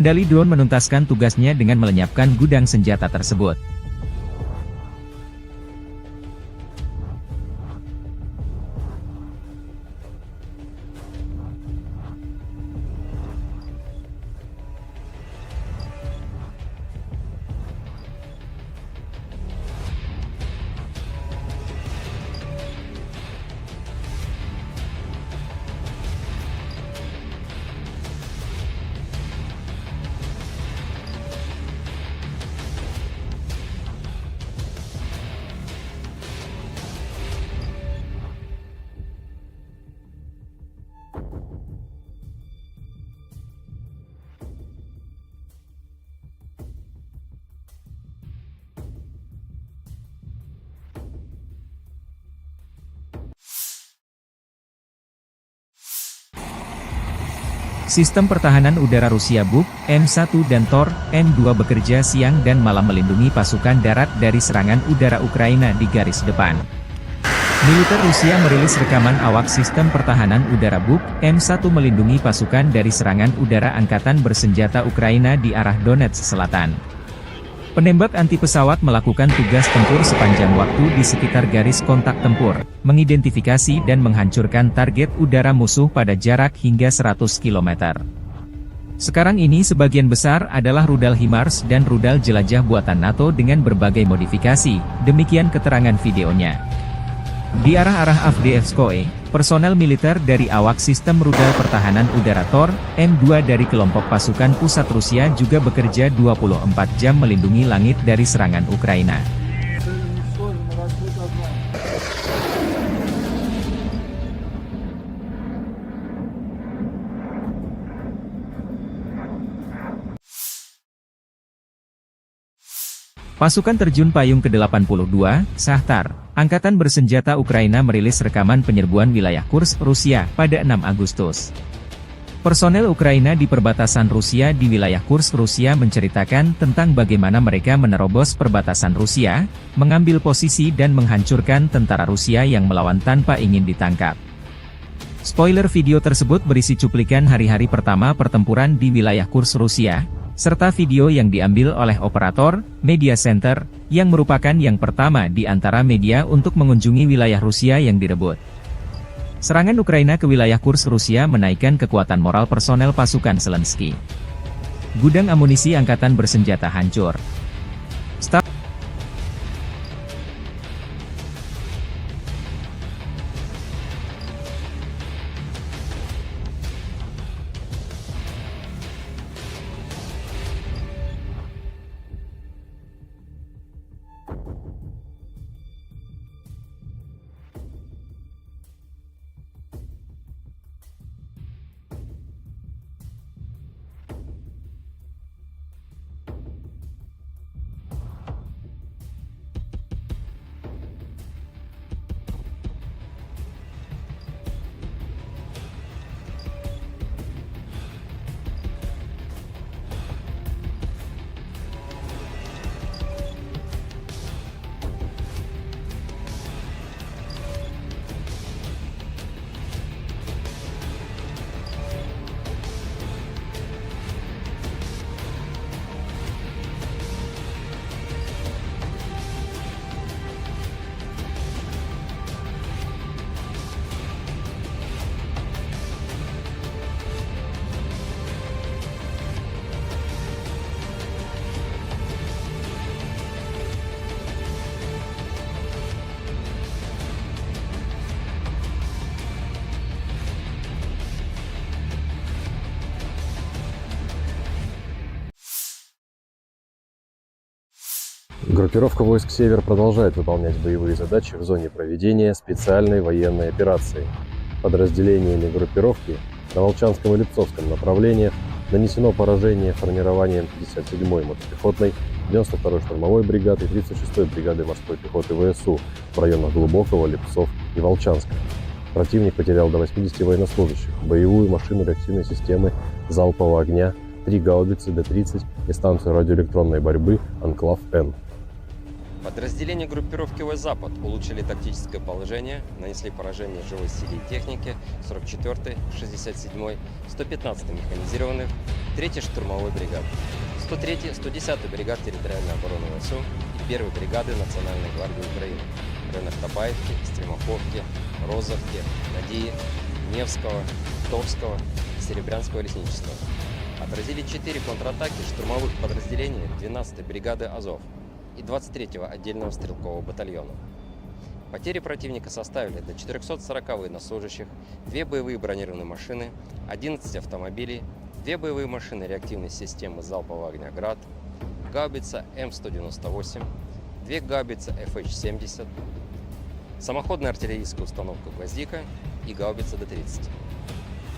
Kendali drone menuntaskan tugasnya dengan melenyapkan gudang senjata tersebut. Sistem pertahanan udara Rusia Buk, M1 dan Tor, M2 bekerja siang dan malam melindungi pasukan darat dari serangan udara Ukraina di garis depan. Militer Rusia merilis rekaman awak sistem pertahanan udara Buk, M1 melindungi pasukan dari serangan udara angkatan bersenjata Ukraina di arah Donetsk Selatan. Penembak anti pesawat melakukan tugas tempur sepanjang waktu di sekitar garis kontak tempur, mengidentifikasi dan menghancurkan target udara musuh pada jarak hingga 100 km. Sekarang ini sebagian besar adalah rudal HIMARS dan rudal jelajah buatan NATO dengan berbagai modifikasi, demikian keterangan videonya. Di arah-arah Avdiivskoye, personel militer dari awak sistem rudal pertahanan udara Tor, M2 dari kelompok pasukan pusat Rusia juga bekerja 24 jam melindungi langit dari serangan Ukraina. Pasukan terjun payung ke-82, Shahtar, Angkatan Bersenjata Ukraina merilis rekaman penyerbuan wilayah Kursk, Rusia, pada 6 Agustus. Personel Ukraina di perbatasan Rusia di wilayah Kursk, Rusia menceritakan tentang bagaimana mereka menerobos perbatasan Rusia, mengambil posisi dan menghancurkan tentara Rusia yang melawan tanpa ingin ditangkap. Spoiler video tersebut berisi cuplikan hari-hari pertama pertempuran di wilayah Kursk, Rusia, serta video yang diambil oleh operator Media Center, yang merupakan yang pertama di antara media untuk mengunjungi wilayah Rusia yang direbut. Serangan Ukraina ke wilayah Kursk Rusia menaikkan kekuatan moral personel pasukan Zelensky. Gudang amunisi angkatan bersenjata hancur. Группировка войск «Север» продолжает выполнять боевые задачи в зоне проведения специальной военной операции. Подразделениями группировки на Волчанском и Липцовском направлениях нанесено поражение формированием 57-й мотопехотной, 92-й штурмовой бригады и 36-й бригады морской пехоты ВСУ в районах Глубокого, Липцов и Волчанска. Противник потерял до 80 военнослужащих, боевую машину реактивной системы залпового огня, 3 гаубицы Д-30 и станцию радиоэлектронной борьбы «Анклав-Н». Подразделения группировки войск «Запад» улучшили тактическое положение, нанесли поражение живой силе и технике 44-й, 67-й, 115-й механизированных, 3-й штурмовой бригады, 103-й, 110-й бригад территориальной обороны ВСУ и 1-й бригады Национальной гвардии Украины в районах Табаевки, Стремоховки, Розовки, Надеи, Невского, Товского, Серебрянского лесничества. Отразили 4 контратаки штурмовых подразделений 12-й бригады «Азов» и 23-го отдельного стрелкового батальона. Потери противника составили до 440 военнослужащих, 2 боевые бронированные машины, 11 автомобилей, 2 боевые машины реактивной системы залпового огня «Град», гаубица М198, 2 гаубицы FH-70, самоходная артиллерийская установка «Гвоздика» и гаубица Д-30.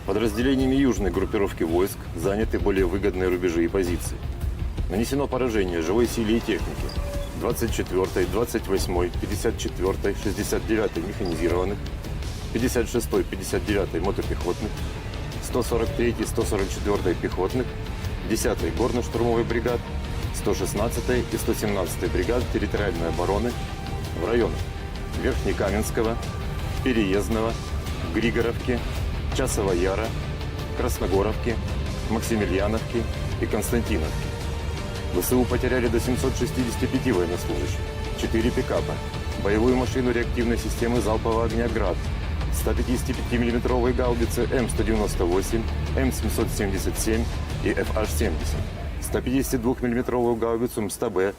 Подразделениями южной группировки войск заняты более выгодные рубежи и позиции. Нанесено поражение живой силе и технике 24-й, 28-й, 54-й, 69-й механизированных, 56-й, 59-й мотопехотных, 143-й, 144-й пехотных, 10-й горно-штурмовой бригад, 116-й и 117-й бригад территориальной обороны в районах Верхнекаменского, Переездного, Григоровки, Часова Яра, Красногоровки, Максимiliaновки и Константиновки. ВСУ потеряли до 765 военнослужащих, 4 пикапа, боевую машину реактивной системы залпового огня «Град», 155 мм гаубицы М198, М777 и FH-70, 152 мм гаубицу МСТБ,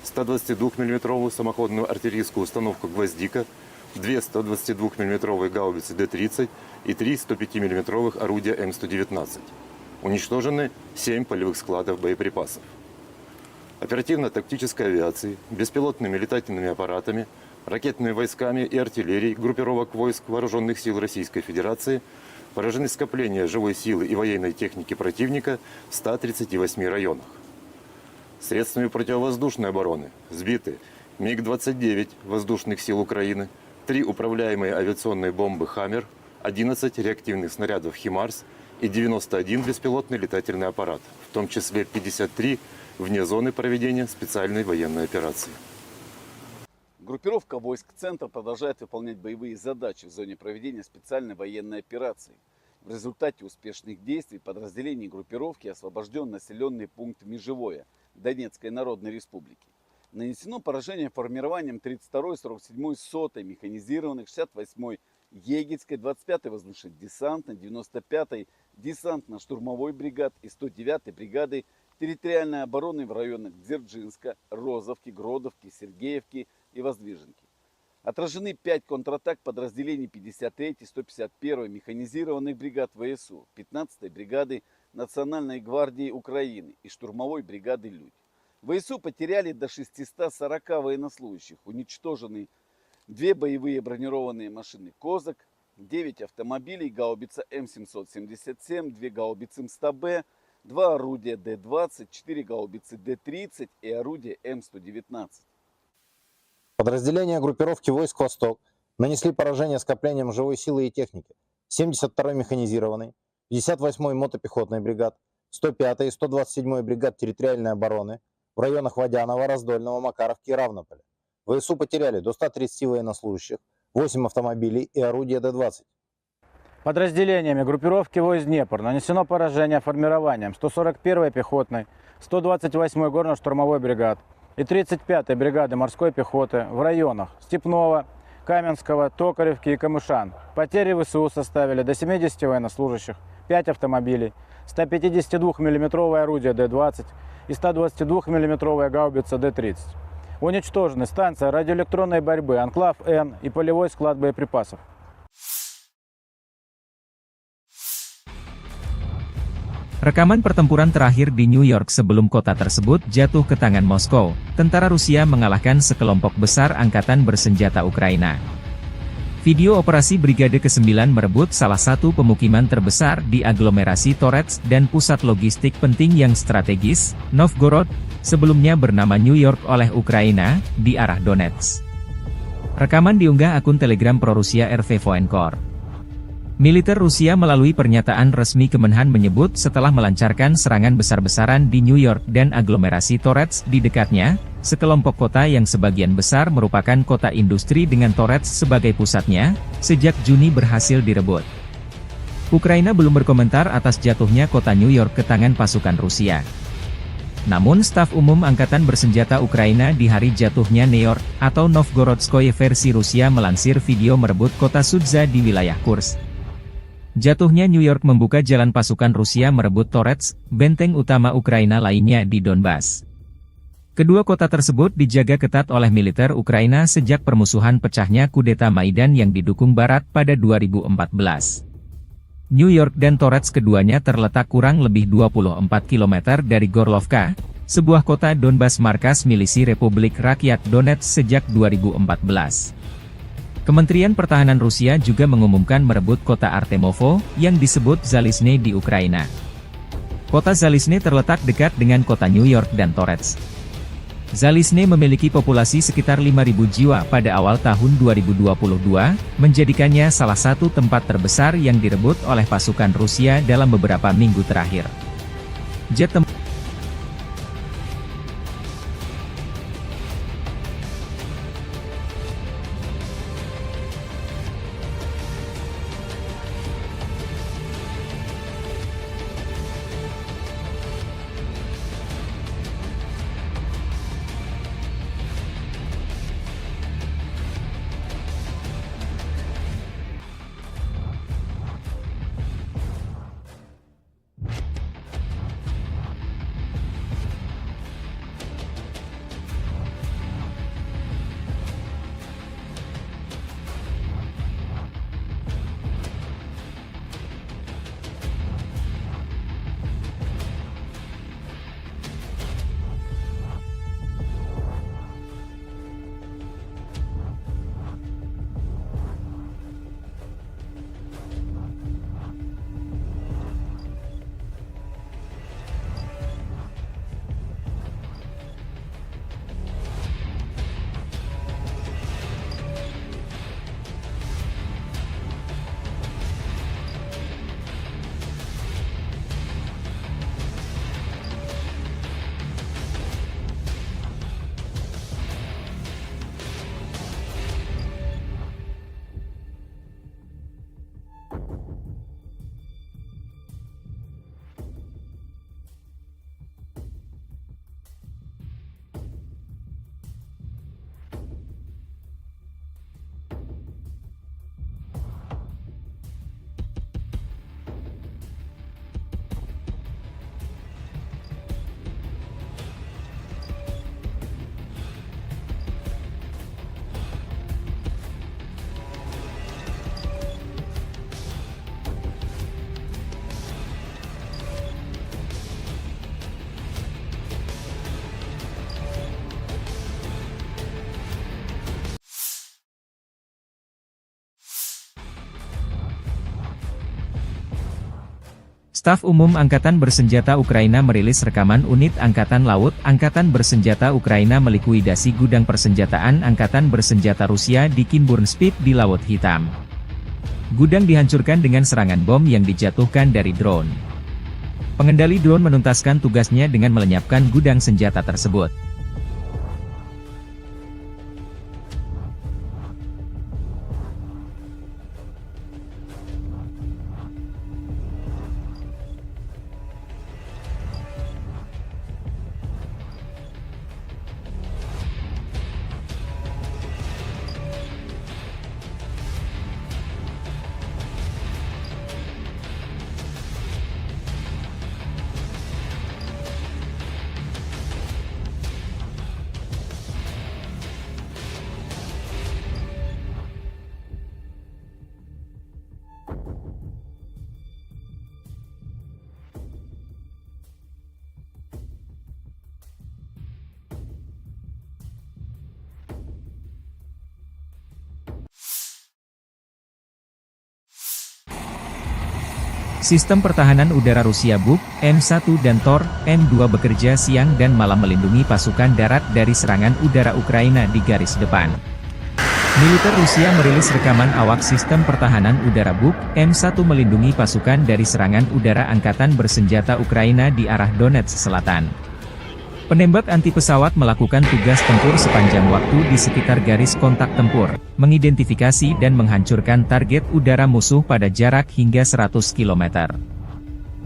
122 мм самоходную артиллерийскую установку «Гвоздика», 2 122 мм гаубицы Д-30 и 3 105 мм орудия М119. Уничтожены 7 полевых складов боеприпасов. Оперативно-тактической авиацией, беспилотными летательными аппаратами, ракетными войсками и артиллерией группировок войск Вооруженных сил Российской Федерации поражены скопления живой силы и военной техники противника в 138 районах. Средствами противовоздушной обороны сбиты МиГ-29 воздушных сил Украины, 3 управляемые авиационные бомбы «Хаммер», 11 реактивных снарядов «Химарс» и 91 беспилотный летательный аппарат, в том числе 53 вне зоны проведения специальной военной операции. Группировка войск «Центр» продолжает выполнять боевые задачи в зоне проведения специальной военной операции. В результате успешных действий подразделений группировки освобожден населенный пункт Межевое Донецкой Народной Республики. Нанесено поражение формированием 32-й, 47-й, 100-й механизированных, 68-й Егельской, 25-й воздушно-десантной, 95-й десантно-штурмовой бригад и 109-й бригады территориальной обороны в районах Дзержинска, Розовки, Гродовки, Сергеевки и Воздвиженки. Отражены 5 контратак подразделений 53-й, 151-й механизированных бригад ВСУ, 15-й бригады Национальной гвардии Украины и штурмовой бригады «Людь». ВСУ потеряли до 640 военнослужащих, уничтожены 2 боевые бронированные машины «Козак», 9 автомобилей, гаубица М777, 2 гаубицы МСТБ, 2 орудия Д-20, 4 гаубицы Д-30 и орудие М119. Подразделения группировки войск «Восток» нанесли поражение скоплениям живой силы и техники 72-й механизированной, 58-й мотопехотной бригад, 105-й и 127-й бригад территориальной обороны в районах Водянова, Раздольного, Макаровки и Равнополя. ВСУ потеряли до 130 военнослужащих, 8 автомобилей и орудия Д-20. Подразделениями группировки войск «Днепр» нанесено поражение формированием 141-й пехотной, 128-й горно-штурмовой бригад и 35-й бригады морской пехоты в районах Степного, Каменского, Токаревки и Камышан. Потери ВСУ составили до 70 военнослужащих, 5 автомобилей, 152 мм орудие Д-20 и 122 мм гаубица Д-30. Уничтожены станция радиоэлектронной борьбы «Анклав-Н» и полевой склад боеприпасов. Rekaman pertempuran terakhir di New York sebelum kota tersebut jatuh ke tangan Moskow, tentara Rusia mengalahkan sekelompok besar angkatan bersenjata Ukraina. Video operasi Brigade ke-9 merebut salah satu pemukiman terbesar di aglomerasi Torets dan pusat logistik penting yang strategis, Novgorod, sebelumnya bernama New York oleh Ukraina, di arah Donetsk. Rekaman diunggah akun Telegram pro-Rusia RV Voenkor. Militer Rusia melalui pernyataan resmi Kemenhan menyebut setelah melancarkan serangan besar-besaran di New York dan aglomerasi Torets di dekatnya, sekelompok kota yang sebagian besar merupakan kota industri dengan Torets sebagai pusatnya, sejak Juni berhasil direbut. Ukraina belum berkomentar atas jatuhnya kota New York ke tangan pasukan Rusia. Namun staf umum Angkatan Bersenjata Ukraina di hari jatuhnya New York, atau Novgorodskoye versi Rusia melansir video merebut kota Sudza di wilayah Kursk. Jatuhnya New York membuka jalan pasukan Rusia merebut Torets, benteng utama Ukraina lainnya di Donbas. Kedua kota tersebut dijaga ketat oleh militer Ukraina sejak permusuhan pecahnya kudeta Maidan yang didukung Barat pada 2014. New York dan Torets keduanya terletak kurang lebih 24 km dari Gorlovka, sebuah kota Donbas markas milisi Republik Rakyat Donetsk sejak 2014. Kementerian Pertahanan Rusia juga mengumumkan merebut kota Artemovo, yang disebut Zalizne di Ukraina. Kota Zalizne terletak dekat dengan kota New York dan Torets. Zalizne memiliki populasi sekitar 5.000 jiwa pada awal tahun 2022, menjadikannya salah satu tempat terbesar yang direbut oleh pasukan Rusia dalam beberapa minggu terakhir. Jet tempur Staf Umum Angkatan Bersenjata Ukraina merilis rekaman unit Angkatan Laut Angkatan Bersenjata Ukraina melikuidasi gudang persenjataan Angkatan Bersenjata Rusia di Kinburnspit di Laut Hitam. Gudang dihancurkan dengan serangan bom yang dijatuhkan dari drone. Pengendali drone menuntaskan tugasnya dengan melenyapkan gudang senjata tersebut. Sistem pertahanan udara Rusia Buk, M1 dan Tor, M2 bekerja siang dan malam melindungi pasukan darat dari serangan udara Ukraina di garis depan. Militer Rusia merilis rekaman awak sistem pertahanan udara Buk, M1 melindungi pasukan dari serangan udara Angkatan Bersenjata Ukraina di arah Donetsk Selatan. Penembak anti pesawat melakukan tugas tempur sepanjang waktu di sekitar garis kontak tempur, mengidentifikasi dan menghancurkan target udara musuh pada jarak hingga 100 km.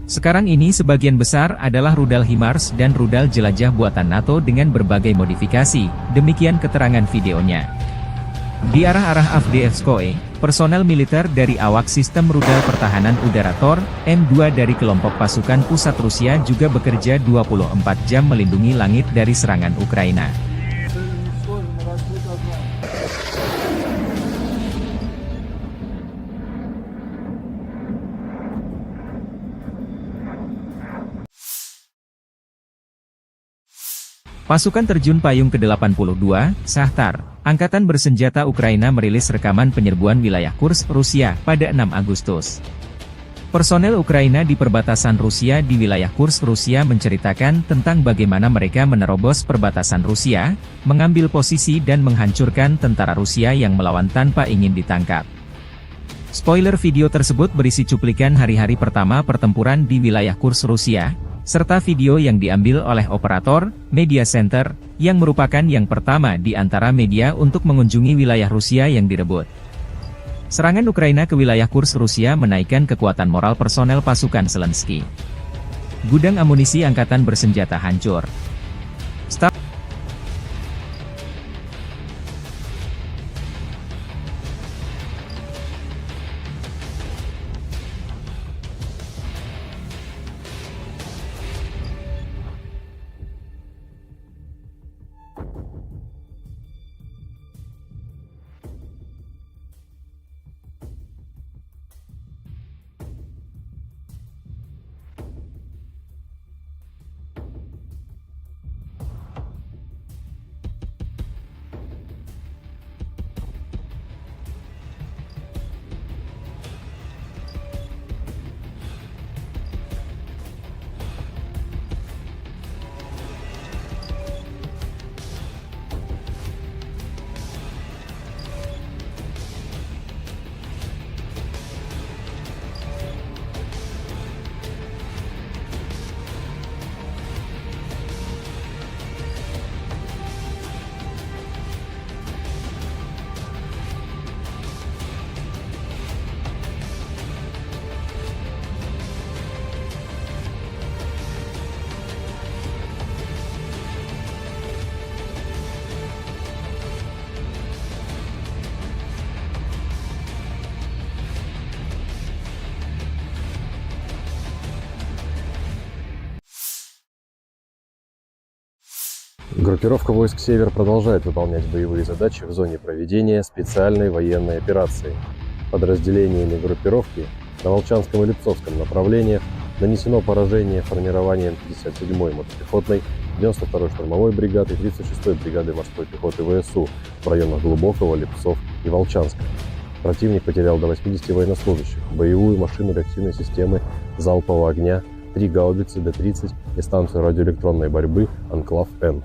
Sekarang ini sebagian besar adalah rudal HIMARS dan rudal jelajah buatan NATO dengan berbagai modifikasi, demikian keterangan videonya. Di arah-arah Avdiivskoye, personel militer dari awak sistem rudal pertahanan udara Tor, M2 dari kelompok pasukan pusat Rusia juga bekerja 24 jam melindungi langit dari serangan Ukraina. Pasukan terjun payung ke-82, Shahtar, Angkatan Bersenjata Ukraina merilis rekaman penyerbuan wilayah Kursk, Rusia, pada 6 Agustus. Personel Ukraina di perbatasan Rusia di wilayah Kursk, Rusia menceritakan tentang bagaimana mereka menerobos perbatasan Rusia, mengambil posisi dan menghancurkan tentara Rusia yang melawan tanpa ingin ditangkap. Spoiler video tersebut berisi cuplikan hari-hari pertama pertempuran di wilayah Kursk, Rusia, serta video yang diambil oleh operator Media Center, yang merupakan yang pertama di antara media untuk mengunjungi wilayah Rusia yang direbut. Serangan Ukraina ke wilayah Kursk, Rusia menaikkan kekuatan moral personel pasukan Zelensky. Gudang amunisi angkatan bersenjata hancur. Группировка войск «Север» продолжает выполнять боевые задачи в зоне проведения специальной военной операции. Подразделениями группировки на Волчанском и Липцовском направлениях нанесено поражение формированием 57-й мотопехотной, 92-й штурмовой бригады и 36-й бригады морской пехоты ВСУ в районах Глубокого, Липцов и Волчанска. Противник потерял до 80 военнослужащих, боевую машину реактивной системы залпового огня, 3 гаубицы Д-30 и станцию радиоэлектронной борьбы «Анклав-Н».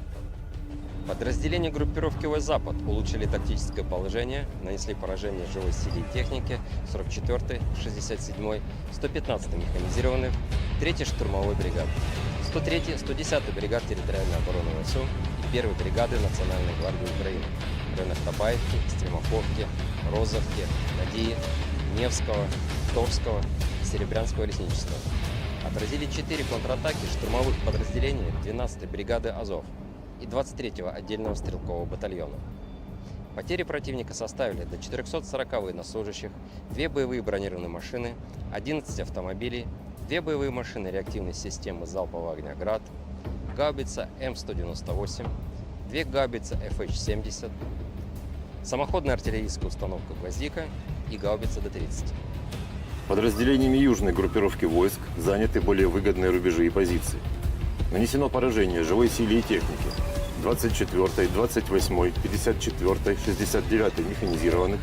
Подразделения группировки «Запад» улучшили тактическое положение, нанесли поражение живой силе и технике 44-й, 67-й, 115-й механизированных, 3-й штурмовой бригад, 103-й, 110-й бригад территориальной обороны ВСУ и 1-й бригады Национальной гвардии Украины в районах Табаевки, Стремаховки, Розовки, Надеи, Невского, Торского и Серебрянского лесничества. Отразили 4 контратаки штурмовых подразделений 12-й бригады «Азов» и 23-го отдельного стрелкового батальона. Потери противника составили до 440 военнослужащих, 2 боевые бронированные машины, 11 автомобилей, 2 боевые машины реактивной системы залпового огня «Град», гаубица М198, 2 гаубицы FH-70, самоходная артиллерийская установка «Гвоздика» и гаубица Д-30. Подразделениями южной группировки войск заняты более выгодные рубежи и позиции. Нанесено поражение живой силе и технике 24-й, 28-й, 54-й, 69-й механизированных,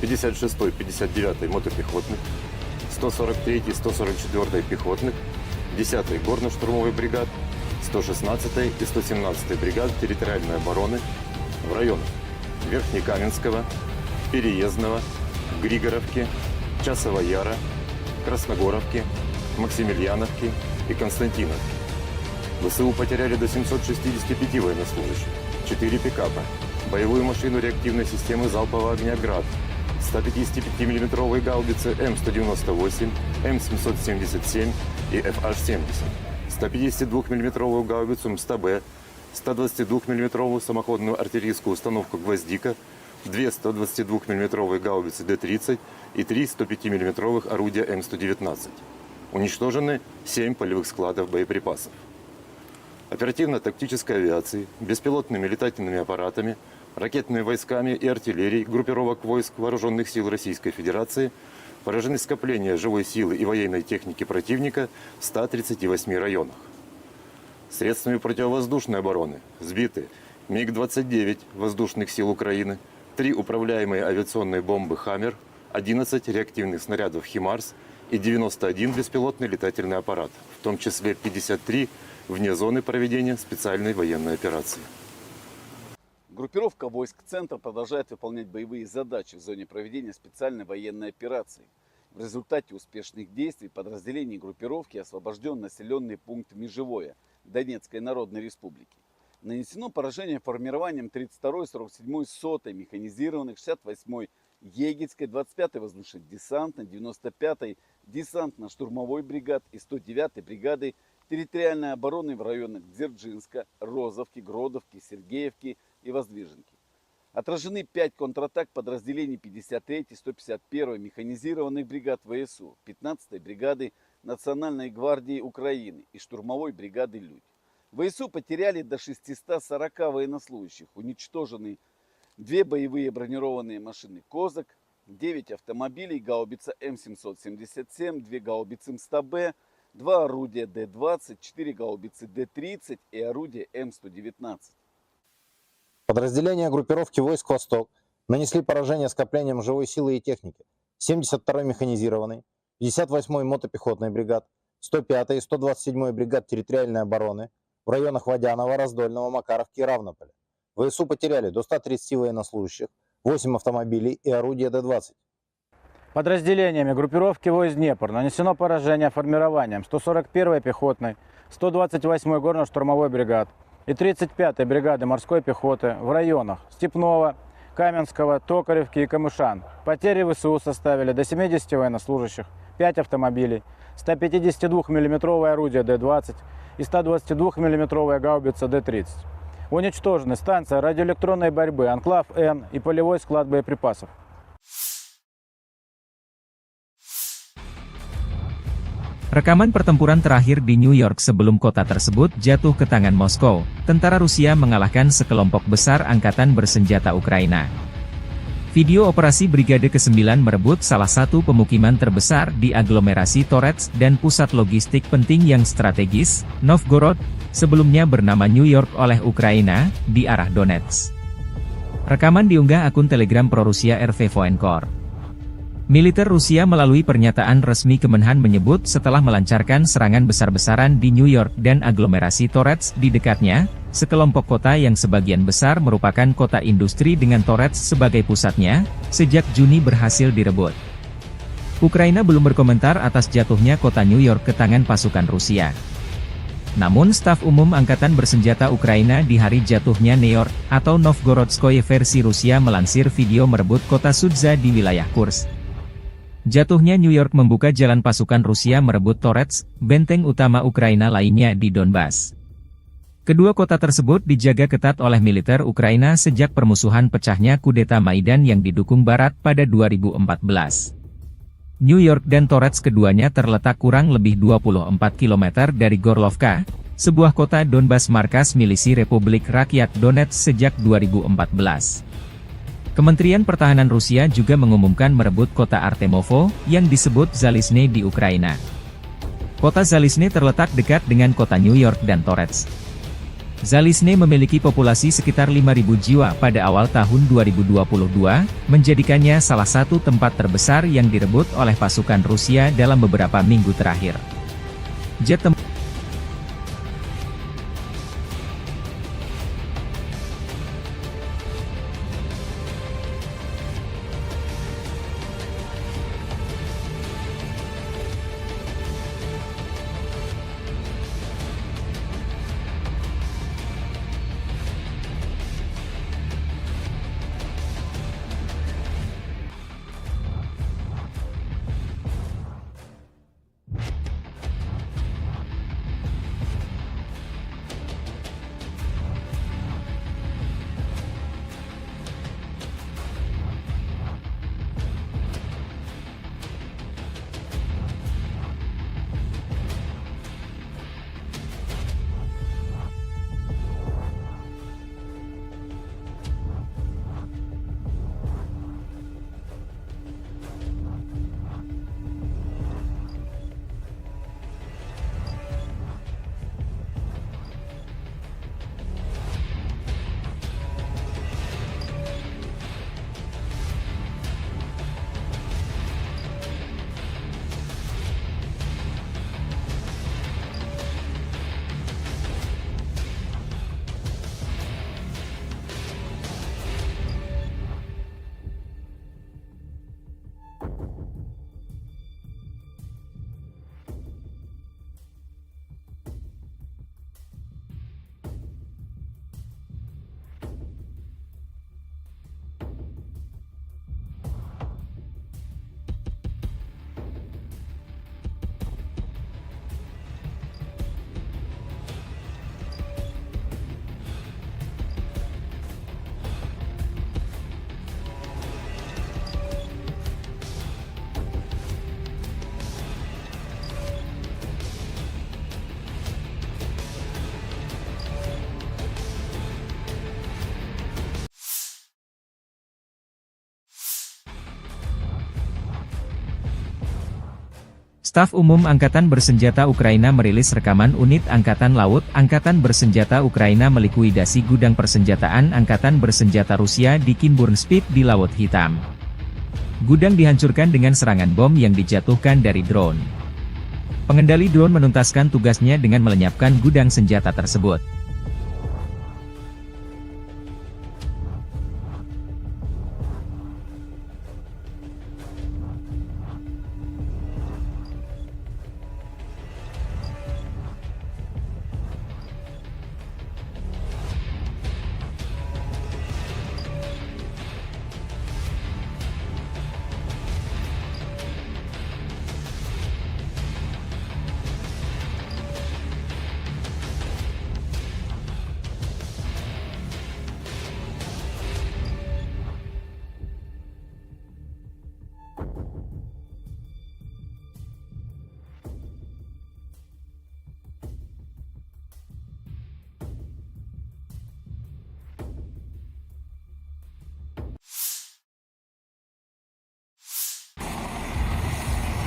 56-й, 59-й мотопехотных, 143-й, 144-й пехотных, 10-й горно-штурмовой бригад, 116-й и 117-й бригад территориальной обороны в районах Верхнекаменского, Переездного, Григоровки, Часова Яра, Красногоровки, Максимiliaновки и Константиновки. ВСУ потеряли до 765 военнослужащих, 4 пикапа, боевую машину реактивной системы залпового огня «Град», 155 мм гаубицы М198, М777 и FH-70, 152 мм гаубицу МСТБ, 122 мм самоходную артиллерийскую установку «Гвоздика», 2 122 мм гаубицы Д-30 и 3 105 мм орудия М119. Уничтожены 7 полевых складов боеприпасов. Оперативно-тактической авиации, беспилотными летательными аппаратами, ракетными войсками и артиллерией группировок войск Вооруженных сил Российской Федерации поражены скопления живой силы и военной техники противника в 138 районах. Средствами противовоздушной обороны сбиты МиГ-29 воздушных сил Украины, 3 управляемые авиационные бомбы «Хаммер», 11 реактивных снарядов «Химарс» и 91 беспилотный летательный аппарат, в том числе 53 вне зоны проведения специальной военной операции. Группировка войск «Центр» продолжает выполнять боевые задачи в зоне проведения специальной военной операции. В результате успешных действий подразделений группировки освобожден населенный пункт Межевое Донецкой Народной Республики. Нанесено поражение формированием 32-й, 47-й, 100-й механизированных, 68-й Егельской, 25-й воздушно-десантной, 95-й десантно-штурмовой бригад и 109-й бригады территориальной обороны в районах Дзержинска, Розовки, Гродовки, Сергеевки и Воздвиженки. Отражены 5 контратак подразделений 53-й, 151-й механизированных бригад ВСУ, 15-й бригады Национальной гвардии Украины и штурмовой бригады «Людь». ВСУ потеряли до 640 военнослужащих, уничтожены 2 боевые бронированные машины «Козак», 9 автомобилей, гаубица М777, 2 гаубицы МСТБ, 2 орудия Д-20, 4 гаубицы Д-30 и орудие М119. Подразделения группировки войск «Восток» нанесли поражение скоплениям живой силы и техники 72-й механизированной, 58-й мотопехотной бригад, 105-й и 127-й бригад территориальной обороны в районах Водянова, Раздольного, Макаровки и Равнополя. ВСУ потеряли до 130 военнослужащих, 8 автомобилей и орудия Д-20. Подразделениями группировки войск «Днепр» нанесено поражение формированием 141-й пехотной, 128-й горно-штурмовой бригад и 35-й бригады морской пехоты в районах Степного, Каменского, Токаревки и Камышан. Потери ВСУ составили до 70 военнослужащих, 5 автомобилей, 152 мм орудие Д-20 и 122 мм гаубица Д-30. Уничтожены станция радиоэлектронной борьбы «Анклав-Н» и полевой склад боеприпасов. Rekaman pertempuran terakhir di New York sebelum kota tersebut jatuh ke tangan Moskow, tentara Rusia mengalahkan sekelompok besar angkatan bersenjata Ukraina. Video operasi Brigade ke-9 merebut salah satu pemukiman terbesar di aglomerasi Torets dan pusat logistik penting yang strategis, Novgorod, sebelumnya bernama New York oleh Ukraina, di arah Donetsk. Rekaman diunggah akun Telegram pro-Rusia RV Voenkor. Militer Rusia melalui pernyataan resmi Kemenhan menyebut setelah melancarkan serangan besar-besaran di New York dan aglomerasi Torets di dekatnya, sekelompok kota yang sebagian besar merupakan kota industri dengan Torets sebagai pusatnya, sejak Juni berhasil direbut. Ukraina belum berkomentar atas jatuhnya kota New York ke tangan pasukan Rusia. Namun staf umum Angkatan Bersenjata Ukraina di hari jatuhnya New York, atau Novgorodskoye versi Rusia melansir video merebut kota Sudza di wilayah Kursk. Jatuhnya New York membuka jalan pasukan Rusia merebut Torets, benteng utama Ukraina lainnya di Donbas. Kedua kota tersebut dijaga ketat oleh militer Ukraina sejak permusuhan pecahnya kudeta Maidan yang didukung Barat pada 2014. New York dan Torets keduanya terletak kurang lebih 24 km dari Gorlovka, sebuah kota Donbas markas milisi Republik Rakyat Donetsk sejak 2014. Kementerian Pertahanan Rusia juga mengumumkan merebut kota Artemovo, yang disebut Zalizne di Ukraina. Kota Zalizne terletak dekat dengan kota New York dan Torets. Zalizne memiliki populasi sekitar 5.000 jiwa pada awal tahun 2022, menjadikannya salah satu tempat terbesar yang direbut oleh pasukan Rusia dalam beberapa minggu terakhir. Jet tempur Staf Umum Angkatan Bersenjata Ukraina merilis rekaman unit Angkatan Laut Angkatan Bersenjata Ukraina melikuidasi gudang persenjataan Angkatan Bersenjata Rusia di Kinburnspit di Laut Hitam. Gudang dihancurkan dengan serangan bom yang dijatuhkan dari drone. Pengendali drone menuntaskan tugasnya dengan melenyapkan gudang senjata tersebut.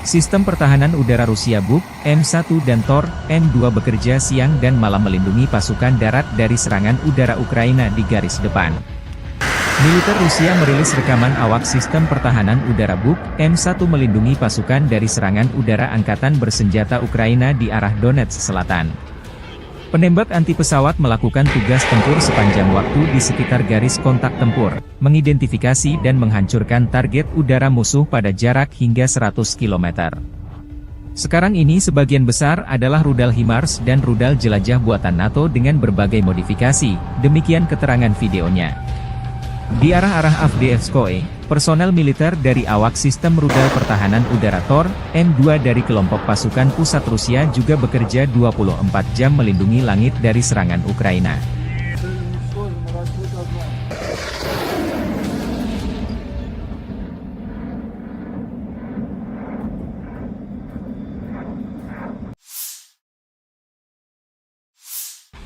Sistem pertahanan udara Rusia Buk, M1 dan Tor, M2 bekerja siang dan malam melindungi pasukan darat dari serangan udara Ukraina di garis depan. Militer Rusia merilis rekaman awak sistem pertahanan udara Buk, M1 melindungi pasukan dari serangan udara Angkatan Bersenjata Ukraina di arah Donetsk Selatan. Penembak anti pesawat melakukan tugas tempur sepanjang waktu di sekitar garis kontak tempur, mengidentifikasi dan menghancurkan target udara musuh pada jarak hingga 100 km. Sekarang ini sebagian besar adalah rudal HIMARS dan rudal jelajah buatan NATO dengan berbagai modifikasi, demikian keterangan videonya. Di arah-arah Avdiivskoye, personel militer dari awak sistem rudal pertahanan udara Tor, M2 dari kelompok pasukan pusat Rusia juga bekerja 24 jam melindungi langit dari serangan Ukraina.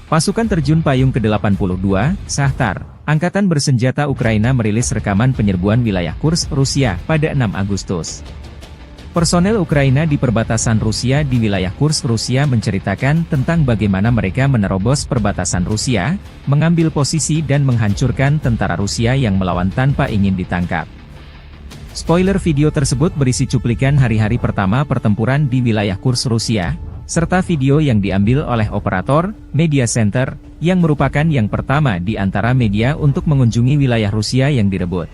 Pasukan terjun payung ke-82, Shahtar, Angkatan Bersenjata Ukraina merilis rekaman penyerbuan wilayah Kursk, Rusia, pada 6 Agustus. Personel Ukraina di perbatasan Rusia di wilayah Kursk, Rusia menceritakan tentang bagaimana mereka menerobos perbatasan Rusia, mengambil posisi dan menghancurkan tentara Rusia yang melawan tanpa ingin ditangkap. Spoiler video tersebut berisi cuplikan hari-hari pertama pertempuran di wilayah Kursk, Rusia, serta video yang diambil oleh operator Media Center, yang merupakan yang pertama di antara media untuk mengunjungi wilayah Rusia yang direbut.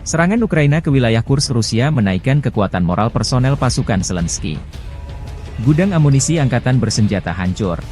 Serangan Ukraina ke wilayah Kursk Rusia menaikkan kekuatan moral personel pasukan Zelensky. Gudang amunisi angkatan bersenjata hancur.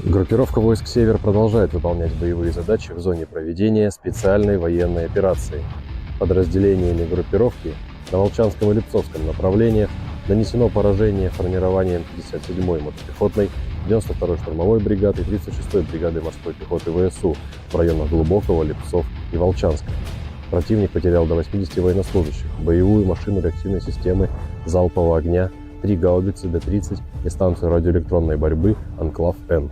Группировка войск «Север» продолжает выполнять боевые задачи в зоне проведения специальной военной операции. Подразделениями группировки на Волчанском и Липцовском направлениях нанесено поражение формированием 57-й мотопехотной, 92-й штурмовой бригады и 36-й бригады морской пехоты ВСУ в районах Глубокого, Липцов и Волчанска. Противник потерял до 80 военнослужащих, боевую машину реактивной системы залпового огня, 3 гаубицы Д-30 и станцию радиоэлектронной борьбы «Анклав-Н».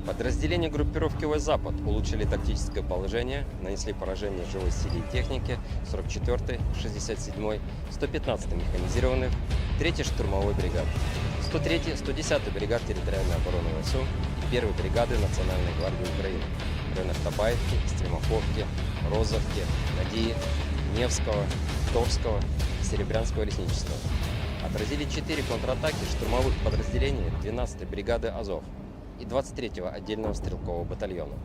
Подразделения группировки войск «Запад» улучшили тактическое положение, нанесли поражение живой силе и технике 44-й, 67-й, 115-й механизированных, 3-й штурмовой бригады, 103-й, 110-й бригад территориальной обороны ВСУ и 1-й бригады Национальной гвардии Украины в районах Табаевки, Стремоховки, Розовки, Надии, Невского, Торского, Серебрянского лесничества. Отразили 4 контратаки штурмовых подразделений 12-й бригады «Азов» и 23-го отдельного стрелкового батальона.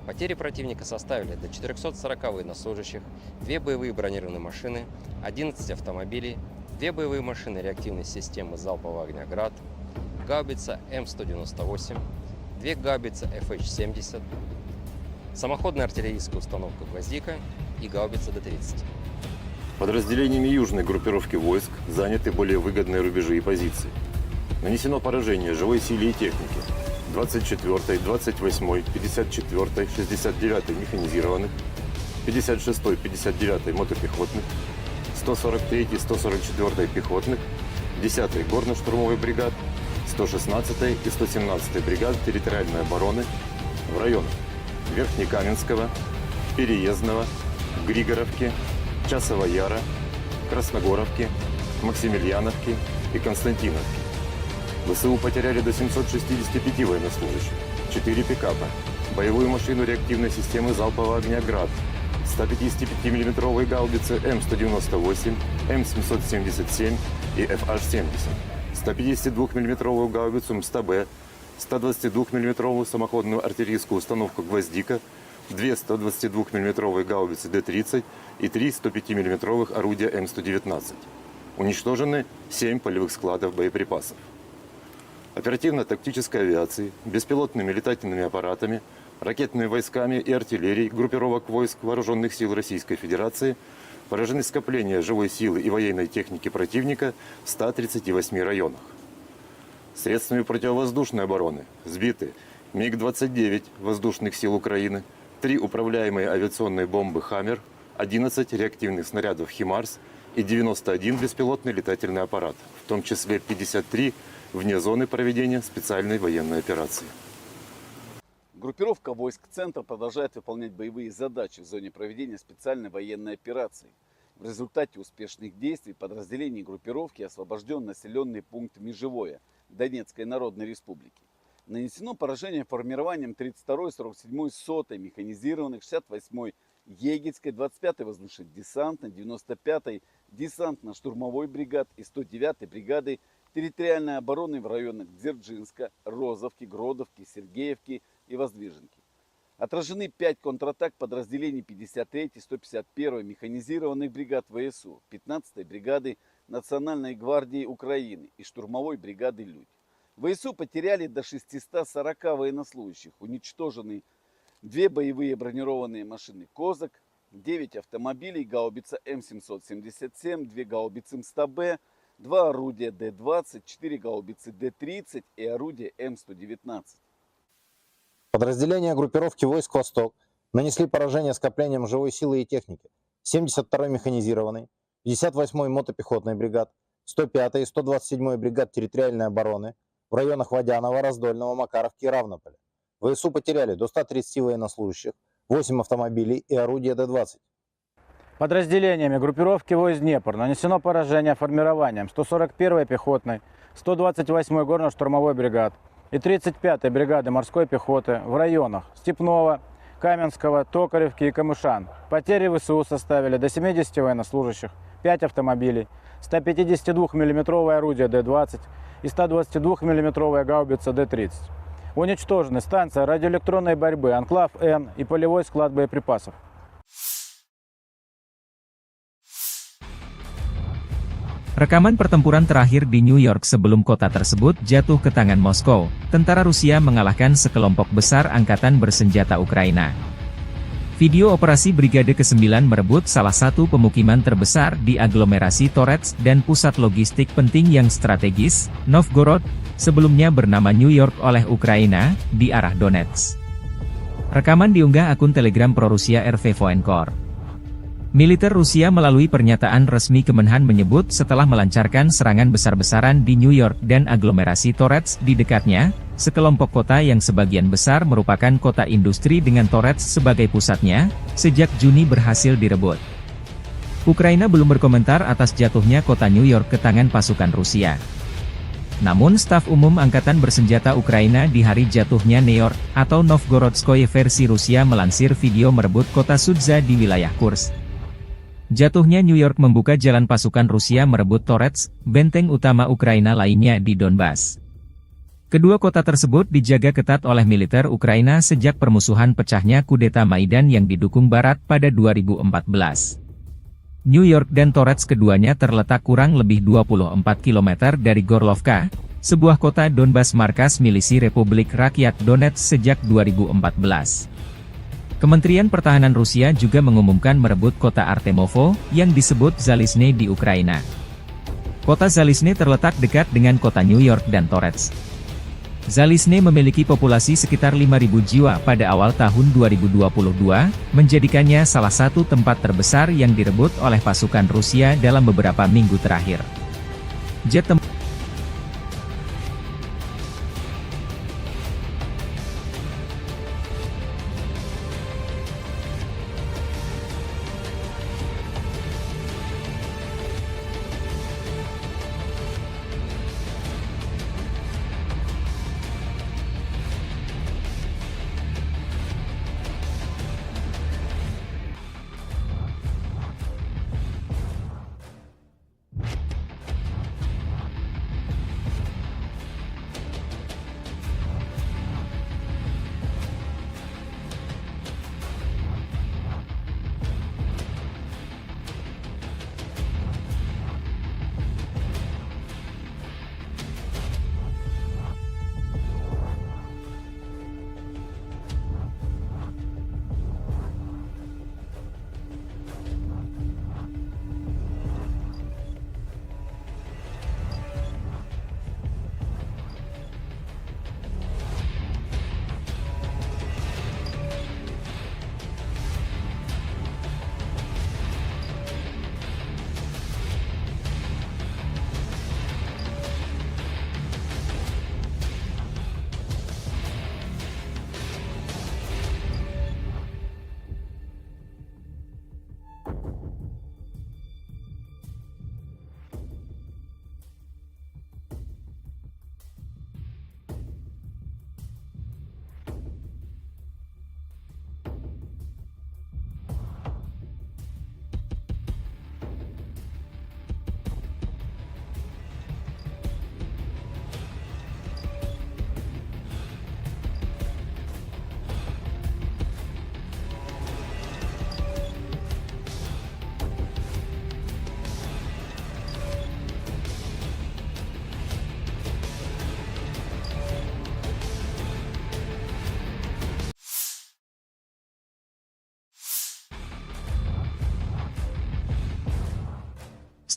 Потери противника составили до 440 военнослужащих, 2 боевые бронированные машины, 11 автомобилей, 2 боевые машины реактивной системы залпового огня «Град», гаубица М198, 2 гаубицы FH-70, самоходная артиллерийская установка «Гвоздика» и гаубица Д-30. Подразделениями южной группировки войск заняты более выгодные рубежи и позиции. Нанесено поражение живой силе и технике 24-й, 28-й, 54-й, 69-й механизированных, 56-й, 59-й мотопехотных, 143-й, 144-й пехотных, 10-й горно-штурмовой бригад, 116-й и 117-й бригад территориальной обороны в районах Верхнекаменского, Переездного, Григоровки, Часова Яра, Красногоровки, Максимiliaновки и Константиновки. ВСУ потеряли до 765 военнослужащих, 4 пикапа, боевую машину реактивной системы залпового огня «Град», 155 миллиметровые гаубицы М198, М777 и FH-70, 152 миллиметровую гаубицу МСТБ, 122 миллиметровую самоходную артиллерийскую установку «Гвоздика», 2 122 миллиметровые гаубицы Д-30 и 3 105 миллиметровых орудия М119. Уничтожены 7 полевых складов боеприпасов. Оперативно-тактической авиацией, беспилотными летательными аппаратами, ракетными войсками и артиллерией группировок войск Вооруженных сил Российской Федерации поражены скопления живой силы и военной техники противника в 138 районах. Средствами противовоздушной обороны сбиты МиГ-29 воздушных сил Украины, 3 управляемые авиационные бомбы «Хаммер», 11 реактивных снарядов «Химарс» и 91 беспилотный летательный аппарат, в том числе 53 вне зоны проведения специальной военной операции. Группировка войск «Центр» продолжает выполнять боевые задачи в зоне проведения специальной военной операции. В результате успешных действий подразделений группировки освобожден населенный пункт Межевое Донецкой Народной Республики. Нанесено поражение формированием 32-й, 47-й, 100-й механизированных, 68-й Егельской, 25-й воздушно-десантной, 95-й десантно-штурмовой бригад и 109-й бригады территориальной обороны в районах Дзержинска, Розовки, Гродовки, Сергеевки и Воздвиженки. Отражены 5 контратак подразделений 53-й, 151-й механизированных бригад ВСУ, 15-й бригады Национальной гвардии Украины и штурмовой бригады «Людь». ВСУ потеряли до 640 военнослужащих, уничтожены 2 боевые бронированные машины «Козак», 9 автомобилей, гаубица М777, 2 гаубицы МСТБ, 2 орудия Д-20, 4 гаубицы Д-30 и орудие М119. Подразделения группировки войск «Восток» нанесли поражение скоплениям живой силы и техники 72-й механизированной, 58-й мотопехотной бригад, 105-й и 127-й бригад территориальной обороны в районах Водянова, Раздольного, Макаровки и Равнополя. ВСУ потеряли до 130 военнослужащих, 8 автомобилей и орудия Д-20. Подразделениями группировки войск «Днепр» нанесено поражение формированием 141-й пехотной, 128-й горно-штурмовой бригад и 35-й бригады морской пехоты в районах Степного, Каменского, Токаревки и Камышан. Потери ВСУ составили до 70 военнослужащих, 5 автомобилей, 152 миллиметровое орудие Д-20 и 122 миллиметровая гаубица Д-30. Уничтожены станция радиоэлектронной борьбы «Анклав-Н» и полевой склад боеприпасов. Rekaman pertempuran terakhir di New York sebelum kota tersebut jatuh ke tangan Moskow, tentara Rusia mengalahkan sekelompok besar angkatan bersenjata Ukraina. Video operasi Brigade ke-9 merebut salah satu pemukiman terbesar di aglomerasi Torets dan pusat logistik penting yang strategis, Novgorod, sebelumnya bernama New York oleh Ukraina, di arah Donetsk. Rekaman diunggah akun Telegram pro-Rusia RV Voenkor. Militer Rusia melalui pernyataan resmi Kemenhan menyebut setelah melancarkan serangan besar-besaran di New York dan aglomerasi Torets di dekatnya, sekelompok kota yang sebagian besar merupakan kota industri dengan Torets sebagai pusatnya, sejak Juni berhasil direbut. Ukraina belum berkomentar atas jatuhnya kota New York ke tangan pasukan Rusia. Namun staf umum Angkatan Bersenjata Ukraina di hari jatuhnya New York, atau Novgorodskoye versi Rusia melansir video merebut kota Sudza di wilayah Kursk. Jatuhnya New York membuka jalan pasukan Rusia merebut Torets, benteng utama Ukraina lainnya di Donbas. Kedua kota tersebut dijaga ketat oleh militer Ukraina sejak permusuhan pecahnya kudeta Maidan yang didukung Barat pada 2014. New York dan Torets keduanya terletak kurang lebih 24 km dari Gorlovka, sebuah kota Donbas markas milisi Republik Rakyat Donetsk sejak 2014. Kementerian Pertahanan Rusia juga mengumumkan merebut kota Artemovo, yang disebut Zalizne di Ukraina. Kota Zalizne terletak dekat dengan kota New York dan Torets. Zalizne memiliki populasi sekitar 5.000 jiwa pada awal tahun 2022, menjadikannya salah satu tempat terbesar yang direbut oleh pasukan Rusia dalam beberapa minggu terakhir. Jet tempur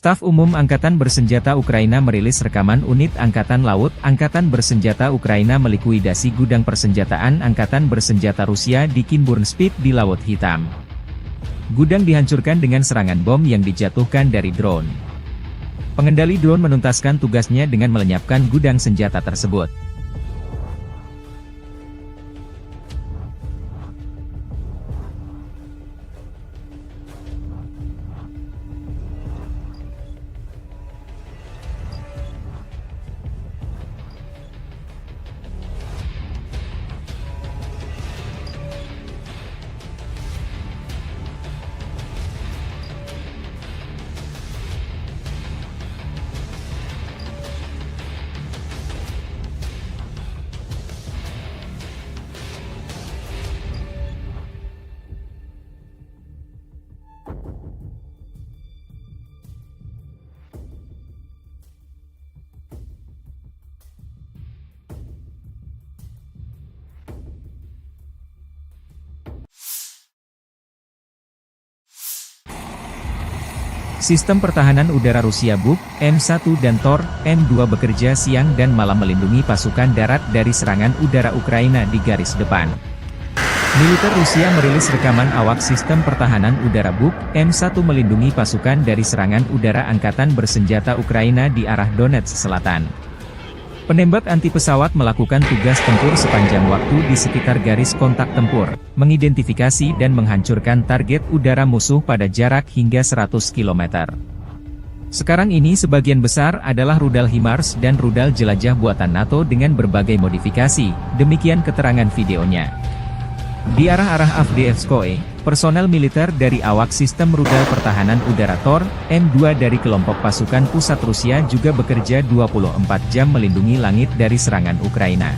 Staf Umum Angkatan Bersenjata Ukraina merilis rekaman unit Angkatan Laut Angkatan Bersenjata Ukraina melikuidasi gudang persenjataan Angkatan Bersenjata Rusia di Kinburnspit di Laut Hitam. Gudang dihancurkan dengan serangan bom yang dijatuhkan dari drone. Pengendali drone menuntaskan tugasnya dengan melenyapkan gudang senjata tersebut. Sistem pertahanan udara Rusia Buk, M1 dan Tor, M2 bekerja siang dan malam melindungi pasukan darat dari serangan udara Ukraina di garis depan. Militer Rusia merilis rekaman awak sistem pertahanan udara Buk M1 melindungi pasukan dari serangan udara angkatan bersenjata Ukraina di arah Donetsk Selatan. Penembak anti pesawat melakukan tugas tempur sepanjang waktu di sekitar garis kontak tempur, mengidentifikasi dan menghancurkan target udara musuh pada jarak hingga 100 km. Sekarang ini sebagian besar adalah rudal HIMARS dan rudal jelajah buatan NATO dengan berbagai modifikasi, demikian keterangan videonya. Di arah-arah Avdiivskoye, personel militer dari awak sistem rudal pertahanan udara Tor, M2 dari kelompok pasukan pusat Rusia juga bekerja 24 jam melindungi langit dari serangan Ukraina.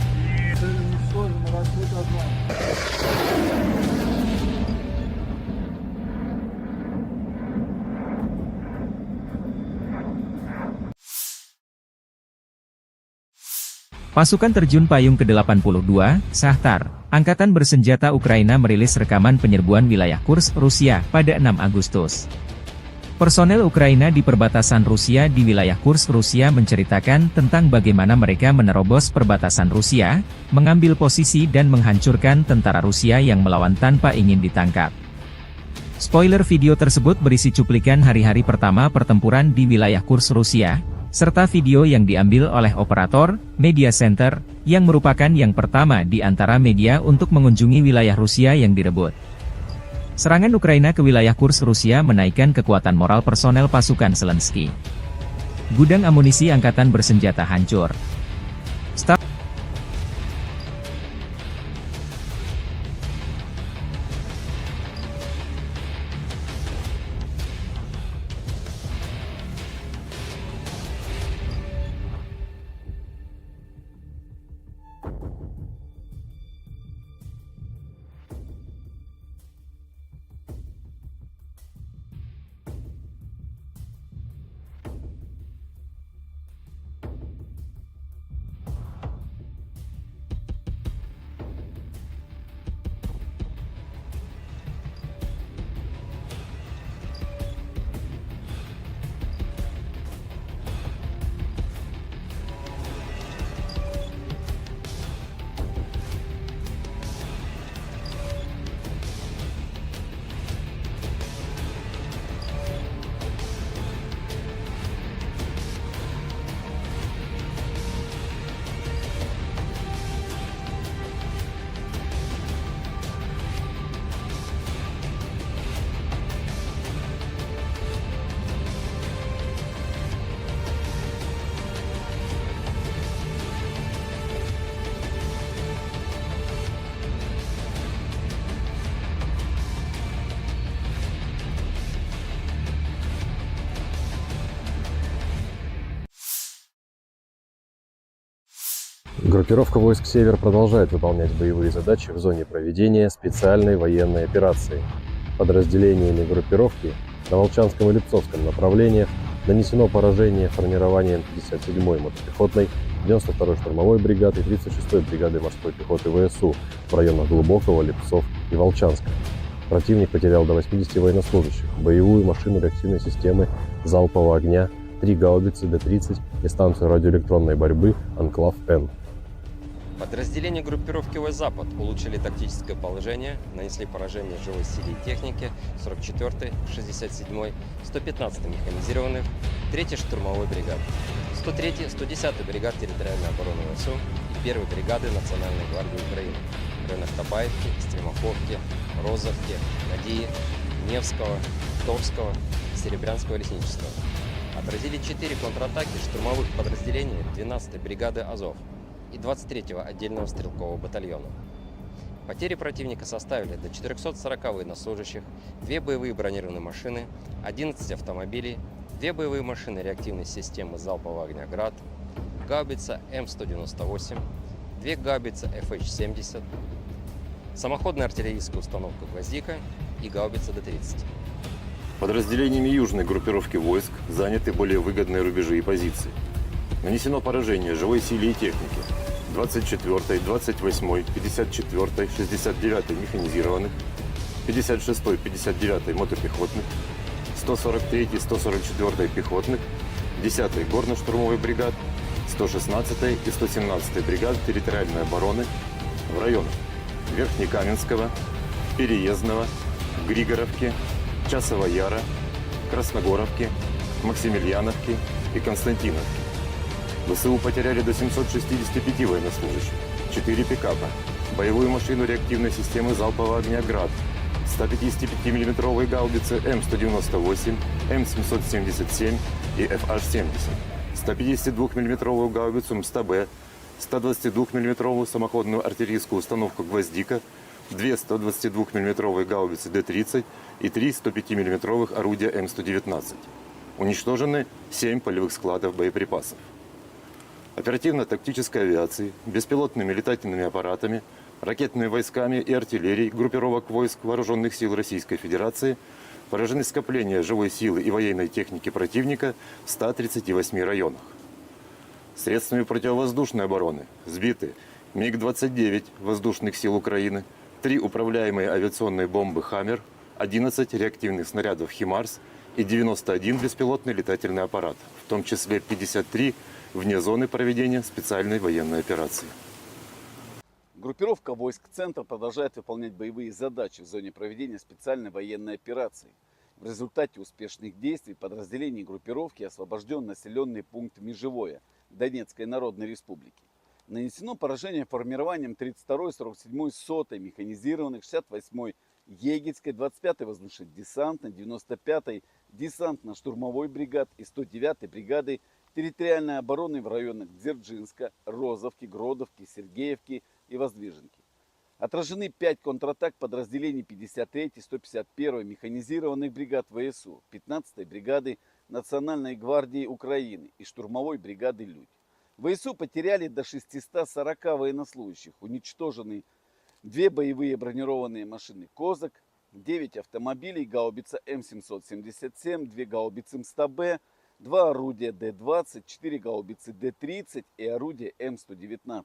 Pasukan terjun payung ke-82, Shahtar, Angkatan Bersenjata Ukraina merilis rekaman penyerbuan wilayah Kursk, Rusia, pada 6 Agustus. Personel Ukraina di perbatasan Rusia di wilayah Kursk, Rusia menceritakan tentang bagaimana mereka menerobos perbatasan Rusia, mengambil posisi dan menghancurkan tentara Rusia yang melawan tanpa ingin ditangkap. Spoiler video tersebut berisi cuplikan hari-hari pertama pertempuran di wilayah Kursk, Rusia, serta video yang diambil oleh operator Media Center, yang merupakan yang pertama di antara media untuk mengunjungi wilayah Rusia yang direbut. Serangan Ukraina ke wilayah Kursk Rusia menaikkan kekuatan moral personel pasukan Zelensky. Gudang amunisi angkatan bersenjata hancur. Группировка войск «Север» продолжает выполнять боевые задачи в зоне проведения специальной военной операции. Подразделениями группировки на Волчанском и Липцовском направлениях нанесено поражение формированием 57-й мотопехотной, 92-й штурмовой бригады и 36-й бригады морской пехоты ВСУ в районах Глубокого, Липцов и Волчанска. Противник потерял до 80 военнослужащих, боевую машину реактивной системы залпового огня, 3 гаубицы Д-30 и станцию радиоэлектронной борьбы «Анклав-Н». Подразделения группировки войск «Запад» улучшили тактическое положение, нанесли поражение живой силе и технике 44-й, 67-й, 115-й механизированных, 3-й штурмовой бригады, 103-й, 110-й бригад территориальной обороны ВСУ и 1-й бригады Национальной гвардии Украины в районах Табаевки, Стремаховки, Розовки, Надии, Невского, Торского, Серебрянского лесничества. Отразили 4 контратаки штурмовых подразделений 12-й бригады «Азов» и 23-го отдельного стрелкового батальона. Потери противника составили до 440 военнослужащих, 2 боевые бронированные машины, 11 автомобилей, 2 боевые машины реактивной системы залпового огня «Град», гаубица М198, 2 гаубицы FH-70, самоходная артиллерийская установка «Гвоздика» и гаубица Д-30. Подразделениями южной группировки войск заняты более выгодные рубежи и позиции. Нанесено поражение живой силе и технике 24-й, 28-й, 54-й, 69-й механизированных, 56-й, 59-й мотопехотных, 143-й, 144-й пехотных, 10-й горно-штурмовой бригад, 116-й и 117-й бригад территориальной обороны в районах Верхнекаменского, Переездного, Григоровки, Часова Яра, Красногоровки, Максимiliaновки и Константиновки. ВСУ потеряли до 765 военнослужащих, 4 пикапа, боевую машину реактивной системы залпового огня «Град», 155 мм гаубицы М198, М777 и FH-70, 152 мм гаубицу МСТБ, 122 мм самоходную артиллерийскую установку «Гвоздика», 2 122 мм гаубицы Д-30 и 3 105 мм орудия М119. Уничтожены 7 полевых складов боеприпасов. Оперативно-тактической авиации, беспилотными летательными аппаратами, ракетными войсками и артиллерией группировок войск Вооруженных сил Российской Федерации поражены скопления живой силы и военной техники противника в 138 районах. Средствами противовоздушной обороны сбиты МиГ-29 воздушных сил Украины, 3 управляемые авиационные бомбы «Хаммер», 11 реактивных снарядов «Химарс» и 91 беспилотный летательный аппарат, в том числе 53 вне зоны проведения специальной военной операции. Группировка войск «Центр» продолжает выполнять боевые задачи в зоне проведения специальной военной операции. В результате успешных действий подразделений группировки освобожден населенный пункт Межевое Донецкой Народной Республики. Нанесено поражение формированием 32-й, 47-й, 100-й механизированных, 68-й Егельской, 25-й воздушно-десантной, 95-й десантно-штурмовой бригад и 109-й бригады территориальной обороны в районах Дзержинска, Розовки, Гродовки, Сергеевки и Воздвиженки. Отражены 5 контратак подразделений 53-й, 151-й механизированных бригад ВСУ, 15-й бригады Национальной гвардии Украины и штурмовой бригады «Людь». ВСУ потеряли до 640 военнослужащих, уничтожены 2 боевые бронированные машины «Козак», 9 автомобилей, гаубица М777, 2 гаубицы МСТБ, 2 орудия Д-20, 4 гаубицы Д-30 и орудие М119.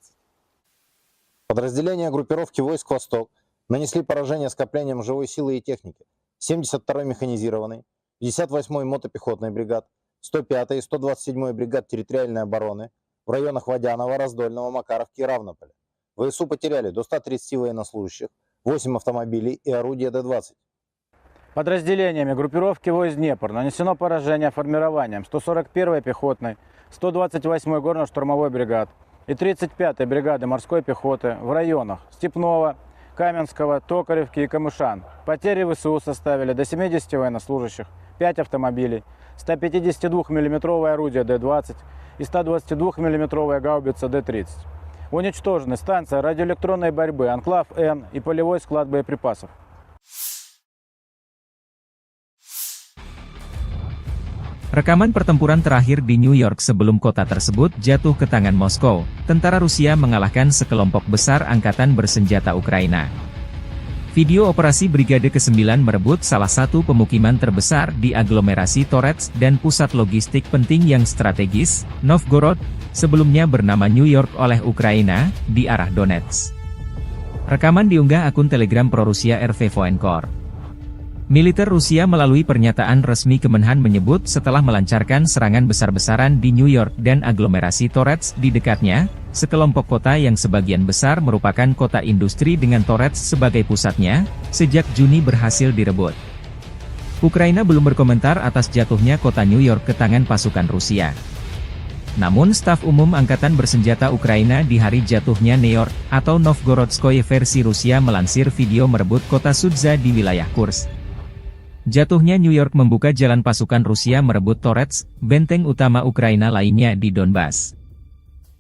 Подразделения группировки войск «Восток» нанесли поражение скоплениям живой силы и техники 72-й механизированной, 58-й мотопехотной бригад, 105-й и 127-й бригад территориальной обороны в районах Водянова, Раздольного, Макаровки и Равнополя. ВСУ потеряли до 130 военнослужащих, 8 автомобилей и орудия Д-20. Подразделениями группировки войск «Днепр» нанесено поражение формированием 141-й пехотной, 128-й горно-штурмовой бригад и 35-й бригады морской пехоты в районах Степного, Каменского, Токаревки и Камышан. Потери ВСУ составили до 70 военнослужащих, 5 автомобилей, 152 мм орудие Д-20 и 122 мм гаубица Д-30. Уничтожены станция радиоэлектронной борьбы «Анклав-Н» и полевой склад боеприпасов. Rekaman pertempuran terakhir di New York sebelum kota tersebut jatuh ke tangan Moskow, tentara Rusia mengalahkan sekelompok besar angkatan bersenjata Ukraina. Video operasi Brigade ke-9 merebut salah satu pemukiman terbesar di aglomerasi Torets dan pusat logistik penting yang strategis, Novgorod, sebelumnya bernama New York oleh Ukraina, di arah Donetsk. Rekaman diunggah akun Telegram pro-Rusia RV Voenkor. Militer Rusia melalui pernyataan resmi Kemenhan menyebut setelah melancarkan serangan besar-besaran di New York dan aglomerasi Torets di dekatnya, sekelompok kota yang sebagian besar merupakan kota industri dengan Torets sebagai pusatnya, sejak Juni berhasil direbut. Ukraina belum berkomentar atas jatuhnya kota New York ke tangan pasukan Rusia. Namun staf umum Angkatan Bersenjata Ukraina di hari jatuhnya New York, atau Novgorodskoye versi Rusia melansir video merebut kota Sudza di wilayah Kursk. Jatuhnya New York membuka jalan pasukan Rusia merebut Torets, benteng utama Ukraina lainnya di Donbas.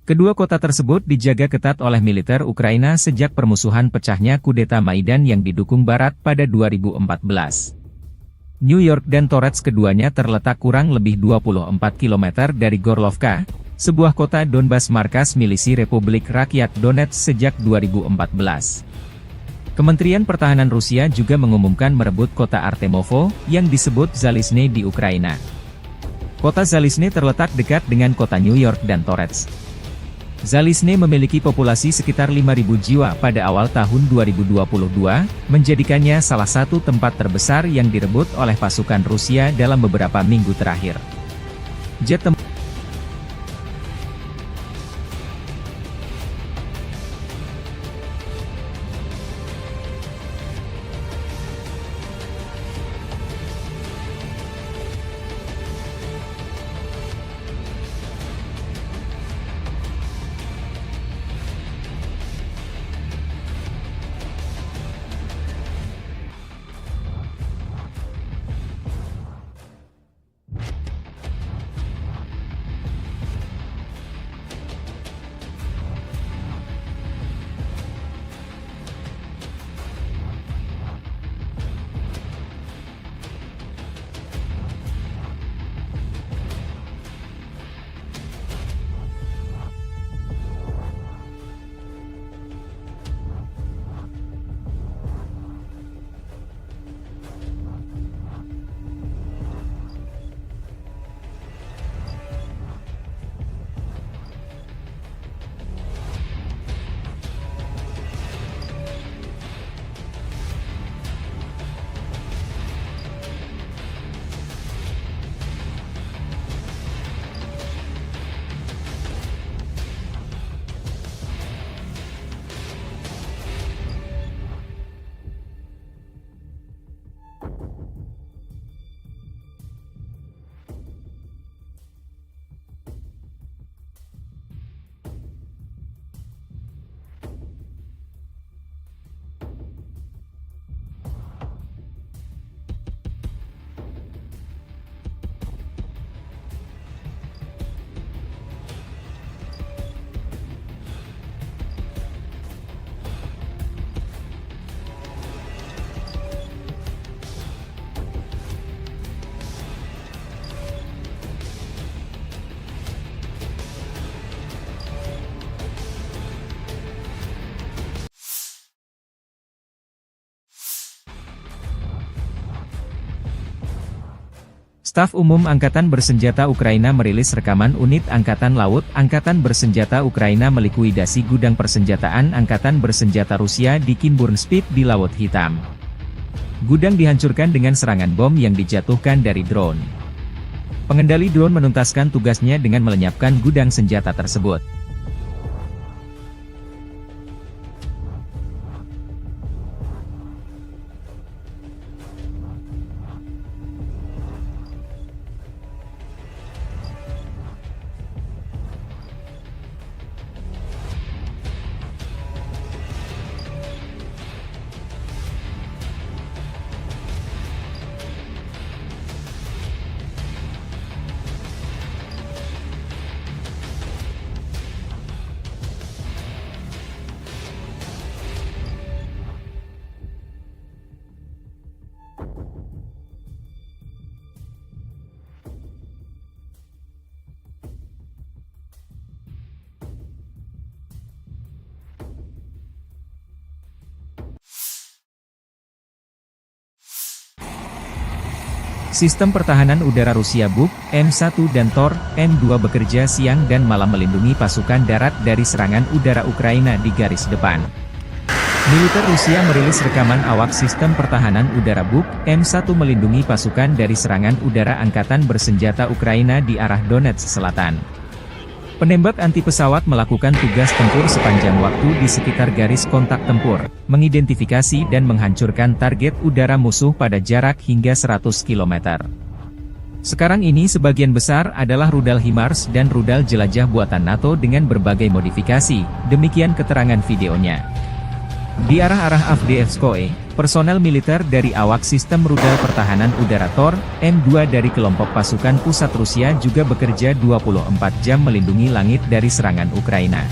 Kedua kota tersebut dijaga ketat oleh militer Ukraina sejak permusuhan pecahnya kudeta Maidan yang didukung Barat pada 2014. New York dan Torets keduanya terletak kurang lebih 24 km dari Gorlovka, sebuah kota Donbas markas milisi Republik Rakyat Donetsk sejak 2014. Kementerian Pertahanan Rusia juga mengumumkan merebut kota Artemovo, yang disebut Zalizne di Ukraina. Kota Zalizne terletak dekat dengan kota New York dan Torets. Zalizne memiliki populasi sekitar 5.000 jiwa pada awal tahun 2022, menjadikannya salah satu tempat terbesar yang direbut oleh pasukan Rusia dalam beberapa minggu terakhir. Jet tempur Staf Umum Angkatan Bersenjata Ukraina merilis rekaman unit Angkatan Laut Angkatan Bersenjata Ukraina melikuidasi gudang persenjataan Angkatan Bersenjata Rusia di Kimburn-Spit di Laut Hitam. Gudang dihancurkan dengan serangan bom yang dijatuhkan dari drone. Pengendali drone menuntaskan tugasnya dengan melenyapkan gudang senjata tersebut. Sistem pertahanan udara Rusia Buk, M1 dan Tor, M2 bekerja siang dan malam melindungi pasukan darat dari serangan udara Ukraina di garis depan. Militer Rusia merilis rekaman awak sistem pertahanan udara Buk, M1 melindungi pasukan dari serangan udara Angkatan Bersenjata Ukraina di arah Donetsk Selatan. Penembak anti pesawat melakukan tugas tempur sepanjang waktu di sekitar garis kontak tempur, mengidentifikasi dan menghancurkan target udara musuh pada jarak hingga 100 km. Sekarang ini sebagian besar adalah rudal HIMARS dan rudal jelajah buatan NATO dengan berbagai modifikasi, demikian keterangan videonya. Di arah-arah Avdiivskoye, personel militer dari awak sistem rudal pertahanan udara Tor, M2 dari kelompok pasukan pusat Rusia juga bekerja 24 jam melindungi langit dari serangan Ukraina.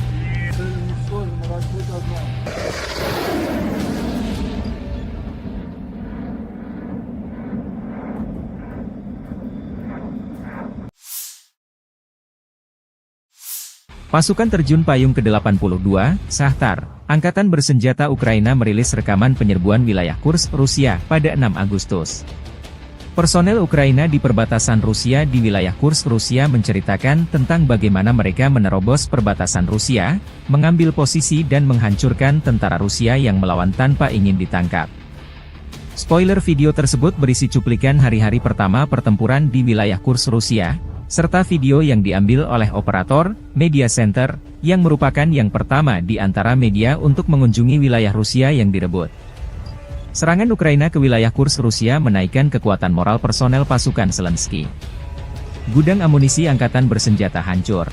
Pasukan terjun payung ke-82, Shahtar, Angkatan Bersenjata Ukraina merilis rekaman penyerbuan wilayah Kursk, Rusia, pada 6 Agustus. Personel Ukraina di perbatasan Rusia di wilayah Kursk, Rusia menceritakan tentang bagaimana mereka menerobos perbatasan Rusia, mengambil posisi dan menghancurkan tentara Rusia yang melawan tanpa ingin ditangkap. Spoiler video tersebut berisi cuplikan hari-hari pertama pertempuran di wilayah Kursk, Rusia, serta video yang diambil oleh operator Media Center, yang merupakan yang pertama di antara media untuk mengunjungi wilayah Rusia yang direbut. Serangan Ukraina ke wilayah Kursk, Rusia menaikkan kekuatan moral personel pasukan Zelensky. Gudang amunisi angkatan bersenjata hancur.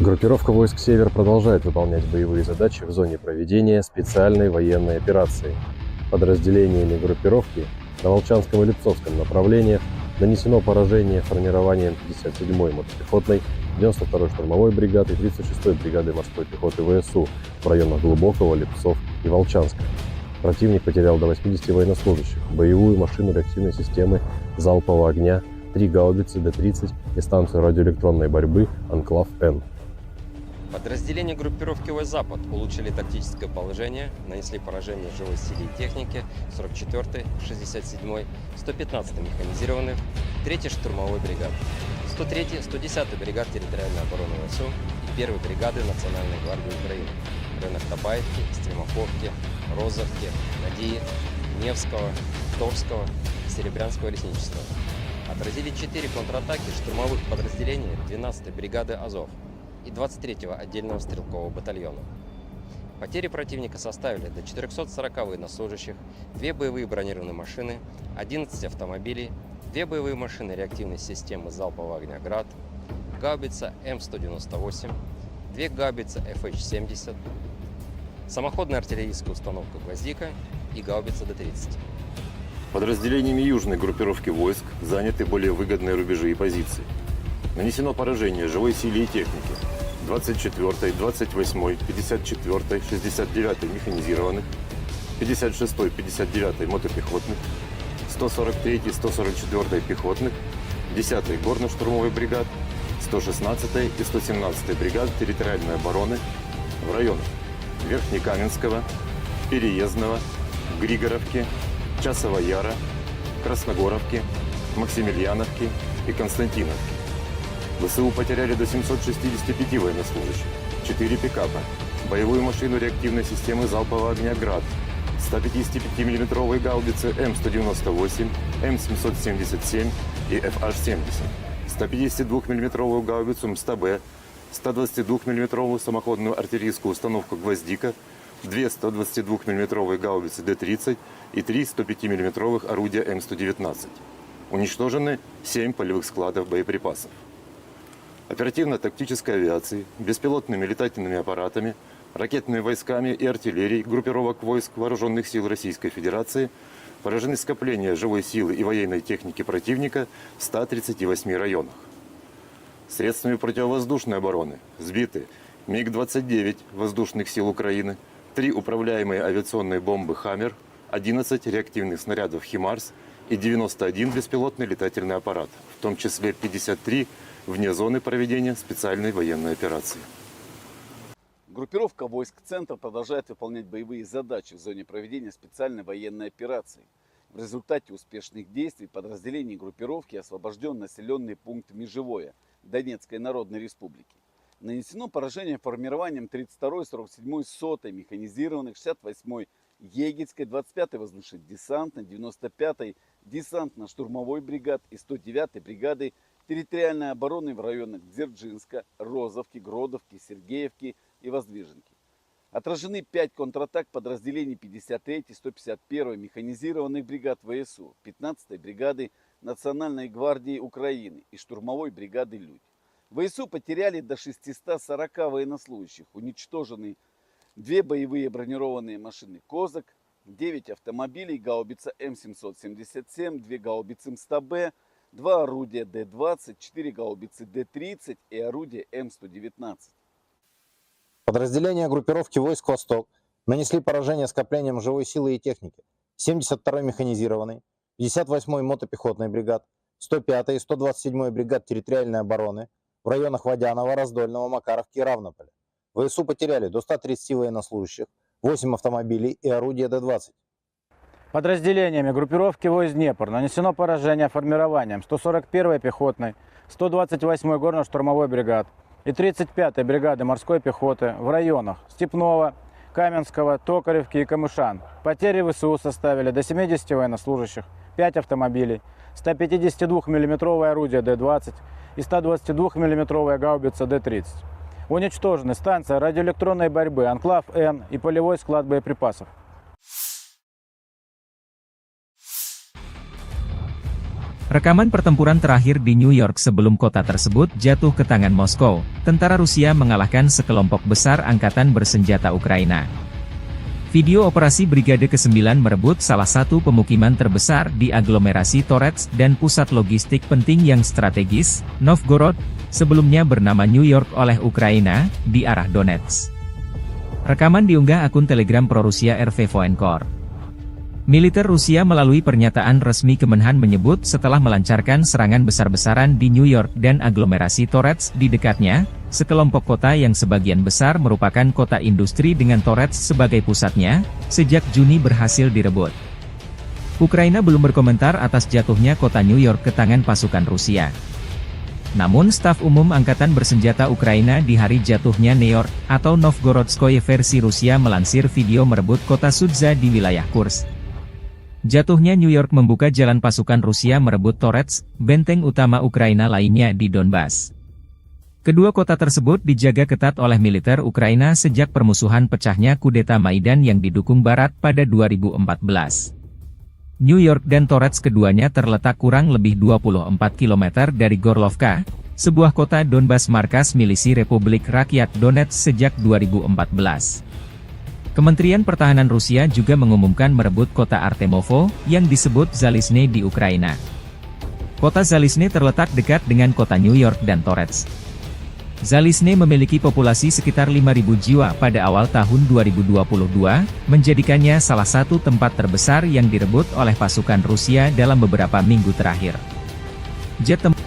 Группировка войск «Север» продолжает выполнять боевые задачи в зоне проведения специальной военной операции. Подразделениями группировки на Волчанском и Липцовском направлениях нанесено поражение формированием 57-й мотопехотной, 92-й штурмовой бригады и 36-й бригады морской пехоты ВСУ в районах Глубокого, Липцов и Волчанска. Противник потерял до 80 военнослужащих, боевую машину реактивной системы залпового огня, 3 гаубицы Д-30 и станцию радиоэлектронной борьбы «Анклав-Н». Подразделения группировки войск «Запад» улучшили тактическое положение, нанесли поражение живой силе и технике 44-й, 67-й, 115-й механизированных, 3-й штурмовой бригады, 103-й, 110-й бригад территориальной обороны ВСУ и 1-й бригады Национальной гвардии Украины в районах Табаевки, Стремаховки, Розовки, Надии, Невского, Товского, Серебрянского лесничества. Отразили 4 контратаки штурмовых подразделений 12-й бригады «Азов» и 23-го отдельного стрелкового батальона. Потери противника составили до 440 военнослужащих, 2 боевые бронированные машины, 11 автомобилей, 2 боевые машины реактивной системы залпового огня «Град», гаубица М198, 2 гаубицы FH-70, самоходная артиллерийская установка «Гвоздика» и гаубица Д-30. Подразделениями южной группировки войск заняты более выгодные рубежи и позиции. Нанесено поражение живой силе и технике 24-й, 28-й, 54-й, 69-й механизированных, 56-й, 59-й мотопехотных, 143-й, 144-й пехотных, 10-й горно-штурмовой бригад, 116-й и 117-й бригад территориальной обороны в районах Верхнекаменского, Переездного, Григоровки, Часова Яра, Красногоровки, Максимiliaновки и Константиновки. ВСУ потеряли до 765 военнослужащих, 4 пикапа, боевую машину реактивной системы залпового огня «Град», 155 миллиметровые гаубицы М198, М777 и FH-70, 152 миллиметровую гаубицу МСТБ, 122 миллиметровую самоходную артиллерийскую установку «Гвоздика», 2 122 миллиметровые гаубицы Д-30 и 3 105 миллиметровых орудия М119. Уничтожены 7 полевых складов боеприпасов. Оперативно-тактической авиацией, беспилотными летательными аппаратами, ракетными войсками и артиллерией группировок войск Вооруженных сил Российской Федерации поражены скопления живой силы и военной техники противника в 138 районах. Средствами противовоздушной обороны сбиты МиГ-29 воздушных сил Украины, 3 управляемые авиационные бомбы «Хаммер», 11 реактивных снарядов «Химарс» и 91 беспилотный летательный аппарат, в том числе 53 вне зоны проведения специальной военной операции. Группировка войск «Центр» продолжает выполнять боевые задачи в зоне проведения специальной военной операции. В результате успешных действий подразделений группировки освобожден населенный пункт Межевое Донецкой Народной Республики. Нанесено поражение формированием 32-й, 47-й, 100-й механизированных, 68-й Егельской, 25-й воздушно-десантной, 95-й десантно-штурмовой бригад и 109-й бригады территориальной обороны в районах Дзержинска, Розовки, Гродовки, Сергеевки и Воздвиженки. Отражены 5 контратак подразделений 53-й, 151-й механизированных бригад ВСУ, 15-й бригады Национальной гвардии Украины и штурмовой бригады «Людь». ВСУ потеряли до 640 военнослужащих, уничтожены 2 боевые бронированные машины «Козак», 9 автомобилей, гаубица М777, 2 гаубицы МСТБ, 2 орудия Д-20, 4 гаубицы Д-30 и орудие М119. Подразделения группировки войск «Восток» нанесли поражение скоплениям живой силы и техники 72-й механизированной, 58-й мотопехотной бригад, 105-й и 127-й бригад территориальной обороны в районах Водянова, Раздольного, Макаровки и Равнополя. ВСУ потеряли до 130 военнослужащих, 8 автомобилей и орудия Д-20. Подразделениями группировки войск «Днепр» нанесено поражение формированием 141-й пехотной, 128-й горно-штурмовой бригад и 35-й бригады морской пехоты в районах Степного, Каменского, Токаревки и Камышан. Потери ВСУ составили до 70 военнослужащих, 5 автомобилей, 152 миллиметровое орудие Д-20 и 122 миллиметровая гаубица Д-30. Уничтожены станция радиоэлектронной борьбы «Анклав-Н» и полевой склад боеприпасов. Rekaman pertempuran terakhir di New York sebelum kota tersebut jatuh ke tangan Moskow, tentara Rusia mengalahkan sekelompok besar angkatan bersenjata Ukraina. Video operasi Brigade ke-9 merebut salah satu pemukiman terbesar di aglomerasi Torets dan pusat logistik penting yang strategis, Novgorod, sebelumnya bernama New York oleh Ukraina, di arah Donetsk. Rekaman diunggah akun Telegram pro-Rusia RV Voenkor. Militer Rusia melalui pernyataan resmi Kemenhan menyebut setelah melancarkan serangan besar-besaran di New York dan aglomerasi Torets di dekatnya, sekelompok kota yang sebagian besar merupakan kota industri dengan Torets sebagai pusatnya, sejak Juni berhasil direbut. Ukraina belum berkomentar atas jatuhnya kota New York ke tangan pasukan Rusia. Namun staf umum Angkatan Bersenjata Ukraina di hari jatuhnya New York, atau Novgorodskoye versi Rusia melansir video merebut kota Sudza di wilayah Kursk. Jatuhnya New York membuka jalan pasukan Rusia merebut Torets, benteng utama Ukraina lainnya di Donbas. Kedua kota tersebut dijaga ketat oleh militer Ukraina sejak permusuhan pecahnya kudeta Maidan yang didukung Barat pada 2014. New York dan Torets keduanya terletak kurang lebih 24 km dari Gorlovka, sebuah kota Donbas markas milisi Republik Rakyat Donetsk sejak 2014. Kementerian Pertahanan Rusia juga mengumumkan merebut kota Artemovo, yang disebut Zalizne di Ukraina. Kota Zalizne terletak dekat dengan kota New York dan Torets. Zalizne memiliki populasi sekitar 5.000 jiwa pada awal tahun 2022, menjadikannya salah satu tempat terbesar yang direbut oleh pasukan Rusia dalam beberapa minggu terakhir. Jet tempur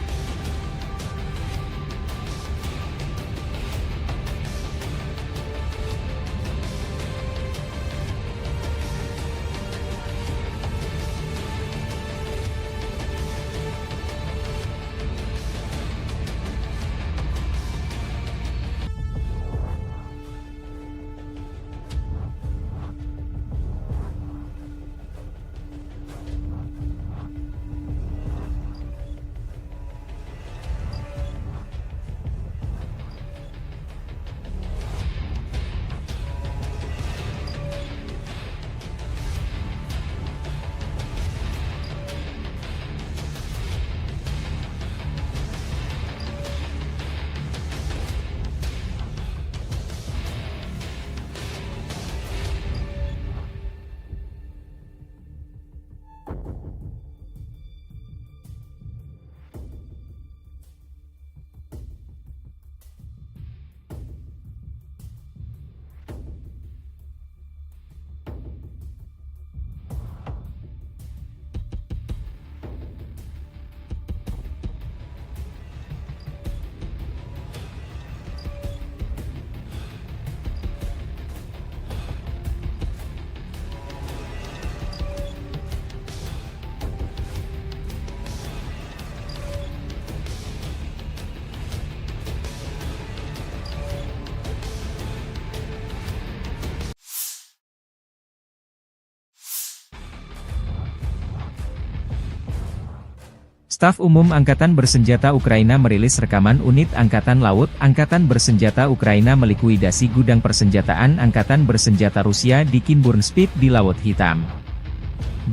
Staf Umum Angkatan Bersenjata Ukraina merilis rekaman unit Angkatan Laut Angkatan Bersenjata Ukraina melikuidasi gudang persenjataan Angkatan Bersenjata Rusia di Kinburnspit di Laut Hitam.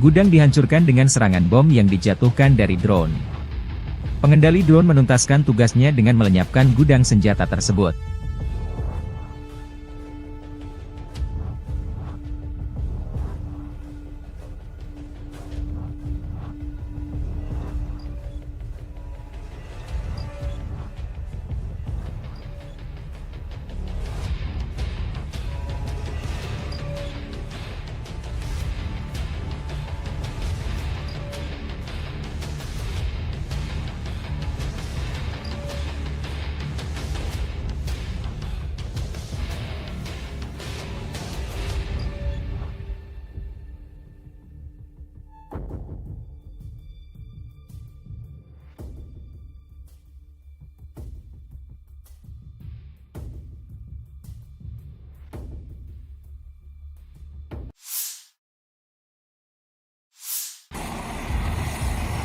Gudang dihancurkan dengan serangan bom yang dijatuhkan dari drone. Pengendali drone menuntaskan tugasnya dengan melenyapkan gudang senjata tersebut.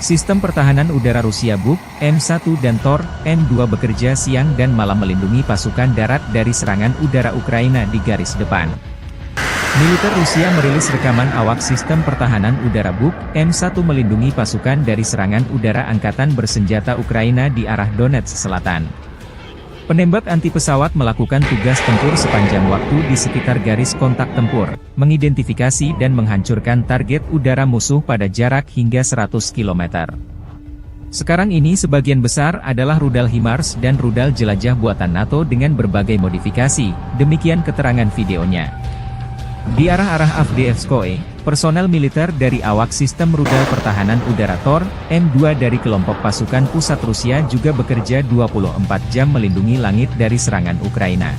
Sistem pertahanan udara Rusia Buk, M1 dan Tor, M2 bekerja siang dan malam melindungi pasukan darat dari serangan udara Ukraina di garis depan. Militer Rusia merilis rekaman awak sistem pertahanan udara Buk, M1 melindungi pasukan dari serangan udara Angkatan Bersenjata Ukraina di arah Donetsk Selatan. Penembak anti pesawat melakukan tugas tempur sepanjang waktu di sekitar garis kontak tempur, mengidentifikasi dan menghancurkan target udara musuh pada jarak hingga 100 km. Sekarang ini sebagian besar adalah rudal HIMARS dan rudal jelajah buatan NATO dengan berbagai modifikasi, demikian keterangan videonya. Di arah-arah Avdiivskoye, personel militer dari awak sistem rudal pertahanan udara Tor, M2 dari kelompok pasukan pusat Rusia juga bekerja 24 jam melindungi langit dari serangan Ukraina.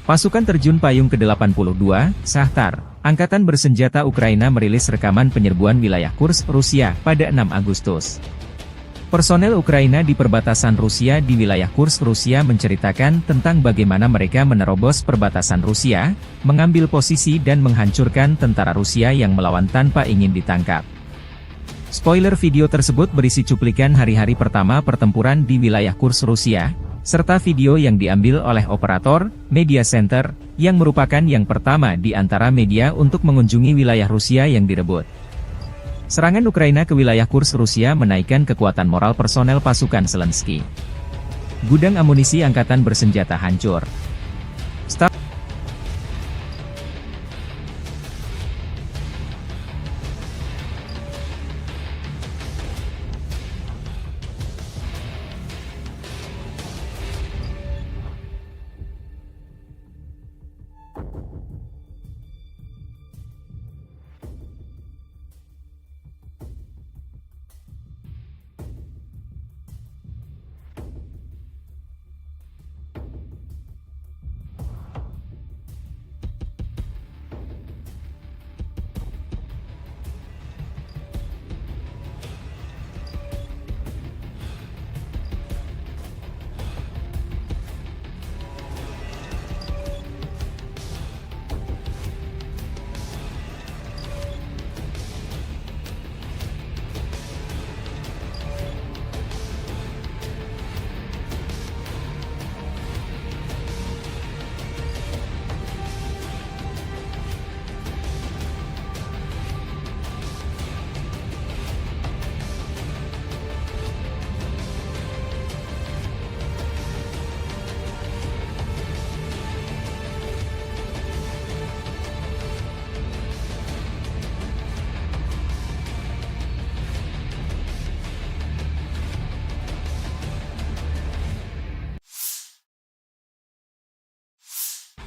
Pasukan terjun payung ke-82, Shahtar, Angkatan Bersenjata Ukraina merilis rekaman penyerbuan wilayah Kursk, Rusia, pada 6 Agustus. Personel Ukraina di perbatasan Rusia di wilayah Kursk, Rusia menceritakan tentang bagaimana mereka menerobos perbatasan Rusia, mengambil posisi dan menghancurkan tentara Rusia yang melawan tanpa ingin ditangkap. Spoiler video tersebut berisi cuplikan hari-hari pertama pertempuran di wilayah Kursk, Rusia, serta video yang diambil oleh operator Media Center, yang merupakan yang pertama di antara media untuk mengunjungi wilayah Rusia yang direbut. Serangan Ukraina ke wilayah Kursk, Rusia menaikkan kekuatan moral personel pasukan Zelensky. Gudang amunisi angkatan bersenjata hancur.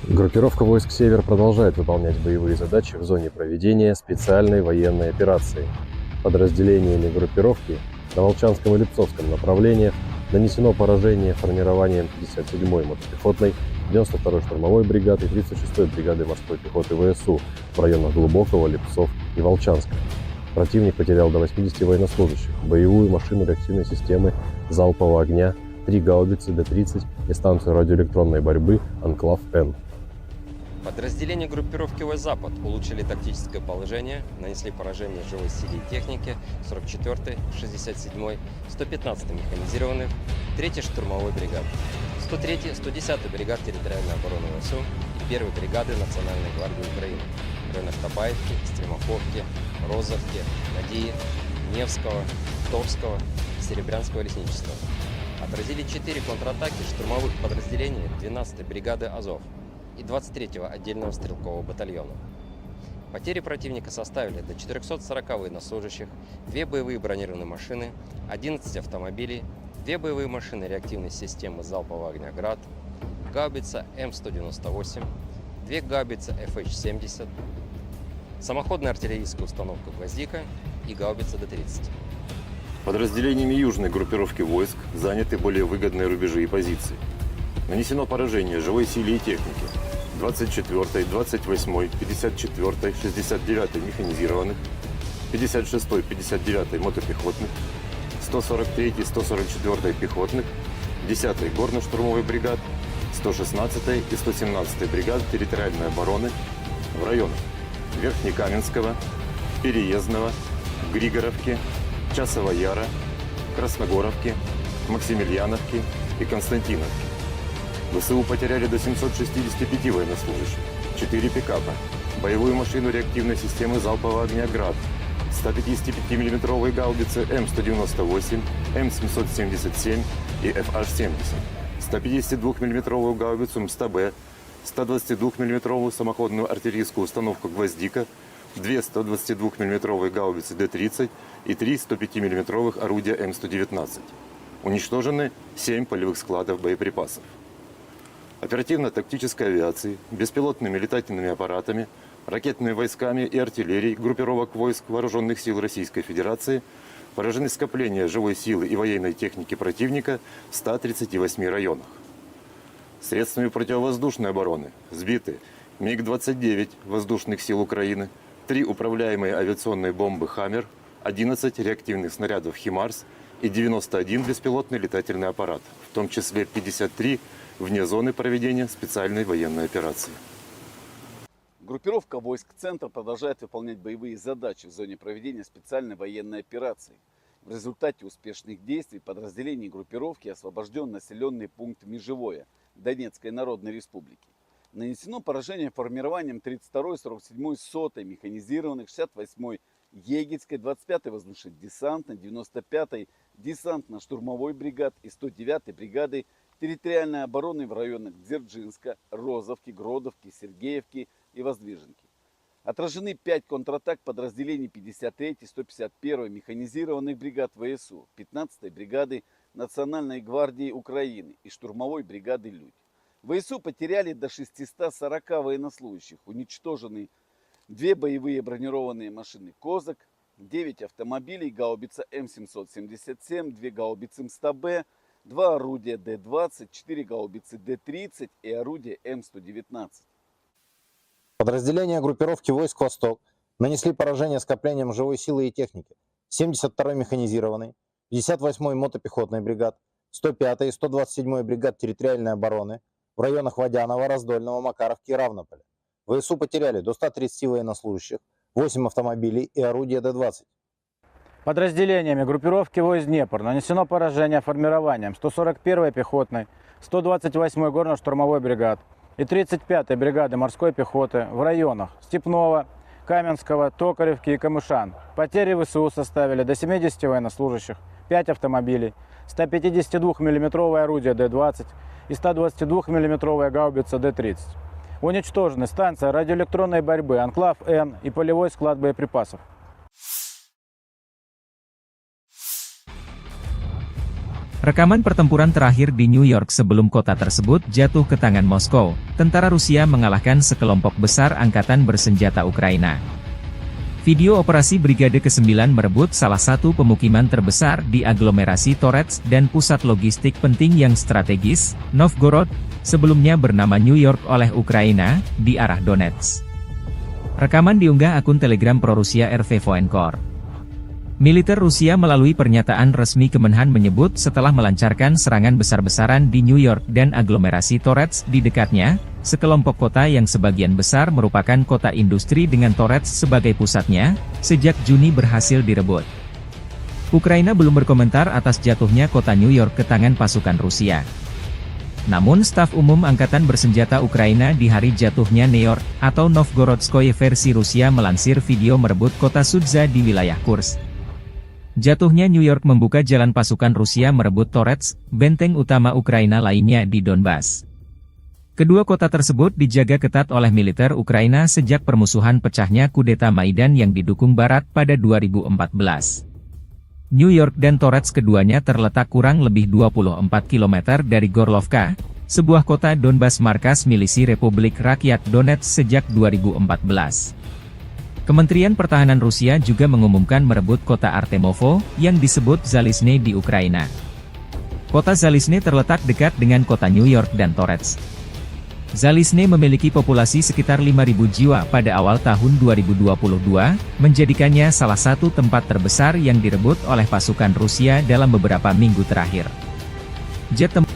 Группировка войск «Север» продолжает выполнять боевые задачи в зоне проведения специальной военной операции. Подразделениями группировки на Волчанском и Липцовском направлениях нанесено поражение формированием 57-й мотопехотной, 92-й штурмовой бригады и 36-й бригады морской пехоты ВСУ в районах Глубокого, Липцов и Волчанска. Противник потерял до 80 военнослужащих, боевую машину реактивной системы залпового огня, 3 гаубицы Д-30 и станцию радиоэлектронной борьбы «Анклав-Н». Подразделения группировки «Запад» улучшили тактическое положение, нанесли поражение живой силе и технике 44-й, 67-й, 115-й механизированных, 3-й штурмовой бригад, 103-й, 110-й бригад территориальной обороны ВСУ и 1-й бригады Национальной гвардии Украины в районах Табаевки, Стремаховки, Розовки, Надеи, Невского, Товского, Серебрянского лесничества. Отразили 4 контратаки штурмовых подразделений 12-й бригады «Азов» и 23-го отдельного стрелкового батальона. Потери противника составили до 440 военнослужащих, 2 боевые бронированные машины, 11 автомобилей, 2 боевые машины реактивной системы залпового огня «Град», гаубица М198, 2 гаубицы FH-70, самоходная артиллерийская установка «Гвоздика» и гаубица Д-30. Подразделениями южной группировки войск заняты более выгодные рубежи и позиции. Нанесено поражение живой силе и технике 24-й, 28-й, 54-й, 69-й механизированных, 56-й, 59-й мотопехотных, 143-й, 144-й пехотных, 10-й горно-штурмовой бригад, 116-й и 117-й бригад территориальной обороны в районах Верхнекаменского, Переездного, Григоровки, Часова Яра, Красногоровки, Максимiliaновки и Константиновки. ВСУ потеряли до 765 военнослужащих, 4 пикапа, боевую машину реактивной системы залпового огня «Град», 155 мм гаубицы М198, М777 и FH-70, 152 мм гаубицу МСТБ, 122 мм самоходную артиллерийскую установку «Гвоздика», 2 122 мм гаубицы Д-30 и 3 105 мм орудия М119. Уничтожены 7 полевых складов боеприпасов. Оперативно-тактической авиации, беспилотными летательными аппаратами, ракетными войсками и артиллерией группировок войск Вооруженных сил Российской Федерации поражены скопления живой силы и военной техники противника в 138 районах. Средствами противовоздушной обороны сбиты МиГ-29 воздушных сил Украины, 3 управляемые авиационные бомбы «Хаммер», 11 реактивных снарядов «Химарс» и 91 беспилотный летательный аппарат, в том числе 53 вне зоны проведения специальной военной операции. Группировка войск «Центр» продолжает выполнять боевые задачи в зоне проведения специальной военной операции. В результате успешных действий подразделений группировки освобожден населенный пункт Межевое Донецкой Народной Республики. Нанесено поражение формированием 32-й, 47-й, 100-й механизированных, 68-й Егельской, 25-й воздушно-десантной, 95-й десантно-штурмовой бригад и 109-й бригады территориальной обороны в районах Дзержинска, Розовки, Гродовки, Сергеевки и Воздвиженки. Отражены 5 контратак подразделений 53-й, 151-й механизированных бригад ВСУ, 15-й бригады Национальной гвардии Украины и штурмовой бригады «Людь». ВСУ потеряли до 640 военнослужащих, уничтожены 2 боевые бронированные машины «Козак», 9 автомобилей, гаубица М777, 2 гаубицы МСТБ, 2 орудия Д-20, 4 гаубицы Д-30 и орудие М119. Подразделения группировки войск «Восток» нанесли поражение скоплениям живой силы и техники 72-й механизированной, 58-й мотопехотной бригад, 105-й и 127-й бригад территориальной обороны в районах Водянова, Раздольного, Макаровки и Равнополя. ВСУ потеряли до 130 военнослужащих, 8 автомобилей и орудия Д-20. Подразделениями группировки войск «Днепр» нанесено поражение формированием 141-й пехотной, 128-й горно-штурмовой бригад и 35-й бригады морской пехоты в районах Степного, Каменского, Токаревки и Камышан. Потери ВСУ составили до 70 военнослужащих, 5 автомобилей, 152 мм орудие Д-20 и 122 мм гаубица Д-30. Уничтожены станция радиоэлектронной борьбы «Анклав-Н» и полевой склад боеприпасов. Rekaman pertempuran terakhir di New York sebelum kota tersebut jatuh ke tangan Moskow, tentara Rusia mengalahkan sekelompok besar angkatan bersenjata Ukraina. Video operasi Brigade ke-9 merebut salah satu pemukiman terbesar di aglomerasi Torets dan pusat logistik penting yang strategis, Novgorod, sebelumnya bernama New York oleh Ukraina, di arah Donetsk. Rekaman diunggah akun Telegram pro-Rusia RV Voenkor. Militer Rusia melalui pernyataan resmi Kemenhan menyebut setelah melancarkan serangan besar-besaran di New York dan aglomerasi Torets di dekatnya, sekelompok kota yang sebagian besar merupakan kota industri dengan Torets sebagai pusatnya, sejak Juni berhasil direbut. Ukraina belum berkomentar atas jatuhnya kota New York ke tangan pasukan Rusia. Namun staf umum Angkatan Bersenjata Ukraina di hari jatuhnya New York, atau Novgorodskoye versi Rusia melansir video merebut kota Sudza di wilayah Kursk. Jatuhnya New York membuka jalan pasukan Rusia merebut Torets, benteng utama Ukraina lainnya di Donbas. Kedua kota tersebut dijaga ketat oleh militer Ukraina sejak permusuhan pecahnya kudeta Maidan yang didukung Barat pada 2014. New York dan Torets keduanya terletak kurang lebih 24 km dari Gorlovka, sebuah kota Donbas markas milisi Republik Rakyat Donetsk sejak 2014. Kementerian Pertahanan Rusia juga mengumumkan merebut kota Artemovo, yang disebut Zalizne di Ukraina. Kota Zalizne terletak dekat dengan kota New York dan Torets. Zalizne memiliki populasi sekitar 5.000 jiwa pada awal tahun 2022, menjadikannya salah satu tempat terbesar yang direbut oleh pasukan Rusia dalam beberapa minggu terakhir. Jet tempur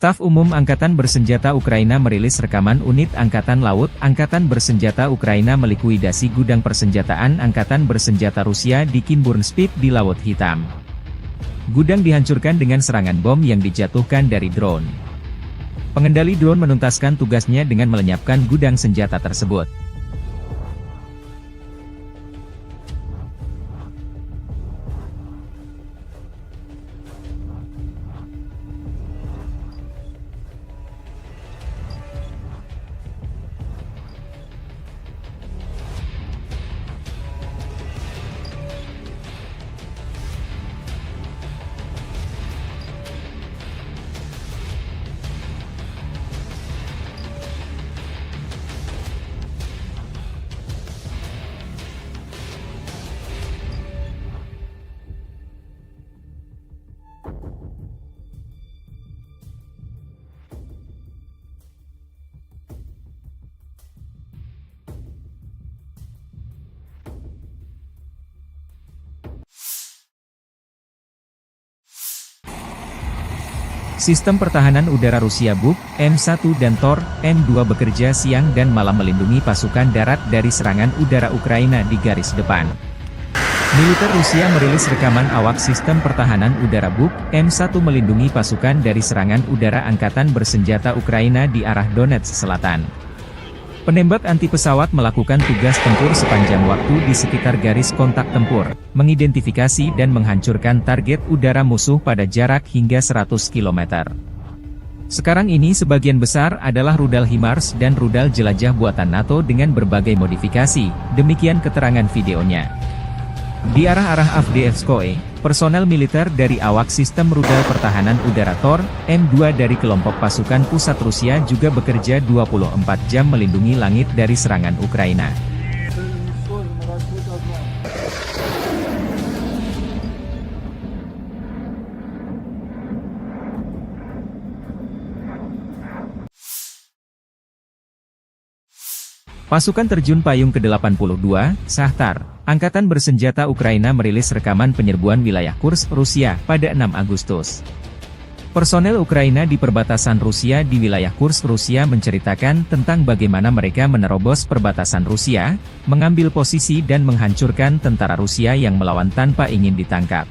Staf Umum Angkatan Bersenjata Ukraina merilis rekaman unit Angkatan Laut Angkatan Bersenjata Ukraina melikuidasi gudang persenjataan Angkatan Bersenjata Rusia di Kinburnspit di Laut Hitam. Gudang dihancurkan dengan serangan bom yang dijatuhkan dari drone. Pengendali drone menuntaskan tugasnya dengan melenyapkan gudang senjata tersebut. Sistem pertahanan udara Rusia Buk, M1 dan Tor, M2 bekerja siang dan malam melindungi pasukan darat dari serangan udara Ukraina di garis depan. Militer Rusia merilis rekaman awak sistem pertahanan udara Buk, M1 melindungi pasukan dari serangan udara Angkatan Bersenjata Ukraina di arah Donetsk Selatan. Penembak anti pesawat melakukan tugas tempur sepanjang waktu di sekitar garis kontak tempur, mengidentifikasi dan menghancurkan target udara musuh pada jarak hingga 100 km. Sekarang ini sebagian besar adalah rudal HIMARS dan rudal jelajah buatan NATO dengan berbagai modifikasi, demikian keterangan videonya. Di arah-arah Avdiivskoye, personel militer dari awak sistem rudal pertahanan udara Tor, M2 dari kelompok pasukan pusat Rusia juga bekerja 24 jam melindungi langit dari serangan Ukraina. Pasukan terjun payung ke-82, Shahtar, Angkatan Bersenjata Ukraina merilis rekaman penyerbuan wilayah Kursk, Rusia, pada 6 Agustus. Personel Ukraina di perbatasan Rusia di wilayah Kursk, Rusia menceritakan tentang bagaimana mereka menerobos perbatasan Rusia, mengambil posisi dan menghancurkan tentara Rusia yang melawan tanpa ingin ditangkap.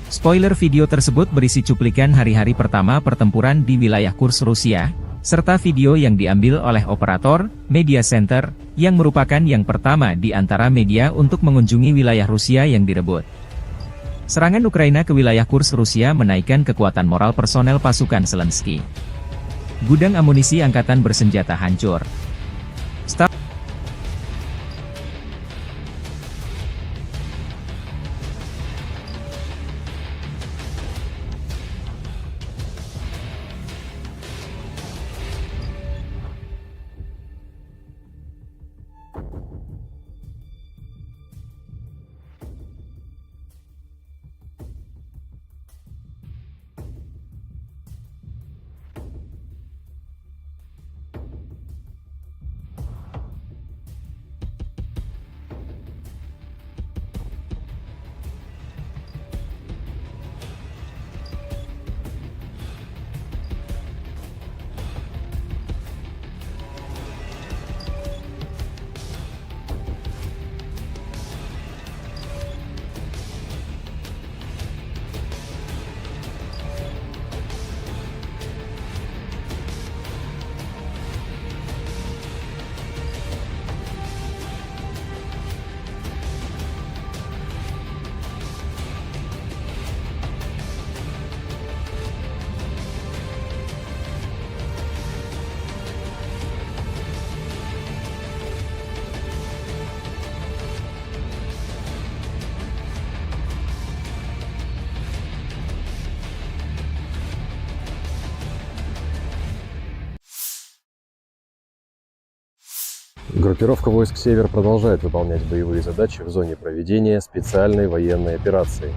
Spoiler video tersebut berisi cuplikan hari-hari pertama pertempuran di wilayah Kursk, Rusia, serta video yang diambil oleh operator Media Center, yang merupakan yang pertama di antara media untuk mengunjungi wilayah Rusia yang direbut. Serangan Ukraina ke wilayah Kursk Rusia menaikkan kekuatan moral personel pasukan Zelensky. Gudang amunisi angkatan bersenjata hancur. Группировка войск «Север» продолжает выполнять боевые задачи в зоне проведения специальной военной операции.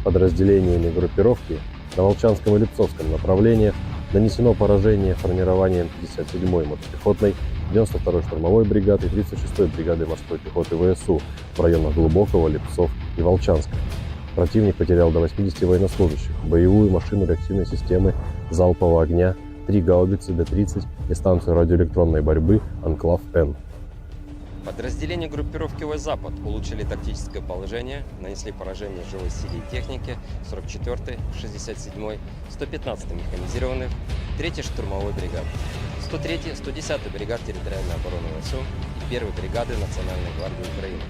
Подразделениями группировки на Волчанском и Липцовском направлениях нанесено поражение формированием 57-й мотопехотной, 92-й штурмовой бригады и 36-й бригады морской пехоты ВСУ в районах Глубокого, Липцов и Волчанска. Противник потерял до 80 военнослужащих, боевую машину реактивной системы залпового огня, 3 гаубицы Д-30 и станцию радиоэлектронной борьбы «Анклав-Н». Подразделения группировки войск «Запад» улучшили тактическое положение, нанесли поражение живой силе и технике 44-й, 67-й, 115-й механизированных, 3-й штурмовой бригады, 103-й, 110-й бригад территориальной обороны ВСУ и 1-й бригады Национальной гвардии Украины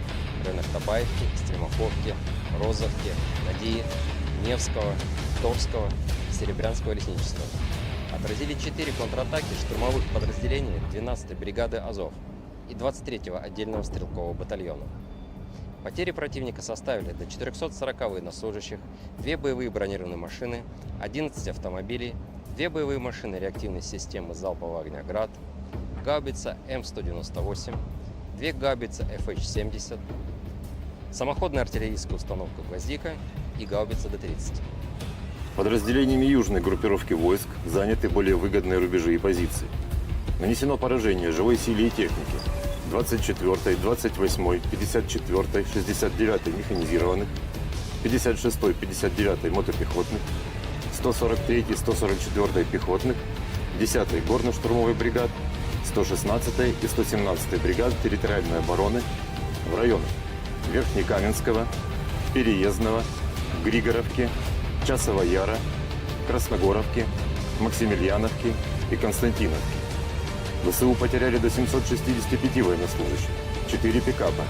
в районах Табаевки, Стремаховки, Розовки, Надии, Невского, Торского, Серебрянского лесничества. Отразили 4 контратаки штурмовых подразделений 12-й бригады «Азов» и 23-го отдельного стрелкового батальона. Потери противника составили до 440 военнослужащих, 2 боевые бронированные машины, 11 автомобилей, 2 боевые машины реактивной системы залпового огня «Град», гаубица М198, 2 гаубицы FH-70, самоходная артиллерийская установка «Гвоздика» и гаубица Д-30. Подразделениями южной группировки войск заняты более выгодные рубежи и позиции. Нанесено поражение живой силе и технике 24-й, 28-й, 54-й, 69-й механизированных, 56-й, 59-й мотопехотных, 143-й, 144-й пехотных, 10-й горно-штурмовой бригад, 116-й и 117-й бригад территориальной обороны в районах Верхнекаменского, Переездного, Григоровки, Часова Яра, Красногоровки, Максимiliaновки и Константиновки. ВСУ потеряли до 765 военнослужащих, 4 пикапа,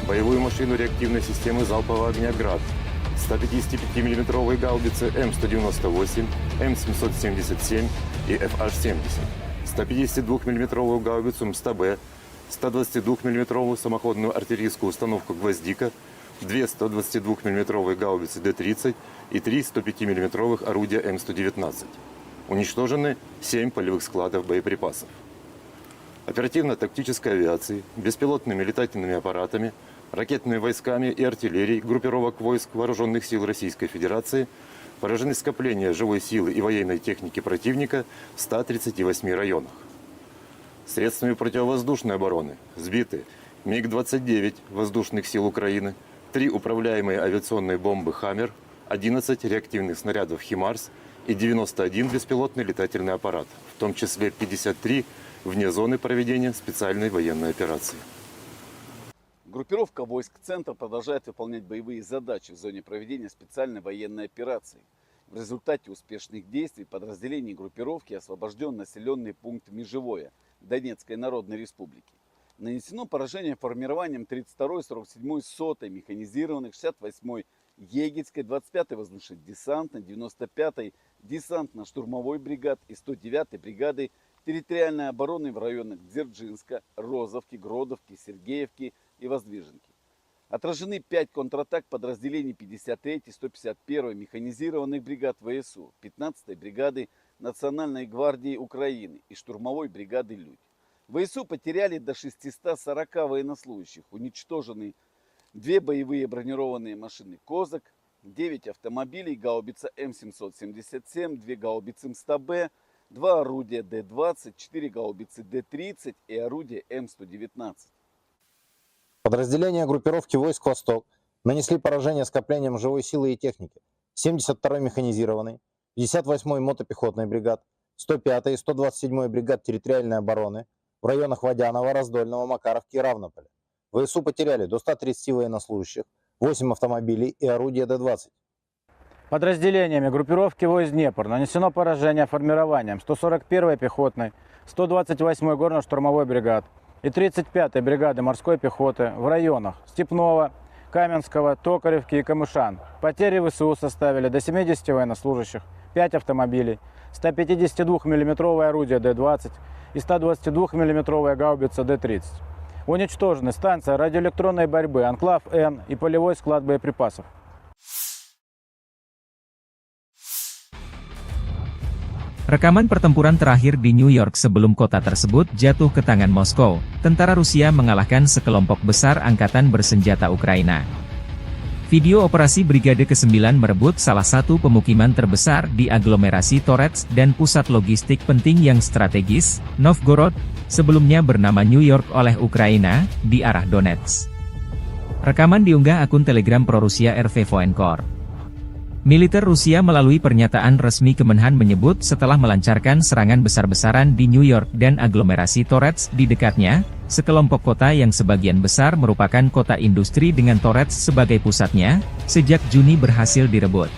боевую машину реактивной системы залпового огня «Град», 155 мм гаубицы М198, М777 и FH-70, 152 мм гаубицу МСТБ, 122 мм самоходную артиллерийскую установку «Гвоздика», 2 122 мм гаубицы Д-30 и 3 105 мм орудия М119. Уничтожены 7 полевых складов боеприпасов. Оперативно-тактической авиацией, беспилотными летательными аппаратами, ракетными войсками и артиллерией группировок войск Вооруженных сил Российской Федерации поражены скопления живой силы и военной техники противника в 138 районах. Средствами противовоздушной обороны сбиты МиГ-29 воздушных сил Украины, 3 управляемые авиационные бомбы «Хаммер», 11 реактивных снарядов «Химарс» и 91 беспилотный летательный аппарат, в том числе 53 вне зоны проведения специальной военной операции. Группировка войск «Центр» продолжает выполнять боевые задачи в зоне проведения специальной военной операции. В результате успешных действий подразделений группировки освобожден населенный пункт Межевое Донецкой Народной Республики. Нанесено поражение формированием 32-й, 47-й, 100-й механизированных, 68-й Егельской, 25-й воздушно-десантной, 95-й десантно-штурмовой бригад и 109-й бригады территориальной обороны в районах Дзержинска, Розовки, Гродовки, Сергеевки и Воздвиженки. Отражены 5 контратак подразделений 53-й, 151-й механизированных бригад ВСУ, 15-й бригады Национальной гвардии Украины и штурмовой бригады «Людь». ВСУ потеряли до 640 военнослужащих, уничтожены 2 боевые бронированные машины «Козак», 9 автомобилей, гаубица М777, 2 гаубицы МСТБ, 2 орудия Д-20, 4 гаубицы Д-30 и орудие М119. Подразделения группировки войск «Восток» нанесли поражение скоплениям живой силы и техники 72-й механизированной, 58-й мотопехотной бригад, 105-й и 127-й бригад территориальной обороны в районах Водянова, Раздольного, Макаровки и Равнополя. ВСУ потеряли до 130 военнослужащих, 8 автомобилей и орудия Д-20. Подразделениями группировки войск «Днепр» нанесено поражение формированием 141-й пехотной, 128-й горно-штурмовой бригад и 35-й бригады морской пехоты в районах Степного, Каменского, Токаревки и Камышан. Потери ВСУ составили до 70 военнослужащих, 5 автомобилей, 152 мм орудие Д-20 и 122 мм гаубица Д-30. Уничтожены станция радиоэлектронной борьбы «Анклав-Н» и полевой склад боеприпасов. Rekaman pertempuran terakhir di New York sebelum kota tersebut jatuh ke tangan Moskow, tentara Rusia mengalahkan sekelompok besar angkatan bersenjata Ukraina. Video operasi Brigade ke-9 merebut salah satu pemukiman terbesar di aglomerasi Torets dan pusat logistik penting yang strategis, Novgorod, sebelumnya bernama New York oleh Ukraina, di arah Donetsk. Rekaman diunggah akun Telegram pro-Rusia RV Voenkor. Militer Rusia melalui pernyataan resmi Kemenhan menyebut setelah melancarkan serangan besar-besaran di New York dan aglomerasi Torets di dekatnya, sekelompok kota yang sebagian besar merupakan kota industri dengan Torets sebagai pusatnya, sejak Juni berhasil direbut.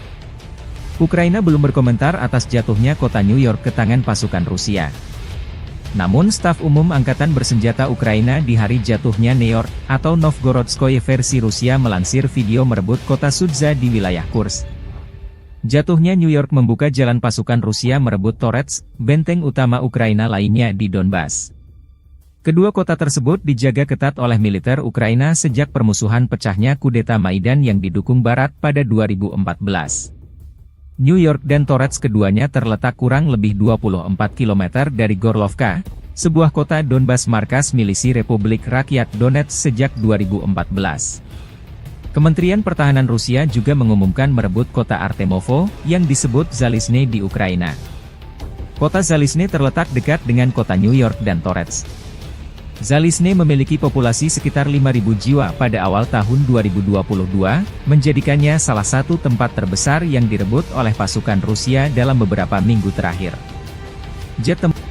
Ukraina belum berkomentar atas jatuhnya kota New York ke tangan pasukan Rusia. Namun staf umum Angkatan Bersenjata Ukraina di hari jatuhnya New York, atau Novgorodskoye versi Rusia melansir video merebut kota Sudza di wilayah Kursk. Jatuhnya New York membuka jalan pasukan Rusia merebut Torets, benteng utama Ukraina lainnya di Donbas. Kedua kota tersebut dijaga ketat oleh militer Ukraina sejak permusuhan pecahnya kudeta Maidan yang didukung Barat pada 2014. New York dan Torets keduanya terletak kurang lebih 24 km dari Gorlovka, sebuah kota Donbas markas milisi Republik Rakyat Donetsk sejak 2014. Kementerian Pertahanan Rusia juga mengumumkan merebut kota Artemovo, yang disebut Zalizne di Ukraina. Kota Zalizne terletak dekat dengan kota New York dan Torets. Zalizne memiliki populasi sekitar 5.000 jiwa pada awal tahun 2022, menjadikannya salah satu tempat terbesar yang direbut oleh pasukan Rusia dalam beberapa minggu terakhir. Jet tempur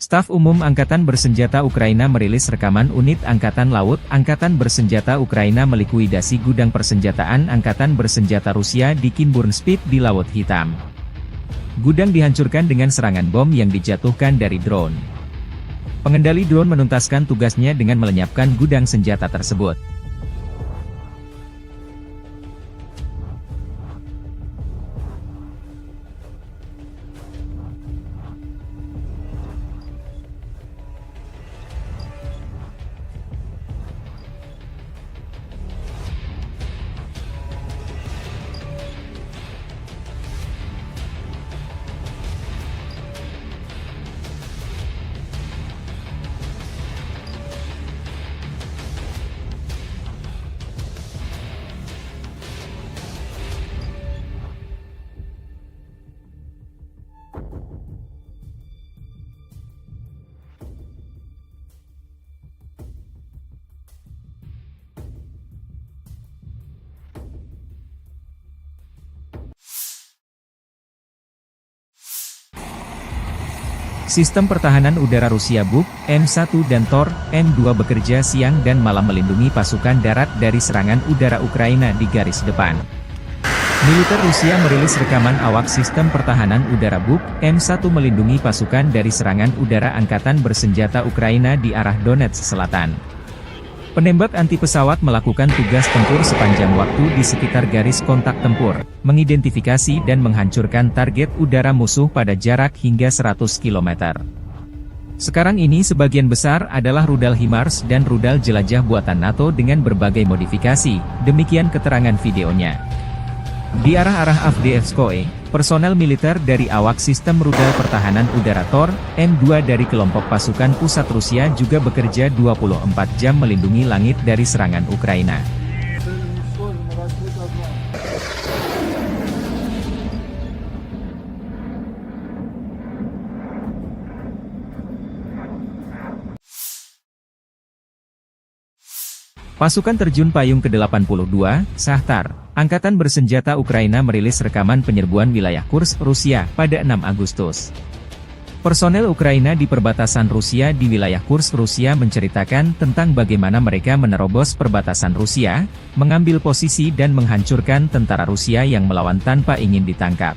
Staf Umum Angkatan Bersenjata Ukraina merilis rekaman unit Angkatan Laut Angkatan Bersenjata Ukraina melikuidasi gudang persenjataan Angkatan Bersenjata Rusia di Kinburnspit di Laut Hitam. Gudang dihancurkan dengan serangan bom yang dijatuhkan dari drone. Pengendali drone menuntaskan tugasnya dengan melenyapkan gudang senjata tersebut. Sistem pertahanan udara Rusia Buk, M1 dan Tor, M2 bekerja siang dan malam melindungi pasukan darat dari serangan udara Ukraina di garis depan. Militer Rusia merilis rekaman awak sistem pertahanan udara Buk M1 melindungi pasukan dari serangan udara angkatan bersenjata Ukraina di arah Donetsk Selatan. Penembak anti pesawat melakukan tugas tempur sepanjang waktu di sekitar garis kontak tempur, mengidentifikasi dan menghancurkan target udara musuh pada jarak hingga 100 km. Sekarang ini sebagian besar adalah rudal HIMARS dan rudal jelajah buatan NATO dengan berbagai modifikasi, demikian keterangan videonya. Di arah-arah Avdiivskoye, personel militer dari awak sistem rudal pertahanan udara Tor, M2 dari kelompok pasukan pusat Rusia juga bekerja 24 jam melindungi langit dari serangan Ukraina. Pasukan terjun payung ke-82, Shahtar, Angkatan Bersenjata Ukraina merilis rekaman penyerbuan wilayah Kursk, Rusia, pada 6 Agustus. Personel Ukraina di perbatasan Rusia di wilayah Kursk, Rusia menceritakan tentang bagaimana mereka menerobos perbatasan Rusia, mengambil posisi dan menghancurkan tentara Rusia yang melawan tanpa ingin ditangkap.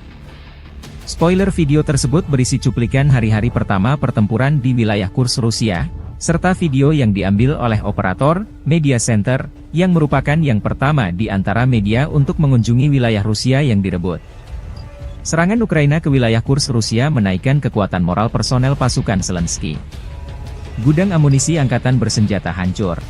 Spoiler video tersebut berisi cuplikan hari-hari pertama pertempuran di wilayah Kursk, Rusia, serta video yang diambil oleh operator Media Center, yang merupakan yang pertama di antara media untuk mengunjungi wilayah Rusia yang direbut. Serangan Ukraina ke wilayah Kursk Rusia menaikkan kekuatan moral personel pasukan Zelensky. Gudang amunisi angkatan bersenjata hancur.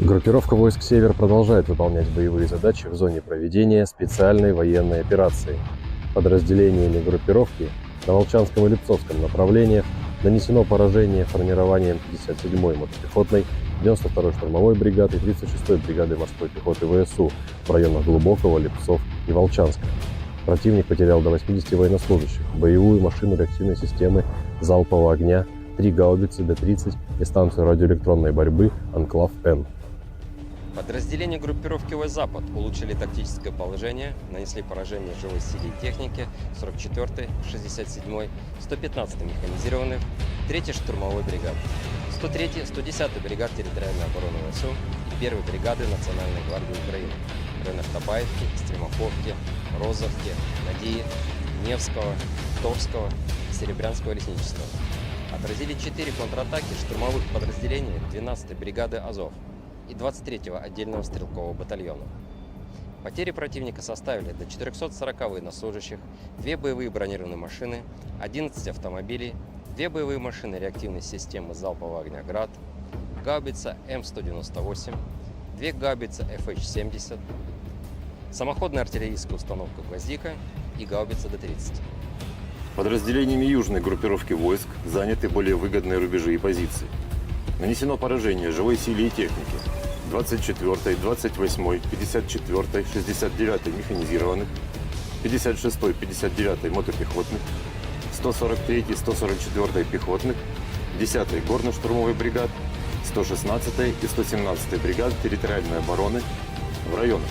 Группировка войск «Север» продолжает выполнять боевые задачи в зоне проведения специальной военной операции. Подразделениями группировки на Волчанском и Липцовском направлениях нанесено поражение формированием 57-й мотопехотной, 92-й штурмовой бригады и 36-й бригады морской пехоты ВСУ в районах Глубокого, Липцов и Волчанска. Противник потерял до 80 военнослужащих, боевую машину реактивной системы залпового огня, 3 гаубицы Д-30 и станцию радиоэлектронной борьбы «Анклав-Н». Подразделения группировки войск «Запад» улучшили тактическое положение, нанесли поражение живой силе и технике 44-й, 67-й, 115-й механизированных, 3-й штурмовой бригады, 103-й, 110-й бригад территориальной обороны ВСУ и 1-й бригады Национальной гвардии Украины в районах Табаевки, Стремаховки, Розовки, Надеи, Невского, Товского и Серебрянского лесничества. Отразили 4 контратаки штурмовых подразделений 12-й бригады «Азов» и 23-го отдельного стрелкового батальона. Потери противника составили до 440 военнослужащих, 2 боевые бронированные машины, 11 автомобилей, 2 боевые машины реактивной системы залпового огня «Град», гаубица М198, 2 гаубицы FH-70, самоходная артиллерийская установка «Гвоздика» и гаубица Д-30. Подразделениями южной группировки войск заняты более выгодные рубежи и позиции. Нанесено поражение живой силе и технике 24-й, 28-й, 54-й, 69-й механизированных, 56-й, 59-й мотопехотных, 143-й, 144-й пехотных, 10-й горно-штурмовой бригад, 116-й и 117-й бригад территориальной обороны в районах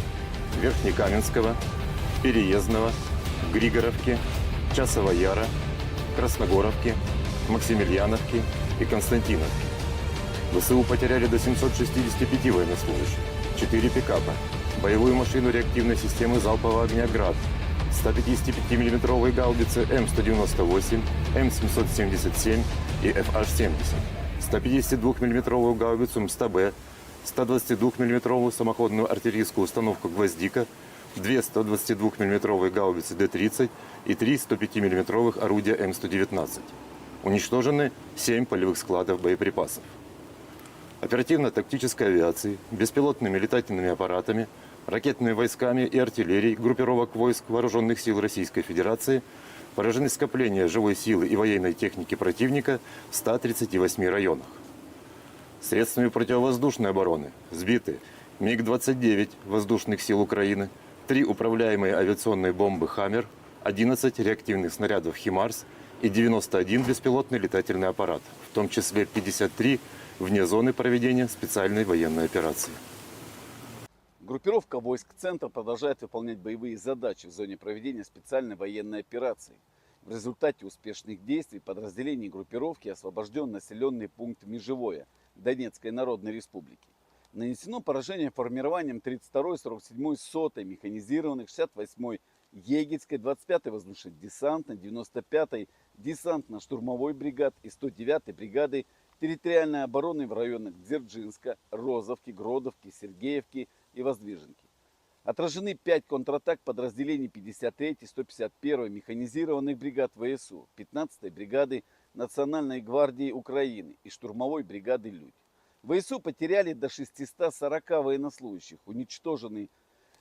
Верхнекаменского, Переездного, Григоровки, Часова Яра, Красногоровки, Максимiliaновки и Константиновки. ВСУ потеряли до 765 военнослужащих, 4 пикапа, боевую машину реактивной системы залпового огня «Град», 155 мм гаубицы М198, М777 и FH-70, 152 мм гаубицу МСТБ, 122 мм самоходную артиллерийскую установку «Гвоздика», 2 122 мм гаубицы Д-30 и 3 105 мм орудия М119. Уничтожены 7 полевых складов боеприпасов. Оперативно-тактической авиацией, беспилотными летательными аппаратами, ракетными войсками и артиллерией группировок войск Вооруженных сил Российской Федерации поражены скопления живой силы и военной техники противника в 138 районах. Средствами противовоздушной обороны сбиты МиГ-29 воздушных сил Украины, 3 управляемые авиационные бомбы «Хаммер», 11 реактивных снарядов «Химарс» и 91 беспилотный летательный аппарат, в том числе 53 вне зоны проведения специальной военной операции. Группировка войск «Центр» продолжает выполнять боевые задачи в зоне проведения специальной военной операции. В результате успешных действий подразделений группировки освобожден населенный пункт Межевое Донецкой Народной Республики. Нанесено поражение формированием 32-й, 47-й, 100-й механизированных, 68-й Егерской, 25-й воздушно-десантной, 95-й десантно-штурмовой бригад и 109-й бригады территориальной обороны в районах Дзержинска, Розовки, Гродовки, Сергеевки и Воздвиженки. Отражены 5 контратак подразделений 53-й, 151-й механизированных бригад ВСУ, 15-й бригады Национальной гвардии Украины и штурмовой бригады «Людь». ВСУ потеряли до 640 военнослужащих, уничтожены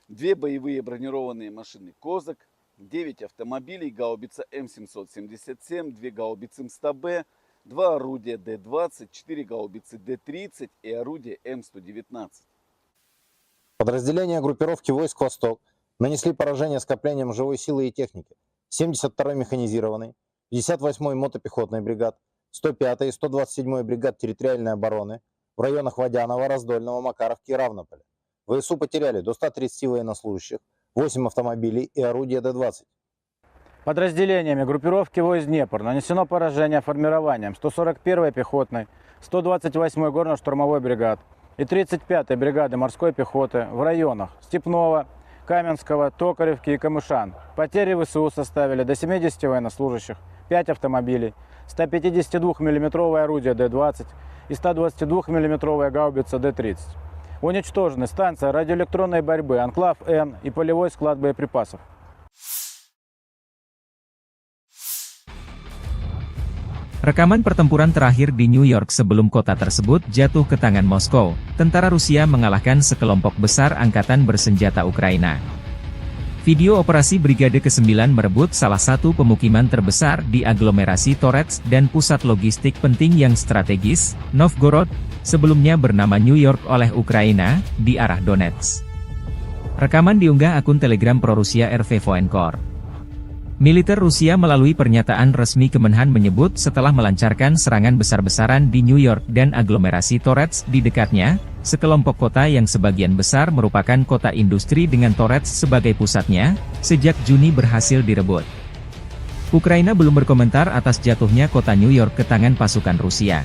2 боевые бронированные машины «Козак», 9 автомобилей, гаубица М777, 2 гаубицы МСТБ, 2 орудия Д-20, 4 гаубицы Д-30 и орудие М119. Подразделения группировки войск «Восток» нанесли поражение скоплениям живой силы и техники 72-й механизированной, 58-й мотопехотной бригад, 105-й и 127-й бригад территориальной обороны в районах Водянова, Раздольного, Макаровки и Равнополя. ВСУ потеряли до 130 военнослужащих, 8 автомобилей и орудия Д-20. Подразделениями группировки войск «Днепр» нанесено поражение формированием 141-й пехотной, 128-й горно-штурмовой бригад и 35-й бригады морской пехоты в районах Степного, Каменского, Токаревки и Камышан. Потери ВСУ составили до 70 военнослужащих, 5 автомобилей, 152 мм орудие Д-20 и 122 мм гаубица Д-30. Уничтожены станция радиоэлектронной борьбы «Анклав-Н» и полевой склад боеприпасов. Rekaman pertempuran terakhir di New York sebelum kota tersebut jatuh ke tangan Moskow, tentara Rusia mengalahkan sekelompok besar angkatan bersenjata Ukraina. Video operasi Brigade ke-9 merebut salah satu pemukiman terbesar di aglomerasi Torets dan pusat logistik penting yang strategis, Novgorod, sebelumnya bernama New York oleh Ukraina, di arah Donetsk. Rekaman diunggah akun Telegram pro-Rusia RV Voenkor. Militer Rusia melalui pernyataan resmi Kemenhan menyebut setelah melancarkan serangan besar-besaran di New York dan aglomerasi Torets di dekatnya, sekelompok kota yang sebagian besar merupakan kota industri dengan Torets sebagai pusatnya, sejak Juni berhasil direbut. Ukraina belum berkomentar atas jatuhnya kota New York ke tangan pasukan Rusia.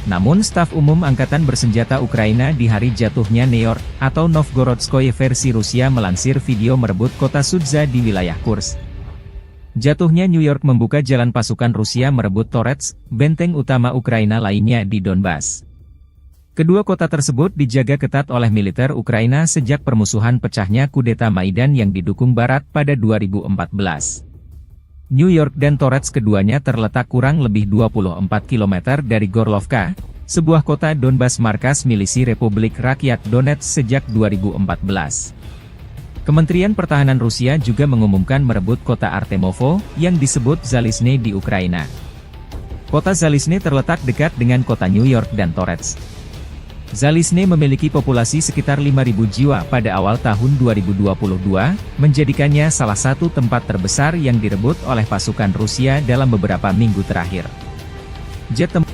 Namun staf umum Angkatan Bersenjata Ukraina di hari jatuhnya New York, atau Novgorodskoye versi Rusia melansir video merebut kota Sudza di wilayah Kursk. Jatuhnya New York membuka jalan pasukan Rusia merebut Torets, benteng utama Ukraina lainnya di Donbas. Kedua kota tersebut dijaga ketat oleh militer Ukraina sejak permusuhan pecahnya kudeta Maidan yang didukung Barat pada 2014. New York dan Torets keduanya terletak kurang lebih 24 km dari Gorlovka, sebuah kota Donbas markas milisi Republik Rakyat Donetsk sejak 2014. Kementerian Pertahanan Rusia juga mengumumkan merebut kota Artemovo, yang disebut Zalizne di Ukraina. Kota Zalizne terletak dekat dengan kota New York dan Torets. Zalizne memiliki populasi sekitar 5.000 jiwa pada awal tahun 2022, menjadikannya salah satu tempat terbesar yang direbut oleh pasukan Rusia dalam beberapa minggu terakhir. Jet tempur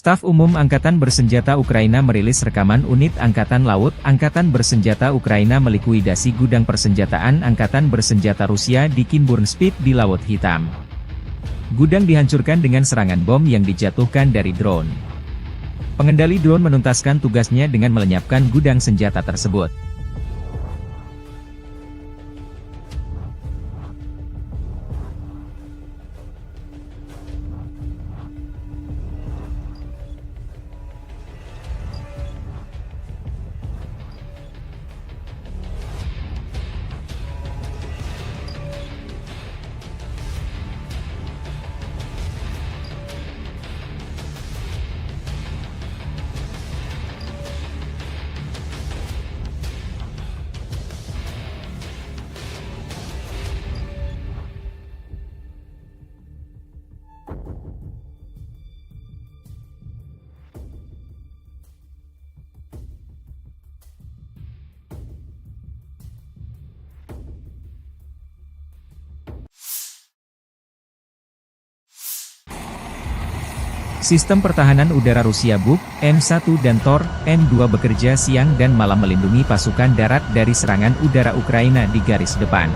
Staf Umum Angkatan Bersenjata Ukraina merilis rekaman unit Angkatan Laut Angkatan Bersenjata Ukraina melikuidasi gudang persenjataan Angkatan Bersenjata Rusia di Kinburnspit di Laut Hitam. Gudang dihancurkan dengan serangan bom yang dijatuhkan dari drone. Pengendali drone menuntaskan tugasnya dengan melenyapkan gudang senjata tersebut. Sistem pertahanan udara Rusia Buk, M1 dan Tor, M2 bekerja siang dan malam melindungi pasukan darat dari serangan udara Ukraina di garis depan.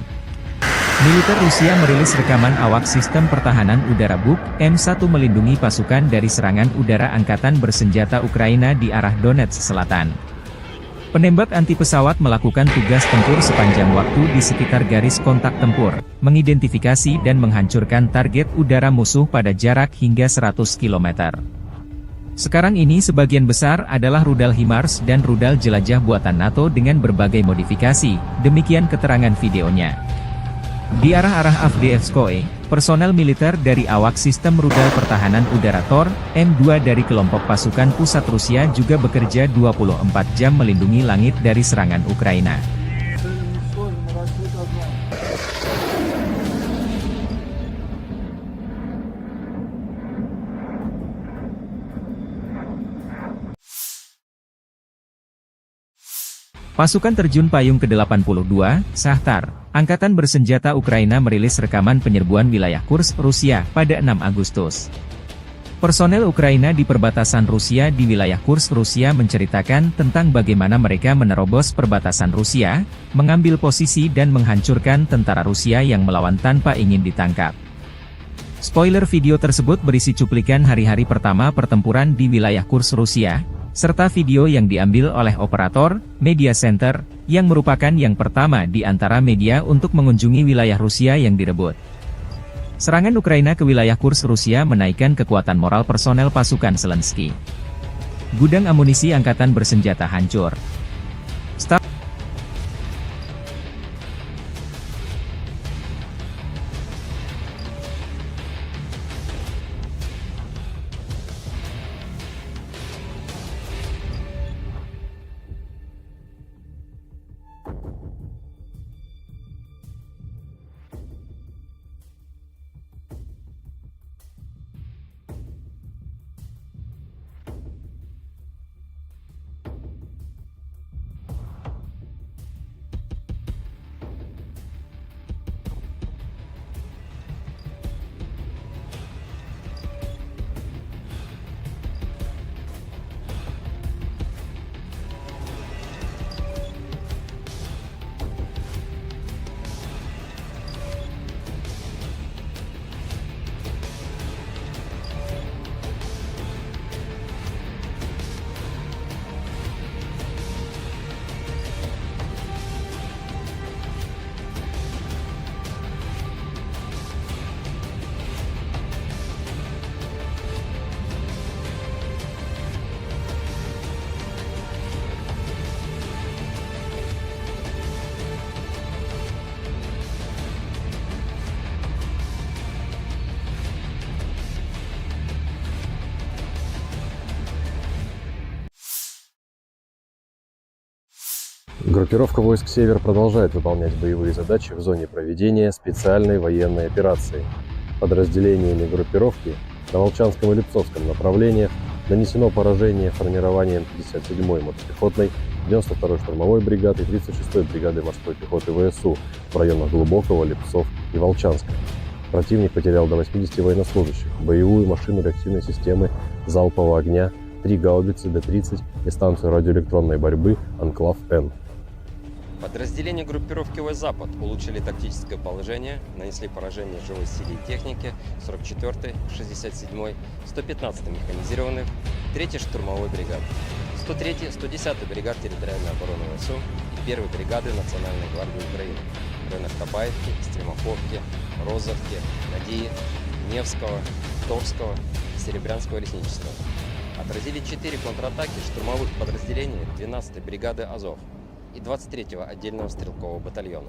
Militer Rusia merilis rekaman awak sistem pertahanan udara Buk, M1 melindungi pasukan dari serangan udara Angkatan Bersenjata Ukraina di arah Donetsk Selatan. Penembak anti pesawat melakukan tugas tempur sepanjang waktu di sekitar garis kontak tempur, mengidentifikasi dan menghancurkan target udara musuh pada jarak hingga 100 km. Sekarang ini sebagian besar adalah rudal HIMARS dan rudal jelajah buatan NATO dengan berbagai modifikasi, demikian keterangan videonya. Di arah-arah Avdiivskoye, personel militer dari awak sistem rudal pertahanan udara Tor, M2 dari kelompok pasukan pusat Rusia juga bekerja 24 jam melindungi langit dari serangan Ukraina. Pasukan terjun payung ke-82, Shahtar, Angkatan Bersenjata Ukraina merilis rekaman penyerbuan wilayah Kursk, Rusia, pada 6 Agustus. Personel Ukraina di perbatasan Rusia di wilayah Kursk, Rusia menceritakan tentang bagaimana mereka menerobos perbatasan Rusia, mengambil posisi dan menghancurkan tentara Rusia yang melawan tanpa ingin ditangkap. Spoiler video tersebut berisi cuplikan hari-hari pertama pertempuran di wilayah Kursk, Rusia, serta video yang diambil oleh operator Media Center, yang merupakan yang pertama di antara media untuk mengunjungi wilayah Rusia yang direbut. Serangan Ukraina ke wilayah Kursk Rusia menaikkan kekuatan moral personel pasukan Zelensky. Gudang amunisi Angkatan Bersenjata hancur. Группировка войск «Север» продолжает выполнять боевые задачи в зоне проведения специальной военной операции. Подразделениями группировки на Волчанском и Липцовском направлениях нанесено поражение формированием 57-й мотопехотной, 92-й штурмовой бригады и 36-й бригады морской пехоты ВСУ в районах Глубокого, Липцов и Волчанска. Противник потерял до 80 военнослужащих, боевую машину реактивной системы залпового огня, 3 гаубицы Д-30 и станцию радиоэлектронной борьбы «Анклав-Н». Подразделения группировки войск «Запад» улучшили тактическое положение, нанесли поражение живой силе и технике 44-й, 67-й, 115-й механизированных, 3-й штурмовой бригады, 103-й, 110-й бригад территориальной обороны ВСУ и 1-й бригады Национальной гвардии Украины в районах Табаевки, Стремоховки, Розовки, Надеи, Невского, Торского, Серебрянского лесничества. Отразили 4 контратаки штурмовых подразделений 12-й бригады «Азов» и 23-го отдельного стрелкового батальона.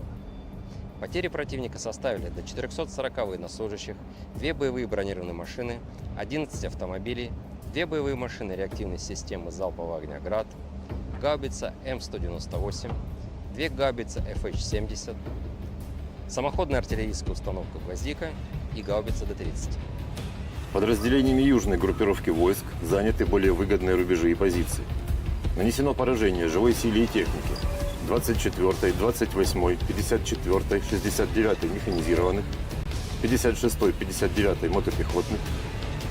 Потери противника составили до 440 военнослужащих, 2 боевые бронированные машины, 11 автомобилей, 2 боевые машины реактивной системы залпового огня «Град», гаубица М198, 2 гаубицы FH-70, самоходная артиллерийская установка «Гвоздика» и гаубица Д-30. Подразделениями южной группировки войск заняты более выгодные рубежи и позиции. Нанесено поражение живой силе и технике 24-й, 28-й, 54-й, 69-й механизированных, 56-й, 59-й мотопехотных,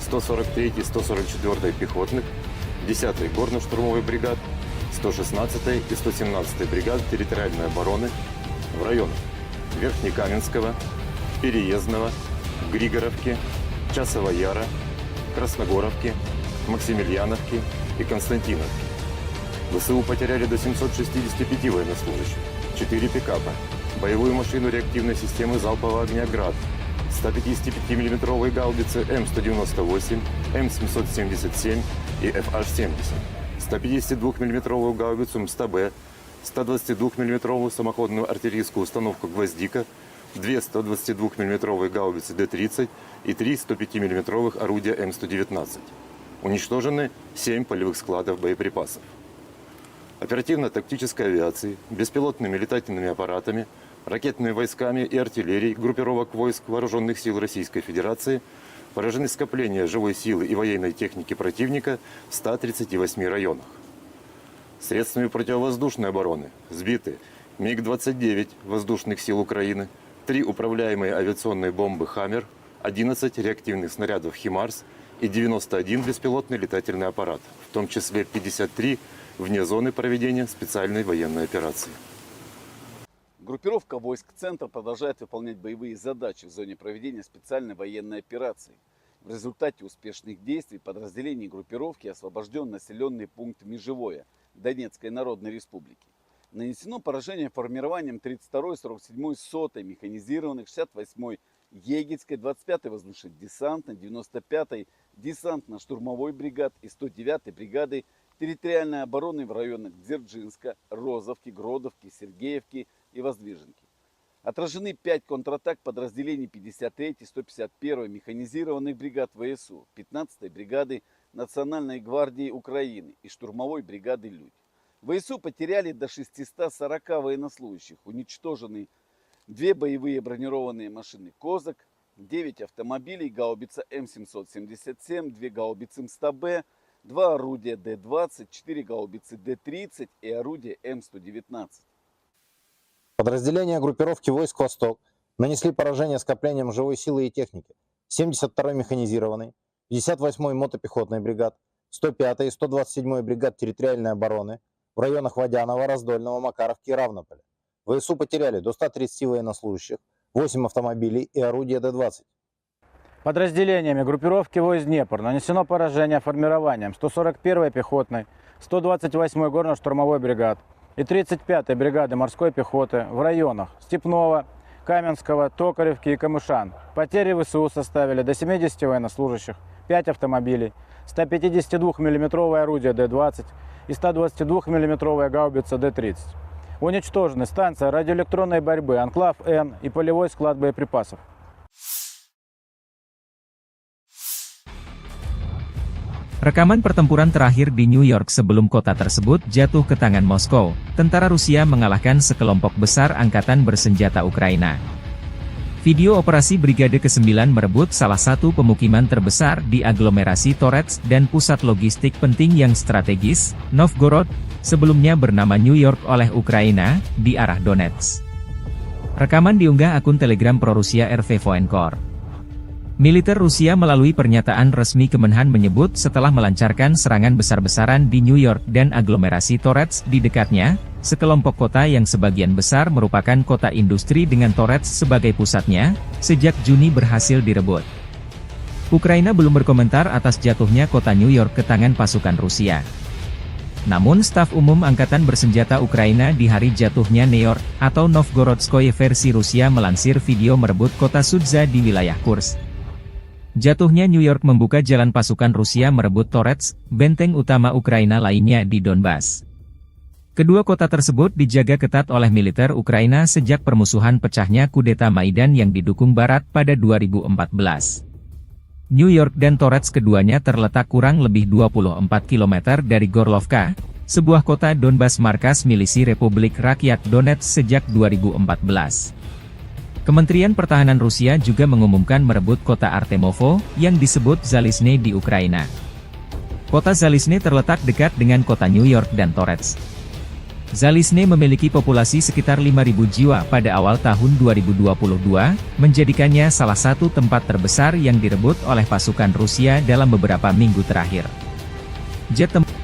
143-й, 144-й пехотных, 10-й горно-штурмовой бригад, 116-й и 117-й бригад территориальной обороны в районах Верхнекаменского, Переездного, Григоровки, Часова Яра, Красногоровки, Максимiliaновки и Константиновки. ВСУ потеряли до 765 военнослужащих, 4 пикапа, боевую машину реактивной системы залпового огня «Град», 155 миллиметровые гаубицы М198, М777 и FH-70, 152 миллиметровую гаубицу МСТБ, 122 миллиметровую самоходную артиллерийскую установку «Гвоздика», 2 122 миллиметровые гаубицы Д-30 и 3 105 миллиметровых орудия М119. Уничтожены 7 полевых складов боеприпасов. Оперативно-тактической авиацией, беспилотными летательными аппаратами, ракетными войсками и артиллерией группировок войск Вооруженных сил Российской Федерации поражены скопления живой силы и военной техники противника в 138 районах. Средствами противовоздушной обороны сбиты МиГ-29 воздушных сил Украины, 3 управляемые авиационные бомбы «Хаммер», 11 реактивных снарядов «Химарс» и 91 беспилотный летательный аппарат, в том числе 53 вне зоны проведения специальной военной операции. Группировка войск «Центр» продолжает выполнять боевые задачи в зоне проведения специальной военной операции. В результате успешных действий подразделений группировки освобожден населенный пункт Межевое Донецкой Народной Республики. Нанесено поражение формированием 32-й, 47-й, 100-й механизированных, 68-й Егельской, 25-й воздушно-десантной, 95-й десантно-штурмовой бригад и 109-й бригады территориальной обороны в районах Дзержинска, Розовки, Гродовки, Сергеевки и Воздвиженки. Отражены 5 контратак подразделений 53-й, 151-й механизированных бригад ВСУ, 15-й бригады Национальной гвардии Украины и штурмовой бригады «Людь». ВСУ потеряли до 640 военнослужащих, уничтожены 2 боевые бронированные машины «Козак», 9 автомобилей, гаубица М777, 2 гаубицы МСТБ, 2 орудия Д-20, 4 гаубицы Д-30 и орудие М119. Подразделения группировки войск «Восток» нанесли поражение скоплениям живой силы и техники 72-й механизированной, 58-й мотопехотной бригад, 105-й и 127-й бригад территориальной обороны в районах Водянова, Раздольного, Макаровки и Равнополя. ВСУ потеряли до 130 военнослужащих, 8 автомобилей и орудия Д-20. Подразделениями группировки войск «Днепр» нанесено поражение формированием 141-й пехотной, 128-й горно-штурмовой бригад и 35-й бригады морской пехоты в районах Степного, Каменского, Токаревки и Камышан. Потери ВСУ составили до 70 военнослужащих, 5 автомобилей, 152 миллиметровое орудие Д-20 и 122 миллиметровая гаубица Д-30. Уничтожены станция радиоэлектронной борьбы «Анклав-Н» и полевой склад боеприпасов. Rekaman pertempuran terakhir di New York sebelum kota tersebut jatuh ke tangan Moskow, tentara Rusia mengalahkan sekelompok besar angkatan bersenjata Ukraina. Video operasi Brigade ke-9 merebut salah satu pemukiman terbesar di aglomerasi Torets dan pusat logistik penting yang strategis, Novgorod, sebelumnya bernama New York oleh Ukraina, di arah Donetsk. Rekaman diunggah akun Telegram pro-Rusia RV Voenkor. Militer Rusia melalui pernyataan resmi Kemenhan menyebut setelah melancarkan serangan besar-besaran di New York dan aglomerasi Torets di dekatnya, sekelompok kota yang sebagian besar merupakan kota industri dengan Torets sebagai pusatnya, sejak Juni berhasil direbut. Ukraina belum berkomentar atas jatuhnya kota New York ke tangan pasukan Rusia. Namun staf umum Angkatan Bersenjata Ukraina di hari jatuhnya New York, atau Novgorodskoye versi Rusia melansir video merebut kota Sudza di wilayah Kursk. Jatuhnya New York membuka jalan pasukan Rusia merebut Torets, benteng utama Ukraina lainnya di Donbas. Kedua kota tersebut dijaga ketat oleh militer Ukraina sejak permusuhan pecahnya kudeta Maidan yang didukung Barat pada 2014. New York dan Torets keduanya terletak kurang lebih 24 km dari Gorlovka, sebuah kota Donbas markas milisi Republik Rakyat Donetsk sejak 2014. Kementerian Pertahanan Rusia juga mengumumkan merebut kota Artemovo, yang disebut Zalizne di Ukraina. Kota Zalizne terletak dekat dengan kota New York dan Torets. Zalizne memiliki populasi sekitar 5.000 jiwa pada awal tahun 2022, menjadikannya salah satu tempat terbesar yang direbut oleh pasukan Rusia dalam beberapa minggu terakhir. Jet tempur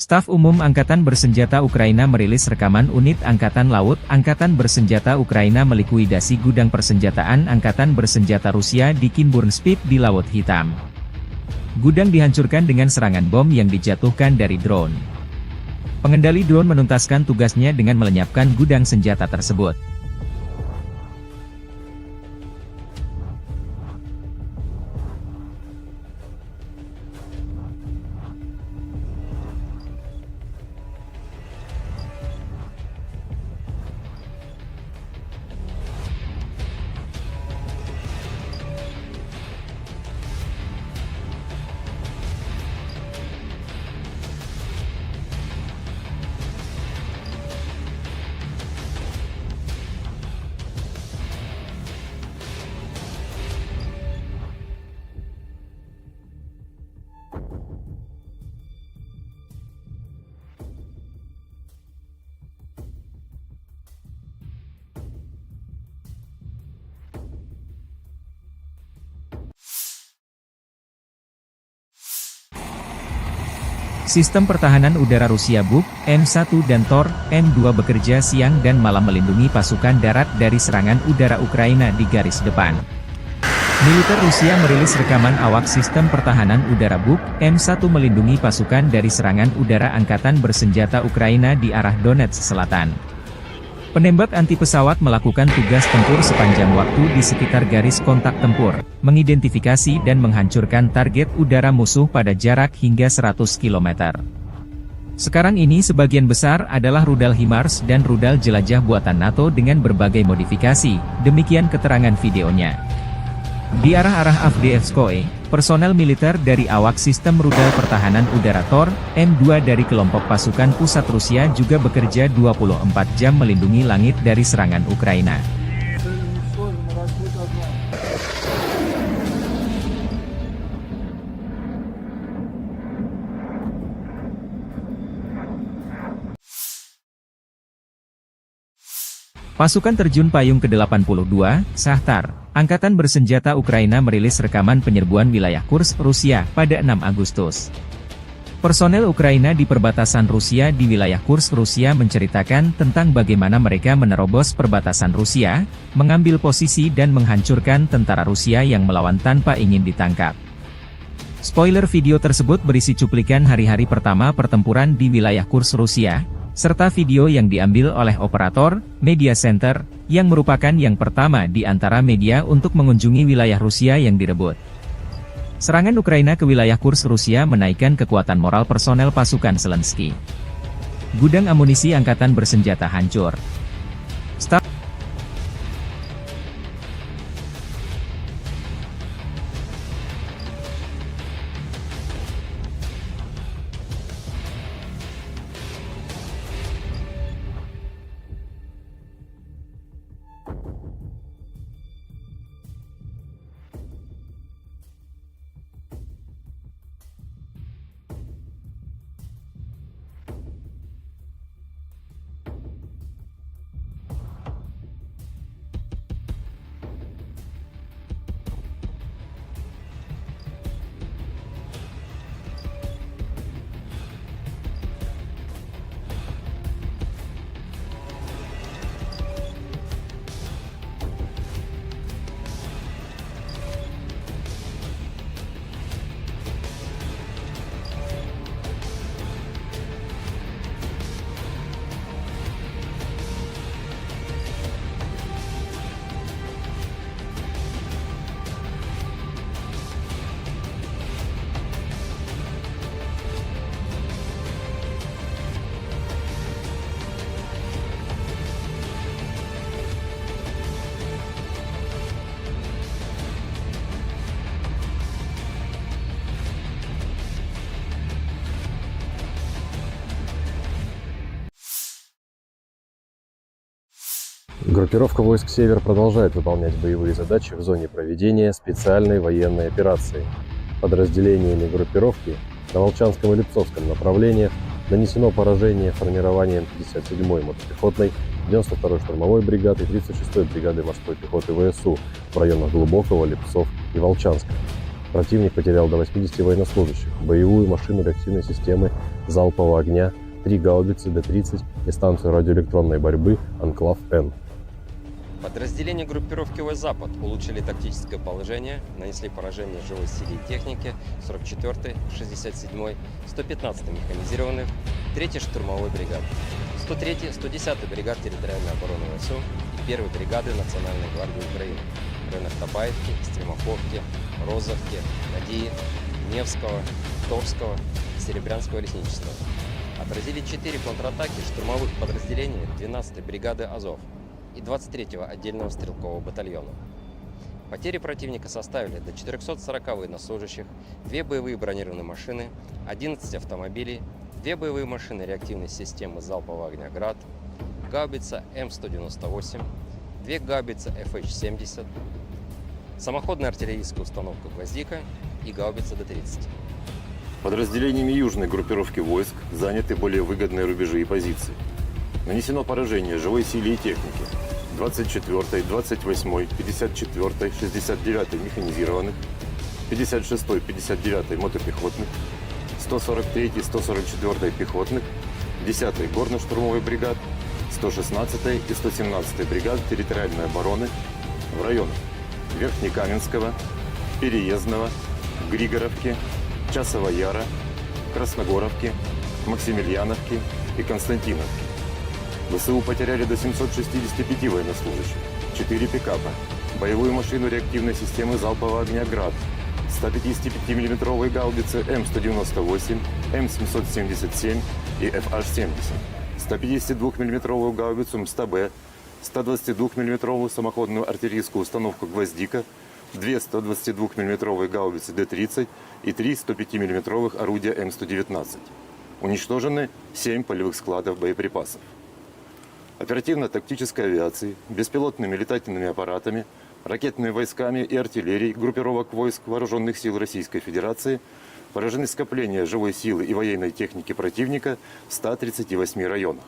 Staf Umum Angkatan Bersenjata Ukraina merilis rekaman unit Angkatan Laut Angkatan Bersenjata Ukraina melikuidasi gudang persenjataan Angkatan Bersenjata Rusia di Kinburnspit di Laut Hitam. Gudang dihancurkan dengan serangan bom yang dijatuhkan dari drone. Pengendali drone menuntaskan tugasnya dengan melenyapkan gudang senjata tersebut. Sistem pertahanan udara Rusia Buk, M1 dan Tor, M2 bekerja siang dan malam melindungi pasukan darat dari serangan udara Ukraina di garis depan. Militer Rusia merilis rekaman awak sistem pertahanan udara Buk M1 melindungi pasukan dari serangan udara angkatan bersenjata Ukraina di arah Donetsk Selatan. Penembak anti pesawat melakukan tugas tempur sepanjang waktu di sekitar garis kontak tempur, mengidentifikasi dan menghancurkan target udara musuh pada jarak hingga 100 km. Sekarang ini sebagian besar adalah rudal HIMARS dan rudal jelajah buatan NATO dengan berbagai modifikasi, demikian keterangan videonya. Di arah-arah Avdiivskoye, personel militer dari awak sistem rudal pertahanan udara Tor, M2 dari kelompok pasukan pusat Rusia juga bekerja 24 jam melindungi langit dari serangan Ukraina. Pasukan terjun payung ke-82, Shahtar, Angkatan Bersenjata Ukraina merilis rekaman penyerbuan wilayah Kursk, Rusia, pada 6 Agustus. Personel Ukraina di perbatasan Rusia di wilayah Kursk, Rusia menceritakan tentang bagaimana mereka menerobos perbatasan Rusia, mengambil posisi dan menghancurkan tentara Rusia yang melawan tanpa ingin ditangkap. Spoiler video tersebut berisi cuplikan hari-hari pertama pertempuran di wilayah Kursk, Rusia, serta video yang diambil oleh operator Media Center, yang merupakan yang pertama di antara media untuk mengunjungi wilayah Rusia yang direbut. Serangan Ukraina ke wilayah Kursk Rusia menaikkan kekuatan moral personel pasukan Zelensky. Gudang amunisi angkatan bersenjata hancur. Группировка войск «Север» продолжает выполнять боевые задачи в зоне проведения специальной военной операции. Подразделениями группировки на Волчанском и Липцовском направлениях нанесено поражение формированием 57-й мотопехотной, 92-й штурмовой бригады и 36-й бригады морской пехоты ВСУ в районах Глубокого, Липцов и Волчанска. Противник потерял до 80 военнослужащих, боевую машину реактивной системы залпового огня, 3 гаубицы Д-30 и станцию радиоэлектронной борьбы «Анклав-Н». Подразделения группировки войск «Запад» улучшили тактическое положение, нанесли поражение живой силе и технике 44-й, 67-й, 115-й механизированных, 3-й штурмовой бригады, 103-й, 110-й бригад территориальной обороны ВСУ и 1-й бригады Национальной гвардии Украины в районах Табаевки, Стремаховки, Розовки, Надеи, Невского, Торского и Серебрянского лесничества. Отразили 4 контратаки штурмовых подразделений 12-й бригады «Азов» и 23-го отдельного стрелкового батальона. Потери противника составили до 440 военнослужащих, 2 боевые бронированные машины, 11 автомобилей, 2 боевые машины реактивной системы залпового огня «Град», гаубица М198, 2 гаубицы FH-70, самоходная артиллерийская установка «Гвоздика» и гаубица Д-30. Подразделениями южной группировки войск заняты более выгодные рубежи и позиции. Нанесено поражение живой силе и технике 24-й, 28-й, 54-й, 69-й механизированных, 56-й, 59-й мотопехотных, 143-й, 144-й пехотных, 10-й горно-штурмовой бригад, 116-й и 117-й бригад территориальной обороны в районах Верхнекаменского, Переездного, Григоровки, Часова Яра, Красногоровки, Максимiliaновки и Константиновки. ВСУ потеряли до 765 военнослужащих, 4 пикапа, боевую машину реактивной системы залпового огня «Град», 155 мм гаубицы М198, М777 и FH-70, 152 мм гаубицу МСТБ, 122 мм самоходную артиллерийскую установку «Гвоздика», 2 122 мм гаубицы Д-30 и 3 105 мм орудия М119. Уничтожены 7 полевых складов боеприпасов. Оперативно-тактической авиацией, беспилотными летательными аппаратами, ракетными войсками и артиллерией группировок войск Вооруженных сил Российской Федерации поражены скопления живой силы и военной техники противника в 138 районах.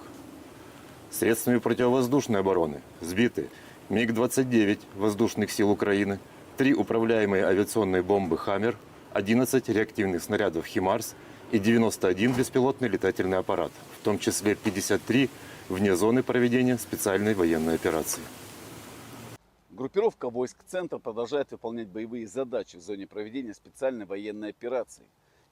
Средствами противовоздушной обороны сбиты МиГ-29 воздушных сил Украины, 3 управляемые авиационные бомбы «Хаммер», 11 реактивных снарядов «Химарс» и 91 беспилотный летательный аппарат, в том числе 53 вне зоны проведения специальной военной операции. Группировка войск «Центр» продолжает выполнять боевые задачи в зоне проведения специальной военной операции.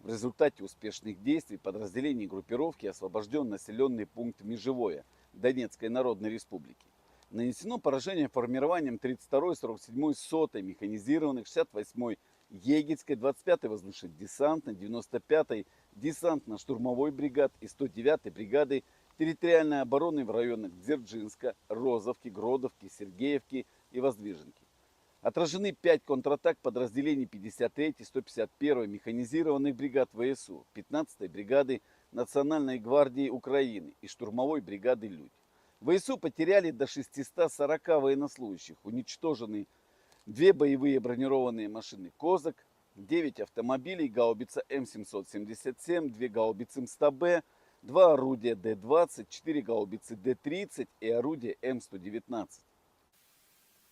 В результате успешных действий подразделений группировки освобожден населенный пункт Межевое Донецкой Народной Республики. Нанесено поражение формированием 32-й, 47-й, 100-й механизированных, 68-й Егельской, 25-й воздушно-десантной, 95-й десантно-штурмовой бригад и 109-й бригады территориальной обороны в районах Дзержинска, Розовки, Гродовки, Сергеевки и Воздвиженки. Отражены 5 контратак подразделений 53-й, 151-й механизированных бригад ВСУ, 15-й бригады Национальной гвардии Украины и штурмовой бригады «Людь». ВСУ потеряли до 640 военнослужащих, уничтожены 2 боевые бронированные машины «Козак», 9 автомобилей, гаубица М777, 2 гаубицы МСТБ, 2 орудия Д-20, 4 гаубицы Д-30 и орудие М119.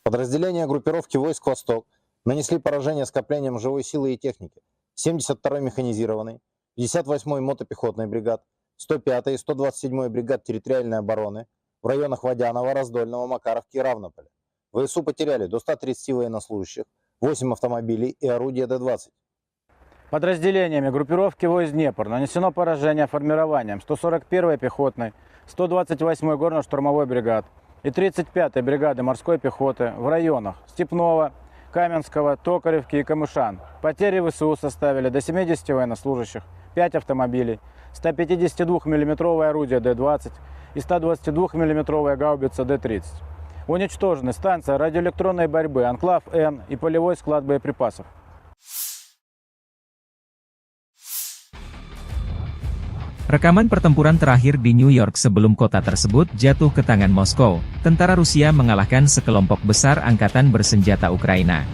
Подразделения группировки войск «Восток» нанесли поражение скоплениям живой силы и техники 72-й механизированной, 58-й мотопехотной бригад, 105-й и 127-й бригад территориальной обороны в районах Водянова, Раздольного, Макаровки и Равнополя. ВСУ потеряли до 130 военнослужащих, 8 автомобилей и орудия Д-20. Подразделениями группировки войск «Днепр» нанесено поражение формированием 141-й пехотной, 128-й горно-штурмовой бригад и 35-й бригады морской пехоты в районах Степного, Каменского, Токаревки и Камышан. Потери ВСУ составили до 70 военнослужащих, 5 автомобилей, 152 мм орудие Д-20 и 122 мм гаубица Д-30. Уничтожены станция радиоэлектронной борьбы «Анклав-Н» и полевой склад боеприпасов. Rekaman pertempuran terakhir di New York sebelum kota tersebut jatuh ke tangan Moskow, tentara Rusia mengalahkan sekelompok besar angkatan bersenjata Ukraina.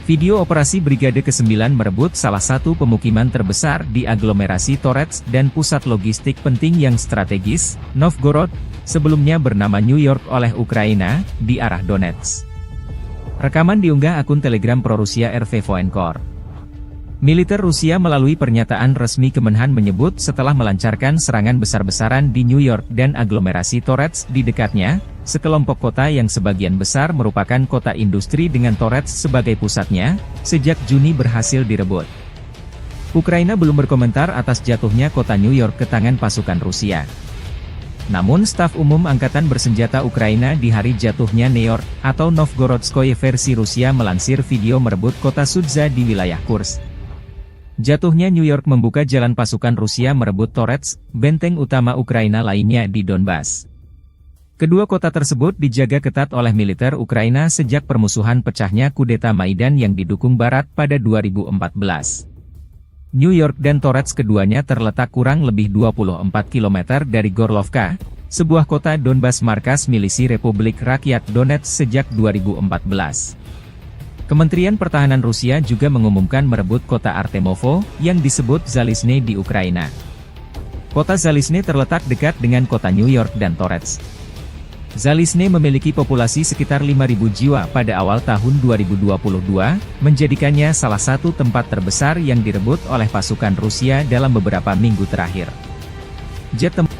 Video operasi Brigade ke-9 merebut salah satu pemukiman terbesar di aglomerasi Torets dan pusat logistik penting yang strategis, Novgorod, sebelumnya bernama New York oleh Ukraina, di arah Donetsk. Rekaman diunggah akun Telegram pro-Rusia RV Voenkor. Militer Rusia melalui pernyataan resmi Kemenhan menyebut setelah melancarkan serangan besar-besaran di New York dan aglomerasi Torets di dekatnya, sekelompok kota yang sebagian besar merupakan kota industri dengan Torets sebagai pusatnya, sejak Juni berhasil direbut. Ukraina belum berkomentar atas jatuhnya kota New York ke tangan pasukan Rusia. Namun staf umum Angkatan Bersenjata Ukraina di hari jatuhnya New York, atau Novgorodskoye versi Rusia melansir video merebut kota Sudza di wilayah Kursk. Jatuhnya New York membuka jalan pasukan Rusia merebut Torets, benteng utama Ukraina lainnya di Donbas. Kedua kota tersebut dijaga ketat oleh militer Ukraina sejak permusuhan pecahnya kudeta Maidan yang didukung Barat pada 2014. New York dan Torets keduanya terletak kurang lebih 24 km dari Gorlovka, sebuah kota Donbas markas milisi Republik Rakyat Donetsk sejak 2014. Kementerian Pertahanan Rusia juga mengumumkan merebut kota Artemovo, yang disebut Zalizne di Ukraina. Kota Zalizne terletak dekat dengan kota New York dan Torets. Zalizne memiliki populasi sekitar 5.000 jiwa pada awal tahun 2022, menjadikannya salah satu tempat terbesar yang direbut oleh pasukan Rusia dalam beberapa minggu terakhir. Jet tempur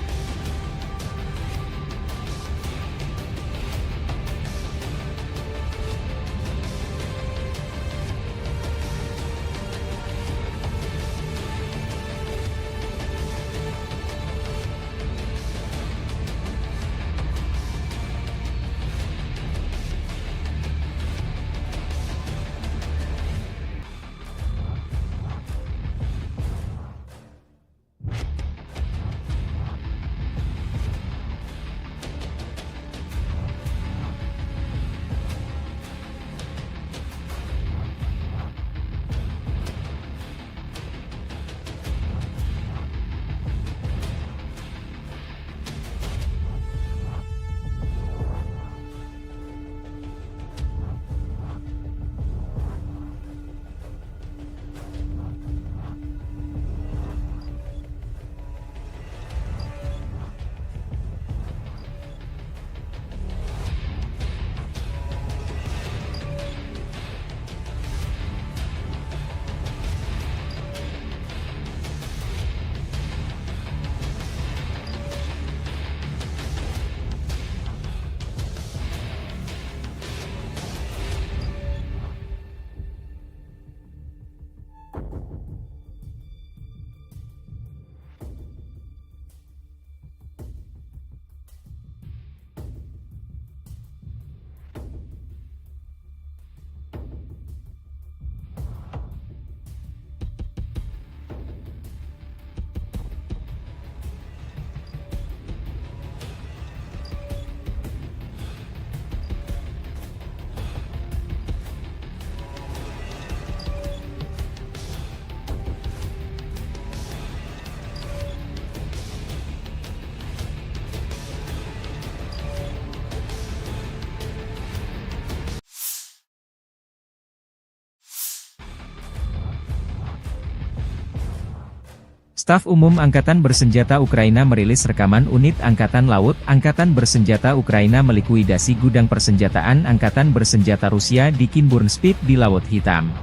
Staf Umum Angkatan Bersenjata Ukraina merilis rekaman unit Angkatan Laut Angkatan Bersenjata Ukraina melikuidasi gudang persenjataan Angkatan Bersenjata Rusia di Kinburn-Spit di Laut Hitam.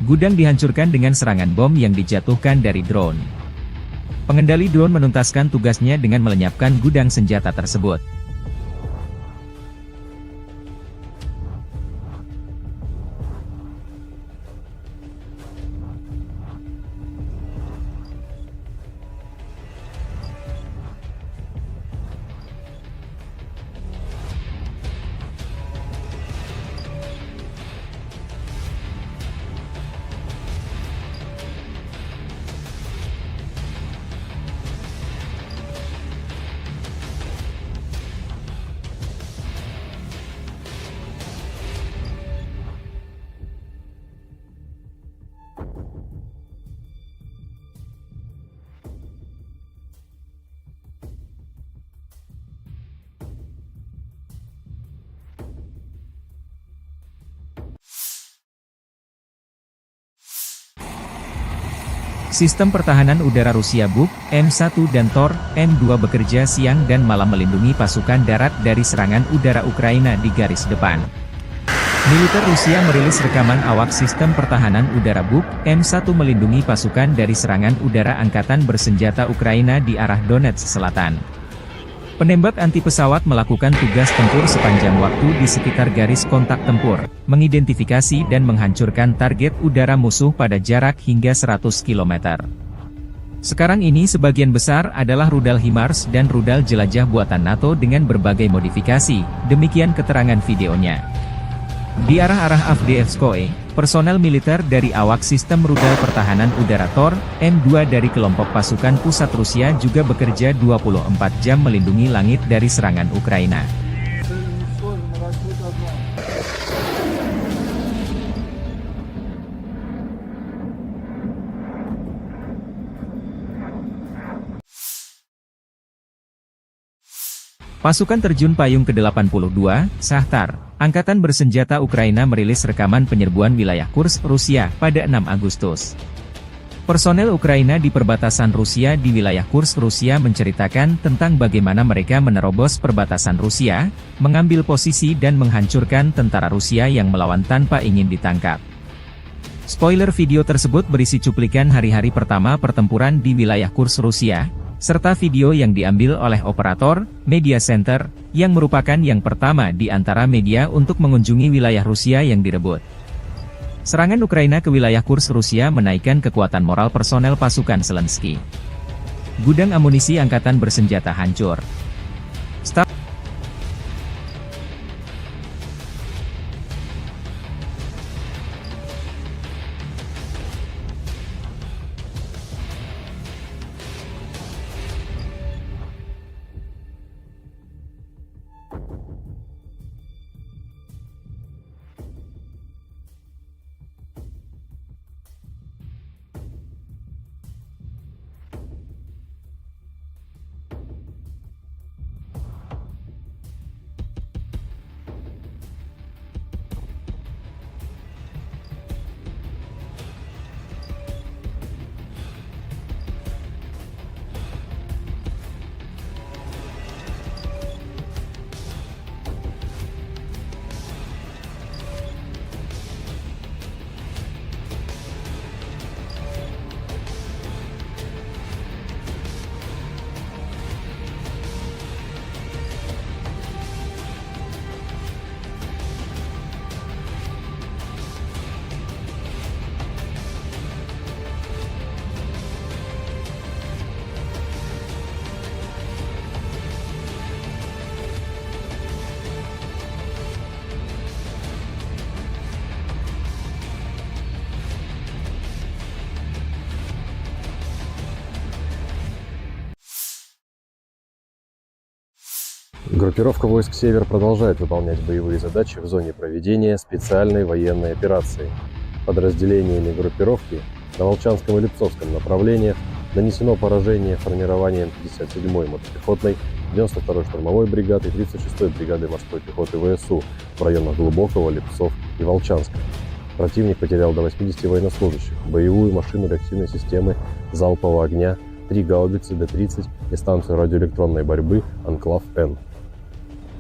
Gudang dihancurkan dengan serangan bom yang dijatuhkan dari drone. Pengendali drone menuntaskan tugasnya dengan melenyapkan gudang senjata tersebut. Sistem pertahanan udara Rusia Buk, M1 dan Tor, M2 bekerja siang dan malam melindungi pasukan darat dari serangan udara Ukraina di garis depan. Militer Rusia merilis rekaman awak sistem pertahanan udara Buk, M1 melindungi pasukan dari serangan udara Angkatan Bersenjata Ukraina di arah Donetsk Selatan. Penembak anti pesawat melakukan tugas tempur sepanjang waktu di sekitar garis kontak tempur, mengidentifikasi dan menghancurkan target udara musuh pada jarak hingga 100 km. Sekarang ini sebagian besar adalah rudal HIMARS dan rudal jelajah buatan NATO dengan berbagai modifikasi, demikian keterangan videonya. Di arah-arah Avdiivskoye, personel militer dari awak sistem rudal pertahanan udara Tor, M2 dari kelompok pasukan pusat Rusia juga bekerja 24 jam melindungi langit dari serangan Ukraina. Pasukan terjun payung ke-82, Shahtar, Angkatan Bersenjata Ukraina merilis rekaman penyerbuan wilayah Kursk, Rusia, pada 6 Agustus. Personel Ukraina di perbatasan Rusia di wilayah Kursk, Rusia menceritakan tentang bagaimana mereka menerobos perbatasan Rusia, mengambil posisi dan menghancurkan tentara Rusia yang melawan tanpa ingin ditangkap. Spoiler video tersebut berisi cuplikan hari-hari pertama pertempuran di wilayah Kursk, Rusia, serta video yang diambil oleh operator Media Center, yang merupakan yang pertama di antara media untuk mengunjungi wilayah Rusia yang direbut. Serangan Ukraina ke wilayah Kursk, Rusia menaikkan kekuatan moral personel pasukan Zelensky. Gudang amunisi Angkatan Bersenjata hancur. Группировка войск «Север» продолжает выполнять боевые задачи в зоне проведения специальной военной операции. Подразделениями группировки на Волчанском и Липцовском направлениях нанесено поражение формированием 57-й мотопехотной, 92-й штурмовой бригады и 36-й бригады морской пехоты ВСУ в районах Глубокого, Липцов и Волчанска. Противник потерял до 80 военнослужащих, боевую машину реактивной системы залпового огня, 3 гаубицы Д-30 и станцию радиоэлектронной борьбы «Анклав-Н».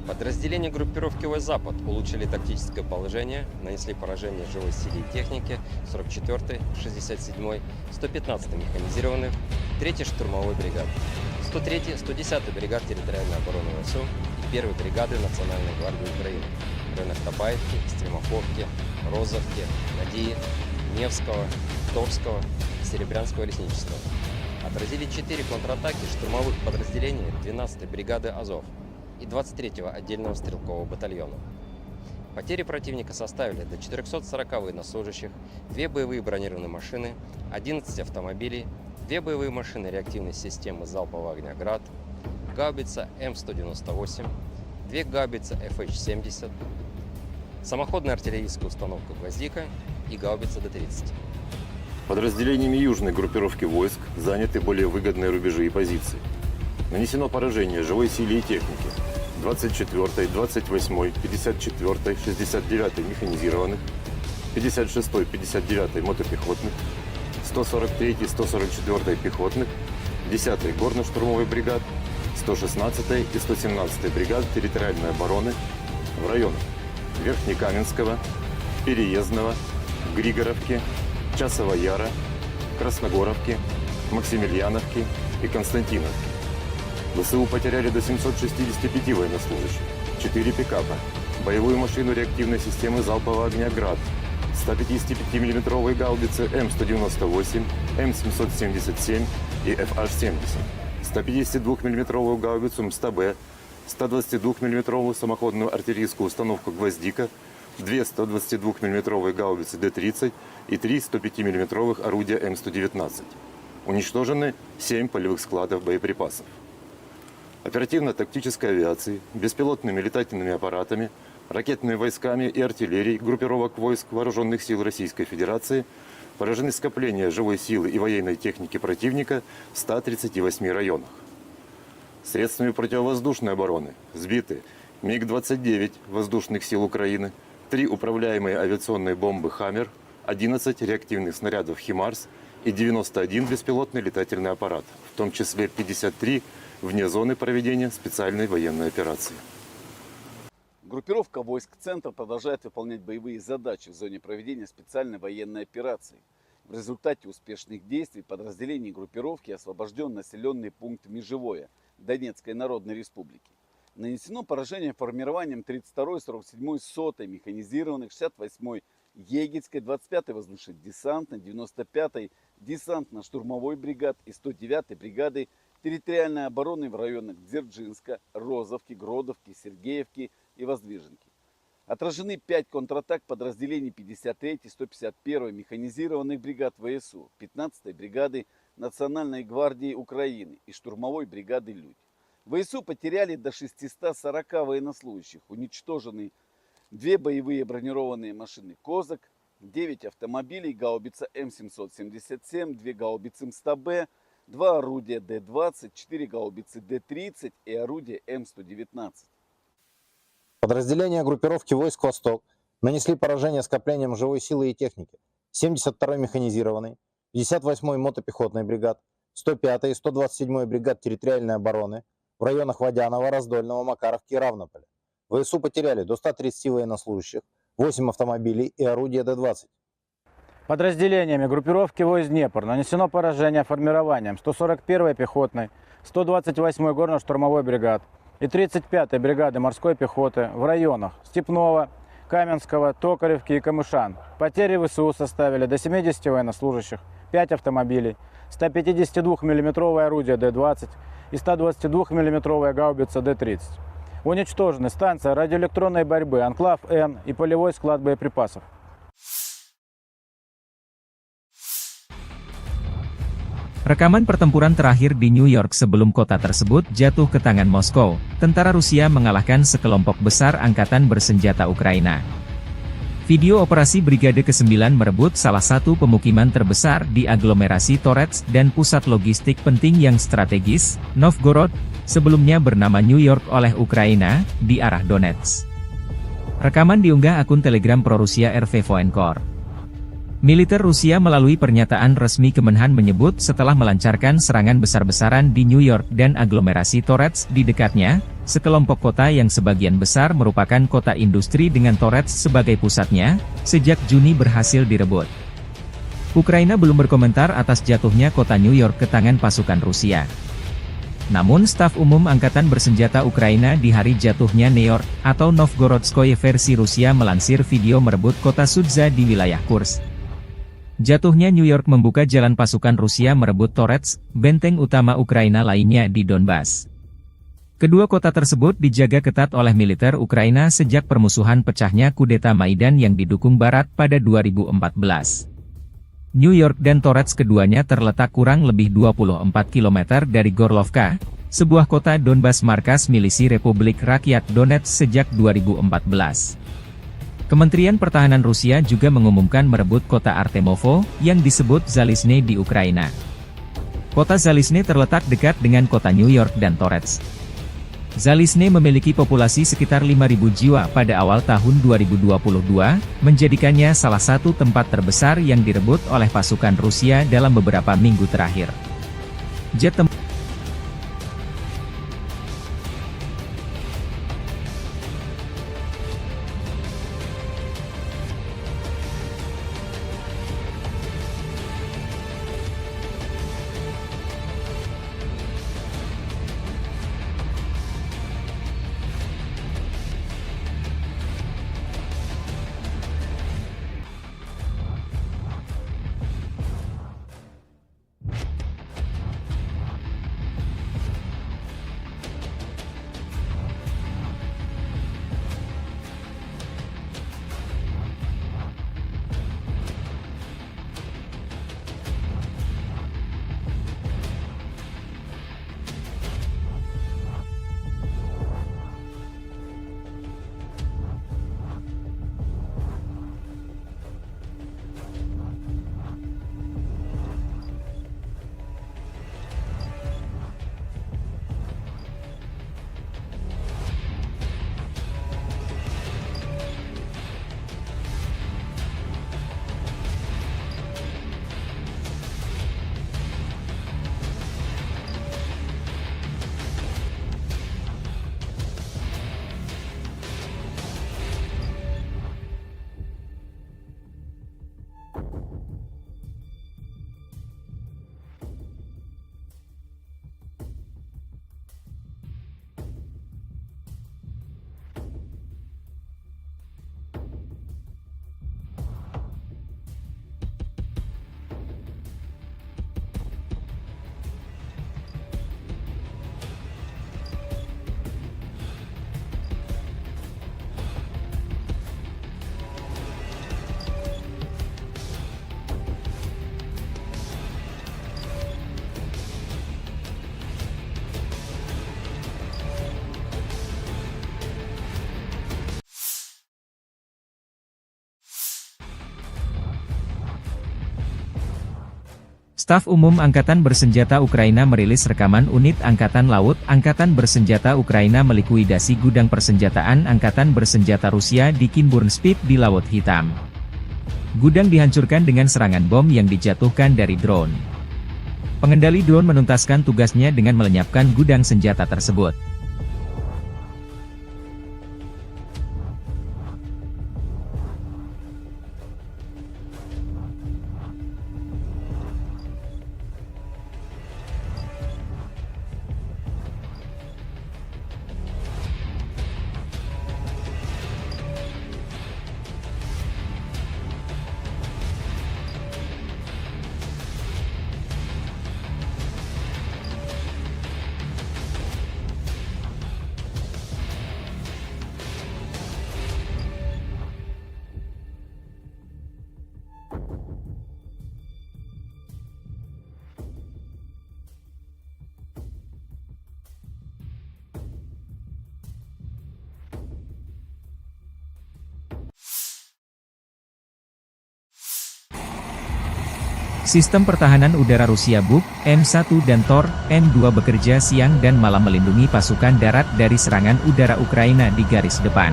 Подразделения группировки войск «Запад» улучшили тактическое положение, нанесли поражение живой силе и технике 44-й, 67-й, 115-й механизированных, 3-й штурмовой бригады, 103-й, 110-й бригад территориальной обороны ВСУ и 1-й бригады Национальной гвардии Украины в районах Табаевки, Стремоховки, Розовки, Надии, Невского, Топского, Серебрянского лесничества. Отразили 4 контратаки штурмовых подразделений 12-й бригады «Азов» и 23-го отдельного стрелкового батальона. Потери противника составили до 440 военнослужащих, 2 боевые бронированные машины, 11 автомобилей, 2 боевые машины реактивной системы залпового огня «Град», гаубица М198, 2 гаубицы FH-70, самоходная артиллерийская установка «Гвоздика» и гаубица Д-30. Подразделениями южной группировки войск заняты более выгодные рубежи и позиции. Нанесено поражение живой силе и технике 24-й, 28-й, 54-й, 69-й механизированных, 56-й, 59-й мотопехотных, 143-й, 144-й пехотных, 10-й горно-штурмовой бригад, 116-й и 117-й бригад территориальной обороны в районах Верхнекаменского, Переездного, Григоровки, Часова Яра, Красногоровки, Максимiliaновки и Константиновки. ВСУ потеряли до 765 военнослужащих, 4 пикапа, боевую машину реактивной системы залпового огня «Град», 155 мм гаубицы М198, М777 и FH-70, 152 мм гаубицу МСТБ, 122 мм самоходную артиллерийскую установку «Гвоздика», 2 122 мм гаубицы Д-30 и 3 105 мм орудия М119. Уничтожены 7 полевых складов боеприпасов. Оперативно-тактической авиацией, беспилотными летательными аппаратами, ракетными войсками и артиллерией группировок войск Вооруженных сил Российской Федерации поражены скопления живой силы и военной техники противника в 138 районах. Средствами противовоздушной обороны сбиты МиГ-29 воздушных сил Украины, 3 управляемые авиационные бомбы «Хаммер», 11 реактивных снарядов «Химарс» и 91 беспилотный летательный аппарат, в том числе 53 вне зоны проведения специальной военной операции. Группировка войск «Центр» продолжает выполнять боевые задачи в зоне проведения специальной военной операции. В результате успешных действий подразделений группировки освобожден населенный пункт Межевое Донецкой Народной Республики. Нанесено поражение формированием 32-й, 47-й, 100-й механизированных, 68-й Егельской, 25-й воздушно-десантной, 95-й десантно-штурмовой бригад и 109-й бригады территориальной обороны в районах Дзержинска, Розовки, Гродовки, Сергеевки и Воздвиженки. Отражены 5 контратак подразделений 53-й, 151-й механизированных бригад ВСУ, 15-й бригады Национальной гвардии Украины и штурмовой бригады «Людь». ВСУ потеряли до 640 военнослужащих, уничтожены 2 боевые бронированные машины «Козак», 9 автомобилей, гаубица М777, 2 гаубицы МСТБ, 2 орудия Д-20, 4 гаубицы Д-30 и орудие М119. Подразделения группировки войск «Восток» нанесли поражение скоплениям живой силы и техники 72-й механизированной, 58-й мотопехотной бригад, 105-й и 127-й бригад территориальной обороны в районах Водянова, Раздольного, Макаровки и Равнополя. ВСУ потеряли до 130 военнослужащих, 8 автомобилей и орудия Д-20. Подразделениями группировки войск «Днепр» нанесено поражение формированием 141-й пехотной, 128-й горно-штурмовой бригад и 35-й бригады морской пехоты в районах Степного, Каменского, Токаревки и Камышан. Потери ВСУ составили до 70 военнослужащих, 5 автомобилей, 152 мм орудие Д-20 и 122 мм гаубица Д-30. Уничтожены станция радиоэлектронной борьбы «Анклав-Н» и полевой склад боеприпасов. Rekaman pertempuran terakhir di New York sebelum kota tersebut jatuh ke tangan Moskow, tentara Rusia mengalahkan sekelompok besar angkatan bersenjata Ukraina. Video operasi Brigade ke-9 merebut salah satu pemukiman terbesar di aglomerasi Torets dan pusat logistik penting yang strategis, Novgorod, sebelumnya bernama New York oleh Ukraina, di arah Donetsk. Rekaman diunggah akun Telegram pro-Rusia RV Voenkor. Militer Rusia melalui pernyataan resmi Kemenhan menyebut setelah melancarkan serangan besar-besaran di New York dan aglomerasi Torets di dekatnya, sekelompok kota yang sebagian besar merupakan kota industri dengan Torets sebagai pusatnya, sejak Juni berhasil direbut. Ukraina belum berkomentar atas jatuhnya kota New York ke tangan pasukan Rusia. Namun staf umum Angkatan Bersenjata Ukraina di hari jatuhnya New York, atau Novgorodskoye versi Rusia melansir video merebut kota Sudza di wilayah Kursk. Jatuhnya New York membuka jalan pasukan Rusia merebut Torets, benteng utama Ukraina lainnya di Donbas. Kedua kota tersebut dijaga ketat oleh militer Ukraina sejak permusuhan pecahnya kudeta Maidan yang didukung Barat pada 2014. New York dan Torets keduanya terletak kurang lebih 24 km dari Gorlovka, sebuah kota Donbas markas milisi Republik Rakyat Donetsk sejak 2014. Kementerian Pertahanan Rusia juga mengumumkan merebut kota Artemovo, yang disebut Zalizne di Ukraina. Kota Zalizne terletak dekat dengan kota New York dan Torets. Zalizne memiliki populasi sekitar 5.000 jiwa pada awal tahun 2022, menjadikannya salah satu tempat terbesar yang direbut oleh pasukan Rusia dalam beberapa minggu terakhir. Jet tempur Staf Umum Angkatan Bersenjata Ukraina merilis rekaman unit Angkatan Laut Angkatan Bersenjata Ukraina melikuidasi gudang persenjataan Angkatan Bersenjata Rusia di Kinburnspit di Laut Hitam. Gudang dihancurkan dengan serangan bom yang dijatuhkan dari drone. Pengendali drone menuntaskan tugasnya dengan melenyapkan gudang senjata tersebut. Sistem pertahanan udara Rusia Buk, M1 dan Tor, M2 bekerja siang dan malam melindungi pasukan darat dari serangan udara Ukraina di garis depan.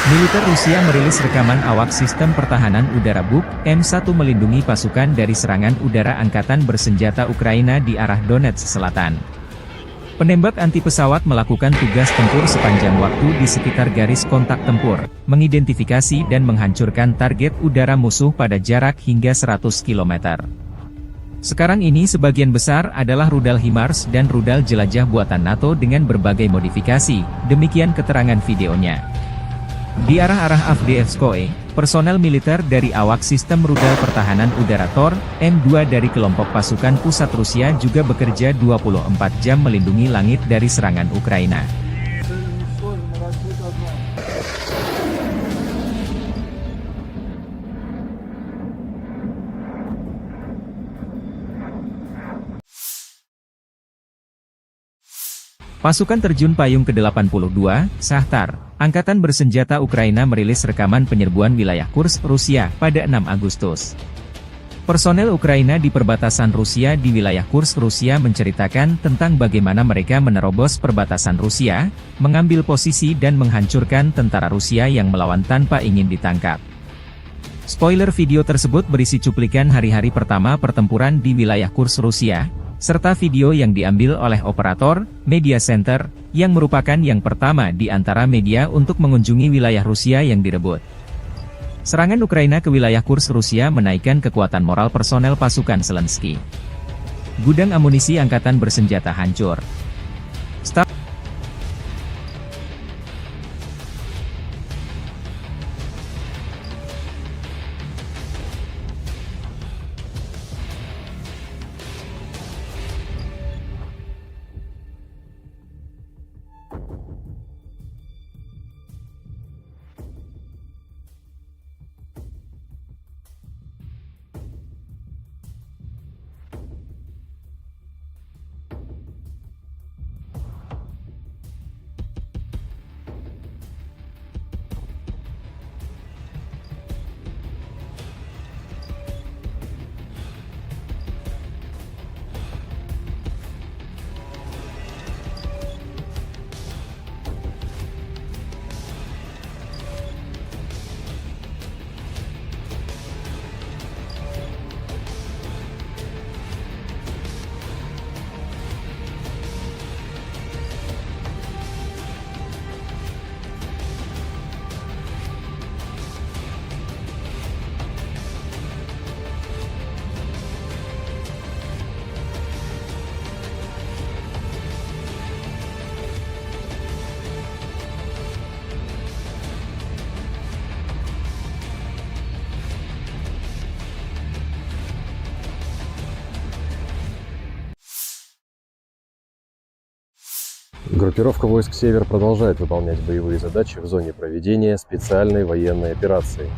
Militer Rusia merilis rekaman awak sistem pertahanan udara Buk M1 melindungi pasukan dari serangan udara angkatan bersenjata Ukraina di arah Donetsk Selatan. Penembak anti pesawat melakukan tugas tempur sepanjang waktu di sekitar garis kontak tempur, mengidentifikasi dan menghancurkan target udara musuh pada jarak hingga 100 km. Sekarang ini sebagian besar adalah rudal HIMARS dan rudal jelajah buatan NATO dengan berbagai modifikasi, demikian keterangan videonya. Di arah-arah Avdiivskoye, personel militer dari awak sistem rudal pertahanan udara Tor, M2 dari kelompok pasukan pusat Rusia juga bekerja 24 jam melindungi langit dari serangan Ukraina. Pasukan terjun payung ke-82, Shahtar, angkatan bersenjata Ukraina merilis rekaman penyerbuan wilayah Kursk, Rusia, pada 6 Agustus. Personel Ukraina di perbatasan Rusia di wilayah Kursk, Rusia menceritakan tentang bagaimana mereka menerobos perbatasan Rusia, mengambil posisi dan menghancurkan tentara Rusia yang melawan tanpa ingin ditangkap. Spoiler video tersebut berisi cuplikan hari-hari pertama pertempuran di wilayah Kursk, Rusia, serta video yang diambil oleh operator Media Center, yang merupakan yang pertama di antara media untuk mengunjungi wilayah Rusia yang direbut. Serangan Ukraina ke wilayah Kursk, Rusia menaikkan kekuatan moral personel pasukan Zelensky. Gudang amunisi angkatan bersenjata hancur. Группировка войск «Север» продолжает выполнять боевые задачи в зоне проведения специальной военной операции.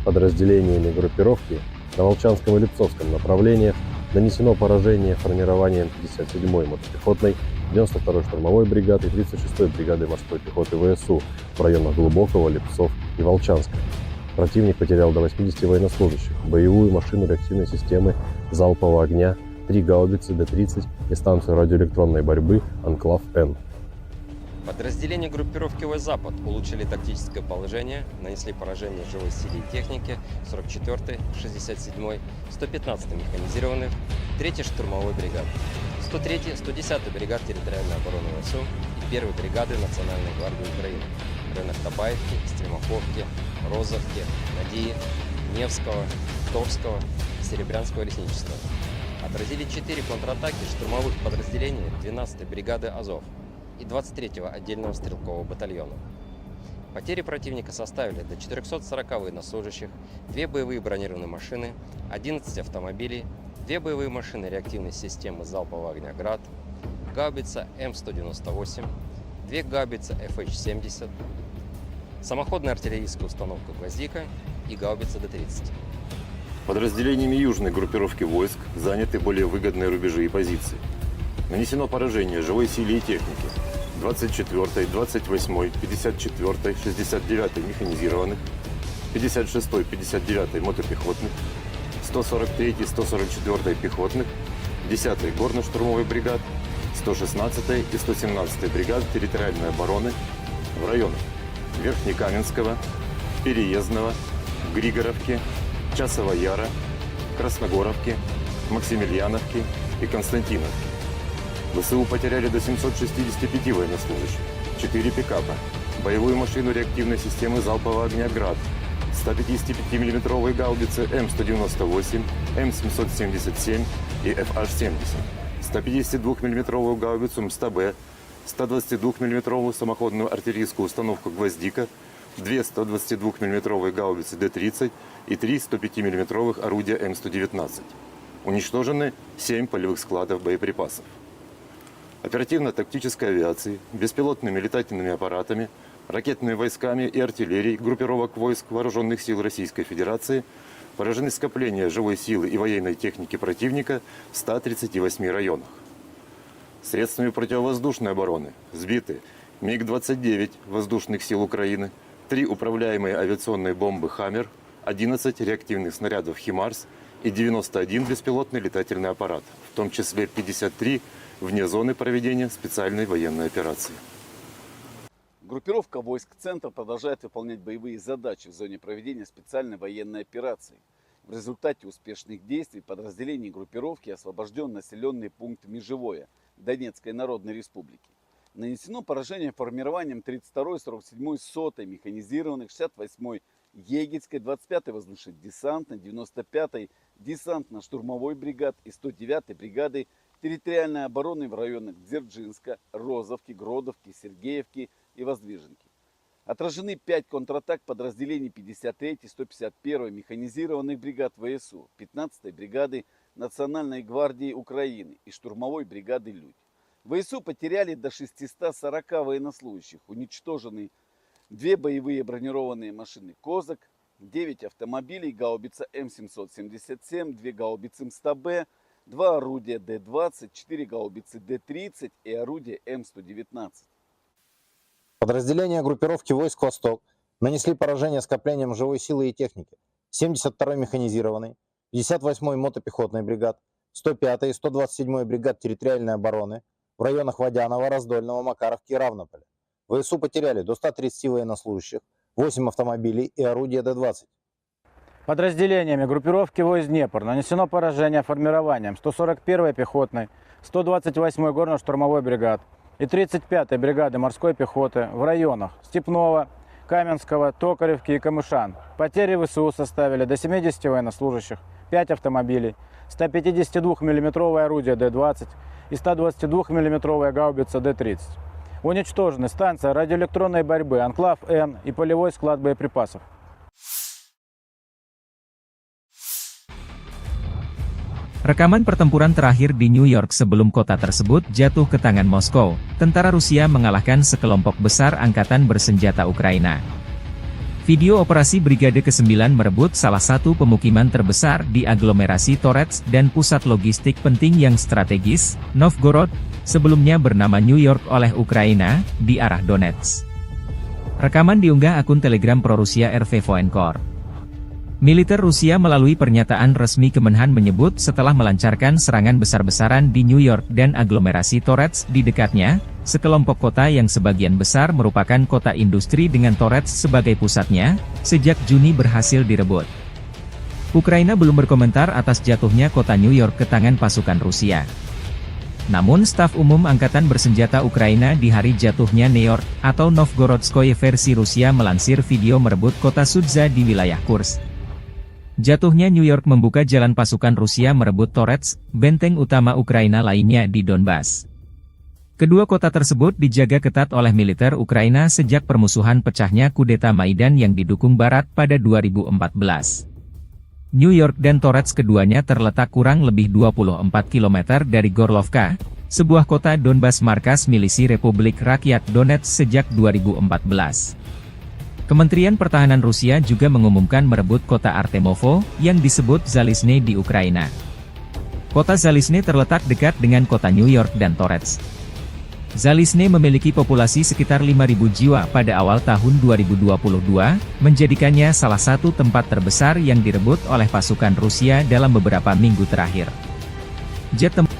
Подразделениями группировки на Волчанском и Липцовском направлениях нанесено поражение формированием 57-й мотопехотной, 92-й штурмовой бригады и 36-й бригады морской пехоты ВСУ в районах Глубокого, Липцов и Волчанска. Противник потерял до 80 военнослужащих, боевую машину реактивной системы залпового огня, 3 гаубицы Д-30 и станцию радиоэлектронной борьбы «Анклав-Н». Подразделения группировки войск «Запад» улучшили тактическое положение, нанесли поражение живой силе и технике 44-й, 67-й, 115-й механизированных, 3-й штурмовой бригады, 103-й, 110-й бригад территориальной обороны ВСУ и 1-й бригады Национальной гвардии Украины в районах Табаевки, Стремаховки, Розовки, Надии, Невского, Торского, Серебрянского лесничества. Отразили 4 контратаки штурмовых подразделений 12-й бригады «Азов» и 23-го отдельного стрелкового батальона. Потери противника составили до 440 военнослужащих, 2 боевые бронированные машины, 11 автомобилей, 2 боевые машины реактивной системы залпового огня «Град», гаубица М198, 2 гаубицы FH-70, самоходная артиллерийская установка «Гвоздика» и гаубица Д-30. Подразделениями южной группировки войск заняты более выгодные рубежи и позиции. Нанесено поражение живой силе и технике 24-й, 28-й, 54-й, 69-й механизированных, 56-й, 59-й мотопехотных, 143-й, 144-й пехотных, 10-й горно-штурмовой бригад, 116-й и 117-й бригад территориальной обороны в районах Верхнекаменского, Переездного, Григоровки, Часова Яра, Красногоровки, Максимiliaновки и Константиновки. ВСУ потеряли до 765 военнослужащих, 4 пикапа, боевую машину реактивной системы залпового огня «Град», 155 мм гаубицы М198, М777 и FH-70, 152 мм гаубицу МСТБ, 122 мм самоходную артиллерийскую установку «Гвоздика», 2 122 мм гаубицы Д-30 и 3 105 мм орудия М119. Уничтожены 7 полевых складов боеприпасов. Оперативно-тактической авиацией, беспилотными летательными аппаратами, ракетными войсками и артиллерией группировок войск Вооруженных сил Российской Федерации поражены скопления живой силы и военной техники противника в 138 районах. Средствами противовоздушной обороны сбиты МиГ-29 воздушных сил Украины, 3 управляемые авиационные бомбы «Хаммер», 11 реактивных снарядов «Химарс» и 91 беспилотный летательный аппарат, в том числе 53 вне зоны проведения специальной военной операции. Группировка войск «Центр» продолжает выполнять боевые задачи в зоне проведения специальной военной операции. В результате успешных действий подразделений группировки освобожден населенный пункт Межевое Донецкой Народной Республики. Нанесено поражение формированием 32-й, 47-й, 100-й механизированных, 68-й Егельской, 25-й воздушно-десантной, 95-й десантно-штурмовой бригад и 109-й бригады территориальной обороны в районах Дзержинска, Розовки, Гродовки, Сергеевки и Воздвиженки. Отражены 5 контратак подразделений 53-й, 151-й механизированных бригад ВСУ, 15-й бригады Национальной гвардии Украины и штурмовой бригады «Людь». ВСУ потеряли до 640 военнослужащих, уничтожены 2 боевые бронированные машины «Козак», 9 автомобилей, гаубица М777, 2 гаубицы МСТБ, 2 орудия Д-20, 4 гаубицы Д-30 и орудие М119. Подразделения группировки войск «Восток» нанесли поражение скоплениям живой силы и техники 72-й механизированной, 58-й мотопехотной бригад, 105-й и 127-й бригад территориальной обороны в районах Водянова, Раздольного, Макаровки и Равнополя. ВСУ потеряли до 130 военнослужащих, 8 автомобилей и орудия Д-20. Подразделениями группировки войск «Днепр» нанесено поражение формированием 141-й пехотной, 128-й горно-штурмовой бригад и 35-й бригады морской пехоты в районах Степного, Каменского, Токаревки и Камышан. Потери ВСУ составили до 70 военнослужащих, 5 автомобилей, 152 мм орудие Д-20 и 122 мм гаубица Д-30. Уничтожены станция радиоэлектронной борьбы «Анклав-Н» и полевой склад боеприпасов. Rekaman pertempuran terakhir di New York sebelum kota tersebut jatuh ke tangan Moskow, tentara Rusia mengalahkan sekelompok besar angkatan bersenjata Ukraina. Video operasi Brigade ke-9 merebut salah satu pemukiman terbesar di aglomerasi Torets dan pusat logistik penting yang strategis, Novgorod, sebelumnya bernama New York oleh Ukraina, di arah Donetsk. Rekaman diunggah akun Telegram pro-Rusia RV Voenkor. Militer Rusia melalui pernyataan resmi Kemenhan menyebut setelah melancarkan serangan besar-besaran di New York dan aglomerasi Torets di dekatnya, sekelompok kota yang sebagian besar merupakan kota industri dengan Torets sebagai pusatnya, sejak Juni berhasil direbut. Ukraina belum berkomentar atas jatuhnya kota New York ke tangan pasukan Rusia. Namun staf umum Angkatan Bersenjata Ukraina di hari jatuhnya New York, atau Novgorodskoye versi Rusia melansir video merebut kota Sudza di wilayah Kursk. Jatuhnya New York membuka jalan pasukan Rusia merebut Torets, benteng utama Ukraina lainnya di Donbas. Kedua kota tersebut dijaga ketat oleh militer Ukraina sejak permusuhan pecahnya kudeta Maidan yang didukung Barat pada 2014. New York dan Torets keduanya terletak kurang lebih 24 km dari Gorlovka, sebuah kota Donbas markas milisi Republik Rakyat Donetsk sejak 2014. Kementerian Pertahanan Rusia juga mengumumkan merebut kota Artemovo, yang disebut Zalizne di Ukraina. Kota Zalizne terletak dekat dengan kota New York dan Torets. Zalizne memiliki populasi sekitar 5.000 jiwa pada awal tahun 2022, menjadikannya salah satu tempat terbesar yang direbut oleh pasukan Rusia dalam beberapa minggu terakhir. Jet tempur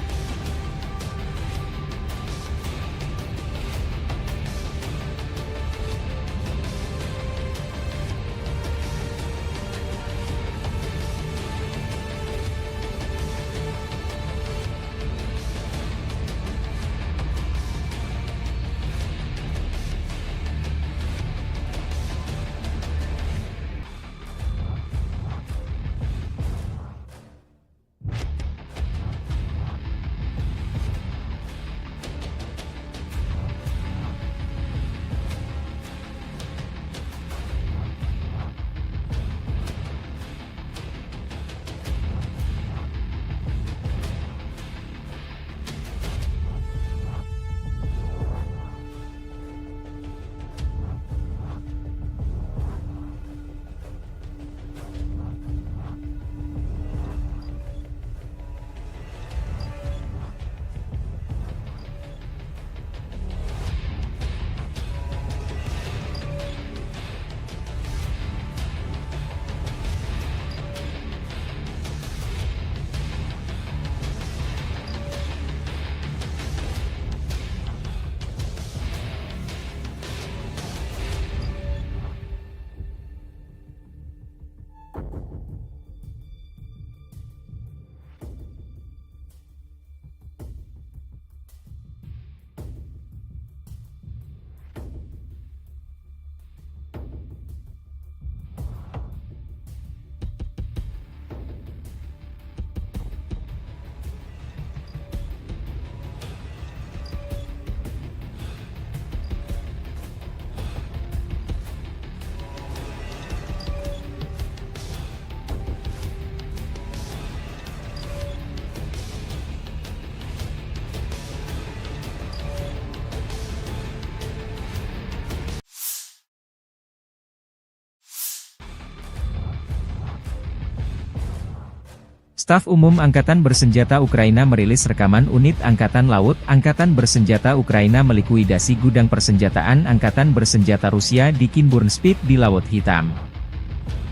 Staf Umum Angkatan Bersenjata Ukraina merilis rekaman unit Angkatan Laut Angkatan Bersenjata Ukraina melikuidasi gudang persenjataan Angkatan Bersenjata Rusia di Kinburn-Spit di Laut Hitam.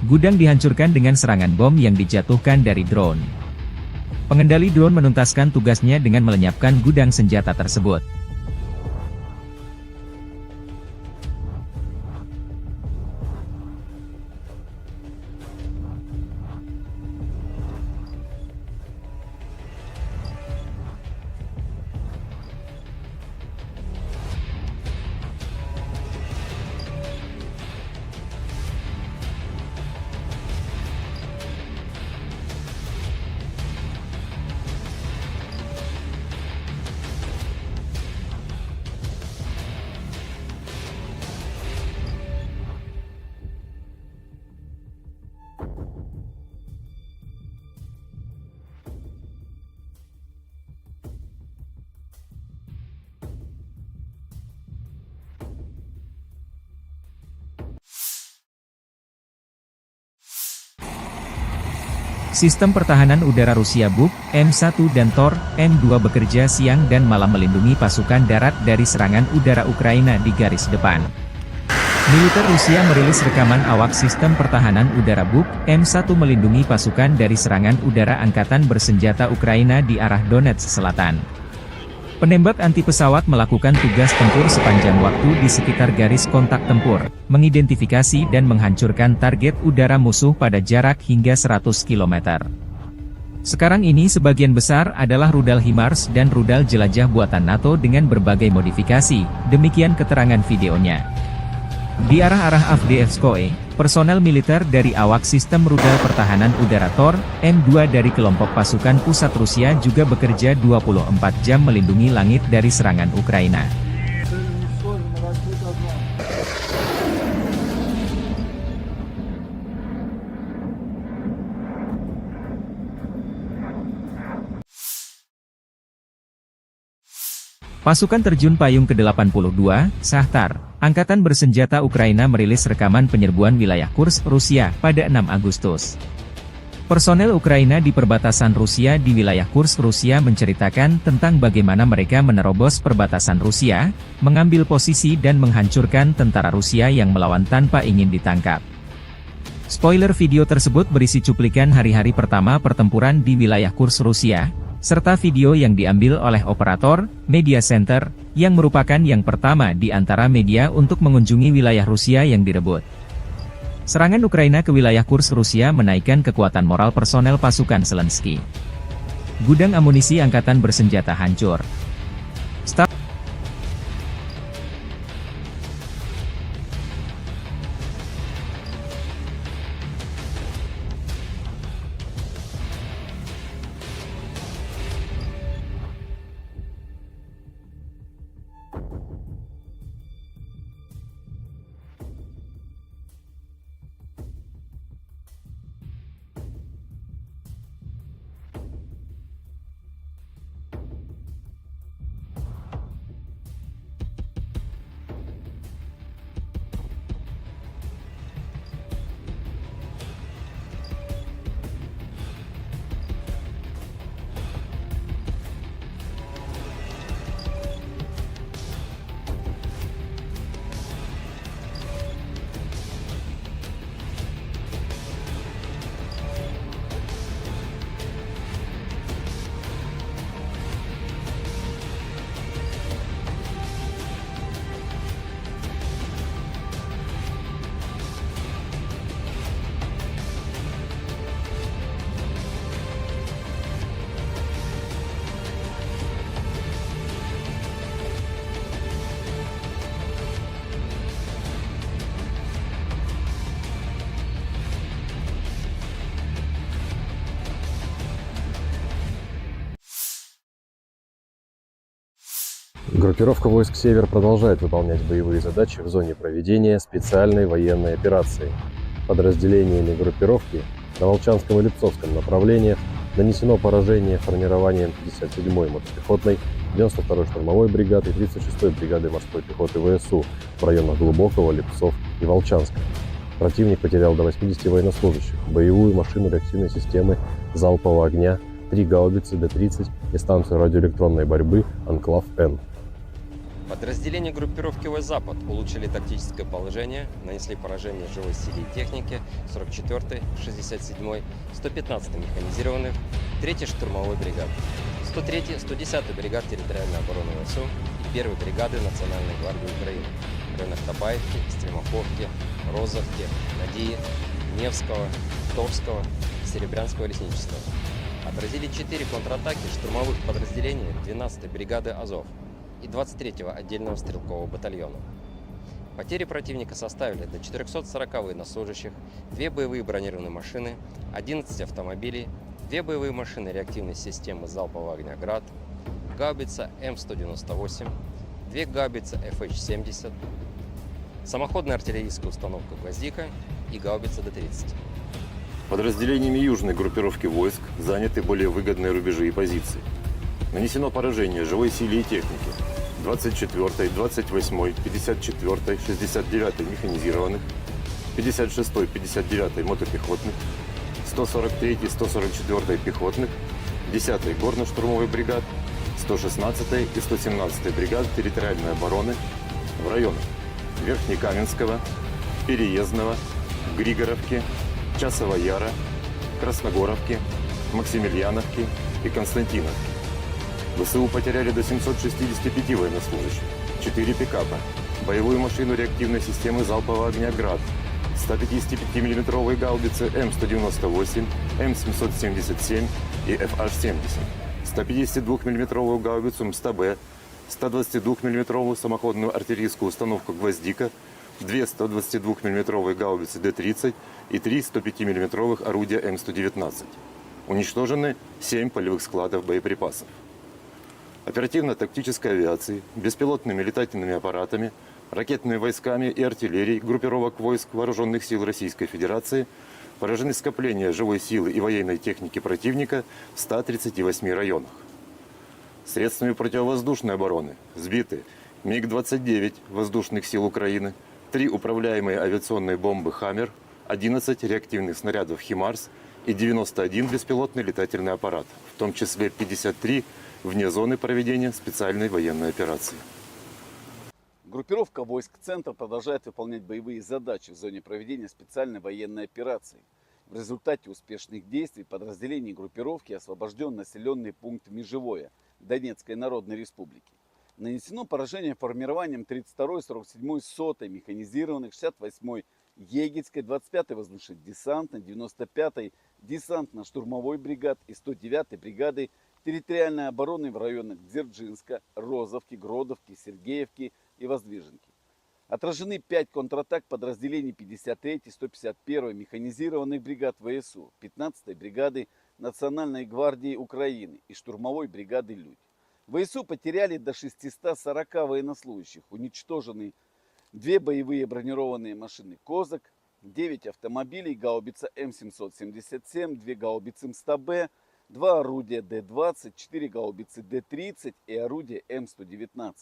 Gudang dihancurkan dengan serangan bom yang dijatuhkan dari drone. Pengendali drone menuntaskan tugasnya dengan melenyapkan gudang senjata tersebut. Sistem pertahanan udara Rusia Buk, M1 dan Tor, M2 bekerja siang dan malam melindungi pasukan darat dari serangan udara Ukraina di garis depan. Militer Rusia merilis rekaman awak sistem pertahanan udara Buk, M1 melindungi pasukan dari serangan udara Angkatan Bersenjata Ukraina di arah Donetsk Selatan. Penembak anti pesawat melakukan tugas tempur sepanjang waktu di sekitar garis kontak tempur, mengidentifikasi dan menghancurkan target udara musuh pada jarak hingga 100 km. Sekarang ini sebagian besar adalah rudal HIMARS dan rudal jelajah buatan NATO dengan berbagai modifikasi, demikian keterangan videonya. Di arah-arah Avdiivskoye, personel militer dari awak sistem rudal pertahanan udara Tor, M2 dari kelompok pasukan pusat Rusia juga bekerja 24 jam melindungi langit dari serangan Ukraina. Pasukan terjun payung ke-82, Shahtar, Angkatan Bersenjata Ukraina merilis rekaman penyerbuan wilayah Kursk, Rusia, pada 6 Agustus. Personel Ukraina di perbatasan Rusia di wilayah Kursk, Rusia menceritakan tentang bagaimana mereka menerobos perbatasan Rusia, mengambil posisi dan menghancurkan tentara Rusia yang melawan tanpa ingin ditangkap. Spoiler video tersebut berisi cuplikan hari-hari pertama pertempuran di wilayah Kursk, Rusia, serta video yang diambil oleh operator Media Center, yang merupakan yang pertama di antara media untuk mengunjungi wilayah Rusia yang direbut. Serangan Ukraina ke wilayah Kursk Rusia menaikkan kekuatan moral personel pasukan Zelensky. Gudang amunisi Angkatan Bersenjata hancur. Staf Группировка войск «Север» продолжает выполнять боевые задачи в зоне проведения специальной военной операции. Подразделениями группировки на Волчанском и Липцовском направлениях нанесено поражение формированием 57-й мотопехотной, 92-й штурмовой бригады и 36-й бригады морской пехоты ВСУ в районах Глубокого, Липцов и Волчанска. Противник потерял до 80 военнослужащих, боевую машину реактивной системы залпового огня, 3 гаубицы Д-30 и станцию радиоэлектронной борьбы «Анклав-Н». Подразделения группировки войск «Запад» улучшили тактическое положение, нанесли поражение живой силе и технике 44-й, 67-й, 115-й механизированных, 3-й штурмовой бригады, 103-й, 110-й бригад территориальной обороны ВСУ и 1-й бригады Национальной гвардии Украины в районах Табаевки, Стремаховки, Розовки, Надии, Невского, Торского, Серебрянского лесничества. Отразили 4 контратаки штурмовых подразделений 12-й бригады «Азов» и 23-го отдельного стрелкового батальона. Потери противника составили до 440 военнослужащих, 2 боевые бронированные машины, 11 автомобилей, 2 боевые машины реактивной системы залпового огня «Град», гаубица М198, 2 гаубицы FH-70, самоходная артиллерийская установка «Гвоздика» и гаубица Д-30. Подразделениями южной группировки войск заняты более выгодные рубежи и позиции. Нанесено поражение живой силе и технике 24-й, 28-й, 54-й, 69-й механизированных, 56-й, 59-й мотопехотных, 143-й, 144-й пехотных, 10-й горно-штурмовой бригад, 116-й и 117-й бригад территориальной обороны в районах Верхнекаменского, Переездного, Григоровки, Часова Яра, Красногоровки, Максимiliaновки и Константиновки. ВСУ потеряли до 765 военнослужащих, 4 пикапа, боевую машину реактивной системы залпового огня «Град», 155 мм гаубицы М198, М777 и FH-70, 152 мм гаубицу МСТБ, 122 мм самоходную артиллерийскую установку «Гвоздика», 2 122 мм гаубицы Д-30 и 3 105 мм орудия М119. Уничтожены 7 полевых складов боеприпасов. Оперативно-тактической авиацией, беспилотными летательными аппаратами, ракетными войсками и артиллерией группировок войск Вооруженных сил Российской Федерации поражены скопления живой силы и военной техники противника в 138 районах. Средствами противовоздушной обороны сбиты МиГ-29 воздушных сил Украины, 3 управляемые авиационные бомбы «Хаммер», 11 реактивных снарядов «Химарс» и 91 беспилотный летательный аппарат, в том числе 53 вне зоны проведения специальной военной операции. Группировка войск «Центр» продолжает выполнять боевые задачи в зоне проведения специальной военной операции. В результате успешных действий подразделений группировки освобожден населенный пункт Межевое Донецкой Народной Республики. Нанесено поражение формированием 32-й, 47-й, 100-й механизированных, 68-й Егельской, 25-й воздушно-десантной, 95-й десантно-штурмовой бригад и 109-й бригады территориальной обороны в районах Дзержинска, Розовки, Гродовки, Сергеевки и Воздвиженки. Отражены 5 контратак подразделений 53-й, 151-й механизированных бригад ВСУ, 15-й бригады Национальной гвардии Украины и штурмовой бригады «Людь». ВСУ потеряли до 640 военнослужащих, уничтожены 2 боевые бронированные машины «Козак», 9 автомобилей, гаубица М777, 2 гаубицы МСТБ, 2 орудия Д-20, 4 гаубицы Д-30 и орудие М119.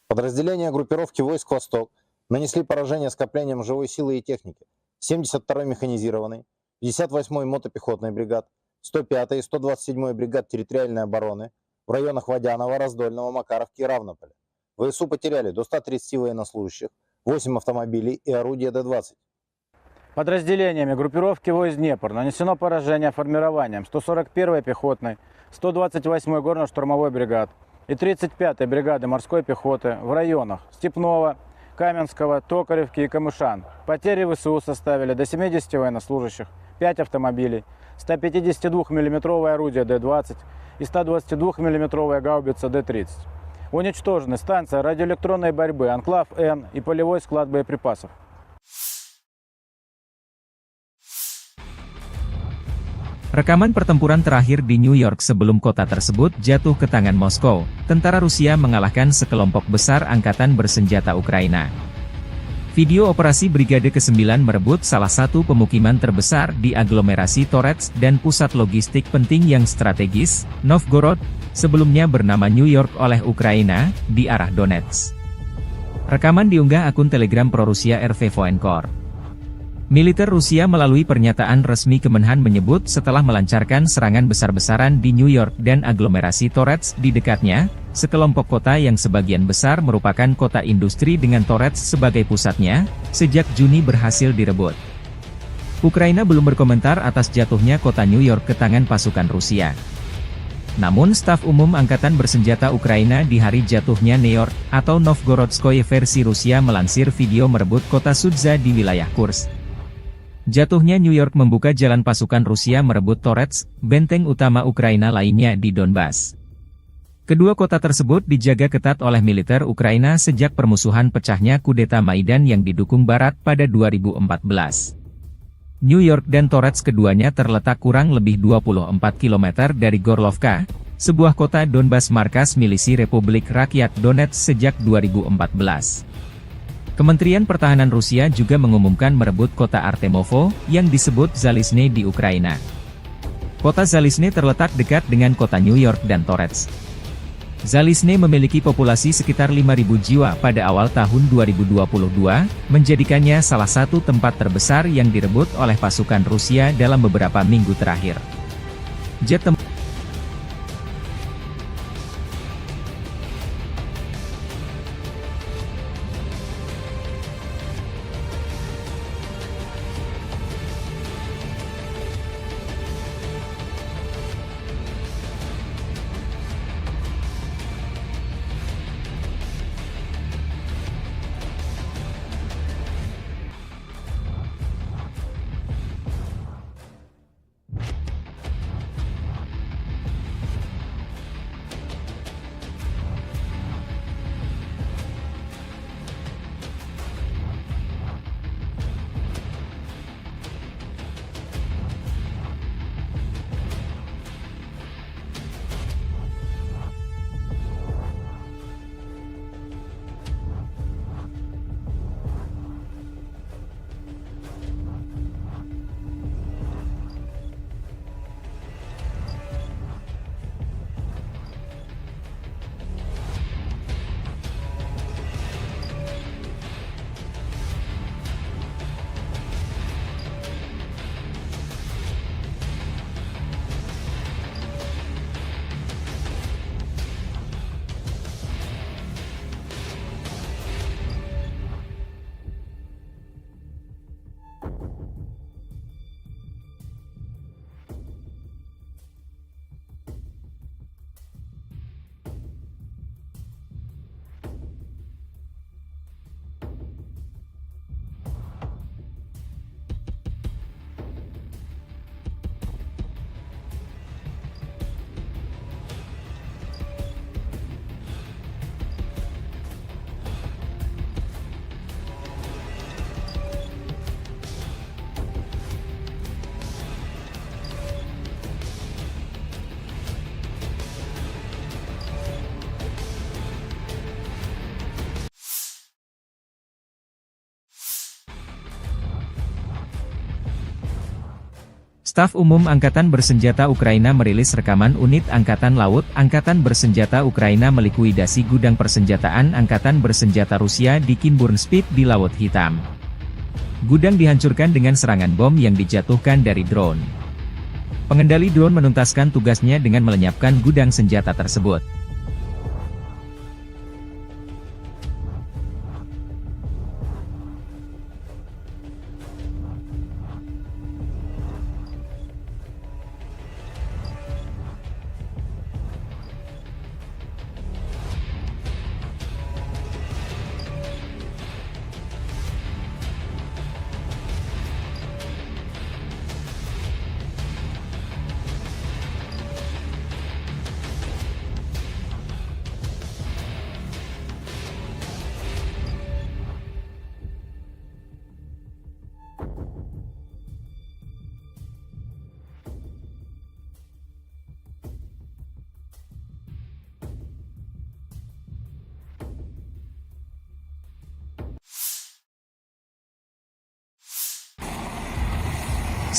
Подразделения группировки войск «Восток» нанесли поражение скоплением живой силы и техники 72-й механизированной, 58-й мотопехотной бригад, 105-й и 127-й бригад территориальной обороны в районах Водянова, Раздольного, Макаровки и Равнополя. ВСУ потеряли до 130 военнослужащих, 8 автомобилей и орудия Д-20. Подразделениями группировки войск «Днепр» нанесено поражение формированием 141-й пехотной, 128-й горно-штурмовой бригад и 35-й бригады морской пехоты в районах Степного, Каменского, Токаревки и Камышан. Потери ВСУ составили до 70 военнослужащих, 5 автомобилей, 152 мм орудие Д-20 и 122 мм гаубица Д-30. Уничтожены станция радиоэлектронной борьбы «Анклав-Н» и полевой склад боеприпасов. Rekaman pertempuran terakhir di New York sebelum kota tersebut jatuh ke tangan Moskow, tentara Rusia mengalahkan sekelompok besar angkatan bersenjata Ukraina. Video operasi Brigade ke-9 merebut salah satu pemukiman terbesar di aglomerasi Torets dan pusat logistik penting yang strategis, Novgorod, sebelumnya bernama New York oleh Ukraina, di arah Donetsk. Rekaman diunggah akun Telegram pro-Rusia RV Voenkor. Militer Rusia melalui pernyataan resmi Kemenhan menyebut setelah melancarkan serangan besar-besaran di New York dan aglomerasi Torets di dekatnya, sekelompok kota yang sebagian besar merupakan kota industri dengan Torets sebagai pusatnya, sejak Juni berhasil direbut. Ukraina belum berkomentar atas jatuhnya kota New York ke tangan pasukan Rusia. Namun staf umum Angkatan Bersenjata Ukraina di hari jatuhnya New York, atau Novgorodskoye versi Rusia melansir video merebut kota Sudza di wilayah Kursk. Jatuhnya New York membuka jalan pasukan Rusia merebut Torets, benteng utama Ukraina lainnya di Donbas. Kedua kota tersebut dijaga ketat oleh militer Ukraina sejak permusuhan pecahnya kudeta Maidan yang didukung Barat pada 2014. New York dan Torets keduanya terletak kurang lebih 24 km dari Gorlovka, sebuah kota Donbas markas milisi Republik Rakyat Donetsk sejak 2014. Kementerian Pertahanan Rusia juga mengumumkan merebut kota Artemovo, yang disebut Zalizne di Ukraina. Kota Zalizne terletak dekat dengan kota New York dan Torets. Zalizne memiliki populasi sekitar 5.000 jiwa pada awal tahun 2022, menjadikannya salah satu tempat terbesar yang direbut oleh pasukan Rusia dalam beberapa minggu terakhir. Jet tempur Staf Umum Angkatan Bersenjata Ukraina merilis rekaman unit Angkatan Laut Angkatan Bersenjata Ukraina melikuidasi gudang persenjataan Angkatan Bersenjata Rusia di Kinburnspit di Laut Hitam. Gudang dihancurkan dengan serangan bom yang dijatuhkan dari drone. Pengendali drone menuntaskan tugasnya dengan melenyapkan gudang senjata tersebut.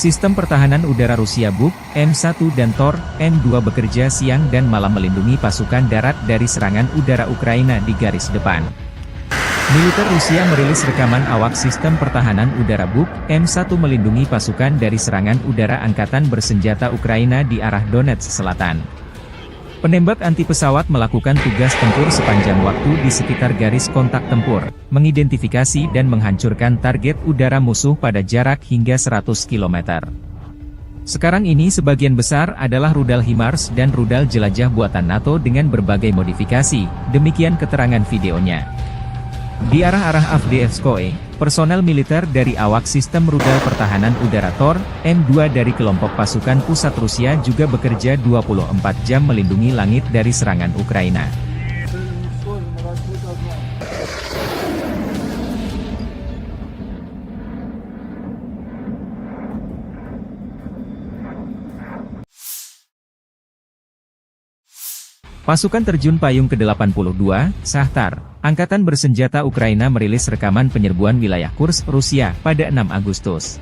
Sistem pertahanan udara Rusia Buk, M1 dan Tor, M2 bekerja siang dan malam melindungi pasukan darat dari serangan udara Ukraina di garis depan. Militer Rusia merilis rekaman awak sistem pertahanan udara Buk, M1 melindungi pasukan dari serangan udara angkatan bersenjata Ukraina di arah Donetsk Selatan. Penembak anti pesawat melakukan tugas tempur sepanjang waktu di sekitar garis kontak tempur, mengidentifikasi dan menghancurkan target udara musuh pada jarak hingga 100 km. Sekarang ini sebagian besar adalah rudal HIMARS dan rudal jelajah buatan NATO dengan berbagai modifikasi, demikian keterangan videonya. Di arah-arah Avdiivskoye, personel militer dari awak sistem rudal pertahanan udara Tor, M2 dari kelompok pasukan pusat Rusia juga bekerja 24 jam melindungi langit dari serangan Ukraina. Pasukan terjun payung ke-82, Shahtar, Angkatan Bersenjata Ukraina merilis rekaman penyerbuan wilayah Kursk, Rusia, pada 6 Agustus.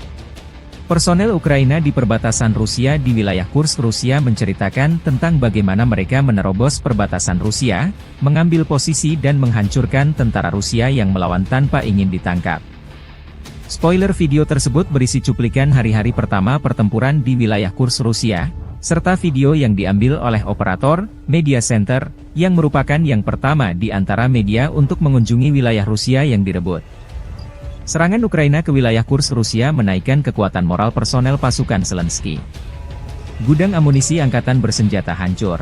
Personel Ukraina di perbatasan Rusia di wilayah Kursk, Rusia menceritakan tentang bagaimana mereka menerobos perbatasan Rusia, mengambil posisi dan menghancurkan tentara Rusia yang melawan tanpa ingin ditangkap. Spoiler video tersebut berisi cuplikan hari-hari pertama pertempuran di wilayah Kursk, Rusia, serta video yang diambil oleh operator Media Center, yang merupakan yang pertama di antara media untuk mengunjungi wilayah Rusia yang direbut. Serangan Ukraina ke wilayah Kursk Rusia menaikkan kekuatan moral personel pasukan Zelensky. Gudang amunisi angkatan bersenjata hancur.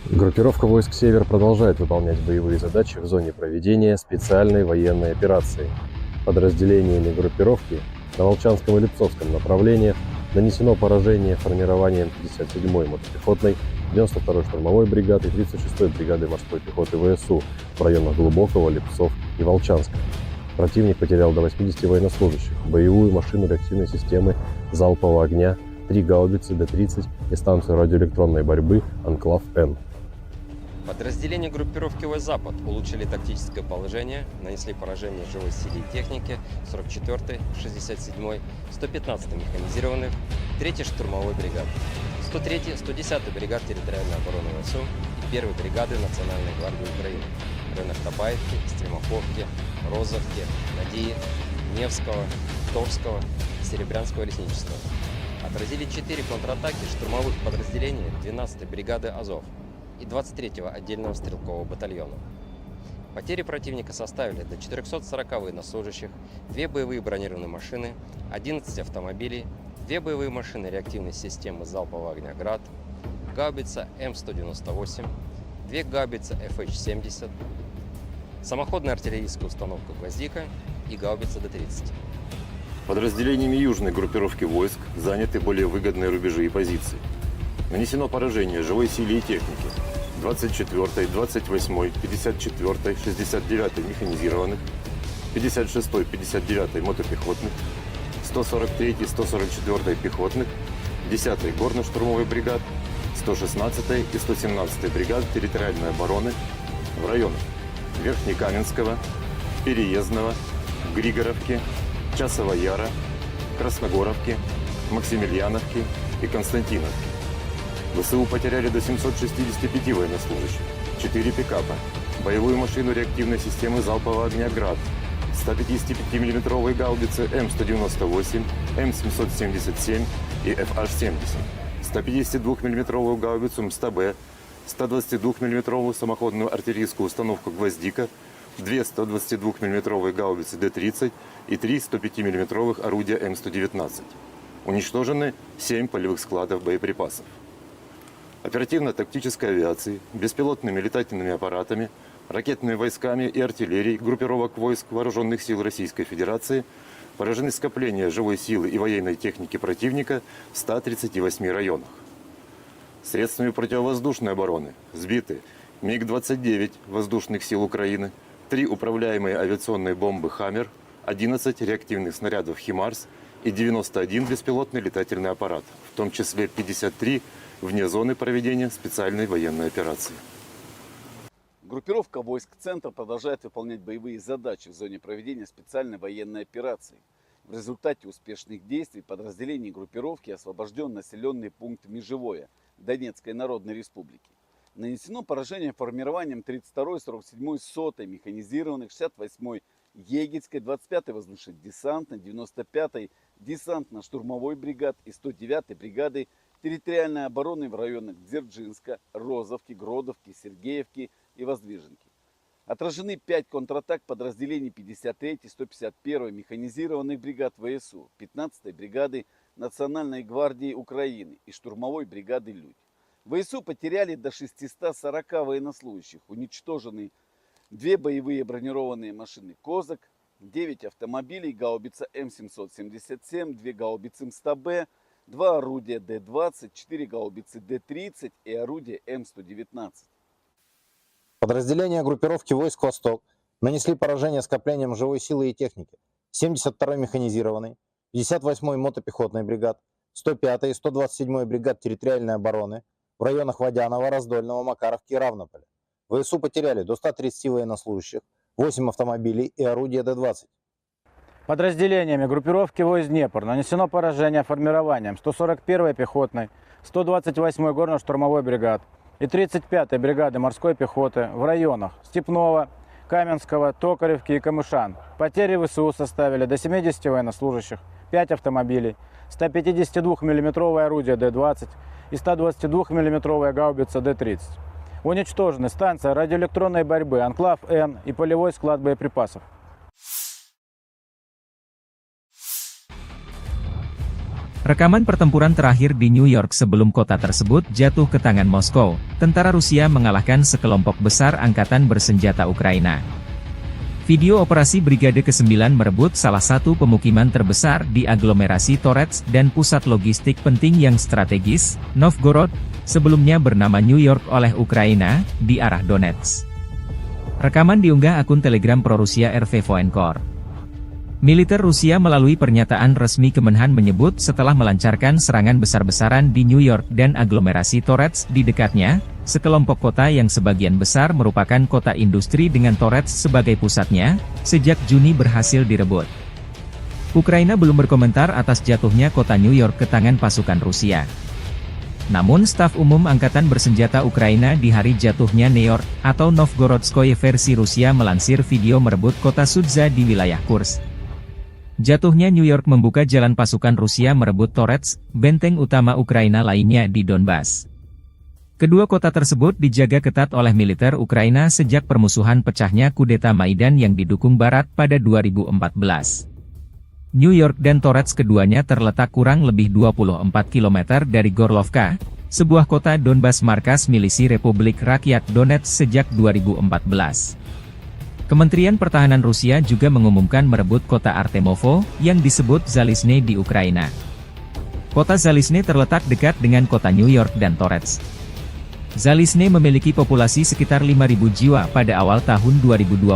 Группировка войск «Север» продолжает выполнять боевые задачи в зоне проведения специальной военной операции. Подразделениями группировки на Волчанском и Липцовском направлениях нанесено поражение формированием 57-й мотопехотной, 92-й штурмовой бригады и 36-й бригады морской пехоты ВСУ в районах Глубокого, Липцов и Волчанска. Противник потерял до 80 военнослужащих, боевую машину реактивной системы залпового огня, 3 гаубицы Д-30 и станцию радиоэлектронной борьбы «Анклав-Н». Подразделения группировки «Запад» улучшили тактическое положение, нанесли поражение живой силе и технике 44-й, 67-й, 115-й механизированных, 3-й штурмовой бригады, 103-й, 110-й бригад территориальной обороны ВСУ и 1-й бригады Национальной гвардии Украины в районах Табаевки, Стремаховки, Розовки, Надии, Невского, Торского, Серебрянского лесничества. Отразили 4 контратаки штурмовых подразделений 12-й бригады «Азов» и 23-го отдельного стрелкового батальона. Потери противника составили до 440 военнослужащих, 2 боевые бронированные машины, 11 автомобилей, 2 боевые машины реактивной системы залпового огня «Град», гаубица М198, 2 гаубицы FH-70, самоходная артиллерийская установка «Гвоздика» и гаубица Д-30. Подразделениями южной группировки войск заняты более выгодные рубежи и позиции. Нанесено поражение живой силе и технике 24-й, 28-й, 54-й, 69-й механизированных, 56-й, 59-й мотопехотных, 143-й, 144-й пехотных, 10-й горно-штурмовой бригад, 116-й и 117-й бригад территориальной обороны в районах Верхнекаменского, Переездного, Григоровки, Часова Яра, Красногоровки, Максимiliaновки и Константиновки. ВСУ потеряли до 765 военнослужащих, 4 пикапа, боевую машину реактивной системы залпового огня «Град», 155 мм гаубицы М198, М777 и FH-70, 152 мм гаубицу МСТБ, 122 мм самоходную артиллерийскую установку «Гвоздика», 2 122 мм гаубицы Д-30 и 3 105 мм орудия М119. Уничтожены 7 полевых складов боеприпасов. Оперативно-тактической авиацией, беспилотными летательными аппаратами, ракетными войсками и артиллерией группировок войск Вооруженных сил Российской Федерации поражены скопления живой силы и военной техники противника в 138 районах. Средствами противовоздушной обороны сбиты МиГ-29 воздушных сил Украины, 3 управляемые авиационные бомбы «Хаммер», 11 реактивных снарядов «Химарс» и 91 беспилотный летательный аппарат, в том числе 53 вне зоны проведения специальной военной операции. Группировка войск «Центр» продолжает выполнять боевые задачи в зоне проведения специальной военной операции. В результате успешных действий подразделений группировки освобожден населенный пункт Межевое Донецкой Народной Республики. Нанесено поражение формированием 32-й, 47-й, 100-й механизированных, 68-й Егельской, 25-й воздушно-десантной, 95-й десантно-штурмовой бригад и 109-й бригады территориальной обороны в районах Дзержинска, Розовки, Гродовки, Сергеевки и Воздвиженки. Отражены 5 контратак подразделений 53-й, 151-й механизированных бригад ВСУ, 15-й бригады Национальной гвардии Украины и штурмовой бригады «Людь». ВСУ потеряли до 640 военнослужащих, уничтожены 2 боевые бронированные машины «Козак», 9 автомобилей, гаубица М777, 2 гаубицы МСТБ, 2 орудия Д-20, 4 гаубицы Д-30 и орудие М119. Подразделения группировки войск «Восток» нанесли поражение скоплениям живой силы и техники 72-й механизированной, 58-й мотопехотной бригад, 105-й и 127-й бригад территориальной обороны в районах Водянова, Раздольного, Макаровки и Равнополя. ВСУ потеряли до 130 военнослужащих, 8 автомобилей и орудия Д-20. Подразделениями группировки войск «Днепр» нанесено поражение формированием 141-й пехотной, 128-й горно-штурмовой бригад и 35-й бригады морской пехоты в районах Степного, Каменского, Токаревки и Камышан. Потери ВСУ составили до 70 военнослужащих, 5 автомобилей, 152 мм орудие Д-20 и 122 мм гаубица Д-30. Уничтожены станция радиоэлектронной борьбы «Анклав-Н» и полевой склад боеприпасов. Rekaman pertempuran terakhir di New York sebelum kota tersebut jatuh ke tangan Moskow, tentara Rusia mengalahkan sekelompok besar angkatan bersenjata Ukraina. Video operasi Brigade ke-9 merebut salah satu pemukiman terbesar di aglomerasi Torets dan pusat logistik penting yang strategis, Novgorod, sebelumnya bernama New York oleh Ukraina, di arah Donetsk. Rekaman diunggah akun Telegram pro-Rusia RV Voenkor. Militer Rusia melalui pernyataan resmi Kemenhan menyebut setelah melancarkan serangan besar-besaran di New York dan aglomerasi Torets di dekatnya, sekelompok kota yang sebagian besar merupakan kota industri dengan Torets sebagai pusatnya, sejak Juni berhasil direbut. Ukraina belum berkomentar atas jatuhnya kota New York ke tangan pasukan Rusia. Namun staf umum Angkatan Bersenjata Ukraina di hari jatuhnya New York, atau Novgorodskoye versi Rusia melansir video merebut kota Sudza di wilayah Kursk. Jatuhnya New York membuka jalan pasukan Rusia merebut Torets, benteng utama Ukraina lainnya di Donbas. Kedua kota tersebut dijaga ketat oleh militer Ukraina sejak permusuhan pecahnya kudeta Maidan yang didukung Barat pada 2014. New York dan Torets keduanya terletak kurang lebih 24 km dari Gorlovka, sebuah kota Donbas markas milisi Republik Rakyat Donetsk sejak 2014. Kementerian Pertahanan Rusia juga mengumumkan merebut kota Artemovo, yang disebut Zalizne di Ukraina. Kota Zalizne terletak dekat dengan kota New York dan Torets. Zalizne memiliki populasi sekitar 5.000 jiwa pada awal tahun 2022,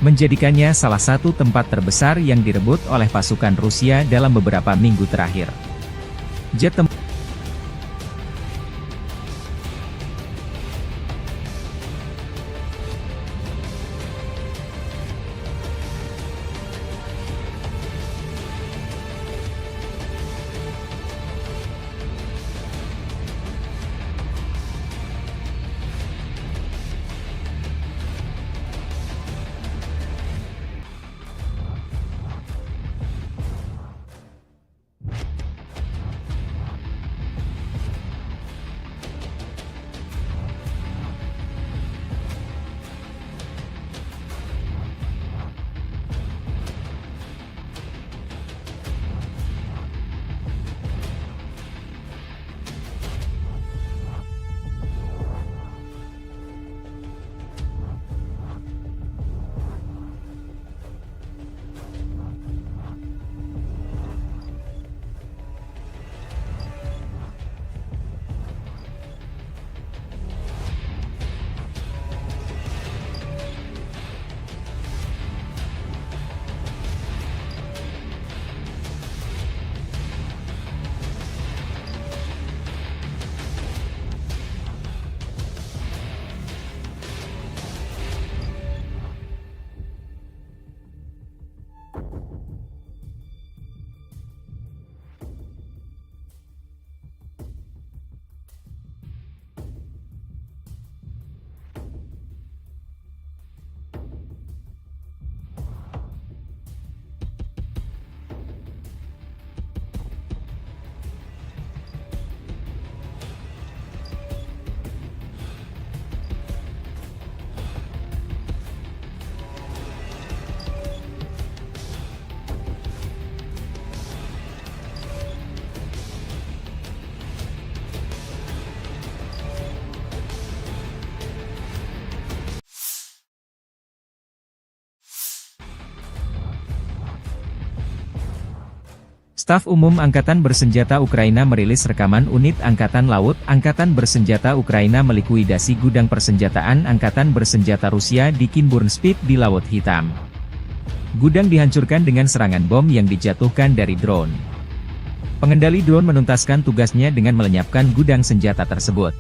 menjadikannya salah satu tempat terbesar yang direbut oleh pasukan Rusia dalam beberapa minggu terakhir. Jet tempur Staf Umum Angkatan Bersenjata Ukraina merilis rekaman unit Angkatan Laut Angkatan Bersenjata Ukraina melikuidasi gudang persenjataan Angkatan Bersenjata Rusia di Kinburn-Spit di Laut Hitam. Gudang dihancurkan dengan serangan bom yang dijatuhkan dari drone. Pengendali drone menuntaskan tugasnya dengan melenyapkan gudang senjata tersebut.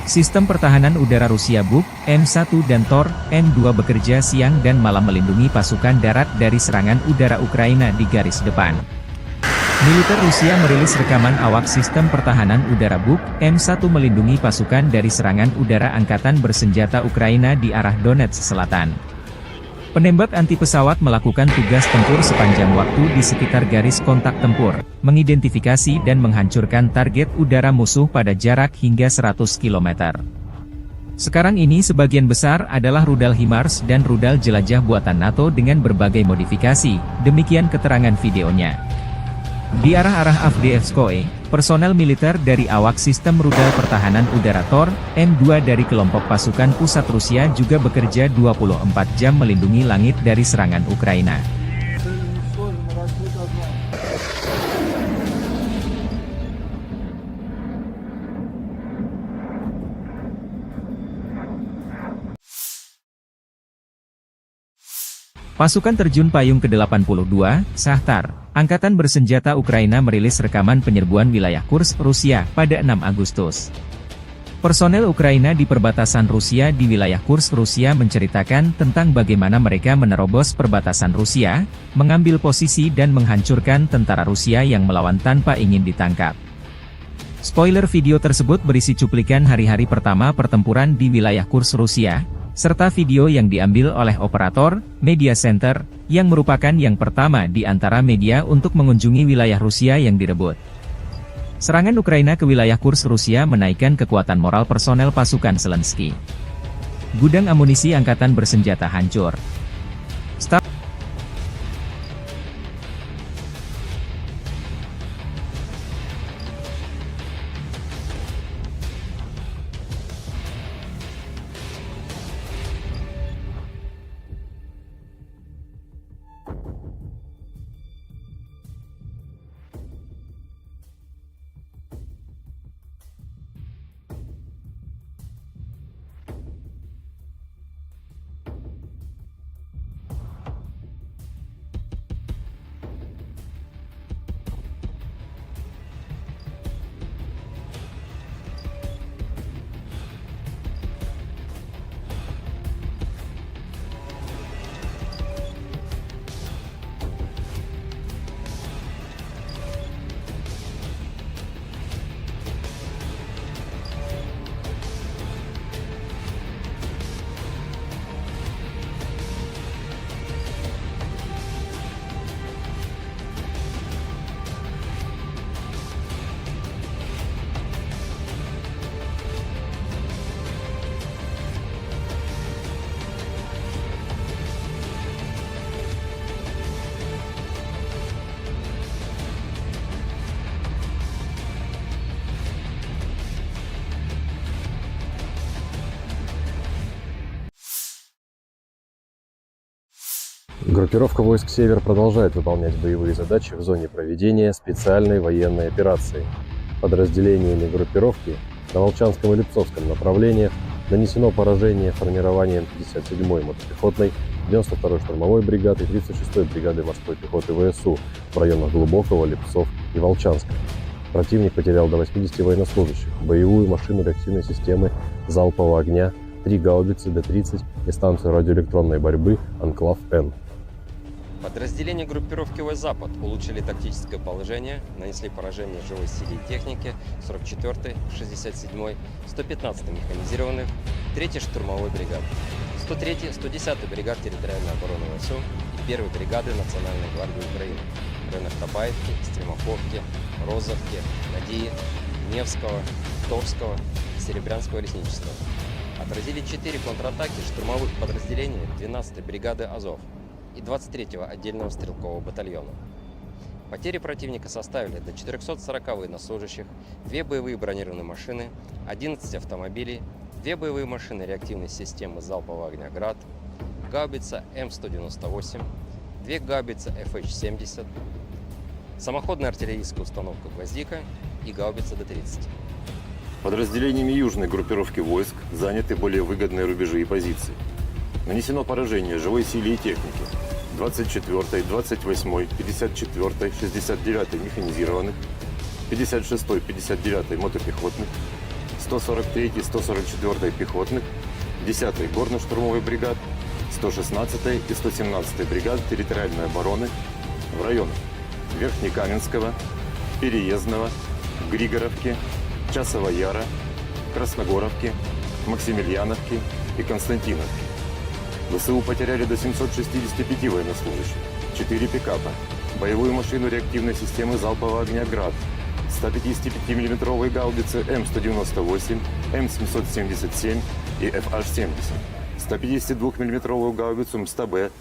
Sistem pertahanan udara Rusia Buk, M1 dan Tor, M2 bekerja siang dan malam melindungi pasukan darat dari serangan udara Ukraina di garis depan. Militer Rusia merilis rekaman awak sistem pertahanan udara Buk, M1 melindungi pasukan dari serangan udara Angkatan Bersenjata Ukraina di arah Donetsk Selatan. Penembak anti pesawat melakukan tugas tempur sepanjang waktu di sekitar garis kontak tempur, mengidentifikasi dan menghancurkan target udara musuh pada jarak hingga 100 km. Sekarang ini sebagian besar adalah rudal HIMARS dan rudal jelajah buatan NATO dengan berbagai modifikasi, demikian keterangan videonya. Di arah-arah Avdiivskoye, personel militer dari awak sistem rudal pertahanan udara Tor, M2 dari kelompok pasukan pusat Rusia juga bekerja 24 jam melindungi langit dari serangan Ukraina. Pasukan terjun payung ke-82, Shahtar, Angkatan Bersenjata Ukraina merilis rekaman penyerbuan wilayah Kursk, Rusia, pada 6 Agustus. Personel Ukraina di perbatasan Rusia di wilayah Kursk, Rusia menceritakan tentang bagaimana mereka menerobos perbatasan Rusia, mengambil posisi dan menghancurkan tentara Rusia yang melawan tanpa ingin ditangkap. Spoiler video tersebut berisi cuplikan hari-hari pertama pertempuran di wilayah Kursk, Rusia, serta video yang diambil oleh operator Media Center, yang merupakan yang pertama di antara media untuk mengunjungi wilayah Rusia yang direbut. Serangan Ukraina ke wilayah Kursk, Rusia menaikkan kekuatan moral personel pasukan Zelensky. Gudang amunisi angkatan bersenjata hancur. Группировка войск «Север» продолжает выполнять боевые задачи в зоне проведения специальной военной операции. Подразделениями группировки на Волчанском и Липцовском направлениях нанесено поражение формированием 57-й мотопехотной, 92-й штурмовой бригады и 36-й бригады морской пехоты ВСУ в районах Глубокого, Липцов и Волчанска. Противник потерял до 80 военнослужащих, боевую машину реактивной системы залпового огня, 3 гаубицы Д-30 и станцию радиоэлектронной борьбы «Анклав-Н». Подразделения группировки войск «Запад» улучшили тактическое положение, нанесли поражение живой силе и технике 44-й, 67-й, 115-й механизированных, 3-й штурмовой бригады, 103-й, 110-й бригад территориальной обороны ВСУ и 1-й бригады Национальной гвардии Украины в районах Табаевки, Стремаховки, Розовки, Надеи, Невского, Торского и Серебрянского лесничества. Отразили 4 контратаки штурмовых подразделений 12-й бригады «Азов» и 23-го отдельного стрелкового батальона. Потери противника составили до 440 военнослужащих, 2 боевые бронированные машины, 11 автомобилей, 2 боевые машины реактивной системы залпового огня «Град», гаубица М198, 2 гаубицы FH-70, самоходная артиллерийская установка «Гвоздика» и гаубица Д-30. Подразделениями южной группировки войск заняты более выгодные рубежи и позиции. Нанесено поражение живой силе и технике 24-й, 28-й, 54-й, 69-й механизированных, 56-й, 59-й мотопехотных, 143-й, 144-й пехотных, 10-й горно-штурмовой бригад, 116-й и 117-й бригад территориальной обороны в районах Верхнекаменского, Переездного, Григоровки, Часова Яра, Красногоровки, Максимiliaновки и Константиновки. ВСУ потеряли до 765 военнослужащих, 4 пикапа, боевую машину реактивной системы залпового огня «Град», 155 мм гаубицы М198, М777 и FH-70, 152 мм гаубицу МСТБ,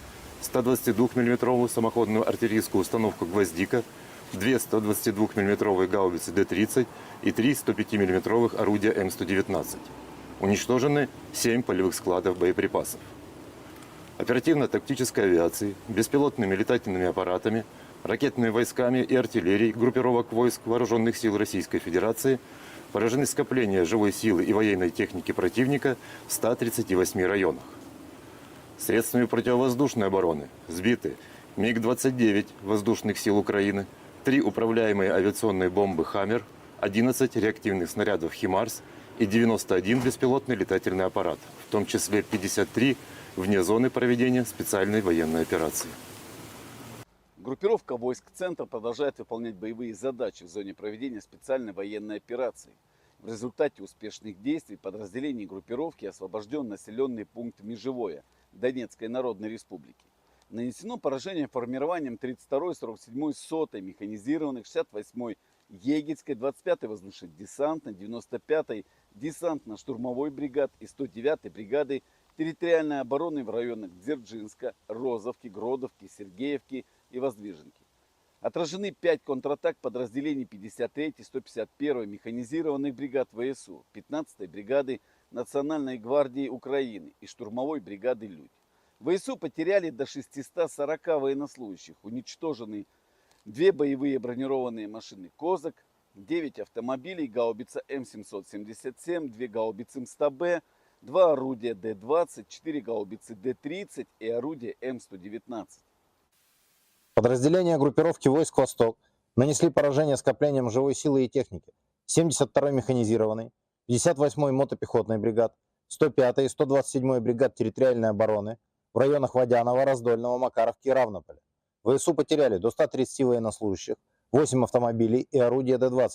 122 мм самоходную артиллерийскую установку «Гвоздика», 2 122 мм гаубицы Д-30 и 3 105 мм орудия М119. Уничтожены 7 полевых складов боеприпасов. Оперативно-тактической авиацией, беспилотными летательными аппаратами, ракетными войсками и артиллерией группировок войск Вооруженных сил Российской Федерации поражены скопления живой силы и военной техники противника в 138 районах. Средствами противовоздушной обороны сбиты МиГ-29 воздушных сил Украины, 3 управляемые авиационные бомбы «Хаммер», 11 реактивных снарядов «Химарс» и 91 беспилотный летательный аппарат, в том числе 53 вне зоны проведения специальной военной операции. Группировка войск «Центр» продолжает выполнять боевые задачи в зоне проведения специальной военной операции. В результате успешных действий подразделений группировки освобожден населенный пункт Межевое Донецкой Народной Республики. Нанесено поражение формированием 32-й, 47-й, 100-й механизированных, 68-й Егельской, 25-й воздушно-десантной, 95-й десантно-штурмовой бригад и 109-й бригады территориальной обороны в районах Дзержинска, Розовки, Гродовки, Сергеевки и Воздвиженки. Отражены 5 контратак подразделений 53-й, 151-й механизированных бригад ВСУ, 15-й бригады Национальной гвардии Украины и штурмовой бригады «Людь». ВСУ потеряли до 640 военнослужащих, уничтожены 2 боевые бронированные машины «Козак», 9 автомобилей, гаубица М777, 2 гаубицы МСТБ, 2 орудия Д-20, 4 гаубицы Д-30 и орудие М119. Подразделения группировки войск «Восток» нанесли поражение скоплениям живой силы и техники 72-й механизированной, 58-й мотопехотной бригад, 105-й и 127-й бригад территориальной обороны в районах Водянова, Раздольного, Макаровки и Равнополя. ВСУ потеряли до 130 военнослужащих, 8 автомобилей и орудия Д-20.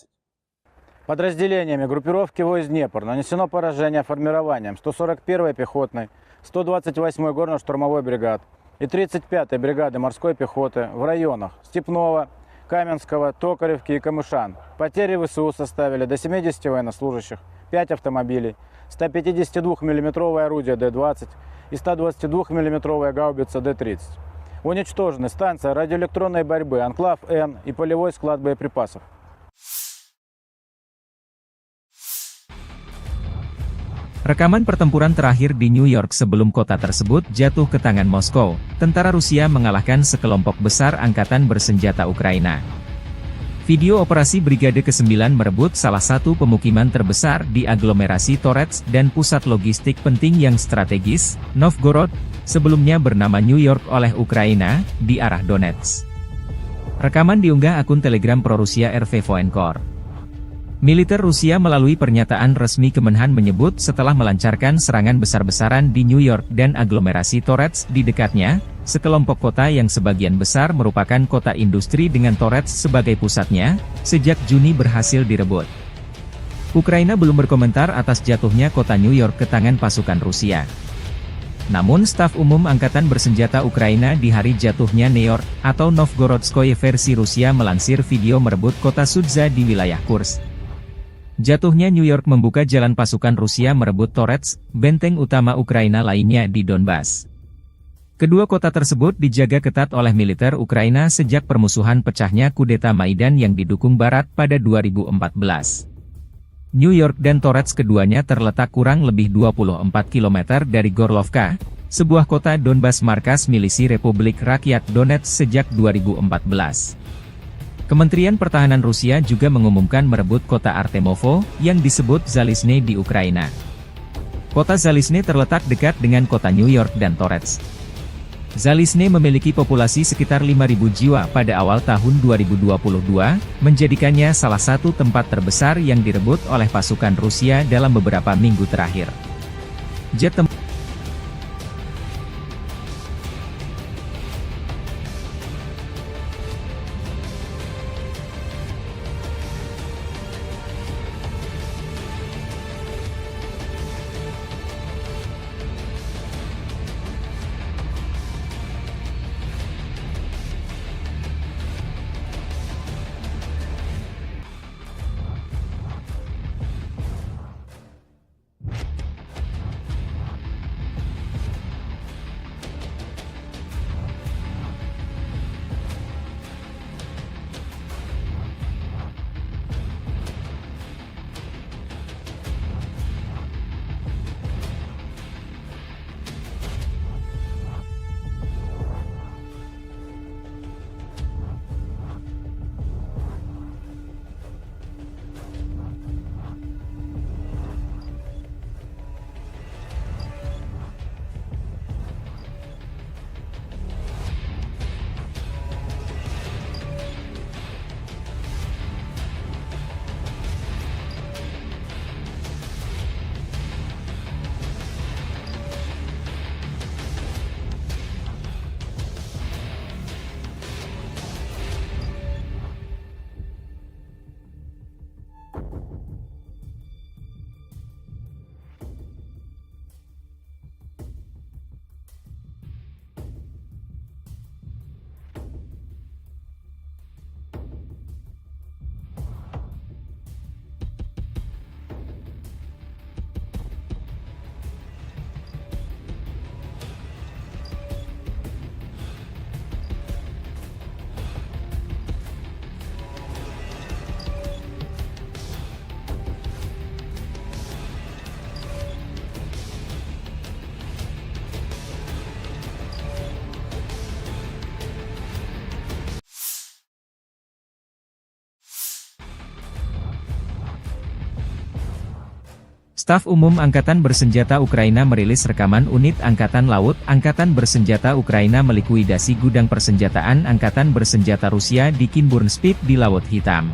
Подразделениями группировки войск «Днепр» нанесено поражение формированием 141-й пехотной, 128-й горно-штурмовой бригад и 35-й бригады морской пехоты в районах Степного, Каменского, Токаревки и Камышан. Потери ВСУ составили до 70 военнослужащих, 5 автомобилей, 152 мм орудие Д-20 и 122 мм гаубица Д-30. Уничтожены станция радиоэлектронной борьбы «Анклав-Н» и полевой склад боеприпасов. Rekaman pertempuran terakhir di New York sebelum kota tersebut jatuh ke tangan Moskow, tentara Rusia mengalahkan sekelompok besar angkatan bersenjata Ukraina. Video operasi Brigade ke-9 merebut salah satu pemukiman terbesar di aglomerasi Torets dan pusat logistik penting yang strategis, Novgorod, sebelumnya bernama New York oleh Ukraina, di arah Donetsk. Rekaman diunggah akun Telegram pro-Rusia RV Voenkor. Militer Rusia melalui pernyataan resmi Kemenhan menyebut setelah melancarkan serangan besar-besaran di New York dan aglomerasi Torets di dekatnya, sekelompok kota yang sebagian besar merupakan kota industri dengan Torets sebagai pusatnya, sejak Juni berhasil direbut. Ukraina belum berkomentar atas jatuhnya kota New York ke tangan pasukan Rusia. Namun staf umum Angkatan Bersenjata Ukraina di hari jatuhnya New York, atau Novgorodskoye versi Rusia melansir video merebut kota Sudza di wilayah Kursk. Jatuhnya New York membuka jalan pasukan Rusia merebut Torets, benteng utama Ukraina lainnya di Donbas. Kedua kota tersebut dijaga ketat oleh militer Ukraina sejak permusuhan pecahnya kudeta Maidan yang didukung Barat pada 2014. New York dan Torets keduanya terletak kurang lebih 24 km dari Gorlovka, sebuah kota Donbas markas milisi Republik Rakyat Donetsk sejak 2014. Kementerian Pertahanan Rusia juga mengumumkan merebut kota Artemovo, yang disebut Zalizne di Ukraina. Kota Zalizne terletak dekat dengan kota New York dan Torets. Zalizne memiliki populasi sekitar 5.000 jiwa pada awal tahun 2022, menjadikannya salah satu tempat terbesar yang direbut oleh pasukan Rusia dalam beberapa minggu terakhir. Jet tempur Staf Umum Angkatan Bersenjata Ukraina merilis rekaman unit Angkatan Laut Angkatan Bersenjata Ukraina melikuidasi gudang persenjataan Angkatan Bersenjata Rusia di Kinburnspit di Laut Hitam.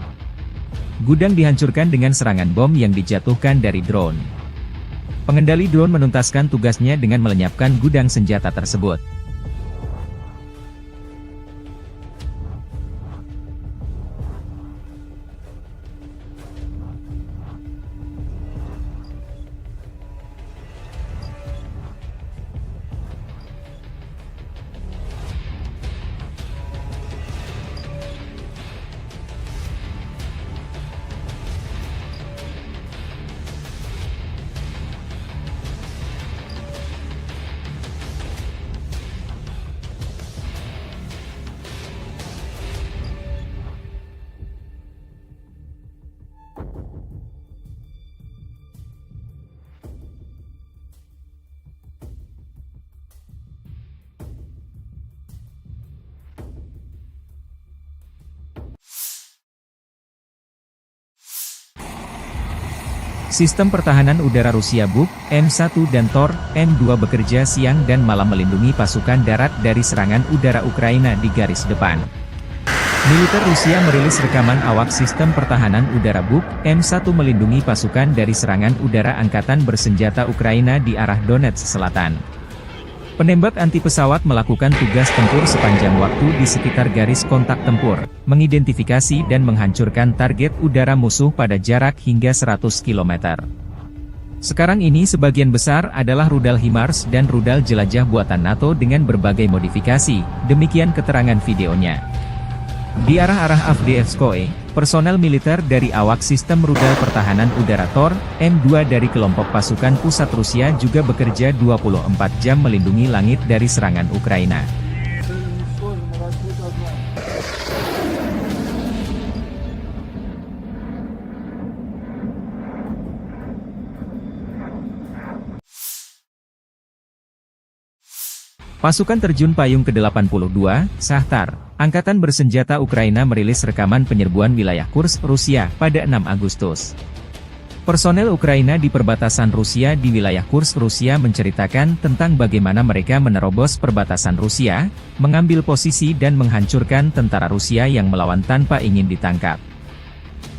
Gudang dihancurkan dengan serangan bom yang dijatuhkan dari drone. Pengendali drone menuntaskan tugasnya dengan melenyapkan gudang senjata tersebut. Sistem pertahanan udara Rusia Buk, M1 dan Tor, M2 bekerja siang dan malam melindungi pasukan darat dari serangan udara Ukraina di garis depan. Militer Rusia merilis rekaman awak sistem pertahanan udara Buk, M1 melindungi pasukan dari serangan udara Angkatan Bersenjata Ukraina di arah Donetsk Selatan. Penembak anti pesawat melakukan tugas tempur sepanjang waktu di sekitar garis kontak tempur, mengidentifikasi dan menghancurkan target udara musuh pada jarak hingga 100 km. Sekarang ini sebagian besar adalah rudal HIMARS dan rudal jelajah buatan NATO dengan berbagai modifikasi, demikian keterangan videonya. Di arah-arah Avdiivskoye, personel militer dari awak sistem rudal pertahanan udara Tor, M2 dari kelompok pasukan pusat Rusia juga bekerja 24 jam melindungi langit dari serangan Ukraina. Pasukan terjun payung ke-82, Shahtar, Angkatan Bersenjata Ukraina merilis rekaman penyerbuan wilayah Kursk, Rusia, pada 6 Agustus. Personel Ukraina di perbatasan Rusia di wilayah Kursk, Rusia menceritakan tentang bagaimana mereka menerobos perbatasan Rusia, mengambil posisi dan menghancurkan tentara Rusia yang melawan tanpa ingin ditangkap.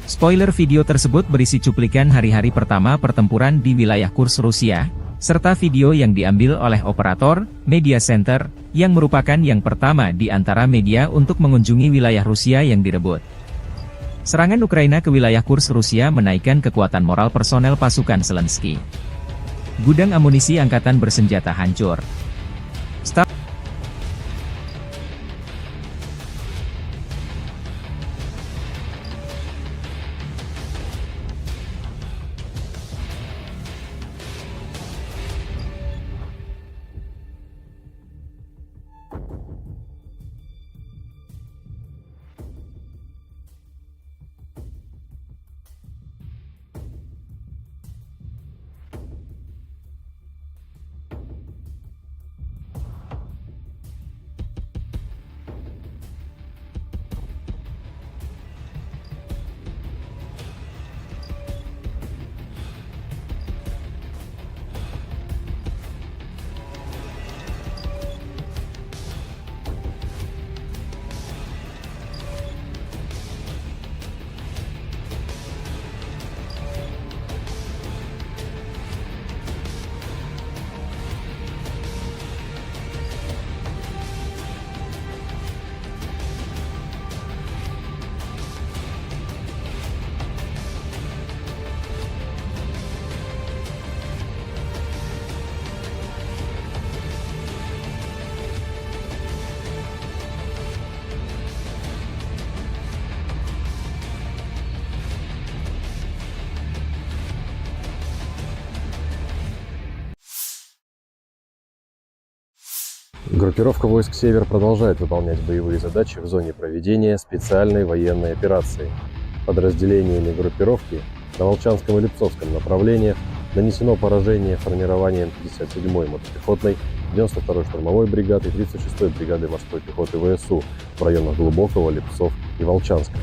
Spoiler video tersebut berisi cuplikan hari-hari pertama pertempuran di wilayah Kursk, Rusia, serta video yang diambil oleh operator Media Center, yang merupakan yang pertama di antara media untuk mengunjungi wilayah Rusia yang direbut. Serangan Ukraina ke wilayah Kursk Rusia menaikkan kekuatan moral personel pasukan Zelensky. Gudang amunisi Angkatan Bersenjata hancur. Группировка войск «Север» продолжает выполнять боевые задачи в зоне проведения специальной военной операции. Подразделениями группировки на Волчанском и Липцовском направлениях нанесено поражение формированием 57-й мотопехотной, 92-й штурмовой бригады и 36-й бригады морской пехоты ВСУ в районах Глубокого, Липцов и Волчанска.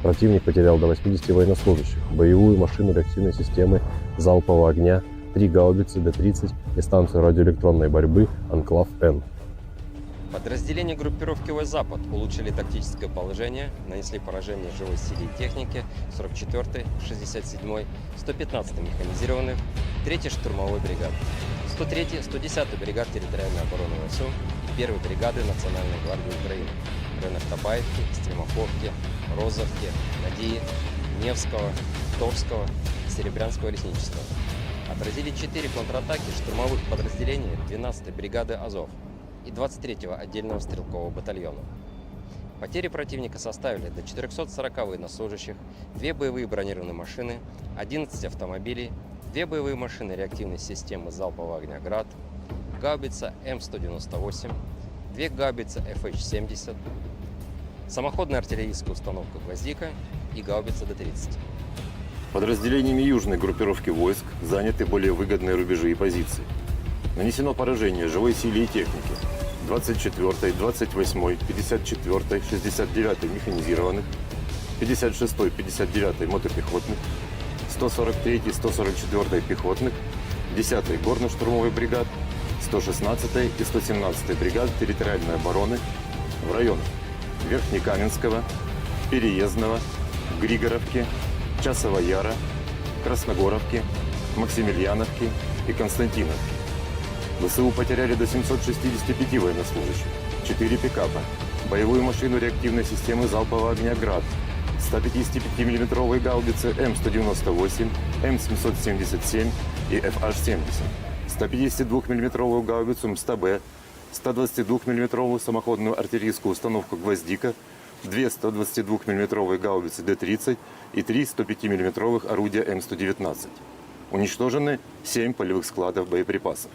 Противник потерял до 80 военнослужащих, боевую машину реактивной системы залпового огня, 3 гаубицы Д-30 и станцию радиоэлектронной борьбы «Анклав-Н». Подразделения группировки войск «Запад» улучшили тактическое положение, нанесли поражение живой силе и технике 44-й, 67-й, 115-й механизированных, 3-й штурмовой бригады, 103-й, 110-й бригад территориальной обороны ВСУ и 1-й бригады Национальной гвардии Украины в районах Табаевки, Стремаховки, Розовки, Надии, Невского, Торского, Серебрянского лесничества. Отразили 4 контратаки штурмовых подразделений 12-й бригады «Азов» и 23-го отдельного стрелкового батальона. Потери противника составили до 440 военнослужащих, 2 боевые бронированные машины, 11 автомобилей, 2 боевые машины реактивной системы залпового огня «Град», гаубица М198, 2 гаубицы FH-70, самоходная артиллерийская установка «Гвоздика» и гаубица Д-30. Подразделениями южной группировки войск заняты более выгодные рубежи и позиции. Нанесено поражение живой силе и технике 24-й, 28-й, 54-й, 69-й механизированных, 56-й, 59-й мотопехотных, 143-й, 144-й пехотных, 10-й горно-штурмовой бригад, 116-й и 117-й бригад территориальной обороны в районах Верхнекаменского, Переездного, Григоровки, Часова Яра, Красногоровки, Максимiliaновки и Константиновки. ВСУ потеряли до 765 военнослужащих, 4 пикапа, боевую машину реактивной системы залпового огня «Град», 155 мм гаубицы М198, М777 и FH-70, 152 мм гаубицу МСТБ, 122 мм самоходную артиллерийскую установку «Гвоздика», 2 122 мм гаубицы Д-30 и 3 105 мм орудия М119. Уничтожены 7 полевых складов боеприпасов.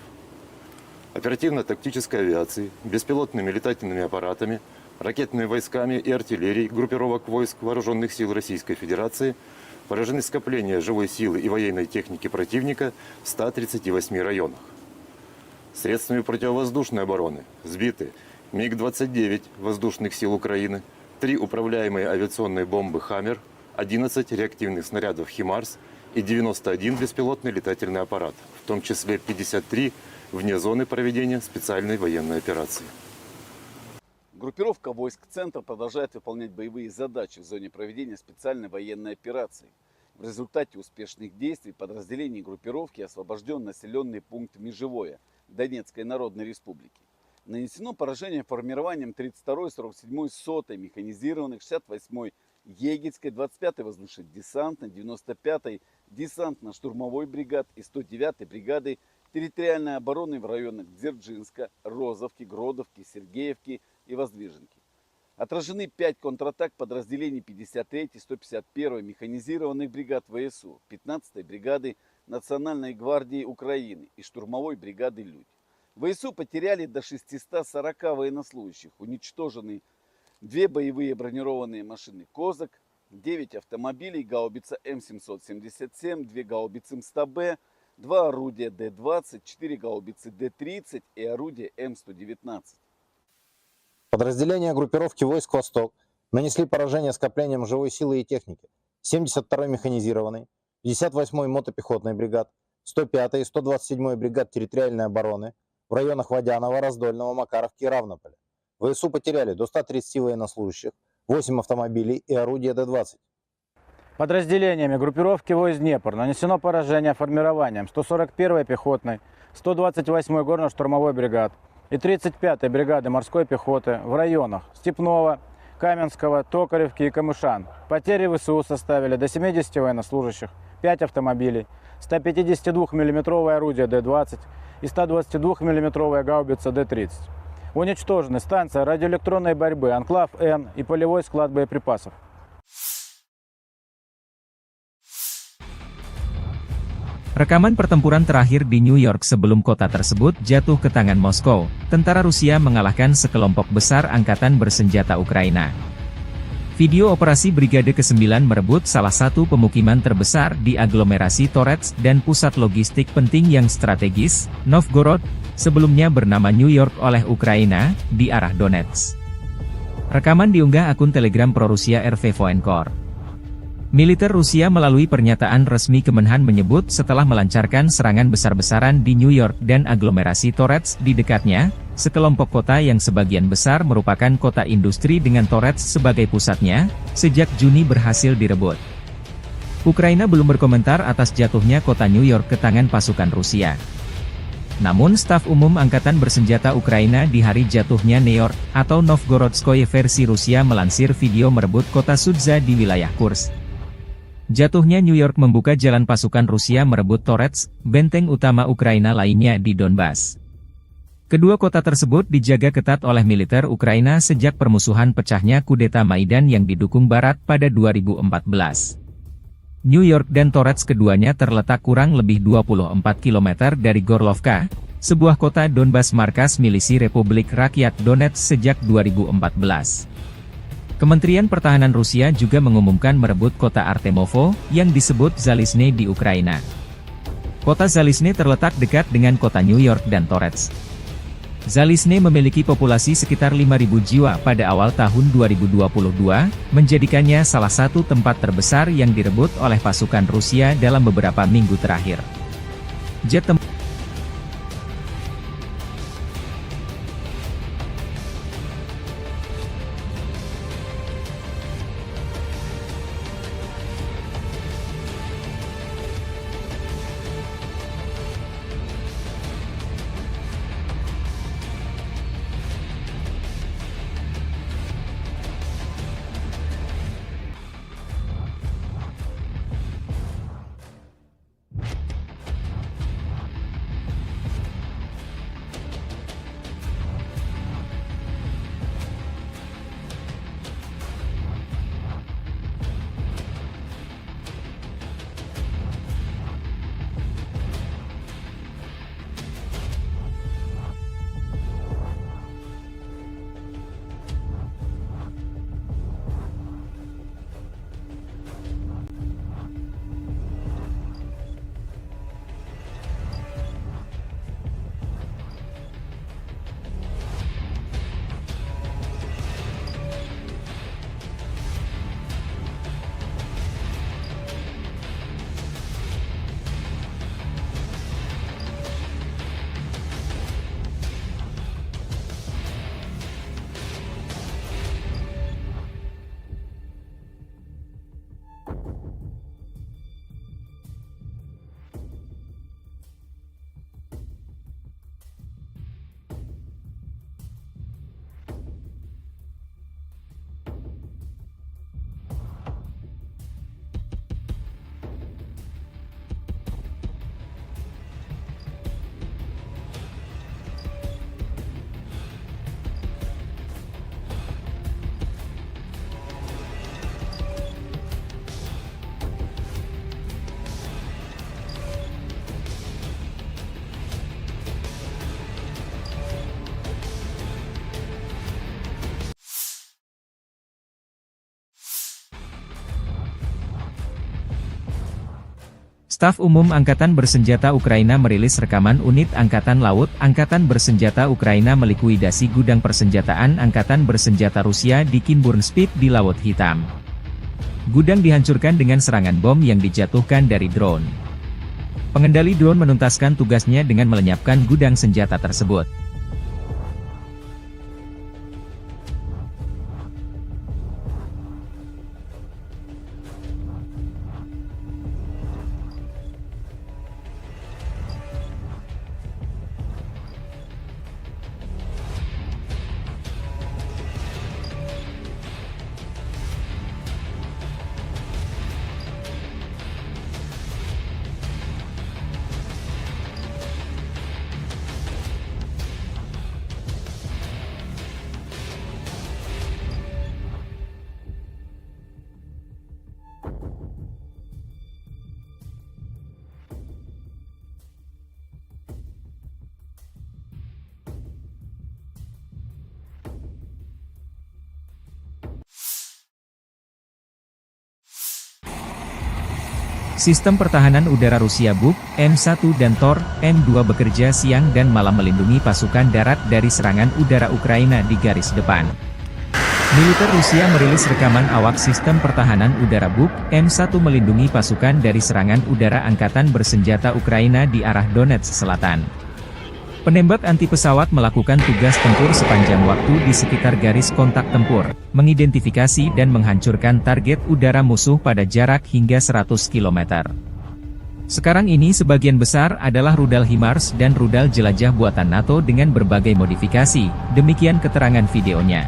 Оперативно-тактической авиацией, беспилотными летательными аппаратами, ракетными войсками и артиллерией группировок войск Вооруженных сил Российской Федерации поражены скопления живой силы и военной техники противника в 138 районах. Средствами противовоздушной обороны сбиты МиГ-29 воздушных сил Украины, 3 управляемые авиационные бомбы «Хаммер», 11 реактивных снарядов «Химарс» и 91 беспилотный летательный аппарат, в том числе 53 вне зоны проведения специальной военной операции. Группировка войск «Центр» продолжает выполнять боевые задачи в зоне проведения специальной военной операции. В результате успешных действий подразделений группировки освобожден населенный пункт Межевое Донецкой Народной Республики. Нанесено поражение формированием 32-й, 47-й, 100-й механизированных, 68-й Егельской, 25-й воздушно-десантной, 95-й десантно-штурмовой бригад и 109-й бригады территориальной обороны в районах Дзержинска, Розовки, Гродовки, Сергеевки и Воздвиженки. Отражены 5 контратак подразделений 53-й, 151-й механизированных бригад ВСУ, 15-й бригады Национальной гвардии Украины и штурмовой бригады «Людь». ВСУ потеряли до 640 военнослужащих, уничтожены 2 боевые бронированные машины «Козак», 9 автомобилей, гаубица М777, 2 гаубицы МСТБ, 2 орудия Д-20, 4 гаубицы Д-30 и орудие М119. Подразделения группировки войск «Восток» нанесли поражение скоплениям живой силы и техники 72-й механизированной, 58-й мотопехотной бригад, 105-й и 127-й бригад территориальной обороны в районах Водянова, Раздольного, Макаровки и Равнополя. ВСУ потеряли до 130 военнослужащих, 8 автомобилей и орудия Д-20. Подразделениями группировки войск «Днепр» нанесено поражение формированием 141-й пехотной, 128-й горно-штурмовой бригад и 35-й бригады морской пехоты в районах Степного, Каменского, Токаревки и Камышан. Потери ВСУ составили до 70 военнослужащих, 5 автомобилей, 152 мм орудие Д-20 и 122 мм гаубица Д-30. Уничтожены станция радиоэлектронной борьбы «Анклав-Н» и полевой склад боеприпасов. Rekaman pertempuran terakhir di New York sebelum kota tersebut jatuh ke tangan Moskow, tentara Rusia mengalahkan sekelompok besar angkatan bersenjata Ukraina. Video operasi Brigade ke-9 merebut salah satu pemukiman terbesar di aglomerasi Torets dan pusat logistik penting yang strategis, Novgorod, sebelumnya bernama New York oleh Ukraina, di arah Donetsk. Rekaman diunggah akun Telegram pro-Rusia RV Voenkor. Militer Rusia melalui pernyataan resmi Kemenhan menyebut setelah melancarkan serangan besar-besaran di New York dan aglomerasi Torets di dekatnya, sekelompok kota yang sebagian besar merupakan kota industri dengan Torets sebagai pusatnya, sejak Juni berhasil direbut. Ukraina belum berkomentar atas jatuhnya kota New York ke tangan pasukan Rusia. Namun staf umum Angkatan Bersenjata Ukraina di hari jatuhnya New York, atau Novgorodskoye versi Rusia melansir video merebut kota Sudza di wilayah Kursk. Jatuhnya New York membuka jalan pasukan Rusia merebut Torets, benteng utama Ukraina lainnya di Donbas. Kedua kota tersebut dijaga ketat oleh militer Ukraina sejak permusuhan pecahnya kudeta Maidan yang didukung Barat pada 2014. New York dan Torets keduanya terletak kurang lebih 24 km dari Gorlovka, sebuah kota Donbas markas milisi Republik Rakyat Donetsk sejak 2014. Kementerian Pertahanan Rusia juga mengumumkan merebut kota Artemovo, yang disebut Zalizne di Ukraina. Kota Zalizne terletak dekat dengan kota New York dan Torets. Zalizne memiliki populasi sekitar 5.000 jiwa pada awal tahun 2022, menjadikannya salah satu tempat terbesar yang direbut oleh pasukan Rusia dalam beberapa minggu terakhir. Jet tempur Staf Umum Angkatan Bersenjata Ukraina merilis rekaman unit Angkatan Laut Angkatan Bersenjata Ukraina melikuidasi gudang persenjataan Angkatan Bersenjata Rusia di Kinburnspit di Laut Hitam. Gudang dihancurkan dengan serangan bom yang dijatuhkan dari drone. Pengendali drone menuntaskan tugasnya dengan melenyapkan gudang senjata tersebut. Sistem pertahanan udara Rusia Buk, M1 dan Tor, M2 bekerja siang dan malam melindungi pasukan darat dari serangan udara Ukraina di garis depan. Militer Rusia merilis rekaman awak sistem pertahanan udara Buk M1 melindungi pasukan dari serangan udara angkatan bersenjata Ukraina di arah Donetsk Selatan. Penembak anti pesawat melakukan tugas tempur sepanjang waktu di sekitar garis kontak tempur, mengidentifikasi dan menghancurkan target udara musuh pada jarak hingga 100 km. Sekarang ini sebagian besar adalah rudal HIMARS dan rudal jelajah buatan NATO dengan berbagai modifikasi, demikian keterangan videonya.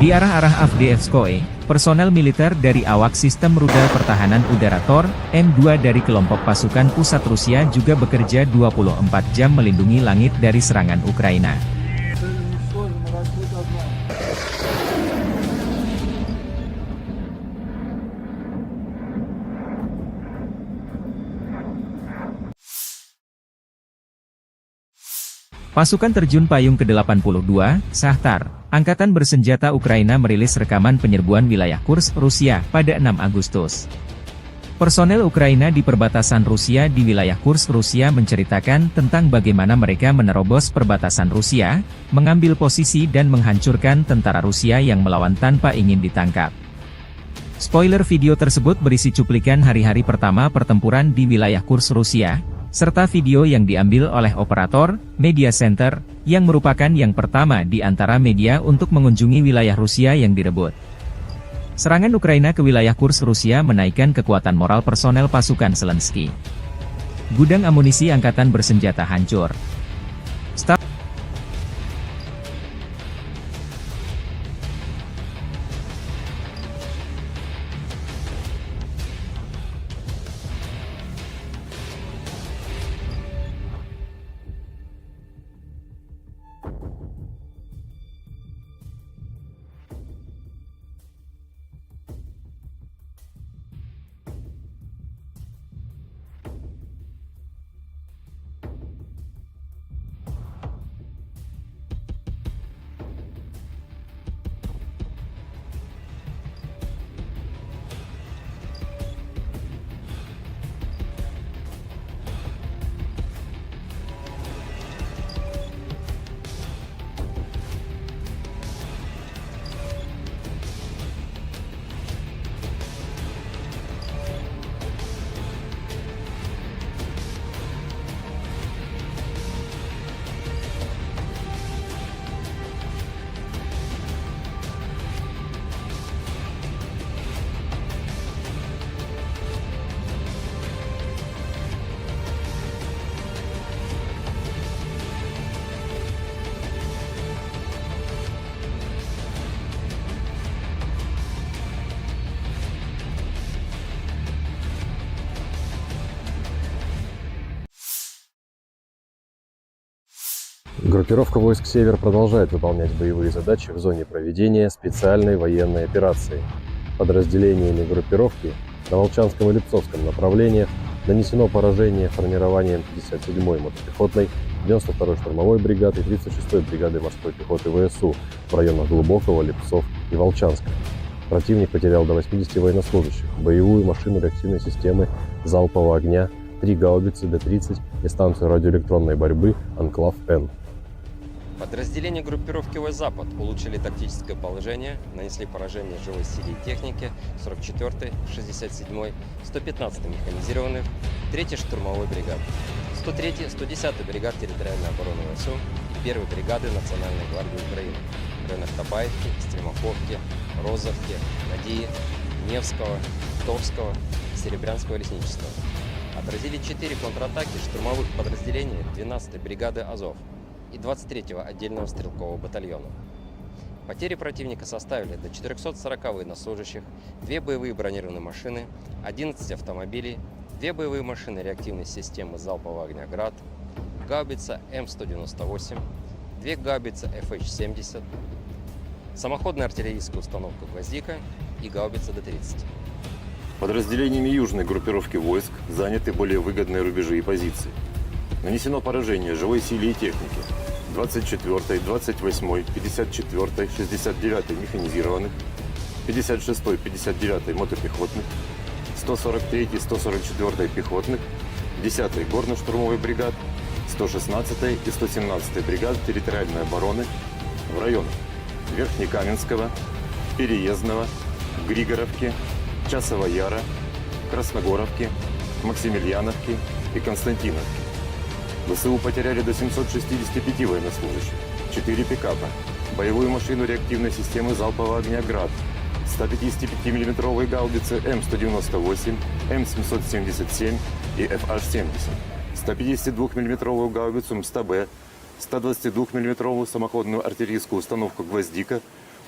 Di arah-arah Avdiivskoye, personel militer dari awak sistem rudal pertahanan udara Tor, M2 dari kelompok pasukan pusat Rusia juga bekerja 24 jam melindungi langit dari serangan Ukraina. Pasukan terjun payung ke-82, Shahtar, Angkatan Bersenjata Ukraina merilis rekaman penyerbuan wilayah Kursk, Rusia, pada 6 Agustus. Personel Ukraina di perbatasan Rusia di wilayah Kursk, Rusia menceritakan tentang bagaimana mereka menerobos perbatasan Rusia, mengambil posisi dan menghancurkan tentara Rusia yang melawan tanpa ingin ditangkap. Spoiler video tersebut berisi cuplikan hari-hari pertama pertempuran di wilayah Kursk, Rusia, serta video yang diambil oleh operator Media Center, yang merupakan yang pertama di antara media untuk mengunjungi wilayah Rusia yang direbut. Serangan Ukraina ke wilayah Kursk Rusia menaikkan kekuatan moral personel pasukan Zelensky. Gudang amunisi angkatan bersenjata hancur. Группировка войск «Север» продолжает выполнять боевые задачи в зоне проведения специальной военной операции. Подразделениями группировки на Волчанском и Липцовском направлениях нанесено поражение формированием 57-й мотопехотной, 92-й штурмовой бригады и 36-й бригады морской пехоты ВСУ в районах Глубокого, Липцов и Волчанска. Противник потерял до 80 военнослужащих, боевую машину реактивной системы залпового огня, 3 гаубицы Д-30 и станцию радиоэлектронной борьбы «Анклав-Н». Подразделения группировки войск «Запад» улучшили тактическое положение, нанесли поражение живой силе и технике 44-й, 67-й, 115-й механизированных, 3-й штурмовой бригады, 103-й, 110-й бригад территориальной обороны ВСУ и 1-й бригады Национальной гвардии Украины в районах Табаевки, Стремаховки, Розовки, Надеи, Невского, Товского, Серебрянского лесничества. Отразили 4 контратаки штурмовых подразделений 12-й бригады «Азов» и 23-го отдельного стрелкового батальона. Потери противника составили до 440 военнослужащих, 2 боевые бронированные машины, 11 автомобилей, 2 боевые машины реактивной системы залпового огня «Град», гаубица М198, 2 гаубицы FH-70, самоходная артиллерийская установка «Гвоздика» и гаубица Д-30. Подразделениями южной группировки войск заняты более выгодные рубежи и позиции. Нанесено поражение живой силе и технике 24-й, 28-й, 54-й, 69-й механизированных, 56-й, 59-й мотопехотных, 143-й, 144-й пехотных, 10-й горно-штурмовой бригад, 116-й и 117-й бригад территориальной обороны в районах Верхнекаменского, Переездного, Григоровки, Часова Яра, Красногоровки, Максимiliaновки и Константиновки. ВСУ потеряли до 765 военнослужащих, 4 пикапа, боевую машину реактивной системы залпового огня «Град», 155 мм гаубицы М198, М777 и FH-70, 152 мм гаубицу МСТБ, 122 мм самоходную артиллерийскую установку «Гвоздика»,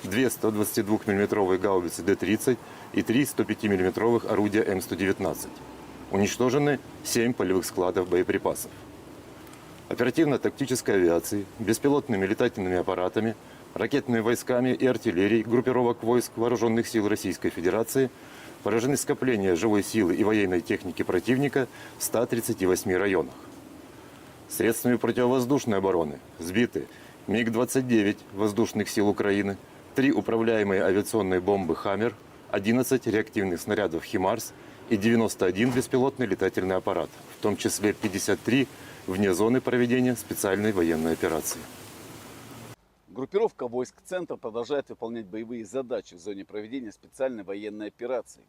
2 122 мм гаубицы Д-30 и 3 105 мм орудия М119. Уничтожены 7 полевых складов боеприпасов. Оперативно-тактической авиацией, беспилотными летательными аппаратами, ракетными войсками и артиллерией группировок войск Вооруженных сил Российской Федерации поражены скопления живой силы и военной техники противника в 138 районах. Средствами противовоздушной обороны сбиты МиГ-29 воздушных сил Украины, 3 управляемые авиационные бомбы «Хаммер», 11 реактивных снарядов «Химарс» и 91 беспилотный летательный аппарат, в том числе 53 вне зоны проведения специальной военной операции. Группировка войск «Центр» продолжает выполнять боевые задачи в зоне проведения специальной военной операции.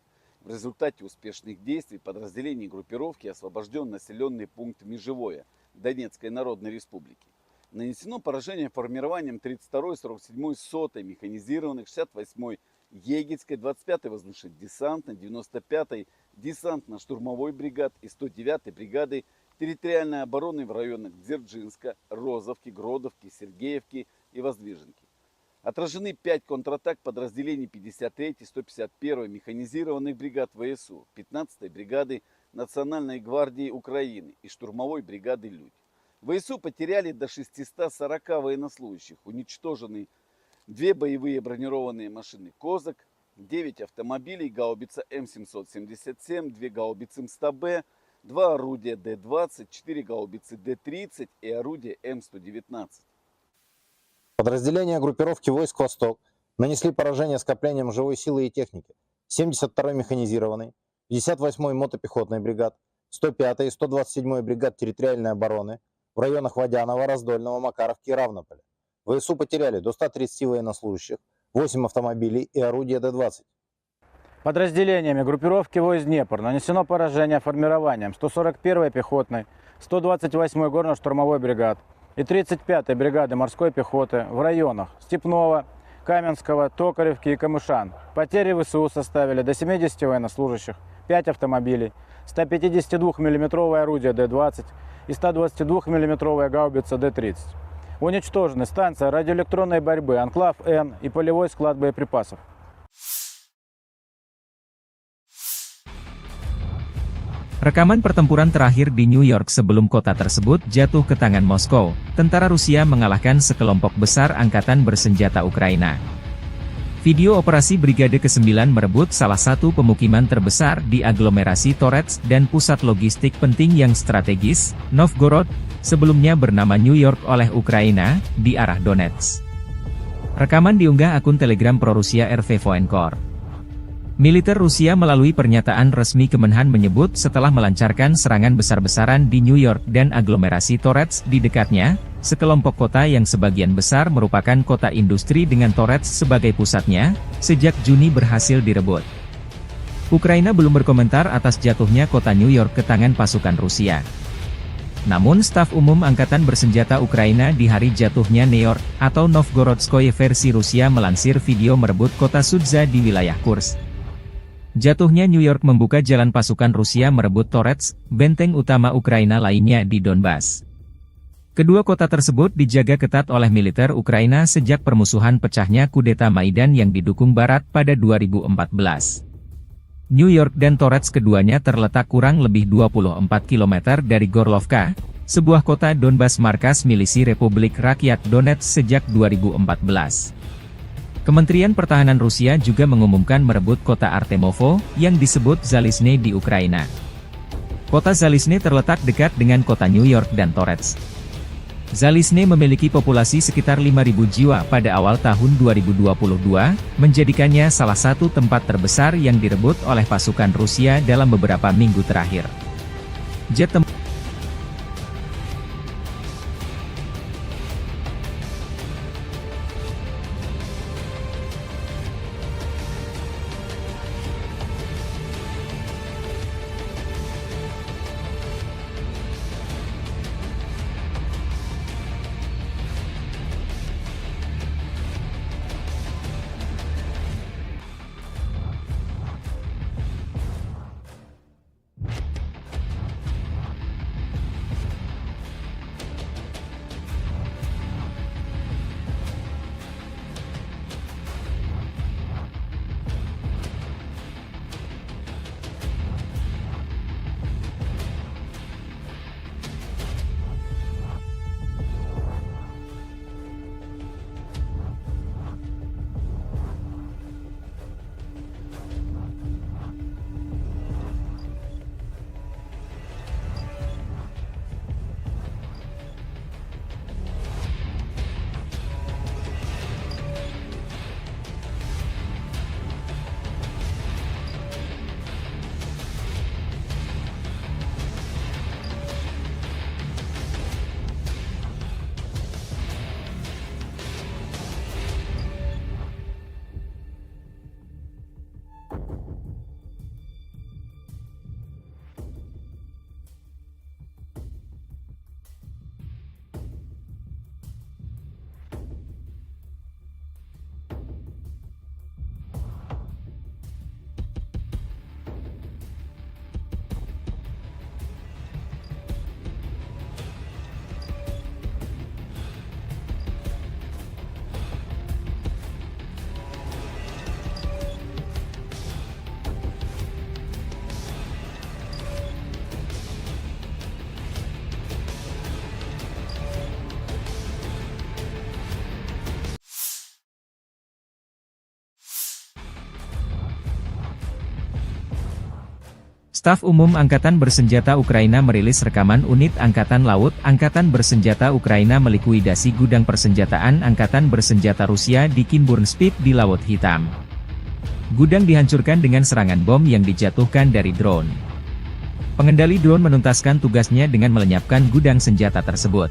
В результате успешных действий подразделений группировки освобожден населенный пункт Межевое Донецкой Народной Республики. Нанесено поражение формированием 32-й, 47-й, 100-й механизированных, 68-й Егельской, 25-й воздушно-десантной, 95-й десантно-штурмовой бригад и 109-й бригады территориальной обороны в районах Дзержинска, Розовки, Гродовки, Сергеевки и Воздвиженки. Отражены 5 контратак подразделений 53-й, 151-й механизированных бригад ВСУ, 15-й бригады Национальной гвардии Украины и штурмовой бригады «Людь». ВСУ потеряли до 640 военнослужащих, уничтожены 2 боевые бронированные машины «Козак», 9 автомобилей, гаубица М777, 2 гаубицы МСТБ, 2 орудия Д-20, 4 гаубицы Д-30 и орудие М119. Подразделения группировки войск «Восток» нанесли поражение скоплениям живой силы и техники 72-й механизированной, 58-й мотопехотной бригад, 105-й и 127-й бригад территориальной обороны в районах Водянова, Раздольного, Макаровки и Равнополя. ВСУ потеряли до 130 военнослужащих, 8 автомобилей и орудия Д-20. Подразделениями группировки войск «Днепр» нанесено поражение формированием 141-й пехотной, 128-й горно-штурмовой бригад и 35-й бригады морской пехоты в районах Степного, Каменского, Токаревки и Камышан. Потери ВСУ составили до 70 военнослужащих, 5 автомобилей, 152 мм орудие Д-20 и 122 мм гаубица Д-30. Уничтожены станция радиоэлектронной борьбы «Анклав-Н» и полевой склад боеприпасов. Rekaman pertempuran terakhir di New York sebelum kota tersebut jatuh ke tangan Moskow, tentara Rusia mengalahkan sekelompok besar angkatan bersenjata Ukraina. Video operasi Brigade ke-9 merebut salah satu pemukiman terbesar di aglomerasi Torets dan pusat logistik penting yang strategis, Novgorod, sebelumnya bernama New York oleh Ukraina, di arah Donetsk. Rekaman diunggah akun Telegram pro-Rusia RV Voenkor. Militer Rusia melalui pernyataan resmi Kemenhan menyebut setelah melancarkan serangan besar-besaran di New York dan aglomerasi Torets di dekatnya, sekelompok kota yang sebagian besar merupakan kota industri dengan Torets sebagai pusatnya, sejak Juni berhasil direbut. Ukraina belum berkomentar atas jatuhnya kota New York ke tangan pasukan Rusia. Namun staf umum Angkatan Bersenjata Ukraina di hari jatuhnya New York, atau Novgorodskoye versi Rusia melansir video merebut kota Sudza di wilayah Kursk. Jatuhnya New York membuka jalan pasukan Rusia merebut Torets, benteng utama Ukraina lainnya di Donbas. Kedua kota tersebut dijaga ketat oleh militer Ukraina sejak permusuhan pecahnya kudeta Maidan yang didukung Barat pada 2014. New York dan Torets keduanya terletak kurang lebih 24 km dari Gorlovka, sebuah kota Donbas markas milisi Republik Rakyat Donetsk sejak 2014. Kementerian Pertahanan Rusia juga mengumumkan merebut kota Artemovo, yang disebut Zalizne di Ukraina. Kota Zalizne terletak dekat dengan kota New York dan Torets. Zalizne memiliki populasi sekitar 5.000 jiwa pada awal tahun 2022, menjadikannya salah satu tempat terbesar yang direbut oleh pasukan Rusia dalam beberapa minggu terakhir. Jet tempur Staf Umum Angkatan Bersenjata Ukraina merilis rekaman unit Angkatan Laut Angkatan Bersenjata Ukraina melikuidasi gudang persenjataan Angkatan Bersenjata Rusia di Kinburn-Spit di Laut Hitam. Gudang dihancurkan dengan serangan bom yang dijatuhkan dari drone. Pengendali drone menuntaskan tugasnya dengan melenyapkan gudang senjata tersebut.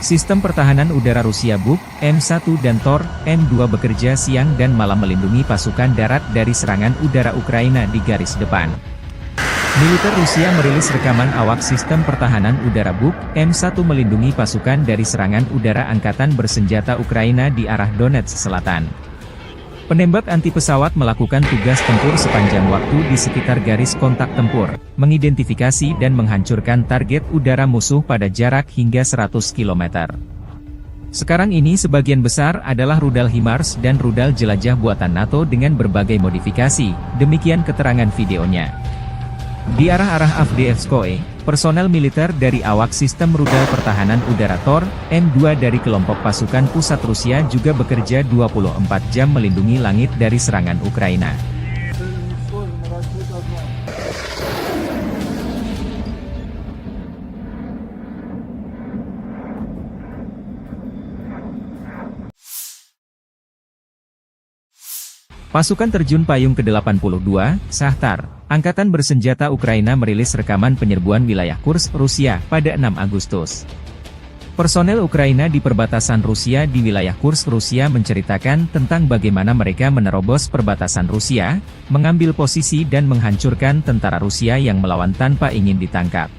Sistem pertahanan udara Rusia Buk, M1 dan Tor, M2 bekerja siang dan malam melindungi pasukan darat dari serangan udara Ukraina di garis depan. Militer Rusia merilis rekaman awak sistem pertahanan udara Buk, M1 melindungi pasukan dari serangan udara Angkatan Bersenjata Ukraina di arah Donetsk Selatan. Penembak anti pesawat melakukan tugas tempur sepanjang waktu di sekitar garis kontak tempur, mengidentifikasi dan menghancurkan target udara musuh pada jarak hingga 100 km. Sekarang ini sebagian besar adalah rudal HIMARS dan rudal jelajah buatan NATO dengan berbagai modifikasi, demikian keterangan videonya. Di arah-arah Avdiivskoye, personel militer dari awak sistem rudal pertahanan udara Tor, M2 dari kelompok pasukan pusat Rusia juga bekerja 24 jam melindungi langit dari serangan Ukraina. Pasukan terjun payung ke-82, Shahtar, Angkatan Bersenjata Ukraina merilis rekaman penyerbuan wilayah Kursk, Rusia, pada 6 Agustus. Personel Ukraina di perbatasan Rusia di wilayah Kursk, Rusia menceritakan tentang bagaimana mereka menerobos perbatasan Rusia, mengambil posisi dan menghancurkan tentara Rusia yang melawan tanpa ingin ditangkap.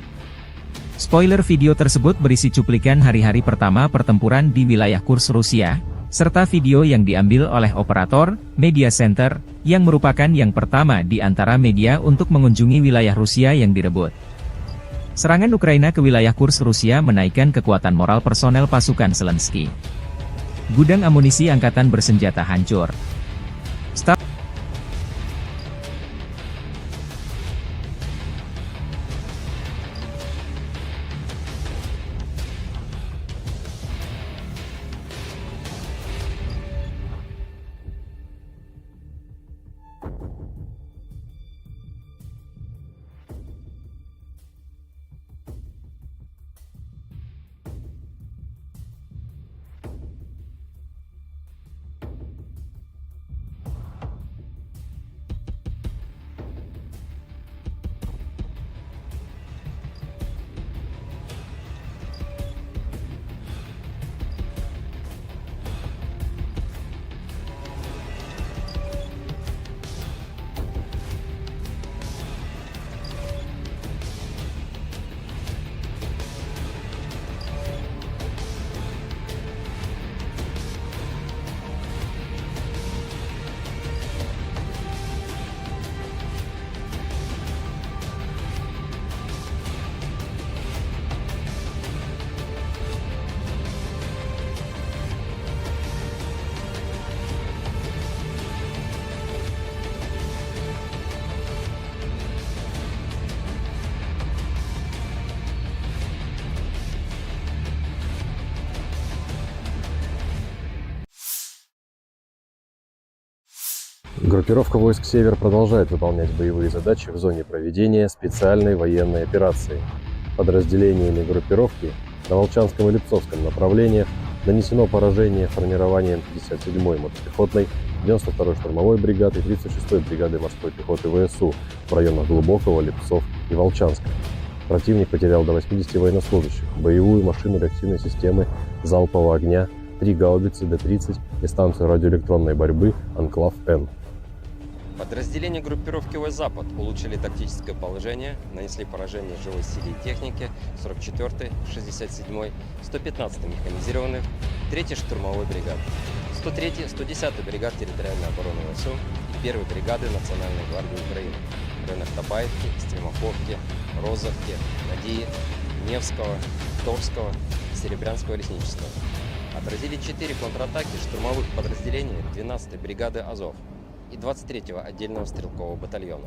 Spoiler video tersebut berisi cuplikan hari-hari pertama pertempuran di wilayah Kursk, Rusia, serta video yang diambil oleh operator Media Center, yang merupakan yang pertama di antara media untuk mengunjungi wilayah Rusia yang direbut. Serangan Ukraina ke wilayah Kursk Rusia menaikkan kekuatan moral personel pasukan Zelensky. Gudang amunisi Angkatan Bersenjata hancur. Группировка войск «Север» продолжает выполнять боевые задачи в зоне проведения специальной военной операции. Подразделениями группировки на Волчанском и Липцовском направлениях нанесено поражение формированием 57-й мотопехотной, 92-й штурмовой бригады и 36-й бригады морской пехоты ВСУ в районах Глубокого, Липцов и Волчанска. Противник потерял до 80 военнослужащих, боевую машину реактивной системы залпового огня, 3 гаубицы Д-30 и станцию радиоэлектронной борьбы «Анклав-Н». Подразделения группировки войск «Запад» улучшили тактическое положение, нанесли поражение живой силе и технике 44-й, 67-й, 115-й механизированных, 3-й штурмовой бригад, 103-й, 110-й бригад территориальной обороны ВСУ и 1-й бригады Национальной гвардии Украины в районах Табаевки, Стремаховки, Розовки, Надии, Невского, Торского, Серебрянского лесничества. Отразили 4 контратаки штурмовых подразделений 12-й бригады «Азов» и 23-го отдельного стрелкового батальона.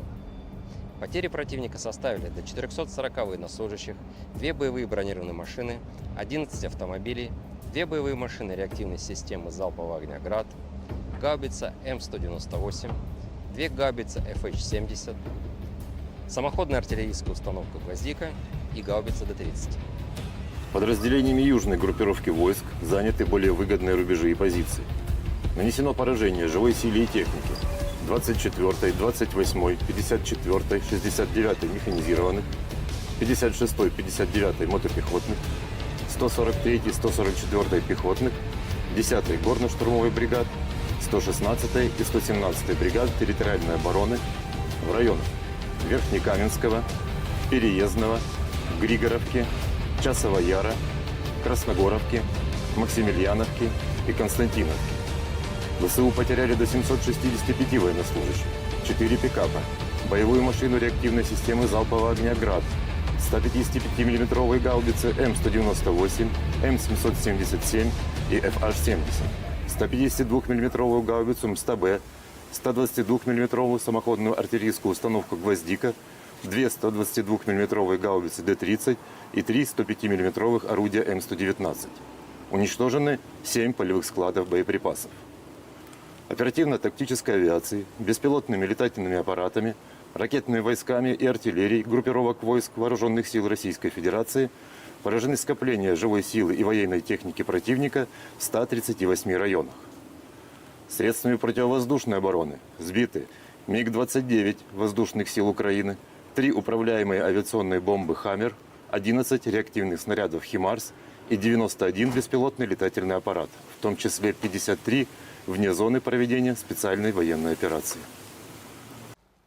Потери противника составили до 440 военнослужащих, 2 боевые бронированные машины, 11 автомобилей, 2 боевые машины реактивной системы залпового огня «Град», гаубица М198, 2 гаубицы FH-70, самоходная артиллерийская установка «Гвоздика» и гаубица Д-30. Подразделениями южной группировки войск заняты более выгодные рубежи и позиции. Нанесено поражение живой силе и технике 24-й, 28-й, 54-й, 69-й механизированных, 56-й, 59-й мотопехотных, 143-й, 144-й пехотных, 10-й горно-штурмовой бригад, 116-й и 117-й бригад территориальной обороны в районах Верхнекаменского, Переездного, Григоровки, Часова Яра, Красногоровки, Максимiliaновки и Константиновки. ВСУ потеряли до 765 военнослужащих, 4 пикапа, боевую машину реактивной системы залпового огня «Град», 155 мм гаубицы М198, М777 и FH-70, 152 мм гаубицу МСТБ, 122 мм самоходную артиллерийскую установку «Гвоздика», 2 122 мм гаубицы Д-30 и 3 105 мм орудия М119. Уничтожены 7 полевых складов боеприпасов. Оперативно-тактической авиацией, беспилотными летательными аппаратами, ракетными войсками и артиллерией группировок войск Вооруженных сил Российской Федерации поражены скопления живой силы и военной техники противника в 138 районах. Средствами противовоздушной обороны сбиты МиГ-29 воздушных сил Украины, 3 управляемые авиационные бомбы «Хаммер», 11 реактивных снарядов «Химарс» и 91 беспилотный летательный аппарат, в том числе 53 вне зоны проведения специальной военной операции.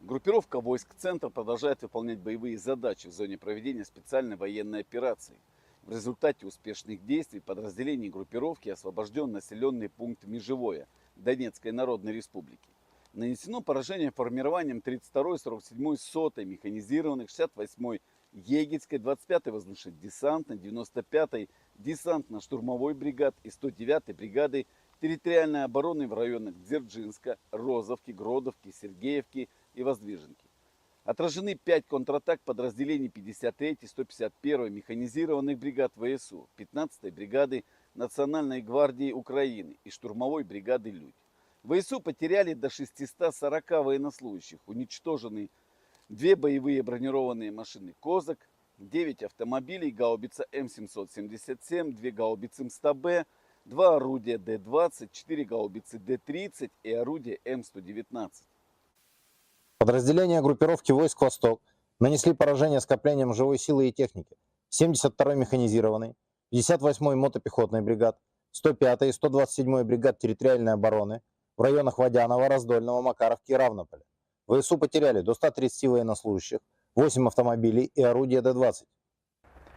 Группировка войск «Центр» продолжает выполнять боевые задачи в зоне проведения специальной военной операции. В результате успешных действий подразделений группировки освобожден населенный пункт Межевое Донецкой Народной Республики. Нанесено поражение формированием 32-й, 47-й, 100-й механизированных, 68-й Егельской, 25-й воздушно-десантной, 95-й десантно-штурмовой бригад и 109-й бригады территориальной обороны в районах Дзержинска, Розовки, Гродовки, Сергеевки и Воздвиженки. Отражены 5 контратак подразделений 53-й, 151-й механизированных бригад ВСУ, 15-й бригады Национальной гвардии Украины и штурмовой бригады «Людь». ВСУ потеряли до 640 военнослужащих, уничтожены 2 боевые бронированные машины «Козак», 9 автомобилей, гаубица М777, 2 гаубицы МСТБ, 2 орудия Д-20, 4 гаубицы Д-30 и орудие М119. Подразделения группировки войск «Восток» нанесли поражение скоплениям живой силы и техники 72-й механизированной, 58-й мотопехотной бригад, 105-й и 127-й бригад территориальной обороны в районах Водянова, Раздольного, Макаровки и Равнополя. ВСУ потеряли до 130 военнослужащих, 8 автомобилей и орудия Д-20.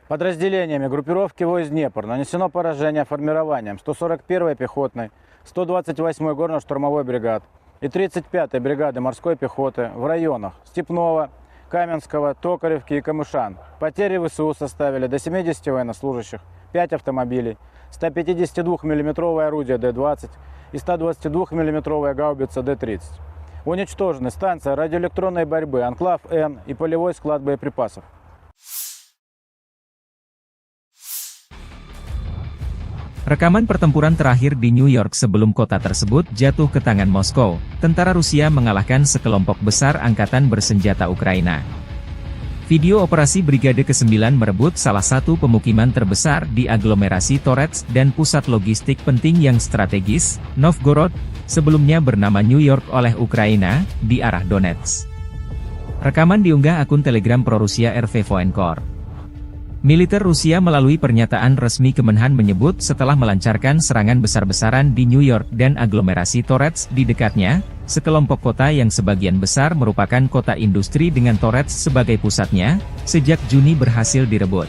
Подразделениями группировки войск «Днепр» нанесено поражение формированием 141-й пехотной, 128-й горно-штурмовой бригад и 35-й бригады морской пехоты в районах Степного, Каменского, Токаревки и Камышан. Потери ВСУ составили до 70 военнослужащих, 5 автомобилей, 152 мм орудие Д-20 и 122 мм гаубица Д-30. Уничтожены станция радиоэлектронной борьбы «Анклав-Н» и полевой склад боеприпасов. Rekaman pertempuran terakhir di New York sebelum kota tersebut jatuh ke tangan Moskow, tentara Rusia mengalahkan sekelompok besar angkatan bersenjata Ukraina. Video operasi Brigade ke-9 merebut salah satu pemukiman terbesar di aglomerasi Torets dan pusat logistik penting yang strategis, Novgorod, sebelumnya bernama New York oleh Ukraina, di arah Donetsk. Rekaman diunggah akun Telegram pro-Rusia RV Voenkor. Militer Rusia melalui pernyataan resmi Kemenhan menyebut setelah melancarkan serangan besar-besaran di New York dan aglomerasi Torets di dekatnya, sekelompok kota yang sebagian besar merupakan kota industri dengan Torets sebagai pusatnya, sejak Juni berhasil direbut.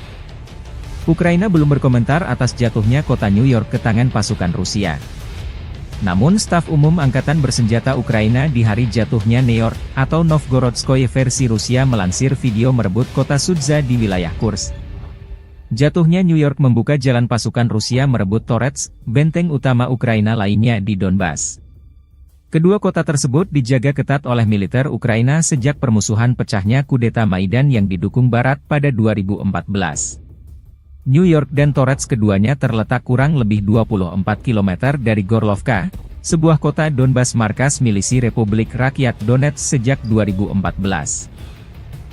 Ukraina belum berkomentar atas jatuhnya kota New York ke tangan pasukan Rusia. Namun staf umum Angkatan Bersenjata Ukraina di hari jatuhnya New York, atau Novgorodskoye versi Rusia melansir video merebut kota Sudza di wilayah Kursk. Jatuhnya New York membuka jalan pasukan Rusia merebut Torets, benteng utama Ukraina lainnya di Donbas. Kedua kota tersebut dijaga ketat oleh militer Ukraina sejak permusuhan pecahnya kudeta Maidan yang didukung Barat pada 2014. New York dan Torets keduanya terletak kurang lebih 24 km dari Gorlovka, sebuah kota Donbas markas milisi Republik Rakyat Donetsk sejak 2014.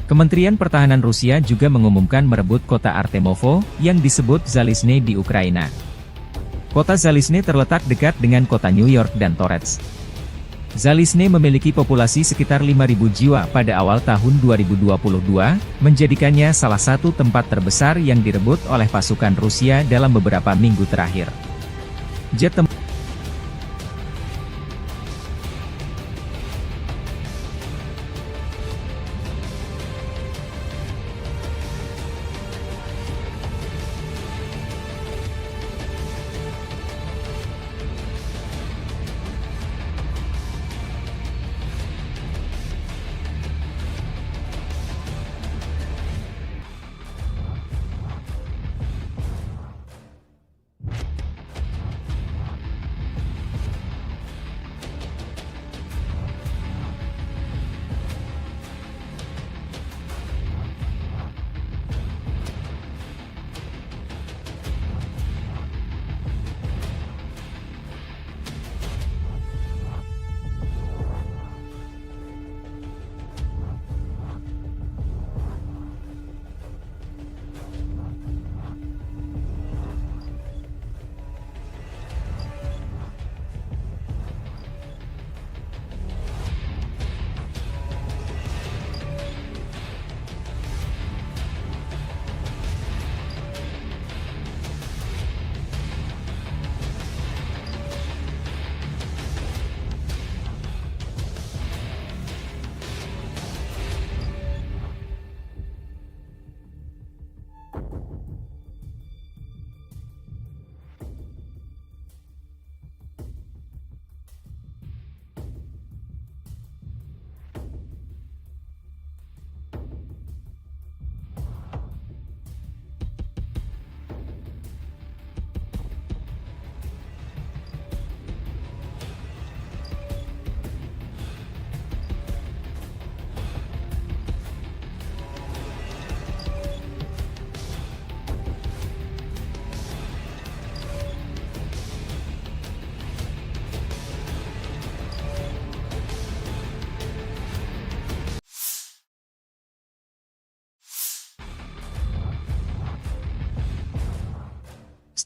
Kementerian Pertahanan Rusia juga mengumumkan merebut kota Artemovo, yang disebut Zalizne di Ukraina. Kota Zalizne terletak dekat dengan kota New York dan Torets. Zalizne memiliki populasi sekitar 5.000 jiwa pada awal tahun 2022, menjadikannya salah satu tempat terbesar yang direbut oleh pasukan Rusia dalam beberapa minggu terakhir. Jet tempur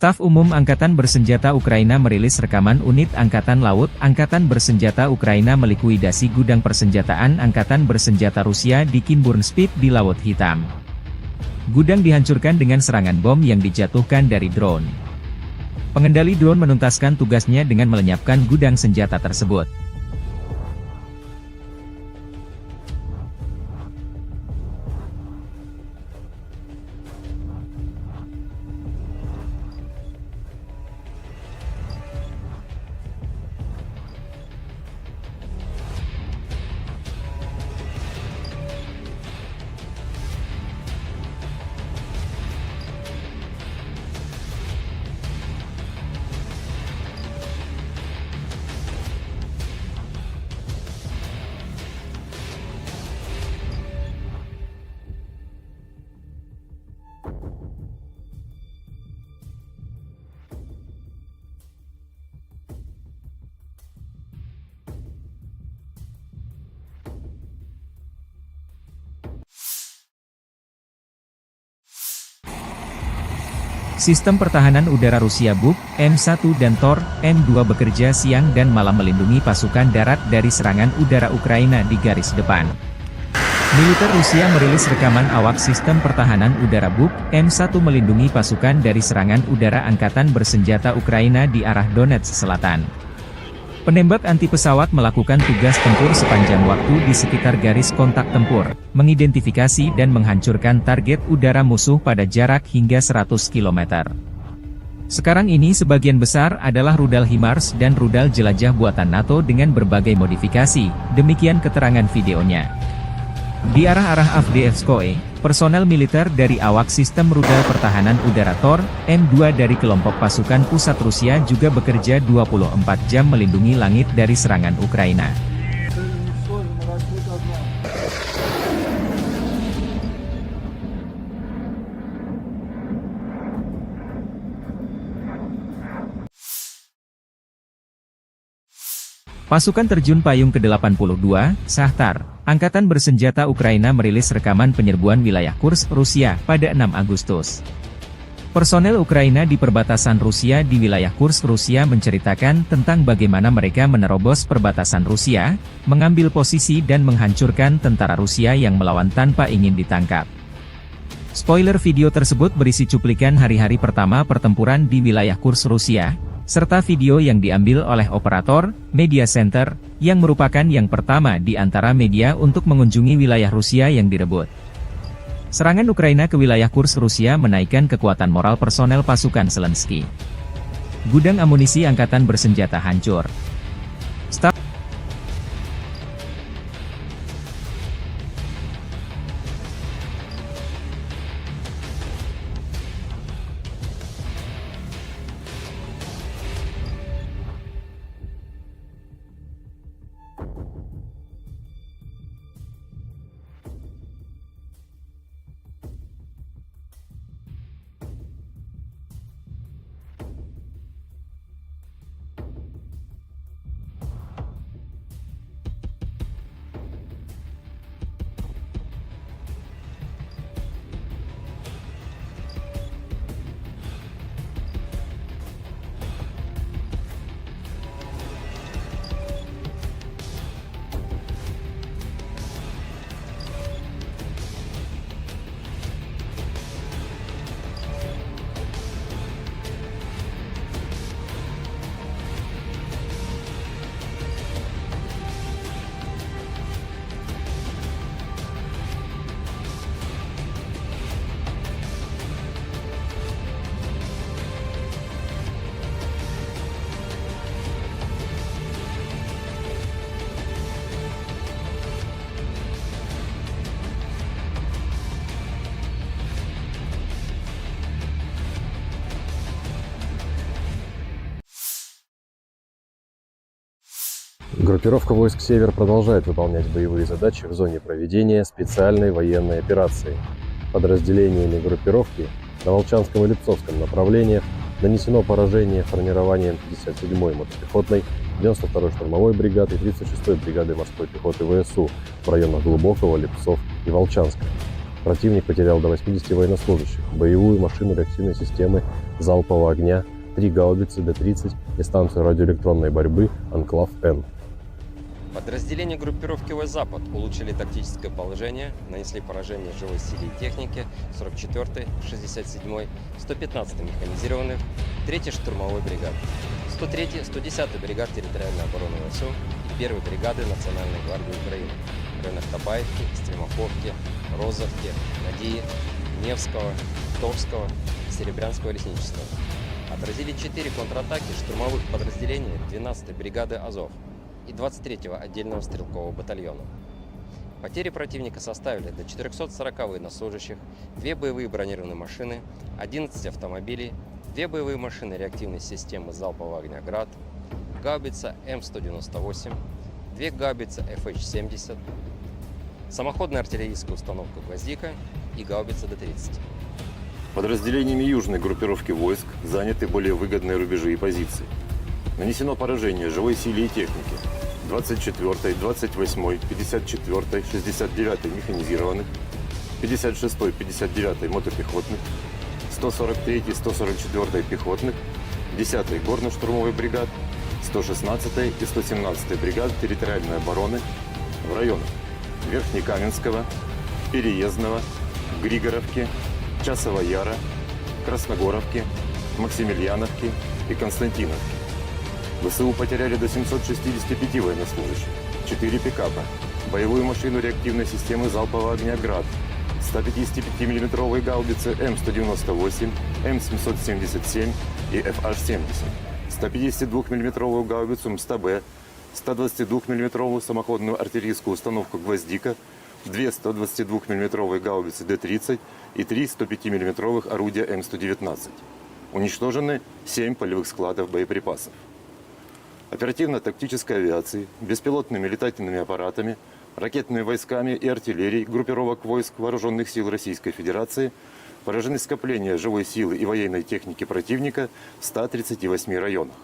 Staf Umum Angkatan Bersenjata Ukraina merilis rekaman unit Angkatan Laut Angkatan Bersenjata Ukraina melikuidasi gudang persenjataan Angkatan Bersenjata Rusia di Kinburnspit di Laut Hitam. Gudang dihancurkan dengan serangan bom yang dijatuhkan dari drone. Pengendali drone menuntaskan tugasnya dengan melenyapkan gudang senjata tersebut. Sistem pertahanan udara Rusia Buk, M1 dan Tor, M2 bekerja siang dan malam melindungi pasukan darat dari serangan udara Ukraina di garis depan. Militer Rusia merilis rekaman awak sistem pertahanan udara Buk M1 melindungi pasukan dari serangan udara angkatan bersenjata Ukraina di arah Donetsk Selatan. Penembak anti pesawat melakukan tugas tempur sepanjang waktu di sekitar garis kontak tempur, mengidentifikasi dan menghancurkan target udara musuh pada jarak hingga 100 km. Sekarang ini sebagian besar adalah rudal HIMARS dan rudal jelajah buatan NATO dengan berbagai modifikasi, demikian keterangan videonya. Di arah-arah Avdiivskoye, personel militer dari awak sistem rudal pertahanan udara Tor, M2 dari kelompok pasukan pusat Rusia juga bekerja 24 jam melindungi langit dari serangan Ukraina. Pasukan terjun payung ke-82, Shahtar, Angkatan Bersenjata Ukraina merilis rekaman penyerbuan wilayah Kursk, Rusia, pada 6 Agustus. Personel Ukraina di perbatasan Rusia di wilayah Kursk, Rusia menceritakan tentang bagaimana mereka menerobos perbatasan Rusia, mengambil posisi dan menghancurkan tentara Rusia yang melawan tanpa ingin ditangkap. Spoiler video tersebut berisi cuplikan hari-hari pertama pertempuran di wilayah Kursk, Rusia, serta video yang diambil oleh operator Media Center, yang merupakan yang pertama di antara media untuk mengunjungi wilayah Rusia yang direbut. Serangan Ukraina ke wilayah Kursk, Rusia menaikkan kekuatan moral personel pasukan Zelensky. Gudang amunisi angkatan bersenjata hancur. Группировка войск «Север» продолжает выполнять боевые задачи в зоне проведения специальной военной операции. Подразделениями группировки на Волчанском и Липцовском направлениях нанесено поражение формированием 57-й мотопехотной, 92-й штурмовой бригады и 36-й бригады морской пехоты ВСУ в районах Глубокого, Липцов и Волчанска. Противник потерял до 80 военнослужащих, боевую машину реактивной системы залпового огня, 3 гаубицы Д-30 и станцию радиоэлектронной борьбы «Анклав-Н». Подразделения группировки войск «Запад» улучшили тактическое положение, нанесли поражение живой силе и технике 44-й, 67-й, 115-й механизированных, 3-й штурмовой бригады, 103-й, 110-й бригад территориальной обороны ВСУ и 1-й бригады Национальной гвардии Украины в районах Табаевки, Стремоховки, Розовки, Надии, Невского, Товского, Серебрянского лесничества. Отразили 4 контратаки штурмовых подразделений 12-й бригады «Азов» и 23-го отдельного стрелкового батальона. Потери противника составили до 440 военнослужащих, 2 боевые бронированные машины, 11 автомобилей, 2 боевые машины реактивной системы залпового огня «Град», гаубица М198, 2 гаубицы FH-70, самоходная артиллерийская установка «Гвоздика» и гаубица Д-30. Подразделениями южной группировки войск заняты более выгодные рубежи и позиции. Нанесено поражение живой силе и технике 24-й, 28-й, 54-й, 69-й механизированных, 56-й, 59-й мотопехотных, 143-й, 144-й пехотных, 10-й горно-штурмовой бригад, 116-й и 117-й бригад территориальной обороны в районах Верхнекаменского, Переездного, Григоровки, Часова Яра, Красногоровки, Максимiliaновки и Константиновки. ВСУ потеряли до 765 военнослужащих, 4 пикапа, боевую машину реактивной системы залпового огня «Град», 155 миллиметровые гаубицы М198, М777 и ФH-70, 152 миллиметровую гаубицу МСТБ, 122 миллиметровую самоходную артиллерийскую установку «Гвоздика», 2 122 миллиметровые гаубицы Д-30 и 3 105 миллиметровых орудия М119. Уничтожены 7 полевых складов боеприпасов. Оперативно-тактической авиацией, беспилотными летательными аппаратами, ракетными войсками и артиллерией группировок войск Вооруженных сил Российской Федерации поражены скопления живой силы и военной техники противника в 138 районах.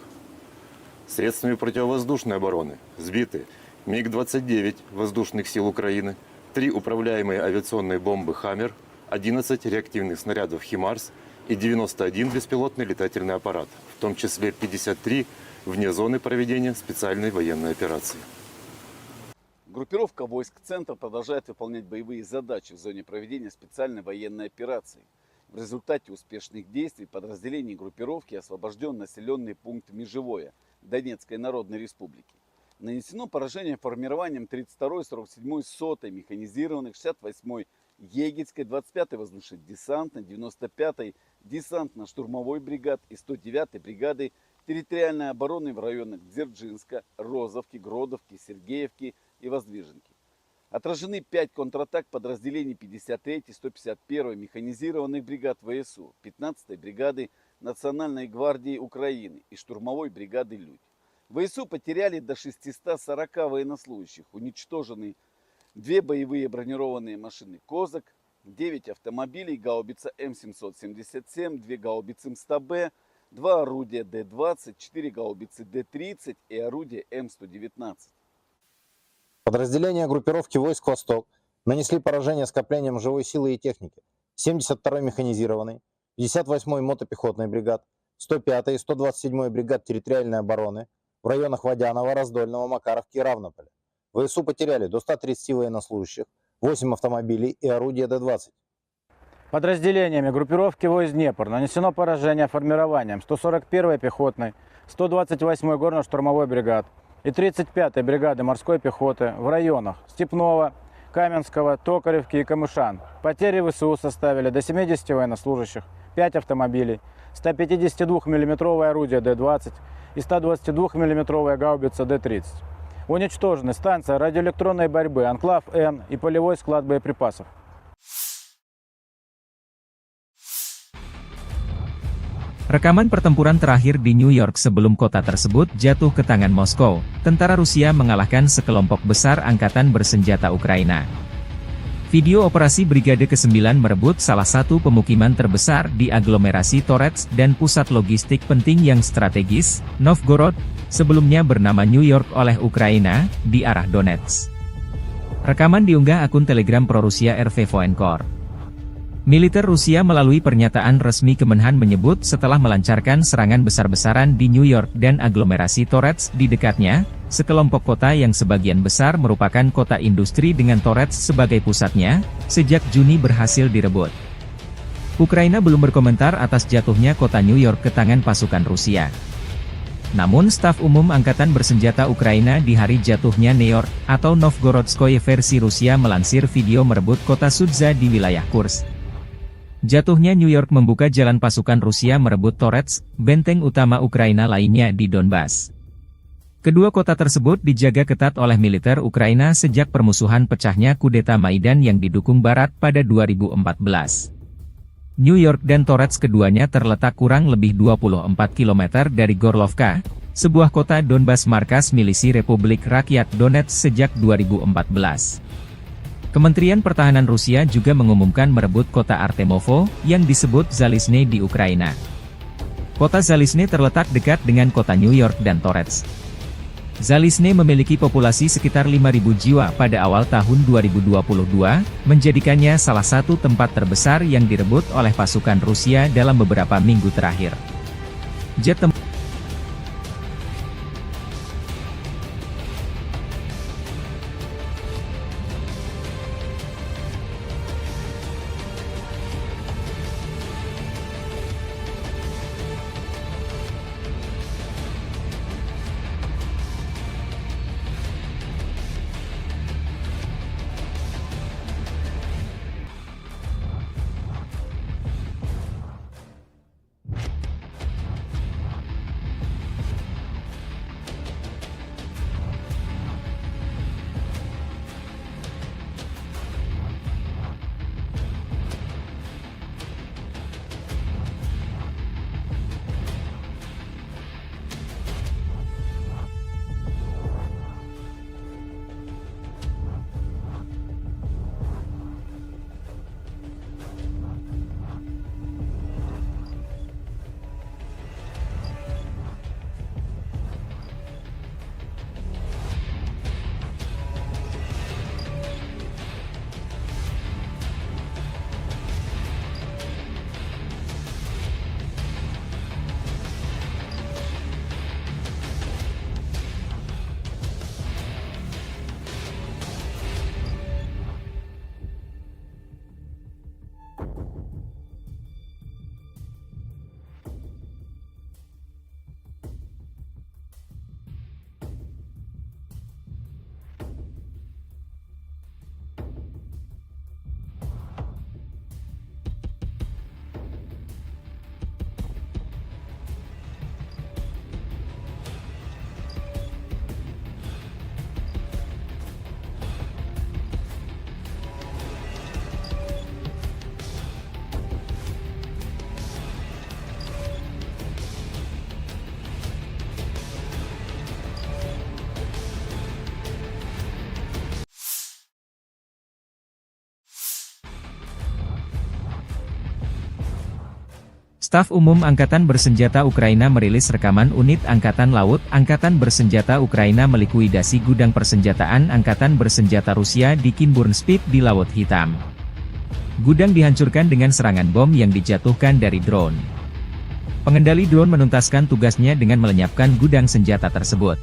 Средствами противовоздушной обороны сбиты МиГ-29 воздушных сил Украины, 3 управляемые авиационные бомбы «Хаммер», 11 реактивных снарядов «Химарс» и 91 беспилотный летательный аппарат, в том числе 53 вне зоны проведения специальной военной операции. Группировка войск «Центр» продолжает выполнять боевые задачи в зоне проведения специальной военной операции. В результате успешных действий подразделений группировки освобожден населенный пункт Межевое Донецкой Народной Республики. Нанесено поражение формированием 32-й, 47-й, 100-й механизированных, 68-й Егельской, 25-й воздушно-десантной, 95-й десантно-штурмовой бригад и 109-й бригады территориальной обороны в районах Дзержинска, Розовки, Гродовки, Сергеевки и Воздвиженки. Отражены 5 контратак подразделений 53-й, 151-й механизированных бригад ВСУ, 15-й бригады Национальной гвардии Украины и штурмовой бригады «Людь». ВСУ потеряли до 640 военнослужащих, уничтожены 2 боевые бронированные машины «Козак», 9 автомобилей, гаубица М777, 2 гаубицы МСТБ, 2 орудия Д-20, 4 гаубицы Д-30 и орудие М119. Подразделения группировки войск «Восток» нанесли поражение скоплениям живой силы и техники 72-й механизированной, 58-й мотопехотной бригад, 105-й и 127-й бригад территориальной обороны в районах Водянова, Раздольного, Макаровки и Равнополя. ВСУ потеряли до 130 военнослужащих, 8 автомобилей и орудия Д-20. Подразделениями группировки войск «Днепр» нанесено поражение формированием 141-й пехотной, 128-й горно-штурмовой бригад и 35-й бригады морской пехоты в районах Степного, Каменского, Токаревки и Камышан. Потери ВСУ составили до 70 военнослужащих, 5 автомобилей, 152 миллиметровое орудие Д-20 и 122 миллиметровая гаубица Д-30. Уничтожены станция радиоэлектронной борьбы «Анклав-Н» и полевой склад боеприпасов. Rekaman pertempuran terakhir di New York sebelum kota tersebut jatuh ke tangan Moskow, tentara Rusia mengalahkan sekelompok besar angkatan bersenjata Ukraina. Video operasi Brigade ke-9 merebut salah satu pemukiman terbesar di aglomerasi Torets dan pusat logistik penting yang strategis, Novgorod, sebelumnya bernama New York oleh Ukraina, di arah Donetsk. Rekaman diunggah akun Telegram pro-Rusia RV Voenkor. Militer Rusia melalui pernyataan resmi Kemenhan menyebut setelah melancarkan serangan besar-besaran di New York dan aglomerasi Torets di dekatnya, sekelompok kota yang sebagian besar merupakan kota industri dengan Torets sebagai pusatnya, sejak Juni berhasil direbut. Ukraina belum berkomentar atas jatuhnya kota New York ke tangan pasukan Rusia. Namun staf umum Angkatan Bersenjata Ukraina di hari jatuhnya New York, atau Novgorodskoye versi Rusia melansir video merebut kota Sudza di wilayah Kursk. Jatuhnya New York membuka jalan pasukan Rusia merebut Torets, benteng utama Ukraina lainnya di Donbas. Kedua kota tersebut dijaga ketat oleh militer Ukraina sejak permusuhan pecahnya kudeta Maidan yang didukung Barat pada 2014. New York dan Torets keduanya terletak kurang lebih 24 km dari Gorlovka, sebuah kota Donbas markas milisi Republik Rakyat Donetsk sejak 2014. Kementerian Pertahanan Rusia juga mengumumkan merebut kota Artemovo, yang disebut Zalizne di Ukraina. Kota Zalizne terletak dekat dengan kota New York dan Torets. Zalizne memiliki populasi sekitar 5.000 jiwa pada awal tahun 2022, menjadikannya salah satu tempat terbesar yang direbut oleh pasukan Rusia dalam beberapa minggu terakhir. Jet tempur Staf Umum Angkatan Bersenjata Ukraina merilis rekaman unit Angkatan Laut Angkatan Bersenjata Ukraina melikuidasi gudang persenjataan Angkatan Bersenjata Rusia di Kinburn-Spit di Laut Hitam. Gudang dihancurkan dengan serangan bom yang dijatuhkan dari drone. Pengendali drone menuntaskan tugasnya dengan melenyapkan gudang senjata tersebut.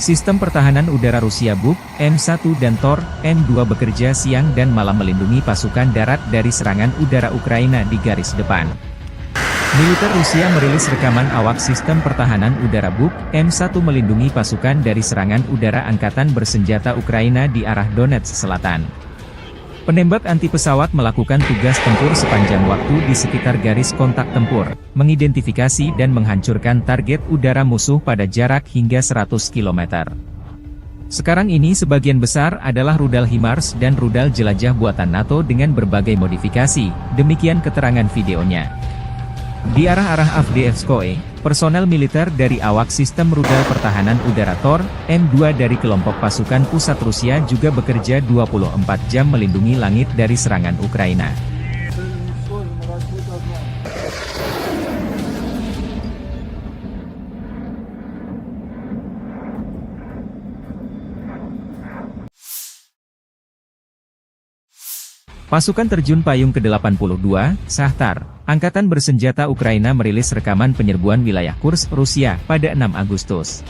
Sistem pertahanan udara Rusia Buk, M1 dan Tor, M2 bekerja siang dan malam melindungi pasukan darat dari serangan udara Ukraina di garis depan. Militer Rusia merilis rekaman awak sistem pertahanan udara Buk, M1 melindungi pasukan dari serangan udara Angkatan Bersenjata Ukraina di arah Donetsk Selatan. Penembak anti pesawat melakukan tugas tempur sepanjang waktu di sekitar garis kontak tempur, mengidentifikasi dan menghancurkan target udara musuh pada jarak hingga 100 km. Sekarang ini sebagian besar adalah rudal HIMARS dan rudal jelajah buatan NATO dengan berbagai modifikasi, demikian keterangan videonya. Di arah-arah Avdiivskoye, personel militer dari awak sistem rudal pertahanan udara Tor, M2 dari kelompok pasukan pusat Rusia juga bekerja 24 jam melindungi langit dari serangan Ukraina. Pasukan terjun payung ke-82, Shahtar, Angkatan Bersenjata Ukraina merilis rekaman penyerbuan wilayah Kursk, Rusia, pada 6 Agustus.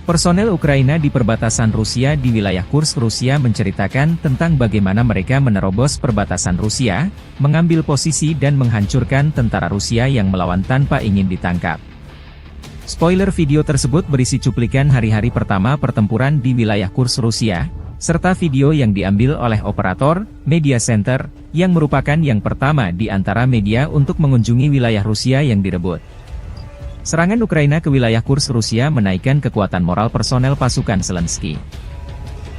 Personel Ukraina di perbatasan Rusia di wilayah Kursk, Rusia menceritakan tentang bagaimana mereka menerobos perbatasan Rusia, mengambil posisi dan menghancurkan tentara Rusia yang melawan tanpa ingin ditangkap. Spoiler video tersebut berisi cuplikan hari-hari pertama pertempuran di wilayah Kursk, Rusia, serta video yang diambil oleh operator Media Center, yang merupakan yang pertama di antara media untuk mengunjungi wilayah Rusia yang direbut. Serangan Ukraina ke wilayah Kursk Rusia menaikkan kekuatan moral personel pasukan Zelensky.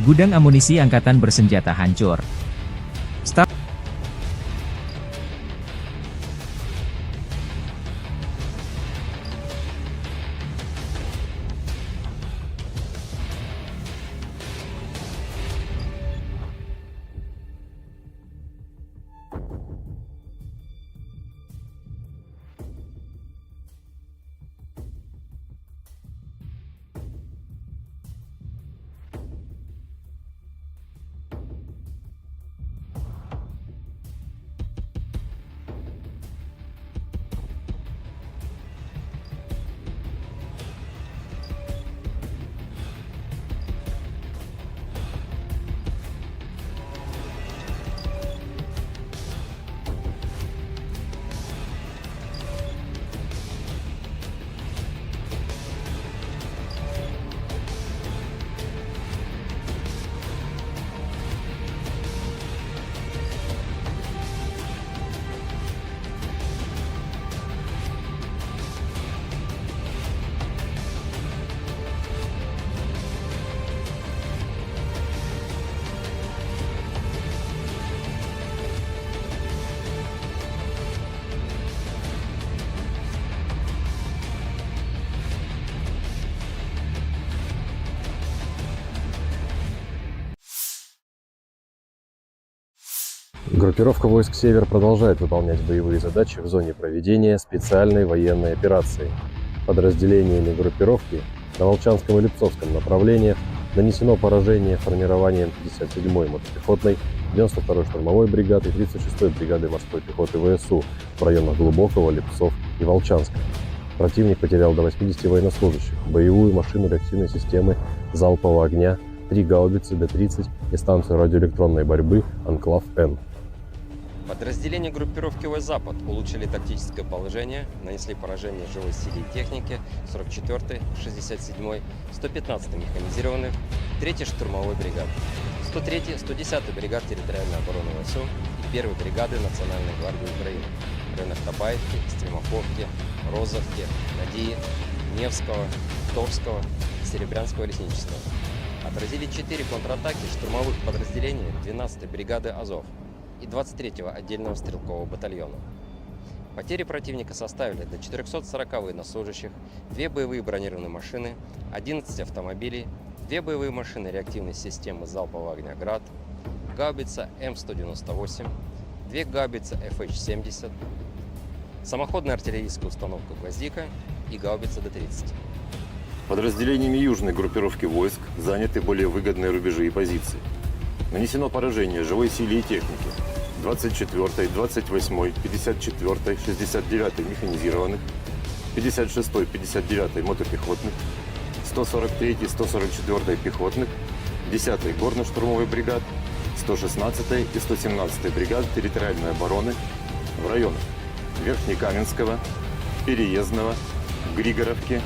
Gudang amunisi Angkatan Bersenjata hancur. Staf Группировка войск «Север» продолжает выполнять боевые задачи в зоне проведения специальной военной операции. Подразделениями группировки на Волчанском и Липцовском направлениях нанесено поражение формированием 57-й мотопехотной, 92-й штурмовой бригады и 36-й бригады морской пехоты ВСУ в районах Глубокого, Липцов и Волчанска. Противник потерял до 80 военнослужащих, боевую машину реактивной системы залпового огня, 3 гаубицы Д-30 и станцию радиоэлектронной борьбы «Анклав-Н». Подразделения группировки войск «Запад» улучшили тактическое положение, нанесли поражение живой силе и технике 44-й, 67-й, 115-й механизированных, 3-й штурмовой бригады, 103-й, 110-й бригад территориальной обороны ВСУ и 1-й бригады Национальной гвардии Украины в районах Табаевки, Стремаховки, Розовки, Надии, Невского, Торского, Серебрянского лесничества. Отразили 4 контратаки штурмовых подразделений 12-й бригады «Азов» и 23-го отдельного стрелкового батальона. Потери противника составили до 440 военнослужащих, 2 боевые бронированные машины, 11 автомобилей, 2 боевые машины реактивной системы залпового огня «Град», гаубица М198, 2 гаубицы FH-70, самоходная артиллерийская установка «Гвоздика» и гаубица Д-30. Подразделениями южной группировки войск заняты более выгодные рубежи и позиции. Нанесено поражение живой силе и технике 24-й, 28-й, 54-й, 69-й механизированных, 56-й, 59-й мотопехотных, 143-й, 144-й пехотных, 10-й горно-штурмовой бригад, 116-й и 117-й бригад территориальной обороны в районах Верхнекаменского, Переездного, Григоровки,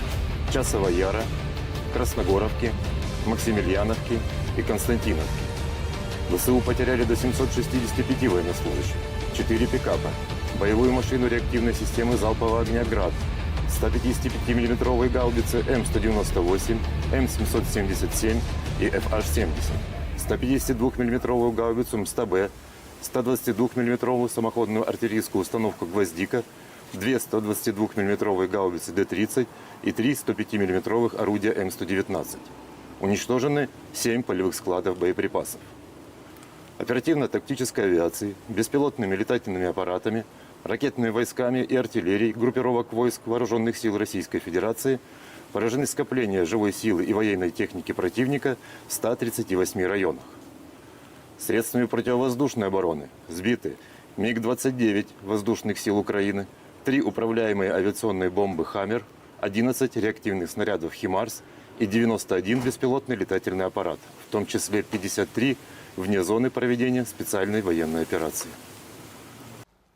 Часова Яра, Красногоровки, Максимiliaновки и Константиновки. ВСУ потеряли до 765 военнослужащих, 4 пикапа, боевую машину реактивной системы залпового огня «Град», 155 мм гаубицы М198, М777 и FH-70, 152 мм гаубицу МСТБ, 122 мм самоходную артиллерийскую установку «Гвоздика», 2 122 мм гаубицы Д-30 и 3 105 мм орудия М119. Уничтожены 7 полевых складов боеприпасов. Оперативно-тактической авиации, беспилотными летательными аппаратами, ракетными войсками и артиллерией группировок войск Вооруженных сил Российской Федерации поражены скопления живой силы и военной техники противника в 138 районах. Средствами противовоздушной обороны сбиты МиГ-29 воздушных сил Украины, 3 управляемые авиационные бомбы «Хаммер», 11 реактивных снарядов «Химарс» и 91 беспилотный летательный аппарат, в том числе 53 вне зоны проведения специальной военной операции.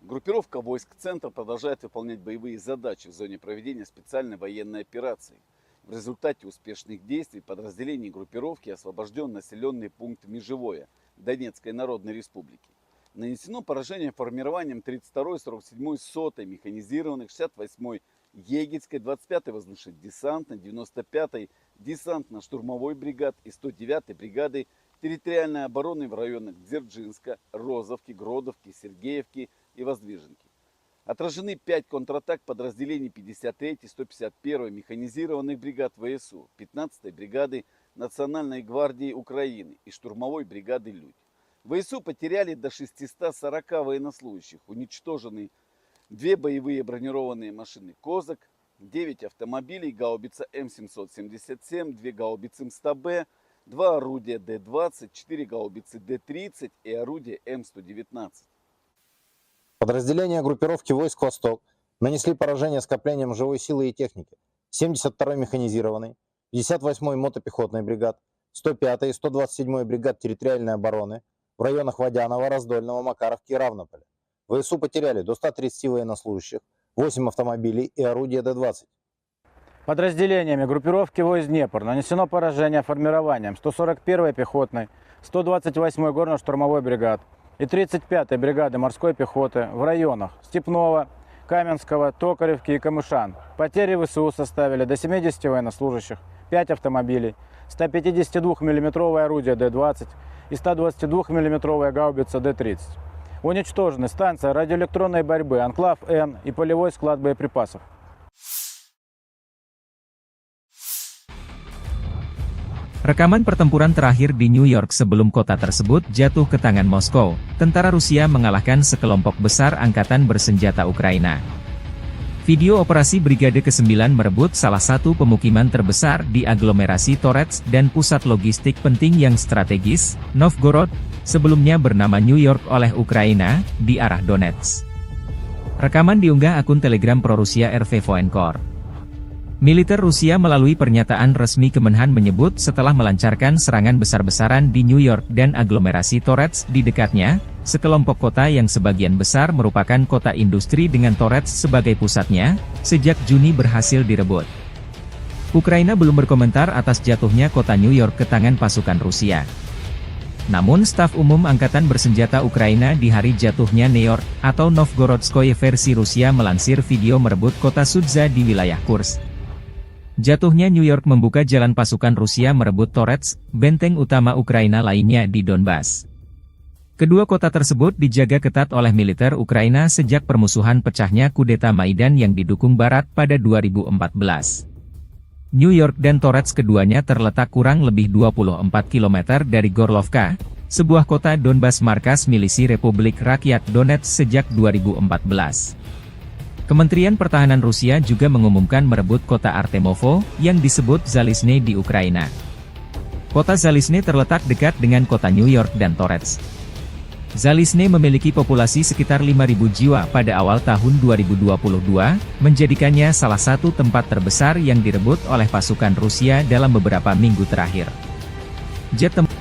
Группировка войск «Центр» продолжает выполнять боевые задачи в зоне проведения специальной военной операции. В результате успешных действий подразделений группировки освобожден населенный пункт Межевое Донецкой Народной Республики. Нанесено поражение формированием 32-й, 47-й, 100-й механизированных, 68-й Егельской, 25-й воздушно-десантной, 95-й десантно-штурмовой бригад и 109-й бригады территориальной обороны в районах Дзержинска, Розовки, Гродовки, Сергеевки и Воздвиженки. Отражены 5 контратак подразделений 53-й, 151-й механизированных бригад ВСУ, 15-й бригады Национальной гвардии Украины и штурмовой бригады «Людь». ВСУ потеряли до 640 военнослужащих, уничтожены 2 боевые бронированные машины «Козак», 9 автомобилей, гаубица М777, 2 гаубицы МСТБ, 2 орудия Д-20, 4 гаубицы Д-30 и орудие М119. Подразделения группировки войск «Восток» нанесли поражение скоплениям живой силы и техники 72-й механизированной, 58-й мотопехотной бригад, 105-й и 127-й бригад территориальной обороны в районах Водянова, Раздольного, Макаровки и Равнополя. ВСУ потеряли до 130 военнослужащих, 8 автомобилей и орудия Д-20. Подразделениями группировки войск «Днепр» нанесено поражение формированием 141-й пехотной, 128-й горно-штурмовой бригад и 35-й бригады морской пехоты в районах Степного, Каменского, Токаревки и Камышан. Потери ВСУ составили до 70 военнослужащих, 5 автомобилей, 152 мм орудие Д-20 и 122 мм гаубица Д-30. Уничтожены станция радиоэлектронной борьбы «Анклав-Н» и полевой склад боеприпасов. Rekaman pertempuran terakhir di New York sebelum kota tersebut jatuh ke tangan Moskow, tentara Rusia mengalahkan sekelompok besar angkatan bersenjata Ukraina. Video operasi Brigade ke-9 merebut salah satu pemukiman terbesar di aglomerasi Torets dan pusat logistik penting yang strategis, Novgorod, sebelumnya bernama New York oleh Ukraina, di arah Donetsk. Rekaman diunggah akun Telegram pro-Rusia RV Voenkor. Militer Rusia melalui pernyataan resmi Kemenhan menyebut setelah melancarkan serangan besar-besaran di New York dan aglomerasi Torets di dekatnya, sekelompok kota yang sebagian besar merupakan kota industri dengan Torets sebagai pusatnya, sejak Juni berhasil direbut. Ukraina belum berkomentar atas jatuhnya kota New York ke tangan pasukan Rusia. Namun staf umum Angkatan Bersenjata Ukraina di hari jatuhnya New York, atau Novgorodskoye versi Rusia melansir video merebut kota Sudza di wilayah Kursk. Jatuhnya New York membuka jalan pasukan Rusia merebut Torets, benteng utama Ukraina lainnya di Donbas. Kedua kota tersebut dijaga ketat oleh militer Ukraina sejak permusuhan pecahnya kudeta Maidan yang didukung Barat pada 2014. New York dan Torets keduanya terletak kurang lebih 24 km dari Gorlovka, sebuah kota Donbas markas milisi Republik Rakyat Donetsk sejak 2014. Kementerian Pertahanan Rusia juga mengumumkan merebut kota Artemovo, yang disebut Zalizne di Ukraina. Kota Zalizne terletak dekat dengan kota New York dan Torets. Zalizne memiliki populasi sekitar 5.000 jiwa pada awal tahun 2022, menjadikannya salah satu tempat terbesar yang direbut oleh pasukan Rusia dalam beberapa minggu terakhir. Jet tempur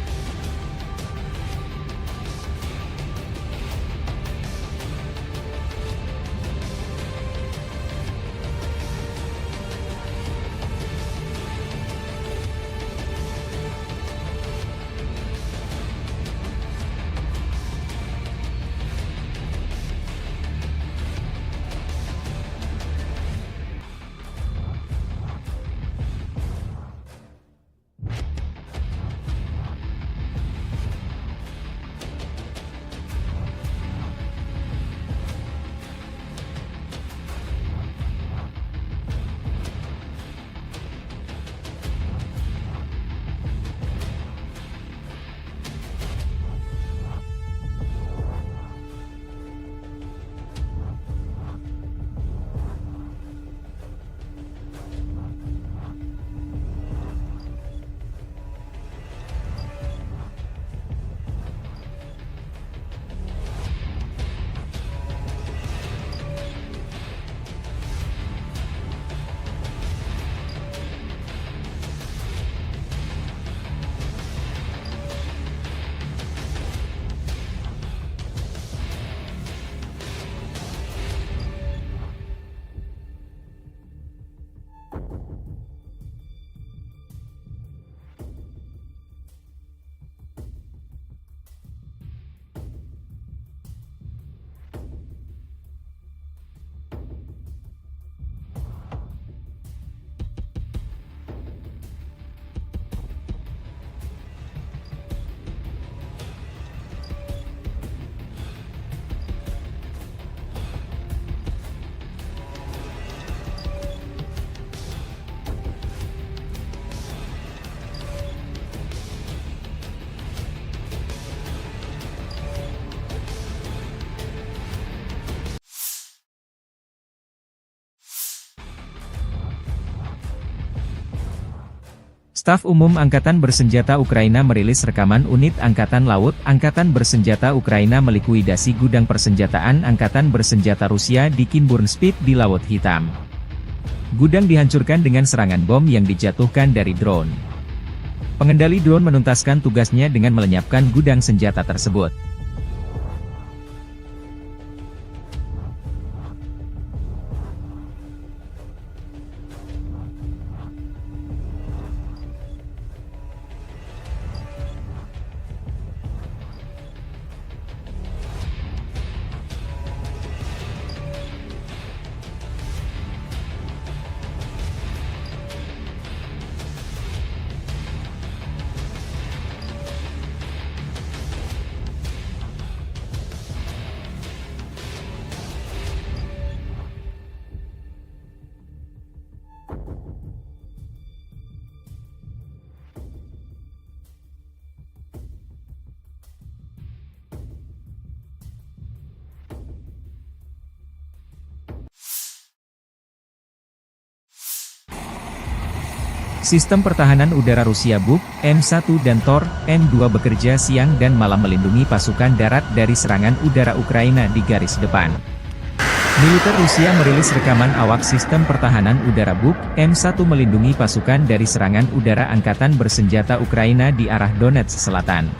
Staf Umum Angkatan Bersenjata Ukraina merilis rekaman unit Angkatan Laut Angkatan Bersenjata Ukraina melikuidasi gudang persenjataan Angkatan Bersenjata Rusia di Kinburnspit di Laut Hitam. Gudang dihancurkan dengan serangan bom yang dijatuhkan dari drone. Pengendali drone menuntaskan tugasnya dengan melenyapkan gudang senjata tersebut. Sistem pertahanan udara Rusia Buk, M1 dan Tor, M2 bekerja siang dan malam melindungi pasukan darat dari serangan udara Ukraina di garis depan. Militer Rusia merilis rekaman awak sistem pertahanan udara Buk M1 melindungi pasukan dari serangan udara angkatan bersenjata Ukraina di arah Donetsk Selatan.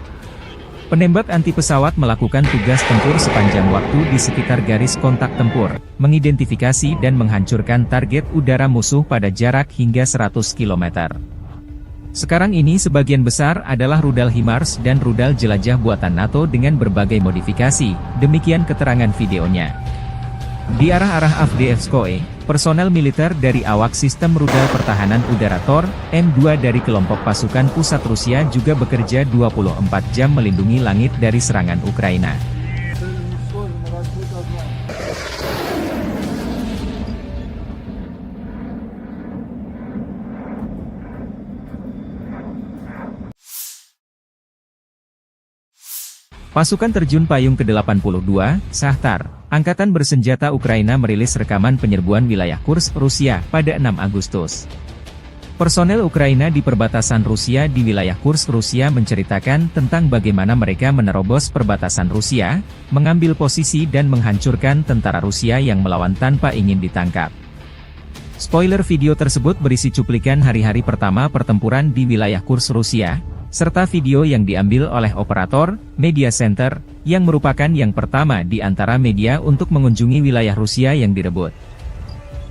Penembak anti pesawat melakukan tugas tempur sepanjang waktu di sekitar garis kontak tempur, mengidentifikasi dan menghancurkan target udara musuh pada jarak hingga 100 km. Sekarang ini sebagian besar adalah rudal HIMARS dan rudal jelajah buatan NATO dengan berbagai modifikasi, demikian keterangan videonya. Di arah-arah Avdiivskoye, personel militer dari awak sistem rudal pertahanan udara Tor, M2 dari kelompok pasukan pusat Rusia juga bekerja 24 jam melindungi langit dari serangan Ukraina. Pasukan terjun payung ke-82, Shahtar, angkatan bersenjata Ukraina merilis rekaman penyerbuan wilayah Kursk, Rusia, pada 6 Agustus. Personel Ukraina di perbatasan Rusia di wilayah Kursk, Rusia menceritakan tentang bagaimana mereka menerobos perbatasan Rusia, mengambil posisi dan menghancurkan tentara Rusia yang melawan tanpa ingin ditangkap. Spoiler video tersebut berisi cuplikan hari-hari pertama pertempuran di wilayah Kursk, Rusia, serta video yang diambil oleh operator Media Center, yang merupakan yang pertama di antara media untuk mengunjungi wilayah Rusia yang direbut.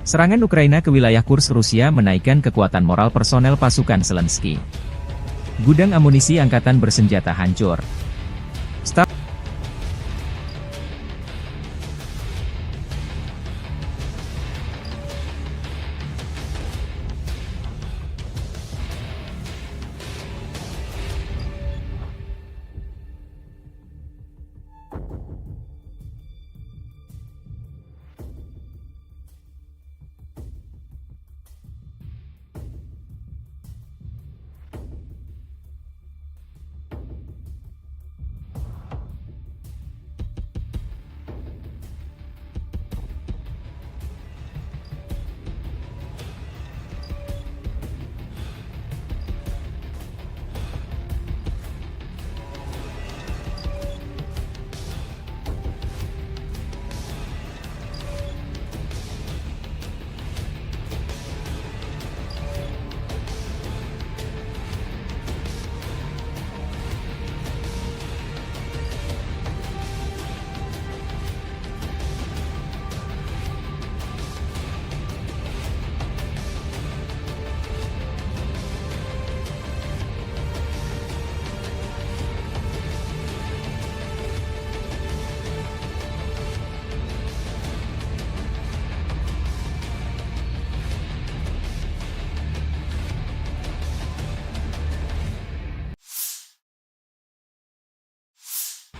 Serangan Ukraina ke wilayah Kursk, Rusia menaikkan kekuatan moral personel pasukan Zelensky. Gudang amunisi angkatan bersenjata hancur.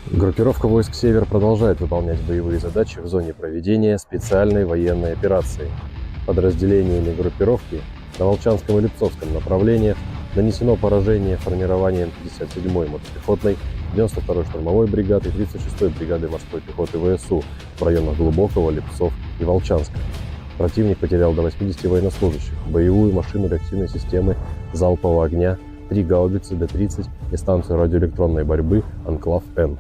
Группировка войск «Север» продолжает выполнять боевые задачи в зоне проведения специальной военной операции. Подразделениями группировки на Волчанском и Липцовском направлениях нанесено поражение формированием 57-й мотопехотной, 92-й штурмовой бригады и 36-й бригады морской пехоты ВСУ в районах Глубокого, Липцов и Волчанска. Противник потерял до 80 военнослужащих, боевую машину реактивной системы залпового огня, 3 гаубицы Д-30 и станцию радиоэлектронной борьбы «Анклав-Н».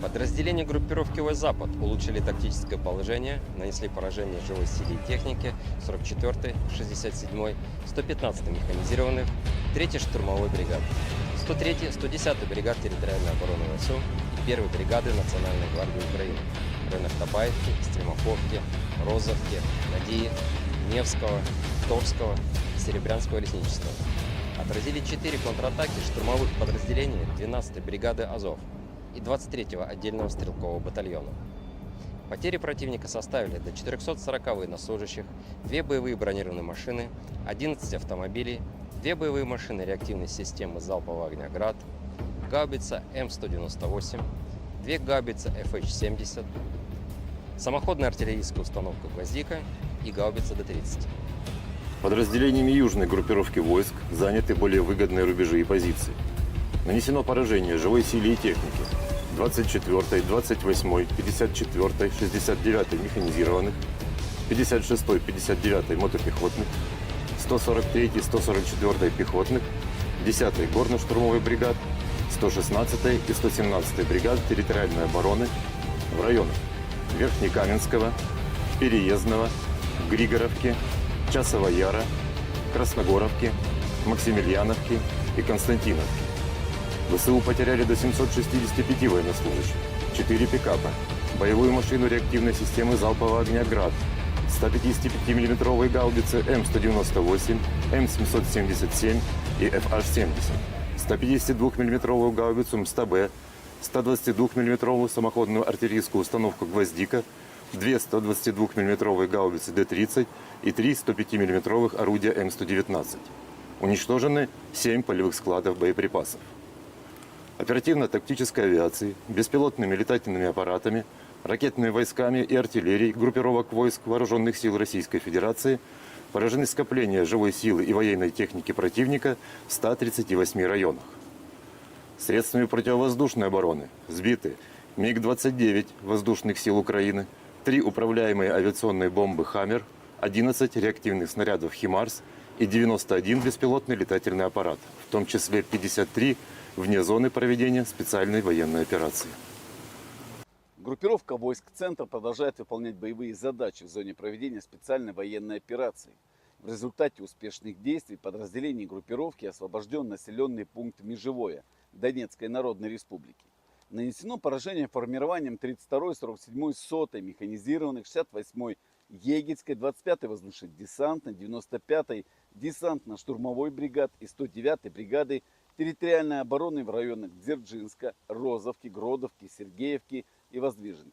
Подразделения группировки «Запад» улучшили тактическое положение, нанесли поражение живой силе и технике 44-й, 67-й, 115-й механизированных, 3-й штурмовой бригады, 103-й, 110-й бригад территориальной обороны ВСУ и 1-й бригады Национальной гвардии Украины в районах Табаевки, Стремаховки, Розовки, Надии, Невского, Торского, Серебрянского лесничества. Отразили 4 контратаки штурмовых подразделений 12-й бригады «Азов» и 23-го отдельного стрелкового батальона. Потери противника составили до 440 военнослужащих, 2 боевые бронированные машины, 11 автомобилей, 2 боевые машины реактивной системы залпового огня «Град», гаубица М198, 2 гаубицы FH-70, самоходная артиллерийская установка «Гвоздика» и гаубица Д-30. Подразделениями южной группировки войск заняты более выгодные рубежи и позиции. Нанесено поражение живой силе и технике 24-й, 28-й, 54-й, 69-й механизированных, 56-й, 59-й мотопехотных, 143-й, 144-й пехотных, 10-й горно-штурмовой бригад, 116-й и 117-й бригад территориальной обороны в районах Верхнекаменского, Переездного, Григоровки, Часова Яра, Красногоровки, Максимiliaновки и Константиновки. ВСУ потеряли до 765 военнослужащих, 4 пикапа, боевую машину реактивной системы залпового огня «Град», 155 мм гаубицы М198, М777 и ФH-70, 152 мм гаубицу МСТБ, 122 мм самоходную артиллерийскую установку «Гвоздика», 2 122 мм гаубицы Д-30 и 3 105 мм орудия М119. Уничтожены 7 полевых складов боеприпасов. Оперативно-тактической авиацией, беспилотными летательными аппаратами, ракетными войсками и артиллерией группировок войск Вооруженных сил Российской Федерации поражены скопления живой силы и военной техники противника в 138 районах. Средствами противовоздушной обороны сбиты МиГ-29 воздушных сил Украины, 3 управляемые авиационные бомбы «Хаммер», 11 реактивных снарядов «Химарс» и 91 беспилотный летательный аппарат, в том числе 53 вне зоны проведения специальной военной операции. Группировка войск «Центр» продолжает выполнять боевые задачи в зоне проведения специальной военной операции. В результате успешных действий подразделений группировки освобожден населенный пункт Межевое Донецкой Народной Республики. Нанесено поражение формированием 32-й, 47-й, 100-й механизированных, 68-й Егельской, 25-й воздушно-десантной, 95-й десантно-штурмовой бригад и 109-й бригады территориальной обороны в районах Дзержинска, Розовки, Гродовки, Сергеевки и Воздвиженки.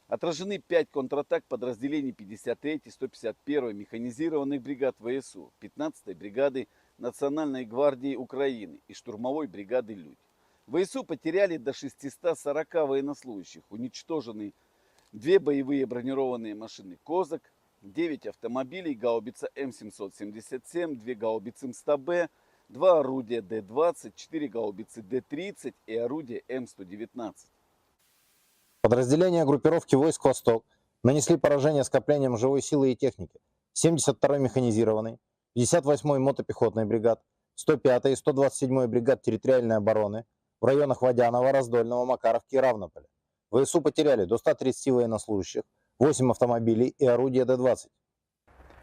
Отражены 5 контратак подразделений 53-й, 151-й механизированных бригад ВСУ, 15-й бригады Национальной гвардии Украины и штурмовой бригады «Людь». ВСУ потеряли до 640 военнослужащих, уничтожены 2 боевые бронированные машины «Козак», 9 автомобилей, гаубица М777, 2 гаубицы МСТБ, 2 орудия Д-20, 4 гаубицы Д-30 и орудие М119. Подразделения группировки войск «Восток» нанесли поражение скоплениям живой силы и техники 72-й механизированной, 58-й мотопехотной бригад, 105-й и 127-й бригад территориальной обороны в районах Водянова, Раздольного, Макаровки и Равнополя. ВСУ потеряли до 130 военнослужащих, 8 автомобилей и орудия Д-20.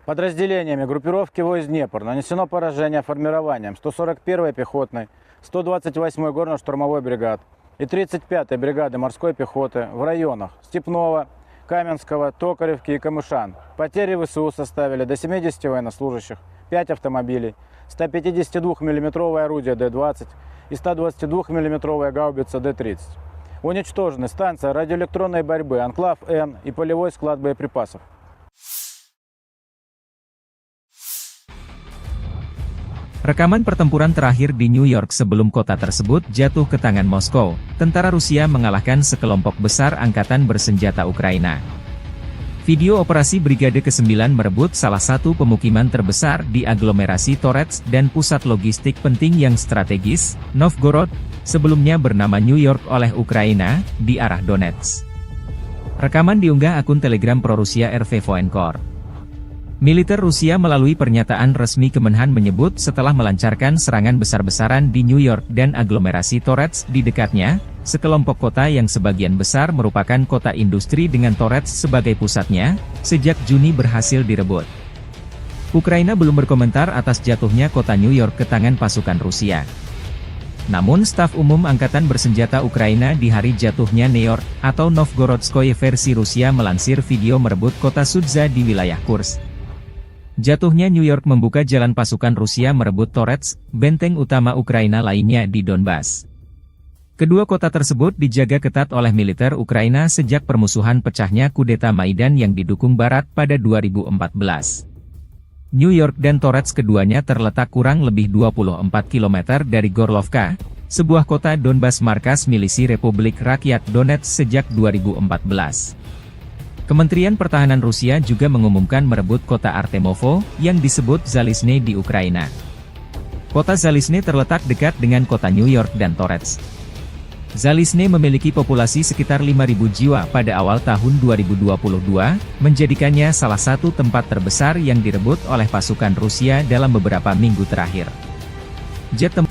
Подразделениями группировки войск «Днепр» нанесено поражение формированием 141-й пехотной, 128-й горно-штурмовой бригад и 35-й бригады морской пехоты в районах Степного, Каменского, Токаревки и Камышан. Потери ВСУ составили до 70 военнослужащих, 5 автомобилей, 152 мм орудие Д-20 и 122 мм гаубица Д-30. Уничтожены станция радиоэлектронной борьбы «Анклав-Н» и полевой склад боеприпасов. Rekaman pertempuran terakhir di New York sebelum kota tersebut jatuh ke tangan Moskow, tentara Rusia mengalahkan sekelompok besar angkatan bersenjata Ukraina. Video operasi Brigade ke-9 merebut salah satu pemukiman terbesar di aglomerasi Torets dan pusat logistik penting yang strategis, Novgorod, sebelumnya bernama New York oleh Ukraina, di arah Donetsk. Rekaman diunggah akun Telegram pro-Rusia RV Voenkor. Militer Rusia melalui pernyataan resmi Kemenhan menyebut setelah melancarkan serangan besar-besaran di New York dan aglomerasi Torets di dekatnya, sekelompok kota yang sebagian besar merupakan kota industri dengan Torets sebagai pusatnya, sejak Juni berhasil direbut. Ukraina belum berkomentar atas jatuhnya kota New York ke tangan pasukan Rusia. Namun staf umum Angkatan Bersenjata Ukraina di hari jatuhnya New York, atau Novgorodskoye versi Rusia melansir video merebut kota Sudza di wilayah Kursk. Jatuhnya New York membuka jalan pasukan Rusia merebut Torets, benteng utama Ukraina lainnya di Donbas. Kedua kota tersebut dijaga ketat oleh militer Ukraina sejak permusuhan pecahnya kudeta Maidan yang didukung Barat pada 2014. New York dan Torets keduanya terletak kurang lebih 24 km dari Gorlovka, sebuah kota Donbas markas milisi Republik Rakyat Donetsk sejak 2014. Kementerian Pertahanan Rusia juga mengumumkan merebut kota Artemovo, yang disebut Zalizne di Ukraina. Kota Zalizne terletak dekat dengan kota New York dan Torets. Zalizne memiliki populasi sekitar 5.000 jiwa pada awal tahun 2022, menjadikannya salah satu tempat terbesar yang direbut oleh pasukan Rusia dalam beberapa minggu terakhir. Jet tempur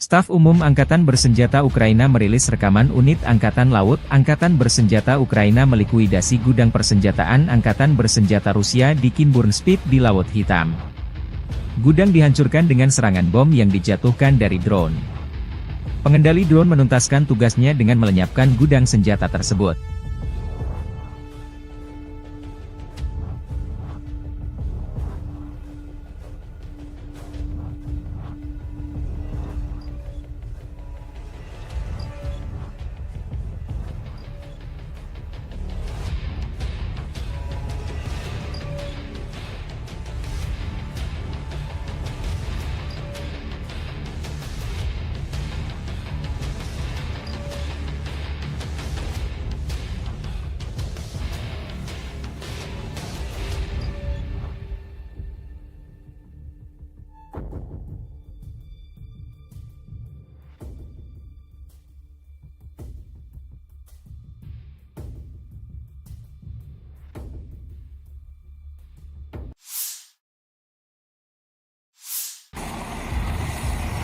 Staf Umum Angkatan Bersenjata Ukraina merilis rekaman unit Angkatan Laut Angkatan Bersenjata Ukraina melikuidasi gudang persenjataan Angkatan Bersenjata Rusia di Kinburn-Spit di Laut Hitam. Gudang dihancurkan dengan serangan bom yang dijatuhkan dari drone. Pengendali drone menuntaskan tugasnya dengan melenyapkan gudang senjata tersebut.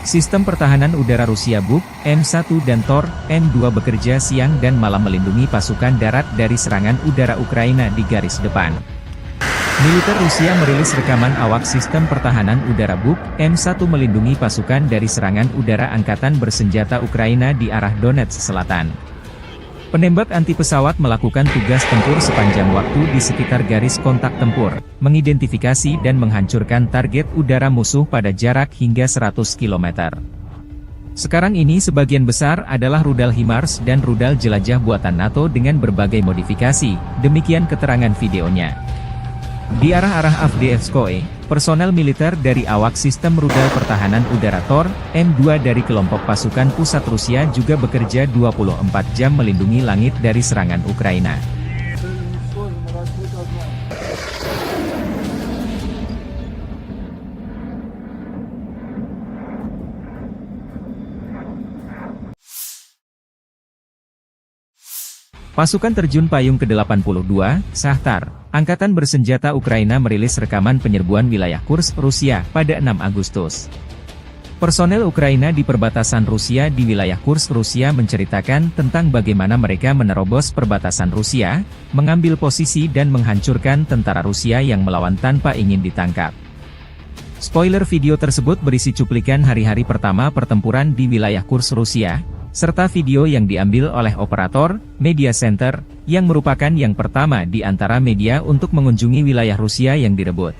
Sistem pertahanan udara Rusia Buk, M1 dan Tor, M2 bekerja siang dan malam melindungi pasukan darat dari serangan udara Ukraina di garis depan. Militer Rusia merilis rekaman awak sistem pertahanan udara Buk, M1 melindungi pasukan dari serangan udara Angkatan Bersenjata Ukraina di arah Donetsk Selatan. Penembak anti pesawat melakukan tugas tempur sepanjang waktu di sekitar garis kontak tempur, mengidentifikasi dan menghancurkan target udara musuh pada jarak hingga 100 km. Sekarang ini sebagian besar adalah rudal HIMARS dan rudal jelajah buatan NATO dengan berbagai modifikasi, demikian keterangan videonya. Di arah-arah Avdiivskoye, personel militer dari awak sistem rudal pertahanan udara Tor, M2 dari kelompok pasukan pusat Rusia juga bekerja 24 jam melindungi langit dari serangan Ukraina. Pasukan terjun payung ke-82, Shahtar, Angkatan Bersenjata Ukraina merilis rekaman penyerbuan wilayah Kursk, Rusia, pada 6 Agustus. Personel Ukraina di perbatasan Rusia di wilayah Kursk, Rusia menceritakan tentang bagaimana mereka menerobos perbatasan Rusia, mengambil posisi dan menghancurkan tentara Rusia yang melawan tanpa ingin ditangkap. Spoiler video tersebut berisi cuplikan hari-hari pertama pertempuran di wilayah Kursk, Rusia, serta video yang diambil oleh operator Media Center, yang merupakan yang pertama di antara media untuk mengunjungi wilayah Rusia yang direbut.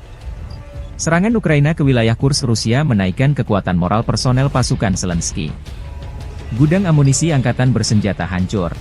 Serangan Ukraina ke wilayah Kursk Rusia menaikkan kekuatan moral personel pasukan Zelensky. Gudang amunisi angkatan bersenjata hancur.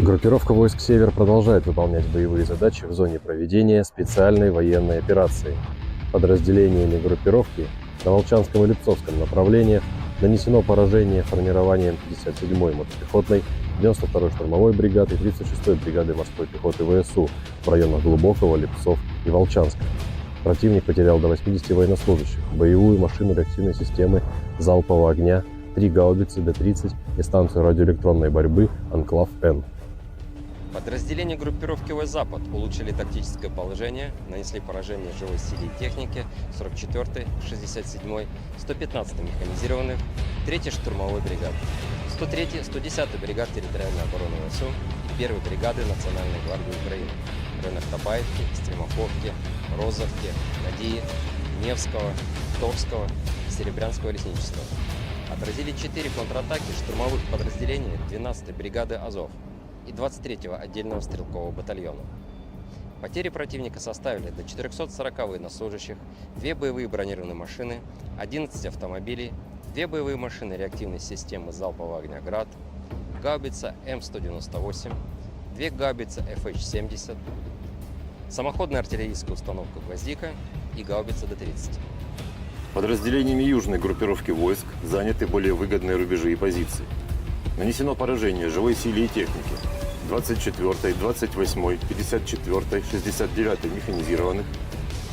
Группировка войск «Север» продолжает выполнять боевые задачи в зоне проведения специальной военной операции. Подразделениями группировки на Волчанском и Липцовском направлениях нанесено поражение формированием 57-й мотопехотной, 92-й штурмовой бригады и 36-й бригады морской пехоты ВСУ в районах Глубокого, Липцов и Волчанска. Противник потерял до 80 военнослужащих, боевую машину реактивной системы залпового огня, 3 гаубицы Д-30 и станцию радиоэлектронной борьбы «Анклав-Н». Подразделения группировки войск «Запад» улучшили тактическое положение, нанесли поражение живой силе и технике 44-й, 67-й, 115-й механизированных, 3-й штурмовой бригады, 103-й, 110-й бригад территориальной обороны ВСУ и 1-й бригады Национальной гвардии Украины в районах Табаевки, Стремоховки, Розовки, Надеи, Невского, Торского, Серебрянского лесничества. Отразили 4 контратаки штурмовых подразделений 12-й бригады «Азов» и 23-го отдельного стрелкового батальона. Потери противника составили до 440 военнослужащих, 2 боевые бронированные машины, 11 автомобилей, 2 боевые машины реактивной системы залпового огня «Град», гаубица М198, 2 гаубицы FH-70, самоходная артиллерийская установка «Гвоздика» и гаубица Д-30. Подразделениями южной группировки войск заняты более выгодные рубежи и позиции. Нанесено поражение живой силе и технике 24-й, 28-й, 54-й, 69-й механизированных,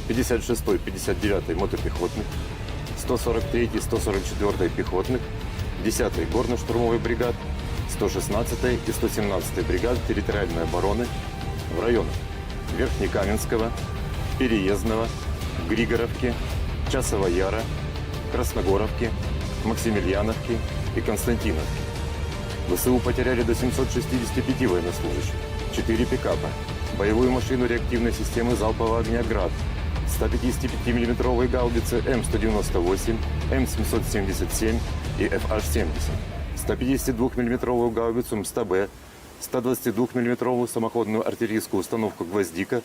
56-й, 59-й мотопехотных, 143-й, 144-й пехотных, 10-й горно-штурмовой бригад, 116-й и 117-й бригад территориальной обороны в районах Верхнекаменского, Переездного, Григоровки, Часова Яра, Красногоровки, Максимiliaновки и Константиновки. ВСУ потеряли до 765 военнослужащих, 4 пикапа, боевую машину реактивной системы залпового огня «Град», 155 мм гаубицы М198, М777 и FH-70, 152 мм гаубицу МСТБ, 122 мм самоходную артиллерийскую установку «Гвоздика»,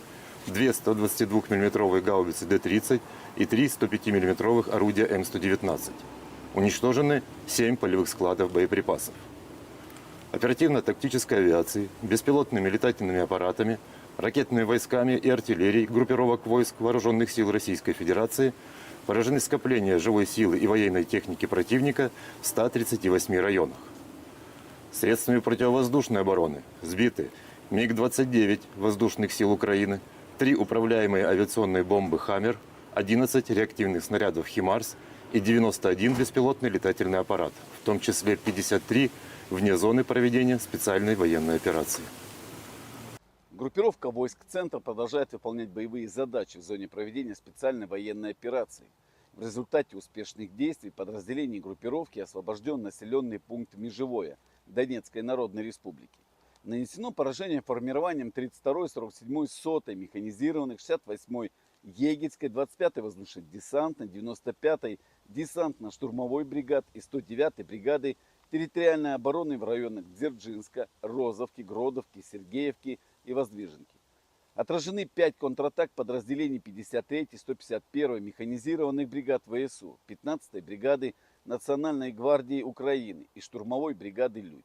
2 122 мм гаубицы Д-30 и 3 105 мм орудия М119. Уничтожены 7 полевых складов боеприпасов. Оперативно-тактической авиацией, беспилотными летательными аппаратами, ракетными войсками и артиллерией группировок войск Вооруженных сил Российской Федерации поражены скопления живой силы и военной техники противника в 138 районах. Средствами противовоздушной обороны сбиты МиГ-29 воздушных сил Украины, 3 управляемые авиационные бомбы «Хаммер», 11 реактивных снарядов «Химарс» и 91 беспилотный летательный аппарат, в том числе 53 вне зоны проведения специальной военной операции. Группировка войск «Центр» продолжает выполнять боевые задачи в зоне проведения специальной военной операции. В результате успешных действий подразделений группировки освобожден населенный пункт Межевое Донецкой Народной Республики. Нанесено поражение формированием 32-й, 47-й, 100-й механизированных, 68-й Егельской, 25-й воздушно-десантной, 95-й десантно-штурмовой бригад и 109-й бригады территориальной обороны в районах Дзержинска, Розовки, Гродовки, Сергеевки и Воздвиженки. Отражены 5 контратак подразделений 53-й, 151-й механизированных бригад ВСУ, 15-й бригады Национальной гвардии Украины и штурмовой бригады «Людь».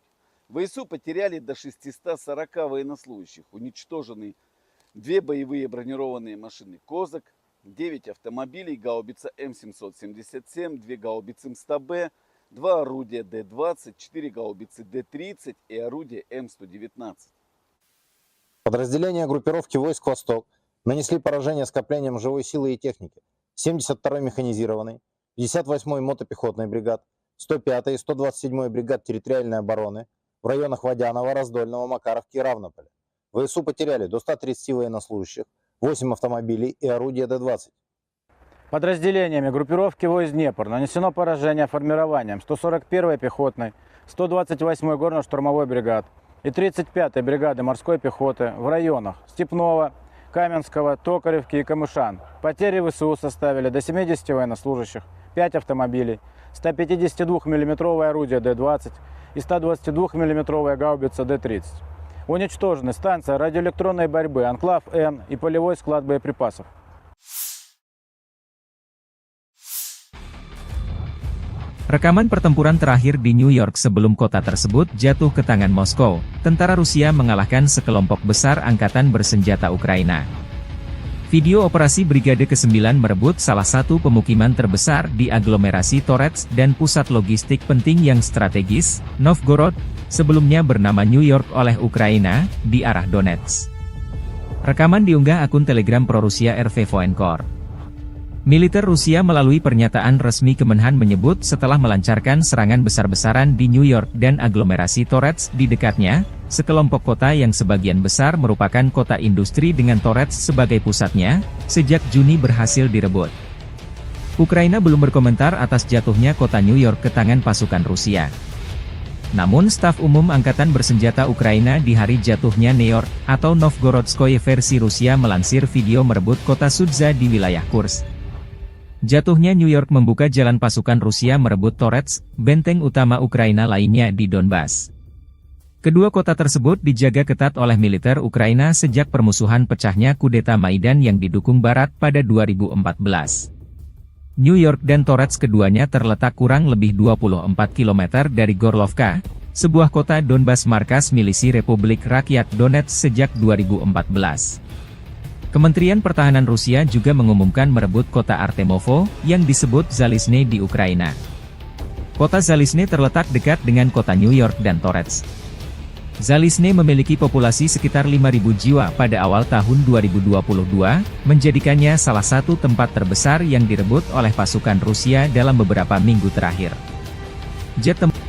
ВСУ потеряли до 640 военнослужащих, уничтожены 2 боевые бронированные машины «Козак», 9 автомобилей, гаубица М777, 2 гаубицы МСТБ, 2 орудия Д-20, 4 гаубицы Д-30 и орудие М119. Подразделения группировки войск «Восток» нанесли поражение скоплениям живой силы и техники 72-й механизированной, 58-й мотопехотной бригад, 105-й и 127-й бригад территориальной обороны в районах Водянова, Раздольного, Макаровки и Равнополя. ВСУ потеряли до 130 военнослужащих, 8 автомобилей и орудия Д-20. Подразделениями группировки войск «Днепр» нанесено поражение формированием 141-й пехотной, 128-й горно-штурмовой бригад и 35-й бригады морской пехоты в районах Степного, Каменского, Токаревки и Камышан. Потери ВСУ составили до 70 военнослужащих, 5 автомобилей, 152 мм орудие Д-20 и 122 мм гаубица Д-30. Уничтожены станция радиоэлектронной борьбы «Анклав-Н» и полевой склад боеприпасов. Rekaman pertempuran terakhir di New York sebelum kota tersebut jatuh ke tangan Moskow, tentara Rusia mengalahkan sekelompok besar angkatan bersenjata Ukraina. Video operasi Brigade ke-9 merebut salah satu pemukiman terbesar di aglomerasi Torets dan pusat logistik penting yang strategis, Novgorod, sebelumnya bernama New York oleh Ukraina, di arah Donetsk. Rekaman diunggah akun Telegram pro-Rusia RV Voenkor. Militer Rusia melalui pernyataan resmi Kemenhan menyebut setelah melancarkan serangan besar-besaran di New York dan aglomerasi Torets di dekatnya, sekelompok kota yang sebagian besar merupakan kota industri dengan Torets sebagai pusatnya, sejak Juni berhasil direbut. Ukraina belum berkomentar atas jatuhnya kota New York ke tangan pasukan Rusia. Namun staf umum Angkatan Bersenjata Ukraina di hari jatuhnya New York, atau Novgorodskoye versi Rusia melansir video merebut kota Sudza di wilayah Kursk. Jatuhnya New York membuka jalan pasukan Rusia merebut Torets, benteng utama Ukraina lainnya di Donbas. Kedua kota tersebut dijaga ketat oleh militer Ukraina sejak permusuhan pecahnya kudeta Maidan yang didukung Barat pada 2014. New York dan Torets keduanya terletak kurang lebih 24 km dari Gorlovka, sebuah kota Donbas markas milisi Republik Rakyat Donetsk sejak 2014. Kementerian Pertahanan Rusia juga mengumumkan merebut kota Artemovo, yang disebut Zalizne di Ukraina. Kota Zalizne terletak dekat dengan kota New York dan Torets. Zalizne memiliki populasi sekitar 5.000 jiwa pada awal tahun 2022, menjadikannya salah satu tempat terbesar yang direbut oleh pasukan Rusia dalam beberapa minggu terakhir. Jet tempur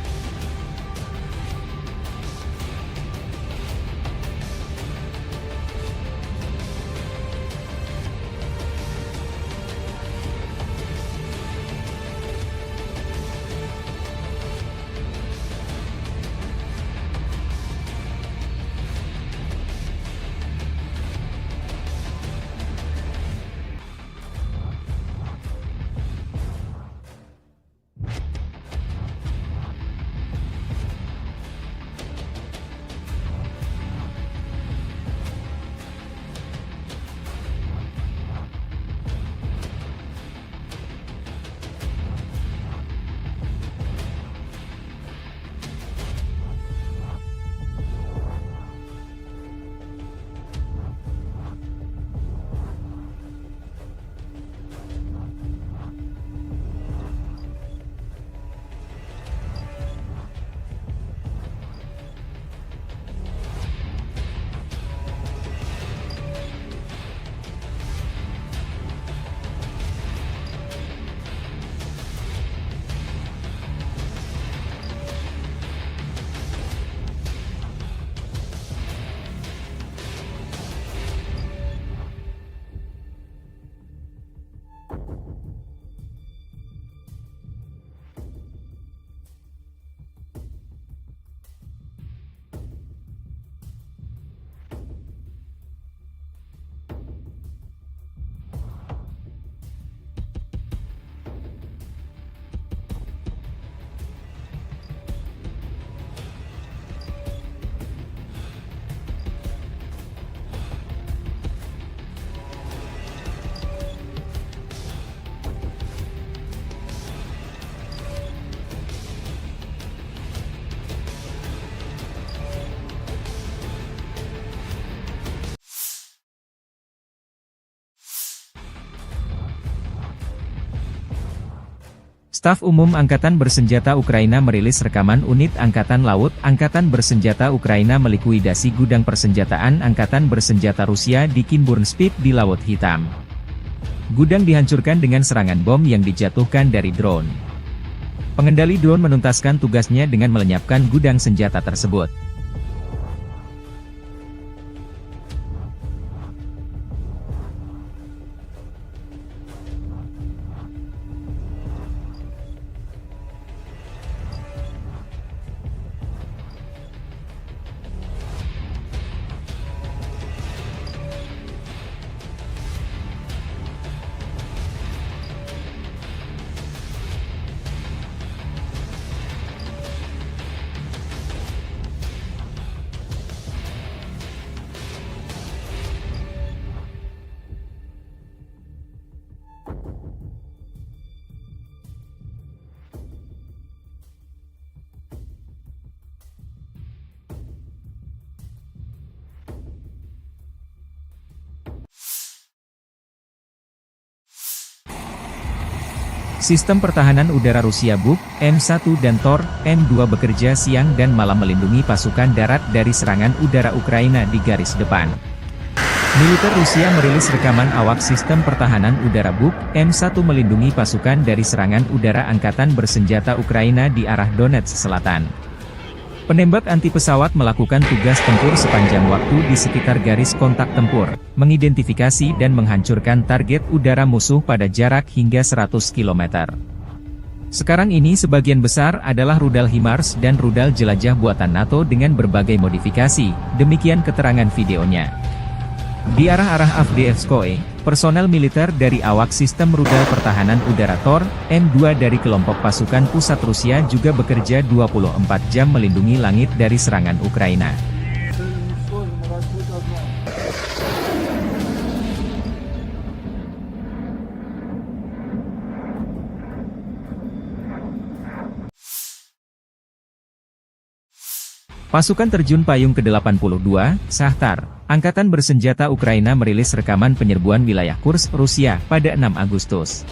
Staf Umum Angkatan Bersenjata Ukraina merilis rekaman unit Angkatan Laut Angkatan Bersenjata Ukraina melikuidasi gudang persenjataan Angkatan Bersenjata Rusia di Kinburnspit di Laut Hitam. Gudang dihancurkan dengan serangan bom yang dijatuhkan dari drone. Pengendali drone menuntaskan tugasnya dengan melenyapkan gudang senjata tersebut. Sistem pertahanan udara Rusia Buk, M1 dan Tor, M2 bekerja siang dan malam melindungi pasukan darat dari serangan udara Ukraina di garis depan. Militer Rusia merilis rekaman awak sistem pertahanan udara Buk M1 melindungi pasukan dari serangan udara angkatan bersenjata Ukraina di arah Donetsk Selatan. Penembak anti pesawat melakukan tugas tempur sepanjang waktu di sekitar garis kontak tempur, mengidentifikasi dan menghancurkan target udara musuh pada jarak hingga 100 km. Sekarang ini sebagian besar adalah rudal HIMARS dan rudal jelajah buatan NATO dengan berbagai modifikasi, demikian keterangan videonya. Di arah-arah Avdiivskoye, personel militer dari awak sistem rudal pertahanan udara Tor, M2 dari kelompok pasukan pusat Rusia juga bekerja 24 jam melindungi langit dari serangan Ukraina. Pasukan terjun payung ke-82, Shahtar, angkatan bersenjata Ukraina merilis rekaman penyerbuan wilayah Kursk, Rusia, pada 6 Agustus.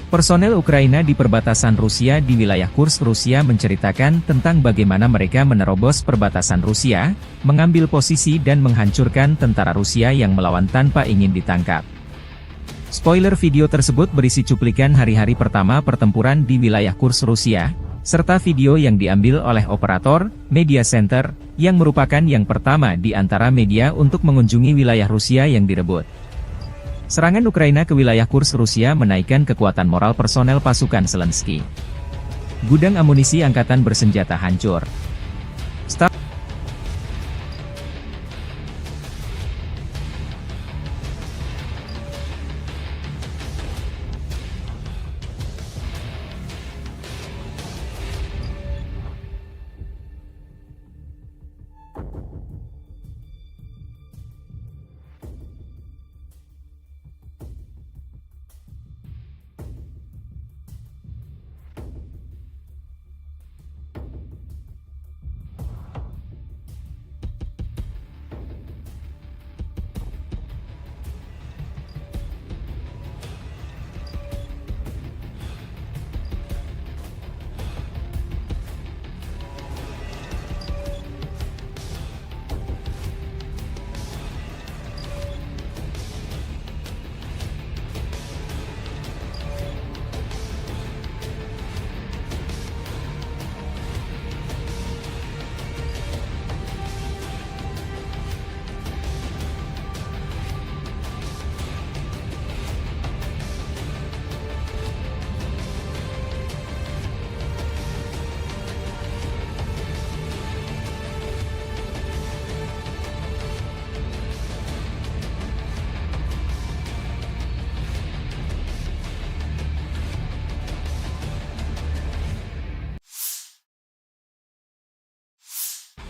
Personel Ukraina di perbatasan Rusia di wilayah Kursk, Rusia menceritakan tentang bagaimana mereka menerobos perbatasan Rusia, mengambil posisi dan menghancurkan tentara Rusia yang melawan tanpa ingin ditangkap. Spoiler video tersebut berisi cuplikan hari-hari pertama pertempuran di wilayah Kursk, Rusia, serta video yang diambil oleh operator Media Center, yang merupakan yang pertama di antara media untuk mengunjungi wilayah Rusia yang direbut. Serangan Ukraina ke wilayah Kursk Rusia menaikkan kekuatan moral personel pasukan Zelensky. Gudang amunisi angkatan bersenjata hancur.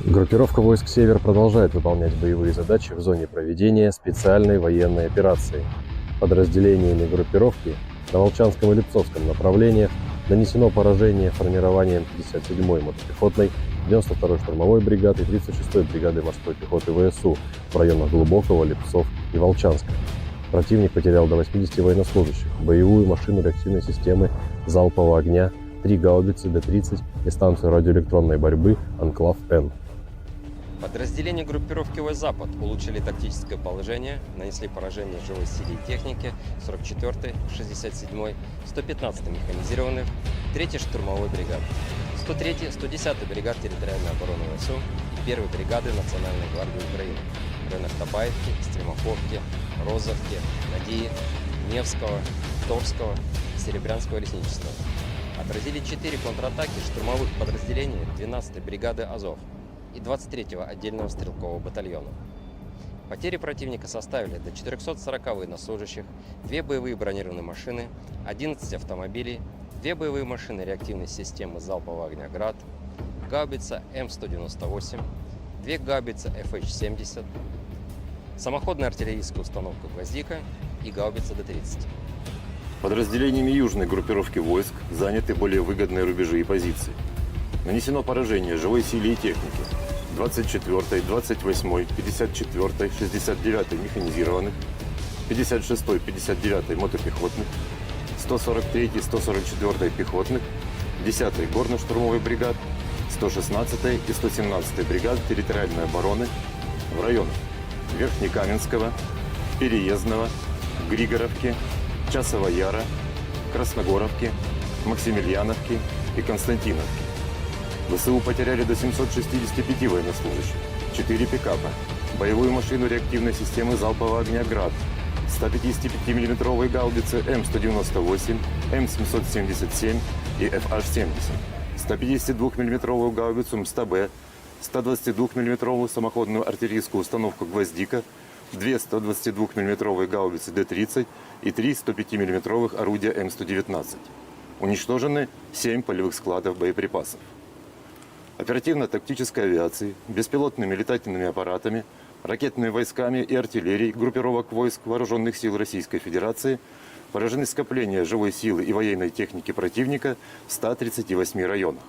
Группировка войск «Север» продолжает выполнять боевые задачи в зоне проведения специальной военной операции. Подразделениями группировки на Волчанском и Липцовском направлениях нанесено поражение формированием 57-й мотопехотной, 92-й штурмовой бригады и 36-й бригады морской пехоты ВСУ в районах Глубокого, Липцов и Волчанска. Противник потерял до 80 военнослужащих, боевую машину реактивной системы залпового огня, 3 гаубицы Д-30 и станцию радиоэлектронной борьбы «Анклав-Н». Подразделения группировки «Запад» улучшили тактическое положение, нанесли поражение живой силе и технике 44-й, 67-й, 115-й механизированных, 3-й штурмовой бригад, 103-й, 110-й бригад территориальной обороны ВСУ и 1-й бригады Национальной гвардии Украины в районах Табаевки, Стремаховки, Розовки, Надеи, Невского, Торского и Серебрянского лесничества. Отразили 4 контратаки штурмовых подразделений 12-й бригады «Азов» и 23-го отдельного стрелкового батальона. Потери противника составили до 440 военнослужащих, 2 боевые бронированные машины, 11 автомобилей, 2 боевые машины реактивной системы залпового огня «Град», гаубица М198, 2 гаубицы FH-70, самоходная артиллерийская установка «Гвоздика» и гаубица Д-30. Подразделениями южной группировки войск заняты более выгодные рубежи и позиции. Нанесено поражение живой силе и технике 24-й, 28-й, 54-й, 69-й механизированных, 56-й, 59-й мотопехотных, 143-й, 144-й пехотных, 10-й горно-штурмовой бригад, 116-й и 117-й бригад территориальной обороны в районах Верхнекаменского, Переездного, Григоровки, Часова Яра, Красногоровки, Максимiliaновки и Константиновки. ВСУ потеряли до 765 военнослужащих, 4 пикапа, боевую машину реактивной системы залпового огня «Град», 155-мм гаубицы М198, М777 и FH-70, 152-мм гаубицу МСТБ, 122-мм самоходную артиллерийскую установку «Гвоздика», 2 122-мм гаубицы Д-30 и 3 105-мм орудия М119. Уничтожены 7 полевых складов боеприпасов. Оперативно-тактической авиации, беспилотными летательными аппаратами, ракетными войсками и артиллерией группировок войск Вооруженных сил Российской Федерации поражены скопления живой силы и военной техники противника в 138 районах.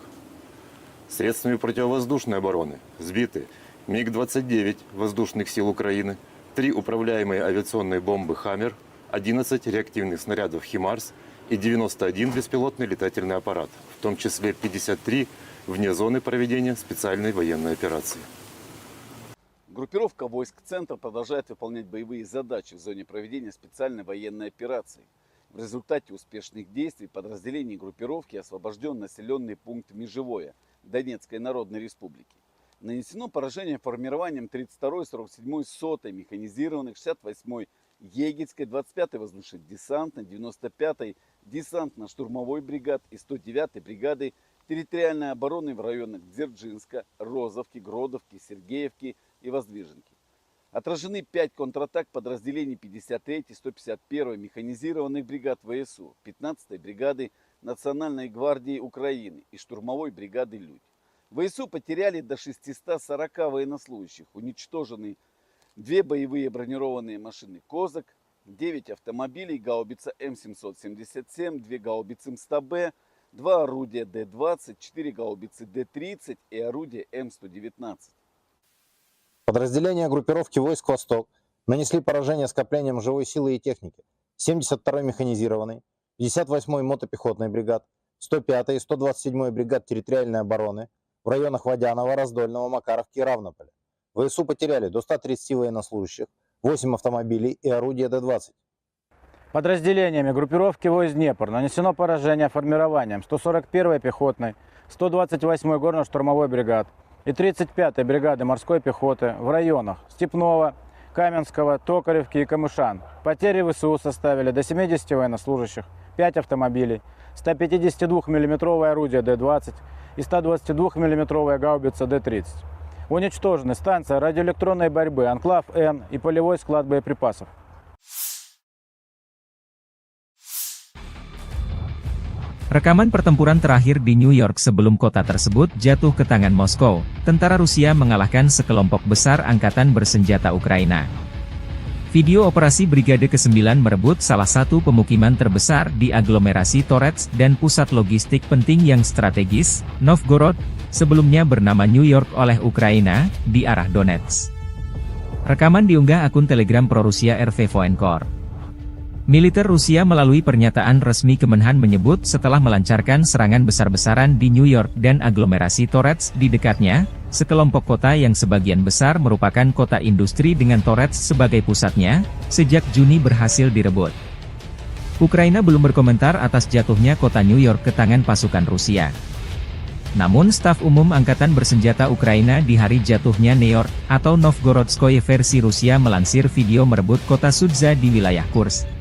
Средствами противовоздушной обороны сбиты МиГ-29 воздушных сил Украины, 3 управляемые авиационные бомбы «Хаммер», 11 реактивных снарядов «Химарс» и 91 беспилотный летательный аппарат, в том числе 53 вне зоны проведения специальной военной операции. Группировка войск «Центр» продолжает выполнять боевые задачи в зоне проведения специальной военной операции. В результате успешных действий подразделений группировки освобожден населенный пункт Межевое Донецкой Народной Республики. Нанесено поражение формированием 32-й, 47-й, 100-й механизированных, 68-й Егельской, 25-й воздушно-десантной, 95-й десантно-штурмовой бригад и 109-й бригады территориальной обороны в районах Дзержинска, Розовки, Гродовки, Сергеевки и Воздвиженки. Отражены 5 контратак подразделений 53-й, 151-й механизированных бригад ВСУ, 15-й бригады Национальной гвардии Украины и штурмовой бригады «Людь». ВСУ потеряли до 640 военнослужащих, уничтожены 2 боевые бронированные машины «Козак», 9 автомобилей, гаубица М777, 2 гаубицы МСТБ, 2 орудия Д-20, 4 гаубицы Д-30 и орудие М119. Подразделения группировки войск «Восток» нанесли поражение скоплениям живой силы и техники 72-й механизированной, 58-й мотопехотной бригад, 105-й и 127-й бригад территориальной обороны в районах Водянова, Раздольного, Макаровки и Равнополя. ВСУ потеряли до 130 военнослужащих, 8 автомобилей и орудия Д-20. Подразделениями группировки войск «Днепр» нанесено поражение формированием 141-й пехотной, 128-й горно-штурмовой бригад и 35-й бригады морской пехоты в районах Степного, Каменского, Токаревки и Камышан. Потери ВСУ составили до 70 военнослужащих, 5 автомобилей, 152-мм орудие Д-20 и 122-мм гаубица Д-30. Уничтожены станция радиоэлектронной борьбы «Анклав-Н» и полевой склад боеприпасов. Rekaman pertempuran terakhir di New York sebelum kota tersebut jatuh ke tangan Moskow, tentara Rusia mengalahkan sekelompok besar angkatan bersenjata Ukraina. Video operasi Brigade ke-9 merebut salah satu pemukiman terbesar di aglomerasi Torets dan pusat logistik penting yang strategis, Novgorod, sebelumnya bernama New York oleh Ukraina, di arah Donetsk. Rekaman diunggah akun Telegram pro-Rusia RV Voenkor. Militer Rusia melalui pernyataan resmi Kemenhan menyebut setelah melancarkan serangan besar-besaran di New York dan aglomerasi Torets di dekatnya, sekelompok kota yang sebagian besar merupakan kota industri dengan Torets sebagai pusatnya, sejak Juni berhasil direbut. Ukraina belum berkomentar atas jatuhnya kota New York ke tangan pasukan Rusia. Namun staf umum Angkatan Bersenjata Ukraina di hari jatuhnya New York, atau Novgorodskoye versi Rusia melansir video merebut kota Sudza di wilayah Kursk.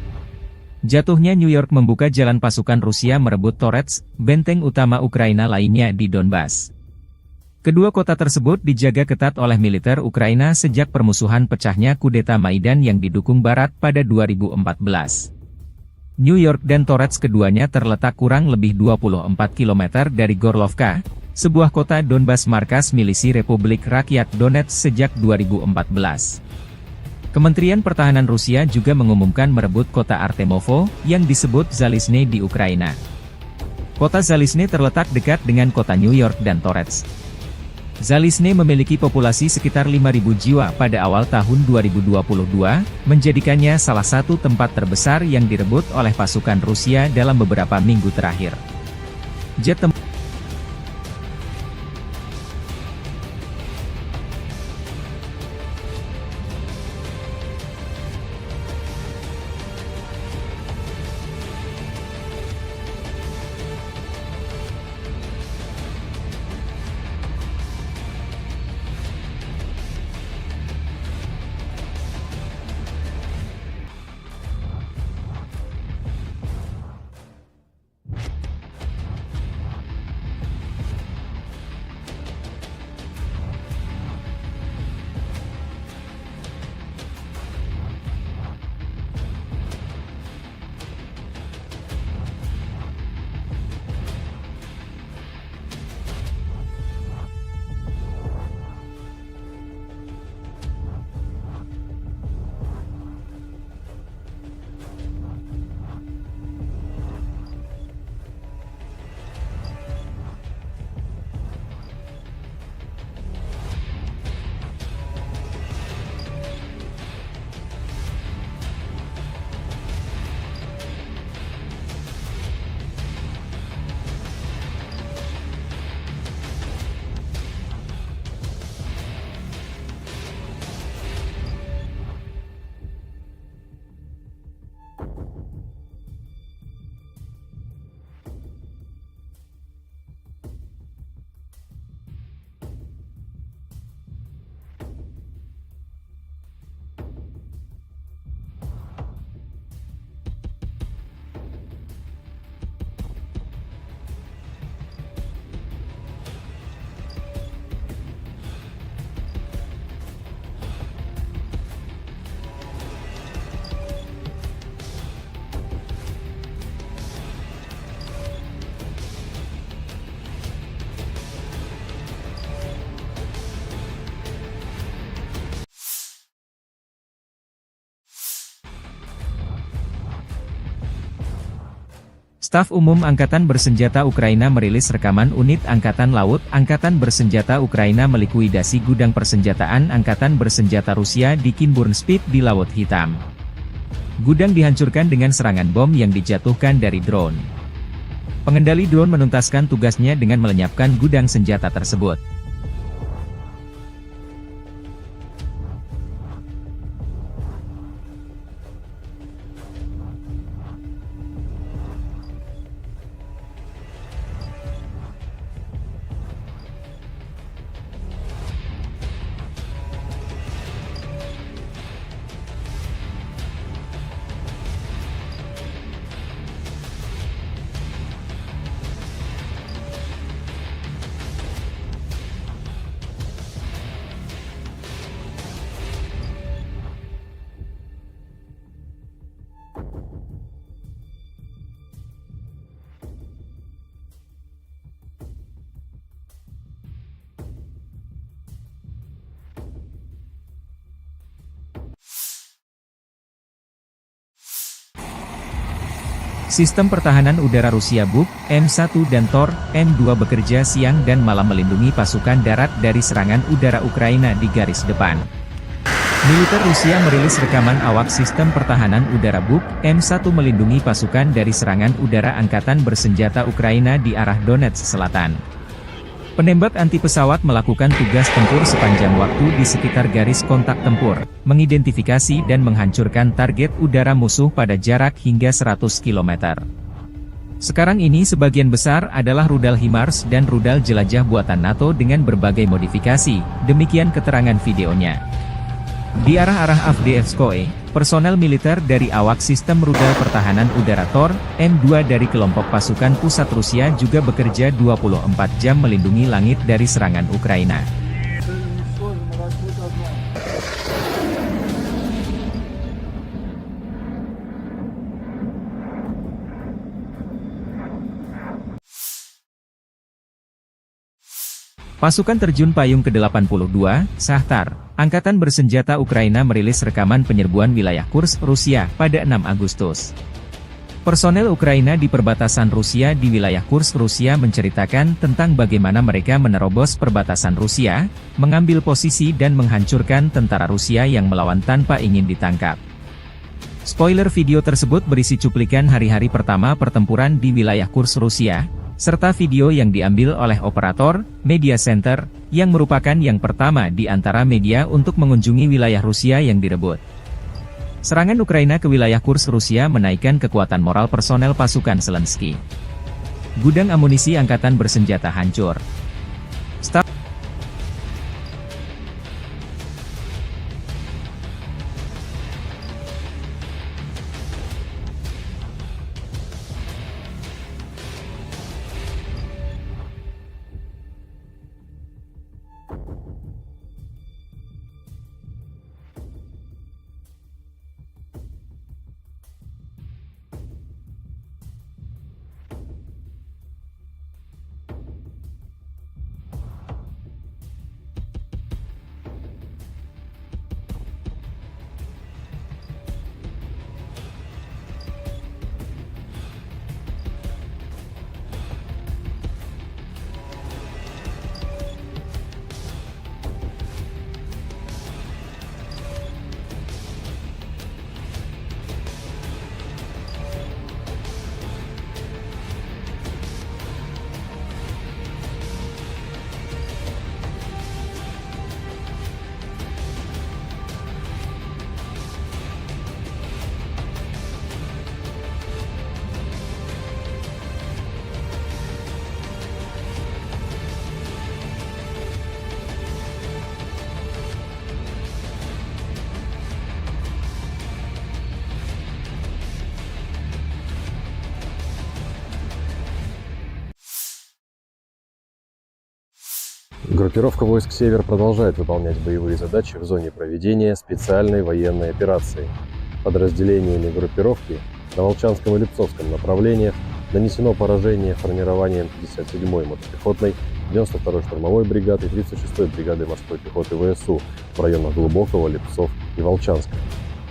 Jatuhnya New York membuka jalan pasukan Rusia merebut Torets, benteng utama Ukraina lainnya di Donbas. Kedua kota tersebut dijaga ketat oleh militer Ukraina sejak permusuhan pecahnya kudeta Maidan yang didukung Barat pada 2014. New York dan Torets keduanya terletak kurang lebih 24 km dari Gorlovka, sebuah kota Donbas markas milisi Republik Rakyat Donetsk sejak 2014. Kementerian Pertahanan Rusia juga mengumumkan merebut kota Artemovo, yang disebut Zalizne di Ukraina. Kota Zalizne terletak dekat dengan kota New York dan Torets. Zalizne memiliki populasi sekitar 5.000 jiwa pada awal tahun 2022, menjadikannya salah satu tempat terbesar yang direbut oleh pasukan Rusia dalam beberapa minggu terakhir. Jet tempur Staf Umum Angkatan Bersenjata Ukraina merilis rekaman unit Angkatan Laut Angkatan Bersenjata Ukraina melikuidasi gudang persenjataan Angkatan Bersenjata Rusia di Kinburnspit di Laut Hitam. Gudang dihancurkan dengan serangan bom yang dijatuhkan dari drone. Pengendali drone menuntaskan tugasnya dengan melenyapkan gudang senjata tersebut. Sistem pertahanan udara Rusia Buk, M1 dan Tor, M2 bekerja siang dan malam melindungi pasukan darat dari serangan udara Ukraina di garis depan. Militer Rusia merilis rekaman awak sistem pertahanan udara Buk, M1 melindungi pasukan dari serangan udara Angkatan Bersenjata Ukraina di arah Donetsk Selatan. Penembak anti pesawat melakukan tugas tempur sepanjang waktu di sekitar garis kontak tempur, mengidentifikasi dan menghancurkan target udara musuh pada jarak hingga 100 km. Sekarang ini sebagian besar adalah rudal HIMARS dan rudal jelajah buatan NATO dengan berbagai modifikasi, demikian keterangan videonya. Di arah-arah Avdiivskoye, personel militer dari awak sistem rudal pertahanan udara Tor, M2 dari kelompok pasukan pusat Rusia juga bekerja 24 jam melindungi langit dari serangan Ukraina. Pasukan terjun payung ke-82, Shahtar, Angkatan Bersenjata Ukraina merilis rekaman penyerbuan wilayah Kursk, Rusia, pada 6 Agustus. Personel Ukraina di perbatasan Rusia di wilayah Kursk, Rusia menceritakan tentang bagaimana mereka menerobos perbatasan Rusia, mengambil posisi dan menghancurkan tentara Rusia yang melawan tanpa ingin ditangkap. Spoiler video tersebut berisi cuplikan hari-hari pertama pertempuran di wilayah Kursk, Rusia, serta video yang diambil oleh operator Media Center, yang merupakan yang pertama di antara media untuk mengunjungi wilayah Rusia yang direbut. Serangan Ukraina ke wilayah Kursk Rusia menaikkan kekuatan moral personel pasukan Zelensky. Gudang amunisi angkatan bersenjata hancur. Группировка войск «Север» продолжает выполнять боевые задачи в зоне проведения специальной военной операции. Подразделениями группировки на Волчанском и Липцовском направлениях нанесено поражение формированием 57-й мотопехотной, 92-й штурмовой бригады и 36-й бригады морской пехоты ВСУ в районах Глубокого, Липцов и Волчанска.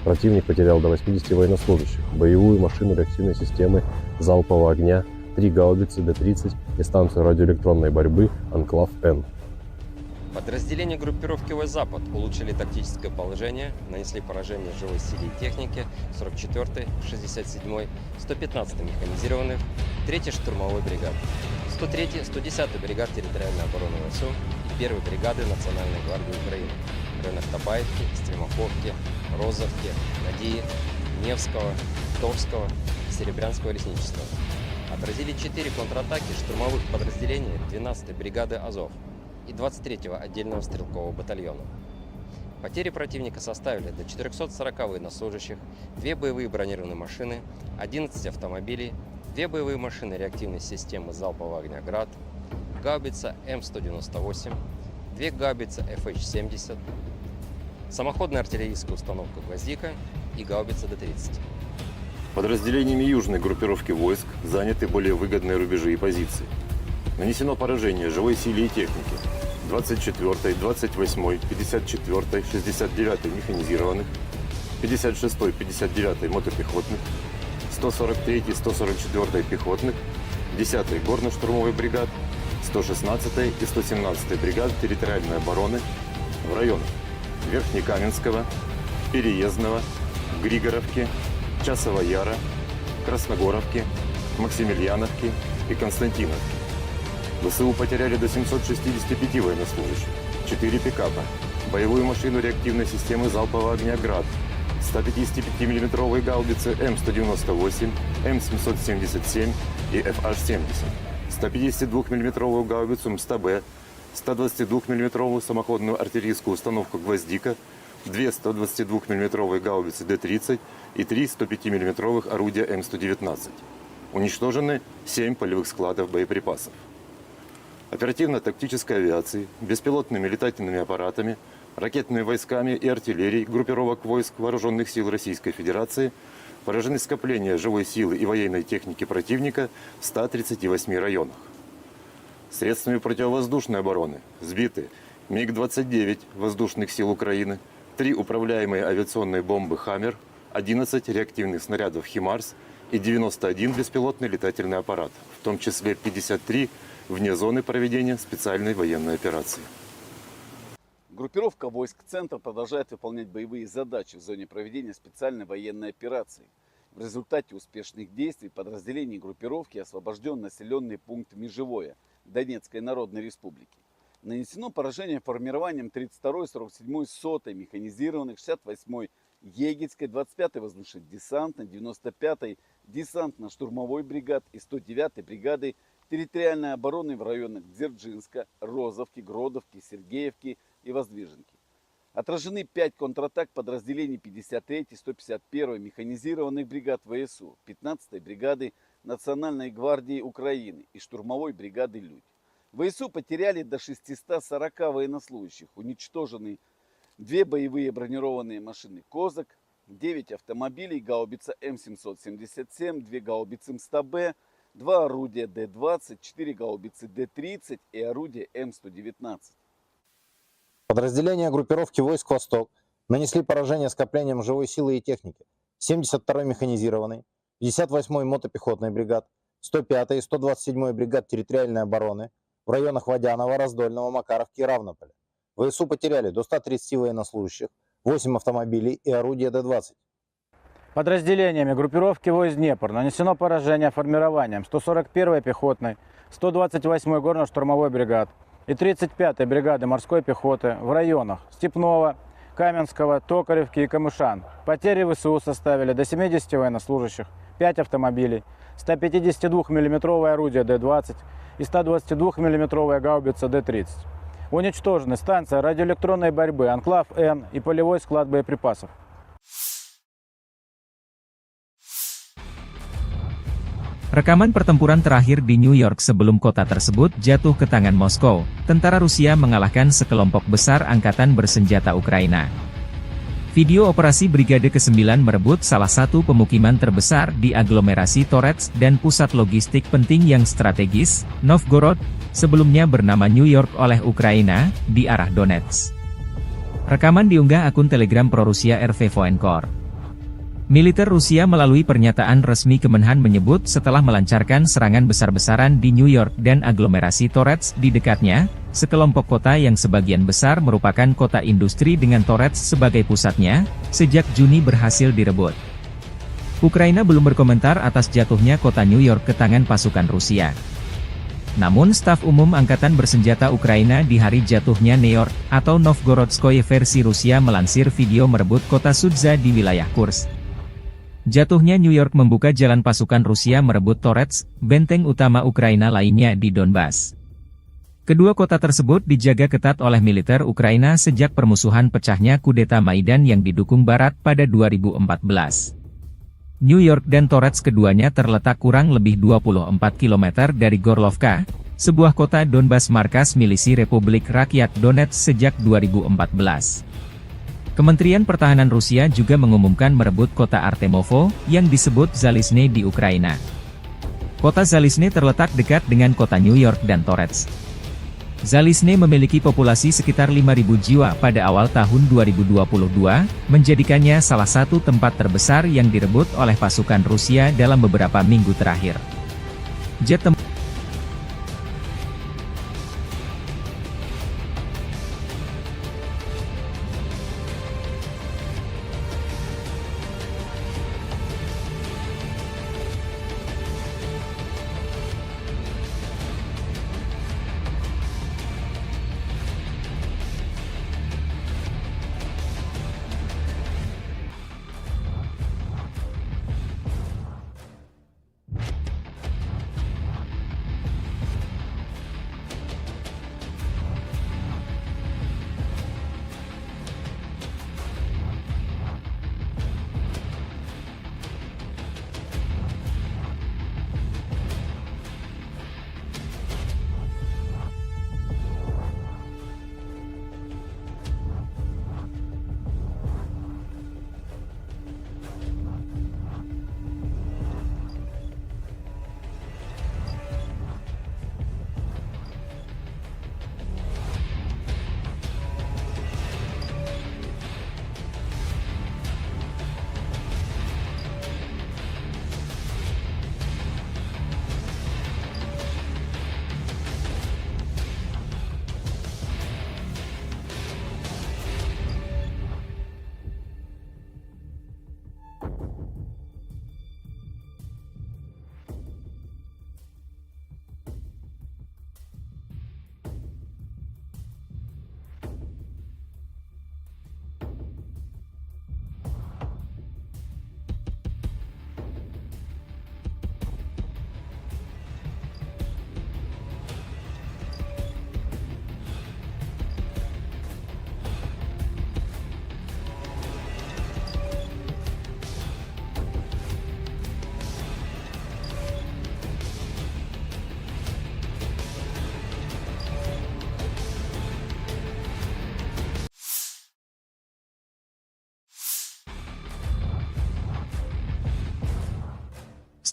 Противник потерял до 80 военнослужащих, боевую машину реактивной системы залпового огня, 3 гаубицы Д-30 и станцию радиоэлектронной борьбы «Анклав-Н». Подразделения группировки войск «Запад» улучшили тактическое положение, нанесли поражение живой силе и технике 44-й, 67-й, 115-й механизированных, 3-й штурмовой бригады, 103-й, 110-й бригад территориальной обороны ВСУ и 1-й бригады Национальной гвардии Украины в районах Табаевки, Стремаховки, Розовки, Надии, Невского, Торского, Серебрянского лесничества. Отразили 4 контратаки штурмовых подразделений 12-й бригады «Азов» и 23-го отдельного стрелкового батальона. Потери противника составили до 440 военнослужащих, 2 боевые бронированные машины, 11 автомобилей, 2 боевые машины реактивной системы залпового огня «Град», гаубица М198, 2 гаубицы FH-70, самоходная артиллерийская установка «Гвоздика» и гаубица Д-30. Подразделениями южной группировки войск заняты более выгодные рубежи и позиции. Нанесено поражение живой силе и технике 24-й, 28-й, 54-й, 69-й механизированных, 56-й, 59-й мотопехотных, 143-й, 144-й пехотных, 10-й горно-штурмовой бригад, 116-й и 117-й бригад территориальной обороны в районах Верхнекаменского, Переездного, Григоровки, Часового Яра, Красногоровки, Максимiliaновки и Константиновки. ВСУ потеряли до 765 военнослужащих, 4 пикапа, боевую машину реактивной системы залпового огня «Град», 155 мм гаубицы М198, М777 и FH-70, 152 мм гаубицу МСТБ, 122 мм самоходную артиллерийскую установку «Гвоздика», 2 122 мм гаубицы Д-30 и 3 105 мм орудия М119. Уничтожены 7 полевых складов боеприпасов. Оперативно-тактической авиацией, беспилотными летательными аппаратами, ракетными войсками и артиллерией группировок войск Вооруженных сил Российской Федерации поражены скопления живой силы и военной техники противника в 138 районах. Средствами противовоздушной обороны сбиты МиГ-29 воздушных сил Украины, 3 управляемые авиационные бомбы «Хаммер», 11 реактивных снарядов «Химарс» и 91 беспилотный летательный аппарат, в том числе 53 вне зоны проведения специальной военной операции. Группировка войск «Центр» продолжает выполнять боевые задачи в зоне проведения специальной военной операции. В результате успешных действий подразделений группировки освобожден населенный пункт Межевое Донецкой Народной Республики. Нанесено поражение формированием 32-й, 47-й, 100-й механизированных, 68-й Егельской, 25-й воздушно-десантной, 95-й десантно-штурмовой бригад и 109-й бригады территориальной обороны в районах Дзержинска, Розовки, Гродовки, Сергеевки и Воздвиженки. Отражены 5 контратак подразделений 53-й, 151-й механизированных бригад ВСУ, 15-й бригады Национальной гвардии Украины и штурмовой бригады «Людь». ВСУ потеряли до 640 военнослужащих, уничтожены 2 боевые бронированные машины «Козак», 9 автомобилей, гаубица М777, 2 гаубицы МСТБ, 2 орудия Д-20, 4 гаубицы Д-30 и орудие М119. Подразделения группировки войск «Восток» нанесли поражение скоплениям живой силы и техники 72-й механизированной, 58-й мотопехотной бригад, 105-й и 127-й бригад территориальной обороны в районах Водянова, Раздольного, Макаровки и Равнополя. ВСУ потеряли до 130 военнослужащих, 8 автомобилей и орудия Д-20. Подразделениями группировки войск «Днепр» нанесено поражение формированием 141-й пехотной, 128-й горно-штурмовой бригад и 35-й бригады морской пехоты в районах Степного, Каменского, Токаревки и Камышан. Потери ВСУ составили до 70 военнослужащих, 5 автомобилей, 152 мм орудие Д-20 и 122 мм гаубица Д-30. Уничтожены станция радиоэлектронной борьбы «Анклав-Н» и полевой склад боеприпасов. Rekaman pertempuran terakhir di New York sebelum kota tersebut jatuh ke tangan Moskow, tentara Rusia mengalahkan sekelompok besar angkatan bersenjata Ukraina. Video operasi Brigade ke-9 merebut salah satu pemukiman terbesar di aglomerasi Torets dan pusat logistik penting yang strategis, Novgorod, sebelumnya bernama New York oleh Ukraina, di arah Donetsk. Rekaman diunggah akun Telegram pro-Rusia RV Voenkor. Militer Rusia melalui pernyataan resmi Kemenhan menyebut setelah melancarkan serangan besar-besaran di New York dan aglomerasi Torets di dekatnya, sekelompok kota yang sebagian besar merupakan kota industri dengan Torets sebagai pusatnya, sejak Juni berhasil direbut. Ukraina belum berkomentar atas jatuhnya kota New York ke tangan pasukan Rusia. Namun staf umum Angkatan Bersenjata Ukraina di hari jatuhnya New York, atau Novgorodskoye versi Rusia melansir video merebut kota Sudza di wilayah Kursk. Jatuhnya New York membuka jalan pasukan Rusia merebut Torets, benteng utama Ukraina lainnya di Donbas. Kedua kota tersebut dijaga ketat oleh militer Ukraina sejak permusuhan pecahnya kudeta Maidan yang didukung Barat pada 2014. New York dan Torets keduanya terletak kurang lebih 24 km dari Gorlovka, sebuah kota Donbas markas milisi Republik Rakyat Donetsk sejak 2014. Kementerian Pertahanan Rusia juga mengumumkan merebut kota Artemovo, yang disebut Zalizne di Ukraina. Kota Zalizne terletak dekat dengan kota New York dan Torets. Zalizne memiliki populasi sekitar 5.000 jiwa pada awal tahun 2022, menjadikannya salah satu tempat terbesar yang direbut oleh pasukan Rusia dalam beberapa minggu terakhir. Jet tempur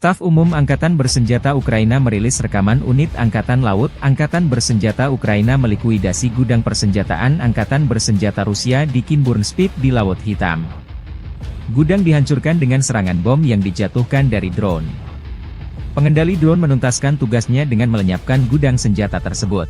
Staf Umum Angkatan Bersenjata Ukraina merilis rekaman unit Angkatan Laut Angkatan Bersenjata Ukraina melikuidasi gudang persenjataan Angkatan Bersenjata Rusia di Kinburnspit di Laut Hitam. Gudang dihancurkan dengan serangan bom yang dijatuhkan dari drone. Pengendali drone menuntaskan tugasnya dengan melenyapkan gudang senjata tersebut.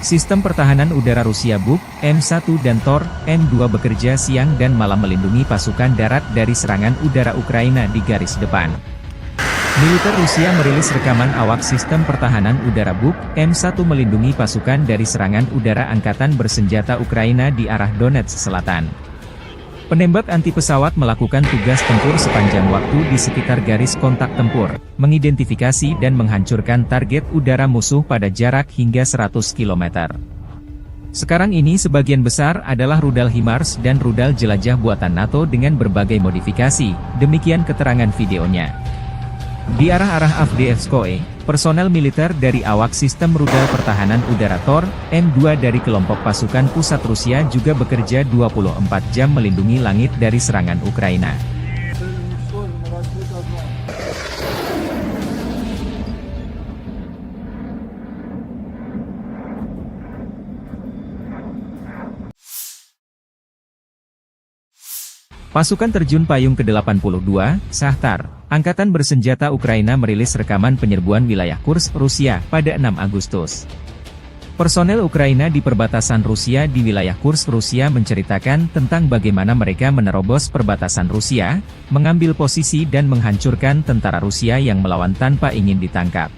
Sistem pertahanan udara Rusia Buk, M1 dan Tor, M2 bekerja siang dan malam melindungi pasukan darat dari serangan udara Ukraina di garis depan. Militer Rusia merilis rekaman awak sistem pertahanan udara Buk M1 melindungi pasukan dari serangan udara angkatan bersenjata Ukraina di arah Donetsk Selatan. Penembak anti pesawat melakukan tugas tempur sepanjang waktu di sekitar garis kontak tempur, mengidentifikasi dan menghancurkan target udara musuh pada jarak hingga 100 km. Sekarang ini sebagian besar adalah rudal HIMARS dan rudal jelajah buatan NATO dengan berbagai modifikasi, demikian keterangan videonya. Di arah-arah Avdiivskoye, personel militer dari awak sistem rudal pertahanan udara Tor, M2 dari kelompok pasukan pusat Rusia juga bekerja 24 jam melindungi langit dari serangan Ukraina. Pasukan terjun payung ke-82, Shahtar, angkatan bersenjata Ukraina merilis rekaman penyerbuan wilayah Kursk, Rusia, pada 6 Agustus. Personel Ukraina di perbatasan Rusia di wilayah Kursk, Rusia menceritakan tentang bagaimana mereka menerobos perbatasan Rusia, mengambil posisi dan menghancurkan tentara Rusia yang melawan tanpa ingin ditangkap.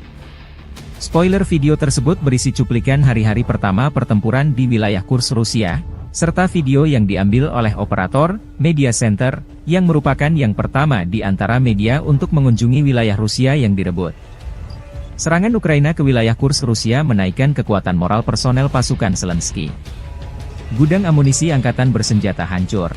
Spoiler video tersebut berisi cuplikan hari-hari pertama pertempuran di wilayah Kursk, Rusia, serta video yang diambil oleh operator Media Center, yang merupakan yang pertama di antara media untuk mengunjungi wilayah Rusia yang direbut. Serangan Ukraina ke wilayah Kursk Rusia menaikkan kekuatan moral personel pasukan Zelensky. Gudang amunisi angkatan bersenjata hancur.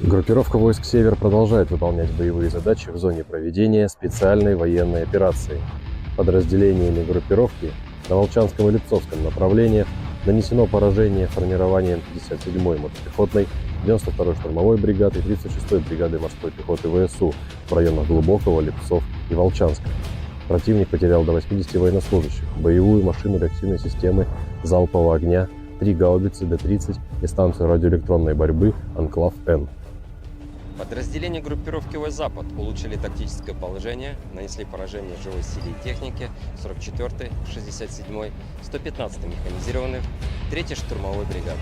Группировка войск «Север» продолжает выполнять боевые задачи в зоне проведения специальной военной операции. Подразделениями группировки на Волчанском и Липцовском направлениях нанесено поражение формированием 57-й мотопехотной, 92-й штурмовой бригады и 36-й бригады морской пехоты ВСУ в районах Глубокого, Липцов и Волчанска. Противник потерял до 80 военнослужащих, боевую машину реактивной системы залпового огня, 3 гаубицы Д-30 и станцию радиоэлектронной борьбы «Анклав-Н». Подразделения группировки войск «Запад» улучшили тактическое положение, нанесли поражение живой силе и технике 44-й, 67-й, 115-й механизированных, 3-й штурмовой бригады,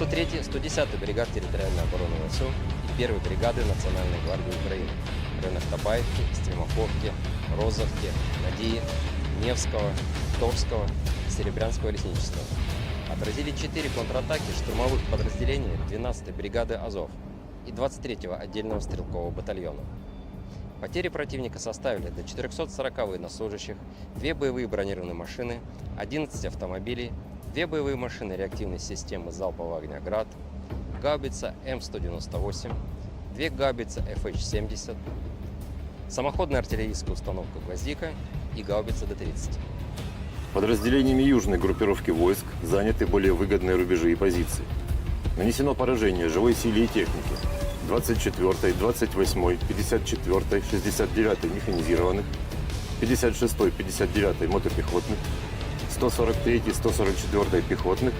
103-й, 110-й бригад территориальной обороны ВСУ и 1-й бригады Национальной гвардии Украины в районах Табаевки, Стремаховки, Розовки, Надии, Невского, Торского и Серебрянского лесничества. Отразили 4 контратаки штурмовых подразделений 12-й бригады «Азов» и 23-го отдельного стрелкового батальона. Потери противника составили до 440 военнослужащих, 2 боевые бронированные машины, 11 автомобилей, 2 боевые машины реактивной системы залпового огня «Град», гаубица М198, 2 гаубицы FH-70, самоходная артиллерийская установка «Гвоздика» и гаубица Д-30. Подразделениями южной группировки войск заняты более выгодные рубежи и позиции. Нанесено поражение живой силе и технике 24-й, 28-й, 54-й, 69-й механизированных, 56-й, 59-й мотопехотных, 143-й, 144-й пехотных,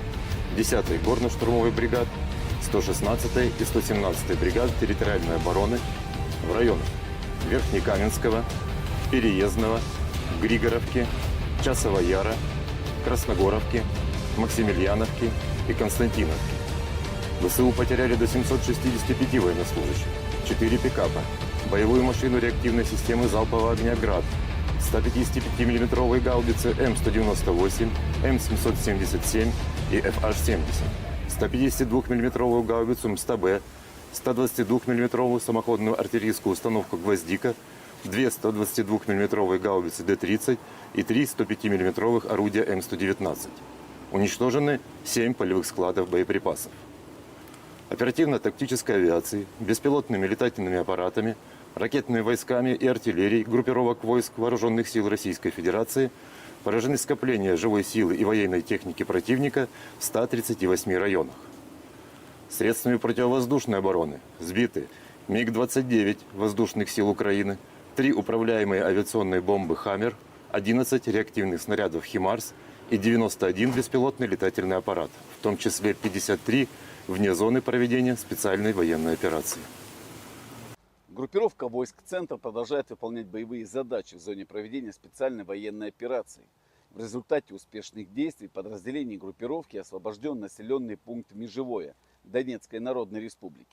10-й горно-штурмовой бригад, 116-й и 117-й бригад территориальной обороны в районах Верхнекаменского, Переездного, Григоровки, Часова Яра, Красногоровки, Максимiliaновки и Константиновки. ВСУ потеряли до 765 военнослужащих, 4 пикапа, боевую машину реактивной системы залпового огня «Град», 155 мм гаубицы М198, М777 и FH-70, 152 мм гаубицу МСТБ, 122 мм самоходную артиллерийскую установку «Гвоздика», 2 122 мм гаубицы Д-30 и 3 105 мм орудия М119. Уничтожены 7 полевых складов боеприпасов. Оперативно-тактической авиацией, беспилотными летательными аппаратами, ракетными войсками и артиллерией группировок войск Вооруженных сил Российской Федерации поражены скопления живой силы и военной техники противника в 138 районах. Средствами противовоздушной обороны сбиты МиГ-29 воздушных сил Украины, 3 управляемые авиационные бомбы «Хаммер», 11 реактивных снарядов «Химарс» и 91 беспилотный летательный аппарат, в том числе 53 вне зоны проведения специальной военной операции. Группировка войск «Центр» продолжает выполнять боевые задачи в зоне проведения специальной военной операции. В результате успешных действий подразделений группировки освобожден населенный пункт Межевое Донецкой Народной Республики.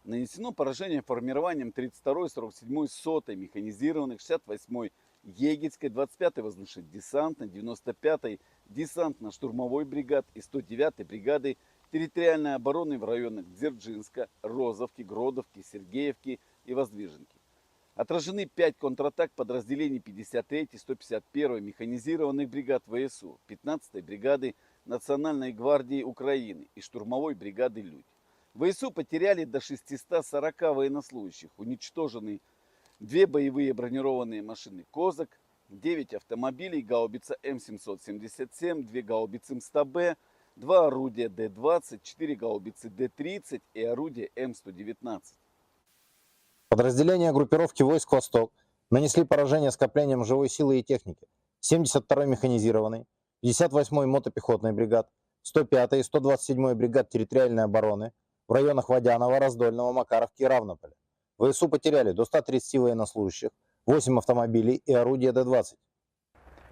Нанесено поражение формированием 32-й, 47-й, 100-й механизированных, 68-й Егельской, 25-й воздушно-десантной, 95-й десантно-штурмовой бригад и 109-й бригады территориальной обороны в районах Дзержинска, Розовки, Гродовки, Сергеевки и Воздвиженки. Отражены 5 контратак подразделений 53-й, 151-й механизированных бригад ВСУ, 15-й бригады Национальной гвардии Украины и штурмовой бригады «Людь». ВСУ потеряли до 640 военнослужащих, уничтожены 2 боевые бронированные машины «Козак», 9 автомобилей, гаубица М777, 2 гаубицы МСТБ, 2 орудия Д-20, 4 гаубицы Д-30 и орудие М119. Подразделения группировки войск «Восток» нанесли поражение скоплениям живой силы и техники 72-й механизированной, 58-й мотопехотной бригад, 105-й и 127-й бригад территориальной обороны в районах Водянова, Раздольного, Макаровки и Равнополя. ВСУ потеряли до 130 военнослужащих, 8 автомобилей и орудия Д-20.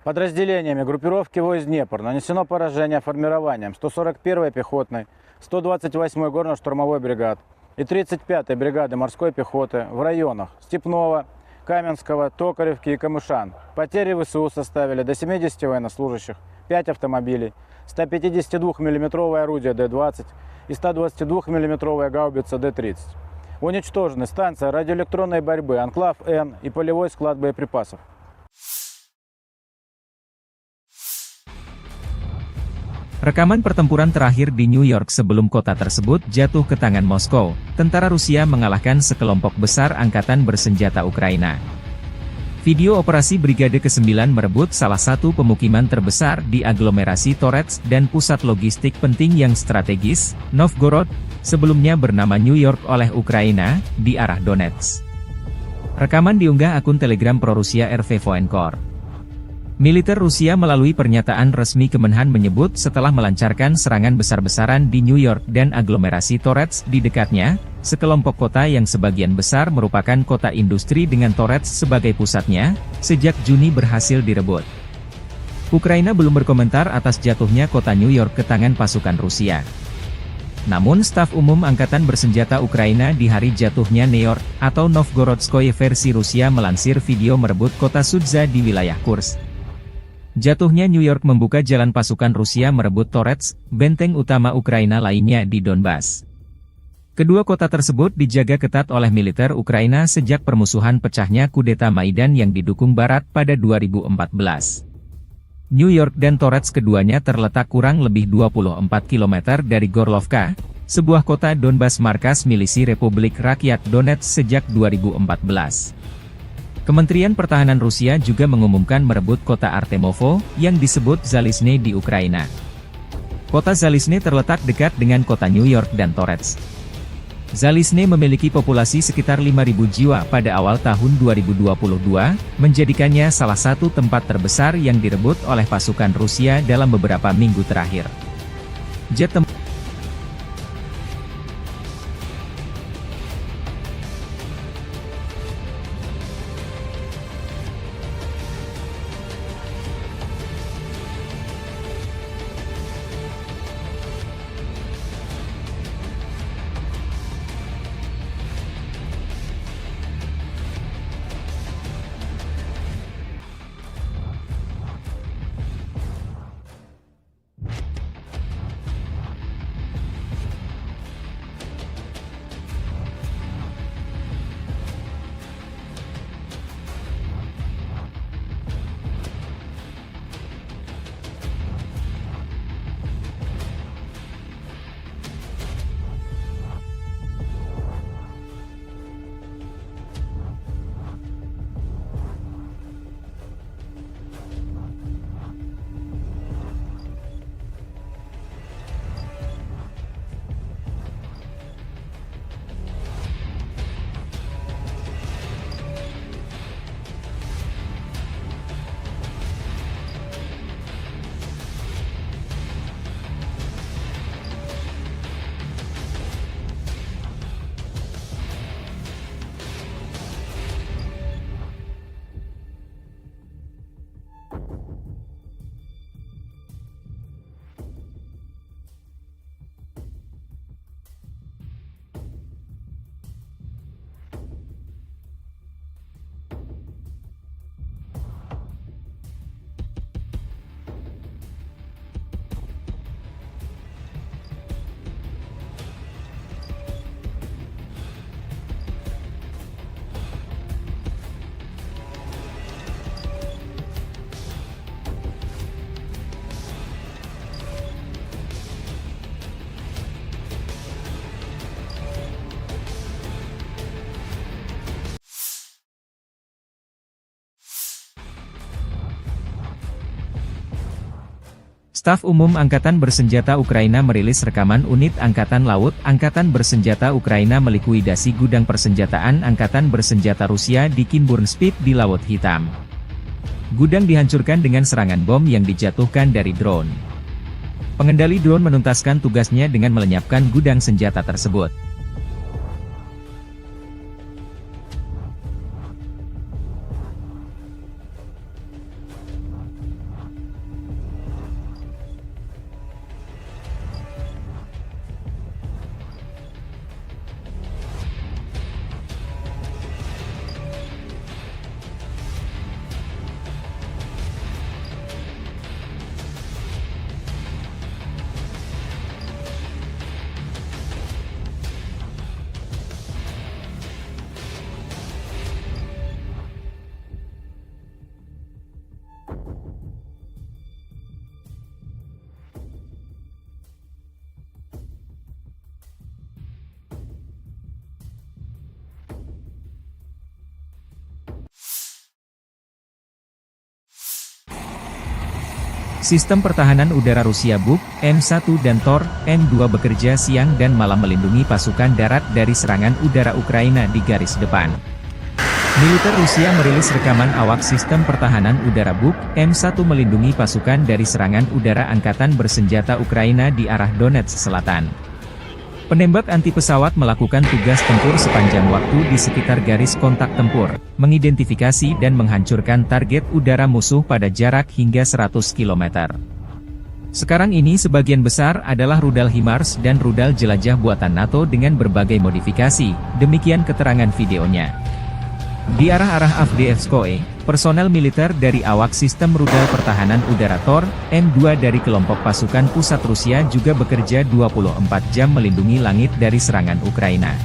Подразделениями группировки войск «Днепр» нанесено поражение формированием 141-й пехотной, 128-й горно-штурмовой бригад и 35-й бригады морской пехоты в районах Степного, Каменского, Токаревки и Камышан. Потери ВСУ составили до 70 военнослужащих, 5 автомобилей, 152 мм орудие Д-20 и 122 мм гаубица Д-30. Уничтожены станция радиоэлектронной борьбы «Анклав-Н» и полевой склад боеприпасов. Rekaman pertempuran terakhir di New York sebelum kota tersebut jatuh ke tangan Moskow, tentara Rusia mengalahkan sekelompok besar angkatan bersenjata Ukraina. Video operasi Brigade ke-9 merebut salah satu pemukiman terbesar di aglomerasi Torets dan pusat logistik penting yang strategis, Novgorod, sebelumnya bernama New York oleh Ukraina, di arah Donetsk. Rekaman diunggah akun Telegram pro-Rusia RV Voenkor. Militer Rusia melalui pernyataan resmi Kemenhan menyebut setelah melancarkan serangan besar-besaran di New York dan aglomerasi Torets di dekatnya, sekelompok kota yang sebagian besar merupakan kota industri dengan Torets sebagai pusatnya, sejak Juni berhasil direbut. Ukraina belum berkomentar atas jatuhnya kota New York ke tangan pasukan Rusia. Namun staf umum Angkatan Bersenjata Ukraina di hari jatuhnya New York, atau Novgorodskoye versi Rusia melansir video merebut kota Sudza di wilayah Kursk. Jatuhnya New York membuka jalan pasukan Rusia merebut Torets, benteng utama Ukraina lainnya di Donbas. Kedua kota tersebut dijaga ketat oleh militer Ukraina sejak permusuhan pecahnya kudeta Maidan yang didukung Barat pada 2014. New York dan Torets keduanya terletak kurang lebih 24 km dari Gorlovka, sebuah kota Donbas markas milisi Republik Rakyat Donetsk sejak 2014. Kementerian Pertahanan Rusia juga mengumumkan merebut kota Artemovo, yang disebut Zalizne di Ukraina. Kota Zalizne terletak dekat dengan kota New York dan Torets. Zalizne memiliki populasi sekitar 5.000 jiwa pada awal tahun 2022, menjadikannya salah satu tempat terbesar yang direbut oleh pasukan Rusia dalam beberapa minggu terakhir. Jet tempur Staf Umum Angkatan Bersenjata Ukraina merilis rekaman unit Angkatan Laut Angkatan Bersenjata Ukraina melikuidasi gudang persenjataan Angkatan Bersenjata Rusia di Kinburnspit di Laut Hitam. Gudang dihancurkan dengan serangan bom yang dijatuhkan dari drone. Pengendali drone menuntaskan tugasnya dengan melenyapkan gudang senjata tersebut. Sistem pertahanan udara Rusia Buk, M1 dan Tor, M2 bekerja siang dan malam melindungi pasukan darat dari serangan udara Ukraina di garis depan. Militer Rusia merilis rekaman awak sistem pertahanan udara Buk, M1 melindungi pasukan dari serangan udara Angkatan Bersenjata Ukraina di arah Donetsk Selatan. Penembak anti pesawat melakukan tugas tempur sepanjang waktu di sekitar garis kontak tempur, mengidentifikasi dan menghancurkan target udara musuh pada jarak hingga 100 km. Sekarang ini sebagian besar adalah rudal HIMARS dan rudal jelajah buatan NATO dengan berbagai modifikasi, demikian keterangan videonya. Di arah-arah Avdiivskoye, personel militer dari awak sistem rudal pertahanan udara Tor, M2 dari kelompok pasukan pusat Rusia juga bekerja 24 jam melindungi langit dari serangan Ukraina.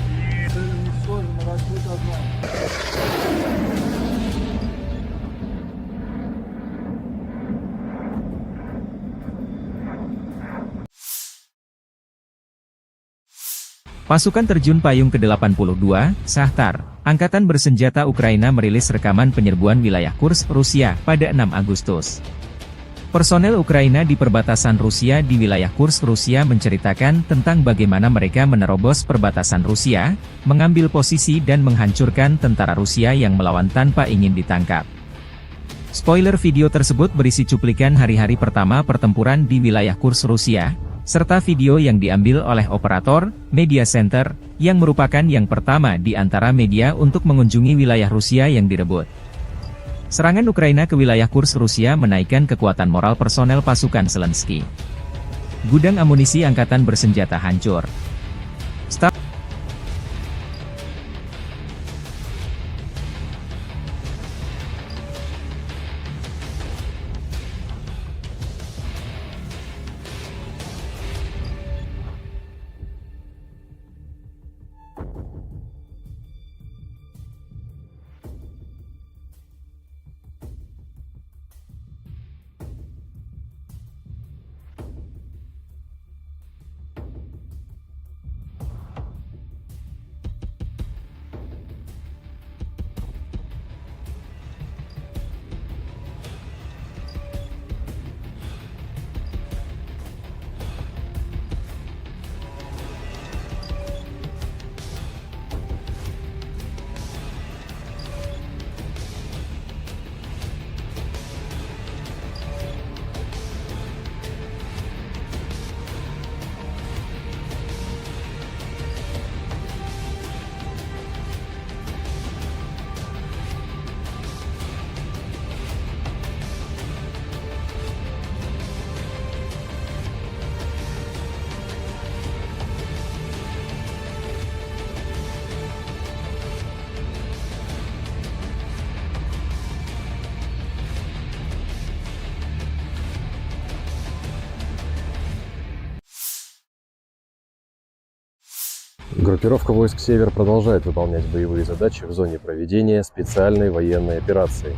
Pasukan terjun payung ke-82, Shahtar, Angkatan Bersenjata Ukraina merilis rekaman penyerbuan wilayah Kursk, Rusia, pada 6 Agustus. Personel Ukraina di perbatasan Rusia di wilayah Kursk, Rusia menceritakan tentang bagaimana mereka menerobos perbatasan Rusia, mengambil posisi dan menghancurkan tentara Rusia yang melawan tanpa ingin ditangkap. Spoiler video tersebut berisi cuplikan hari-hari pertama pertempuran di wilayah Kursk, Rusia, serta video yang diambil oleh operator Media Center, yang merupakan yang pertama di antara media untuk mengunjungi wilayah Rusia yang direbut. Serangan Ukraina ke wilayah Kursk Rusia menaikkan kekuatan moral personel pasukan Zelensky. Gudang amunisi angkatan bersenjata hancur. Группировка войск «Север» продолжает выполнять боевые задачи в зоне проведения специальной военной операции.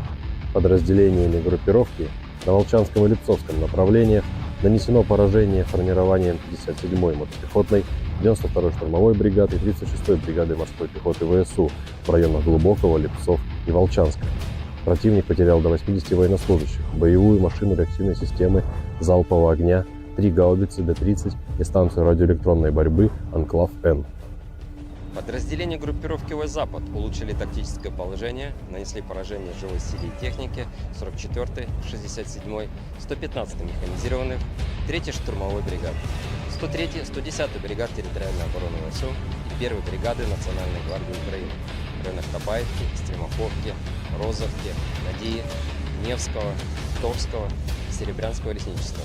Подразделениями группировки на Волчанском и Липцовском направлениях нанесено поражение формированием 57-й мотопехотной, 92-й штурмовой бригады и 36-й бригады морской пехоты ВСУ в районах Глубокого, Липцов и Волчанска. Противник потерял до 80 военнослужащих, боевую машину реактивной системы залпового огня, 3 гаубицы Д-30 и станцию радиоэлектронной борьбы «Анклав-Н». Подразделения группировки войск «Запад» улучшили тактическое положение, нанесли поражение живой силе и технике 44-й, 67-й, 115-й механизированных, 3-й штурмовой бригады, 103-й, 110-й бригад территориальной обороны ВСУ и 1-й бригады Национальной гвардии Украины в районах Табаевки, Стремоховки, Розовки, Надии, Невского, Товского, Серебрянского лесничества.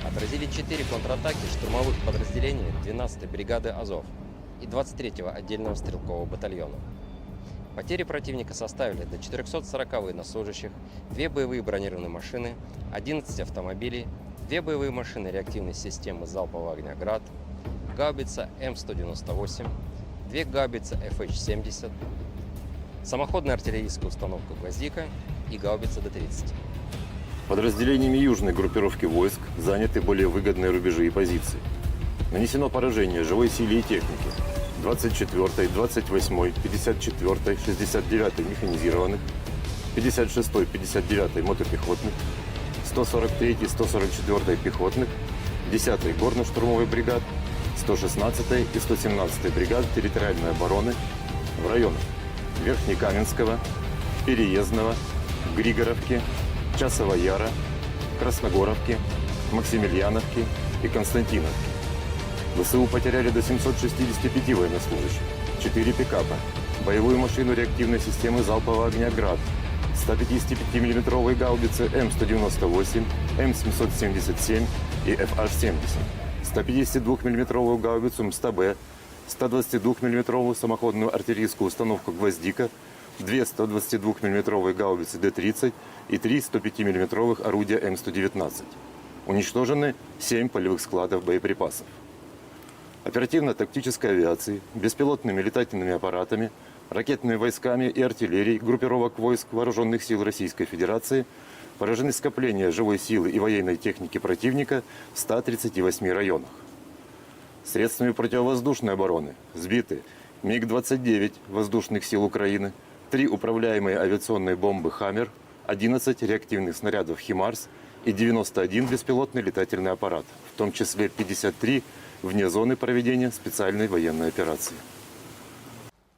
Отразили 4 контратаки штурмовых подразделений 12-й бригады «Азов» и 23-го отдельного стрелкового батальона. Потери противника составили до 440 военнослужащих, 2 боевые бронированные машины, 11 автомобилей, 2 боевые машины реактивной системы залпового огня «Град», гаубица М198, 2 гаубицы FH-70, самоходная артиллерийская установка «Гвоздика» и гаубица Д-30. Подразделениями южной группировки войск заняты более выгодные рубежи и позиции. Нанесено поражение живой силе и технике 24-й, 28-й, 54-й, 69-й механизированных, 56-й, 59-й мотопехотных, 143-й, 144-й пехотных, 10-й горно-штурмовой бригад, 116-й и 117-й бригад территориальной обороны в районах Верхнекаменского, Переездного, Григоровки, Часова Яра, Красногоровки, Максимiliaновки и Константиновки. ВСУ потеряли до 765 военнослужащих, 4 пикапа, боевую машину реактивной системы залпового огня «Град», 155 мм гаубицы М198, М777 и FH-70, 152 мм гаубицу МСТБ, 122 мм самоходную артиллерийскую установку «Гвоздика», 2 122 мм гаубицы Д-30 и 3 105 мм орудия М119. Уничтожены 7 полевых складов боеприпасов. Оперативно-тактической авиацией, беспилотными летательными аппаратами, ракетными войсками и артиллерией группировок войск Вооруженных сил Российской Федерации поражены скопления живой силы и военной техники противника в 138 районах. Средствами противовоздушной обороны сбиты МиГ-29 воздушных сил Украины, 3 управляемые авиационные бомбы «Хаммер», 11 реактивных снарядов «Химарс» и 91 беспилотный летательный аппарат, в том числе 53 вне зоны проведения специальной военной операции.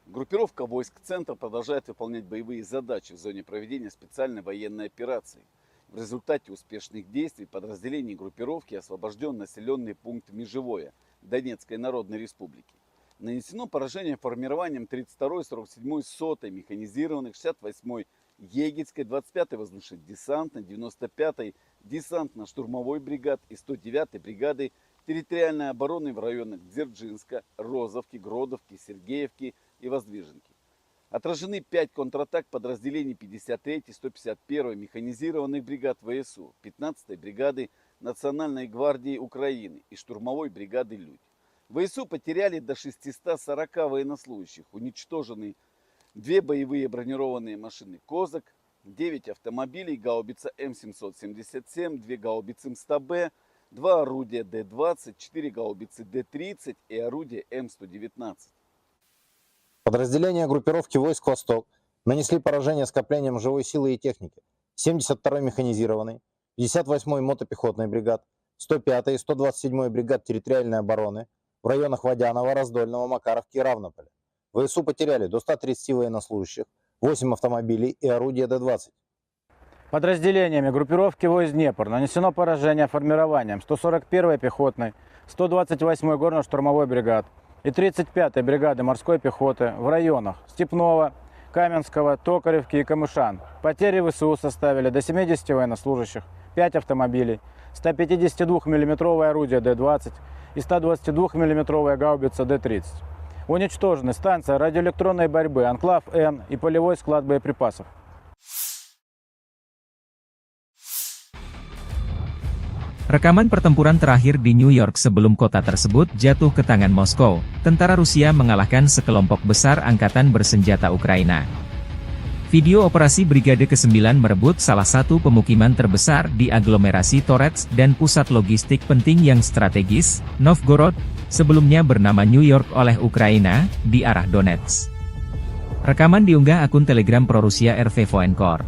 Группировка войск «Центр» продолжает выполнять боевые задачи в зоне проведения специальной военной операции. В результате успешных действий подразделений группировки освобожден населенный пункт Межевое Донецкой Народной Республики. Нанесено поражение формированием 32-й, 47-й, 100-й механизированных, 68-й Егельской, 25-й воздушно-десантной, 95-й десантно-штурмовой бригад и 109-й бригады территориальной обороны в районах Дзержинска, Розовки, Гродовки, Сергеевки и Воздвиженки. Отражены 5 контратак подразделений 53-й, 151-й механизированных бригад ВСУ, 15-й бригады Национальной гвардии Украины и штурмовой бригады «Людь». ВСУ потеряли до 640 военнослужащих, уничтожены 2 боевые бронированные машины «Козак», 9 автомобилей, гаубица М777, 2 гаубицы МСТБ, 2 орудия Д-20, 4 гаубицы Д-30 и орудие М119. Подразделения группировки войск «Восток» нанесли поражение скоплениям живой силы и техники 72-й механизированной, 58-й мотопехотной бригад, 105-й и 127-й бригад территориальной обороны в районах Водянова, Раздольного, Макаровки и Равнополя. ВСУ потеряли до 130 военнослужащих, 8 автомобилей и орудия Д-20. Подразделениями группировки войск «Днепр» нанесено поражение формированием 141-й пехотной, 128-й горно-штурмовой бригад и 35-й бригады морской пехоты в районах Степного, Каменского, Токаревки и Камышан. Потери ВСУ составили до 70 военнослужащих, 5 автомобилей, 152 мм орудие Д-20 и 122 мм гаубица Д-30. Уничтожены станция радиоэлектронной борьбы «Анклав-Н» и полевой склад боеприпасов. Rekaman pertempuran terakhir di New York sebelum kota tersebut jatuh ke tangan Moskow, tentara Rusia mengalahkan sekelompok besar angkatan bersenjata Ukraina. Video operasi Brigade ke-9 merebut salah satu pemukiman terbesar di aglomerasi Torets dan pusat logistik penting yang strategis, Novgorod, sebelumnya bernama New York oleh Ukraina, di arah Donetsk. Rekaman diunggah akun Telegram pro-Rusia RV Voenkor.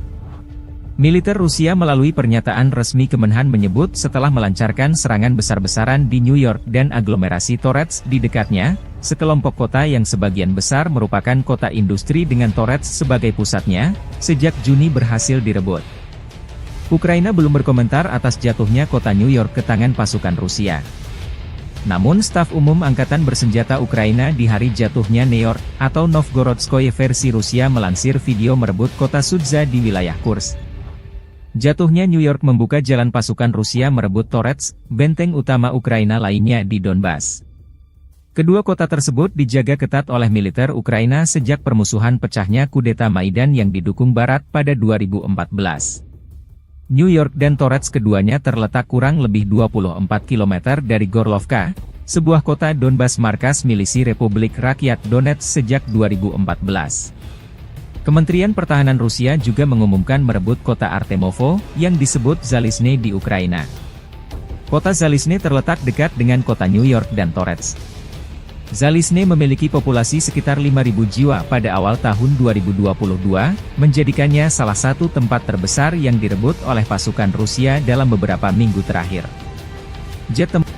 Militer Rusia melalui pernyataan resmi Kemenhan menyebut setelah melancarkan serangan besar-besaran di New York dan aglomerasi Torets di dekatnya, sekelompok kota yang sebagian besar merupakan kota industri dengan Torets sebagai pusatnya, sejak Juni berhasil direbut. Ukraina belum berkomentar atas jatuhnya kota New York ke tangan pasukan Rusia. Namun staf umum Angkatan Bersenjata Ukraina di hari jatuhnya New York, atau Novgorodskoye versi Rusia melansir video merebut kota Sudza di wilayah Kursk. Jatuhnya New York membuka jalan pasukan Rusia merebut Torets, benteng utama Ukraina lainnya di Donbas. Kedua kota tersebut dijaga ketat oleh militer Ukraina sejak permusuhan pecahnya kudeta Maidan yang didukung Barat pada 2014. New York dan Torets keduanya terletak kurang lebih 24 km dari Gorlovka, sebuah kota Donbas markas milisi Republik Rakyat Donetsk sejak 2014. Kementerian Pertahanan Rusia juga mengumumkan merebut kota Artemovo, yang disebut Zalizne di Ukraina. Kota Zalizne terletak dekat dengan kota New York dan Torets. Zalizne memiliki populasi sekitar 5.000 jiwa pada awal tahun 2022, menjadikannya salah satu tempat terbesar yang direbut oleh pasukan Rusia dalam beberapa minggu terakhir. Jet tempur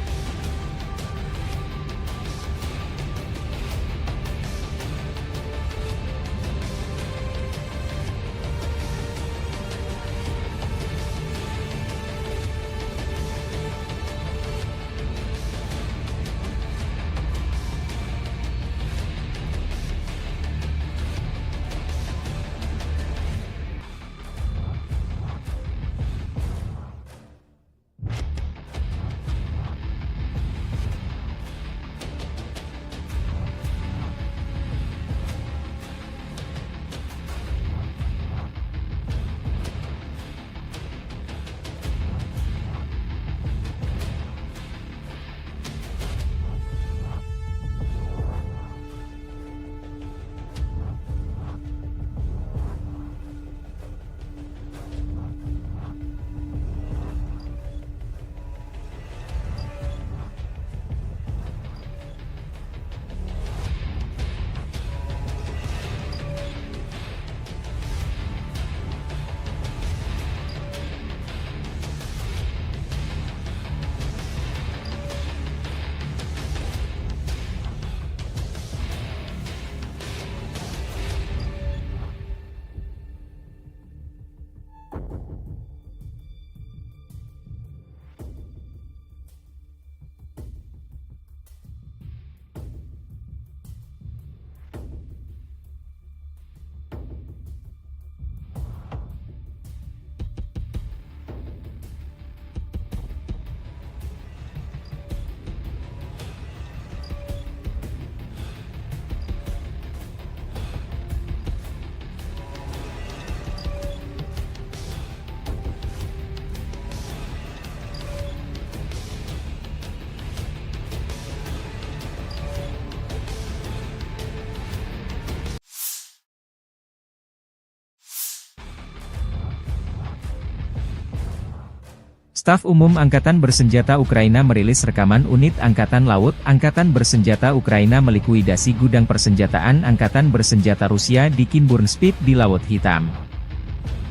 Staf Umum Angkatan Bersenjata Ukraina merilis rekaman unit Angkatan Laut Angkatan Bersenjata Ukraina melikuidasi gudang persenjataan Angkatan Bersenjata Rusia di Kinburnspit di Laut Hitam.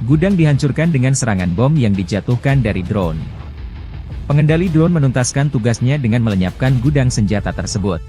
Gudang dihancurkan dengan serangan bom yang dijatuhkan dari drone. Pengendali drone menuntaskan tugasnya dengan melenyapkan gudang senjata tersebut.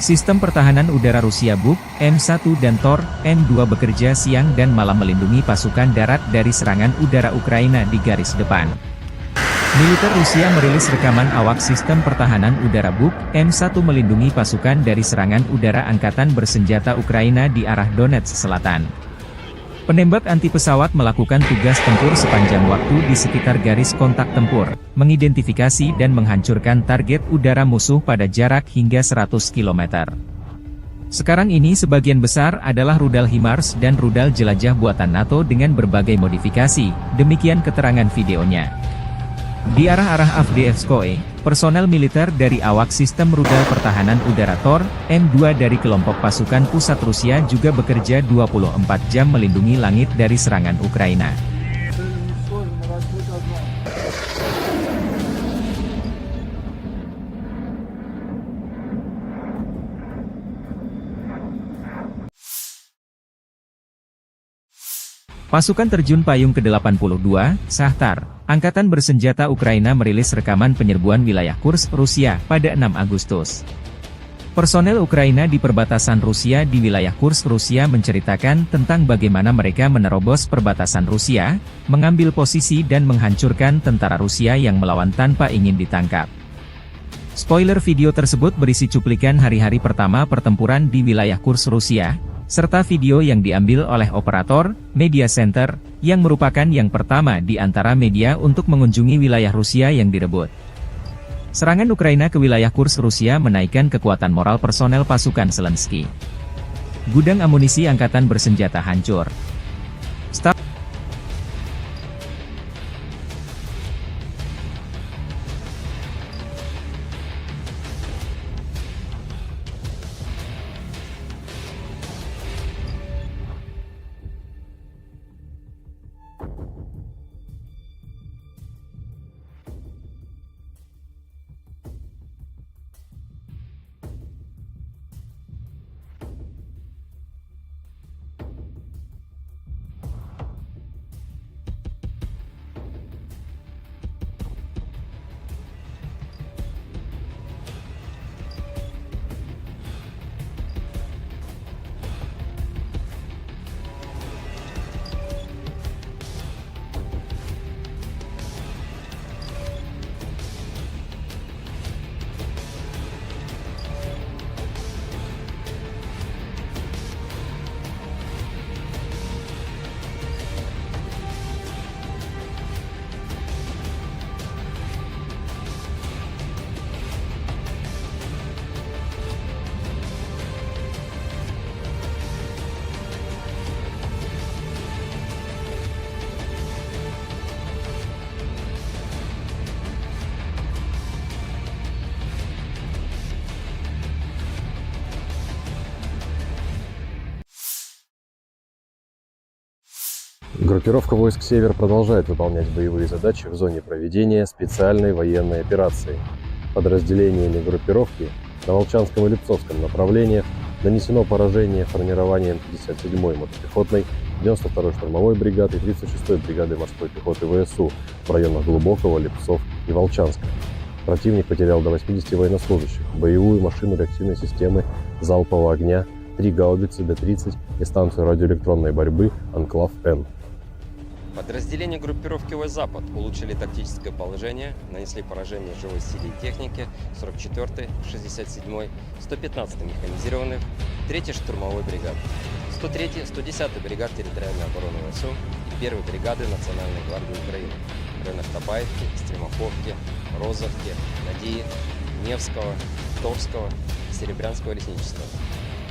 Sistem pertahanan udara Rusia Buk, M1 dan Tor, M2 bekerja siang dan malam melindungi pasukan darat dari serangan udara Ukraina di garis depan. Militer Rusia merilis rekaman awak sistem pertahanan udara Buk M1 melindungi pasukan dari serangan udara angkatan bersenjata Ukraina di arah Donetsk Selatan. Penembak anti pesawat melakukan tugas tempur sepanjang waktu di sekitar garis kontak tempur, mengidentifikasi dan menghancurkan target udara musuh pada jarak hingga 100 km. Sekarang ini sebagian besar adalah rudal HIMARS dan rudal jelajah buatan NATO dengan berbagai modifikasi, demikian keterangan videonya. Di arah-arah Avdiivskoye, personel militer dari awak sistem rudal pertahanan udara Tor, M2 dari kelompok pasukan pusat Rusia juga bekerja 24 jam melindungi langit dari serangan Ukraina. Pasukan terjun payung ke-82, Shahtar, Angkatan Bersenjata Ukraina merilis rekaman penyerbuan wilayah Kursk, Rusia, pada 6 Agustus. Personel Ukraina di perbatasan Rusia di wilayah Kursk, Rusia menceritakan tentang bagaimana mereka menerobos perbatasan Rusia, mengambil posisi dan menghancurkan tentara Rusia yang melawan tanpa ingin ditangkap. Spoiler video tersebut berisi cuplikan hari-hari pertama pertempuran di wilayah Kursk, Rusia, serta video yang diambil oleh operator Media Center, yang merupakan yang pertama di antara media untuk mengunjungi wilayah Rusia yang direbut. Serangan Ukraina ke wilayah Kursk, Rusia menaikkan kekuatan moral personel pasukan Zelensky. Gudang amunisi angkatan bersenjata hancur. Группировка войск «Север» продолжает выполнять боевые задачи в зоне проведения специальной военной операции. Подразделениями группировки на Волчанском и Липцовском направлениях нанесено поражение формированием 57-й мотопехотной, 92-й штурмовой бригады и 36-й бригады морской пехоты ВСУ в районах Глубокого, Липцов и Волчанска. Противник потерял до 80 военнослужащих, боевую машину реактивной системы залпового огня, 3 гаубицы Д-30 и станцию радиоэлектронной борьбы «Анклав-Н». Подразделения группировки войск «Запад» улучшили тактическое положение, нанесли поражение живой силе и технике 44-й, 67-й, 115-й механизированных, 3-й штурмовой бригады, 103-й, 110-й бригад территориальной обороны ВСУ и 1-й бригады Национальной гвардии Украины в районах Табаевки, Стремоховки, Розовки, Надеи, Невского, Торского, Серебрянского лесничества.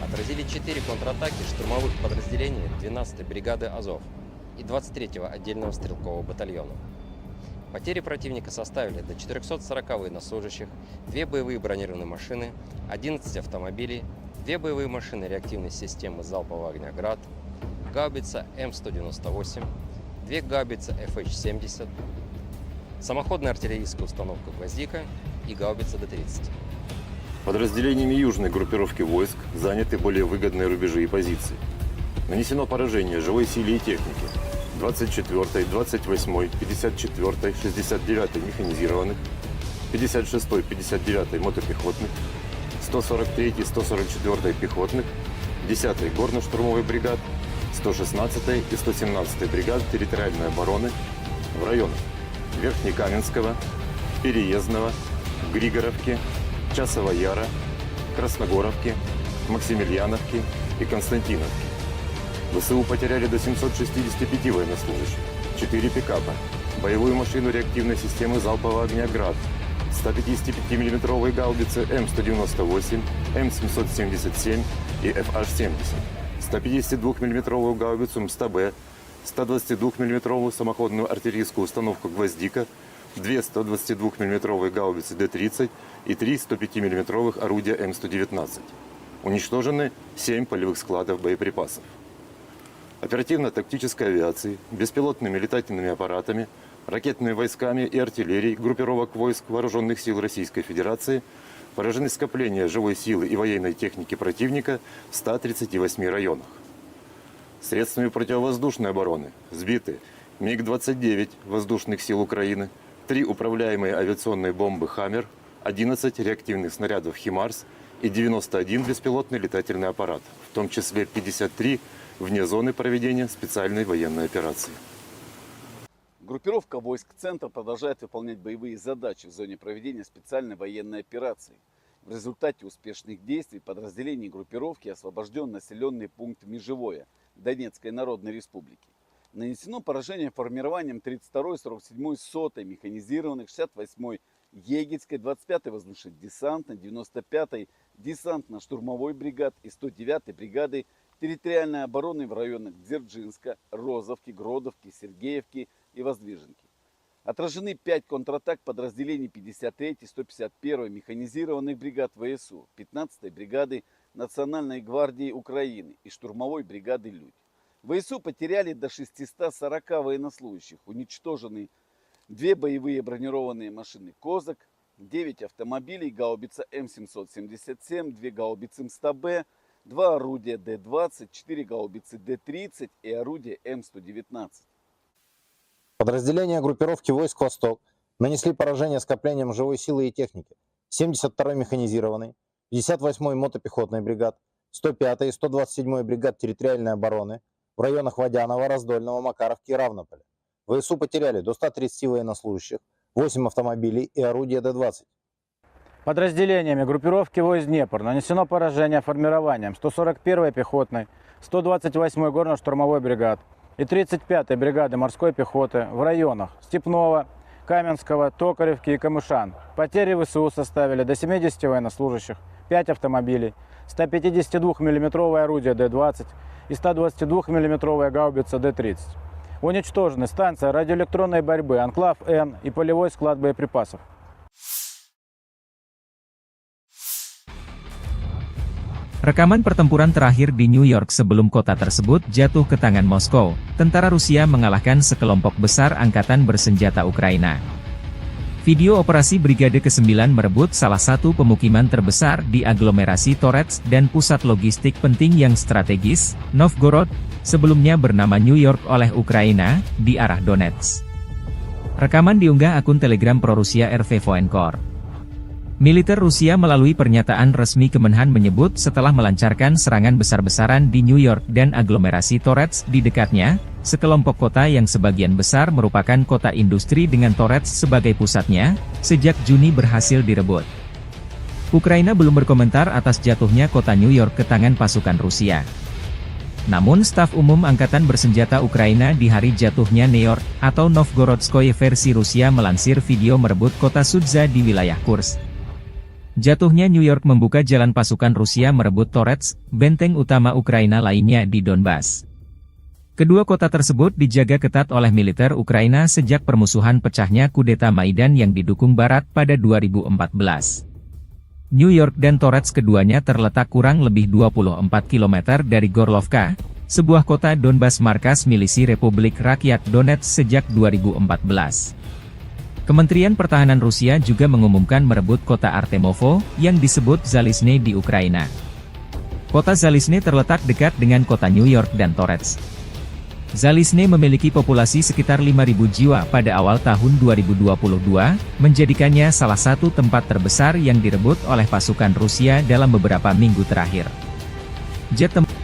Отразили 4 контратаки штурмовых подразделений 12-й бригады «Азов» и 23-го отдельного стрелкового батальона. Потери противника составили до 440 военнослужащих, 2 боевые бронированные машины, 11 автомобилей, 2 боевые машины реактивной системы залпового огня «Град», гаубица М198, 2 гаубицы FH-70, самоходная артиллерийская установка «Гвоздика» и гаубица Д-30. Подразделениями южной группировки войск заняты более выгодные рубежи и позиции. Нанесено поражение живой силе и технике 24-й, 28-й, 54-й, 69-й механизированных, 56-й, 59-й мотопехотных, 143-й, 144-й пехотных, 10-й горно-штурмовой бригад, 116-й и 117-й бригад территориальной обороны в районах Верхнекаменского, Переездного, Григоровки, Часова Яра, Красногоровки, Максимiliaновки и Константиновки. ВСУ потеряли до 765 военнослужащих, 4 пикапа, боевую машину реактивной системы залпового огня «Град», 155 миллиметровые гаубицы М198, М777 и FH-70, 152 миллиметровую гаубицу МСТБ, 122 миллиметровую самоходную артиллерийскую установку «Гвоздика», 2 122 миллиметровые гаубицы Д-30 и 3 105 миллиметровых орудия М119. Уничтожены 7 полевых складов боеприпасов. Оперативно-тактической авиацией, беспилотными летательными аппаратами, ракетными войсками и артиллерией группировок войск Вооруженных сил Российской Федерации поражены скопления живой силы и военной техники противника в 138 районах. Средствами противовоздушной обороны сбиты МиГ-29 воздушных сил Украины, 3 управляемые авиационные бомбы «Хаммер», 11 реактивных снарядов «Химарс» и 91 беспилотный летательный аппарат, в том числе 53 вне зоны проведения специальной военной операции. Группировка войск «Центр» продолжает выполнять боевые задачи в зоне проведения специальной военной операции. В результате успешных действий подразделений группировки освобожден населенный пункт Межевое Донецкой Народной Республики. Нанесено поражение формированием 32-й, 47-й, 100-й механизированных, 68-й Егельской, 25-й воздушно-десантной, 95-й десантно-штурмовой бригад и 109-й бригады территориальной обороны в районах Дзержинска, Розовки, Гродовки, Сергеевки и Воздвиженки. Отражены 5 контратак подразделений 53-й, 151-й механизированных бригад ВСУ, 15-й бригады Национальной гвардии Украины и штурмовой бригады «Людь». ВСУ потеряли до 640 военнослужащих, уничтожены 2 боевые бронированные машины «Козак», 9 автомобилей, гаубица М777, 2 гаубицы МСТБ, 2 орудия Д-20, 4 гаубицы Д-30 и орудие М119. Подразделения группировки войск «Восток» нанесли поражение скоплениям живой силы и техники 72-й механизированной, 58-й мотопехотной бригад, 105-й и 127-й бригад территориальной обороны в районах Водянова, Раздольного, Макаровки и Равнополя. ВСУ потеряли до 130 военнослужащих, 8 автомобилей и орудия Д-20. Подразделениями группировки войск «Днепр» нанесено поражение формированием 141-й пехотной, 128-й горно-штурмовой бригад и 35-й бригады морской пехоты в районах Степного, Каменского, Токаревки и Камышан. Потери ВСУ составили до 70 военнослужащих, 5 автомобилей, 152 миллиметровое орудие Д-20 и 122 миллиметровая гаубица Д-30. Уничтожены станция радиоэлектронной борьбы «Анклав-Н» и полевой склад боеприпасов. Rekaman pertempuran terakhir di New York sebelum kota tersebut jatuh ke tangan Moskow, tentara Rusia mengalahkan sekelompok besar angkatan bersenjata Ukraina. Video operasi Brigade ke-9 merebut salah satu pemukiman terbesar di aglomerasi Torets dan pusat logistik penting yang strategis, Novgorod, sebelumnya bernama New York oleh Ukraina, di arah Donetsk. Rekaman diunggah akun Telegram pro-Rusia RV Voenkor. Militer Rusia melalui pernyataan resmi Kemenhan menyebut setelah melancarkan serangan besar-besaran di New York dan aglomerasi Torets di dekatnya, sekelompok kota yang sebagian besar merupakan kota industri dengan Torets sebagai pusatnya, sejak Juni berhasil direbut. Ukraina belum berkomentar atas jatuhnya kota New York ke tangan pasukan Rusia. Namun staf umum Angkatan Bersenjata Ukraina di hari jatuhnya New York, atau Novgorodskoye versi Rusia melansir video merebut kota Sudza di wilayah Kursk. Jatuhnya New York membuka jalan pasukan Rusia merebut Torets, benteng utama Ukraina lainnya di Donbas. Kedua kota tersebut dijaga ketat oleh militer Ukraina sejak permusuhan pecahnya kudeta Maidan yang didukung Barat pada 2014. New York dan Torets keduanya terletak kurang lebih 24 km dari Gorlovka, sebuah kota Donbas markas milisi Republik Rakyat Donetsk sejak 2014. Kementerian Pertahanan Rusia juga mengumumkan merebut kota Artemovo, yang disebut Zalizne di Ukraina. Kota Zalizne terletak dekat dengan kota New York dan Torets. Zalizne memiliki populasi sekitar 5.000 jiwa pada awal tahun 2022, menjadikannya salah satu tempat terbesar yang direbut oleh pasukan Rusia dalam beberapa minggu terakhir. Jet tempur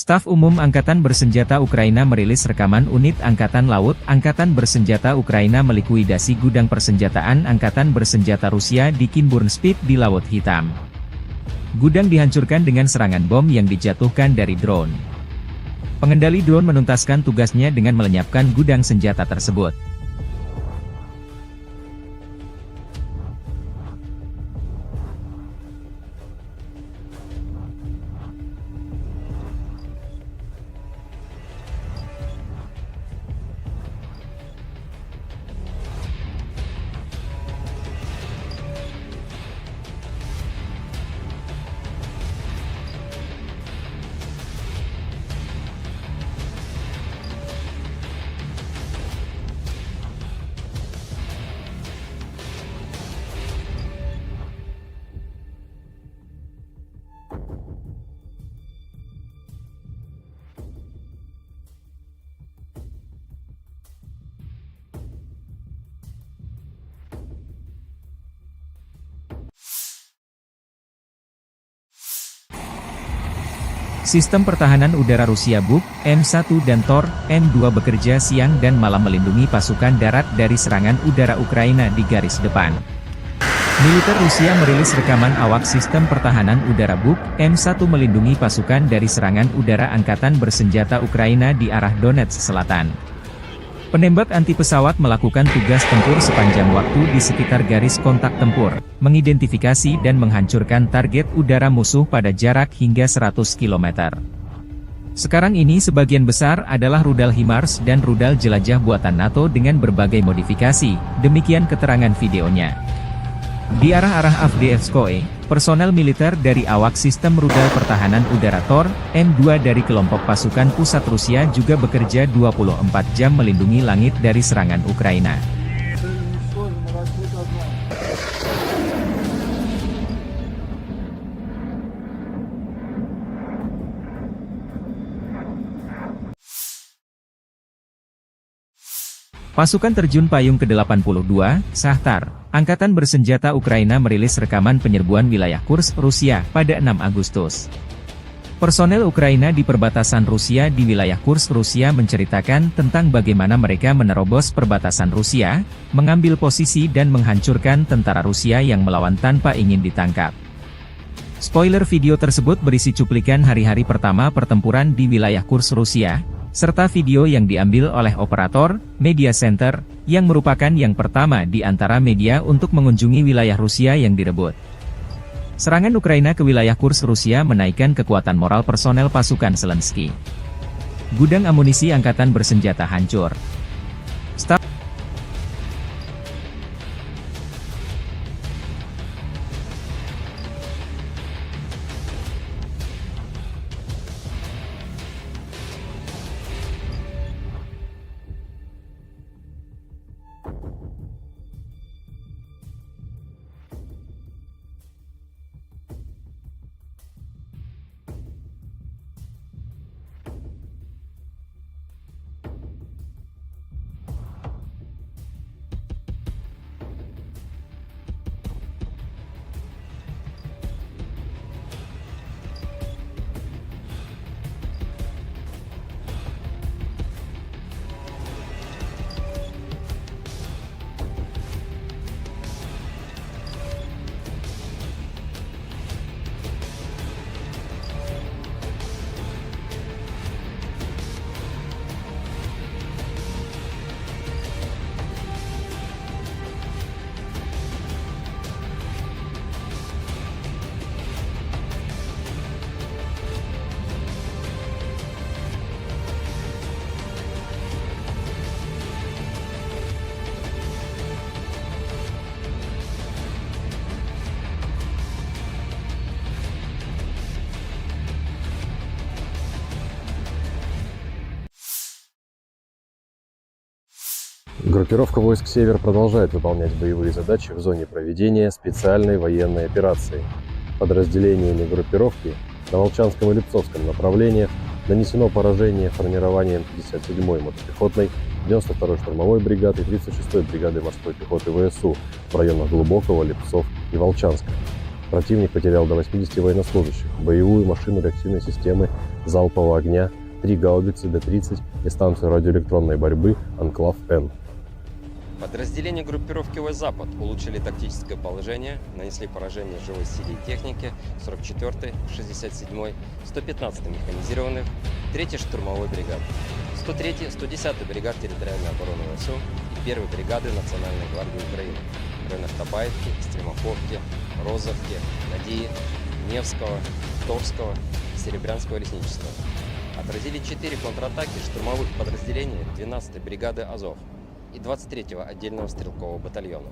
Staf Umum Angkatan Bersenjata Ukraina merilis rekaman unit Angkatan Laut Angkatan Bersenjata Ukraina melikuidasi gudang persenjataan Angkatan Bersenjata Rusia di Kinburnspit di Laut Hitam. Gudang dihancurkan dengan serangan bom yang dijatuhkan dari drone. Pengendali drone menuntaskan tugasnya dengan melenyapkan gudang senjata tersebut. Sistem pertahanan udara Rusia Buk, M1 dan Tor, M2 bekerja siang dan malam melindungi pasukan darat dari serangan udara Ukraina di garis depan. Militer Rusia merilis rekaman awak sistem pertahanan udara Buk, M1 melindungi pasukan dari serangan udara Angkatan Bersenjata Ukraina di arah Donetsk Selatan. Penembak anti pesawat melakukan tugas tempur sepanjang waktu di sekitar garis kontak tempur, mengidentifikasi dan menghancurkan target udara musuh pada jarak hingga 100 km. Sekarang ini sebagian besar adalah rudal HIMARS dan rudal jelajah buatan NATO dengan berbagai modifikasi, demikian keterangan videonya. Di arah-arah Avdiivskoye, personel militer dari awak sistem rudal pertahanan udara Tor, M2 dari kelompok pasukan pusat Rusia juga bekerja 24 jam melindungi langit dari serangan Ukraina. Pasukan terjun payung ke-82, Shahtar, Angkatan Bersenjata Ukraina merilis rekaman penyerbuan wilayah Kursk, Rusia, pada 6 Agustus. Personel Ukraina di perbatasan Rusia di wilayah Kursk, Rusia menceritakan tentang bagaimana mereka menerobos perbatasan Rusia, mengambil posisi dan menghancurkan tentara Rusia yang melawan tanpa ingin ditangkap. Spoiler video tersebut berisi cuplikan hari-hari pertama pertempuran di wilayah Kursk, Rusia, serta video yang diambil oleh operator Media Center, yang merupakan yang pertama di antara media untuk mengunjungi wilayah Rusia yang direbut. Serangan Ukraina ke wilayah Kursk Rusia menaikkan kekuatan moral personel pasukan Zelensky. Gudang amunisi Angkatan Bersenjata hancur. Staf Группировка войск «Север» продолжает выполнять боевые задачи в зоне проведения специальной военной операции. Подразделениями группировки на Волчанском и Липцовском направлениях нанесено поражение формированием 57-й мотопехотной, 92-й штурмовой бригады и 36-й бригады морской пехоты ВСУ в районах Глубокого, Липцов и Волчанска. Противник потерял до 80 военнослужащих, боевую машину реактивной системы залпового огня, 3 гаубицы Д-30 и станцию радиоэлектронной борьбы «Анклав-Н». Подразделения группировки войск «Запад» улучшили тактическое положение, нанесли поражение живой силе и технике 44-й, 67-й, 115-й механизированных, 3-й штурмовой бригады, 103-й, 110-й бригад территориальной обороны ВСУ и 1-й бригады Национальной гвардии Украины в районах Табаевки, Стремаховки, Розовки, Надеи, Невского, Торского, Серебрянского лесничества. Отразили 4 контратаки штурмовых подразделений 12-й бригады «Азов» и 23-го отдельного стрелкового батальона.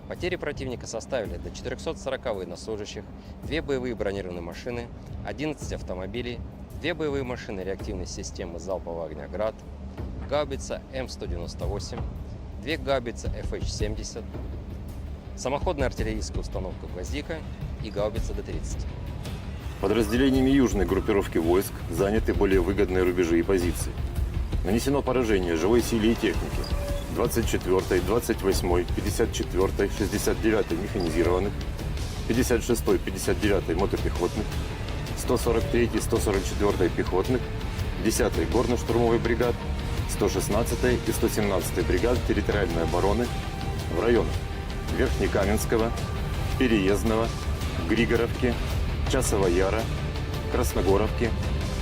Потери противника составили до 440 военнослужащих, 2 боевые бронированные машины, 11 автомобилей, 2 боевые машины реактивной системы залпового огня «Град», гаубица М198, 2 гаубицы FH-70, самоходная артиллерийская установка «Гвоздика» и гаубица Д-30. Подразделениями южной группировки войск заняты более выгодные рубежи и позиции. Нанесено поражение живой силе и технике 24-й, 28-й, 54-й, 69-й механизированных, 56-й, 59-й мотопехотных, 143-й, 144-й пехотных, 10-й горно-штурмовой бригад, 116-й и 117-й бригад территориальной обороны в районах Верхнекаменского, Переездного, Григоровки, Часова Яра, Красногоровки,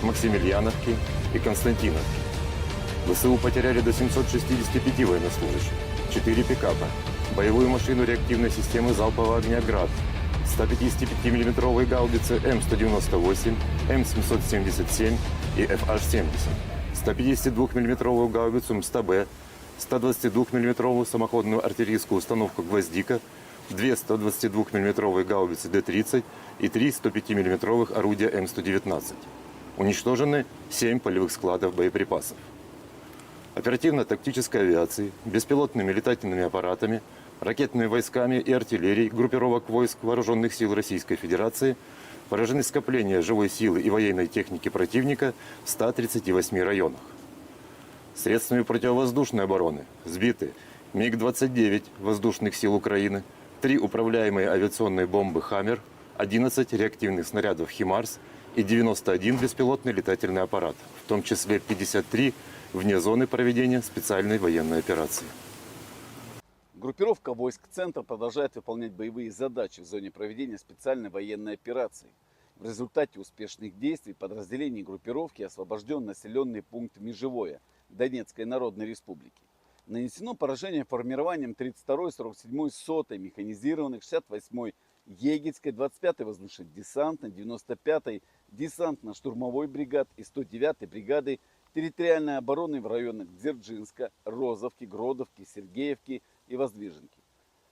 Максимiliaновки и Константиновки. ВСУ потеряли до 765 военнослужащих, 4 пикапа, боевую машину реактивной системы залпового огня «Град», 155-мм гаубицы М198, М777 и FH-70, 152-мм гаубицу МСТБ, 122-мм самоходную артиллерийскую установку «Гвоздика», 2 122-мм гаубицы Д-30 и 3 105-мм орудия М119. Уничтожены 7 полевых складов боеприпасов. Оперативно-тактической авиацией, беспилотными летательными аппаратами, ракетными войсками и артиллерией группировок войск Вооруженных сил Российской Федерации поражены скопления живой силы и военной техники противника в 138 районах. Средствами противовоздушной обороны сбиты МиГ-29 воздушных сил Украины, 3 управляемые авиационные бомбы «Хаммер», 11 реактивных снарядов «Химарс» и 91 беспилотный летательный аппарат, в том числе 53 вне зоны проведения специальной военной операции. Группировка войск «Центр» продолжает выполнять боевые задачи в зоне проведения специальной военной операции. В результате успешных действий подразделений группировки освобожден населенный пункт Межевое Донецкой Народной Республики. Нанесено поражение формированием 32-й, 47-й, 100-й механизированных, 68-й Егельской, 25-й воздушно-десантной, 95-й десантно-штурмовой бригад и 109-й бригады территориальной обороны в районах Дзержинска, Розовки, Гродовки, Сергеевки и Воздвиженки.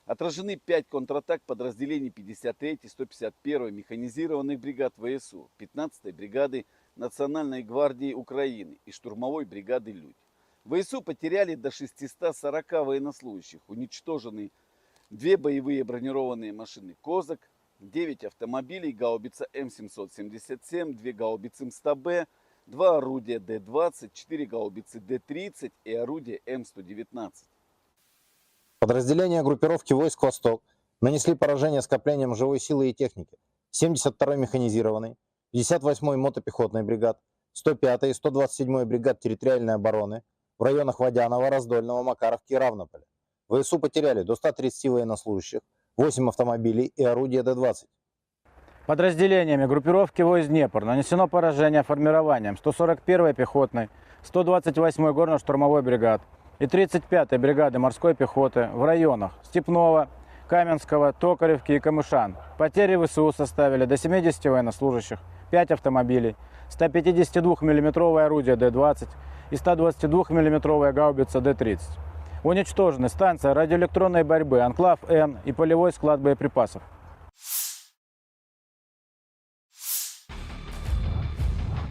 Отражены 5 контратак подразделений 53-й, 151-й механизированных бригад ВСУ, 15-й бригады Национальной гвардии Украины и штурмовой бригады «Людь». ВСУ потеряли до 640 военнослужащих, уничтожены 2 боевые бронированные машины «Козак», 9 автомобилей, гаубица М777, 2 гаубицы МСТБ, 2 орудия Д-20, 4 гаубицы Д-30 и орудие М119. Подразделения группировки войск «Восток» нанесли поражение скоплениям живой силы и техники 72-й механизированной, 58-й мотопехотной бригад, 105-й и 127-й бригад территориальной обороны в районах Водянова, Раздольного, Макаровки и Равнополя. ВСУ потеряли до 130 военнослужащих, 8 автомобилей и орудия Д-20. Подразделениями группировки войск «Днепр» нанесено поражение формированием 141-й пехотной, 128-й горно-штурмовой бригад и 35-й бригады морской пехоты в районах Степного, Каменского, Токаревки и Камышан. Потери ВСУ составили до 70 военнослужащих, 5 автомобилей, 152-мм орудие Д-20 и 122-мм гаубица Д-30. Уничтожены станция радиоэлектронной борьбы «Анклав-Н» и полевой склад боеприпасов.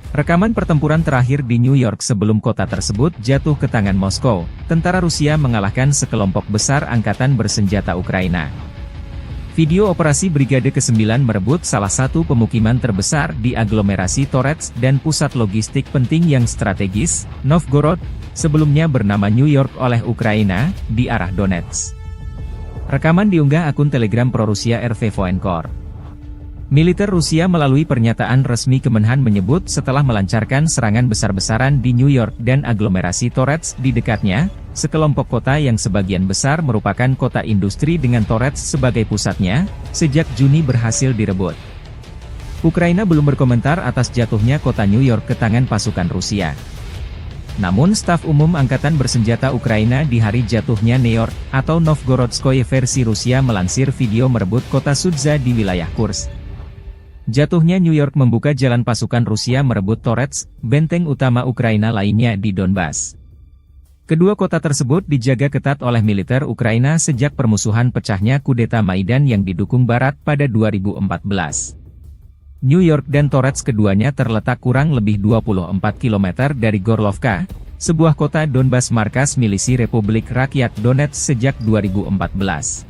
Rekaman pertempuran terakhir di New York sebelum kota tersebut jatuh ke tangan Moskow, tentara Rusia mengalahkan sekelompok besar angkatan bersenjata Ukraina. Video operasi Brigade ke-9 merebut salah satu pemukiman terbesar di aglomerasi Torets dan pusat logistik penting yang strategis, Novgorod, sebelumnya bernama New York oleh Ukraina, di arah Donetsk. Rekaman diunggah akun Telegram pro-Rusia RV Voenkor. Militer Rusia melalui pernyataan resmi Kemenhan menyebut setelah melancarkan serangan besar-besaran di New York dan aglomerasi Torets di dekatnya, sekelompok kota yang sebagian besar merupakan kota industri dengan Torets sebagai pusatnya, sejak Juni berhasil direbut. Ukraina belum berkomentar atas jatuhnya kota New York ke tangan pasukan Rusia. Namun staf umum Angkatan Bersenjata Ukraina di hari jatuhnya New York, atau Novgorodskoye versi Rusia melansir video merebut kota Sudza di wilayah Kursk. Jatuhnya New York membuka jalan pasukan Rusia merebut Torets, benteng utama Ukraina lainnya di Donbas. Kedua kota tersebut dijaga ketat oleh militer Ukraina sejak permusuhan pecahnya kudeta Maidan yang didukung Barat pada 2014. New York dan Torets keduanya terletak kurang lebih 24 km dari Gorlovka, sebuah kota Donbas markas milisi Republik Rakyat Donetsk sejak 2014.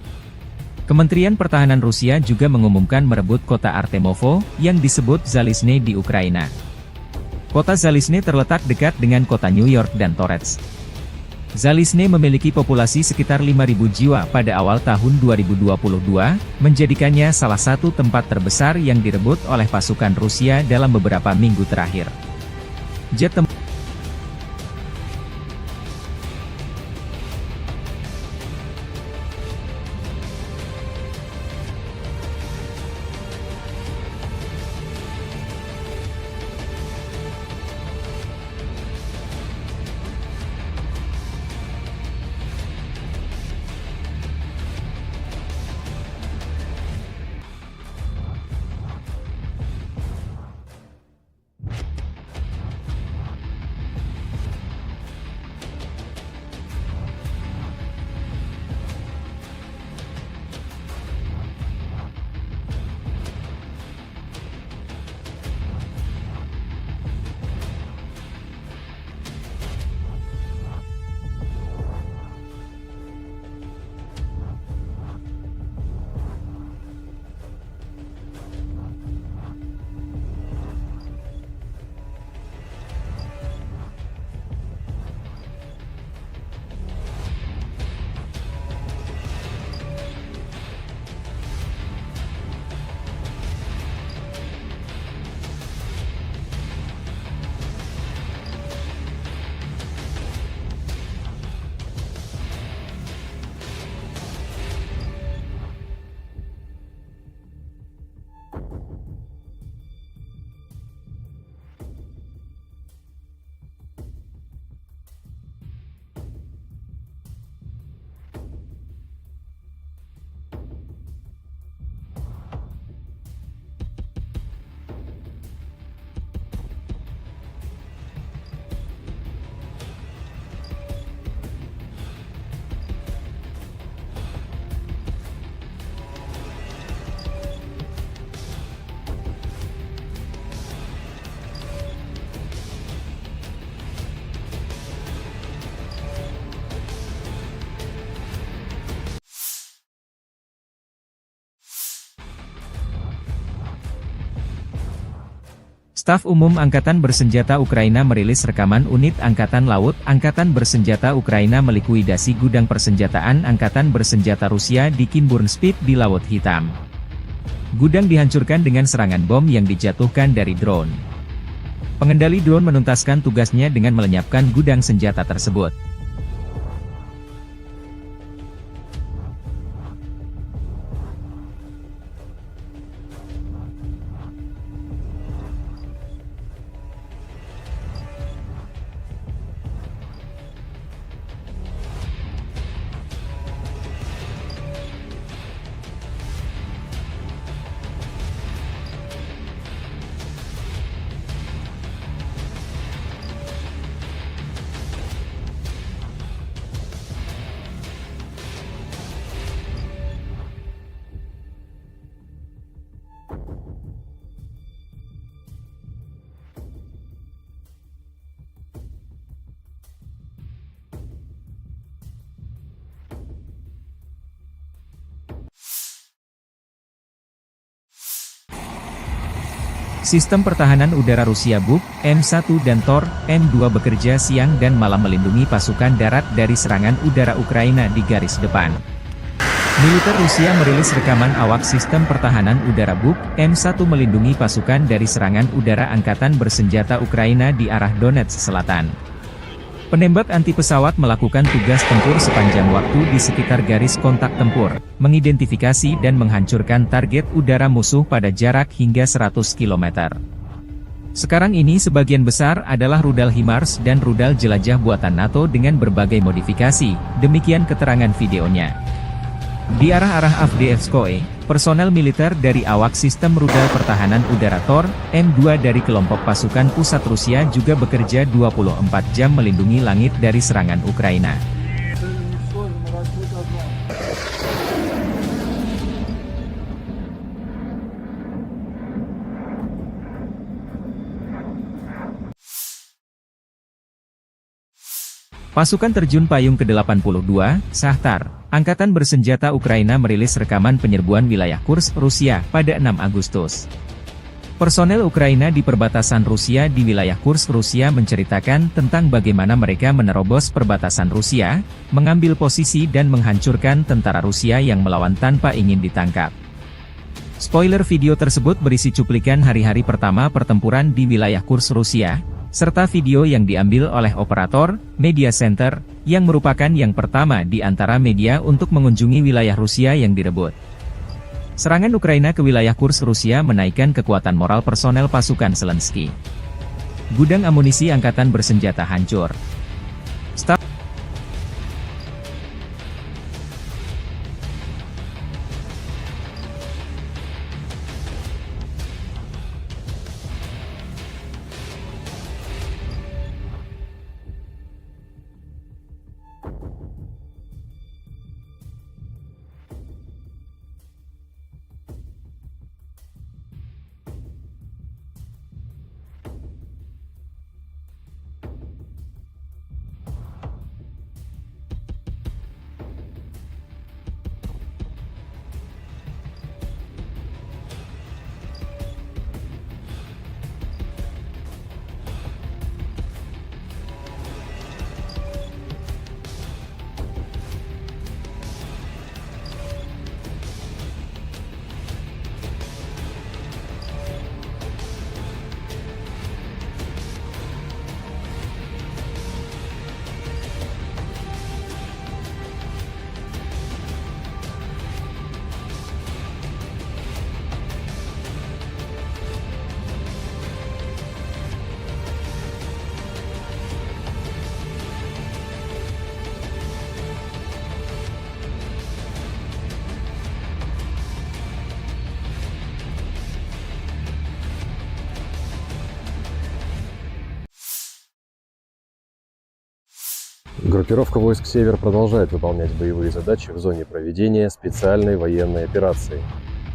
Kementerian Pertahanan Rusia juga mengumumkan merebut kota Artemovo, yang disebut Zalizne di Ukraina. Kota Zalizne terletak dekat dengan kota New York dan Torets. Zalizne memiliki populasi sekitar 5.000 jiwa pada awal tahun 2022, menjadikannya salah satu tempat terbesar yang direbut oleh pasukan Rusia dalam beberapa minggu terakhir. Jet tempur Staf Umum Angkatan Bersenjata Ukraina merilis rekaman unit Angkatan Laut Angkatan Bersenjata Ukraina melikuidasi gudang persenjataan Angkatan Bersenjata Rusia di Kinburnspit di Laut Hitam. Gudang dihancurkan dengan serangan bom yang dijatuhkan dari drone. Pengendali drone menuntaskan tugasnya dengan melenyapkan gudang senjata tersebut. Sistem pertahanan udara Rusia Buk, M1 dan Tor, M2 bekerja siang dan malam melindungi pasukan darat dari serangan udara Ukraina di garis depan. Militer Rusia merilis rekaman awak sistem pertahanan udara Buk M1 melindungi pasukan dari serangan udara angkatan bersenjata Ukraina di arah Donetsk Selatan. Penembak anti pesawat melakukan tugas tempur sepanjang waktu di sekitar garis kontak tempur, mengidentifikasi dan menghancurkan target udara musuh pada jarak hingga 100 km. Sekarang ini sebagian besar adalah rudal HIMARS dan rudal jelajah buatan NATO dengan berbagai modifikasi, demikian keterangan videonya. Di arah-arah Avdiivskoye, personel militer dari awak sistem rudal pertahanan udara Tor, M2 dari kelompok pasukan pusat Rusia juga bekerja 24 jam melindungi langit dari serangan Ukraina. Pasukan terjun payung ke-82, Shahtar, angkatan bersenjata Ukraina merilis rekaman penyerbuan wilayah Kursk, Rusia, pada 6 Agustus. Personel Ukraina di perbatasan Rusia di wilayah Kursk, Rusia menceritakan tentang bagaimana mereka menerobos perbatasan Rusia, mengambil posisi dan menghancurkan tentara Rusia yang melawan tanpa ingin ditangkap. Spoiler video tersebut berisi cuplikan hari-hari pertama pertempuran di wilayah Kursk, Rusia, serta video yang diambil oleh operator Media Center, yang merupakan yang pertama di antara media untuk mengunjungi wilayah Rusia yang direbut. Serangan Ukraina ke wilayah Kursk, Rusia menaikkan kekuatan moral personel pasukan Zelensky. Gudang amunisi angkatan bersenjata hancur. Группировка войск «Север» продолжает выполнять боевые задачи в зоне проведения специальной военной операции.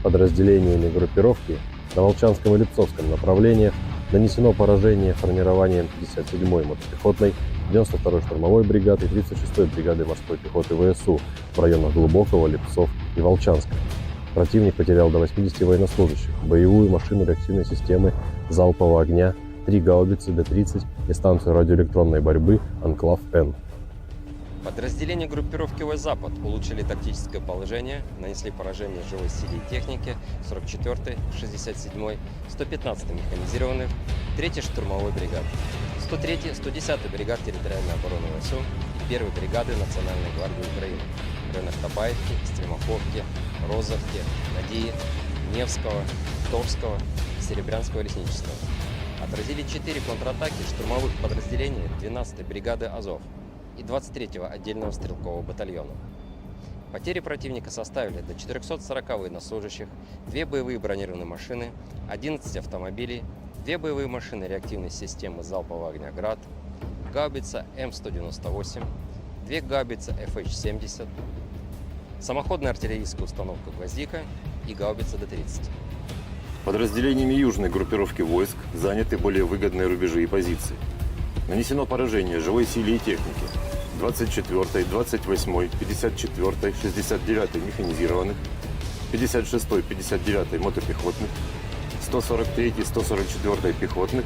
Подразделениями группировки на Волчанском и Липцовском направлениях нанесено поражение формированием 57-й мотопехотной, 92-й штурмовой бригады и 36-й бригады морской пехоты ВСУ в районах Глубокого, Липцов и Волчанска. Противник потерял до 80 военнослужащих, боевую машину реактивной системы залпового огня, 3 гаубицы Д-30 и станцию радиоэлектронной борьбы «Анклав-Н». Подразделения группировки «Запад» улучшили тактическое положение, нанесли поражение живой силе и технике 44-й, 67-й, 115-й механизированных, 3-й штурмовой бригады, 103-й, 110-й бригад территориальной обороны ВСУ и 1-й бригады Национальной гвардии Украины в районах Табаевки, Стремаховки, Розовки, Надеи, Невского, Торского, Серебрянского лесничества. Отразили 4 контратаки штурмовых подразделений 12-й бригады «Азов» и 23-го отдельного стрелкового батальона. Потери противника составили до 440 военнослужащих, 2 боевые бронированные машины, 11 автомобилей, 2 боевые машины реактивной системы залпового огня «Град», гаубица М198, 2 гаубицы FH-70, самоходная артиллерийская установка «Гвоздика» и гаубица Д-30. Подразделениями южной группировки войск заняты более выгодные рубежи и позиции. Нанесено поражение живой силе и технике 24-й, 28-й, 54-й, 69-й механизированных, 56-й, 59-й мотопехотных, 143-й, 144-й пехотных,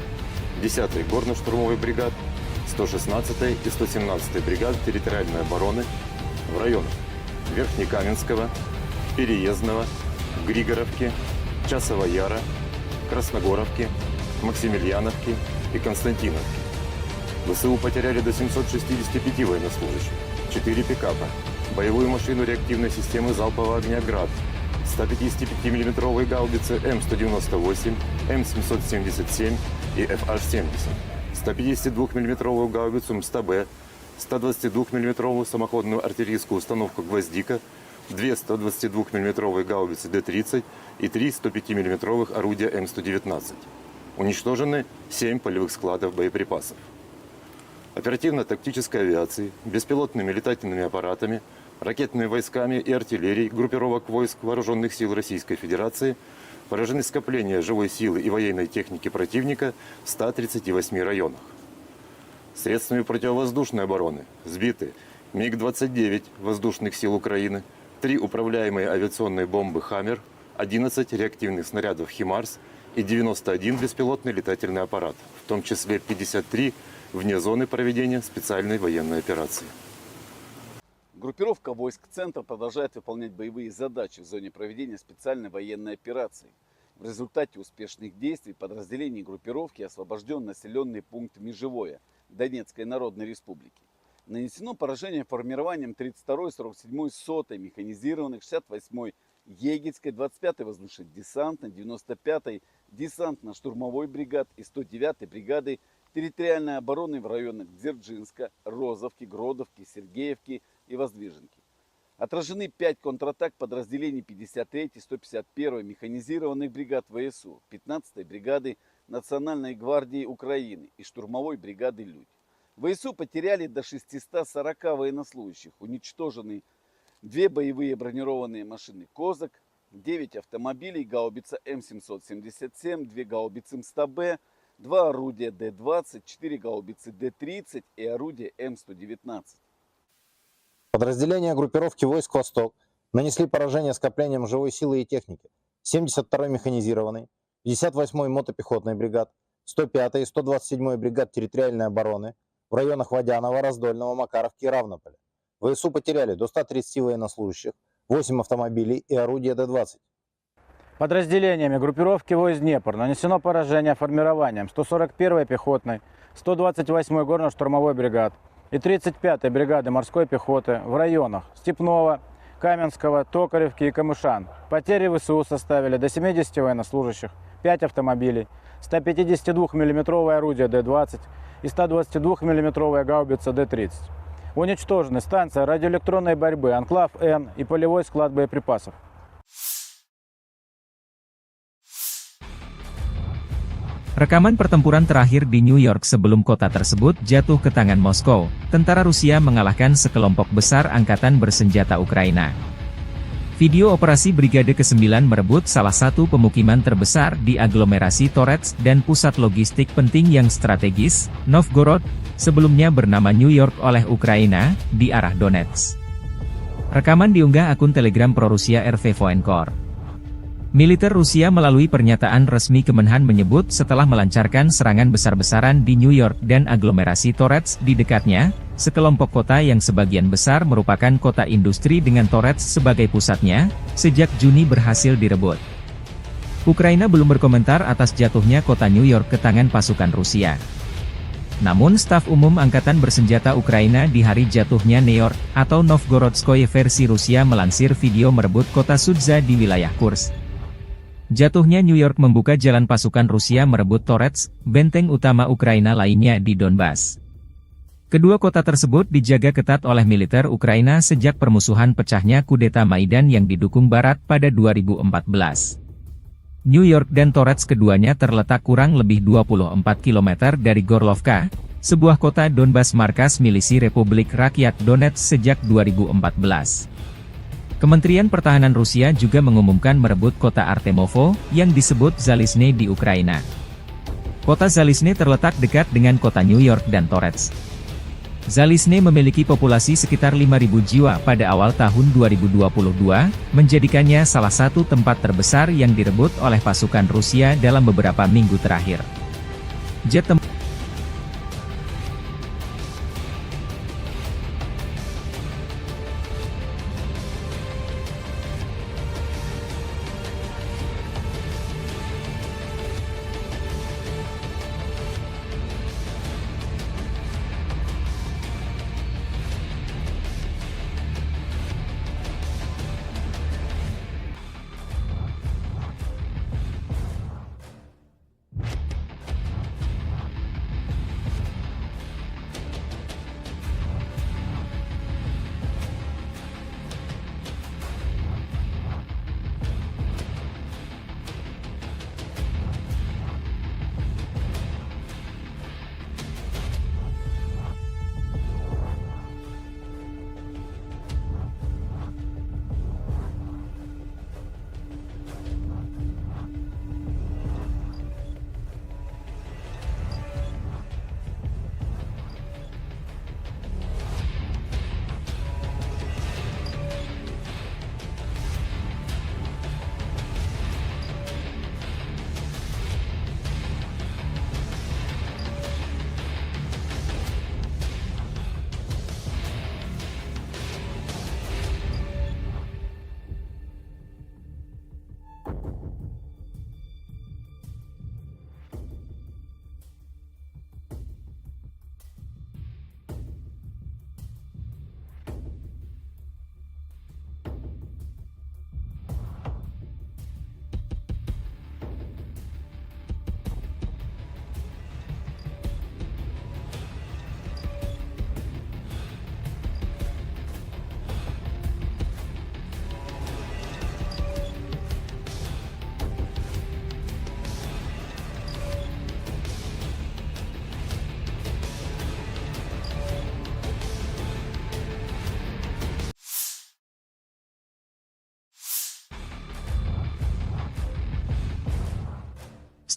10-й горно-штурмовой бригад, 116-й и 117-й бригад территориальной обороны в районах Верхнекаменского, Переездного, Григоровки, Часова Яра, Красногоровки, Максимiliaновки и Константиновки. ВСУ потеряли до 765 военнослужащих, 4 пикапа, боевую машину реактивной системы залпового огня «Град», 155 мм гаубицы М198, М777 и ФH-70, 152 мм гаубицу МСТБ, 122 мм самоходную артиллерийскую установку «Гвоздика», 2 122 мм гаубицы Д-30 и 3 105 мм орудия М119. Уничтожены 7 полевых складов боеприпасов. Оперативно-тактической авиацией, беспилотными летательными аппаратами, ракетными войсками и артиллерией группировок войск Вооруженных сил Российской Федерации поражены скопления живой силы и военной техники противника в 138 районах. Средствами противовоздушной обороны сбиты МиГ-29 воздушных сил Украины, 3 управляемые авиационные бомбы «Хаммер», 11 реактивных снарядов «Химарс» и 91 беспилотный летательный аппарат, в том числе 53 вне зоны проведения специальной военной операции. Группировка войск «Центр» продолжает выполнять боевые задачи в зоне проведения специальной военной операции. В результате успешных действий подразделений группировки освобожден населенный пункт Межевое Донецкой Народной Республики. Нанесено поражение формированием 32-й, 47-й, 100-й механизированных, 68-й Егельской, 25-й воздушно-десантной, 95-й десантно-штурмовой бригад и 109-й бригады территориальной обороны в районах Дзержинска, Розовки, Гродовки, Сергеевки и Воздвиженки. Отражены 5 контратак подразделений 53-й, 151-й механизированных бригад ВСУ, 15-й бригады Национальной гвардии Украины и штурмовой бригады «Людь». ВСУ потеряли до 640 военнослужащих, уничтожены 2 боевые бронированные машины «Козак», 9 автомобилей, гаубица М777, 2 гаубицы МСТБ, 2 орудия Д-20, 4 гаубицы Д-30 и орудие М119. Подразделения группировки войск «Восток» нанесли поражение скоплениям живой силы и техники 72-й механизированной, 58-й мотопехотной бригад, 105-й и 127-й бригад территориальной обороны в районах Водянова, Раздольного, Макаровки и Равнополя. ВСУ потеряли до 130 военнослужащих, 8 автомобилей и орудия Д-20. Подразделениями группировки войск «Днепр» нанесено поражение формированием 141-й пехотной, 128-й горно-штурмовой бригад и 35-й бригады морской пехоты в районах Степного, Каменского, Токаревки и Камышан. Потери ВСУ составили до 70 военнослужащих, 5 автомобилей, 152 мм орудие Д-20 и 122 мм гаубица Д-30. Уничтожены станция радиоэлектронной борьбы «Анклав-Н» и полевой склад боеприпасов. Rekaman pertempuran terakhir di New York sebelum kota tersebut jatuh ke tangan Moskow, tentara Rusia mengalahkan sekelompok besar angkatan bersenjata Ukraina. Video operasi Brigade ke-9 merebut salah satu pemukiman terbesar di aglomerasi Torets dan pusat logistik penting yang strategis, Novgorod, sebelumnya bernama New York oleh Ukraina, di arah Donetsk. Rekaman diunggah akun Telegram pro-Rusia RV Voenkor. Militer Rusia melalui pernyataan resmi Kemenhan menyebut setelah melancarkan serangan besar-besaran di New York dan aglomerasi Torets di dekatnya, sekelompok kota yang sebagian besar merupakan kota industri dengan Torets sebagai pusatnya, sejak Juni berhasil direbut. Ukraina belum berkomentar atas jatuhnya kota New York ke tangan pasukan Rusia. Namun staf umum Angkatan Bersenjata Ukraina di hari jatuhnya New York, atau Novgorodskoye versi Rusia melansir video merebut kota Sudza di wilayah Kursk. Jatuhnya New York membuka jalan pasukan Rusia merebut Torets, benteng utama Ukraina lainnya di Donbas. Kedua kota tersebut dijaga ketat oleh militer Ukraina sejak permusuhan pecahnya kudeta Maidan yang didukung Barat pada 2014. New York dan Torets keduanya terletak kurang lebih 24 km dari Gorlovka, sebuah kota Donbas markas milisi Republik Rakyat Donetsk sejak 2014. Kementerian Pertahanan Rusia juga mengumumkan merebut kota Artemovo, yang disebut Zalizne di Ukraina. Kota Zalizne terletak dekat dengan kota New York dan Torets. Zalizne memiliki populasi sekitar 5.000 jiwa pada awal tahun 2022, menjadikannya salah satu tempat terbesar yang direbut oleh pasukan Rusia dalam beberapa minggu terakhir. Jet tempur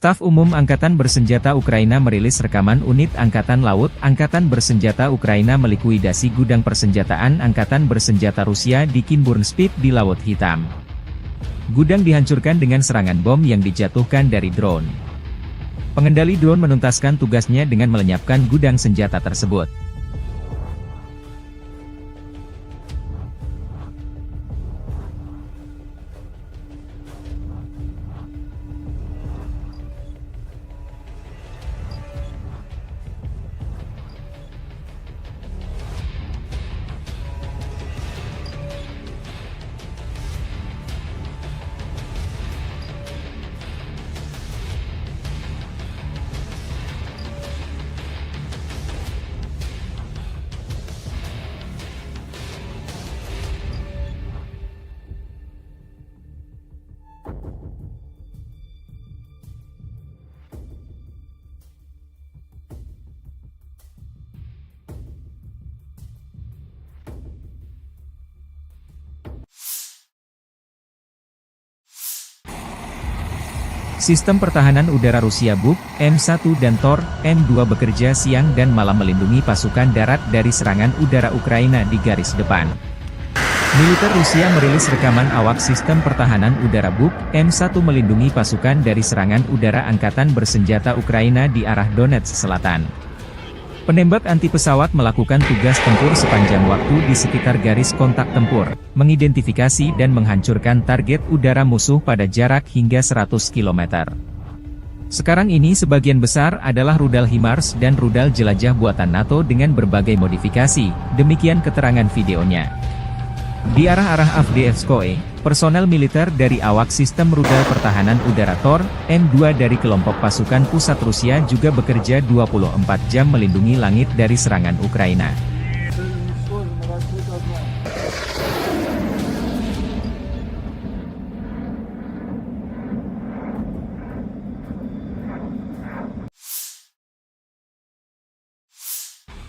Staf Umum Angkatan Bersenjata Ukraina merilis rekaman unit Angkatan Laut Angkatan Bersenjata Ukraina melikuidasi gudang persenjataan Angkatan Bersenjata Rusia di Kinburn-Spit di Laut Hitam. Gudang dihancurkan dengan serangan bom yang dijatuhkan dari drone. Pengendali drone menuntaskan tugasnya dengan melenyapkan gudang senjata tersebut. Sistem pertahanan udara Rusia Buk, M1 dan Tor, M2 bekerja siang dan malam melindungi pasukan darat dari serangan udara Ukraina di garis depan. Militer Rusia merilis rekaman awak sistem pertahanan udara Buk, M1 melindungi pasukan dari serangan udara Angkatan Bersenjata Ukraina di arah Donetsk Selatan. Penembak anti pesawat melakukan tugas tempur sepanjang waktu di sekitar garis kontak tempur, mengidentifikasi dan menghancurkan target udara musuh pada jarak hingga 100 km. Sekarang ini sebagian besar adalah rudal HIMARS dan rudal jelajah buatan NATO dengan berbagai modifikasi, demikian keterangan videonya. Di arah-arah Avdiivskoe, personel militer dari awak sistem rudal pertahanan udara Tor, M2 dari kelompok pasukan pusat Rusia juga bekerja 24 jam melindungi langit dari serangan Ukraina.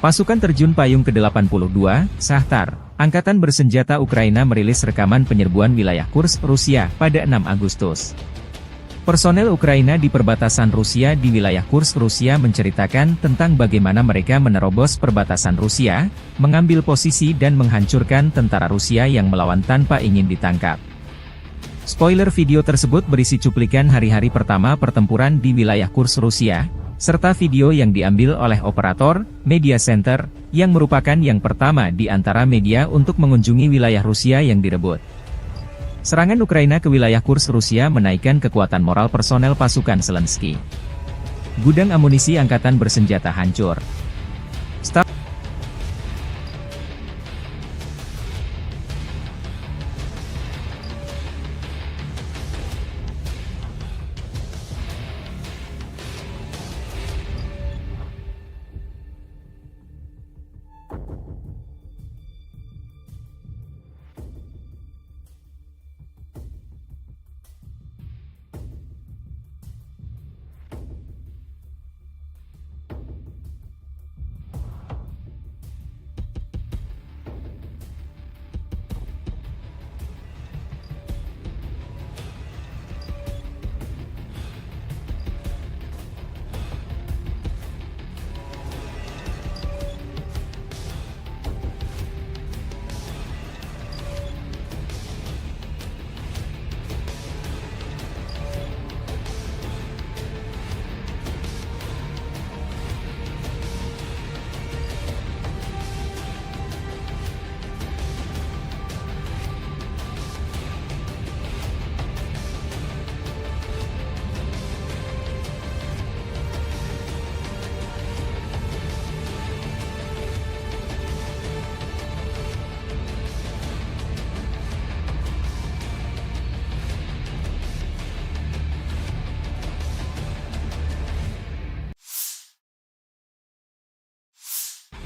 Pasukan terjun payung ke-82, Shahtar, Angkatan Bersenjata Ukraina merilis rekaman penyerbuan wilayah Kursk, Rusia, pada 6 Agustus. Personel Ukraina di perbatasan Rusia di wilayah Kursk, Rusia menceritakan tentang bagaimana mereka menerobos perbatasan Rusia, mengambil posisi dan menghancurkan tentara Rusia yang melawan tanpa ingin ditangkap. Spoiler video tersebut berisi cuplikan hari-hari pertama pertempuran di wilayah Kursk, Rusia, serta video yang diambil oleh operator Media Center, yang merupakan yang pertama di antara media untuk mengunjungi wilayah Rusia yang direbut. Serangan Ukraina ke wilayah Kursk Rusia menaikkan kekuatan moral personel pasukan Zelensky. Gudang amunisi angkatan bersenjata hancur. Staf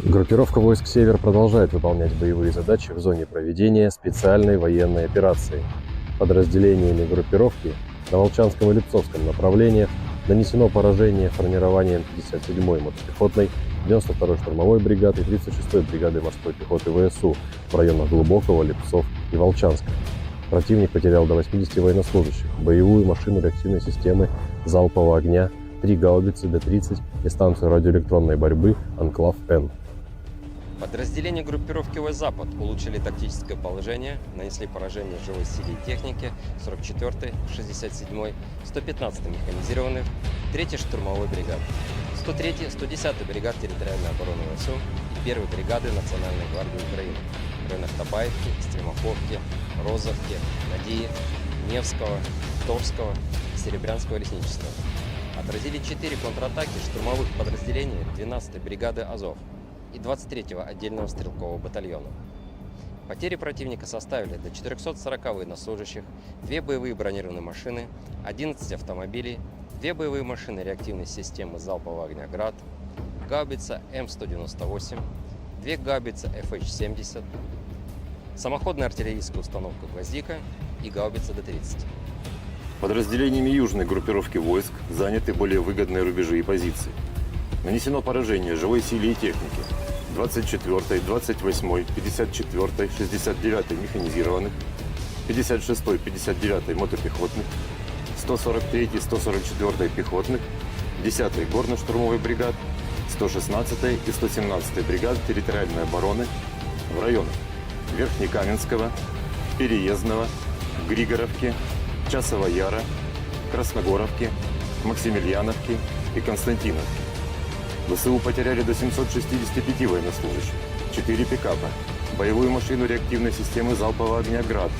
Группировка войск «Север» продолжает выполнять боевые задачи в зоне проведения специальной военной операции. Подразделениями группировки на Волчанском и Липцовском направлениях нанесено поражение формированием 57-й мотопехотной, 92-й штурмовой бригады и 36-й бригады морской пехоты ВСУ в районах Глубокого, Липцов и Волчанска. Противник потерял до 80 военнослужащих, боевую машину реактивной системы залпового огня, 3 гаубицы Д-30 и станцию радиоэлектронной борьбы «Анклав-Н». Подразделения группировки войск «Запад» улучшили тактическое положение, нанесли поражение живой силе и технике 44-й, 67-й, 115-й механизированных, 3-й штурмовой бригады, 103-й, 110-й бригад территориальной обороны ВСУ и 1-й бригады Национальной гвардии Украины в районах Табаевки, Стремаховки, Розовки, Надеи, Невского, Торского, Серебрянского лесничества. Отразили 4 контратаки штурмовых подразделений 12-й бригады «Азов» и 23-го отдельного стрелкового батальона. Потери противника составили до 440 военнослужащих, 2 боевые бронированные машины, 11 автомобилей, 2 боевые машины реактивной системы залпового огня «Град», гаубица М198, 2 гаубицы FH-70, самоходная артиллерийская установка «Гвоздика» и гаубица Д-30. Подразделениями южной группировки войск заняты более выгодные рубежи и позиции. Нанесено поражение живой силе и технике 24-й, 28-й, 54-й, 69-й механизированных, 56-й, 59-й мотопехотных, 143-й, 144-й пехотных, 10-й горно-штурмовой бригад, 116-й и 117-й бригад территориальной обороны в районах Верхнекаменского, Переездного, Григоровки, Часова Яра, Красногоровки, Максимiliaновки и Константиновки. ВСУ потеряли до 765 военнослужащих, 4 пикапа, боевую машину реактивной системы залпового огня «Град»,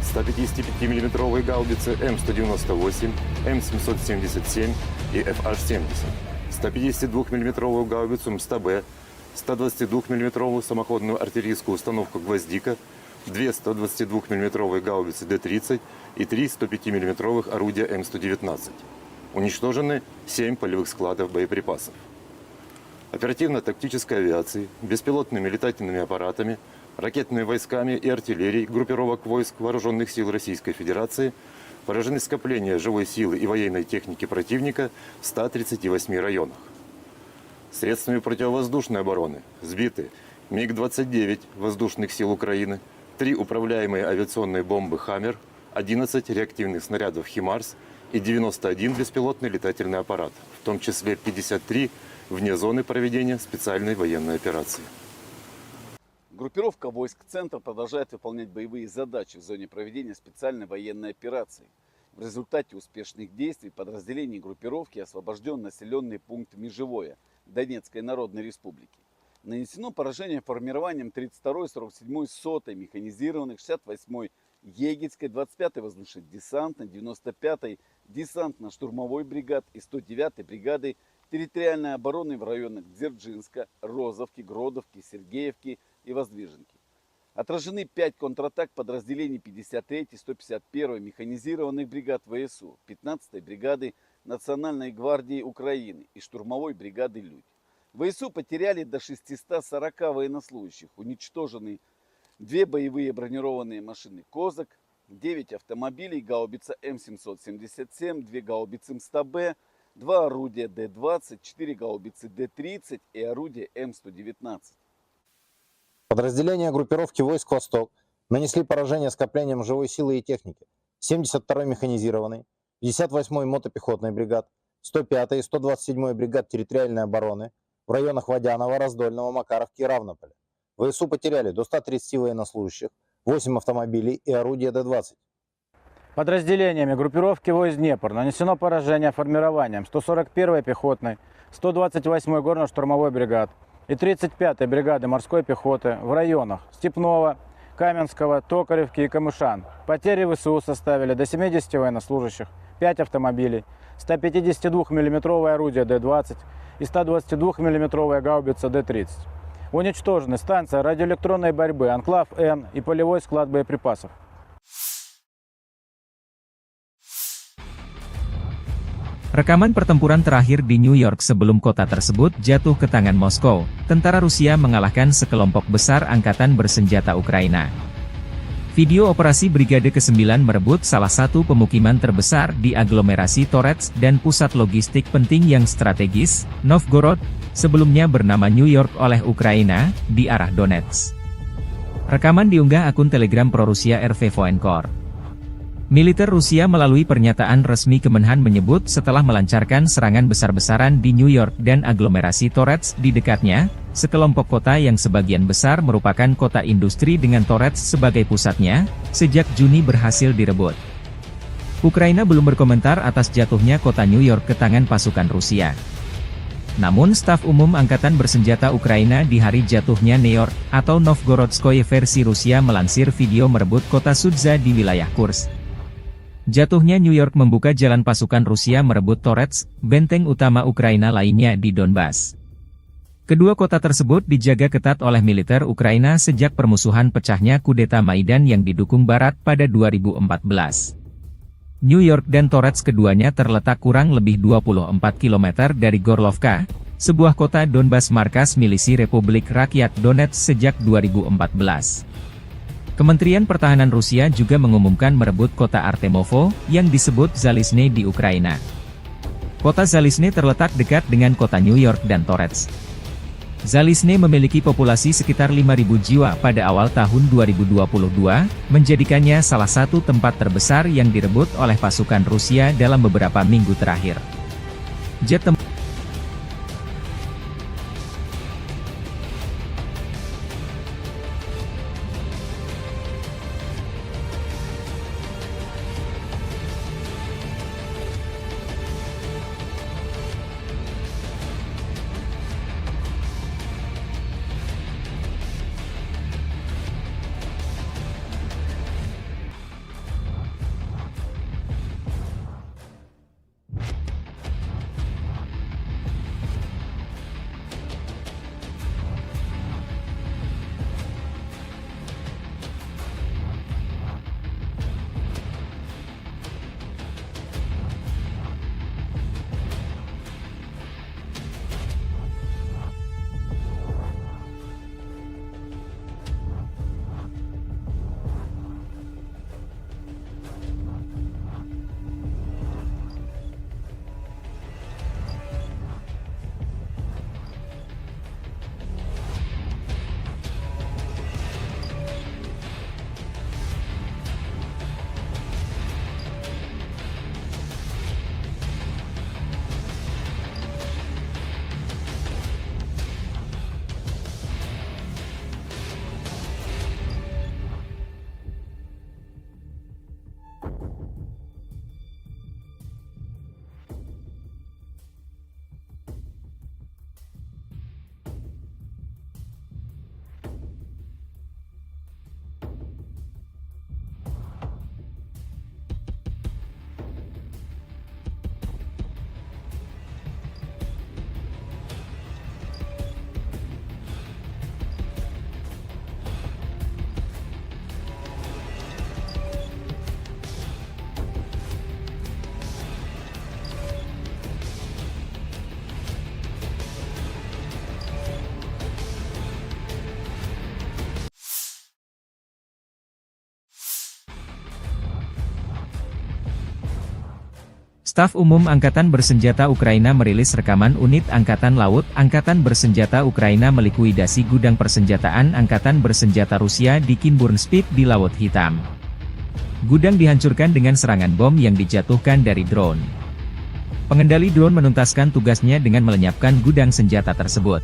155 мм гаубицы М198, М777 и FH-70, 152 мм гаубицу МСТБ, 122 мм самоходную артиллерийскую установку «Гвоздика», 2 122 мм гаубицы Д-30 и 3 105 мм орудия М119. Уничтожены 7 полевых складов боеприпасов. Оперативно-тактической авиацией, беспилотными летательными аппаратами, ракетными войсками и артиллерией группировок войск Вооруженных сил Российской Федерации поражены скопления живой силы и военной техники противника в 138 районах. Средствами противовоздушной обороны сбиты МиГ-29 воздушных сил Украины, 3 управляемые авиационные бомбы «Хаммер», 11 реактивных снарядов «Химарс» и 91 беспилотный летательный аппарат, в том числе 53 вне зоны проведения специальной военной операции. Группировка войск «Центр» продолжает выполнять боевые задачи в зоне проведения специальной военной операции. В результате успешных действий подразделений группировки освобожден населенный пункт Межевое Донецкой Народной Республики. Нанесено поражение формированием 32-й, 47-й, 100-й механизированных, 68-й Егельской, 25-й воздушно-десантной, 95-й десантно-штурмовой бригад и 109-й бригады территориальной обороны в районах Дзержинска, Розовки, Гродовки, Сергеевки и Воздвиженки. Отражены 5 контратак подразделений 53-й, 151-й механизированных бригад ВСУ, 15-й бригады Национальной гвардии Украины и штурмовой бригады «Людь». ВСУ потеряли до 640 военнослужащих, уничтожены 2 боевые бронированные машины «Козак», 9 автомобилей, гаубица М777, 2 гаубицы МСТБ, 2 орудия Д-20, 4 гаубицы Д-30 и орудие М119. Подразделения группировки войск «Восток» нанесли поражение скоплениям живой силы и техники 72-й механизированной, 58-й мотопехотной бригад, 105-й и 127-й бригад территориальной обороны в районах Водянова, Раздольного, Макаровки и Равнополя. ВСУ потеряли до 130 военнослужащих, 8 автомобилей и орудия Д-20. Подразделениями группировки войск «Днепр» нанесено поражение формированием 141-й пехотной, 128-й горно-штурмовой бригад и 35-й бригады морской пехоты в районах Степного, Каменского, Токаревки и Камышан. Потери ВСУ составили до 70 военнослужащих, 5 автомобилей, 152 мм орудие Д-20 и 122 мм гаубица Д-30. Уничтожены станция радиоэлектронной борьбы «Анклав-Н» и полевой склад боеприпасов. Rekaman pertempuran terakhir di New York sebelum kota tersebut jatuh ke tangan Moskow, tentara Rusia mengalahkan sekelompok besar angkatan bersenjata Ukraina. Video operasi Brigade ke-9 merebut salah satu pemukiman terbesar di aglomerasi Torets dan pusat logistik penting yang strategis, Novgorod, sebelumnya bernama New York oleh Ukraina, di arah Donetsk. Rekaman diunggah akun Telegram pro-Rusia RV Voenkor. Militer Rusia melalui pernyataan resmi Kemenhan menyebut setelah melancarkan serangan besar-besaran di New York dan aglomerasi Torets di dekatnya, sekelompok kota yang sebagian besar merupakan kota industri dengan Torets sebagai pusatnya, sejak Juni berhasil direbut. Ukraina belum berkomentar atas jatuhnya kota New York ke tangan pasukan Rusia. Namun staf umum Angkatan Bersenjata Ukraina di hari jatuhnya New York, atau Novgorodskoye versi Rusia melansir video merebut kota Sudza di wilayah Kursk. Jatuhnya New York membuka jalan pasukan Rusia merebut Torets, benteng utama Ukraina lainnya di Donbas. Kedua kota tersebut dijaga ketat oleh militer Ukraina sejak permusuhan pecahnya kudeta Maidan yang didukung Barat pada 2014. New York dan Torets keduanya terletak kurang lebih 24 km dari Gorlovka, sebuah kota Donbas markas milisi Republik Rakyat Donetsk sejak 2014. Kementerian Pertahanan Rusia juga mengumumkan merebut kota Artemovo, yang disebut Zalizne di Ukraina. Kota Zalizne terletak dekat dengan kota New York dan Torets. Zalizne memiliki populasi sekitar 5.000 jiwa pada awal tahun 2022, menjadikannya salah satu tempat terbesar yang direbut oleh pasukan Rusia dalam beberapa minggu terakhir. Jet tempur Staf Umum Angkatan Bersenjata Ukraina merilis rekaman unit Angkatan Laut Angkatan Bersenjata Ukraina melikuidasi gudang persenjataan Angkatan Bersenjata Rusia di Kinburnspit di Laut Hitam. Gudang dihancurkan dengan serangan bom yang dijatuhkan dari drone. Pengendali drone menuntaskan tugasnya dengan melenyapkan gudang senjata tersebut.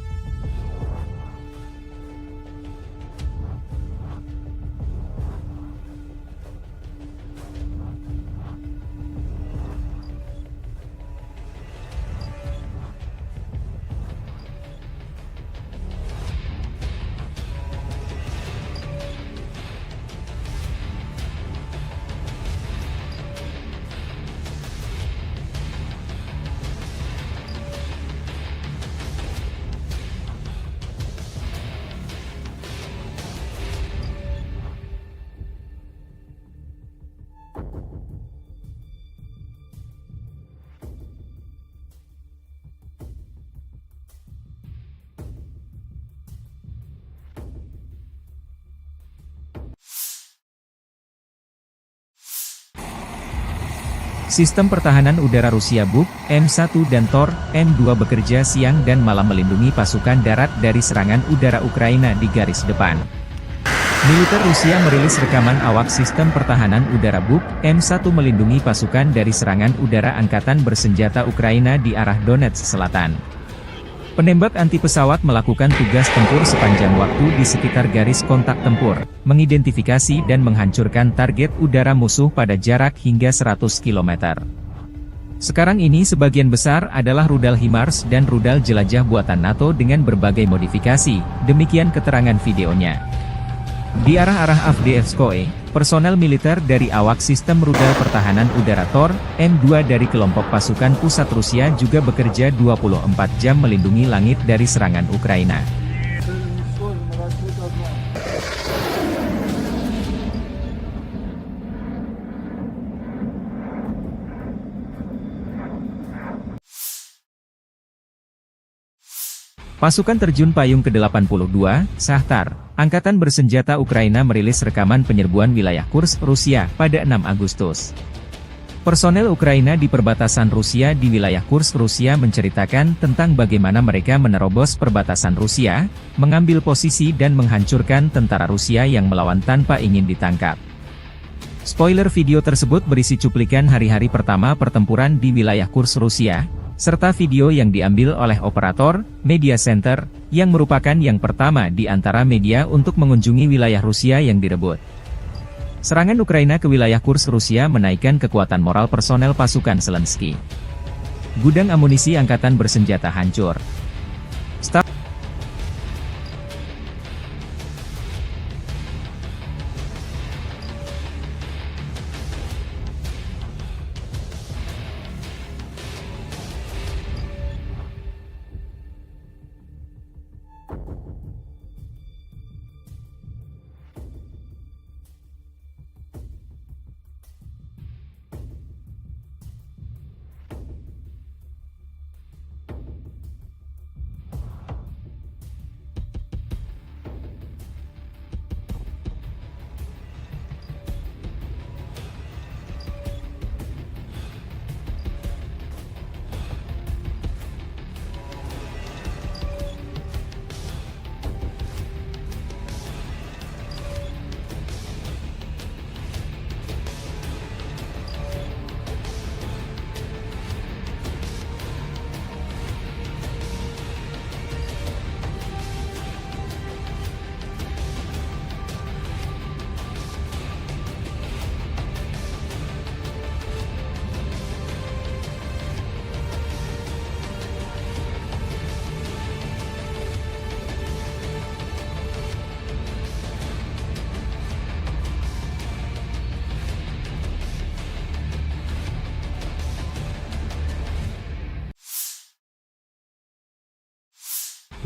Sistem pertahanan udara Rusia Buk, M1 dan Tor, M2 bekerja siang dan malam melindungi pasukan darat dari serangan udara Ukraina di garis depan. Militer Rusia merilis rekaman awak sistem pertahanan udara Buk M1 melindungi pasukan dari serangan udara angkatan bersenjata Ukraina di arah Donetsk Selatan. Penembak anti pesawat melakukan tugas tempur sepanjang waktu di sekitar garis kontak tempur, mengidentifikasi dan menghancurkan target udara musuh pada jarak hingga 100 km. Sekarang ini sebagian besar adalah rudal HIMARS dan rudal jelajah buatan NATO dengan berbagai modifikasi, demikian keterangan videonya. Di arah-arah Avdiivskoye, personel militer dari awak sistem rudal pertahanan udara Tor, M2 dari kelompok pasukan pusat Rusia juga bekerja 24 jam melindungi langit dari serangan Ukraina. Pasukan terjun payung ke-82, Shahtar, Angkatan Bersenjata Ukraina merilis rekaman penyerbuan wilayah Kursk, Rusia, pada 6 Agustus. Personel Ukraina di perbatasan Rusia di wilayah Kursk, Rusia menceritakan tentang bagaimana mereka menerobos perbatasan Rusia, mengambil posisi dan menghancurkan tentara Rusia yang melawan tanpa ingin ditangkap. Spoiler video tersebut berisi cuplikan hari-hari pertama pertempuran di wilayah Kursk, Rusia, serta video yang diambil oleh operator Media Center, yang merupakan yang pertama di antara media untuk mengunjungi wilayah Rusia yang direbut. Serangan Ukraina ke wilayah Kursk, Rusia menaikkan kekuatan moral personel pasukan Zelensky. Gudang amunisi angkatan bersenjata hancur.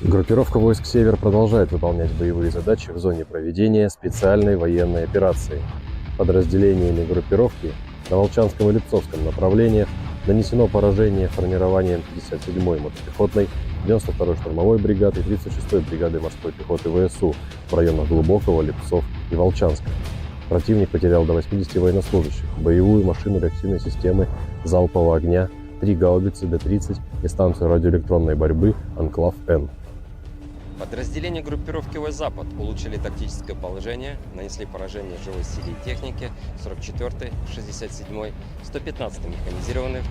Группировка войск «Север» продолжает выполнять боевые задачи в зоне проведения специальной военной операции. Подразделениями группировки на Волчанском и Липцовском направлениях нанесено поражение формированием 57-й мотопехотной, 92-й штурмовой бригады и 36-й бригады морской пехоты ВСУ в районах Глубокого, Липцов и Волчанска. Противник потерял до 80 военнослужащих, боевую машину реактивной системы залпового огня, 3 гаубицы Д-30 и станцию радиоэлектронной борьбы «Анклав-Н». Подразделения группировки войск «Запад» улучшили тактическое положение, нанесли поражение живой силе и технике 44-й, 67-й, 115-й механизированных,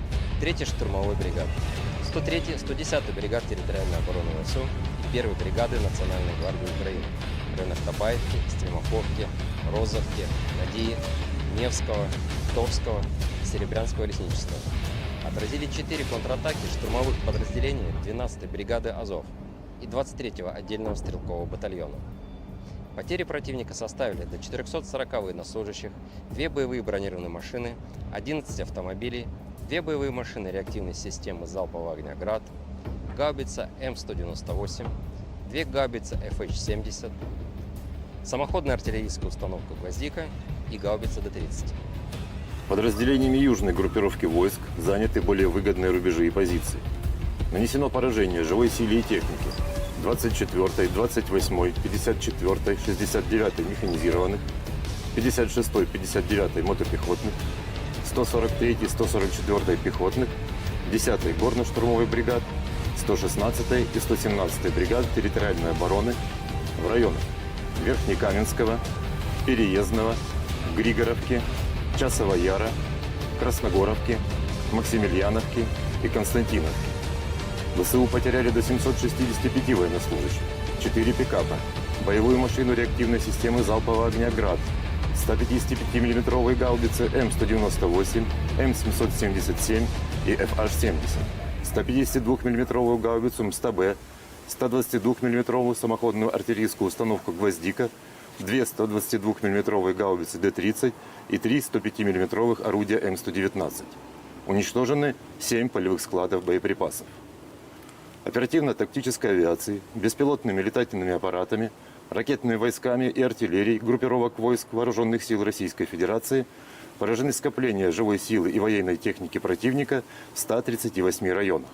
3-й штурмовой бригады, 103-й, 110-й бригад территориальной обороны ВСУ и 1-й бригады Национальной гвардии Украины в районах Табаевки, Стремаховки, Розовки, Надии, Невского, Товского и Серебрянского лесничества. Отразили 4 контратаки штурмовых подразделений 12-й бригады «Азов» и 23-го отдельного стрелкового батальона. Потери противника составили до 440 военнослужащих, 2 боевые бронированные машины, 11 автомобилей, 2 боевые машины реактивной системы залпового огня «Град», гаубица М198, 2 гаубицы FH-70, самоходная артиллерийская установка «Гвоздика» и гаубица Д-30. Подразделениями южной группировки войск заняты более выгодные рубежи и позиции. Нанесено поражение живой силе и технике 24-й, 28-й, 54-й, 69-й механизированных, 56-й, 59-й мотопехотных, 143-й, 144-й пехотных, 10-й горно-штурмовой бригад, 116-й и 117-й бригад территориальной обороны в районах Верхнекаменского, Переездного, Григоровки, Часова Яра, Красногоровки, Максимiliaновки и Константиновки. ВСУ потеряли до 765 военнослужащих, 4 пикапа, боевую машину реактивной системы залпового огня «Град», 155 мм гаубицы М198, М777 и ФH-70, 152 мм гаубицу МСТБ, 122 мм самоходную артиллерийскую установку «Гвоздика», 2 122 мм гаубицы Д-30 и 3 105 мм орудия М119. Уничтожены 7 полевых складов боеприпасов. Оперативно-тактической авиации, беспилотными летательными аппаратами, ракетными войсками и артиллерией группировок войск Вооруженных сил Российской Федерации поражены скопления живой силы и военной техники противника в 138 районах.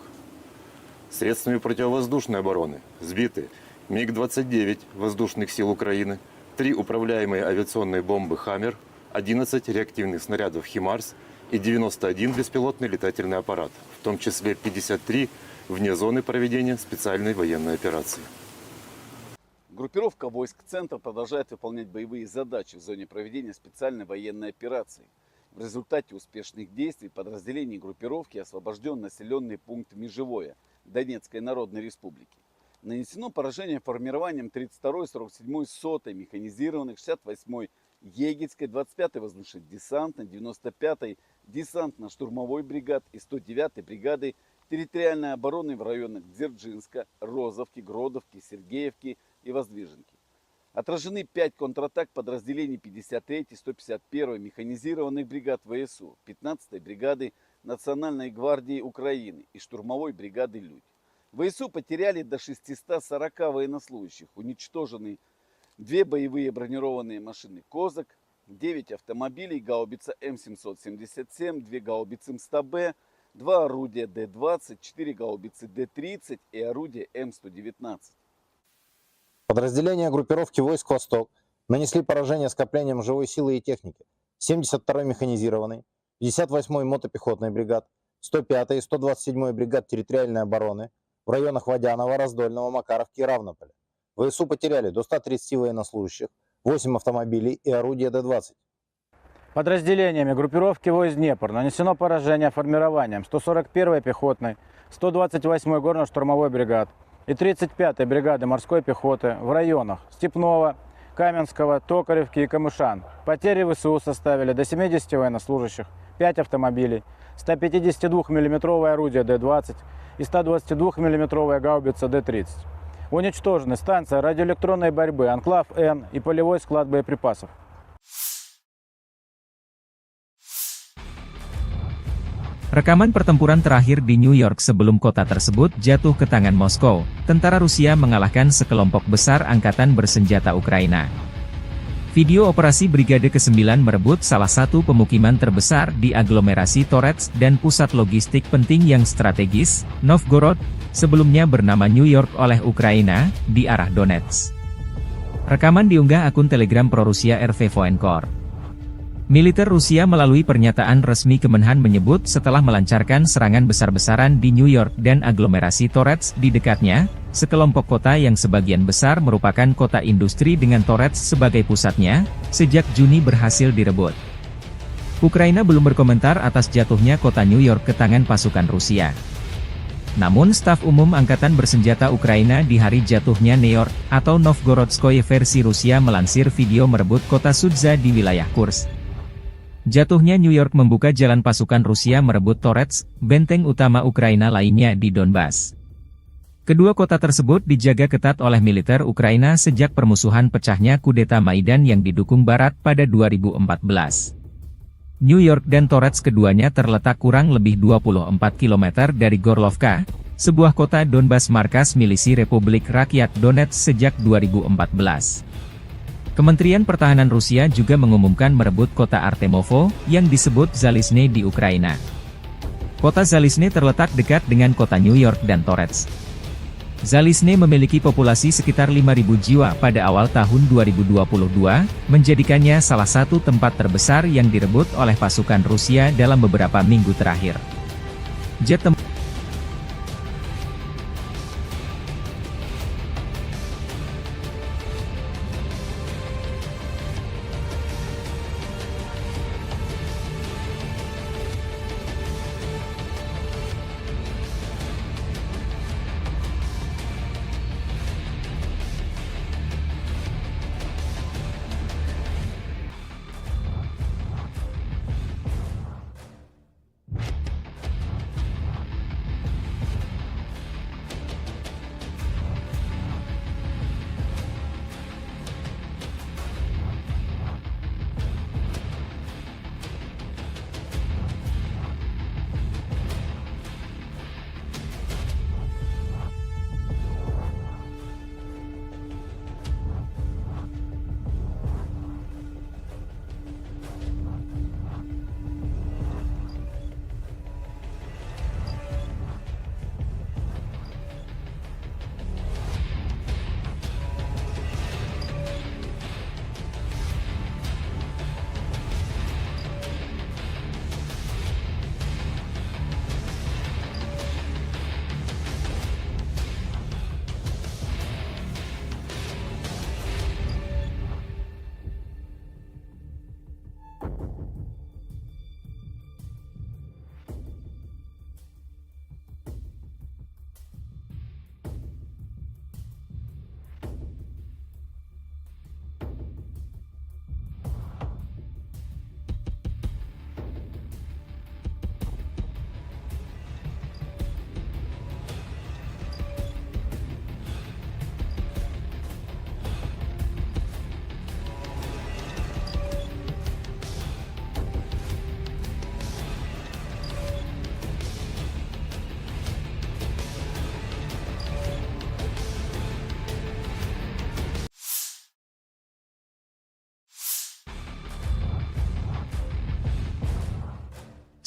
Средствами противовоздушной обороны сбиты МиГ-29 воздушных сил Украины, 3 управляемые авиационные бомбы «Хаммер», 11 реактивных снарядов «Химарс» и 91 беспилотный летательный аппарат, в том числе 53 вне зоны проведения специальной военной операции. Группировка войск «Центр» продолжает выполнять боевые задачи в зоне проведения специальной военной операции. В результате успешных действий подразделений группировки освобожден населенный пункт Межевое Донецкой Народной Республики. Нанесено поражение формированием 32-й, 47-й, 100-й механизированных, 68-й Егельской, 25-й воздушно-десантной, 95-й десантно-штурмовой бригад и 109-й бригады территориальной обороны в районах Дзержинска, Розовки, Гродовки, Сергеевки и Воздвиженки. Отражены 5 контратак подразделений 53-й, 151-й механизированных бригад ВСУ, 15-й бригады Национальной гвардии Украины и штурмовой бригады «Людь». ВСУ потеряли до 640 военнослужащих, уничтожены 2 боевые бронированные машины «Козак», 9 автомобилей, гаубица М777, 2 гаубицы МСТБ, 2 орудия Д-20, 4 гаубицы Д-30 и орудие М119. Подразделения группировки войск «Восток» нанесли поражение скоплениям живой силы и техники 72-й механизированной, 58-й мотопехотной бригад, 105-й и 127-й бригад территориальной обороны в районах Водянова, Раздольного, Макаровки и Равнополя. ВСУ потеряли до 130 военнослужащих, 8 автомобилей и орудия Д-20. Подразделениями группировки войск «Днепр» нанесено поражение формированием 141-й пехотной, 128-й горно-штурмовой бригад и 35-й бригады морской пехоты в районах Степного, Каменского, Токаревки и Камышан. Потери ВСУ составили до 70 военнослужащих, 5 автомобилей, 152 мм орудие Д-20 и 122 мм гаубица Д-30. Уничтожены станция радиоэлектронной борьбы «Анклав-Н» и полевой склад боеприпасов. Rekaman pertempuran terakhir di New York sebelum kota tersebut jatuh ke tangan Moskow, tentara Rusia mengalahkan sekelompok besar angkatan bersenjata Ukraina. Video operasi Brigade ke-9 merebut salah satu pemukiman terbesar di aglomerasi Torets dan pusat logistik penting yang strategis, Novgorod, sebelumnya bernama New York oleh Ukraina, di arah Donetsk. Rekaman diunggah akun Telegram pro-Rusia RV Voenkor. Militer Rusia melalui pernyataan resmi Kemenhan menyebut setelah melancarkan serangan besar-besaran di New York dan aglomerasi Torets di dekatnya, sekelompok kota yang sebagian besar merupakan kota industri dengan Torets sebagai pusatnya, sejak Juni berhasil direbut. Ukraina belum berkomentar atas jatuhnya kota New York ke tangan pasukan Rusia. Namun staf umum Angkatan Bersenjata Ukraina di hari jatuhnya New York, atau Novgorodskoye versi Rusia melansir video merebut kota Sudza di wilayah Kursk. Jatuhnya New York membuka jalan pasukan Rusia merebut Torets, benteng utama Ukraina lainnya di Donbas. Kedua kota tersebut dijaga ketat oleh militer Ukraina sejak permusuhan pecahnya kudeta Maidan yang didukung Barat pada 2014. New York dan Torets keduanya terletak kurang lebih 24 km dari Gorlovka, sebuah kota Donbas markas milisi Republik Rakyat Donetsk sejak 2014. Kementerian Pertahanan Rusia juga mengumumkan merebut kota Artemovo, yang disebut Zalizne di Ukraina. Kota Zalizne terletak dekat dengan kota New York dan Torets. Zalizne memiliki populasi sekitar 5.000 jiwa pada awal tahun 2022, menjadikannya salah satu tempat terbesar yang direbut oleh pasukan Rusia dalam beberapa minggu terakhir. Jet tempur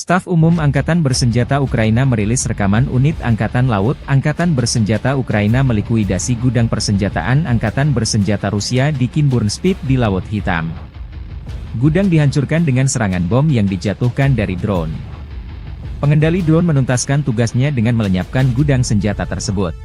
Staf Umum Angkatan Bersenjata Ukraina merilis rekaman unit Angkatan Laut Angkatan Bersenjata Ukraina melikuidasi gudang persenjataan Angkatan Bersenjata Rusia di Kinburnspit di Laut Hitam. Gudang dihancurkan dengan serangan bom yang dijatuhkan dari drone. Pengendali drone menuntaskan tugasnya dengan melenyapkan gudang senjata tersebut.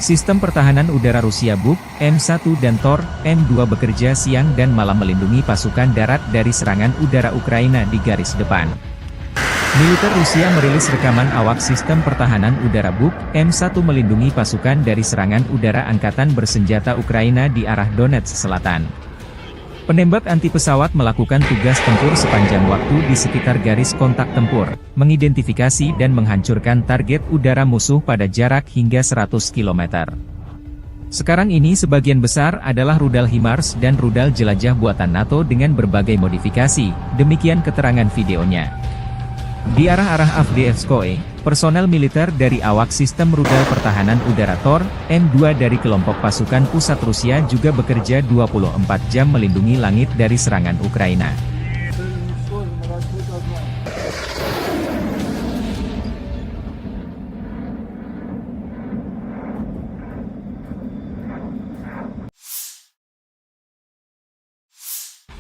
Sistem pertahanan udara Rusia Buk, M1 dan Tor, M2 bekerja siang dan malam melindungi pasukan darat dari serangan udara Ukraina di garis depan. Militer Rusia merilis rekaman awak sistem pertahanan udara Buk, M1 melindungi pasukan dari serangan udara Angkatan Bersenjata Ukraina di arah Donetsk Selatan. Penembak anti pesawat melakukan tugas tempur sepanjang waktu di sekitar garis kontak tempur, mengidentifikasi dan menghancurkan target udara musuh pada jarak hingga 100 km. Sekarang ini sebagian besar adalah rudal HIMARS dan rudal jelajah buatan NATO dengan berbagai modifikasi, demikian keterangan videonya. Di arah-arah Avdiivskoye, personel militer dari awak sistem rudal pertahanan udara Tor, M2 dari kelompok pasukan pusat Rusia juga bekerja 24 jam melindungi langit dari serangan Ukraina.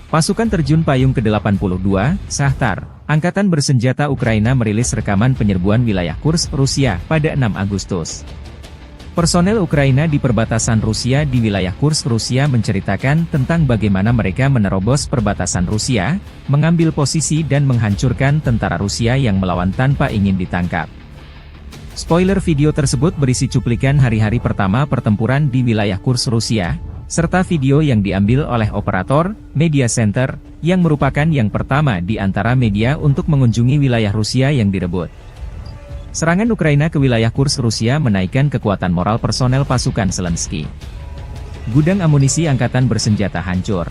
Pasukan terjun payung ke-82, Shahtar, Angkatan Bersenjata Ukraina merilis rekaman penyerbuan wilayah Kursk, Rusia, pada 6 Agustus. Personel Ukraina di perbatasan Rusia di wilayah Kursk, Rusia menceritakan tentang bagaimana mereka menerobos perbatasan Rusia, mengambil posisi dan menghancurkan tentara Rusia yang melawan tanpa ingin ditangkap. Spoiler video tersebut berisi cuplikan hari-hari pertama pertempuran di wilayah Kursk, Rusia, serta video yang diambil oleh operator Media Center, yang merupakan yang pertama di antara media untuk mengunjungi wilayah Rusia yang direbut. Serangan Ukraina ke wilayah Kursk, Rusia menaikkan kekuatan moral personel pasukan Zelensky. Gudang amunisi angkatan bersenjata hancur.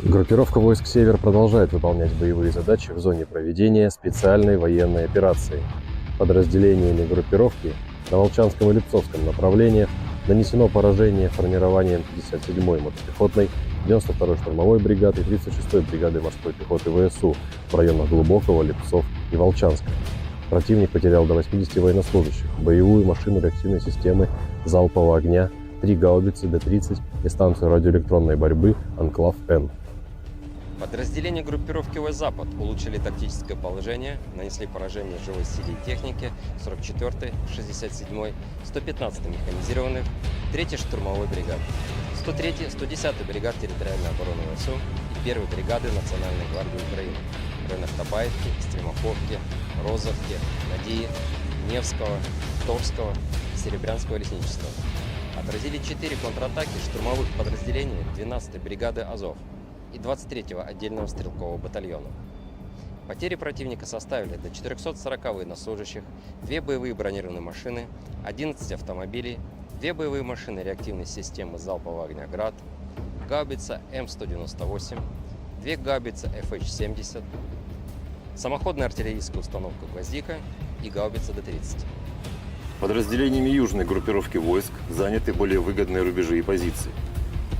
Группировка войск «Север» продолжает выполнять боевые задачи в зоне проведения специальной военной операции. Подразделениями группировки на Волчанском и Липцовском направлениях нанесено поражение формированием 57-й мотопехотной, 92-й штурмовой бригады и 36-й бригады морской пехоты ВСУ в районах Глубокого, Липцов и Волчанска. Противник потерял до 80 военнослужащих, боевую машину реактивной системы залпового огня, 3 гаубицы Д-30 и станцию радиоэлектронной борьбы «Анклав-Н». Подразделения группировки войск «Запад» улучшили тактическое положение, нанесли поражение живой силе и технике 44-й, 67-й, 115-й механизированных, 3-й штурмовой бригады, 103-й, 110-й бригад территориальной обороны ВСУ и 1-й бригады Национальной гвардии Украины в районах Табаевки, Стремоховки, Розовки, Надии, Невского, Торского, Серебрянского лесничества. Отразили 4 контратаки штурмовых подразделений 12-й бригады «Азов» и 23-го отдельного стрелкового батальона. Потери противника составили до 440 военнослужащих, 2 боевые бронированные машины, 11 автомобилей, 2 боевые машины реактивной системы залпового огня «Град», гаубица М198, 2 гаубицы FH-70, самоходная артиллерийская установка «Гвоздика» и гаубица Д-30. Подразделениями южной группировки войск заняты более выгодные рубежи и позиции.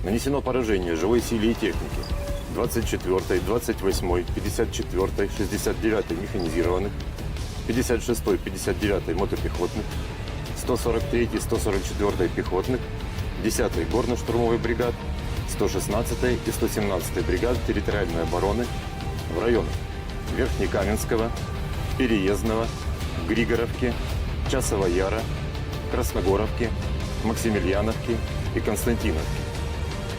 Нанесено поражение живой силе и технике 24-й, 28-й, 54-й, 69-й механизированных, 56-й, 59-й мотопехотных, 143-й, 144-й пехотных, 10-й горно-штурмовой бригад, 116-й и 117-й бригад территориальной обороны в районах Верхнекаменского, Переездного, Григоровки, Часова Яра, Красногоровки, Максимiliaновки и Константиновки.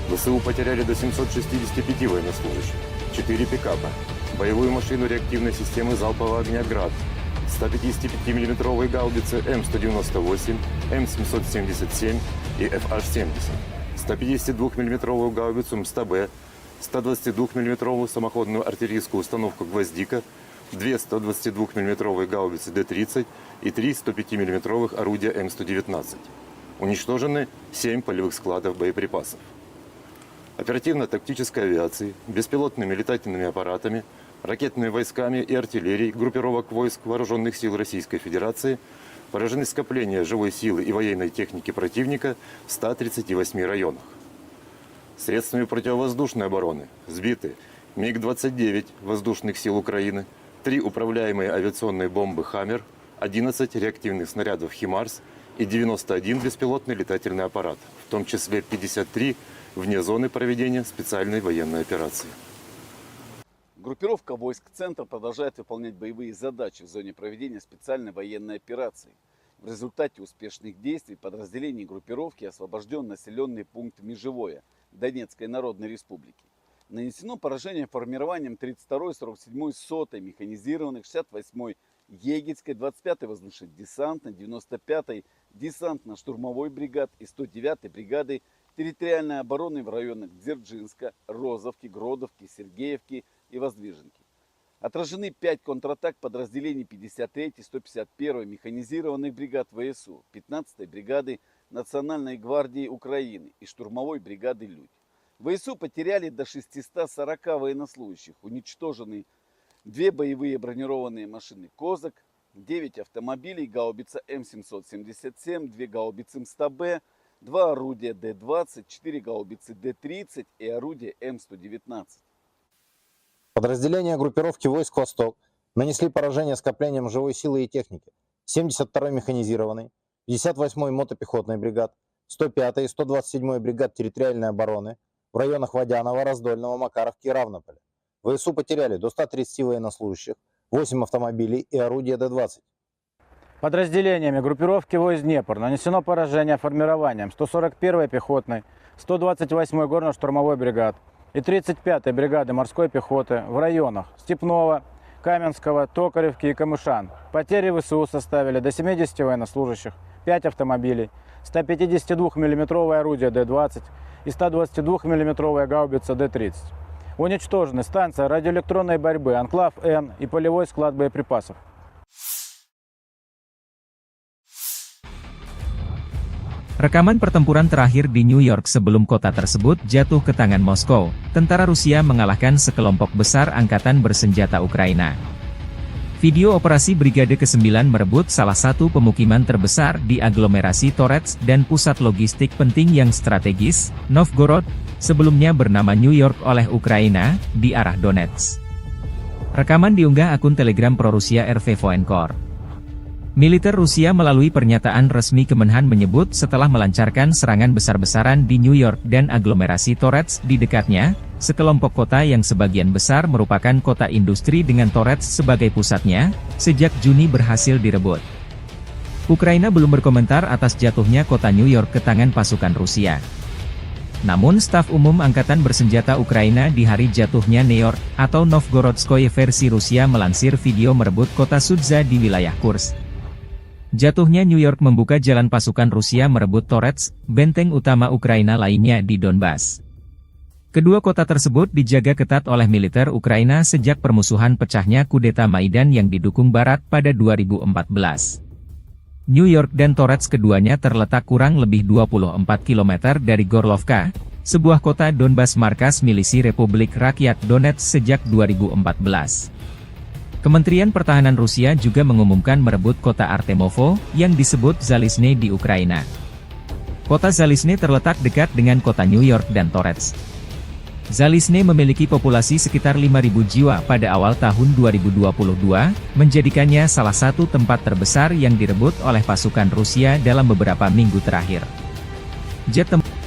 ВСУ потеряли до 765 военнослужащих, 4 пикапа, боевую машину реактивной системы залпового огня «Град», 155 мм гаубицы М198, М777 и FH-70, 152 мм гаубицу МСТБ, 122 мм самоходную артиллерийскую установку «Гвоздика», 2 122 мм гаубицы Д-30 и 3 105 мм орудия М119. Уничтожены 7 полевых складов боеприпасов. Оперативно-тактической авиацией, беспилотными летательными аппаратами, ракетными войсками и артиллерией группировок войск Вооруженных сил Российской Федерации поражены скопления живой силы и военной техники противника в 138 районах. Средствами противовоздушной обороны сбиты МиГ-29 воздушных сил Украины, 3 управляемые авиационные бомбы «Хаммер», 11 реактивных снарядов «Химарс» и 91 беспилотный летательный аппарат, в том числе 53 вне зоны проведения специальной военной операции. Группировка войск «Центр» продолжает выполнять боевые задачи в зоне проведения специальной военной операции. В результате успешных действий подразделений группировки освобожден населенный пункт Межевое Донецкой Народной Республики. Нанесено поражение формированием 32-й, 47-й, 100-й механизированных, 68-й Егельской, 25-й воздушно-десантной, 95-й десантно-штурмовой бригад и 109-й бригады территориальной обороны в районах Дзержинска, Розовки, Гродовки, Сергеевки и Воздвиженки. Отражены 5 контратак подразделений 53-й, 151-й механизированных бригад ВСУ, 15-й бригады Национальной гвардии Украины и штурмовой бригады «Людь». ВСУ потеряли до 640 военнослужащих, уничтожены 2 боевые бронированные машины «Козак», 9 автомобилей, гаубица М777, 2 гаубицы МСТБ, 2 орудия Д-20, 4 гаубицы Д-30 и орудие М119. Подразделения группировки войск «Восток» нанесли поражение скоплениям живой силы и техники 72-й механизированной, 58-й мотопехотной бригад, 105-й и 127-й бригад территориальной обороны в районах Водянова, Раздольного, Макаровки и Равнополя. ВСУ потеряли до 130 военнослужащих, 8 автомобилей и орудия Д-20. Подразделениями группировки войск «Днепр» нанесено поражение формированием 141-й пехотной, 128-й горно-штурмовой бригад и 35-й бригады морской пехоты в районах Степного, Каменского, Токаревки и Камышан. Потери ВСУ составили до 70 военнослужащих, 5 автомобилей, 152 мм орудие Д-20 и 122 мм гаубица Д-30. Уничтожены станция радиоэлектронной борьбы «Анклав-Н» и полевой склад боеприпасов. Rekaman pertempuran terakhir di New York sebelum kota tersebut jatuh ke tangan Moskow, tentara Rusia mengalahkan sekelompok besar angkatan bersenjata Ukraina. Video operasi Brigade ke-9 merebut salah satu pemukiman terbesar di aglomerasi Torets dan pusat logistik penting yang strategis, Novgorod, sebelumnya bernama New York oleh Ukraina, di arah Donetsk. Rekaman diunggah akun Telegram pro-Rusia RV Voenkor. Militer Rusia melalui pernyataan resmi Kemenhan menyebut setelah melancarkan serangan besar-besaran di New York dan aglomerasi Torets di dekatnya, sekelompok kota yang sebagian besar merupakan kota industri dengan Torets sebagai pusatnya, sejak Juni berhasil direbut. Ukraina belum berkomentar atas jatuhnya kota New York ke tangan pasukan Rusia. Namun staf umum Angkatan Bersenjata Ukraina di hari jatuhnya New York, atau Novgorodskoye versi Rusia melansir video merebut kota Sudza di wilayah Kursk. Jatuhnya New York membuka jalan pasukan Rusia merebut Torets, benteng utama Ukraina lainnya di Donbas. Kedua kota tersebut dijaga ketat oleh militer Ukraina sejak permusuhan pecahnya kudeta Maidan yang didukung Barat pada 2014. New York dan Torets keduanya terletak kurang lebih 24 km dari Gorlovka, sebuah kota Donbas markas milisi Republik Rakyat Donetsk sejak 2014. Kementerian Pertahanan Rusia juga mengumumkan merebut kota Artemovo, yang disebut Zalizne di Ukraina. Kota Zalizne terletak dekat dengan kota New York dan Torets. Zalizne memiliki populasi sekitar 5.000 jiwa pada awal tahun 2022, menjadikannya salah satu tempat terbesar yang direbut oleh pasukan Rusia dalam beberapa minggu terakhir. Jet tempur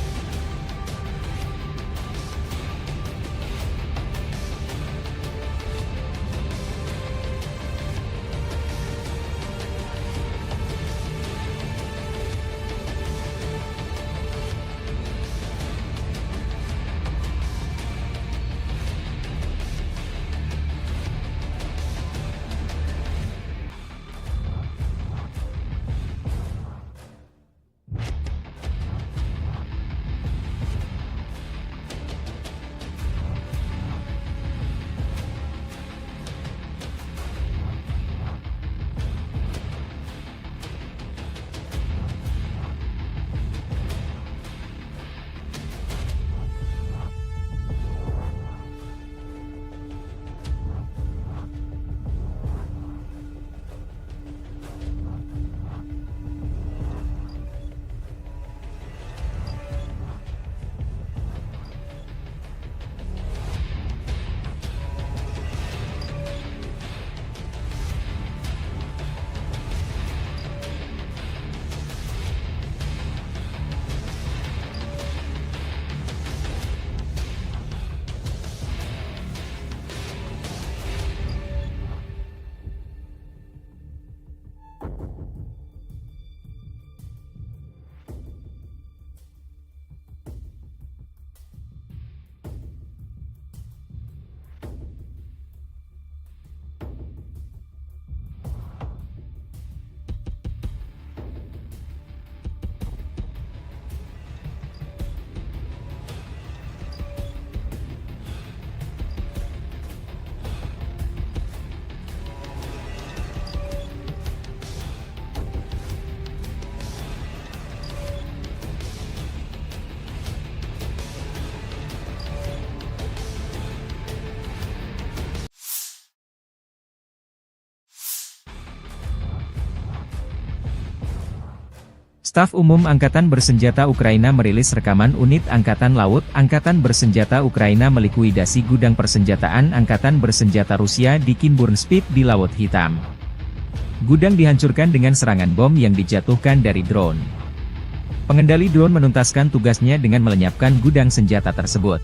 Staf Umum Angkatan Bersenjata Ukraina merilis rekaman unit Angkatan Laut Angkatan Bersenjata Ukraina melikuidasi gudang persenjataan Angkatan Bersenjata Rusia di Kinburnspit di Laut Hitam. Gudang dihancurkan dengan serangan bom yang dijatuhkan dari drone. Pengendali drone menuntaskan tugasnya dengan melenyapkan gudang senjata tersebut.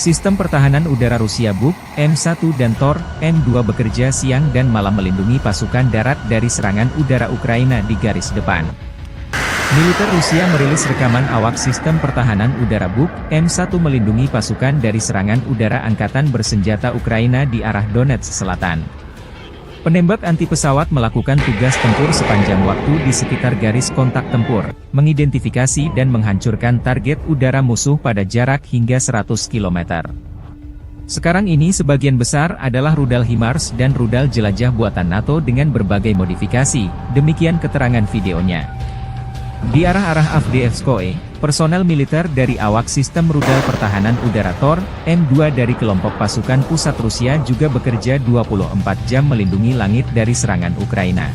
Sistem pertahanan udara Rusia Buk, M1 dan Tor, M2 bekerja siang dan malam melindungi pasukan darat dari serangan udara Ukraina di garis depan. Militer Rusia merilis rekaman awak sistem pertahanan udara Buk M1 melindungi pasukan dari serangan udara angkatan bersenjata Ukraina di arah Donetsk Selatan. Penembak anti pesawat melakukan tugas tempur sepanjang waktu di sekitar garis kontak tempur, mengidentifikasi dan menghancurkan target udara musuh pada jarak hingga 100 km. Sekarang ini sebagian besar adalah rudal HIMARS dan rudal jelajah buatan NATO dengan berbagai modifikasi, demikian keterangan videonya. Di arah-arah Avdiivskoye, personel militer dari awak sistem rudal pertahanan udara Tor, M2 dari kelompok pasukan pusat Rusia juga bekerja 24 jam melindungi langit dari serangan Ukraina.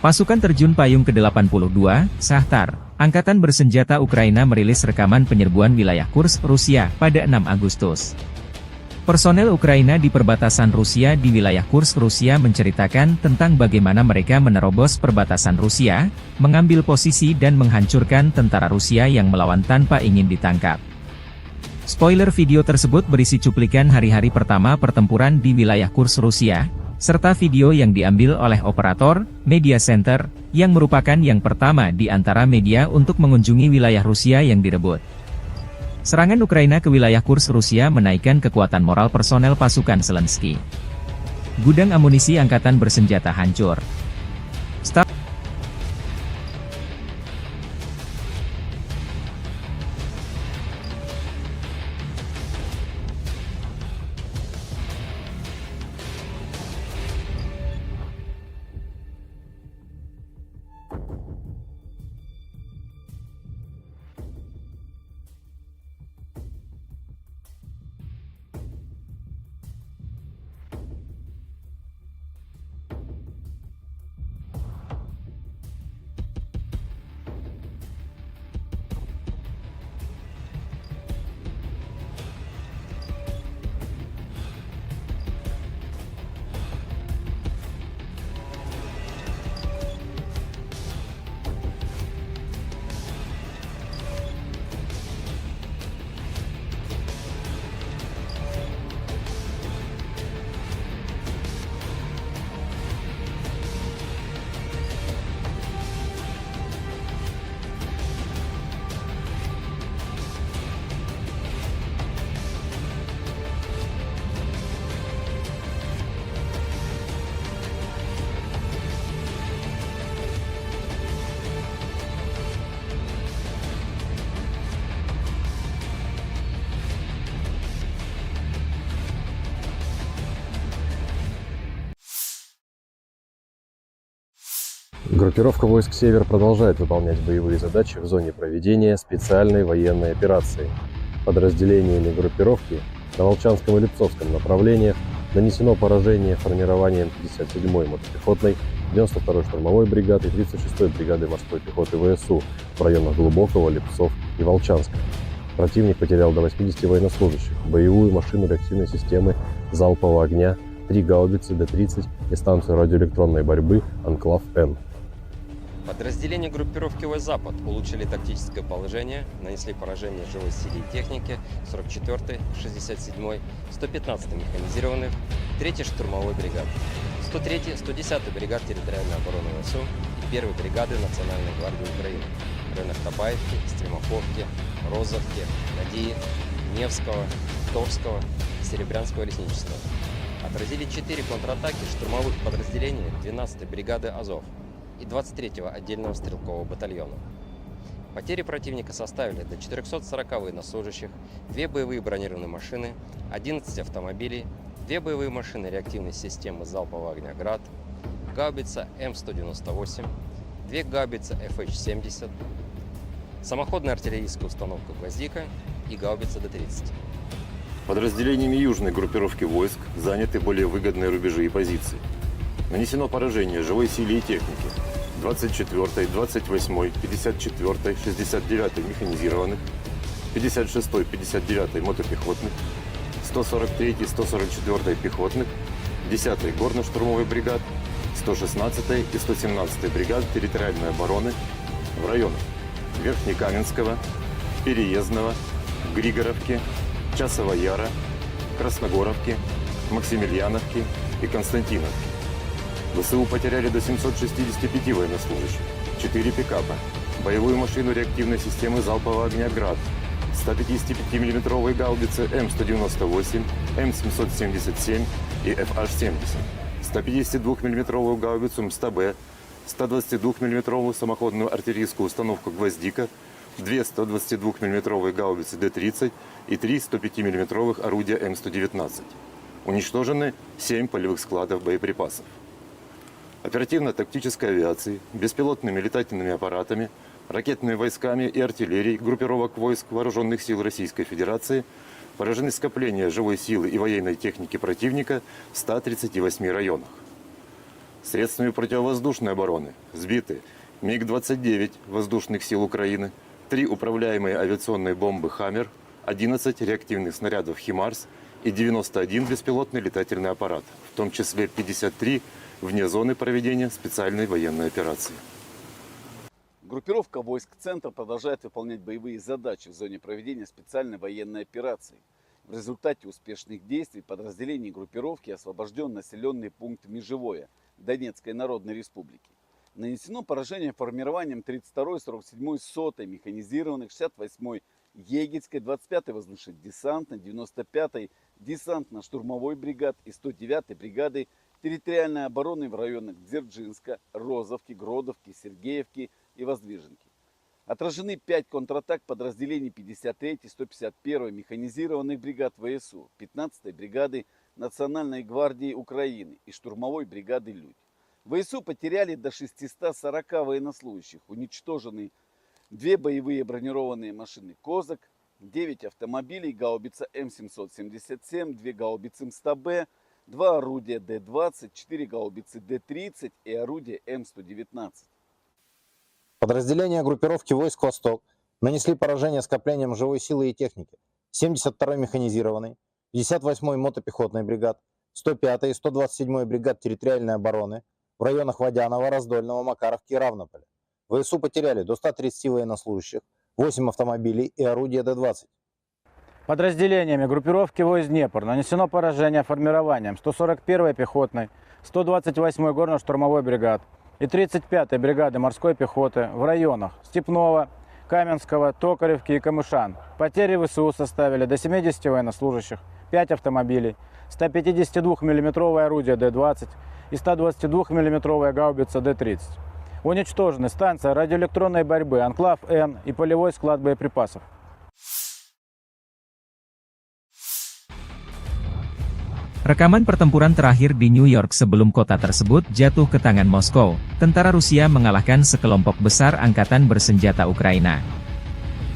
Pasukan terjun payung ke-82, Shahtar, Angkatan Bersenjata Ukraina merilis rekaman penyerbuan wilayah Kursk, Rusia, pada 6 Agustus. Personel Ukraina di perbatasan Rusia di wilayah Kursk, Rusia menceritakan tentang bagaimana mereka menerobos perbatasan Rusia, mengambil posisi dan menghancurkan tentara Rusia yang melawan tanpa ingin ditangkap. Spoiler video tersebut berisi cuplikan hari-hari pertama pertempuran di wilayah Kursk, Rusia, serta video yang diambil oleh operator Media Center, yang merupakan yang pertama di antara media untuk mengunjungi wilayah Rusia yang direbut. Serangan Ukraina ke wilayah Kursk Rusia menaikkan kekuatan moral personel pasukan Zelensky. Gudang amunisi angkatan bersenjata hancur. Группировка войск «Север» продолжает выполнять боевые задачи в зоне проведения специальной военной операции. Подразделениями группировки на Волчанском и Липцовском направлениях нанесено поражение формированием 57-й мотопехотной, 92-й штурмовой бригады и 36-й бригады морской пехоты ВСУ в районах Глубокого, Липцов и Волчанска. Противник потерял до 80 военнослужащих, боевую машину реактивной системы залпового огня, 3 гаубицы Д-30 и станцию радиоэлектронной борьбы «Анклав-Н». Подразделения группировки войск «Запад» улучшили тактическое положение, нанесли поражение живой силе и технике 44-й, 67-й, 115-й механизированных, 3-й штурмовой бригады, 103-й, 110-й бригад территориальной обороны ВСУ и 1-й бригады Национальной гвардии Украины в районах Табаевки, Стремаховки, Розовки, Надеи, Невского, Торского и Серебрянского лесничества. Отразили 4 контратаки штурмовых подразделений 12-й бригады «Азов» и 23-го отдельного стрелкового батальона. Потери противника составили до 440 военнослужащих, 2 боевые бронированные машины, 11 автомобилей, 2 боевые машины реактивной системы залпового огня «Град», гаубица М198, 2 гаубицы FH-70, самоходная артиллерийская установка «Гвоздика» и гаубица Д-30. Подразделениями южной группировки войск заняты более выгодные рубежи и позиции. Нанесено поражение живой силе и технике 24-й, 28-й, 54-й, 69-й механизированных, 56-й, 59-й мотопехотных, 143-й, 144-й пехотных, 10-й горно-штурмовой бригад, 116-й и 117-й бригад территориальной обороны в районах Верхнекаменского, Переездного, Григоровки, Часова Яра, Красногоровки, Максимiliaновки и Константиновки. ВСУ потеряли до 765 военнослужащих, 4 пикапа, боевую машину реактивной системы залпового огня «Град», 155 мм гаубицы М198, М777 и ФH-70, 152 мм гаубицу МСТБ, 122 мм самоходную артиллерийскую установку «Гвоздика», 2 122 мм гаубицы Д-30 и 3 105 мм орудия М119. Уничтожены 7 полевых складов боеприпасов. Оперативно-тактической авиацией, беспилотными летательными аппаратами, ракетными войсками и артиллерией группировок войск Вооруженных сил Российской Федерации поражены скопления живой силы и военной техники противника в 138 районах. Средствами противовоздушной обороны сбиты МиГ-29 воздушных сил Украины, 3 управляемые авиационные бомбы «Хаммер», 11 реактивных снарядов «Химарс» и 91 беспилотный летательный аппарат, в том числе 53 вне зоны проведения специальной военной операции. Группировка войск «Центр» продолжает выполнять боевые задачи в зоне проведения специальной военной операции. В результате успешных действий подразделений группировки освобожден населенный пункт Межевое Донецкой Народной Республики. Нанесено поражение формированием 32-й, 47-й, 100-й механизированных, 68-й Егельской, 25-й воздушно-десантной, 95-й десантно-штурмовой бригад и 109-й бригады территориальной обороны в районах Дзержинска, Розовки, Гродовки, Сергеевки и Воздвиженки. Отражены 5 контратак подразделений 53-й, 151-й механизированных бригад ВСУ, 15-й бригады Национальной гвардии Украины и штурмовой бригады «Людь». ВСУ потеряли до 640 военнослужащих, уничтожены 2 боевые бронированные машины «Козак», 9 автомобилей, гаубица М777, 2 гаубицы МСТБ, 2 орудия Д-20, 4 гаубицы Д-30 и орудие М119. Подразделения группировки войск «Восток» нанесли поражение скоплениям живой силы и техники 72-й механизированной, 58-й мотопехотной бригад, 105-й и 127-й бригад территориальной обороны в районах Водянова, Раздольного, Макаровки и Равнополя. ВСУ потеряли до 130 военнослужащих, 8 автомобилей и орудия Д-20. Подразделениями группировки войск «Днепр» нанесено поражение формированием 141-й пехотной, 128-й горно-штурмовой бригад и 35-й бригады морской пехоты в районах Степного, Каменского, Токаревки и Камышан. Потери ВСУ составили до 70 военнослужащих, 5 автомобилей, 152 мм орудие Д-20 и 122 мм гаубица Д-30. Уничтожены станция радиоэлектронной борьбы «Анклав-Н» и полевой склад боеприпасов. Rekaman pertempuran terakhir di New York sebelum kota tersebut jatuh ke tangan Moskow, tentara Rusia mengalahkan sekelompok besar angkatan bersenjata Ukraina.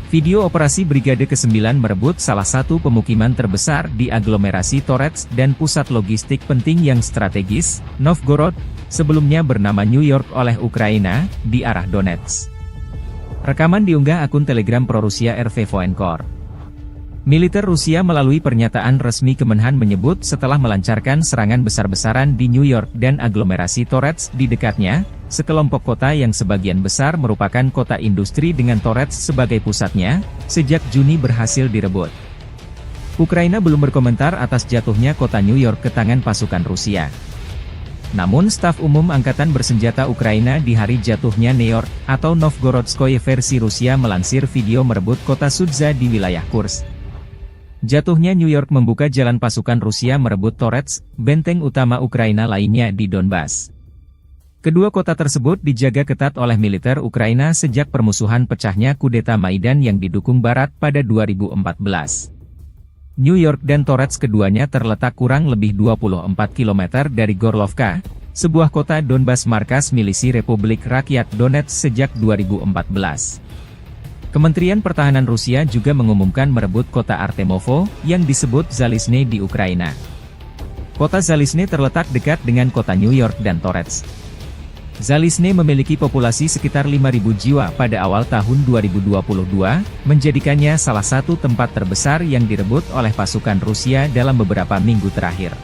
Video operasi Brigade ke-9 merebut salah satu pemukiman terbesar di aglomerasi Torets dan pusat logistik penting yang strategis, Novgorod, sebelumnya bernama New York oleh Ukraina, di arah Donetsk. Rekaman diunggah akun Telegram pro-Rusia RV Voenkor. Militer Rusia melalui pernyataan resmi Kemenhan menyebut setelah melancarkan serangan besar-besaran di New York dan aglomerasi Torets di dekatnya, sekelompok kota yang sebagian besar merupakan kota industri dengan Torets sebagai pusatnya, sejak Juni berhasil direbut. Ukraina belum berkomentar atas jatuhnya kota New York ke tangan pasukan Rusia. Namun staf umum Angkatan Bersenjata Ukraina di hari jatuhnya New York, atau Novgorodskoye versi Rusia melansir video merebut kota Sudza di wilayah Kursk. Jatuhnya New York membuka jalan pasukan Rusia merebut Torets, benteng utama Ukraina lainnya di Donbas. Kedua kota tersebut dijaga ketat oleh militer Ukraina sejak permusuhan pecahnya kudeta Maidan yang didukung Barat pada 2014. New York dan Torets keduanya terletak kurang lebih 24 km dari Gorlovka, sebuah kota Donbas markas milisi Republik Rakyat Donetsk sejak 2014. Kementerian Pertahanan Rusia juga mengumumkan merebut kota Artemovo, yang disebut Zalizne di Ukraina. Kota Zalizne terletak dekat dengan kota New York dan Torets. Zalizne memiliki populasi sekitar 5.000 jiwa pada awal tahun 2022, menjadikannya salah satu tempat terbesar yang direbut oleh pasukan Rusia dalam beberapa minggu terakhir.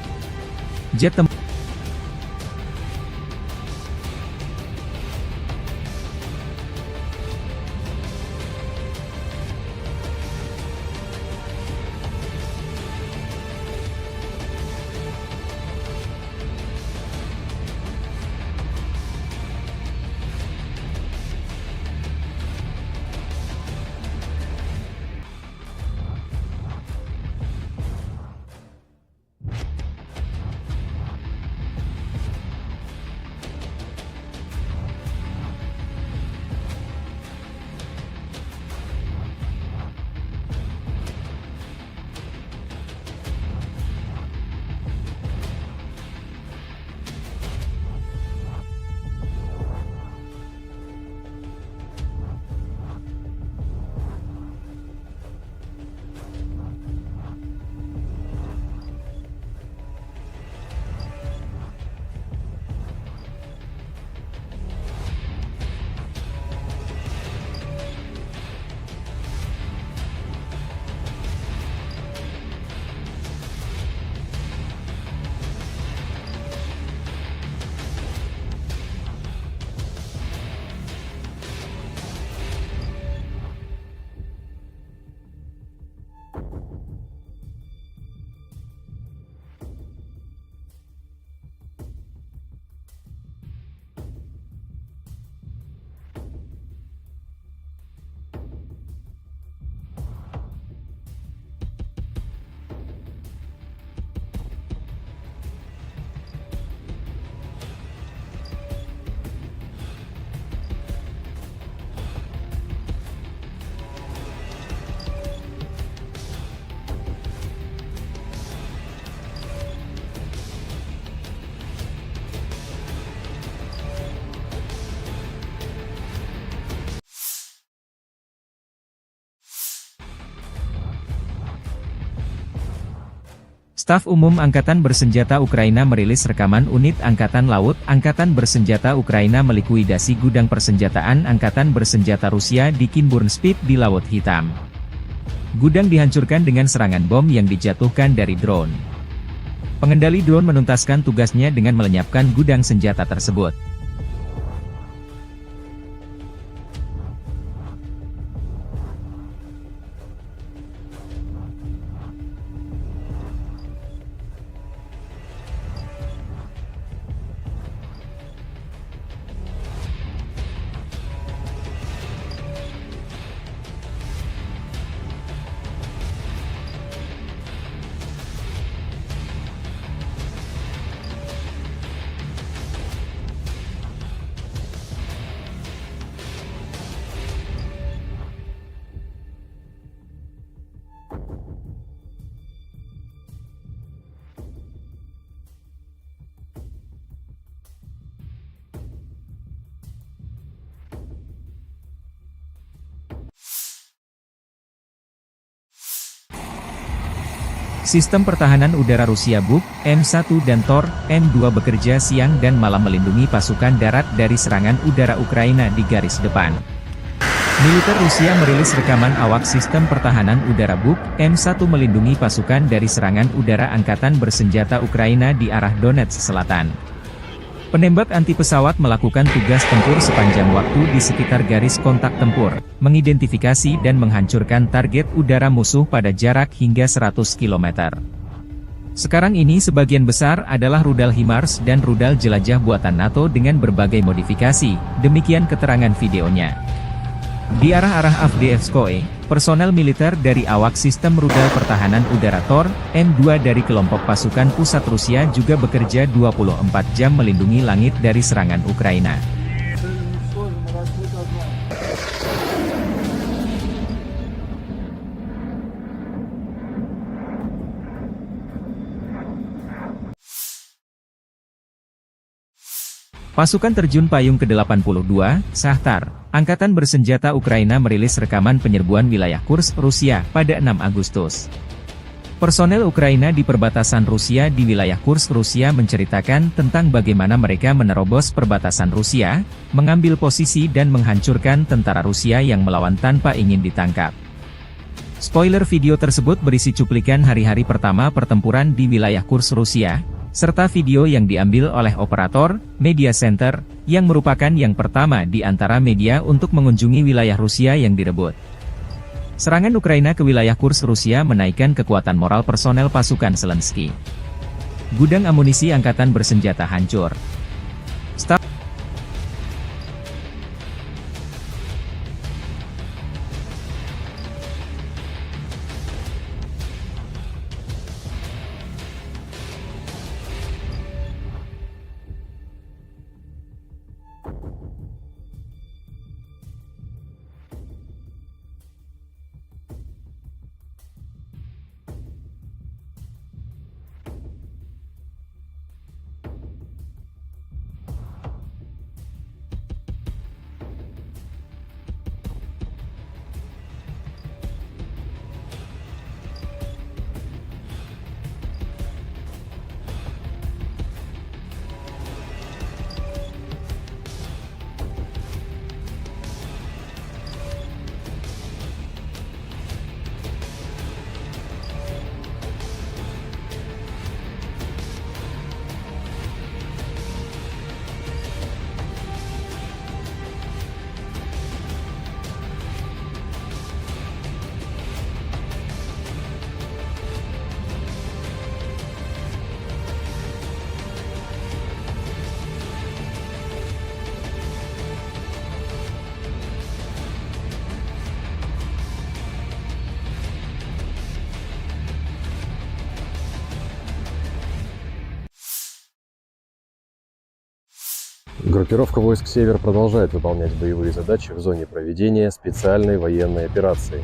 Jet tempur Staf Umum Angkatan Bersenjata Ukraina merilis rekaman unit Angkatan Laut Angkatan Bersenjata Ukraina melikuidasi gudang persenjataan Angkatan Bersenjata Rusia di Kinburnspit di Laut Hitam. Gudang dihancurkan dengan serangan bom yang dijatuhkan dari drone. Pengendali drone menuntaskan tugasnya dengan melenyapkan gudang senjata tersebut. Sistem pertahanan udara Rusia Buk, M1 dan Tor, M2 bekerja siang dan malam melindungi pasukan darat dari serangan udara Ukraina di garis depan. Militer Rusia merilis rekaman awak sistem pertahanan udara Buk, M1 melindungi pasukan dari serangan udara Angkatan Bersenjata Ukraina di arah Donetsk Selatan. Penembak anti pesawat melakukan tugas tempur sepanjang waktu di sekitar garis kontak tempur, mengidentifikasi dan menghancurkan target udara musuh pada jarak hingga 100 km. Sekarang ini sebagian besar adalah rudal HIMARS dan rudal jelajah buatan NATO dengan berbagai modifikasi, demikian keterangan videonya. Di arah-arah Avdiivskoye, personel militer dari awak sistem rudal pertahanan udara Tor, M2 dari kelompok pasukan pusat Rusia juga bekerja 24 jam melindungi langit dari serangan Ukraina. Pasukan terjun payung ke-82, Shahtar, Angkatan Bersenjata Ukraina merilis rekaman penyerbuan wilayah Kursk, Rusia, pada 6 Agustus. Personel Ukraina di perbatasan Rusia di wilayah Kursk, Rusia menceritakan tentang bagaimana mereka menerobos perbatasan Rusia, mengambil posisi dan menghancurkan tentara Rusia yang melawan tanpa ingin ditangkap. Spoiler video tersebut berisi cuplikan hari-hari pertama pertempuran di wilayah Kursk, Rusia, serta video yang diambil oleh operator Media Center, yang merupakan yang pertama di antara media untuk mengunjungi wilayah Rusia yang direbut. Serangan Ukraina ke wilayah Kursk Rusia menaikkan kekuatan moral personel pasukan Zelensky. Gudang amunisi Angkatan Bersenjata hancur. Группировка войск «Север» продолжает выполнять боевые задачи в зоне проведения специальной военной операции.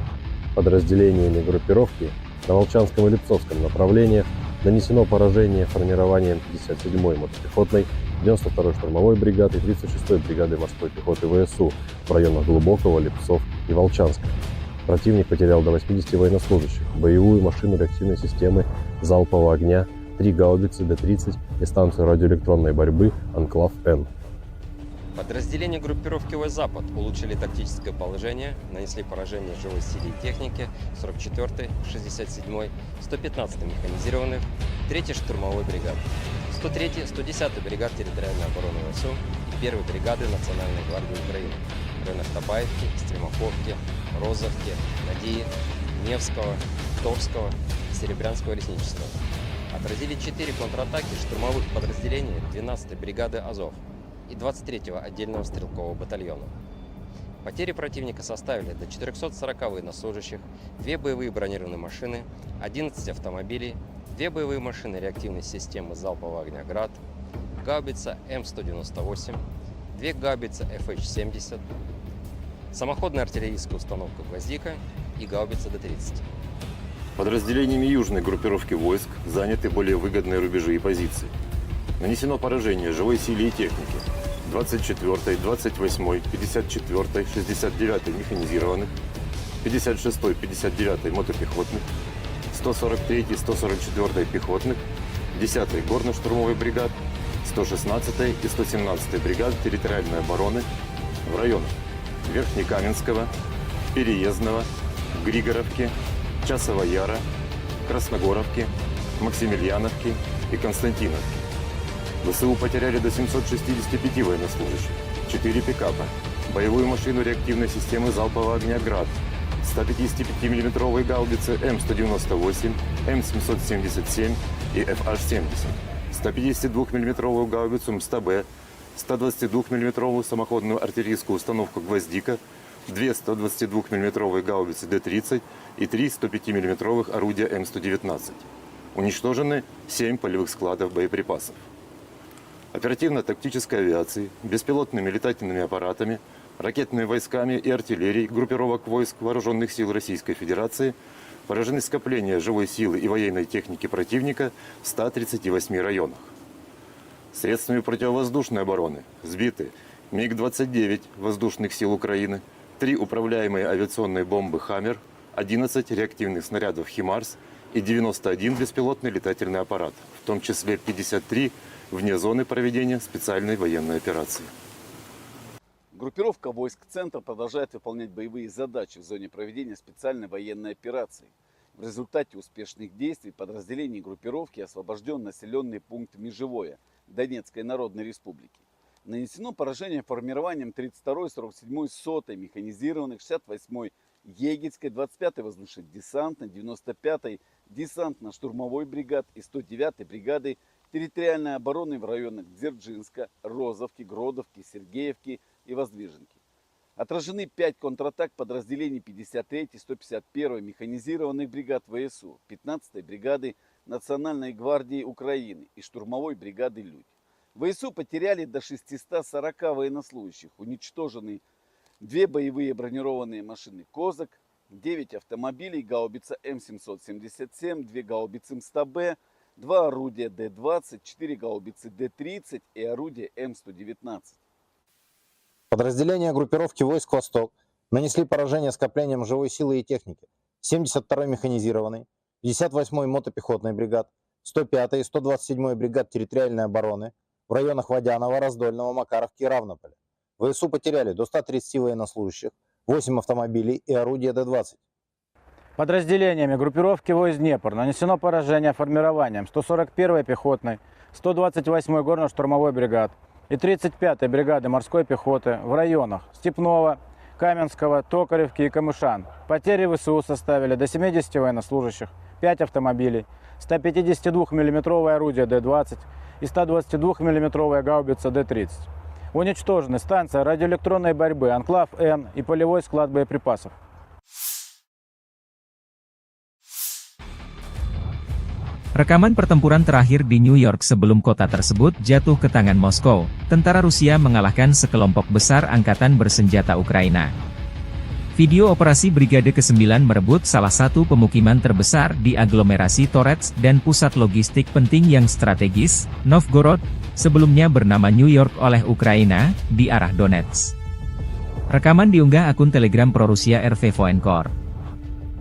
Подразделениями группировки на Волчанском и Липцовском направлениях нанесено поражение формированием 57-й мотопехотной, 92-й штурмовой бригады и 36-й бригады морской пехоты ВСУ в районах Глубокого, Липцов и Волчанска. Противник потерял до 80 военнослужащих, боевую машину реактивной системы залпового огня, 3 гаубицы Д-30 и станцию радиоэлектронной борьбы «Анклав-Н». Подразделения группировки войск «Запад» улучшили тактическое положение, нанесли поражение живой силе и технике 44-й, 67-й, 115-й механизированных, 3-й штурмовой бригады, 103-й, 110-й бригад территориальной обороны ВСУ и 1-й бригады Национальной гвардии Украины в районах Табаевки, Стремаховки, Розовки, Надии, Невского, Торского, Серебрянского лесничества. Отразили 4 контратаки штурмовых подразделений 12-й бригады «Азов» и 23-го отдельного стрелкового батальона. Потери противника составили до 440 военнослужащих, 2 боевые бронированные машины, 11 автомобилей, 2 боевые машины реактивной системы залпового огня «Град», гаубица М198, 2 гаубицы FH-70, самоходная артиллерийская установка «Гвоздика» и гаубица Д-30. Подразделениями южной группировки войск заняты более выгодные рубежи и позиции. Нанесено поражение живой силе и технике 24-й, 28-й, 54-й, 69-й механизированных, 56-й, 59-й мотопехотных, 143-й, 144-й пехотных, 10-й горно-штурмовой бригад, 116-й и 117-й бригад территориальной обороны в районах Верхнекаменского, Переездного, Григоровки, Часова Яра, Красногоровки, Максимiliaновки и Константиновки. ВСУ потеряли до 765 военнослужащих, 4 пикапа, боевую машину реактивной системы залпового огня «Град», 155 мм гаубицы М198, М777 и FH-70, 152 мм гаубицу МСТБ, 122 мм самоходную артиллерийскую установку «Гвоздика», 2 122 мм гаубицы Д-30 и 3 105 мм орудия М119. Уничтожены 7 полевых складов боеприпасов. Оперативно-тактической авиацией, беспилотными летательными аппаратами, ракетными войсками и артиллерией группировок войск Вооруженных сил Российской Федерации поражены скопления живой силы и военной техники противника в 138 районах. Средствами противовоздушной обороны сбиты МиГ-29 воздушных сил Украины, 3 управляемые авиационные бомбы «Хаммер», 11 реактивных снарядов «Химарс» и 91 беспилотный летательный аппарат, в том числе 53 вне зоны проведения специальной военной операции. Группировка войск «Центр» продолжает выполнять боевые задачи в зоне проведения специальной военной операции. В результате успешных действий подразделений группировки освобожден населенный пункт Межевое Донецкой Народной Республики. Нанесено поражение формированием 32-й, 47-й, 100-й механизированных, 68-й Егельской, 25-й воздушно-десантной, 95-й десантно-штурмовой бригад и 109-й бригады территориальной обороны в районах Дзержинска, Розовки, Гродовки, Сергеевки и Воздвиженки. Отражены 5 контратак подразделений 53-й, 151-й механизированных бригад ВСУ, 15-й бригады Национальной гвардии Украины и штурмовой бригады «Людь». ВСУ потеряли до 640 военнослужащих, уничтожены 2 боевые бронированные машины «Козак», 9 автомобилей, гаубица М777, 2 гаубицы МСТБ, 2 орудия Д-20, 4 гаубицы Д-30 и орудие М119. Подразделения группировки войск «Восток» нанесли поражение скоплениям живой силы и техники 72-й механизированной, 58-й мотопехотной бригад, 105-й и 127-й бригад территориальной обороны в районах Водянова, Раздольного, Макаровки и Равнополя. ВСУ потеряли до 130 военнослужащих, 8 автомобилей и орудия Д-20. Подразделениями группировки войск «Днепр» нанесено поражение формированием 141-й пехотной, 128-й горно-штурмовой бригад и 35-й бригады морской пехоты в районах Степного, Каменского, Токаревки и Камышан. Потери ВСУ составили до 70 военнослужащих, 5 автомобилей, 152 мм орудие Д-20 и 122 мм гаубица Д-30. Уничтожены станция радиоэлектронной борьбы «Анклав-Н» и полевой склад боеприпасов. Rekaman pertempuran terakhir di New York sebelum kota tersebut jatuh ke tangan Moskow, tentara Rusia mengalahkan sekelompok besar angkatan bersenjata Ukraina. Video operasi Brigade ke-9 merebut salah satu pemukiman terbesar di aglomerasi Torets dan pusat logistik penting yang strategis, Novgorod, sebelumnya bernama New York oleh Ukraina, di arah Donetsk. Rekaman diunggah akun Telegram pro-Rusia RV Voenkor.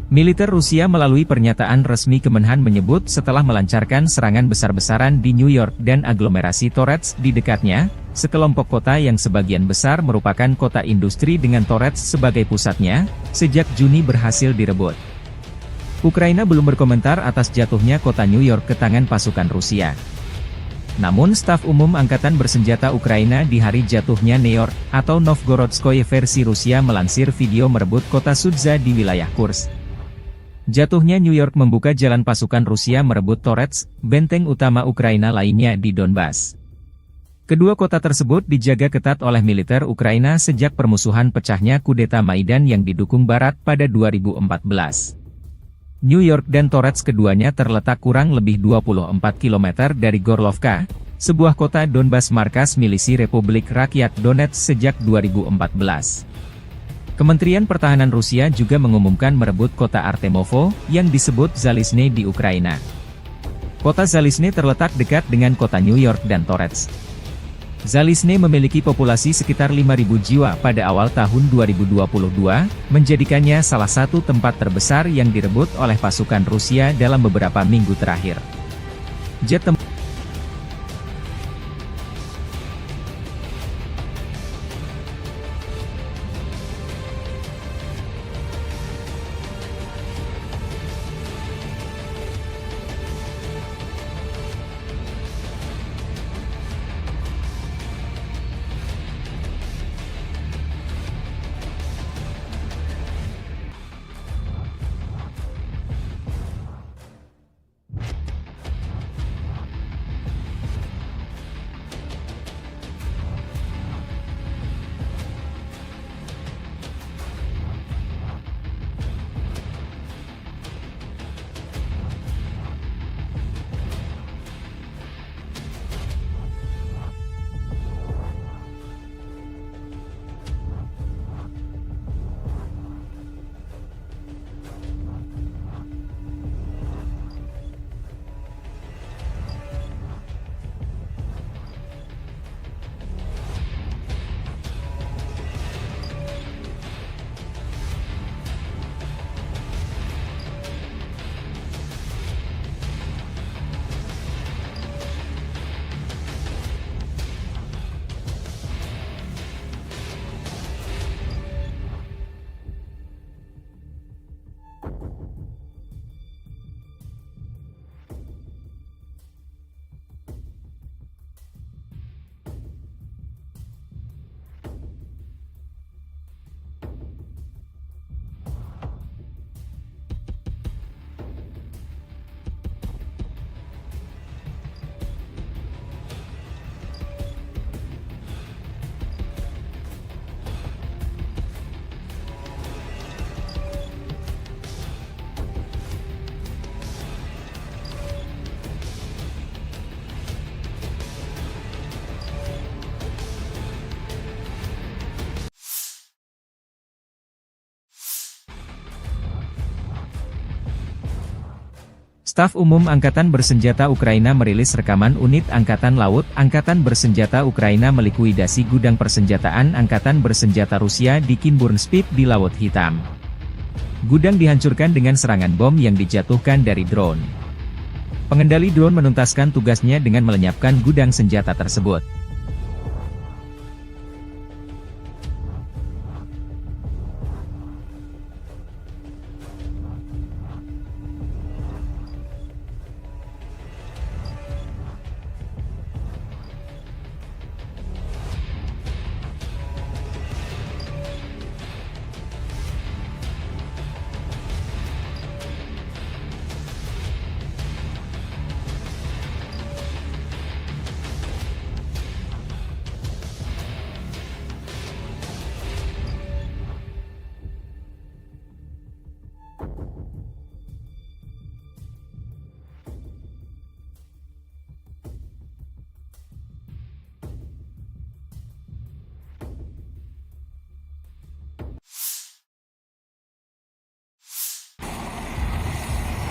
Militer Rusia melalui pernyataan resmi Kemenhan menyebut setelah melancarkan serangan besar-besaran di New York dan aglomerasi Torets di dekatnya, sekelompok kota yang sebagian besar merupakan kota industri dengan Torets sebagai pusatnya, sejak Juni berhasil direbut. Ukraina belum berkomentar atas jatuhnya kota New York ke tangan pasukan Rusia. Namun staf umum Angkatan Bersenjata Ukraina di hari jatuhnya New York, atau Novgorodskoye versi Rusia melansir video merebut kota Sudza di wilayah Kursk. Jatuhnya New York membuka jalan pasukan Rusia merebut Torets, benteng utama Ukraina lainnya di Donbas. Kedua kota tersebut dijaga ketat oleh militer Ukraina sejak permusuhan pecahnya kudeta Maidan yang didukung Barat pada 2014. New York dan Torets keduanya terletak kurang lebih 24 km dari Gorlovka, sebuah kota Donbas markas milisi Republik Rakyat Donetsk sejak 2014. Kementerian Pertahanan Rusia juga mengumumkan merebut kota Artemovo, yang disebut Zalizne di Ukraina. Kota Zalizne terletak dekat dengan kota New York dan Torets. Zalizne memiliki populasi sekitar 5.000 jiwa pada awal tahun 2022, menjadikannya salah satu tempat terbesar yang direbut oleh pasukan Rusia dalam beberapa minggu terakhir. Jet tempur Staf Umum Angkatan Bersenjata Ukraina merilis rekaman unit Angkatan Laut Angkatan Bersenjata Ukraina melikuidasi gudang persenjataan Angkatan Bersenjata Rusia di Kinburnspit di Laut Hitam. Gudang dihancurkan dengan serangan bom yang dijatuhkan dari drone. Pengendali drone menuntaskan tugasnya dengan melenyapkan gudang senjata tersebut.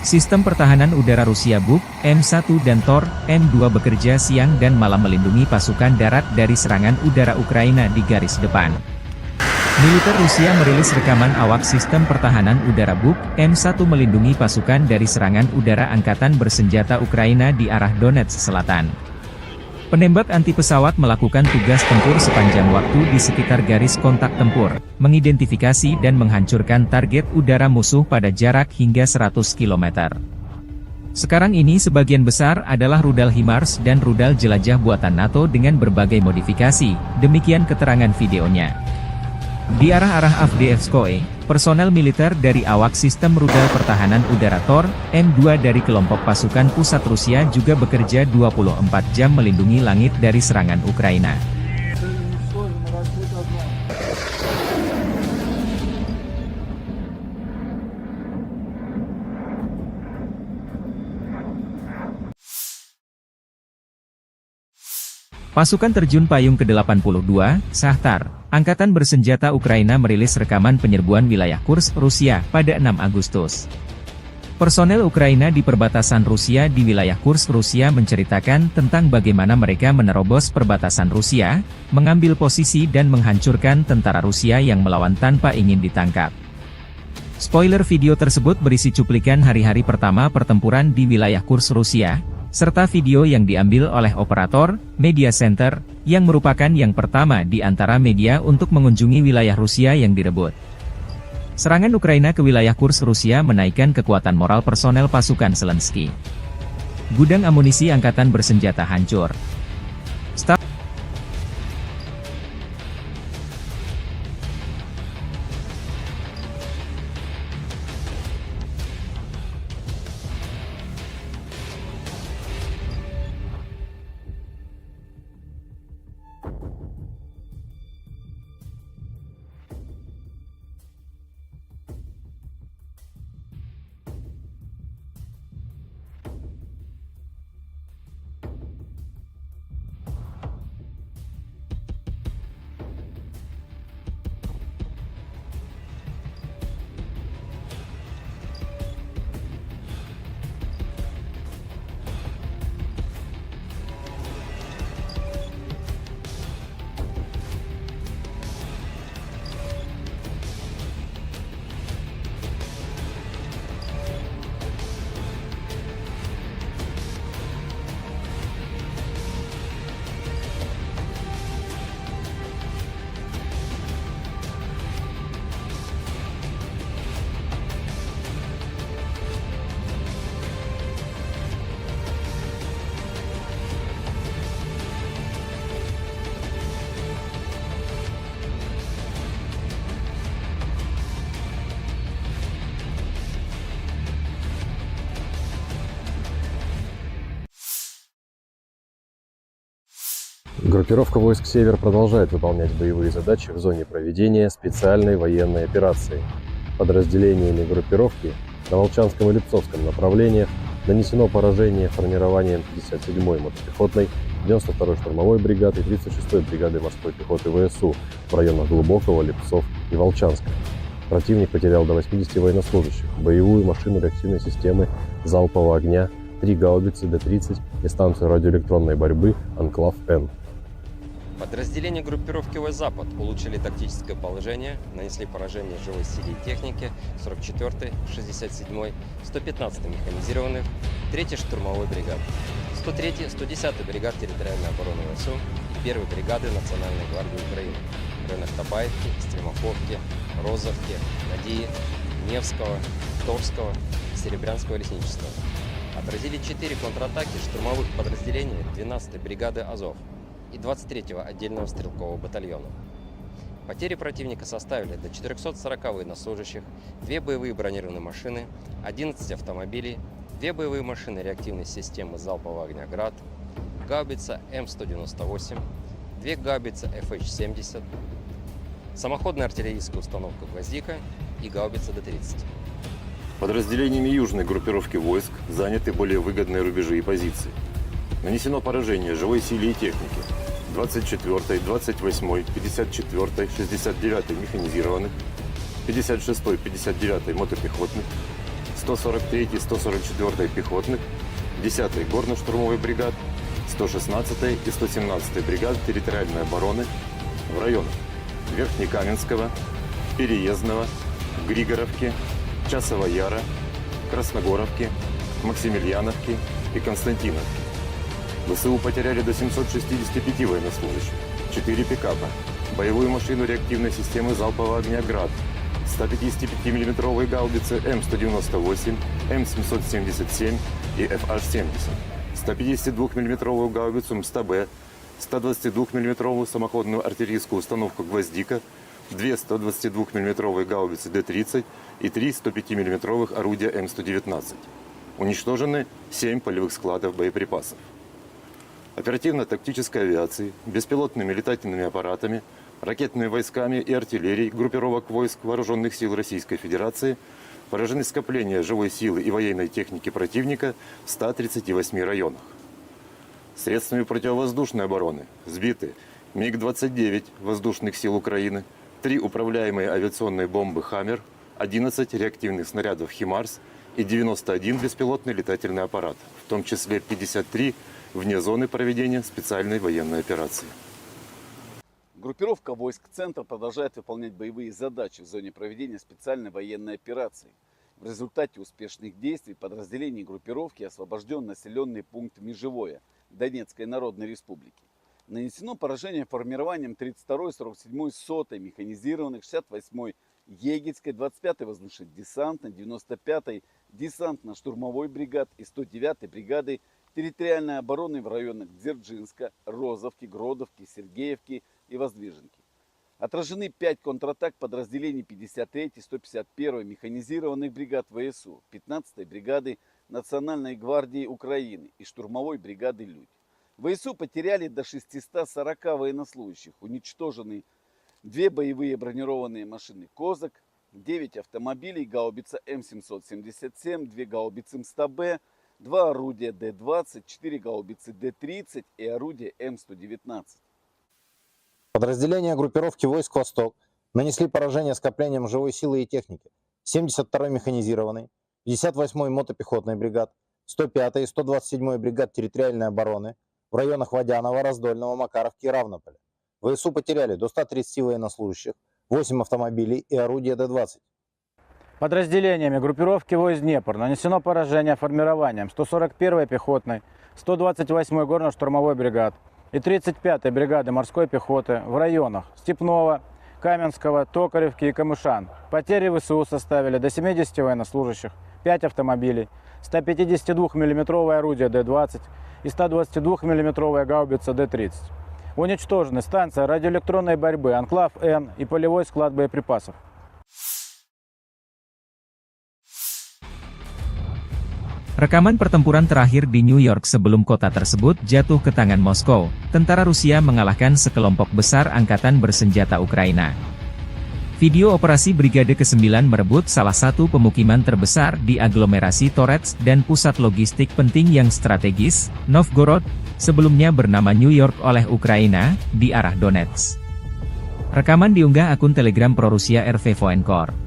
Sistem pertahanan udara Rusia Buk, M1 dan Tor, M2 bekerja siang dan malam melindungi pasukan darat dari serangan udara Ukraina di garis depan. Militer Rusia merilis rekaman awak sistem pertahanan udara Buk M1 melindungi pasukan dari serangan udara angkatan bersenjata Ukraina di arah Donetsk Selatan. Penembak anti pesawat melakukan tugas tempur sepanjang waktu di sekitar garis kontak tempur, mengidentifikasi dan menghancurkan target udara musuh pada jarak hingga 100 km. Sekarang ini sebagian besar adalah rudal HIMARS dan rudal jelajah buatan NATO dengan berbagai modifikasi, demikian keterangan videonya. Di arah-arah Avdiivskoye, personel militer dari awak sistem rudal pertahanan udara Tor, M2 dari kelompok pasukan pusat Rusia juga bekerja 24 jam melindungi langit dari serangan Ukraina. Pasukan terjun payung ke-82, Shahtar, angkatan bersenjata Ukraina merilis rekaman penyerbuan wilayah Kursk, Rusia, pada 6 Agustus. Personel Ukraina di perbatasan Rusia di wilayah Kursk, Rusia menceritakan tentang bagaimana mereka menerobos perbatasan Rusia, mengambil posisi dan menghancurkan tentara Rusia yang melawan tanpa ingin ditangkap. Spoiler video tersebut berisi cuplikan hari-hari pertama pertempuran di wilayah Kursk, Rusia, serta video yang diambil oleh operator Media Center, yang merupakan yang pertama di antara media untuk mengunjungi wilayah Rusia yang direbut. Serangan Ukraina ke wilayah Kursk, Rusia menaikkan kekuatan moral personel pasukan Zelensky. Gudang amunisi angkatan bersenjata hancur. Группировка войск «Север» продолжает выполнять боевые задачи в зоне проведения специальной военной операции. Подразделениями группировки на Волчанском и Липцовском направлениях нанесено поражение формированием 57-й мотопехотной, 92-й штурмовой бригады и 36-й бригады морской пехоты ВСУ в районах Глубокого, Липцов и Волчанска. Противник потерял до 80 военнослужащих, боевую машину реактивной системы залпового огня, 3 гаубицы Д-30 и станцию радиоэлектронной борьбы «Анклав-Н». Подразделения группировки войск «Запад» улучшили тактическое положение, нанесли поражение живой силе и технике 44-й, 67-й, 115-й механизированных, 3-й штурмовой бригады, 103-й, 110-й бригад территориальной обороны ВСУ и 1-й бригады Национальной гвардии Украины в районах Табаевки, Стремоховки, Розовки, Надеи, Невского, Торского, Серебрянского лесничества. Отразили 4 контратаки штурмовых подразделений 12-й бригады «Азов» и 23-го отдельного стрелкового батальона. Потери противника составили до 440 военнослужащих, 2 боевые бронированные машины, 11 автомобилей, 2 боевые машины реактивной системы залпового огня «Град», гаубица М198, 2 гаубицы FH-70, самоходная артиллерийская установка «Гвоздика» и гаубица Д-30. Подразделениями южной группировки войск заняты более выгодные рубежи и позиции. Нанесено поражение живой силе и технике 24-й, 28-й, 54-й, 69-й механизированных, 56-й, 59-й мотопехотных, 143-й, 144-й пехотных, 10-й горно-штурмовой бригад, 116-й и 117-й бригад территориальной обороны в районах Верхнекаменского, Переездного, Григоровки, Часова Яра, Красногоровки, Максимiliaновки и Константиновки. ВСУ потеряли до 765 военнослужащих, 4 пикапа, боевую машину реактивной системы залпового огня «Град», 155 мм гаубицы М198, М777 и FH-70, 152 мм гаубицу МСТБ, 122 мм самоходную артиллерийскую установку «Гвоздика», 2 122 мм гаубицы Д-30 и 3 105 мм орудия М119. Уничтожены 7 полевых складов боеприпасов. Оперативно-тактической авиацией, беспилотными летательными аппаратами, ракетными войсками и артиллерией группировок войск Вооруженных сил Российской Федерации поражены скопления живой силы и военной техники противника в 138 районах. Средствами противовоздушной обороны сбиты МиГ-29 воздушных сил Украины, 3 управляемые авиационные бомбы «Хаммер», 11 реактивных снарядов «Химарс» и 91 беспилотный летательный аппарат, в том числе 53 вне зоны проведения специальной военной операции. Группировка войск «Центр» продолжает выполнять боевые задачи в зоне проведения специальной военной операции. В результате успешных действий подразделений группировки освобожден населенный пункт Межевое Донецкой Народной Республики. Нанесено поражение формированием 32-й, 47-й, 100-й механизированных, 68-й Егельской, 25-й воздушно-десантной, 95-й десантно-штурмовой бригад и 109-й бригады территориальной обороны в районах Дзержинска, Розовки, Гродовки, Сергеевки и Воздвиженки. Отражены 5 контратак подразделений 53-й, 151-й механизированных бригад ВСУ, 15-й бригады Национальной гвардии Украины и штурмовой бригады «Людь». ВСУ потеряли до 640 военнослужащих, уничтожены 2 боевые бронированные машины «Козак», 9 автомобилей, гаубица М777, 2 гаубицы МСТБ, 2 орудия Д-20, 4 гаубицы Д-30 и орудие М119. Подразделения группировки войск «Восток» нанесли поражение скоплениям живой силы и техники 72-й механизированной, 58-й мотопехотной бригад, 105-й и 127-й бригад территориальной обороны в районах Водянова, Раздольного, Макаровки и Равнополя. ВСУ потеряли до 130 военнослужащих, 8 автомобилей и орудия Д-20. Подразделениями группировки войск «Днепр» нанесено поражение формированием 141-й пехотной, 128-й горно-штурмовой бригад и 35-й бригады морской пехоты в районах Степного, Каменского, Токаревки и Камышан. Потери ВСУ составили до 70 военнослужащих, 5 автомобилей, 152 мм орудие Д-20 и 122 мм гаубица Д-30. Уничтожены станция радиоэлектронной борьбы «Анклав-Н» и полевой склад боеприпасов. Rekaman pertempuran terakhir di New York sebelum kota tersebut jatuh ke tangan Moskow, tentara Rusia mengalahkan sekelompok besar angkatan bersenjata Ukraina. Video operasi Brigade ke-9 merebut salah satu pemukiman terbesar di aglomerasi Torets dan pusat logistik penting yang strategis, Novgorod, sebelumnya bernama New York oleh Ukraina, di arah Donetsk. Rekaman diunggah akun Telegram pro-Rusia RV Voenkor.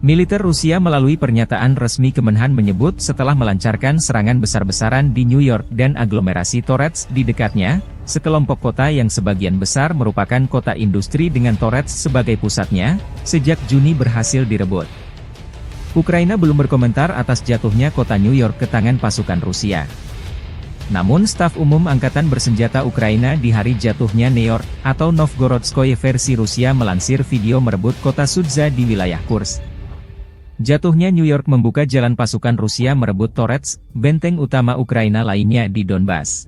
Militer Rusia melalui pernyataan resmi Kemenhan menyebut setelah melancarkan serangan besar-besaran di New York dan aglomerasi Torets di dekatnya, sekelompok kota yang sebagian besar merupakan kota industri dengan Torets sebagai pusatnya, sejak Juni berhasil direbut. Ukraina belum berkomentar atas jatuhnya kota New York ke tangan pasukan Rusia. Namun staf umum Angkatan Bersenjata Ukraina di hari jatuhnya New York, atau Novgorodskoye versi Rusia melansir video merebut kota Sudza di wilayah Kursk. Jatuhnya New York membuka jalan pasukan Rusia merebut Torets, benteng utama Ukraina lainnya di Donbas.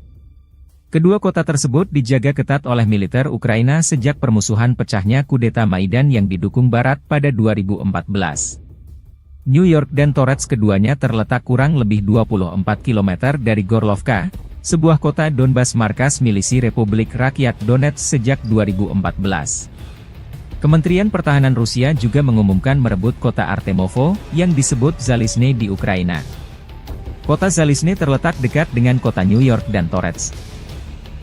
Kedua kota tersebut dijaga ketat oleh militer Ukraina sejak permusuhan pecahnya kudeta Maidan yang didukung Barat pada 2014. New York dan Torets keduanya terletak kurang lebih 24 km dari Gorlovka, sebuah kota Donbas markas milisi Republik Rakyat Donetsk sejak 2014. Kementerian Pertahanan Rusia juga mengumumkan merebut kota Artemovo, yang disebut Zalizne di Ukraina. Kota Zalizne terletak dekat dengan kota New York dan Torets.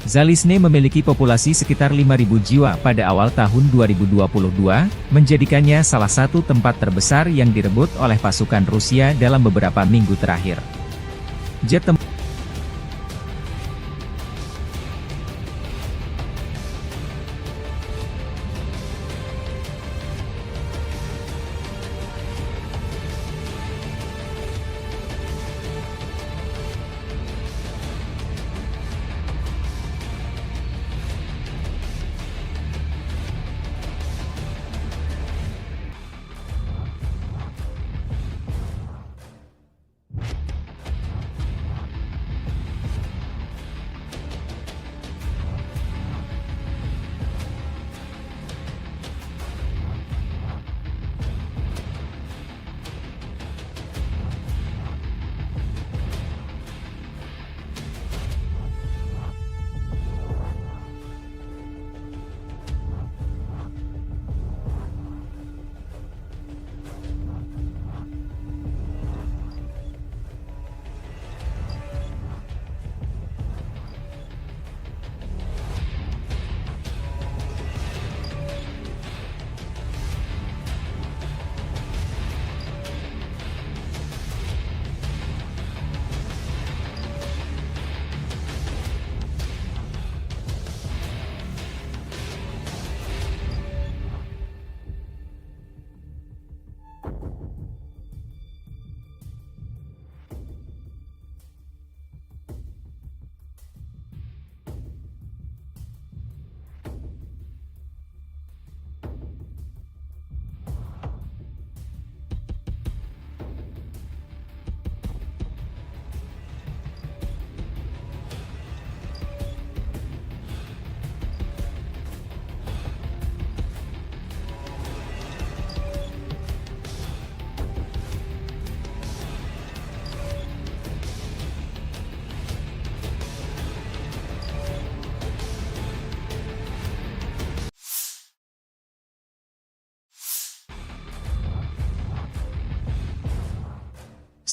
Zalizne memiliki populasi sekitar 5.000 jiwa pada awal tahun 2022, menjadikannya salah satu tempat terbesar yang direbut oleh pasukan Rusia dalam beberapa minggu terakhir. Jet tempur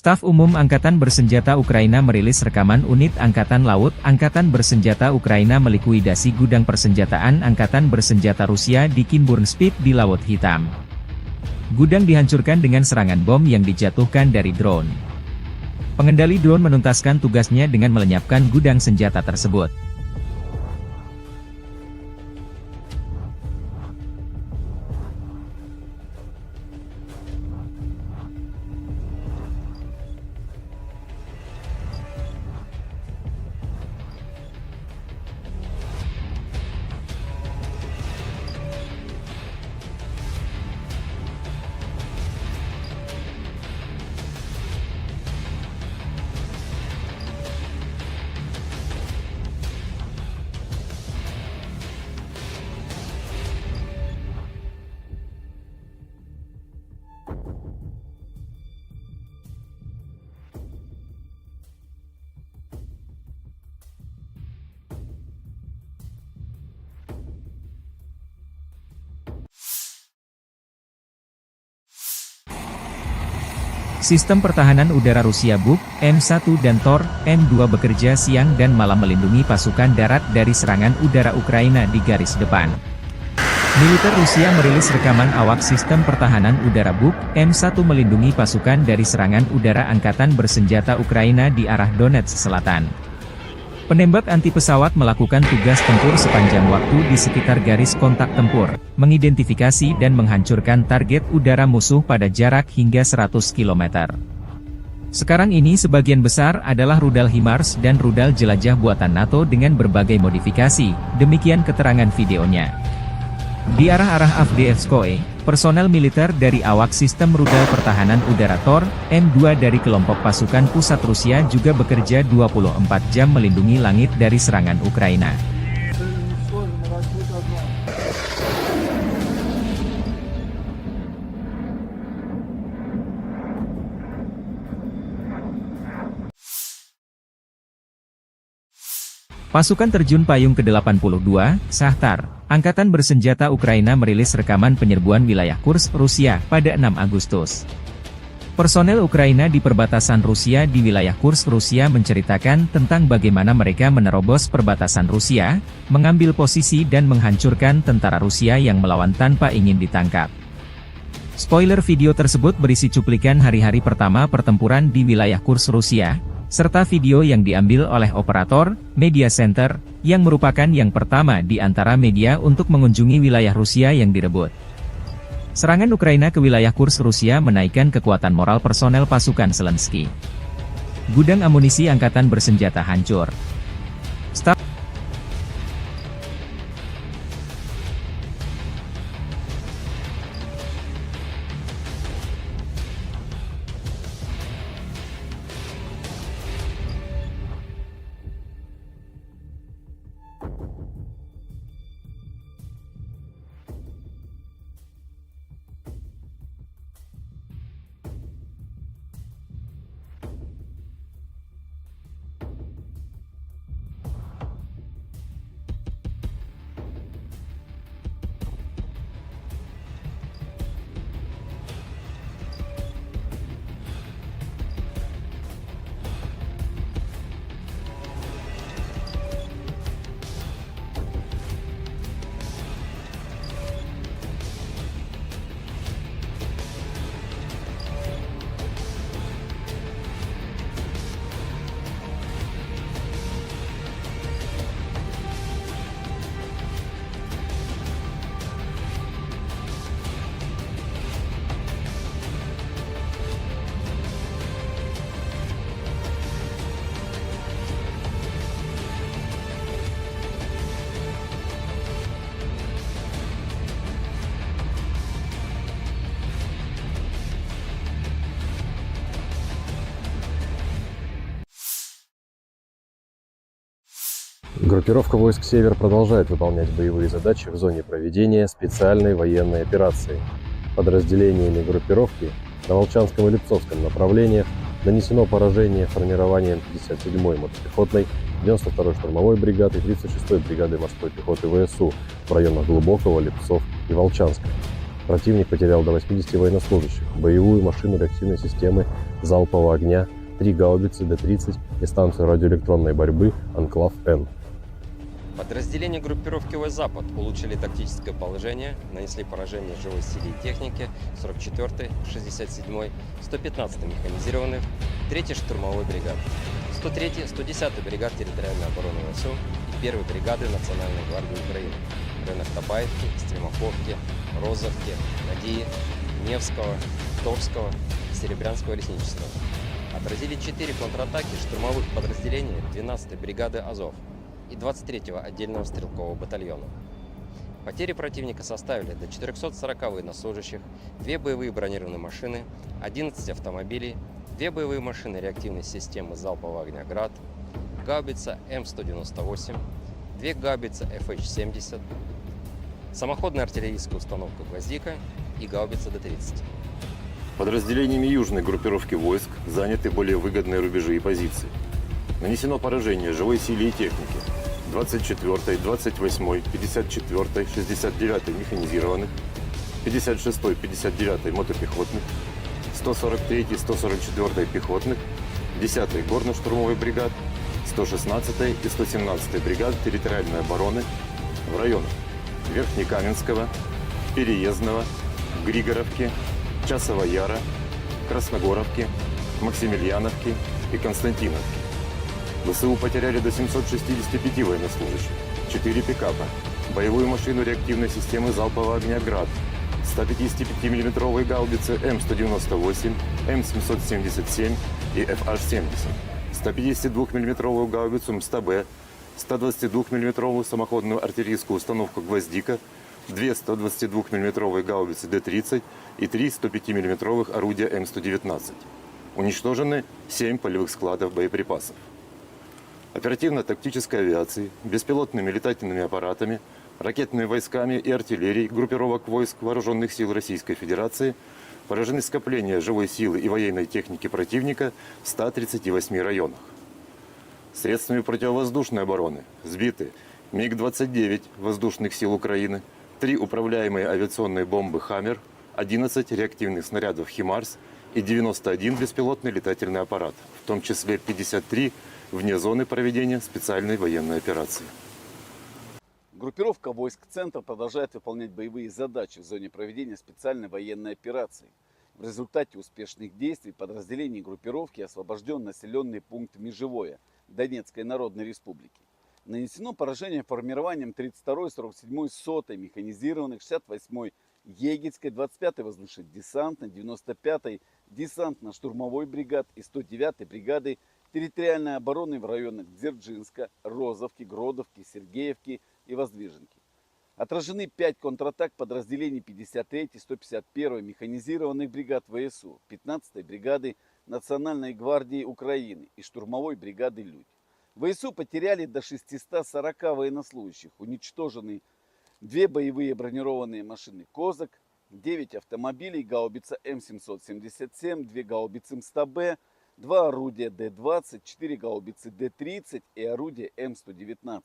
Staf Umum Angkatan Bersenjata Ukraina merilis rekaman unit Angkatan Laut Angkatan Bersenjata Ukraina melikuidasi gudang persenjataan Angkatan Bersenjata Rusia di Kinburnspit di Laut Hitam. Gudang dihancurkan dengan serangan bom yang dijatuhkan dari drone. Pengendali drone menuntaskan tugasnya dengan melenyapkan gudang senjata tersebut. Sistem pertahanan udara Rusia Buk, M1 dan Tor, M2 bekerja siang dan malam melindungi pasukan darat dari serangan udara Ukraina di garis depan. Militer Rusia merilis rekaman awak sistem pertahanan udara Buk, M1 melindungi pasukan dari serangan udara Angkatan Bersenjata Ukraina di arah Donetsk Selatan. Penembak anti pesawat melakukan tugas tempur sepanjang waktu di sekitar garis kontak tempur, mengidentifikasi dan menghancurkan target udara musuh pada jarak hingga 100 km. Sekarang ini sebagian besar adalah rudal HIMARS dan rudal jelajah buatan NATO dengan berbagai modifikasi, demikian keterangan videonya. Di arah-arah Avdiivskoye, personel militer dari awak sistem rudal pertahanan udara Tor, M2 dari kelompok pasukan pusat Rusia juga bekerja 24 jam melindungi langit dari serangan Ukraina. Pasukan terjun payung ke-82, Shahtar, Angkatan Bersenjata Ukraina merilis rekaman penyerbuan wilayah Kursk, Rusia, pada 6 Agustus. Personel Ukraina di perbatasan Rusia di wilayah Kursk, Rusia menceritakan tentang bagaimana mereka menerobos perbatasan Rusia, mengambil posisi dan menghancurkan tentara Rusia yang melawan tanpa ingin ditangkap. Spoiler video tersebut berisi cuplikan hari-hari pertama pertempuran di wilayah Kursk, Rusia, serta video yang diambil oleh operator Media Center, yang merupakan yang pertama di antara media untuk mengunjungi wilayah Rusia yang direbut. Serangan Ukraina ke wilayah Kursk Rusia menaikkan kekuatan moral personel pasukan Zelensky. Gudang amunisi Angkatan Bersenjata hancur. Staf Группировка войск «Север» продолжает выполнять боевые задачи в зоне проведения специальной военной операции. Подразделениями группировки на Волчанском и Липцовском направлениях нанесено поражение формированием 57-й мотопехотной, 92-й штурмовой бригады и 36-й бригады морской пехоты ВСУ в районах Глубокого, Липцов и Волчанска. Противник потерял до 80 военнослужащих, боевую машину реактивной системы залпового огня, 3 гаубицы Д-30 и станцию радиоэлектронной борьбы «Анклав-Н». Подразделения группировки ВС «Запад» улучшили тактическое положение, нанесли поражение живой силе и технике 44-й, 67-й, 115-й механизированных, 3-й штурмовой бригад, 103-й, 110-й бригад территориальной обороны ВСУ и 1-й бригады Национальной гвардии Украины в районах Табаевки, Стремаховки, Розовки, Надии, Невского, Торского и Серебрянского лесничества. Отразили 4 контратаки штурмовых подразделений 12-й бригады «Азов» и 23-го отдельного стрелкового батальона. Потери противника составили до 440 военнослужащих, 2 боевые бронированные машины, 11 автомобилей, 2 боевые машины реактивной системы залпового огня «Град», гаубица М198, 2 гаубицы FH-70, самоходная артиллерийская установка «Гвоздика» и гаубица Д-30. Подразделениями южной группировки войск заняты более выгодные рубежи и позиции. Нанесено поражение живой силе и технике 24-й, 28-й, 54-й, 69-й механизированных, 56-й, 59-й мотопехотных, 143-й, 144-й пехотных, 10-й горно-штурмовой бригад, 116-й и 117-й бригад территориальной обороны в районах Верхнекаменского, Переездного, Григоровки, Часова Яра, Красногоровки, Максимiliaновки и Константиновки. ВСУ потеряли до 765 военнослужащих, 4 пикапа, боевую машину реактивной системы залпового огня «Град», 155 мм гаубицы М198, М777 и FH-70, 152 мм гаубицу МСТБ, 122 мм самоходную артиллерийскую установку «Гвоздика», 2 122 мм гаубицы Д-30 и 3 105 мм орудия М119. Уничтожены 7 полевых складов боеприпасов. Оперативно-тактической авиацией, беспилотными летательными аппаратами, ракетными войсками и артиллерией группировок войск Вооруженных сил Российской Федерации поражены скопления живой силы и военной техники противника в 138 районах. Средствами противовоздушной обороны сбиты МиГ-29 воздушных сил Украины, 3 управляемые авиационные бомбы «Хаммер», 11 реактивных снарядов «Химарс» и 91 беспилотный летательный аппарат, в том числе 53 вне зоны проведения специальной военной операции. Группировка войск «Центр» продолжает выполнять боевые задачи в зоне проведения специальной военной операции. В результате успешных действий подразделений группировки освобожден населенный пункт Межевое Донецкой Народной Республики. Нанесено поражение формированием 32-й, 47-й, 100-й механизированных, 68-й Егельской, 25-й воздушно-десантной, 95-й десантно-штурмовой бригад и 109-й бригады территориальной обороны в районах Дзержинска, Розовки, Гродовки, Сергеевки и Воздвиженки. Отражены 5 контратак подразделений 53-й, 151-й механизированных бригад ВСУ, 15-й бригады Национальной гвардии Украины и штурмовой бригады «Людь». ВСУ потеряли до 640 военнослужащих, уничтожены 2 боевые бронированные машины «Козак», 9 автомобилей, гаубица М777, 2 гаубицы МСТБ, 2 орудия Д-20, 4 гаубицы Д-30 и орудие М119.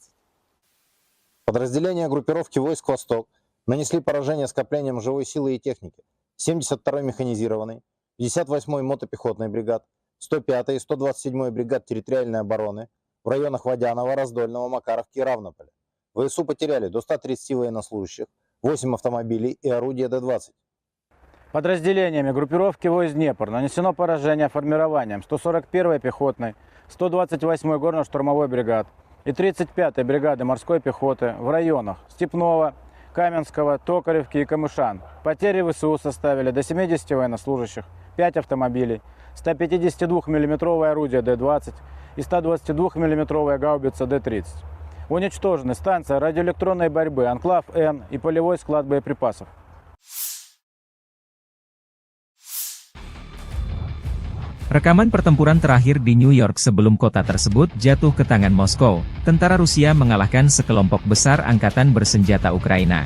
Подразделения группировки войск «Восток» нанесли поражение скоплениям живой силы и техники 72-й механизированной, 58-й мотопехотной бригад, 105-й и 127-й бригад территориальной обороны в районах Водянова, Раздольного, Макаровки и Равнополя. ВСУ потеряли до 130 военнослужащих, 8 автомобилей и орудия Д-20. Подразделениями группировки войск «Днепр» нанесено поражение формированием 141-й пехотной, 128-й горно-штурмовой бригад и 35-й бригады морской пехоты в районах Степного, Каменского, Токаревки и Камышан. Потери ВСУ составили до 70 военнослужащих, 5 автомобилей, 152 мм орудие Д-20 и 122 мм гаубица Д-30. Уничтожены станция радиоэлектронной борьбы «Анклав-Н» и полевой склад боеприпасов. Rekaman pertempuran terakhir di New York sebelum kota tersebut jatuh ke tangan Moskow, tentara Rusia mengalahkan sekelompok besar angkatan bersenjata Ukraina.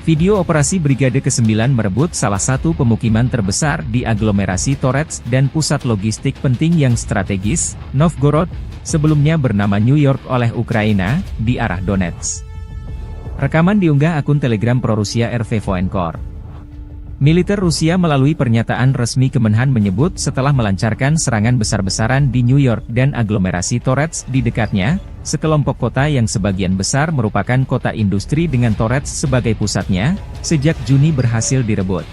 Video operasi Brigade ke-9 merebut salah satu pemukiman terbesar di aglomerasi Torets dan pusat logistik penting yang strategis, Novgorod, sebelumnya bernama New York oleh Ukraina, di arah Donetsk. Rekaman diunggah akun Telegram pro-Rusia RV Voenkor. Militer Rusia melalui pernyataan resmi Kemenhan menyebut setelah melancarkan serangan besar-besaran di New York dan aglomerasi Torets di dekatnya, sekelompok kota yang sebagian besar merupakan kota industri dengan Torets sebagai pusatnya, sejak Juni berhasil direbut.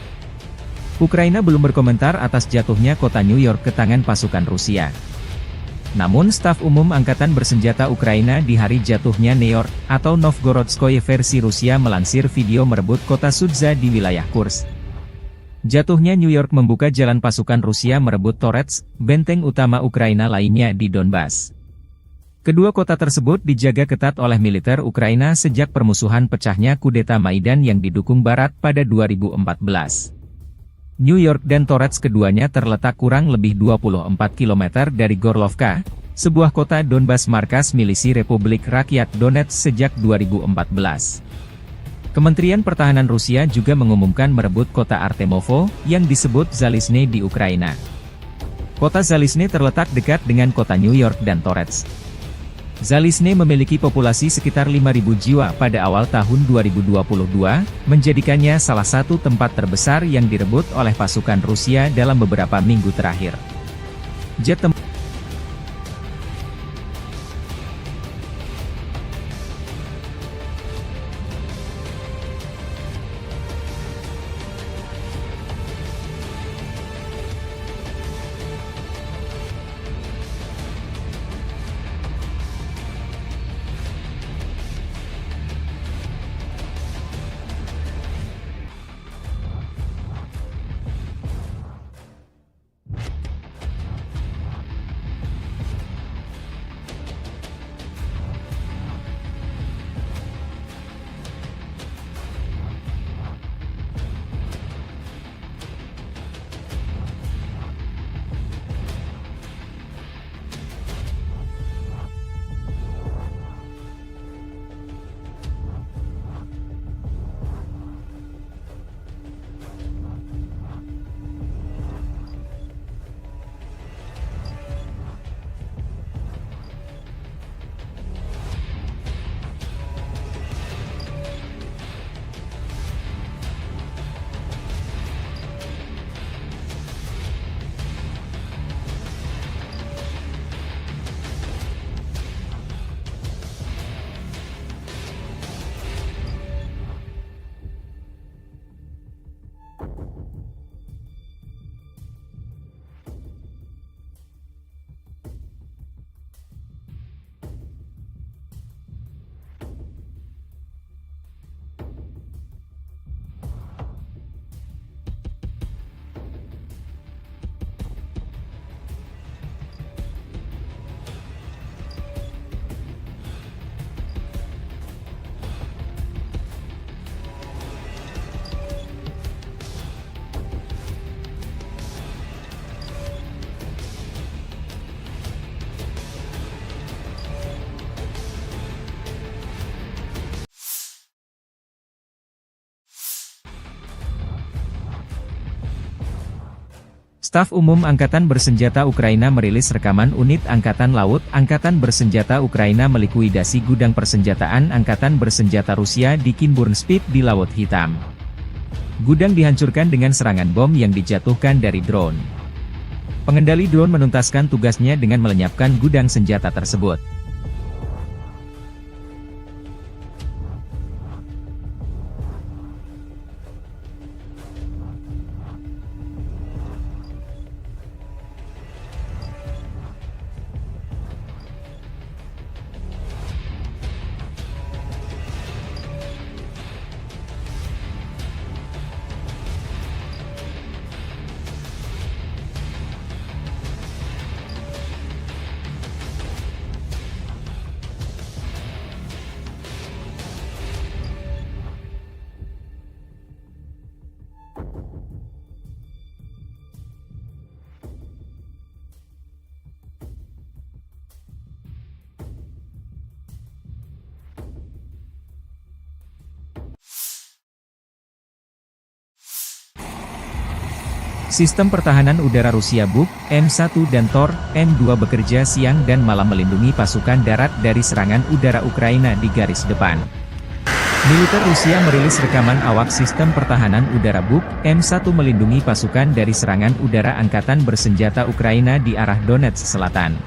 Ukraina belum berkomentar atas jatuhnya kota New York ke tangan pasukan Rusia. Namun staf umum Angkatan Bersenjata Ukraina di hari jatuhnya New York, atau Novgorodskoye versi Rusia melansir video merebut kota Sudza di wilayah Kursk. Jatuhnya New York membuka jalan pasukan Rusia merebut Torets, benteng utama Ukraina lainnya di Donbas. Kedua kota tersebut dijaga ketat oleh militer Ukraina sejak permusuhan pecahnya kudeta Maidan yang didukung Barat pada 2014. New York dan Torets keduanya terletak kurang lebih 24 km dari Gorlovka, sebuah kota Donbas markas milisi Republik Rakyat Donetsk sejak 2014. Kementerian Pertahanan Rusia juga mengumumkan merebut kota Artemovo, yang disebut Zalizne di Ukraina. Kota Zalizne terletak dekat dengan kota New York dan Torets. Zalizne memiliki populasi sekitar 5.000 jiwa pada awal tahun 2022, menjadikannya salah satu tempat terbesar yang direbut oleh pasukan Rusia dalam beberapa minggu terakhir. Jet tempur Staf Umum Angkatan Bersenjata Ukraina merilis rekaman unit Angkatan Laut Angkatan Bersenjata Ukraina melikuidasi gudang persenjataan Angkatan Bersenjata Rusia di Kinburnspit di Laut Hitam. Gudang dihancurkan dengan serangan bom yang dijatuhkan dari drone. Pengendali drone menuntaskan tugasnya dengan melenyapkan gudang senjata tersebut. Sistem pertahanan udara Rusia Buk, M1 dan Tor, M2 bekerja siang dan malam melindungi pasukan darat dari serangan udara Ukraina di garis depan. Militer Rusia merilis rekaman awak sistem pertahanan udara Buk M1 melindungi pasukan dari serangan udara angkatan bersenjata Ukraina di arah Donetsk Selatan.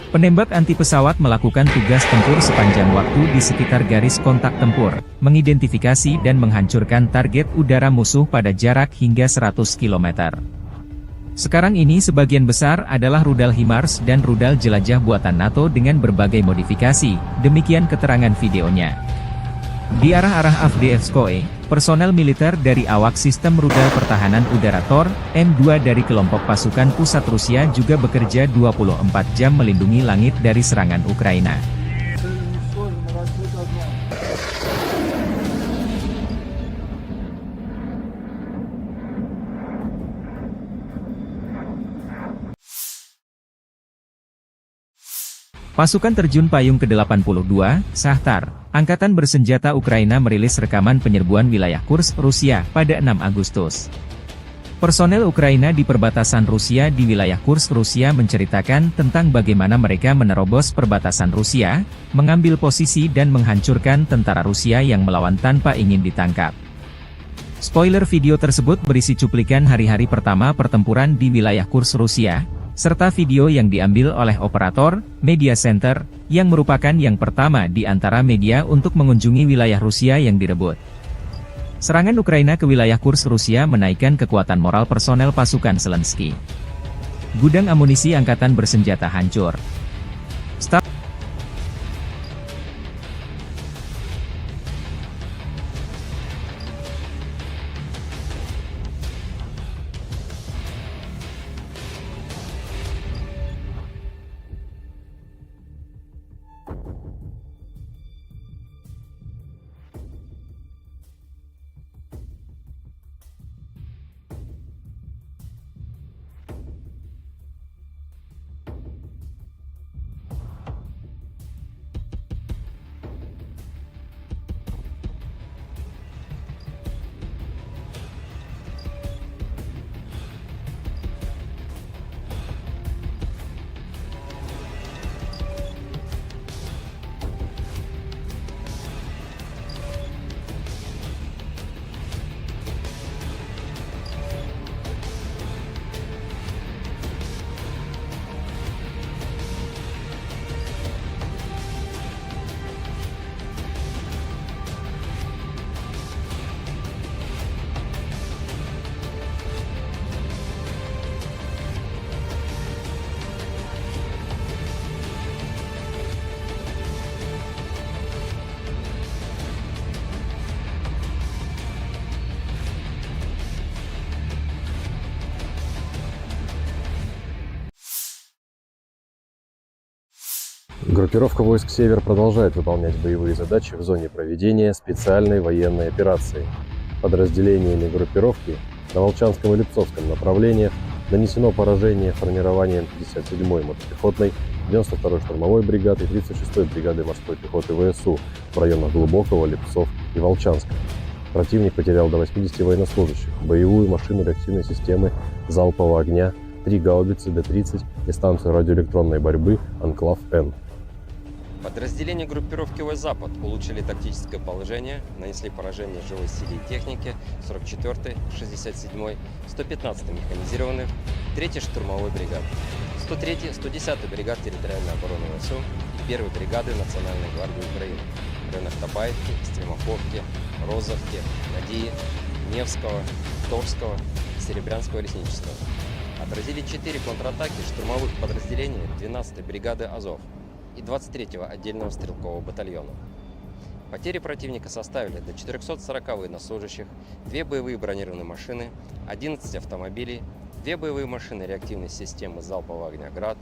Penembak anti pesawat melakukan tugas tempur sepanjang waktu di sekitar garis kontak tempur, mengidentifikasi dan menghancurkan target udara musuh pada jarak hingga 100 km. Sekarang ini sebagian besar adalah rudal HIMARS dan rudal jelajah buatan NATO dengan berbagai modifikasi, demikian keterangan videonya. Di arah-arah Avdiivskoye, personel militer dari awak sistem rudal pertahanan udara Tor, M2 dari kelompok pasukan pusat Rusia juga bekerja 24 jam melindungi langit dari serangan Ukraina. Pasukan terjun payung ke-82, Shahtar, Angkatan Bersenjata Ukraina merilis rekaman penyerbuan wilayah Kursk, Rusia, pada 6 Agustus. Personel Ukraina di perbatasan Rusia di wilayah Kursk, Rusia menceritakan tentang bagaimana mereka menerobos perbatasan Rusia, mengambil posisi dan menghancurkan tentara Rusia yang melawan tanpa ingin ditangkap. Spoiler video tersebut berisi cuplikan hari-hari pertama pertempuran di wilayah Kursk, Rusia, serta video yang diambil oleh operator Media Center, yang merupakan yang pertama di antara media untuk mengunjungi wilayah Rusia yang direbut. Serangan Ukraina ke wilayah Kursk, Rusia menaikkan kekuatan moral personel pasukan Zelensky. Gudang amunisi angkatan bersenjata hancur. Группировка войск «Север» продолжает выполнять боевые задачи в зоне проведения специальной военной операции. Подразделениями группировки на Волчанском и Липцовском направлениях нанесено поражение формированием 57-й мотопехотной, 92-й штурмовой бригады и 36-й бригады морской пехоты ВСУ в районах Глубокого, Липцов и Волчанска. Противник потерял до 80 военнослужащих, боевую машину реактивной системы залпового огня, 3 гаубицы Д-30 и станцию радиоэлектронной борьбы «Анклав-Н». Подразделения группировки войск «Запад» улучшили тактическое положение, нанесли поражение живой силе и технике 44-й, 67-й, 115-й механизированных, 3-й штурмовой бригады, 103-й, 110-й бригад территориальной обороны ВСУ и 1-й бригады Национальной гвардии Украины в районах Табаевки, Стремоховки, Розовки, Надии, Невского, Торского, Серебрянского лесничества. Отразили 4 контратаки штурмовых подразделений 12-й бригады «Азов» и 23-го отдельного стрелкового батальона. Потери противника составили до 440 военнослужащих, 2 боевые бронированные машины, 11 автомобилей, 2 боевые машины реактивной системы залпового огня «Град»,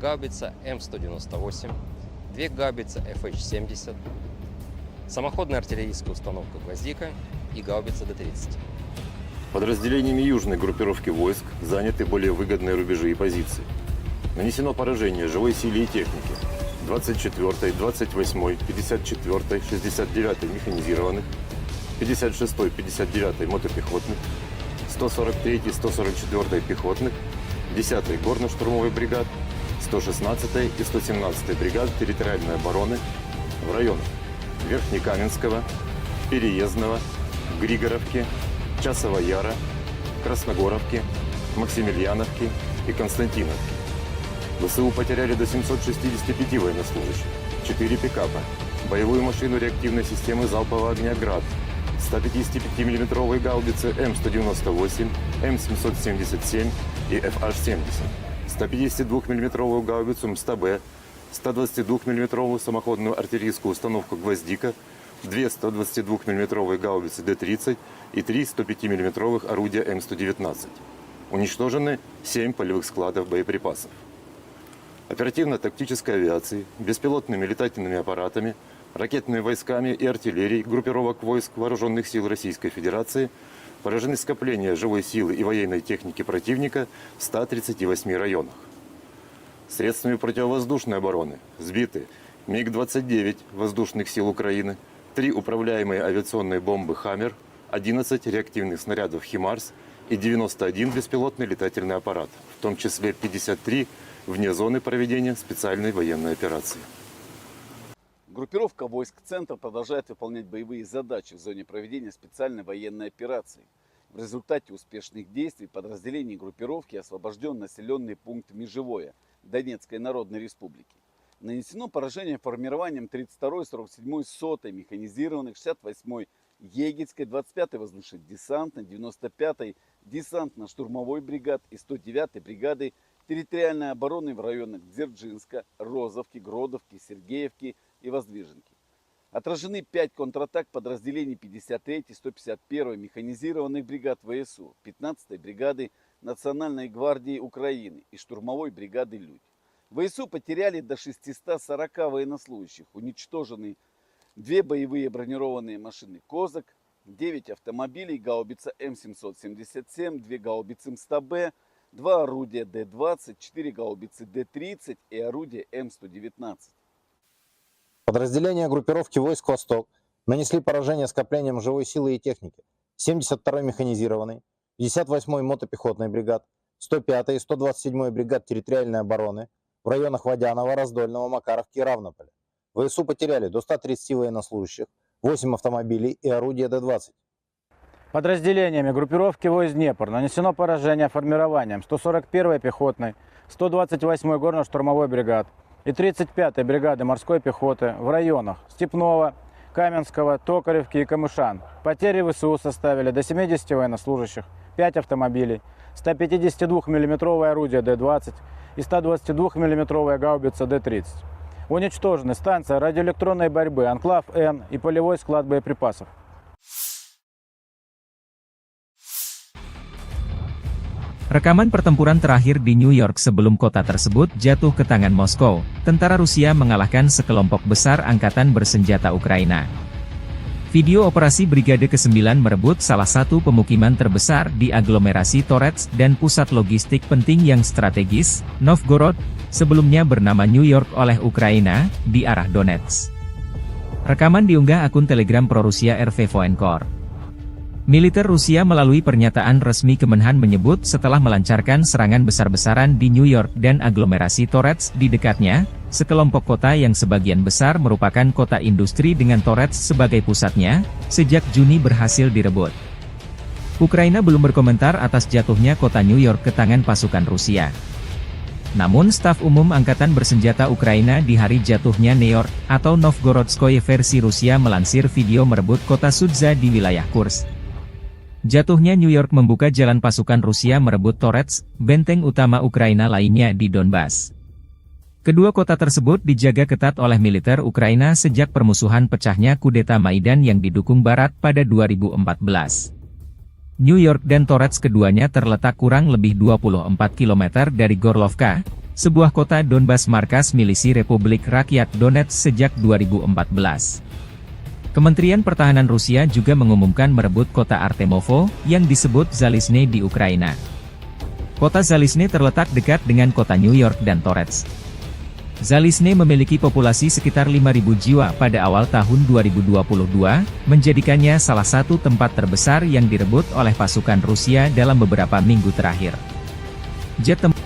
гаубица М198, 2 гаубицы FH-70, самоходная артиллерийская установка «Гвоздика» и гаубица Д-30. Подразделениями южной группировки войск заняты более выгодные рубежи и позиции. Нанесено поражение живой силе и технике 24-й, 28-й, 54-й, 69-й механизированных, 56-й, 59-й мотопехотных, 143-й, 144-й пехотных, 10-й горно-штурмовой бригад, 116-й и 117-й бригад территориальной обороны в районах Верхнекаменского, Переездного, Григоровки, Часова Яра, Красногоровки, Максимiliaновки и Константиновки. ВСУ потеряли до 765 военнослужащих, 4 пикапа, боевую машину реактивной системы залпового огня «Град», 155 мм гаубицы М198, М777 и FH-70, 152 мм гаубицу МСТБ, 122 мм самоходную артиллерийскую установку «Гвоздика», 2 122 мм гаубицы Д-30 и 3 105 мм орудия М119. Уничтожены 7 полевых складов боеприпасов. Оперативно-тактической авиацией, беспилотными летательными аппаратами, ракетными войсками и артиллерией группировок войск Вооруженных сил Российской Федерации поражены скопления живой силы и военной техники противника в 138 районах. Средствами противовоздушной обороны сбиты МиГ-29 воздушных сил Украины, 3 управляемые авиационные бомбы «Хаммер», 11 реактивных снарядов «Химарс» и 91 беспилотный летательный аппарат, в том числе 53 вне зоны проведения специальной военной операции. Группировка войск «Центр» продолжает выполнять боевые задачи в зоне проведения специальной военной операции. В результате успешных действий подразделений группировки освобожден населенный пункт Межевое Донецкой Народной Республики. Нанесено поражение формированием 32-й, 47-й, 100-й механизированных, 68-й Егельской, 25-й воздушно-десантной, 95-й десантно-штурмовой бригад и 109-й бригады территориальной обороны в районах Дзержинска, Розовки, Гродовки, Сергеевки и Воздвиженки. Отражены 5 контратак подразделений 53-й, 151-й механизированных бригад ВСУ, 15-й бригады Национальной гвардии Украины и штурмовой бригады «Людь». ВСУ потеряли до 640 военнослужащих, уничтожены 2 боевые бронированные машины «Козак», 9 автомобилей, гаубица М777, 2 гаубицы МСТБ, 2 орудия Д-20, 4 гаубицы Д-30 и орудие М119. Подразделения группировки войск «Восток» нанесли поражение скоплениям живой силы и техники 72-й механизированной, 58-й мотопехотной бригад, 105-й и 127-й бригад территориальной обороны в районах Водянова, Раздольного, Макаровки и Равнополя. ВСУ потеряли до 130 военнослужащих, 8 автомобилей и орудия Д-20. Подразделениями группировки войск «Днепр» нанесено поражение формированием 141-й пехотной, 128-й горно-штурмовой бригад и 35-й бригады морской пехоты в районах Степного, Каменского, Токаревки и Камышан. Потери ВСУ составили до 70 военнослужащих, 5 автомобилей, 152 мм орудие Д-20 и 122 мм гаубица Д-30. Уничтожены станция радиоэлектронной борьбы «Анклав-Н» и полевой склад боеприпасов. Rekaman pertempuran terakhir di New York sebelum kota tersebut jatuh ke tangan Moskow, tentara Rusia mengalahkan sekelompok besar angkatan bersenjata Ukraina. Video operasi Brigade ke-9 merebut salah satu pemukiman terbesar di aglomerasi Torets dan pusat logistik penting yang strategis, Novgorod, sebelumnya bernama New York oleh Ukraina, di arah Donetsk. Rekaman diunggah akun Telegram pro-Rusia RV Voenkor. Militer Rusia melalui pernyataan resmi Kemenhan menyebut setelah melancarkan serangan besar-besaran di New York dan aglomerasi Torets di dekatnya, sekelompok kota yang sebagian besar merupakan kota industri dengan Torets sebagai pusatnya, sejak Juni berhasil direbut. Ukraina belum berkomentar atas jatuhnya kota New York ke tangan pasukan Rusia. Namun staf umum Angkatan Bersenjata Ukraina di hari jatuhnya New York, atau Novgorodskoye versi Rusia melansir video merebut kota Sudza di wilayah Kursk. Jatuhnya New York membuka jalan pasukan Rusia merebut Torets, benteng utama Ukraina lainnya di Donbas. Kedua kota tersebut dijaga ketat oleh militer Ukraina sejak permusuhan pecahnya kudeta Maidan yang didukung Barat pada 2014. New York dan Torets keduanya terletak kurang lebih 24 km dari Gorlovka, sebuah kota Donbas markas milisi Republik Rakyat Donetsk sejak 2014. Kementerian Pertahanan Rusia juga mengumumkan merebut kota Artemovo, yang disebut Zalizne di Ukraina. Kota Zalizne terletak dekat dengan kota New York dan Torets. Zalizne memiliki populasi sekitar 5.000 jiwa pada awal tahun 2022, menjadikannya salah satu tempat terbesar yang direbut oleh pasukan Rusia dalam beberapa minggu terakhir. Jet tempur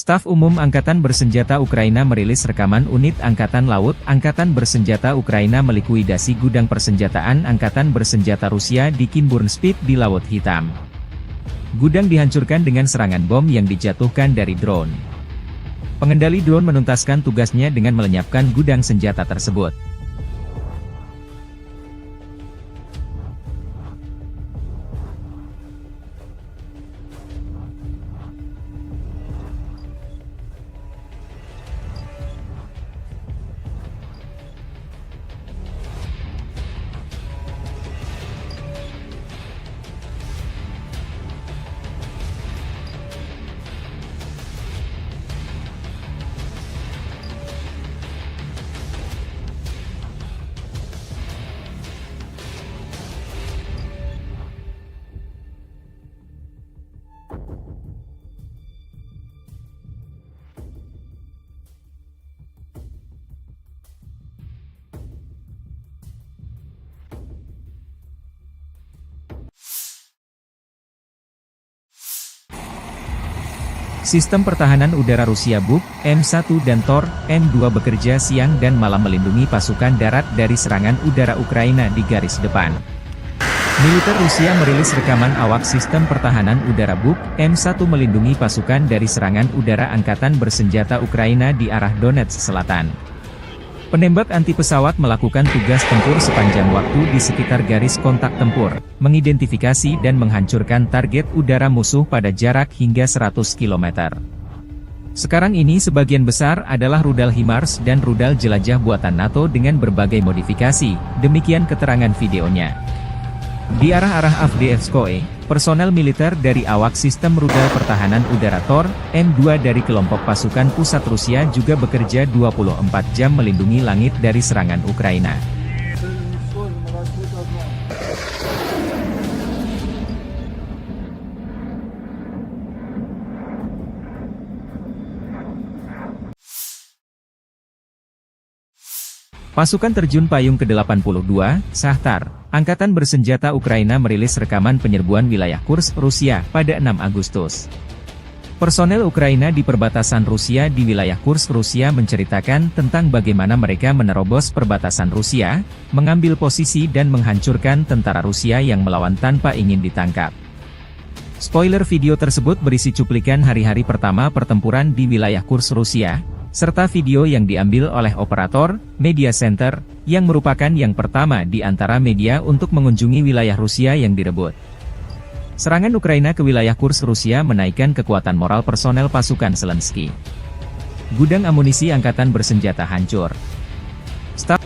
Staf Umum Angkatan Bersenjata Ukraina merilis rekaman unit Angkatan Laut Angkatan Bersenjata Ukraina melikuidasi gudang persenjataan Angkatan Bersenjata Rusia di Kinburnspit di Laut Hitam. Gudang dihancurkan dengan serangan bom yang dijatuhkan dari drone. Pengendali drone menuntaskan tugasnya dengan melenyapkan gudang senjata tersebut. Sistem pertahanan udara Rusia Buk, M1 dan Tor, M2 bekerja siang dan malam melindungi pasukan darat dari serangan udara Ukraina di garis depan. Militer Rusia merilis rekaman awak sistem pertahanan udara Buk, M1 melindungi pasukan dari serangan udara Angkatan Bersenjata Ukraina di arah Donetsk Selatan. Penembak anti pesawat melakukan tugas tempur sepanjang waktu di sekitar garis kontak tempur, mengidentifikasi dan menghancurkan target udara musuh pada jarak hingga 100 km. Sekarang ini sebagian besar adalah rudal HIMARS dan rudal jelajah buatan NATO dengan berbagai modifikasi, demikian keterangan videonya. Di arah-arah Avdiivskoye, personel militer dari awak sistem rudal pertahanan udara Tor, M2 dari kelompok pasukan pusat Rusia juga bekerja 24 jam melindungi langit dari serangan Ukraina. Pasukan terjun payung ke-82, Shahtar, Angkatan Bersenjata Ukraina merilis rekaman penyerbuan wilayah Kursk, Rusia, pada 6 Agustus. Personel Ukraina di perbatasan Rusia di wilayah Kursk, Rusia menceritakan tentang bagaimana mereka menerobos perbatasan Rusia, mengambil posisi dan menghancurkan tentara Rusia yang melawan tanpa ingin ditangkap. Spoiler video tersebut berisi cuplikan hari-hari pertama pertempuran di wilayah Kursk, Rusia, serta video yang diambil oleh operator Media Center, yang merupakan yang pertama di antara media untuk mengunjungi wilayah Rusia yang direbut. Serangan Ukraina ke wilayah Kursk Rusia menaikkan kekuatan moral personel pasukan Zelensky. Gudang amunisi Angkatan Bersenjata hancur. Staf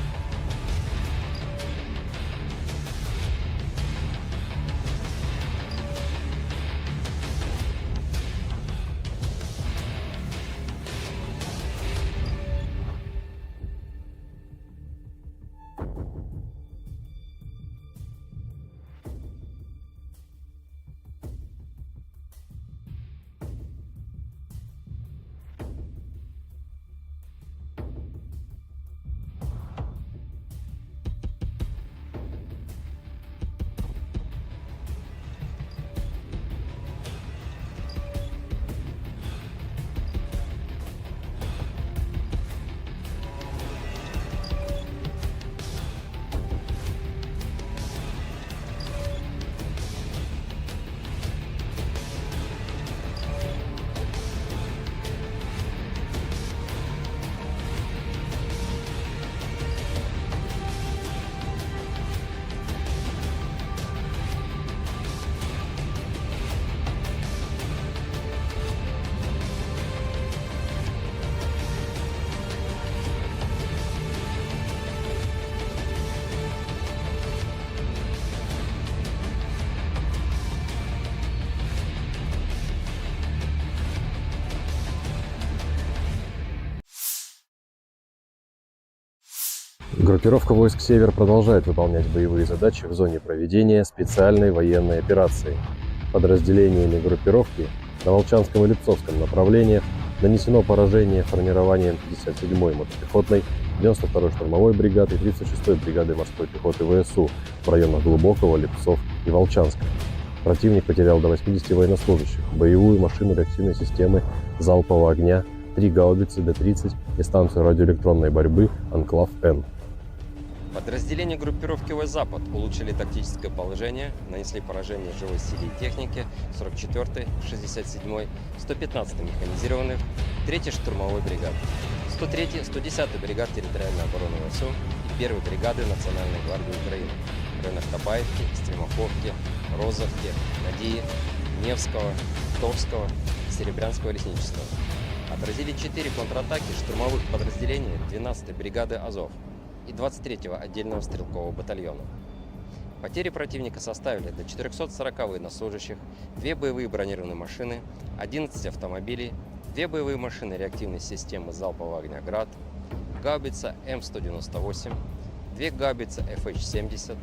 Группировка войск «Север» продолжает выполнять боевые задачи в зоне проведения специальной военной операции. Подразделениями группировки на Волчанском и Липцовском направлениях нанесено поражение формированием 57-й мотопехотной, 92-й штурмовой бригады и 36-й бригады морской пехоты ВСУ в районах Глубокого, Липцов и Волчанска. Противник потерял до 80 военнослужащих, боевую машину реактивной системы залпового огня, 3 гаубицы Д-30 и станцию радиоэлектронной борьбы «Анклав-Н». Подразделения группировки войск «Запад» улучшили тактическое положение, нанесли поражение живой силе и технике 44-й, 67-й, 115-й механизированных, 3-й штурмовой бригады, 103-й, 110-й бригад территориальной обороны ВСУ и 1-й бригады Национальной гвардии Украины в районах Табаевки, Стремаховки, Розовки, Надии, Невского, Товского, Серебрянского лесничества. Отразили 4 контратаки штурмовых подразделений 12-й бригады «Азов» и 23-го отдельного стрелкового батальона. Потери противника составили до 440 военнослужащих, 2 боевые бронированные машины, 11 автомобилей, 2 боевые машины реактивной системы залпового огня «Град», гаубица М198, 2 гаубицы FH-70,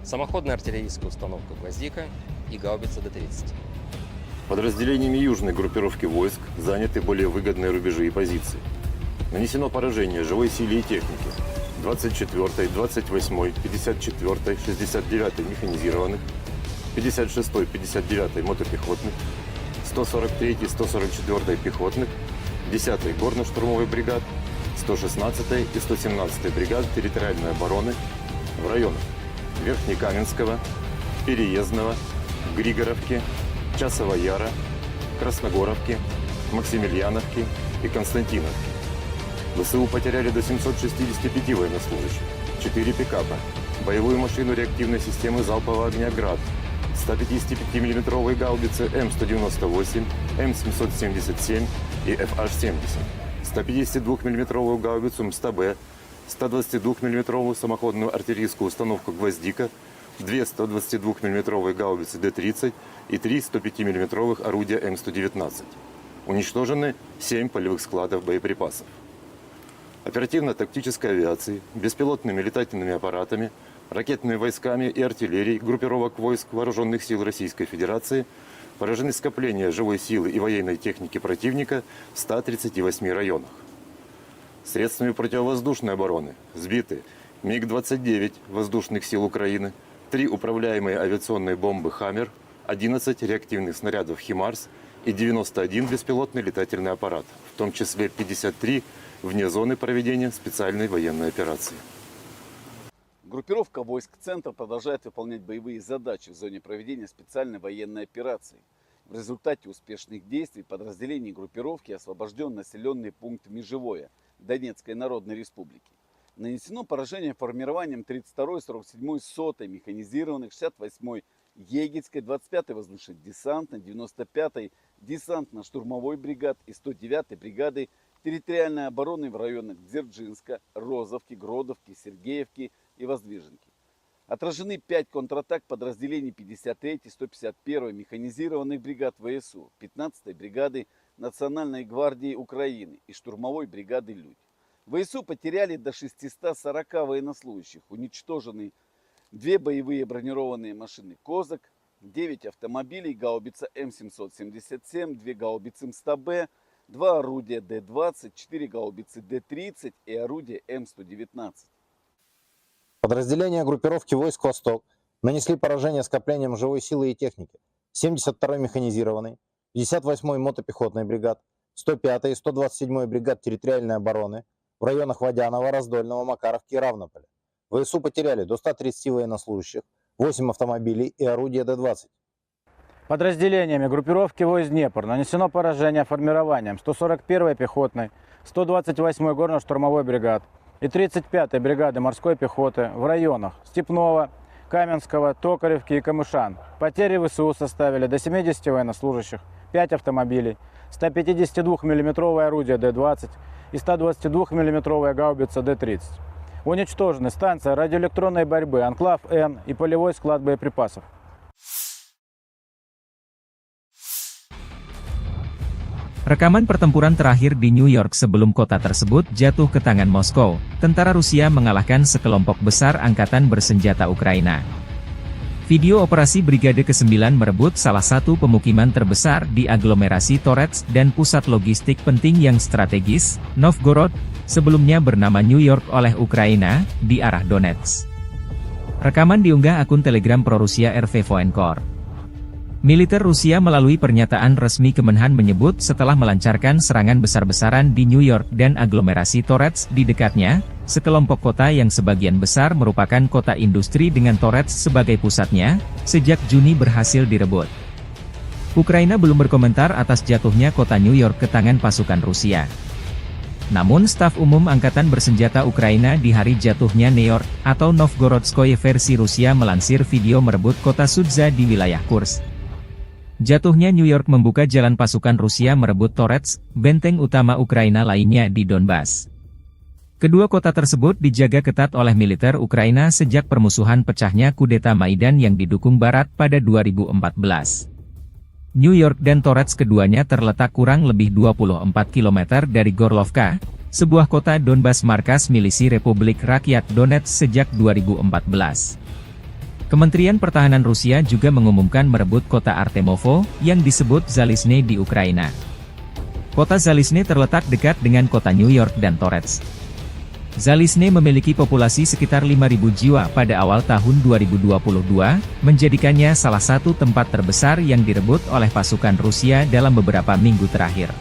самоходная артиллерийская установка «Гвоздика» и гаубица Д-30. Подразделениями южной группировки войск заняты более выгодные рубежи и позиции. Нанесено поражение живой силе и технике 24-й, 28-й, 54-й, 69-й механизированных, 56-й, 59-й мотопехотных, 143-й, 144-й пехотных, 10-й горно-штурмовой бригад, 116-й и 117-й бригад территориальной обороны в районах Верхнекаменского, Переездного, Григоровки, Часова Яра, Красногоровки, Максимiliaновки и Константиновки. ВСУ потеряли до 765 военнослужащих, 4 пикапа, боевую машину реактивной системы залпового огня «Град», 155 мм гаубицы М198, М777 и FH-70, 152 мм гаубицу МСТБ, 122 мм самоходную артиллерийскую установку «Гвоздика», 2 122 мм гаубицы Д-30 и 3 105 мм орудия М119. Уничтожены 7 полевых складов боеприпасов. Оперативно-тактической авиацией, беспилотными летательными аппаратами, ракетными войсками и артиллерией группировок войск Вооруженных сил Российской Федерации поражены скопления живой силы и военной техники противника в 138 районах. Средствами противовоздушной обороны сбиты МиГ-29 воздушных сил Украины, 3 управляемые авиационные бомбы «Хаммер», 11 реактивных снарядов «Химарс» и 91 беспилотный летательный аппарат, в том числе 53 вне зоны проведения специальной военной операции. Группировка войск «Центр» продолжает выполнять боевые задачи в зоне проведения специальной военной операции. В результате успешных действий подразделений группировки освобожден населенный пункт Межевое Донецкой Народной Республики. Нанесено поражение формированием 32-й, 47-й, 100-й механизированных, 68-й Егельской, 25-й воздушно-десантной, 95-й десантно-штурмовой бригад и 109-й бригады территориальной обороны в районах Дзержинска, Розовки, Гродовки, Сергеевки и Воздвиженки. Отражены 5 контратак подразделений 53-й, 151-й механизированных бригад ВСУ, 15-й бригады Национальной гвардии Украины и штурмовой бригады «Людь». ВСУ потеряли до 640 военнослужащих, уничтожены 2 боевые бронированные машины «Козак», 9 автомобилей, гаубица М777, 2 гаубицы МСТБ, 2 орудия Д-20, 4 гаубицы Д-30 и орудие М119. Подразделения группировки войск «Восток» нанесли поражение скоплениям живой силы и техники 72-й механизированной, 58-й мотопехотной бригад, 105-й и 127-й бригад территориальной обороны в районах Водянова, Раздольного, Макаровки и Равнополя. ВСУ потеряли до 130 военнослужащих, 8 автомобилей и орудия Д-20. Подразделениями группировки войск «Днепр» нанесено поражение формированием 141-й пехотной, 128-й горно-штурмовой бригад и 35-й бригады морской пехоты в районах Степного, Каменского, Токаревки и Камышан. Потери ВСУ составили до 70 военнослужащих, 5 автомобилей, 152 мм орудие Д-20 и 122 мм гаубица Д-30. Уничтожены станция радиоэлектронной борьбы «Анклав-Н» и полевой склад боеприпасов. Rekaman pertempuran terakhir di New York sebelum kota tersebut jatuh ke tangan Moskow, tentara Rusia mengalahkan sekelompok besar angkatan bersenjata Ukraina. Video operasi Brigade ke-9 merebut salah satu pemukiman terbesar di aglomerasi Torets dan pusat logistik penting yang strategis, Novgorod, sebelumnya bernama New York oleh Ukraina, di arah Donetsk. Rekaman diunggah akun Telegram pro-Rusia RV Voenkor. Militer Rusia melalui pernyataan resmi Kemenhan menyebut setelah melancarkan serangan besar-besaran di New York dan aglomerasi Torets di dekatnya, sekelompok kota yang sebagian besar merupakan kota industri dengan Torets sebagai pusatnya, sejak Juni berhasil direbut. Ukraina belum berkomentar atas jatuhnya kota New York ke tangan pasukan Rusia. Namun staf umum Angkatan Bersenjata Ukraina di hari jatuhnya New York, atau Novgorodskoye versi Rusia melansir video merebut kota Sudza di wilayah Kursk. Jatuhnya New York membuka jalan pasukan Rusia merebut Torets, benteng utama Ukraina lainnya di Donbas. Kedua kota tersebut dijaga ketat oleh militer Ukraina sejak permusuhan pecahnya kudeta Maidan yang didukung Barat pada 2014. New York dan Torets keduanya terletak kurang lebih 24 km dari Gorlovka, sebuah kota Donbas markas milisi Republik Rakyat Donetsk sejak 2014. Kementerian Pertahanan Rusia juga mengumumkan merebut kota Artemovo, yang disebut Zalizne di Ukraina. Kota Zalizne terletak dekat dengan kota New York dan Torets. Zalizne memiliki populasi sekitar 5.000 jiwa pada awal tahun 2022, menjadikannya salah satu tempat terbesar yang direbut oleh pasukan Rusia dalam beberapa minggu terakhir.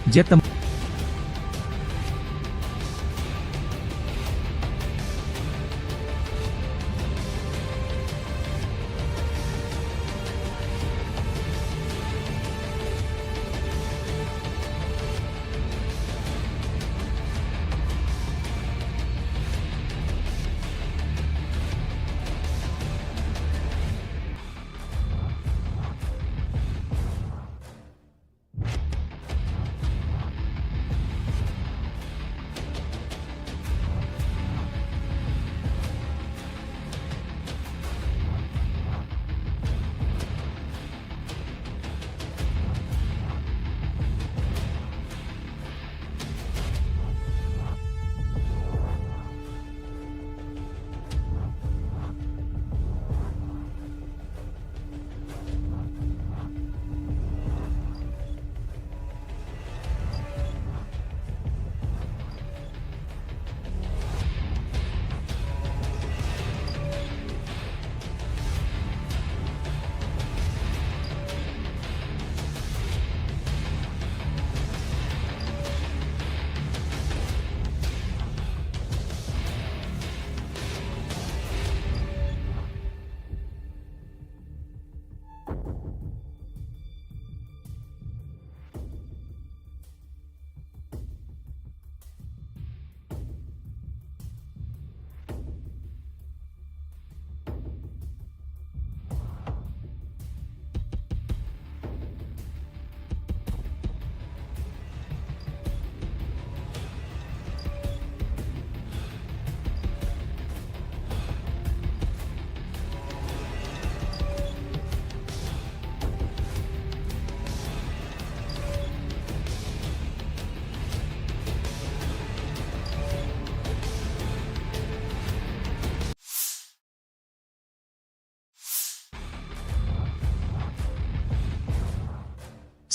Jet tempur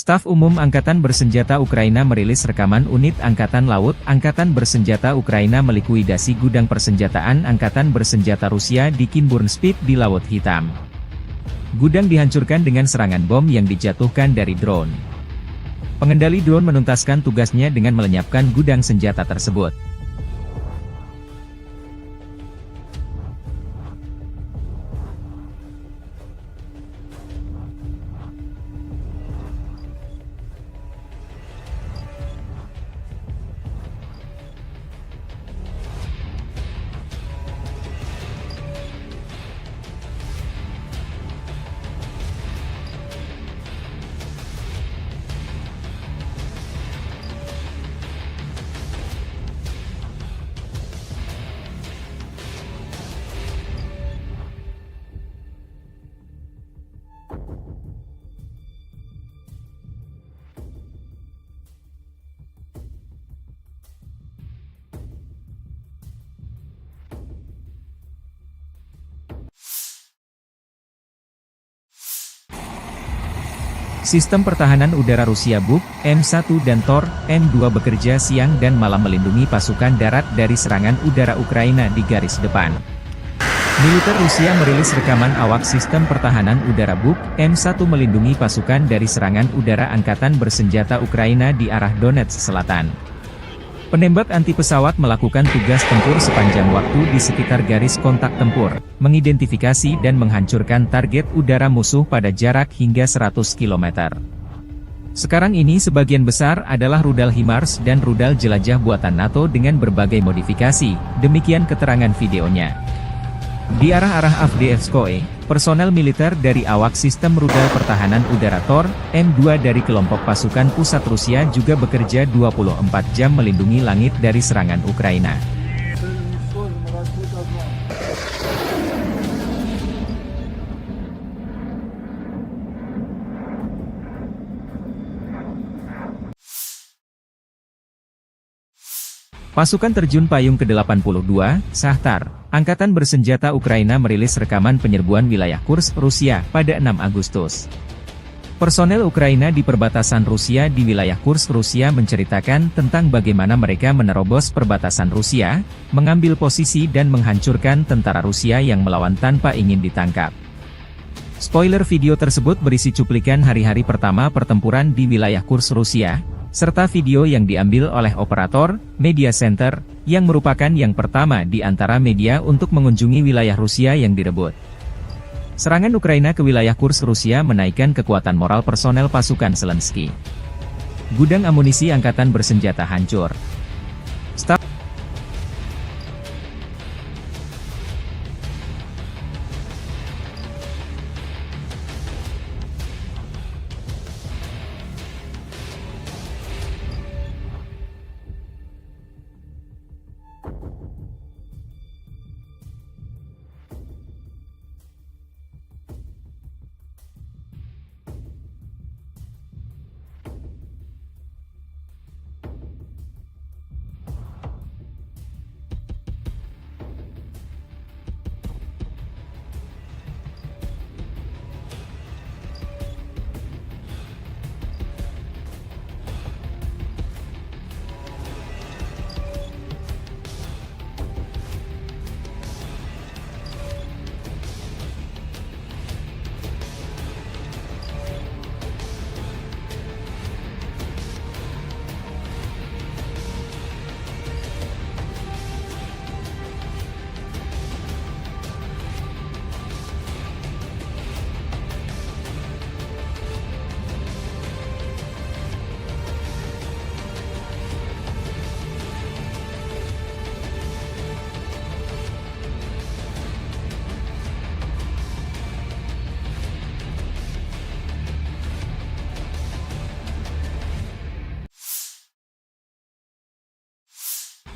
Staf Umum Angkatan Bersenjata Ukraina merilis rekaman unit Angkatan Laut Angkatan Bersenjata Ukraina melikuidasi gudang persenjataan Angkatan Bersenjata Rusia di Kinburnspit di Laut Hitam. Gudang dihancurkan dengan serangan bom yang dijatuhkan dari drone. Pengendali drone menuntaskan tugasnya dengan melenyapkan gudang senjata tersebut. Sistem pertahanan udara Rusia Buk, M1 dan Tor, M2 bekerja siang dan malam melindungi pasukan darat dari serangan udara Ukraina di garis depan. Militer Rusia merilis rekaman awak sistem pertahanan udara Buk M1 melindungi pasukan dari serangan udara angkatan bersenjata Ukraina di arah Donetsk Selatan. Penembak anti pesawat melakukan tugas tempur sepanjang waktu di sekitar garis kontak tempur, mengidentifikasi dan menghancurkan target udara musuh pada jarak hingga 100 km. Sekarang ini sebagian besar adalah rudal HIMARS dan rudal jelajah buatan NATO dengan berbagai modifikasi, demikian keterangan videonya. Di arah-arah Avdiivskoye, personel militer dari awak sistem rudal pertahanan udara Tor, M2 dari kelompok pasukan pusat Rusia juga bekerja 24 jam melindungi langit dari serangan Ukraina. Pasukan terjun payung ke-82, Shahtar, Angkatan Bersenjata Ukraina merilis rekaman penyerbuan wilayah Kursk, Rusia, pada 6 Agustus. Personel Ukraina di perbatasan Rusia di wilayah Kursk, Rusia menceritakan tentang bagaimana mereka menerobos perbatasan Rusia, mengambil posisi dan menghancurkan tentara Rusia yang melawan tanpa ingin ditangkap. Spoiler video tersebut berisi cuplikan hari-hari pertama pertempuran di wilayah Kursk, Rusia, serta video yang diambil oleh operator Media Center, yang merupakan yang pertama di antara media untuk mengunjungi wilayah Rusia yang direbut. Serangan Ukraina ke wilayah Kursk, Rusia menaikkan kekuatan moral personel pasukan Zelensky. Gudang amunisi angkatan bersenjata hancur.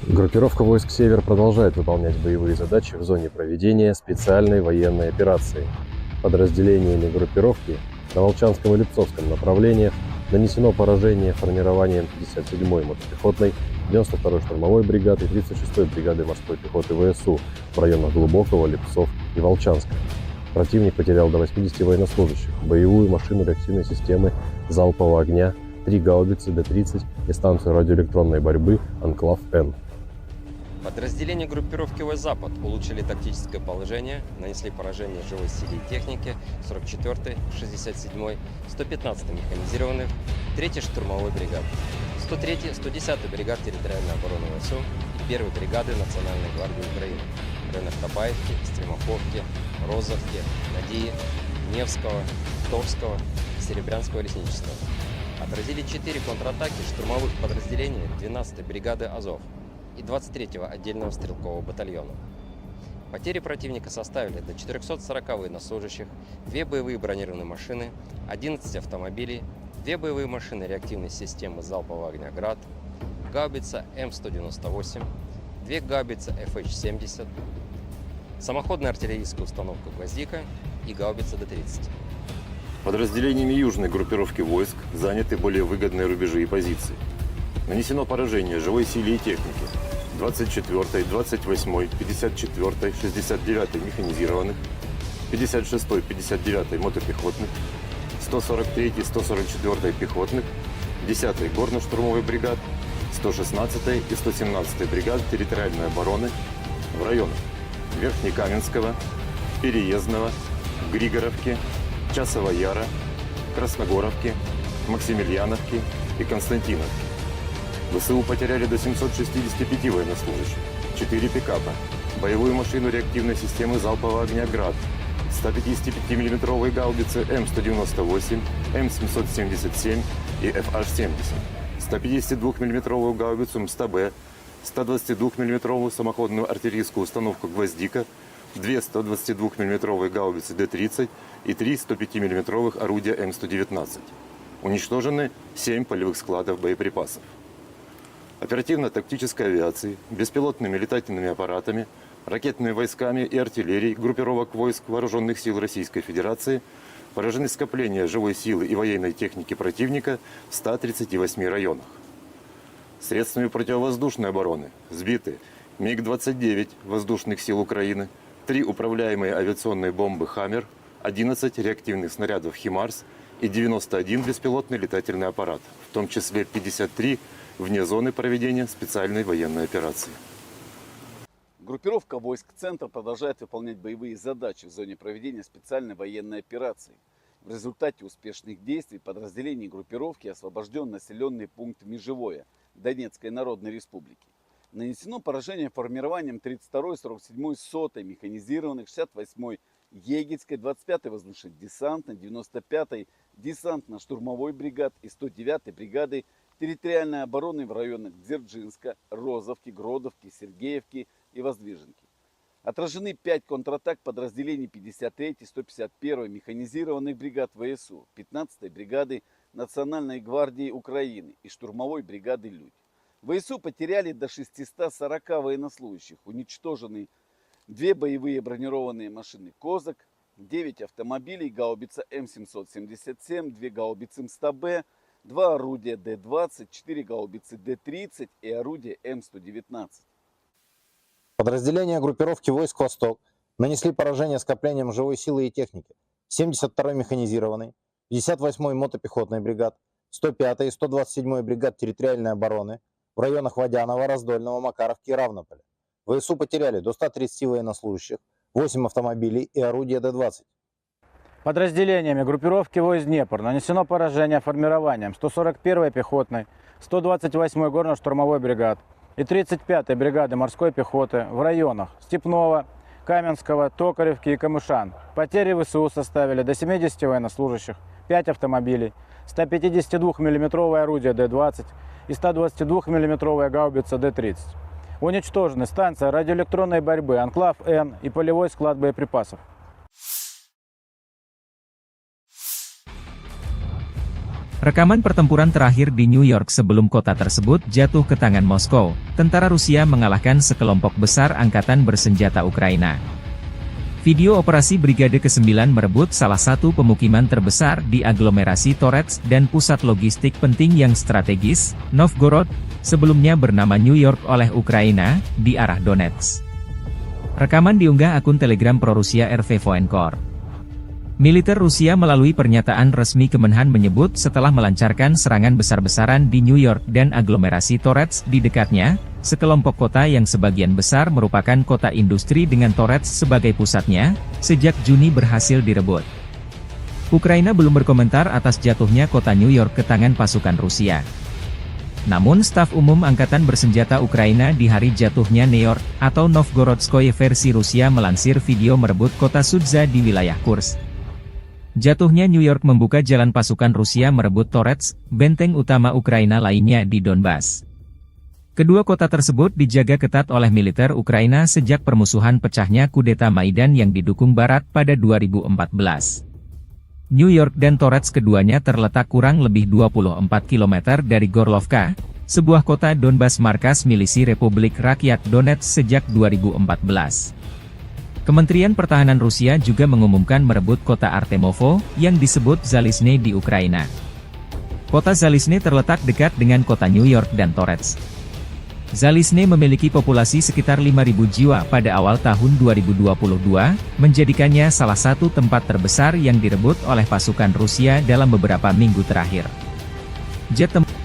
Группировка войск «Север» продолжает выполнять боевые задачи в зоне проведения специальной военной операции. Подразделениями группировки на Волчанском и Липцовском направлениях нанесено поражение формированием 57-й мотопехотной, 92-й штурмовой бригады и 36-й бригады морской пехоты ВСУ в районах Глубокого, Липцов и Волчанска. Противник потерял до 80 военнослужащих, боевую машину реактивной системы залпового огня, 3 гаубицы Д-30 и станцию радиоэлектронной борьбы «Анклав-Н». Подразделения группировки войск «Запад» улучшили тактическое положение, нанесли поражение живой силе и технике 44-й, 67-й, 115-й механизированных, 3-й штурмовой бригады, 103-й, 110-й бригад территориальной обороны ВСУ и 1-й бригады Национальной гвардии Украины в районах Табаевки, Стремаховки, Розовки, Надии, Невского, Торского, Серебрянского лесничества. Отразили 4 контратаки штурмовых подразделений 12-й бригады «Азов» и 23-го отдельного стрелкового батальона. Потери противника составили до 440 военнослужащих, 2 боевые бронированные машины, 11 автомобилей, 2 боевые машины реактивной системы залпового огня «Град», гаубица М198, 2 гаубицы FH-70, самоходная артиллерийская установка «Гвоздика» и гаубица Д-30. Подразделениями южной группировки войск заняты более выгодные рубежи и позиции. Нанесено поражение живой силе и технике 24-й, 28-й, 54-й, 69-й механизированных, 56-й, 59-й мотопехотных, 143-й, 144-й пехотных, 10-й горно-штурмовой бригад, 116-й и 117-й бригад территориальной обороны в районах Верхнекаменского, Переездного, Григоровки, Часова Яра, Красногоровки, Максимiliaновки и Константиновки. ВСУ потеряли до 765 военнослужащих, 4 пикапа, боевую машину реактивной системы залпового огня «Град», 155 миллиметровые гаубицы М198, М777 и ФH-70, 152 миллиметровую гаубицу МСТБ, 122 миллиметровую самоходную артиллерийскую установку «Гвоздика», 2 122 миллиметровые гаубицы Д-30 и 3 105 миллиметровых орудия М119. Уничтожены 7 полевых складов боеприпасов. Оперативно-тактической авиацией, беспилотными летательными аппаратами, ракетными войсками и артиллерией группировок войск Вооруженных сил Российской Федерации поражены скопления живой силы и военной техники противника в 138 районах. Средствами противовоздушной обороны сбиты МиГ-29 воздушных сил Украины, 3 управляемые авиационные бомбы «Хаммер», 11 реактивных снарядов «Химарс» и 91 беспилотный летательный аппарат, в том числе 53 вне зоны проведения специальной военной операции. Группировка войск «Центр» продолжает выполнять боевые задачи в зоне проведения специальной военной операции. В результате успешных действий подразделений группировки освобожден населенный пункт Межевое Донецкой Народной Республики. Нанесено поражение формированием 32-й, 47-й, 100-й механизированных, 68-й Егельской, 25-й воздушно-десантной, 95-й десантно-штурмовой бригад и 109-й бригады территориальной обороны в районах Дзержинска, Розовки, Гродовки, Сергеевки и Воздвиженки. Отражены 5 контратак подразделений 53-й, 151-й механизированных бригад ВСУ, 15-й бригады Национальной гвардии Украины и штурмовой бригады «Людь». ВСУ потеряли до 640 военнослужащих, уничтожены 2 боевые бронированные машины «Козак», 9 автомобилей, гаубица М777, 2 гаубицы МСТБ, 2 орудия Д-20, 4 гаубицы Д-30 и орудие М119. Подразделения группировки войск «Восток» нанесли поражение скоплениям живой силы и техники 72-й механизированной, 58-й мотопехотной бригад, 105-й и 127-й бригад территориальной обороны в районах Водянова, Раздольного, Макаровки и Равнополя. ВСУ потеряли до 130 военнослужащих, 8 автомобилей и орудия Д-20. Подразделениями группировки войск «Днепр» нанесено поражение формированием 141-й пехотной, 128-й горно-штурмовой бригад и 35-й бригады морской пехоты в районах Степного, Каменского, Токаревки и Камышан. Потери ВСУ составили до 70 военнослужащих, 5 автомобилей, 152 миллиметровое орудие Д-20 и 122 миллиметровая гаубица Д-30. Уничтожены станция радиоэлектронной борьбы «Анклав-Н» и полевой склад боеприпасов. Rekaman pertempuran terakhir di New York sebelum kota tersebut jatuh ke tangan Moskow, tentara Rusia mengalahkan sekelompok besar angkatan bersenjata Ukraina. Video operasi Brigade ke-9 merebut salah satu pemukiman terbesar di aglomerasi Torets dan pusat logistik penting yang strategis, Novgorod, sebelumnya bernama New York oleh Ukraina, di arah Donetsk. Rekaman diunggah akun Telegram pro-Rusia RV Voenkor. Militer Rusia melalui pernyataan resmi Kemenhan menyebut setelah melancarkan serangan besar-besaran di New York dan aglomerasi Torets di dekatnya, sekelompok kota yang sebagian besar merupakan kota industri dengan Torets sebagai pusatnya, sejak Juni berhasil direbut. Ukraina belum berkomentar atas jatuhnya kota New York ke tangan pasukan Rusia. Namun staf umum Angkatan Bersenjata Ukraina di hari jatuhnya New York, atau Novgorodskoye versi Rusia melansir video merebut kota Sudza di wilayah Kursk. Jatuhnya New York membuka jalan pasukan Rusia merebut Torets, benteng utama Ukraina lainnya di Donbas. Kedua kota tersebut dijaga ketat oleh militer Ukraina sejak permusuhan pecahnya kudeta Maidan yang didukung Barat pada 2014. New York dan Torets keduanya terletak kurang lebih 24 km dari Gorlovka, sebuah kota Donbas markas milisi Republik Rakyat Donetsk sejak 2014. Kementerian Pertahanan Rusia juga mengumumkan merebut kota Artemovo, yang disebut Zalizne di Ukraina. Kota Zalizne terletak dekat dengan kota New York dan Torets. Zalizne memiliki populasi sekitar 5.000 jiwa pada awal tahun 2022, menjadikannya salah satu tempat terbesar yang direbut oleh pasukan Rusia dalam beberapa minggu terakhir. Jet tempur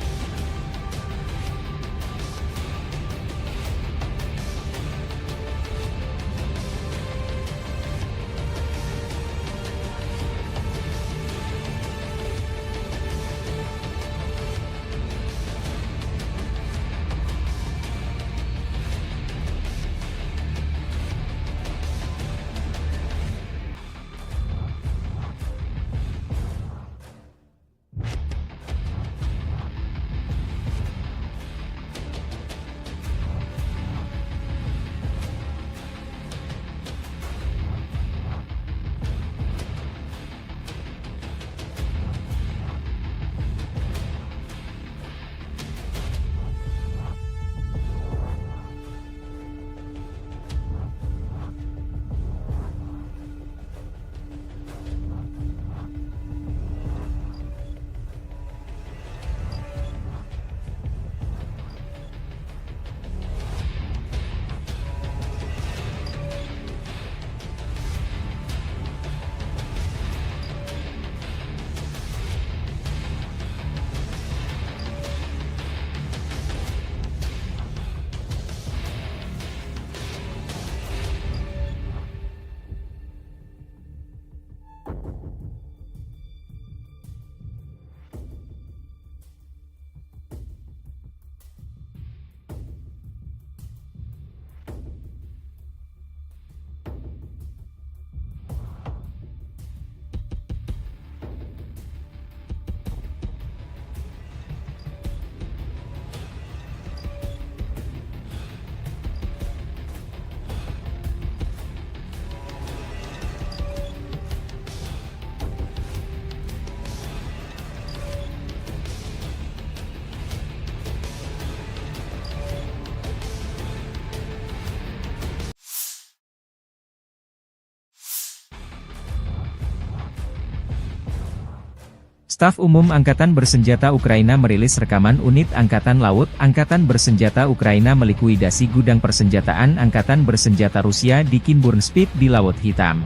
Staf Umum Angkatan Bersenjata Ukraina merilis rekaman unit Angkatan Laut Angkatan Bersenjata Ukraina melikuidasi gudang persenjataan Angkatan Bersenjata Rusia di Kinburn-Spit di Laut Hitam.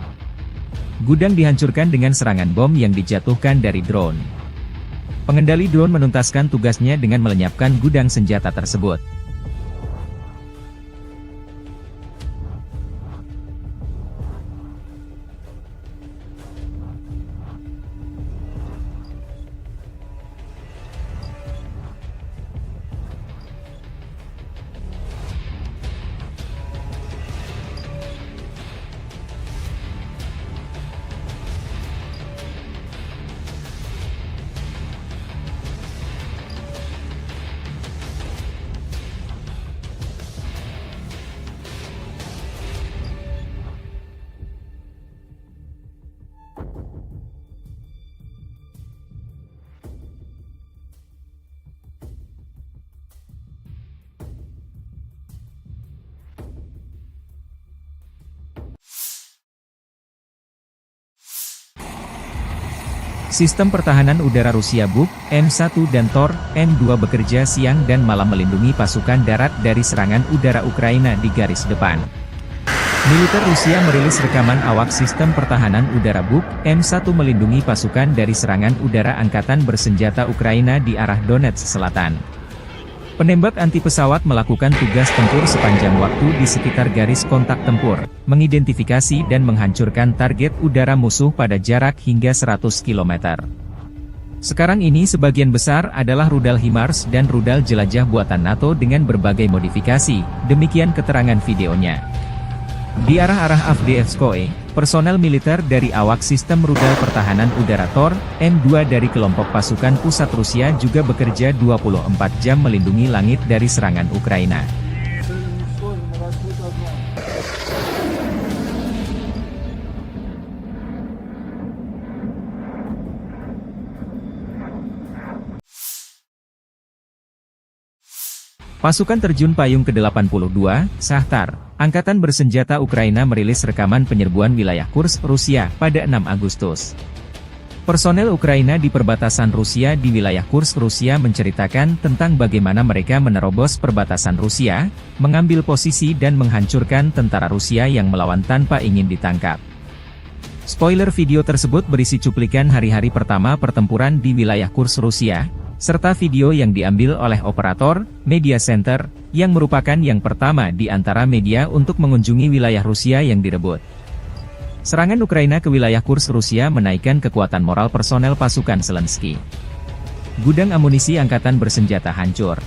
Gudang dihancurkan dengan serangan bom yang dijatuhkan dari drone. Pengendali drone menuntaskan tugasnya dengan melenyapkan gudang senjata tersebut. Sistem pertahanan udara Rusia Buk, M1 dan Tor, M2 bekerja siang dan malam melindungi pasukan darat dari serangan udara Ukraina di garis depan. Militer Rusia merilis rekaman awak sistem pertahanan udara Buk, M1 melindungi pasukan dari serangan udara Angkatan Bersenjata Ukraina di arah Donetsk Selatan. Penembak anti pesawat melakukan tugas tempur sepanjang waktu di sekitar garis kontak tempur, mengidentifikasi dan menghancurkan target udara musuh pada jarak hingga 100 km. Sekarang ini sebagian besar adalah rudal HIMARS dan rudal jelajah buatan NATO dengan berbagai modifikasi, demikian keterangan videonya. Di arah-arah Avdiivskoye, personel militer dari awak sistem rudal pertahanan udara Tor, M2 dari kelompok pasukan pusat Rusia juga bekerja 24 jam melindungi langit dari serangan Ukraina. Pasukan terjun payung ke-82, Shahtar, Angkatan Bersenjata Ukraina merilis rekaman penyerbuan wilayah Kursk, Rusia, pada 6 Agustus. Personel Ukraina di perbatasan Rusia di wilayah Kursk, Rusia menceritakan tentang bagaimana mereka menerobos perbatasan Rusia, mengambil posisi dan menghancurkan tentara Rusia yang melawan tanpa ingin ditangkap. Spoiler video tersebut berisi cuplikan hari-hari pertama pertempuran di wilayah Kursk, Rusia, serta video yang diambil oleh operator Media Center, yang merupakan yang pertama di antara media untuk mengunjungi wilayah Rusia yang direbut. Serangan Ukraina ke wilayah Kursk Rusia menaikkan kekuatan moral personel pasukan Zelensky. Gudang amunisi Angkatan Bersenjata hancur.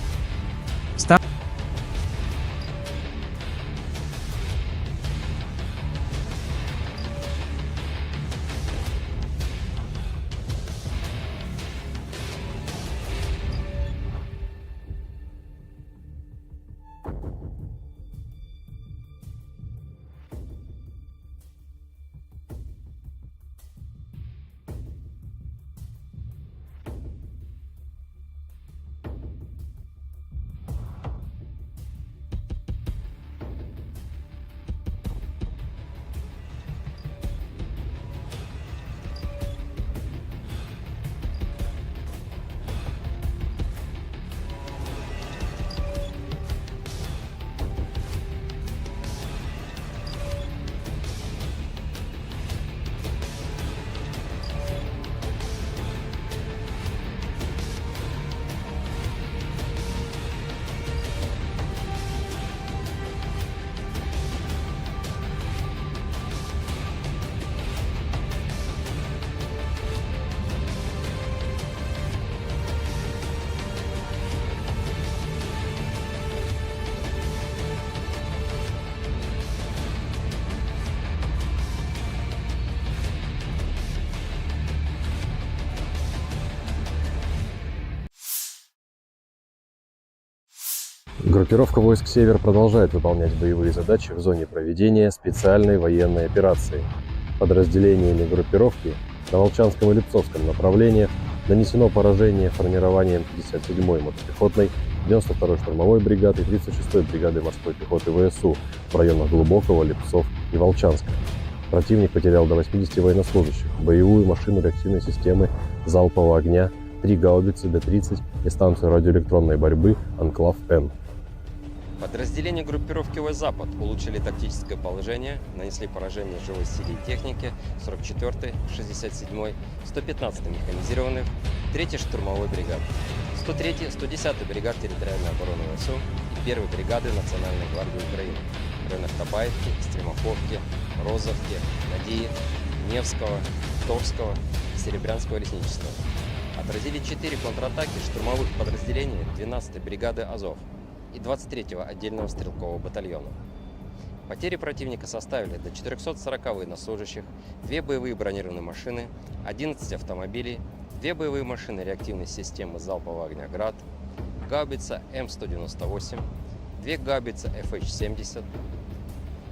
Группировка войск «Север» продолжает выполнять боевые задачи в зоне проведения специальной военной операции. Подразделениями группировки на Волчанском и Липцовском направлениях нанесено поражение формированием 57-й мотопехотной, 92-й штурмовой бригады и 36-й бригады морской пехоты ВСУ в районах Глубокого, Липцов и Волчанска. Противник потерял до 80 военнослужащих, боевую машину реактивной системы залпового огня, 3 гаубицы Д-30 и станцию радиоэлектронной борьбы «Анклав-Н». Подразделения группировки войск «Запад» улучшили тактическое положение, нанесли поражение живой силе и технике 44-й, 67-й, 115-й механизированных, 3-й штурмовой бригады, 103-й, 110-й бригад территориальной обороны ВСУ и 1-й бригады Национальной гвардии Украины в районах Табаевки, Стремаховки, Розовки, Надеи, Невского, Торского и Серебрянского лесничества. Отразили 4 контратаки штурмовых подразделений 12-й бригады «Азов» и 23-го отдельного стрелкового батальона. Потери противника составили до 440 военнослужащих, 2 боевые бронированные машины, 11 автомобилей, 2 боевые машины реактивной системы залпового огня «Град», гаубица М198, 2 гаубицы FH-70,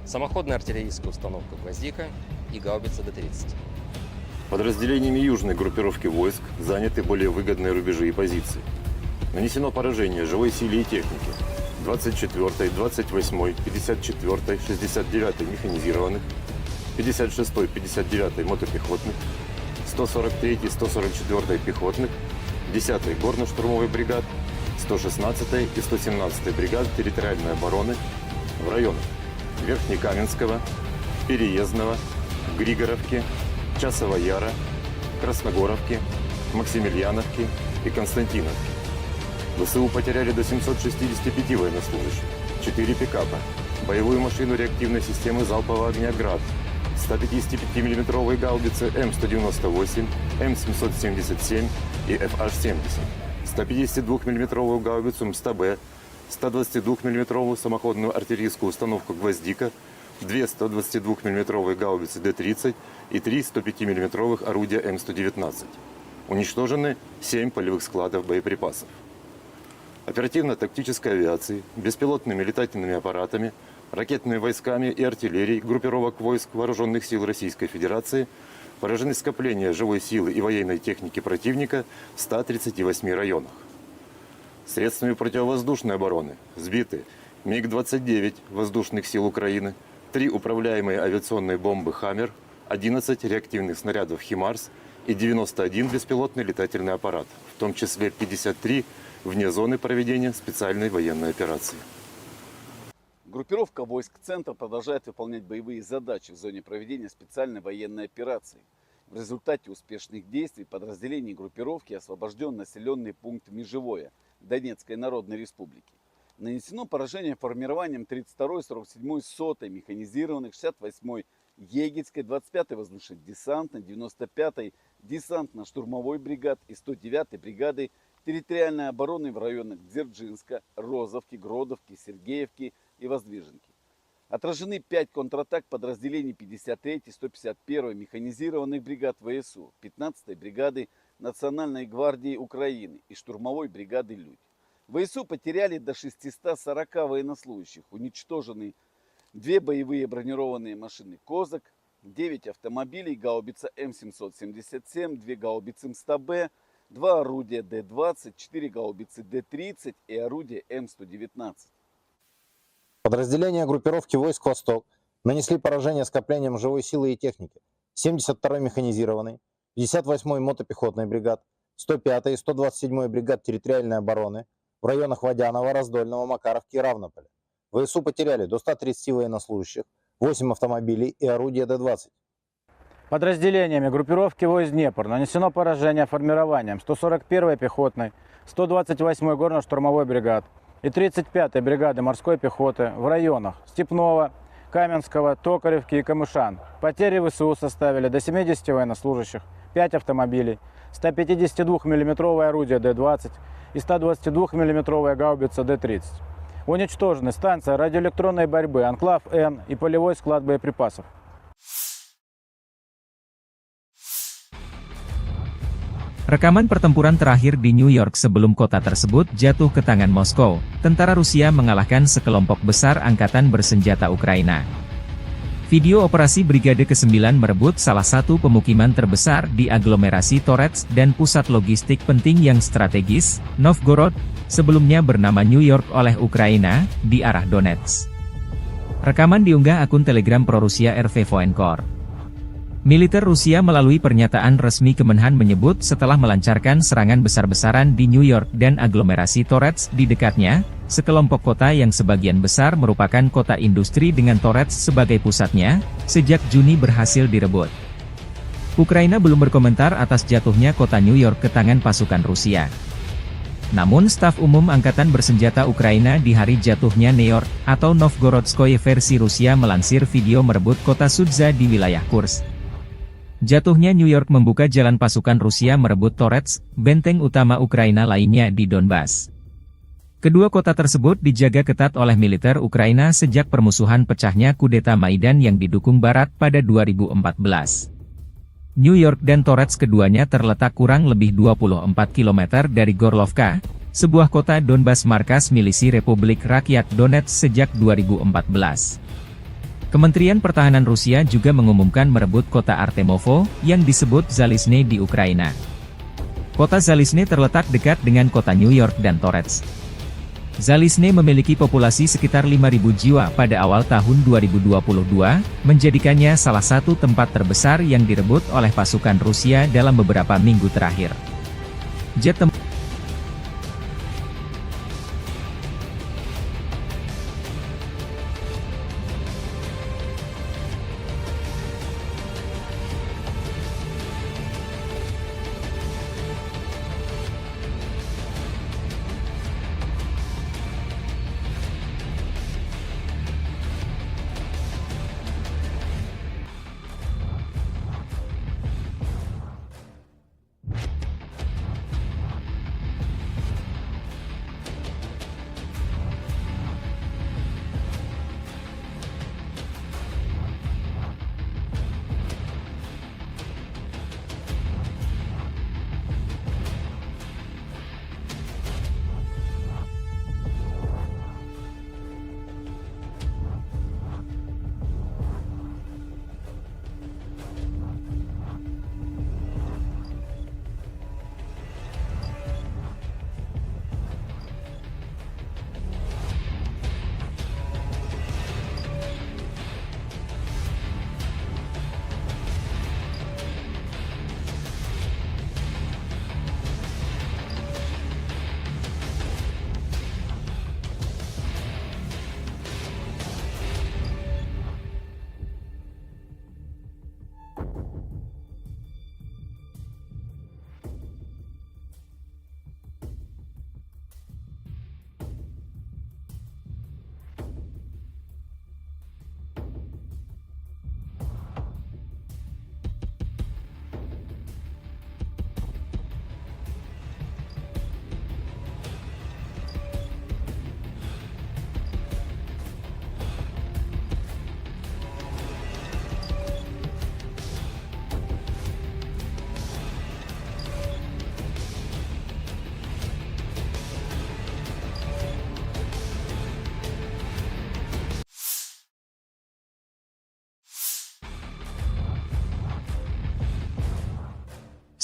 самоходная артиллерийская установка «Гвоздика» и гаубица Д-30. Подразделениями южной группировки войск заняты более выгодные рубежи и позиции. Нанесено поражение живой силе и технике 24-й, 28-й, 54-й, 69-й механизированных, 56-й, 59-й мотопехотных, 143-й, 144-й пехотных, 10-й горно-штурмовой бригад, 116-й и 117-й бригад территориальной обороны в районах Верхнекаменского, Переездного, Григоровки, Часова Яра, Красногоровки, Максимiliaновки и Константиновки. ВСУ потеряли до 765 военнослужащих, 4 пикапа, боевую машину реактивной системы залпового огня «Град», 155 мм гаубицы М198, М777 и FH-70, 152 мм гаубицу МСТБ, 122 мм самоходную артиллерийскую установку «Гвоздика», 2 122 мм гаубицы Д-30 и 3 105 мм орудия М119. Уничтожены 7 полевых складов боеприпасов. Оперативно-тактической авиацией, беспилотными летательными аппаратами, ракетными войсками и артиллерией группировок войск Вооруженных сил Российской Федерации поражены скопления живой силы и военной техники противника в 138 районах. Средствами противовоздушной обороны сбиты МиГ-29 воздушных сил Украины, 3 управляемые авиационные бомбы «Хаммер», 11 реактивных снарядов «Химарс» и 91 беспилотный летательный аппарат, в том числе 53 вне зоны проведения специальной военной операции. Группировка войск «Центр» продолжает выполнять боевые задачи в зоне проведения специальной военной операции. В результате успешных действий подразделений группировки освобожден населенный пункт Межевое Донецкой Народной Республики. Нанесено поражение формированием 32-й, 47-й, 100-й механизированных, 68-й Егельской, 25-й воздушно-десантной, 95-й десантно-штурмовой бригад и 109-й бригады территориальной обороны в районах Дзержинска, Розовки, Гродовки, Сергеевки и Воздвиженки. Отражены 5 контратак подразделений 53-й, 151-й механизированных бригад ВСУ, 15-й бригады Национальной гвардии Украины и штурмовой бригады «Людь». ВСУ потеряли до 640 военнослужащих, уничтожены 2 боевые бронированные машины «Козак», 9 автомобилей, гаубица М777, 2 гаубицы МСТБ, 2 орудия Д-20, 4 гаубицы Д-30 и орудие М119. Подразделения группировки войск «Восток» нанесли поражение скоплениям живой силы и техники 72-й механизированной, 58-й мотопехотной бригад, 105-й и 127-й бригад территориальной обороны в районах Водянова, Раздольного, Макаровки и Равнополя. ВСУ потеряли до 130 военнослужащих, 8 автомобилей и орудия Д-20. Подразделениями группировки войск «Днепр» нанесено поражение формированием 141-й пехотной, 128-й горно-штурмовой бригад и 35-й бригады морской пехоты в районах Степного, Каменского, Токаревки и Камышан. Потери ВСУ составили до 70 военнослужащих, 5 автомобилей, 152 мм орудие Д-20 и 122 мм гаубица Д-30. Уничтожены станция радиоэлектронной борьбы «Анклав-Н» и полевой склад боеприпасов. Rekaman pertempuran terakhir di New York sebelum kota tersebut jatuh ke tangan Moskow, tentara Rusia mengalahkan sekelompok besar angkatan bersenjata Ukraina. Video operasi Brigade ke-9 merebut salah satu pemukiman terbesar di aglomerasi Torets dan pusat logistik penting yang strategis, Novgorod, sebelumnya bernama New York oleh Ukraina, di arah Donetsk. Rekaman diunggah akun Telegram pro-Rusia RV Voenkor. Militer Rusia melalui pernyataan resmi Kemenhan menyebut setelah melancarkan serangan besar-besaran di New York dan aglomerasi Torets di dekatnya, sekelompok kota yang sebagian besar merupakan kota industri dengan Torets sebagai pusatnya, sejak Juni berhasil direbut. Ukraina belum berkomentar atas jatuhnya kota New York ke tangan pasukan Rusia. Namun staf umum Angkatan Bersenjata Ukraina di hari jatuhnya New York, atau Novgorodskoye versi Rusia melansir video merebut kota Sudza di wilayah Kursk. Jatuhnya New York membuka jalan pasukan Rusia merebut Torets, benteng utama Ukraina lainnya di Donbas. Kedua kota tersebut dijaga ketat oleh militer Ukraina sejak permusuhan pecahnya kudeta Maidan yang didukung Barat pada 2014. New York dan Torets keduanya terletak kurang lebih 24 km dari Gorlovka, sebuah kota Donbas markas milisi Republik Rakyat Donetsk sejak 2014. Kementerian Pertahanan Rusia juga mengumumkan merebut kota Artemovo, yang disebut Zalizne di Ukraina. Kota Zalizne terletak dekat dengan kota New York dan Torets. Zalizne memiliki populasi sekitar 5.000 jiwa pada awal tahun 2022, menjadikannya salah satu tempat terbesar yang direbut oleh pasukan Rusia dalam beberapa minggu terakhir. Jet tempur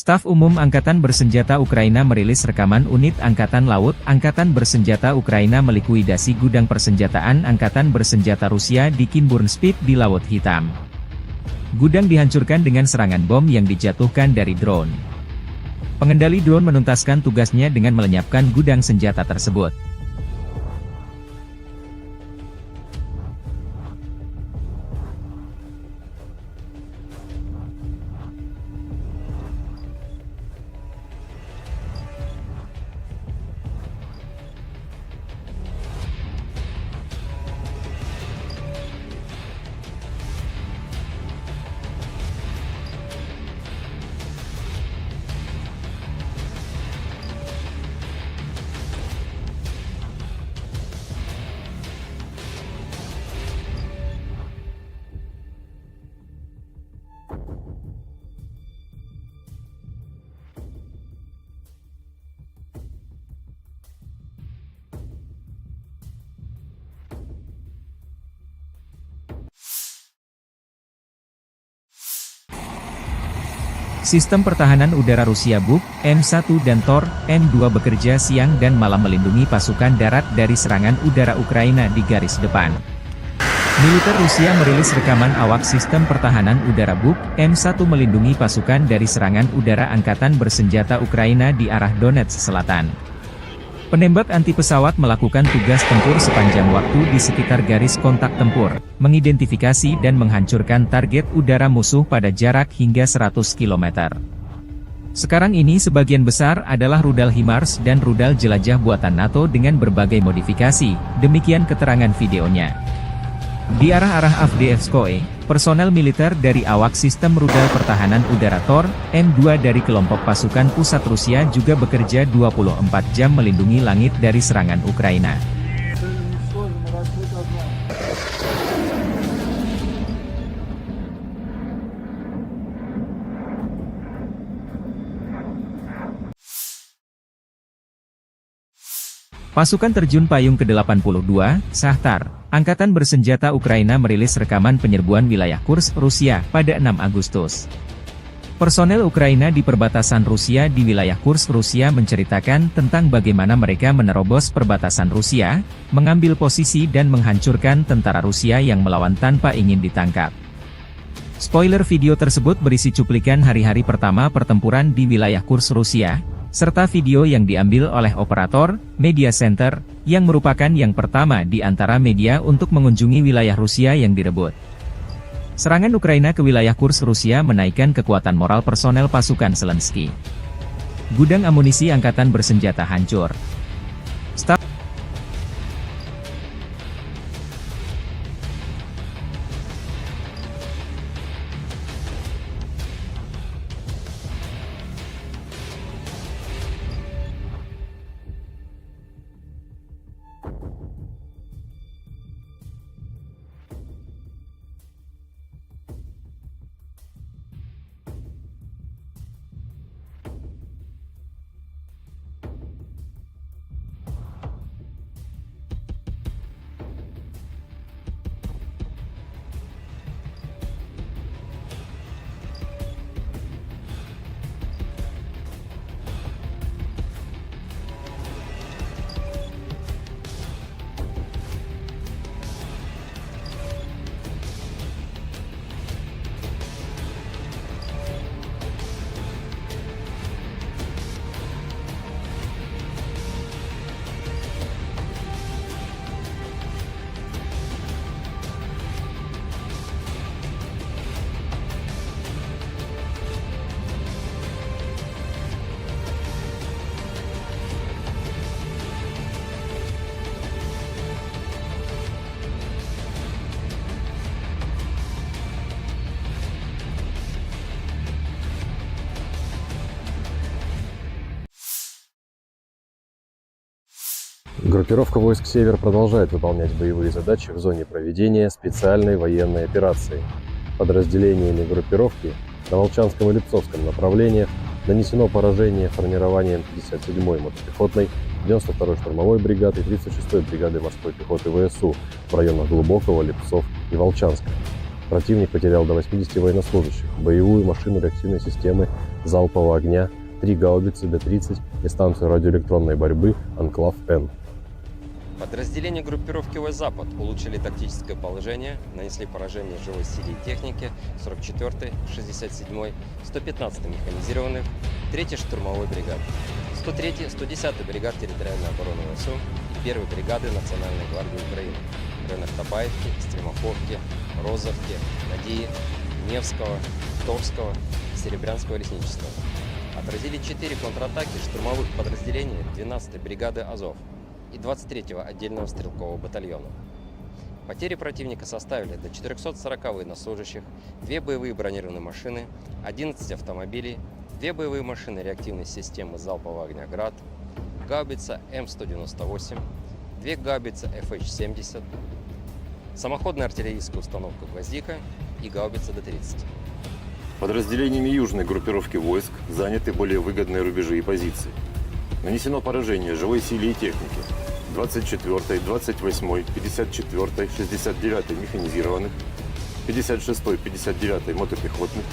Staf Umum Angkatan Bersenjata Ukraina merilis rekaman unit Angkatan Laut Angkatan Bersenjata Ukraina melikuidasi gudang persenjataan Angkatan Bersenjata Rusia di Kinburnspit di Laut Hitam. Gudang dihancurkan dengan serangan bom yang dijatuhkan dari drone. Pengendali drone menuntaskan tugasnya dengan melenyapkan gudang senjata tersebut. Sistem pertahanan udara Rusia Buk, M1 dan Tor, M2 bekerja siang dan malam melindungi pasukan darat dari serangan udara Ukraina di garis depan. Militer Rusia merilis rekaman awak sistem pertahanan udara Buk M1 melindungi pasukan dari serangan udara angkatan bersenjata Ukraina di arah Donetsk Selatan. Penembak anti pesawat melakukan tugas tempur sepanjang waktu di sekitar garis kontak tempur, mengidentifikasi dan menghancurkan target udara musuh pada jarak hingga 100 km. Sekarang ini sebagian besar adalah rudal HIMARS dan rudal jelajah buatan NATO dengan berbagai modifikasi, demikian keterangan videonya. Di arah-arah Avdiivskoye, personel militer dari awak sistem rudal pertahanan udara Tor, M2 dari kelompok pasukan pusat Rusia juga bekerja 24 jam melindungi langit dari serangan Ukraina. Pasukan terjun payung ke-82, Shahtar, angkatan bersenjata Ukraina merilis rekaman penyerbuan wilayah Kursk, Rusia, pada 6 Agustus. Personel Ukraina di perbatasan Rusia di wilayah Kursk, Rusia menceritakan tentang bagaimana mereka menerobos perbatasan Rusia, mengambil posisi dan menghancurkan tentara Rusia yang melawan tanpa ingin ditangkap. Spoiler video tersebut berisi cuplikan hari-hari pertama pertempuran di wilayah Kursk, Rusia, serta video yang diambil oleh operator Media Center, yang merupakan yang pertama di antara media untuk mengunjungi wilayah Rusia yang direbut. Serangan Ukraina ke wilayah Kursk, Rusia menaikkan kekuatan moral personel pasukan Zelensky. Gudang amunisi angkatan bersenjata hancur. Группировка войск «Север» продолжает выполнять боевые задачи в зоне проведения специальной военной операции. Подразделениями группировки на Волчанском и Липцовском направлениях нанесено поражение формированием 57-й мотопехотной, 92-й штурмовой бригады и 36-й бригады морской пехоты ВСУ в районах Глубокого, Липцов и Волчанска. Противник потерял до 80 военнослужащих, боевую машину реактивной системы залпового огня, 3 гаубицы Д-30 и станцию радиоэлектронной борьбы «Анклав-Н». Подразделения группировки войск «Запад» улучшили тактическое положение, нанесли поражение живой силе и технике 44-й, 67-й, 115-й механизированных, 3-й штурмовой бригады, 103-й, 110-й бригад территориальной обороны ВСУ и 1-й бригады Национальной гвардии Украины в районах Табаевки, Стремаховки, Розовки, Надии, Невского, Торского, Серебрянского лесничества. Отразили 4 контратаки штурмовых подразделений 12-й бригады «Азов» и 23-го отдельного стрелкового батальона. Потери противника составили до 440 военнослужащих, 2 боевые бронированные машины, 11 автомобилей, 2 боевые машины реактивной системы залпового огня «Град», гаубица М198, 2 гаубицы FH-70, самоходная артиллерийская установка «Гвоздика» и гаубица Д-30. Подразделениями южной группировки войск заняты более выгодные рубежи и позиции. Нанесено поражение живой силе и технике 24-й, 28-й, 54-й, 69-й механизированных, 56-й, 59-й мотопехотных,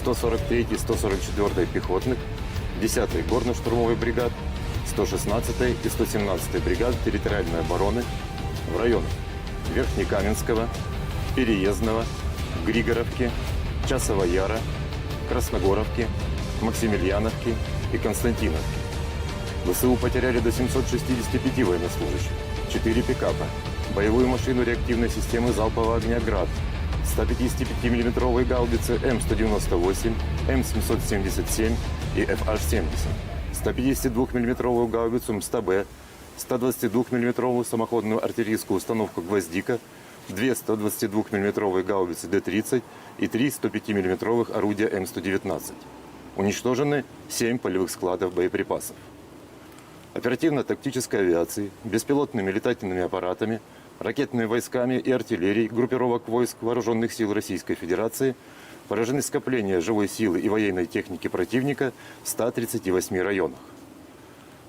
143-й, 144-й пехотных, 10-й горно-штурмовой бригад, 116-й и 117-й бригад территориальной обороны в районах Верхнекаменского, Переездного, Григоровки, Часова Яра, Красногоровки, Максимiliaновки и Константиновки. ВСУ потеряли до 765 военнослужащих, 4 пикапа, боевую машину реактивной системы залпового огня «Град», 155 мм гаубицы М198, М777 и FH-70, 152 мм гаубицу МСТБ, 122 мм самоходную артиллерийскую установку «Гвоздика», 2 122 мм гаубицы Д-30 и 3 105 мм орудия М119. Уничтожены 7 полевых складов боеприпасов. Оперативно-тактической авиации, беспилотными летательными аппаратами, ракетными войсками и артиллерией группировок войск Вооруженных сил Российской Федерации поражены скопления живой силы и военной техники противника в 138 районах.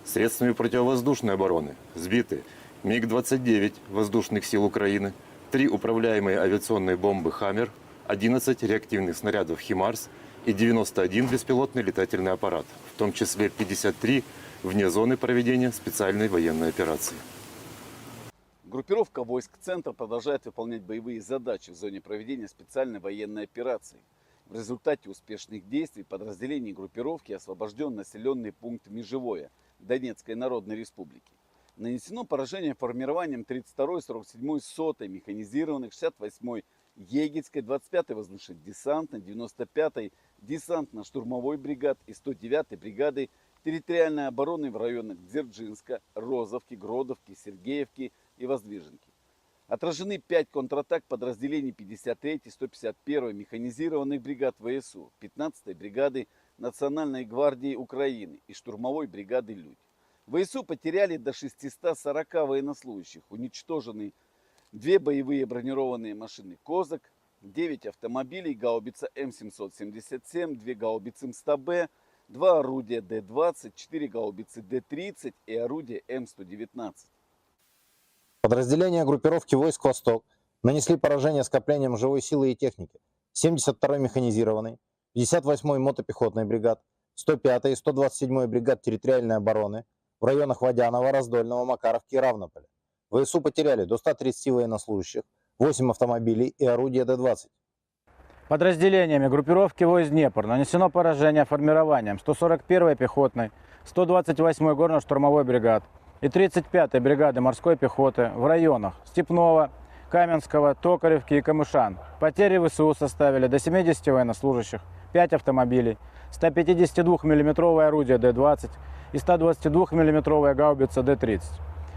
Средствами противовоздушной обороны сбиты МиГ-29 воздушных сил Украины, 3 управляемые авиационные бомбы «Хаммер», 11 реактивных снарядов «Химарс» и 91 беспилотный летательный аппарат, в том числе 53 вне зоны проведения специальной военной операции. Группировка войск «Центр» продолжает выполнять боевые задачи в зоне проведения специальной военной операции. В результате успешных действий подразделений группировки освобожден населенный пункт Межевое Донецкой Народной Республики. Нанесено поражение формированием 32-й, 47-й, 100-й механизированных, 68-й Егельской, 25-й воздушно-десантной, 95-й десантно-штурмовой бригад и 109-й бригады территориальной обороны в районах Дзержинска, Розовки, Гродовки, Сергеевки и Воздвиженки. Отражены 5 контратак подразделений 53-й, 151-й механизированных бригад ВСУ, 15-й бригады Национальной гвардии Украины и штурмовой бригады «Людь». ВСУ потеряли до 640 военнослужащих, уничтожены 2 боевые бронированные машины «Козак», 9 автомобилей, гаубица М777, 2 гаубицы МСТБ, 2 орудия Д-20, 4 гаубицы Д-30 и орудие М119. Подразделения группировки войск «Восток» нанесли поражение скоплениям живой силы и техники 72-й механизированной, 58-й мотопехотной бригад, 105-й и 127-й бригад территориальной обороны в районах Водянова, Раздольного, Макаровки и Равнополя. ВСУ потеряли до 130 военнослужащих, 8 автомобилей и орудия Д-20. Подразделениями группировки войск «Днепр» нанесено поражение формированием 141-й пехотной, 128-й горно-штурмовой бригад и 35-й бригады морской пехоты в районах Степного, Каменского, Токаревки и Камышан. Потери ВСУ составили до 70 военнослужащих, 5 автомобилей, 152 мм орудие Д-20 и 122 мм гаубица Д-30.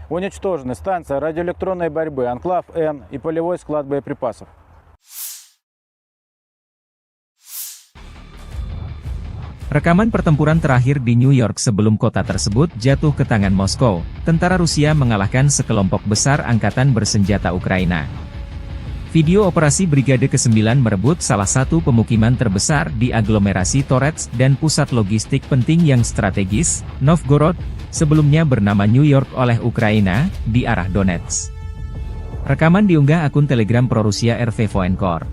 Уничтожены станция радиоэлектронной борьбы «Анклав-Н» и полевой склад боеприпасов. Rekaman pertempuran terakhir di New York sebelum kota tersebut jatuh ke tangan Moskow, tentara Rusia mengalahkan sekelompok besar angkatan bersenjata Ukraina. Video operasi Brigade ke-9 merebut salah satu pemukiman terbesar di aglomerasi Torets dan pusat logistik penting yang strategis, Novgorod, sebelumnya bernama New York oleh Ukraina, di arah Donetsk. Rekaman diunggah akun Telegram pro-Rusia RV Voenkor.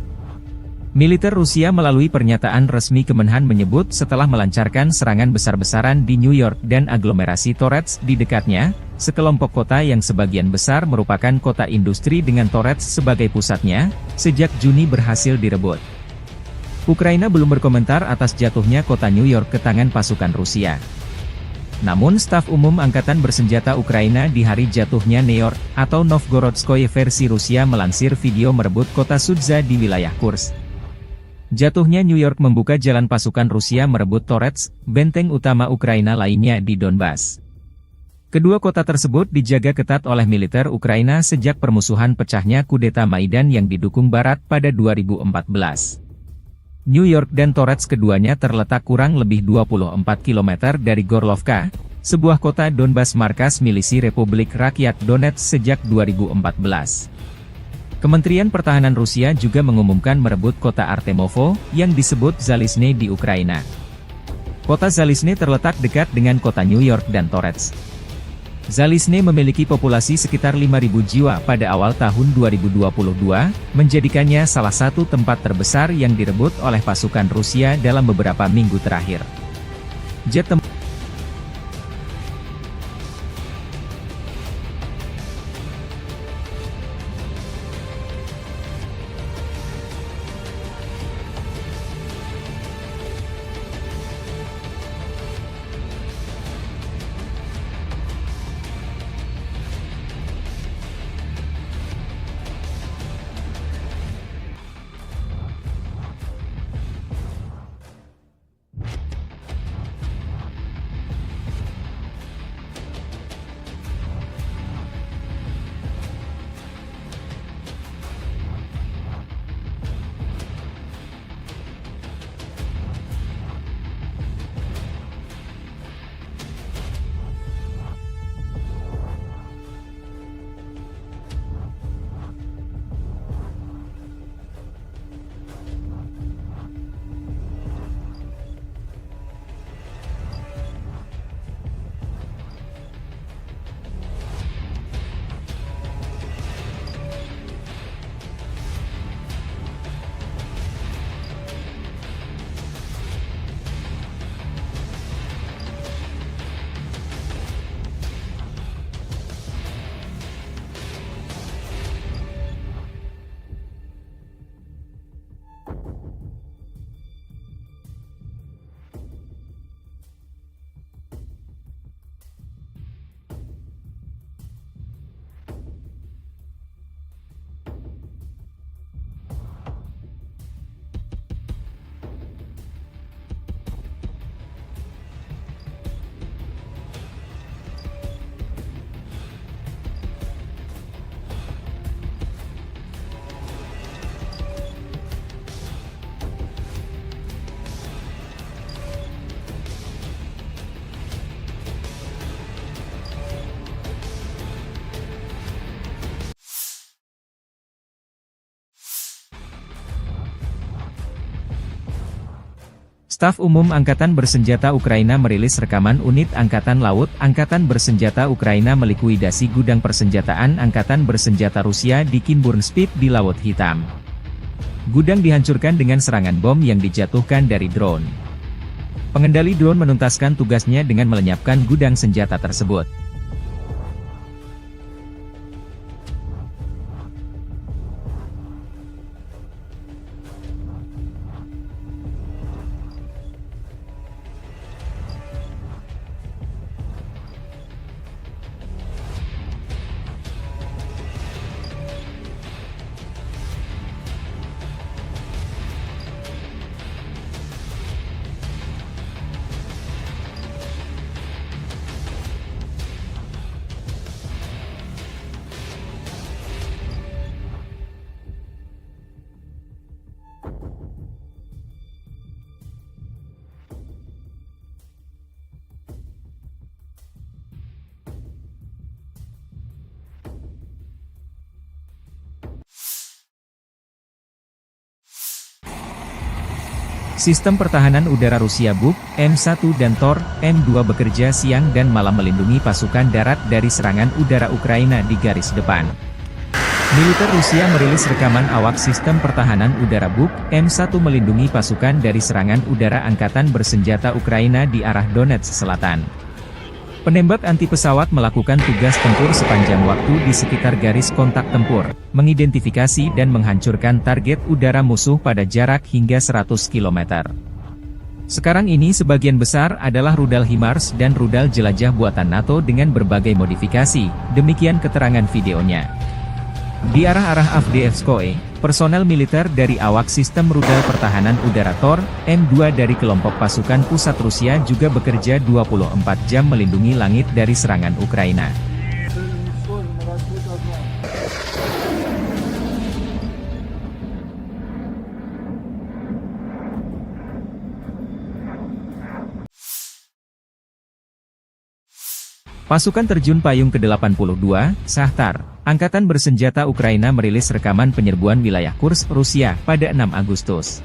Militer Rusia melalui pernyataan resmi Kemenhan menyebut setelah melancarkan serangan besar-besaran di New York dan aglomerasi Torets di dekatnya, sekelompok kota yang sebagian besar merupakan kota industri dengan Torets sebagai pusatnya, sejak Juni berhasil direbut. Ukraina belum berkomentar atas jatuhnya kota New York ke tangan pasukan Rusia. Namun staf umum Angkatan Bersenjata Ukraina di hari jatuhnya New York, atau Novgorodskoye versi Rusia melansir video merebut kota Sudza di wilayah Kursk. Jatuhnya New York membuka jalan pasukan Rusia merebut Torets, benteng utama Ukraina lainnya di Donbas. Kedua kota tersebut dijaga ketat oleh militer Ukraina sejak permusuhan pecahnya kudeta Maidan yang didukung Barat pada 2014. New York dan Torets keduanya terletak kurang lebih 24 km dari Gorlovka, sebuah kota Donbas markas milisi Republik Rakyat Donetsk sejak 2014. Kementerian Pertahanan Rusia juga mengumumkan merebut kota Artemovo, yang disebut Zalizne di Ukraina. Kota Zalizne terletak dekat dengan kota New York dan Torets. Zalizne memiliki populasi sekitar 5.000 jiwa pada awal tahun 2022, menjadikannya salah satu tempat terbesar yang direbut oleh pasukan Rusia dalam beberapa minggu terakhir. Jet tempur Staf Umum Angkatan Bersenjata Ukraina merilis rekaman unit Angkatan Laut Angkatan Bersenjata Ukraina melikuidasi gudang persenjataan Angkatan Bersenjata Rusia di Kinburnspit di Laut Hitam. Gudang dihancurkan dengan serangan bom yang dijatuhkan dari drone. Pengendali drone menuntaskan tugasnya dengan melenyapkan gudang senjata tersebut. Sistem pertahanan udara Rusia Buk, M1 dan Tor, M2 bekerja siang dan malam melindungi pasukan darat dari serangan udara Ukraina di garis depan. Militer Rusia merilis rekaman awak sistem pertahanan udara Buk, M1 melindungi pasukan dari serangan udara Angkatan Bersenjata Ukraina di arah Donetsk Selatan. Penembak anti pesawat melakukan tugas tempur sepanjang waktu di sekitar garis kontak tempur, mengidentifikasi dan menghancurkan target udara musuh pada jarak hingga 100 km. Sekarang ini sebagian besar adalah rudal HIMARS dan rudal jelajah buatan NATO dengan berbagai modifikasi, demikian keterangan videonya. Di arah-arah Avdiivskoye, personel militer dari awak sistem rudal pertahanan udara Tor, M2 dari kelompok pasukan pusat Rusia juga bekerja 24 jam melindungi langit dari serangan Ukraina. Pasukan terjun payung ke-82, Shahtar, Angkatan Bersenjata Ukraina merilis rekaman penyerbuan wilayah Kursk, Rusia, pada 6 Agustus.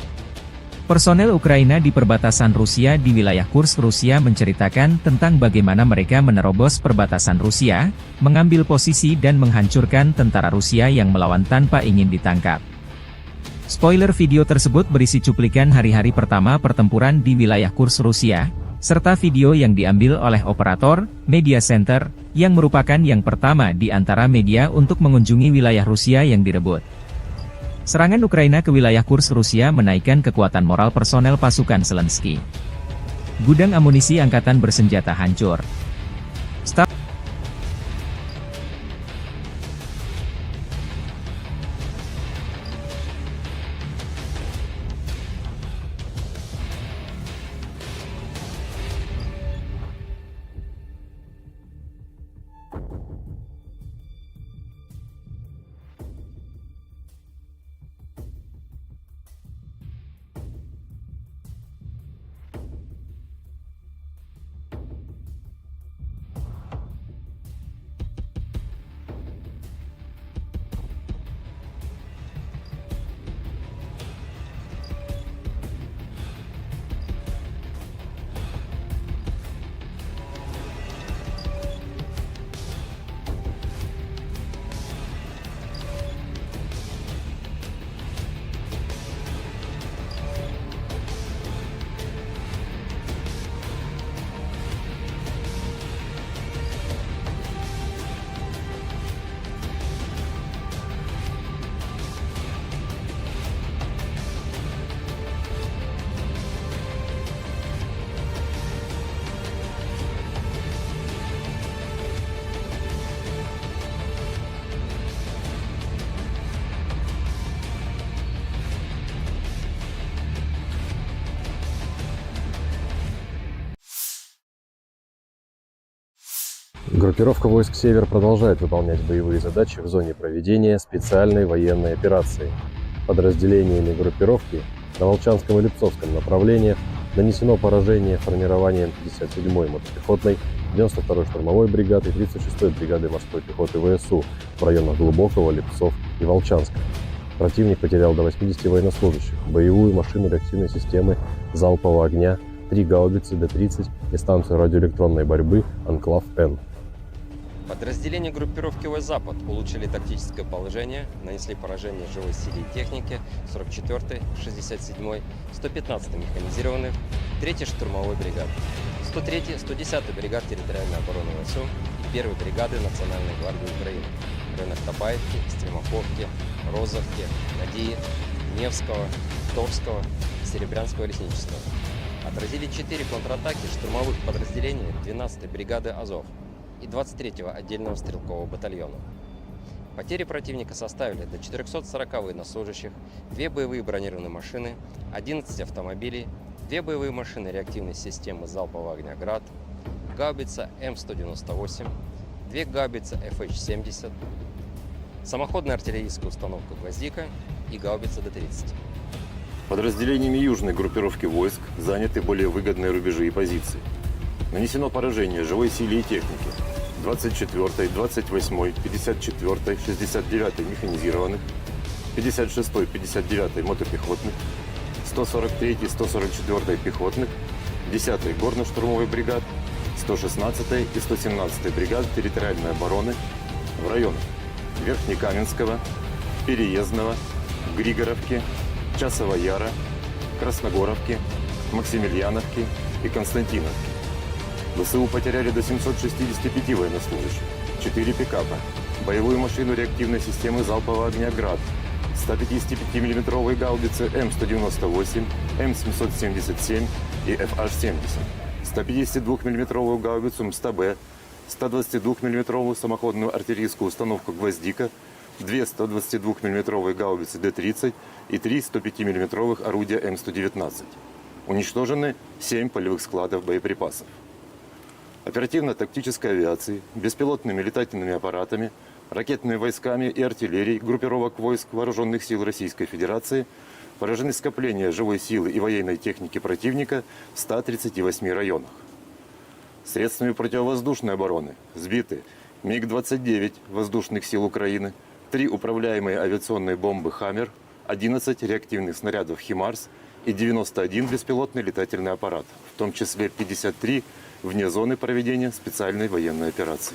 Personel Ukraina di perbatasan Rusia di wilayah Kursk, Rusia menceritakan tentang bagaimana mereka menerobos perbatasan Rusia, mengambil posisi dan menghancurkan tentara Rusia yang melawan tanpa ingin ditangkap. Spoiler video tersebut berisi cuplikan hari-hari pertama pertempuran di wilayah Kursk, Rusia, serta video yang diambil oleh operator Media Center, yang merupakan yang pertama di antara media untuk mengunjungi wilayah Rusia yang direbut. Serangan Ukraina ke wilayah Kursk Rusia menaikkan kekuatan moral personel pasukan Zelensky. Gudang amunisi angkatan bersenjata hancur. Staf Группировка войск «Север» продолжает выполнять боевые задачи в зоне проведения специальной военной операции. Подразделениями группировки на Волчанском и Липцовском направлениях нанесено поражение формированием 57-й мотопехотной, 92-й штурмовой бригады и 36-й бригады морской пехоты ВСУ в районах Глубокого, Липцов и Волчанска. Противник потерял до 80 военнослужащих, боевую машину реактивной системы залпового огня, 3 гаубицы Д-30 и станцию радиоэлектронной борьбы «Анклав-Н». Подразделения группировки войск «Запад» улучшили тактическое положение, нанесли поражение живой силе и технике 44-й, 67-й, 115-й механизированных, 3-й штурмовой бригады, 103-й, 110-й бригад территориальной обороны ВСУ и 1-й бригады Национальной гвардии Украины в районах Табаевки, Стремоховки, Розовки, Надии, Невского, Торского, Серебрянского лесничества. Отразили 4 контратаки штурмовых подразделений 12-й бригады «Азов» и 23-го отдельного стрелкового батальона. Потери противника составили до 440 военнослужащих, 2 боевые бронированные машины, 11 автомобилей, 2 боевые машины реактивной системы залпового огня «Град», гаубица М198, 2 гаубицы FH-70, самоходная артиллерийская установка «Гвоздика» и гаубица Д-30. Подразделениями южной группировки войск заняты более выгодные рубежи и позиции. Нанесено поражение живой силе и технике 24-й, 28-й, 54-й, 69-й механизированных, 56-й, 59-й мотопехотных, 143-й, 144-й пехотных, 10-й горно-штурмовой бригад, 116-й и 117-й бригад территориальной обороны в районах Верхнекаменского, Переездного, Григоровки, Часова Яра, Красногоровки, Максимiliaновки и Константиновки. ВСУ потеряли до 765 военнослужащих, 4 пикапа, боевую машину реактивной системы залпового огня «Град», 155 мм гаубицы М198, М777 и FH-70, 152 мм гаубицу МСТБ, 122 мм самоходную артиллерийскую установку «Гвоздика», 2 122 мм гаубицы Д-30 и 3 105 мм орудия М119. Уничтожены 7 полевых складов боеприпасов. Оперативно-тактической авиацией, беспилотными летательными аппаратами, ракетными войсками и артиллерией группировок войск Вооруженных сил Российской Федерации поражены скопления живой силы и военной техники противника в 138 районах. Средствами противовоздушной обороны сбиты МиГ-29 воздушных сил Украины, 3 управляемые авиационные бомбы «Хаммер», 11 реактивных снарядов «Химарс» и 91 беспилотный летательный аппарат, в том числе 53 вне зоны проведения специальной военной операции.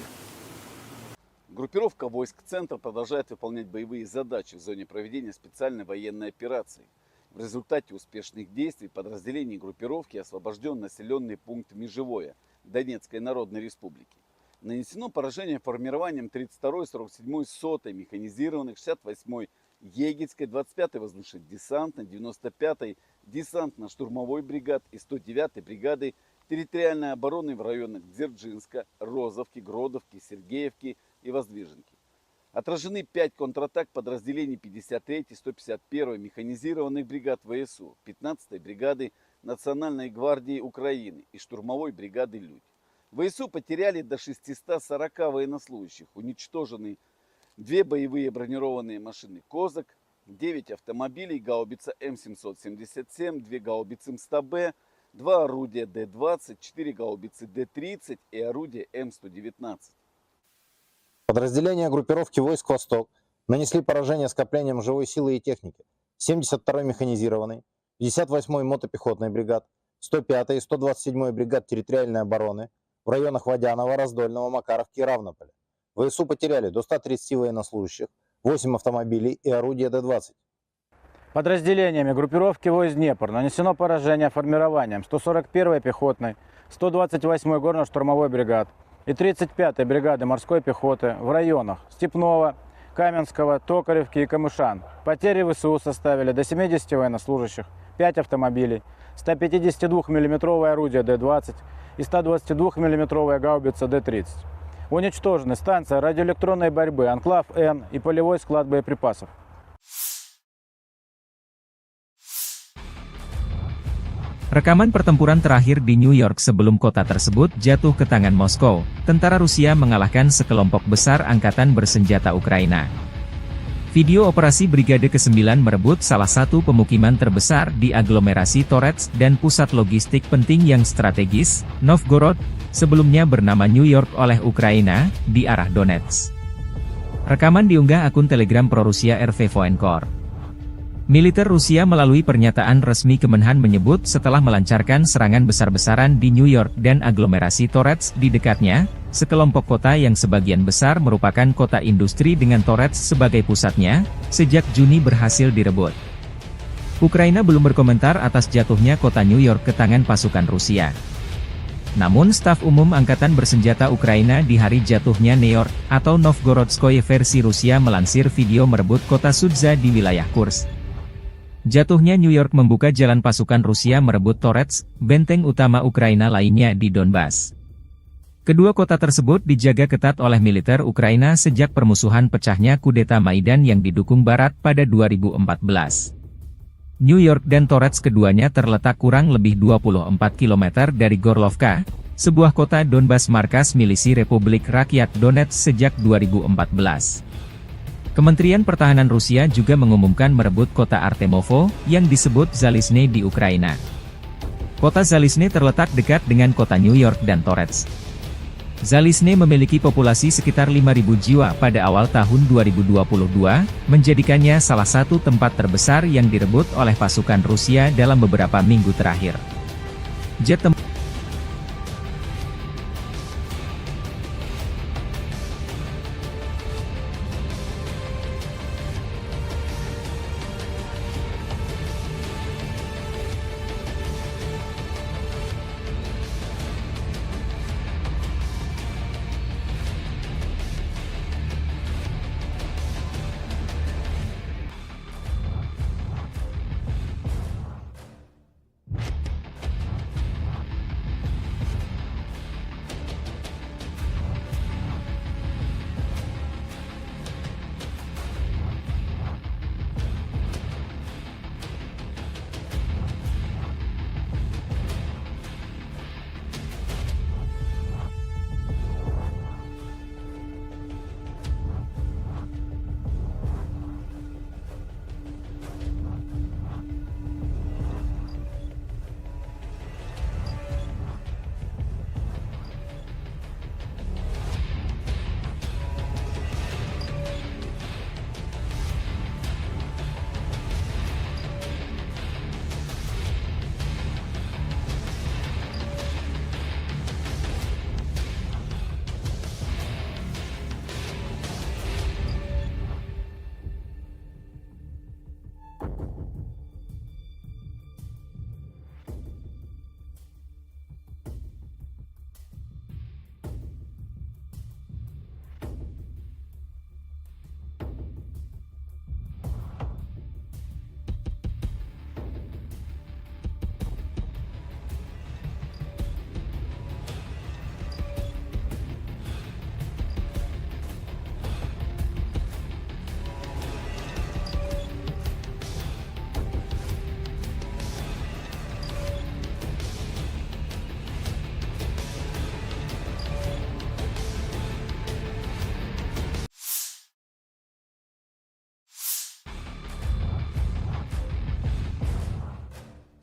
Группировка войск «Центр» продолжает выполнять боевые задачи в зоне проведения специальной военной операции. В результате успешных действий подразделений группировки освобожден населенный пункт Межевое Донецкой Народной Республики. Нанесено поражение формированием 32-й, 47-й, 100-й механизированных, 68-й Егельской, 25-й воздушно-десантной, 95-й десантно-штурмовой бригад и 109-й бригады территориальной обороны в районах Дзержинска, Розовки, Гродовки, Сергеевки и Воздвиженки. Отражены 5 контратак подразделений 53-й, 151-й механизированных бригад ВСУ, 15-й бригады Национальной гвардии Украины и штурмовой бригады «Людь». ВСУ потеряли до 640 военнослужащих, уничтожены 2 боевые бронированные машины «Козак», 9 автомобилей, гаубица М777, 2 гаубицы МСТБ, 2 орудия Д-20, 4 гаубицы Д-30 и орудие М119. Подразделения группировки войск «Восток» нанесли поражение скоплениям живой силы и техники 72-й механизированной, 58-й мотопехотной бригад, 105-й и 127-й бригад территориальной обороны в районах Водянова, Раздольного, Макаровки и Равнополя. ВСУ потеряли до 130 военнослужащих, 8 автомобилей и орудия Д-20. Подразделениями группировки войск «Днепр» нанесено поражение формированием 141-й пехотной, 128-й горно-штурмовой бригад и 35-й бригады морской пехоты в районах Степного, Каменского, Токаревки и Камышан. Потери ВСУ составили до 70 военнослужащих, 5 автомобилей, 152 мм орудие Д-20 и 122 мм гаубица Д-30. Уничтожены станция радиоэлектронной борьбы «Анклав-Н» и полевой склад боеприпасов. Rekaman pertempuran terakhir di New York sebelum kota tersebut jatuh ke tangan Moskow, tentara Rusia mengalahkan sekelompok besar angkatan bersenjata Ukraina. Video operasi Brigade ke-9 merebut salah satu pemukiman terbesar di aglomerasi Torets dan pusat logistik penting yang strategis, Novgorod, sebelumnya bernama New York oleh Ukraina, di arah Donetsk. Rekaman diunggah akun Telegram pro-Rusia RV Voenkor. Militer Rusia melalui pernyataan resmi Kemenhan menyebut setelah melancarkan serangan besar-besaran di New York dan aglomerasi Torets di dekatnya, sekelompok kota yang sebagian besar merupakan kota industri dengan Torets sebagai pusatnya, sejak Juni berhasil direbut. Ukraina belum berkomentar atas jatuhnya kota New York ke tangan pasukan Rusia. Namun staf umum Angkatan Bersenjata Ukraina di hari jatuhnya New York, atau Novgorodskoye versi Rusia melansir video merebut kota Sudza di wilayah Kursk. Jatuhnya New York membuka jalan pasukan Rusia merebut Torets, benteng utama Ukraina lainnya di Donbas. Kedua kota tersebut dijaga ketat oleh militer Ukraina sejak permusuhan pecahnya kudeta Maidan yang didukung Barat pada 2014. New York dan Torets keduanya terletak kurang lebih 24 km dari Gorlovka, sebuah kota Donbas markas milisi Republik Rakyat Donetsk sejak 2014. Kementerian Pertahanan Rusia juga mengumumkan merebut kota Artemovo, yang disebut Zalizne di Ukraina. Kota Zalizne terletak dekat dengan kota New York dan Torets. Zalizne memiliki populasi sekitar 5.000 jiwa pada awal tahun 2022, menjadikannya salah satu tempat terbesar yang direbut oleh pasukan Rusia dalam beberapa minggu terakhir. Jet tempur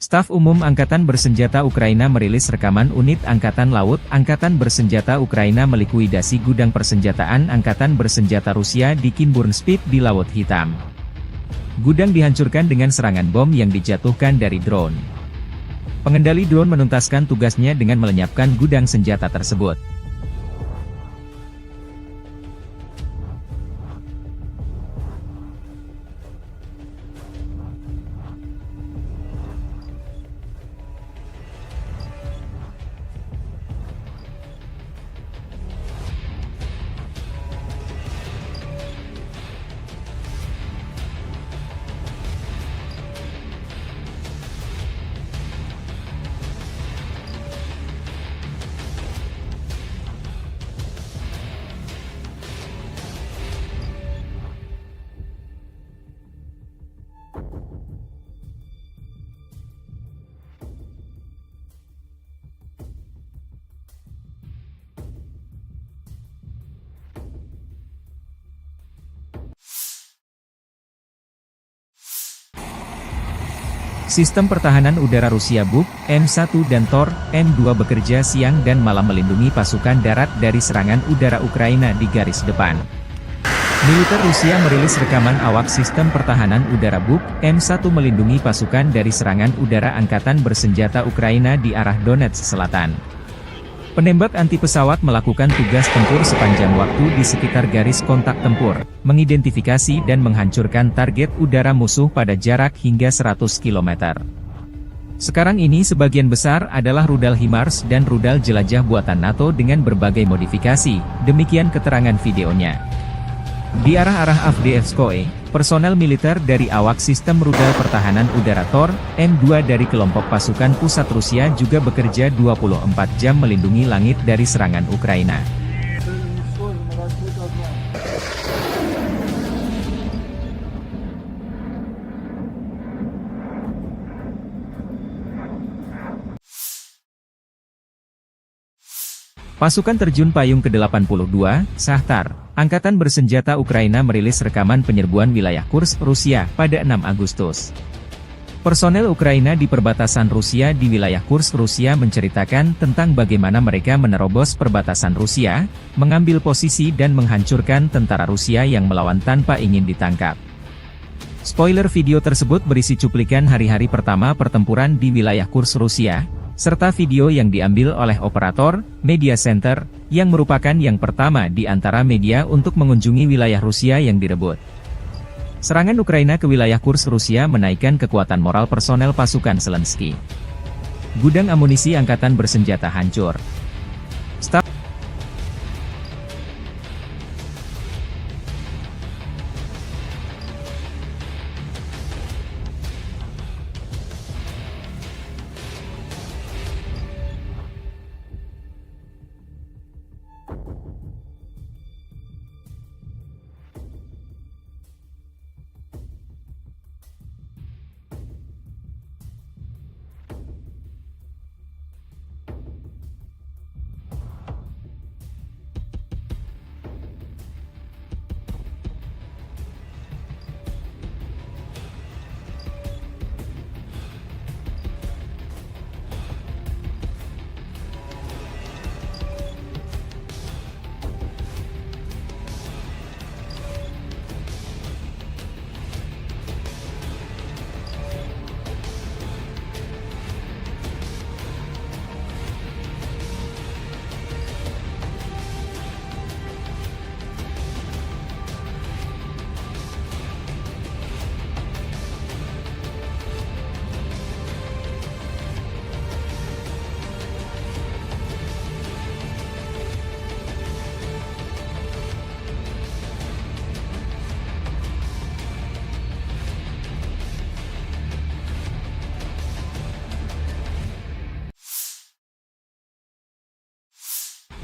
Staf Umum Angkatan Bersenjata Ukraina merilis rekaman unit Angkatan Laut Angkatan Bersenjata Ukraina melikuidasi gudang persenjataan Angkatan Bersenjata Rusia di Kinburnspit di Laut Hitam. Gudang dihancurkan dengan serangan bom yang dijatuhkan dari drone. Pengendali drone menuntaskan tugasnya dengan melenyapkan gudang senjata tersebut. Sistem pertahanan udara Rusia Buk, M1 dan Tor, M2 bekerja siang dan malam melindungi pasukan darat dari serangan udara Ukraina di garis depan. Militer Rusia merilis rekaman awak sistem pertahanan udara Buk M1 melindungi pasukan dari serangan udara angkatan bersenjata Ukraina di arah Donetsk Selatan. Penembak anti pesawat melakukan tugas tempur sepanjang waktu di sekitar garis kontak tempur, mengidentifikasi dan menghancurkan target udara musuh pada jarak hingga 100 km. Sekarang ini sebagian besar adalah rudal HIMARS dan rudal jelajah buatan NATO dengan berbagai modifikasi, demikian keterangan videonya. Di arah-arah Avdiivskoye, personel militer dari awak sistem rudal pertahanan udara Tor, M2 dari kelompok pasukan pusat Rusia juga bekerja 24 jam melindungi langit dari serangan Ukraina. Pasukan terjun payung ke-82, Shahtar, Angkatan Bersenjata Ukraina merilis rekaman penyerbuan wilayah Kursk, Rusia, pada 6 Agustus. Personel Ukraina di perbatasan Rusia di wilayah Kursk, Rusia menceritakan tentang bagaimana mereka menerobos perbatasan Rusia, mengambil posisi dan menghancurkan tentara Rusia yang melawan tanpa ingin ditangkap. Spoiler video tersebut berisi cuplikan hari-hari pertama pertempuran di wilayah Kursk, Rusia, serta video yang diambil oleh operator Media Center, yang merupakan yang pertama di antara media untuk mengunjungi wilayah Rusia yang direbut. Serangan Ukraina ke wilayah Kursk Rusia menaikkan kekuatan moral personel pasukan Zelensky. Gudang amunisi angkatan bersenjata hancur.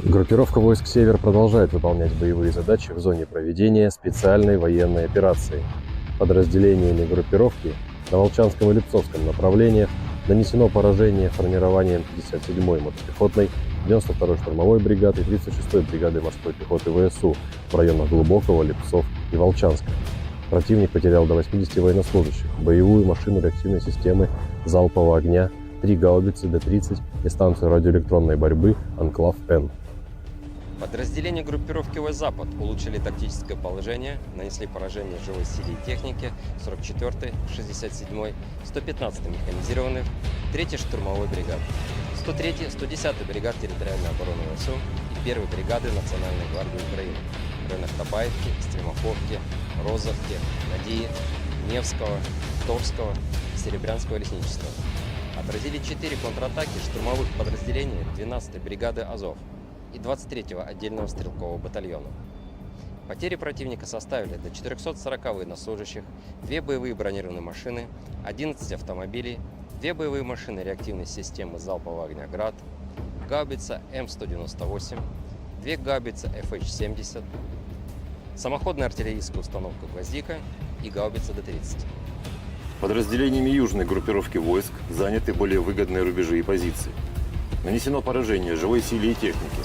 Группировка войск «Север» продолжает выполнять боевые задачи в зоне проведения специальной военной операции. Подразделениями группировки на Волчанском и Липцовском направлениях нанесено поражение формированием 57-й мотопехотной, 92-й штурмовой бригады и 36-й бригады морской пехоты ВСУ в районах Глубокого, Липцов и Волчанска. Противник потерял до 80 военнослужащих, боевую машину реактивной системы залпового огня, 3 гаубицы Д-30 и станцию радиоэлектронной борьбы «Анклав-Н». Подразделения группировки войск «Запад» улучшили тактическое положение, нанесли поражение живой силе и технике 44-й, 67-й, 115-й механизированных, 3-й штурмовой бригады, 103-й, 110-й бригад территориальной обороны ВСУ и 1-й бригады Национальной гвардии Украины в районах Табаевки, Стремаховки, Розовки, Надеи, Невского, Торского и Серебрянского лесничества. Отразили 4 контратаки штурмовых подразделений 12-й бригады «Азов» и 23-го отдельного стрелкового батальона. Потери противника составили до 440 военнослужащих, 2 боевые бронированные машины, 11 автомобилей, 2 боевые машины реактивной системы залпового огня «Град», гаубица М198, 2 гаубицы FH-70, самоходная артиллерийская установка «Гвоздика» и гаубица Д-30. Подразделениями южной группировки войск заняты более выгодные рубежи и позиции. Нанесено поражение живой силе и технике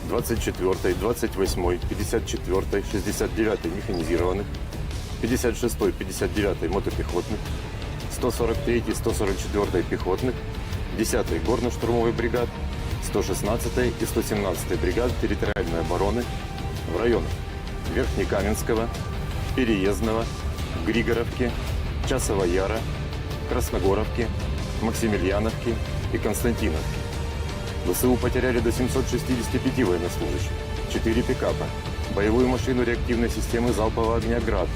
24-й, 28-й, 54-й, 69-й механизированных, 56-й, 59-й мотопехотных, 143-й, 144-й пехотных, 10-й горно-штурмовой бригад, 116-й и 117-й бригад территориальной обороны в районах Верхнекаменского, Переездного, Григоровки, Часова Яра, Красногоровки, Максимiliaновки и Константиновки. ВСУ потеряли до 765 военнослужащих, 4 пикапа, боевую машину реактивной системы залпового огня «Град»,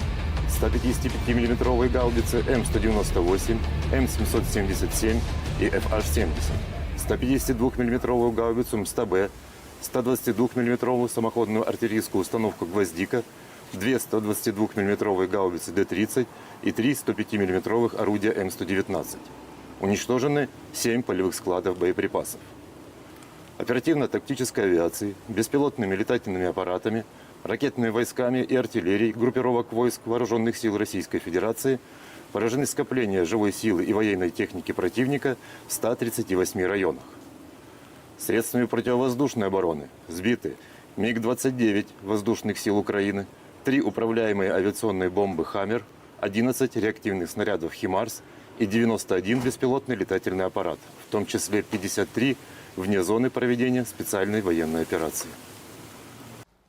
155 мм гаубицы М198, М777 и ФH-70, 152 мм гаубицу МСТБ, 122 мм самоходную артиллерийскую установку «Гвоздика», 2 122 мм гаубицы Д-30 и 3 105 мм орудия М119. Уничтожены 7 полевых складов боеприпасов. Оперативно-тактической авиацией, беспилотными летательными аппаратами, ракетными войсками и артиллерией группировок войск Вооруженных сил Российской Федерации поражены скопления живой силы и военной техники противника в 138 районах. Средствами противовоздушной обороны сбиты МиГ-29 воздушных сил Украины, 3 управляемые авиационные бомбы «Хаммер», 11 реактивных снарядов «Химарс» и 91 беспилотный летательный аппарат, в том числе 53 вне зоны проведения специальной военной операции.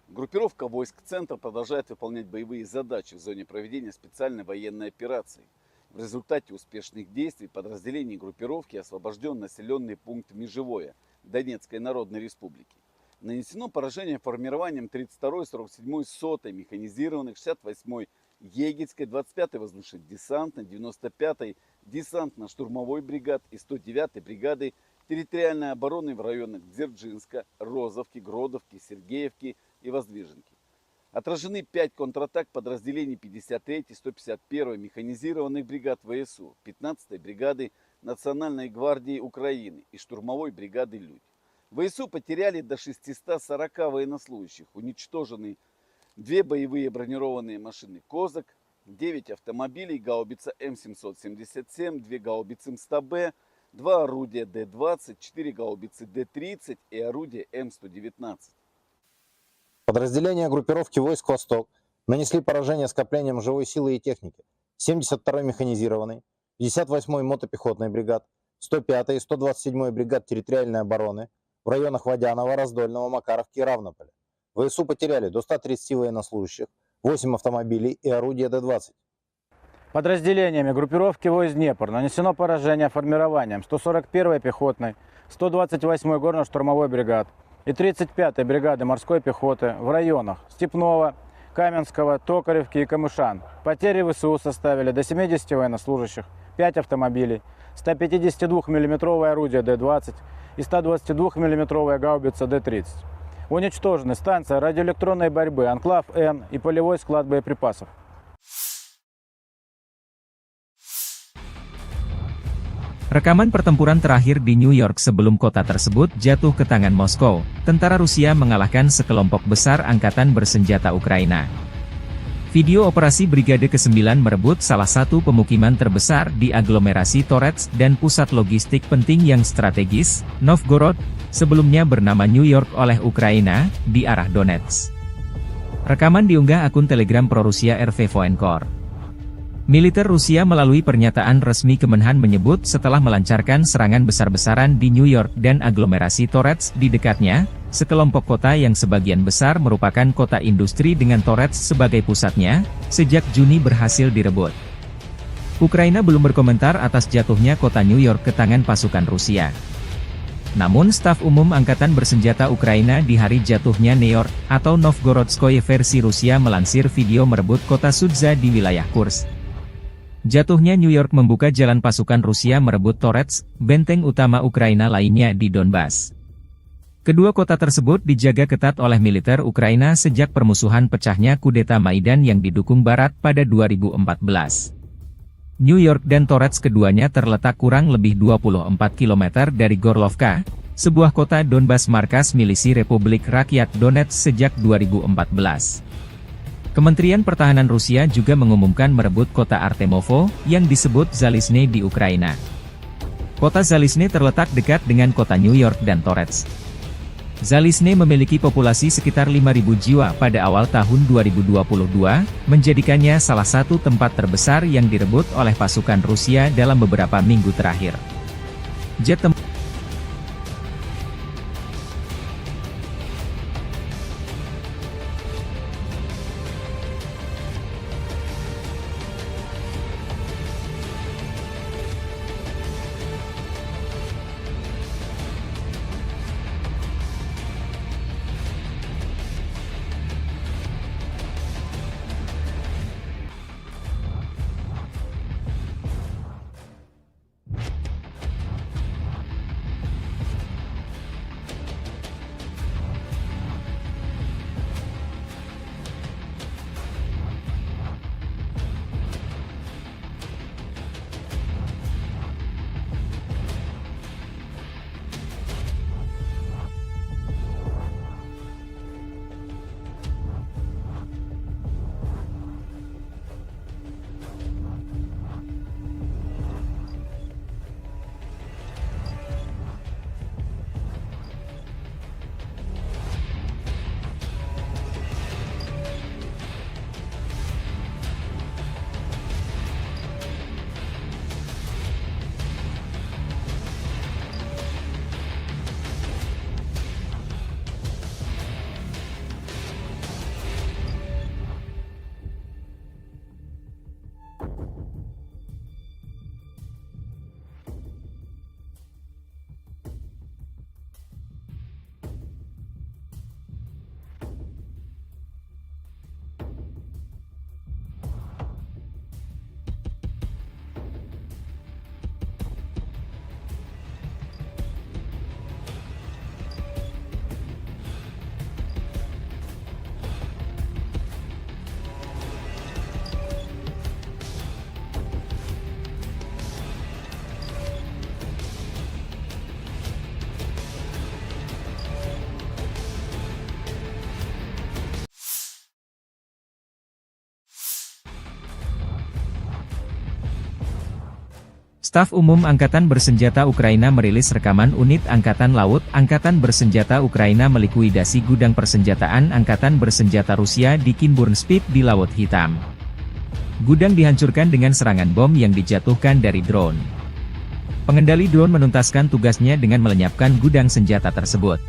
Группировка войск «Центр» продолжает выполнять боевые задачи в зоне проведения специальной военной операции. В результате успешных действий подразделений группировки освобожден населенный пункт Межевое Донецкой Народной Республики. Нанесено поражение формированием 32-й, 47-й, 100-й механизированных, 68-й Егельской, 25-й воздушно-десантной, 95-й десантно-штурмовой бригад и 109-й бригады территориальной обороны в районах Дзержинска, Розовки, Гродовки, Сергеевки и Воздвиженки. Отражены 5 контратак подразделений 53-й, 151-й механизированных бригад ВСУ, 15-й бригады Национальной гвардии Украины и штурмовой бригады «Людь». ВСУ потеряли до 640 военнослужащих, уничтожены 2 боевые бронированные машины «Козак», 9 автомобилей, гаубица М777, 2 гаубицы МСТБ, 2 орудия Д-20, 4 гаубицы Д-30 и орудие М119. Подразделения группировки войск «Восток» нанесли поражение скоплениям живой силы и техники 72-й механизированной, 58-й мотопехотной бригад, 105-й и 127-й бригад территориальной обороны в районах Водянова, Раздольного, Макаровки и Равнополя. ВСУ потеряли до 130 военнослужащих, 8 автомобилей и орудия Д-20. Подразделениями группировки войск «Днепр» нанесено поражение формированием 141-й пехотной, 128-й горно-штурмовой бригад и 35-й бригады морской пехоты в районах Степного, Каменского, Токаревки и Камышан. Потери ВСУ составили до 70 военнослужащих, 5 автомобилей, 152 мм орудие Д-20 и 122 мм гаубица Д-30. Уничтожены станция радиоэлектронной борьбы «Анклав-Н» и полевой склад боеприпасов. Rekaman pertempuran terakhir di New York sebelum kota tersebut jatuh ke tangan Moskow, tentara Rusia mengalahkan sekelompok besar angkatan bersenjata Ukraina. Video operasi Brigade ke-9 merebut salah satu pemukiman terbesar di aglomerasi Torets dan pusat logistik penting yang strategis, Novgorod, sebelumnya bernama New York oleh Ukraina, di arah Donetsk. Rekaman diunggah akun Telegram pro-Rusia RV Voenkor. Militer Rusia melalui pernyataan resmi Kemenhan menyebut setelah melancarkan serangan besar-besaran di New York dan aglomerasi Torets di dekatnya, sekelompok kota yang sebagian besar merupakan kota industri dengan Torets sebagai pusatnya, sejak Juni berhasil direbut. Ukraina belum berkomentar atas jatuhnya kota New York ke tangan pasukan Rusia. Namun staf umum Angkatan Bersenjata Ukraina di hari jatuhnya New York, atau Novgorodskoye versi Rusia melansir video merebut kota Sudza di wilayah Kursk. Jatuhnya New York membuka jalan pasukan Rusia merebut Torets, benteng utama Ukraina lainnya di Donbas. Kedua kota tersebut dijaga ketat oleh militer Ukraina sejak permusuhan pecahnya kudeta Maidan yang didukung Barat pada 2014. New York dan Torets keduanya terletak kurang lebih 24 km dari Gorlovka, sebuah kota Donbas markas milisi Republik Rakyat Donetsk sejak 2014. Kementerian Pertahanan Rusia juga mengumumkan merebut kota Artemovo, yang disebut Zalizne di Ukraina. Kota Zalizne terletak dekat dengan kota New York dan Torets. Zalizne memiliki populasi sekitar 5.000 jiwa pada awal tahun 2022, menjadikannya salah satu tempat terbesar yang direbut oleh pasukan Rusia dalam beberapa minggu terakhir. Jet tempur Staf Umum Angkatan Bersenjata Ukraina merilis rekaman unit Angkatan Laut Angkatan Bersenjata Ukraina melikuidasi gudang persenjataan Angkatan Bersenjata Rusia di Kinburn-Spit di Laut Hitam. Gudang dihancurkan dengan serangan bom yang dijatuhkan dari drone. Pengendali drone menuntaskan tugasnya dengan melenyapkan gudang senjata tersebut.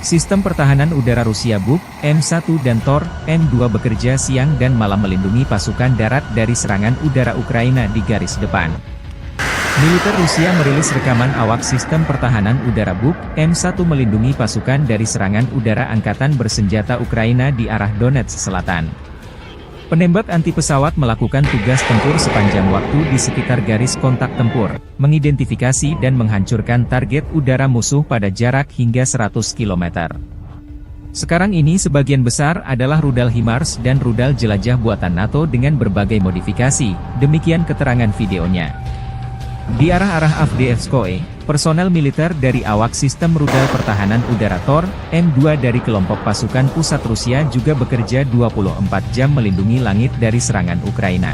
Sistem pertahanan udara Rusia Buk, M1 dan Tor, M2 bekerja siang dan malam melindungi pasukan darat dari serangan udara Ukraina di garis depan. Militer Rusia merilis rekaman awak sistem pertahanan udara Buk, M1 melindungi pasukan dari serangan udara Angkatan Bersenjata Ukraina di arah Donetsk Selatan. Penembak anti pesawat melakukan tugas tempur sepanjang waktu di sekitar garis kontak tempur, mengidentifikasi dan menghancurkan target udara musuh pada jarak hingga 100 km. Sekarang ini sebagian besar adalah rudal HIMARS dan rudal jelajah buatan NATO dengan berbagai modifikasi, demikian keterangan videonya. Di arah-arah Avdiivskoye, personel militer dari awak sistem rudal pertahanan udara Tor, M2 dari kelompok pasukan pusat Rusia juga bekerja 24 jam melindungi langit dari serangan Ukraina.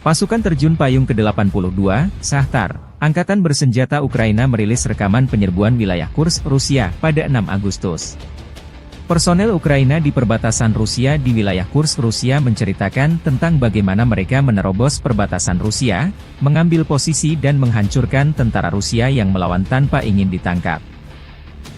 Pasukan terjun payung ke-82, Shahtar, Angkatan Bersenjata Ukraina merilis rekaman penyerbuan wilayah Kursk, Rusia, pada 6 Agustus. Personel Ukraina di perbatasan Rusia di wilayah Kursk, Rusia menceritakan tentang bagaimana mereka menerobos perbatasan Rusia, mengambil posisi dan menghancurkan tentara Rusia yang melawan tanpa ingin ditangkap.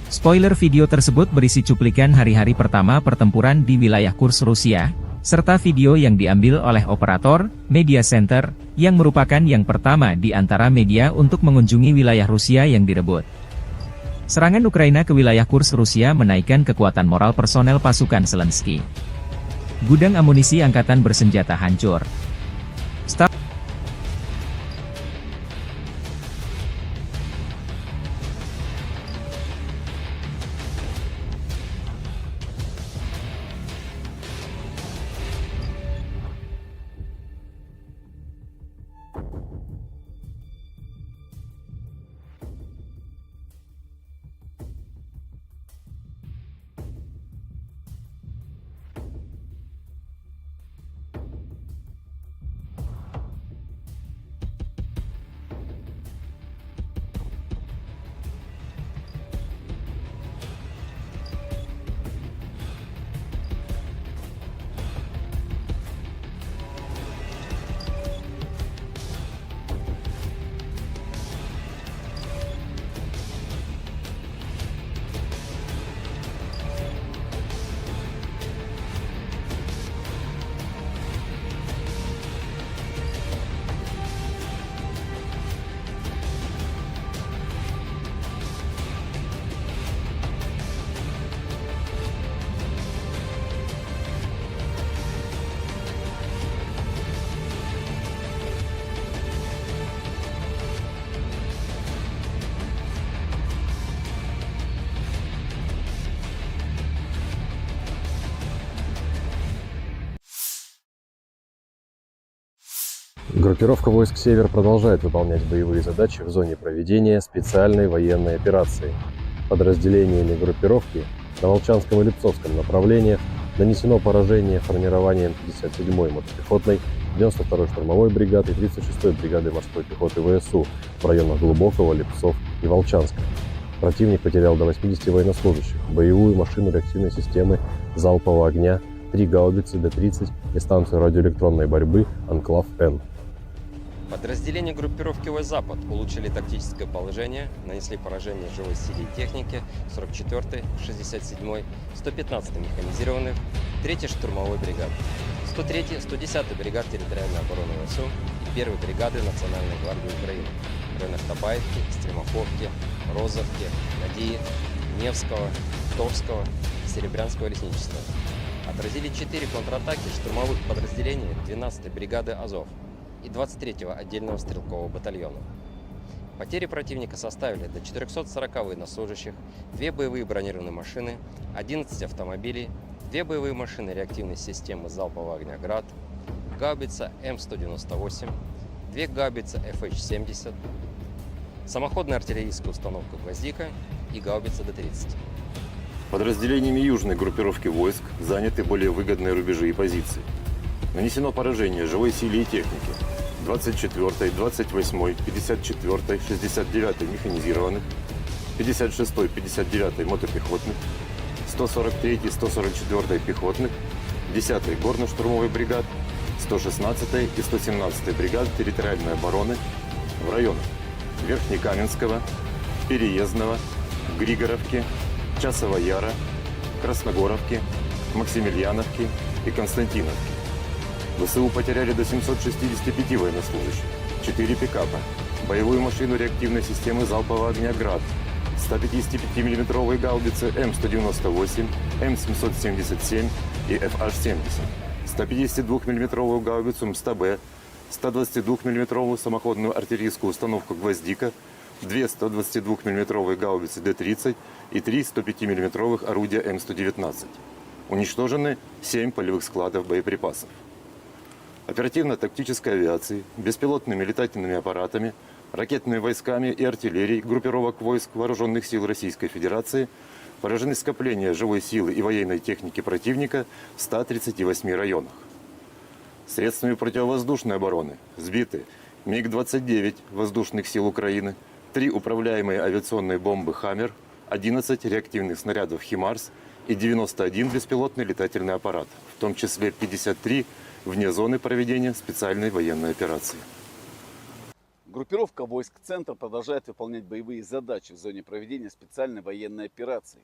Spoiler video tersebut berisi cuplikan hari-hari pertama pertempuran di wilayah Kursk, Rusia, serta video yang diambil oleh operator Media Center, yang merupakan yang pertama di antara media untuk mengunjungi wilayah Rusia yang direbut. Serangan Ukraina ke wilayah Kursk Rusia menaikkan kekuatan moral personel pasukan Zelensky. Gudang amunisi angkatan bersenjata hancur. Группировка войск «Север» продолжает выполнять боевые задачи в зоне проведения специальной военной операции. Подразделениями группировки на Волчанском и Липцовском направлениях нанесено поражение формированием 57-й мотопехотной, 92-й штурмовой бригады и 36-й бригады морской пехоты ВСУ в районах Глубокого, Липцов и Волчанска. Противник потерял до 80 военнослужащих, боевую машину реактивной системы залпового огня, 3 гаубицы Д-30 и станцию радиоэлектронной борьбы «Анклав-Н». Подразделения группировки войск «Запад» улучшили тактическое положение, нанесли поражение живой силе и технике 44-й, 67-й, 115-й механизированных, 3-й штурмовой бригады, 103-й, 110-й бригад территориальной обороны ВСУ и 1-й бригады Национальной гвардии Украины в районах Табаевки, Стремоховки, Розовки, Надеи, Невского, Товского, Серебрянского лесничества. Отразили 4 контратаки штурмовых подразделений 12-й бригады «Азов» и 23-го отдельного стрелкового батальона. Потери противника составили до 440 военнослужащих, 2 боевые бронированные машины, 11 автомобилей, 2 боевые машины реактивной системы залпового огня «Град», гаубица М198, 2 гаубицы FH-70, самоходная артиллерийская установка «Гвоздика» и гаубица Д-30. Подразделениями южной группировки войск заняты более выгодные рубежи и позиции. Нанесено поражение живой силе и технике 24-й, 28-й, 54-й, 69-й механизированных, 56-й, 59-й мотопехотных, 143-й, 144-й пехотных, 10-й горно-штурмовой бригад, 116-й и 117-й бригад территориальной обороны в районах Верхнекаменского, Переездного, Григоровки, Часова Яра, Красногоровки, Максимiliaновки и Константиновки. ВСУ потеряли до 765 военнослужащих, 4 пикапа, боевую машину реактивной системы залпового огня «Град», 155 мм гаубицы М198, М777 и FH-70, 152 мм гаубицу МСТБ, 122 мм самоходную артиллерийскую установку «Гвоздика», 2 122 мм гаубицы Д-30 и 3 105 мм орудия М119. Уничтожены 7 полевых складов боеприпасов. Оперативно-тактической авиацией, беспилотными летательными аппаратами, ракетными войсками и артиллерией группировок войск Вооруженных сил Российской Федерации поражены скопления живой силы и военной техники противника в 138 районах. Средствами противовоздушной обороны сбиты МиГ-29 воздушных сил Украины, 3 управляемые авиационные бомбы «Хаммер», 11 реактивных снарядов «Химарс» и 91 беспилотный летательный аппарат, в том числе 53 вне зоны проведения специальной военной операции. Группировка войск «Центр» продолжает выполнять боевые задачи в зоне проведения специальной военной операции.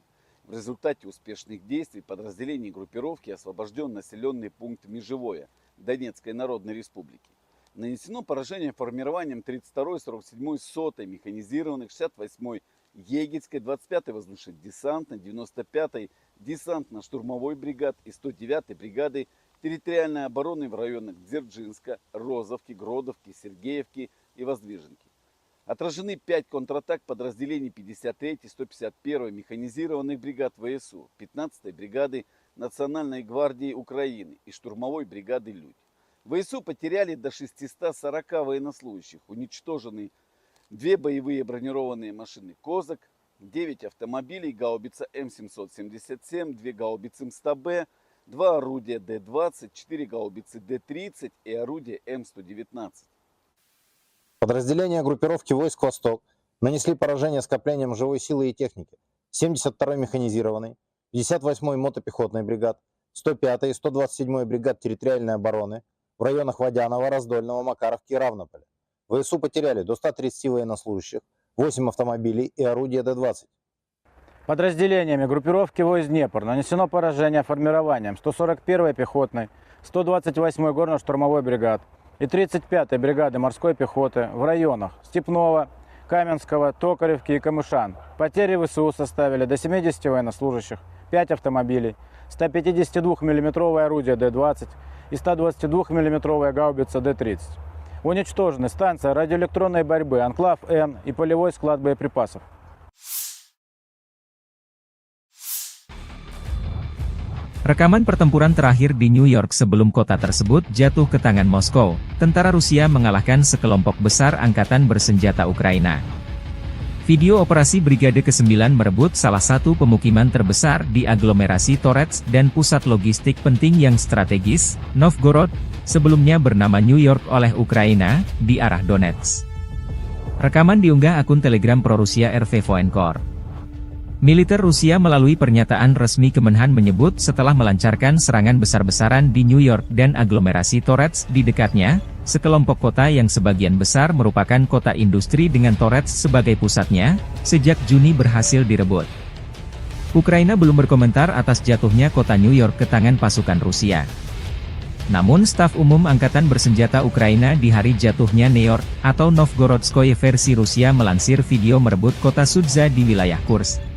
В результате успешных действий подразделений группировки освобожден населенный пункт Межевое Донецкой Народной Республики. Нанесено поражение формированием 32-й, 47-й, 100-й механизированных, 68-й Егельской, 25-й воздушно-десантной, 95-й десантно-штурмовой бригад и 109-й бригады территориальной обороны в районах Дзержинска, Розовки, Гродовки, Сергеевки и Воздвиженки. Отражены 5 контратак подразделений 53-й, 151-й механизированных бригад ВСУ, 15-й бригады Национальной гвардии Украины и штурмовой бригады «Людь». ВСУ потеряли до 640 военнослужащих, уничтожены 2 боевые бронированные машины «Козак», 9 автомобилей, гаубица М777, 2 гаубицы МСТБ, 2 орудия Д-20, 4 гаубицы Д-30 и орудие М119. Подразделения группировки войск «Восток» нанесли поражение скоплениям живой силы и техники 72-й механизированной, 58-й мотопехотной бригад, 105-й и 127-й бригад территориальной обороны в районах Водянова, Раздольного, Макаровки и Равнополя. ВСУ потеряли до 130 военнослужащих, 8 автомобилей и орудия Д-20. Подразделениями группировки войск «Днепр» нанесено поражение формированием 141-й пехотной, 128-й горно-штурмовой бригад и 35-й бригады морской пехоты в районах Степного, Каменского, Токаревки и Камышан. Потери ВСУ составили до 70 военнослужащих, 5 автомобилей, 152 мм орудие Д-20 и 122 мм гаубица Д-30. Уничтожены станция радиоэлектронной борьбы «Анклав-Н» и полевой склад боеприпасов. Rekaman pertempuran terakhir di New York sebelum kota tersebut jatuh ke tangan Moskow, tentara Rusia mengalahkan sekelompok besar angkatan bersenjata Ukraina. Video operasi Brigade ke-9 merebut salah satu pemukiman terbesar di aglomerasi Torets dan pusat logistik penting yang strategis, Novgorod, sebelumnya bernama New York oleh Ukraina, di arah Donetsk. Rekaman diunggah akun Telegram pro-Rusia RV Voenkor. Militer Rusia melalui pernyataan resmi Kemenhan menyebut setelah melancarkan serangan besar-besaran di New York dan aglomerasi Torets di dekatnya, sekelompok kota yang sebagian besar merupakan kota industri dengan Torets sebagai pusatnya, sejak Juni berhasil direbut. Ukraina belum berkomentar atas jatuhnya kota New York ke tangan pasukan Rusia. Namun staf umum Angkatan Bersenjata Ukraina di hari jatuhnya New York, atau Novgorodskoye versi Rusia melansir video merebut kota Sudza di wilayah Kursk.